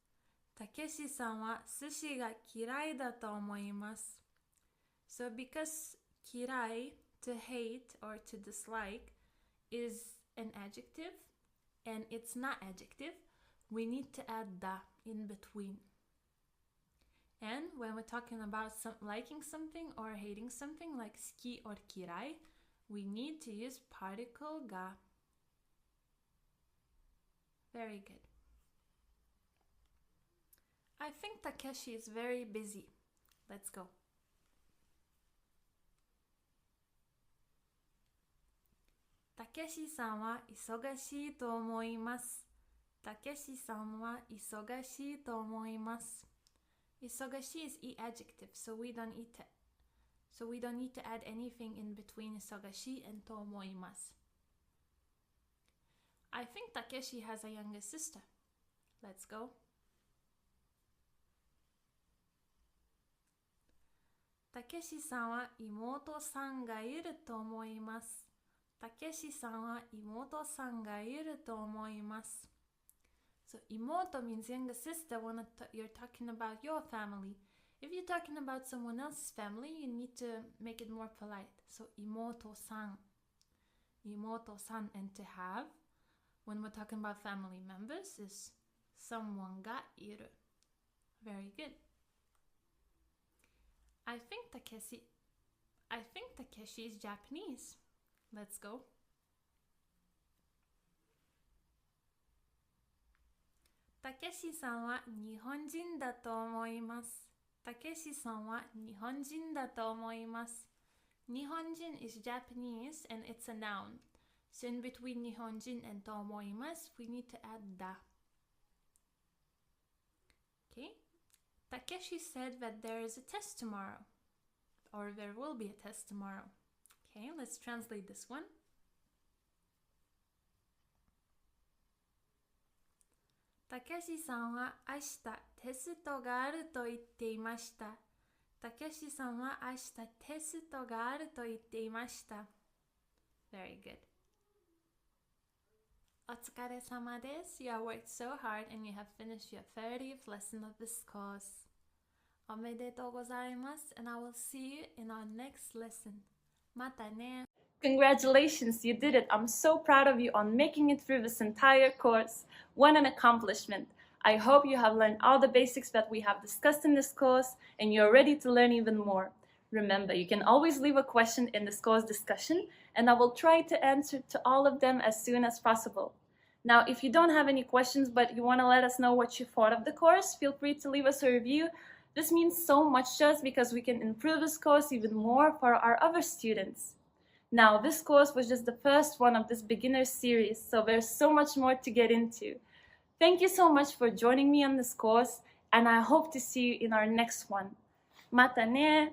Takeshi-san wa sushi ga kirai da to omoimasu. So because kirai, to hate or to dislike, is an adjective and it's not adjective, we need to add da in between. And when we're talking about liking something or hating something like suki or kirai, we need to use particle ga. Very good. I think Takeshi is very busy. Let's go. Takeshi-san wa isogashii to omoimasu. Takeshi-san wa isogashii to omoimasu. Isogashii is adjective, so we don't need to add anything in between isogashii and to omoimasu. I think Takeshi has a younger sister. Let's go. Takeshi-san wa imoto-san ga iru to omoimasu. Takeshi-san wa imoto-san ga iru to omoimasu. So imoto means younger sister when you're talking about your family. If you're talking about someone else's family, you need to make it more polite. So imoto-san. Imoto-san. And to have, when we're talking about family members, is someone ga iru. Very good. I think Takeshi is Japanese. Let's go. Takeshi-san wa Nihonjin da to omoimasu. Takeshi-san wa Nihonjin da to omoimasu. Nihonjin is Japanese and it's a noun. So in between Nihonjin and to omoimasu, we need to add da. Okay. Takeshi said that there is a test tomorrow. Or there will be a test tomorrow. Okay, let's translate this one. Takeshi-san wa ashita testo ga aru to itte imashita. Takeshi-san wa ashita testo ga aru to itte imashita. Very good. Otsukare-sama desu. You have worked so hard and you have finished your 30th lesson of this course. Omedetou gozaimasu, and I will see you in our next lesson. Mata ne. Congratulations, you did it. I'm so proud of you on making it through this entire course. What an accomplishment. I hope you have learned all the basics that we have discussed in this course and you're ready to learn even more. Remember, you can always leave a question in this course discussion and I will try to answer to all of them as soon as possible. Now, if you don't have any questions but you want to let us know what you thought of the course, feel free to leave us a review. This means so much to us because we can improve this course even more for our other students. Now, this course was just the first one of this beginner series, so there's so much more to get into. Thank you so much for joining me on this course, and I hope to see you in our next one. Mata ne!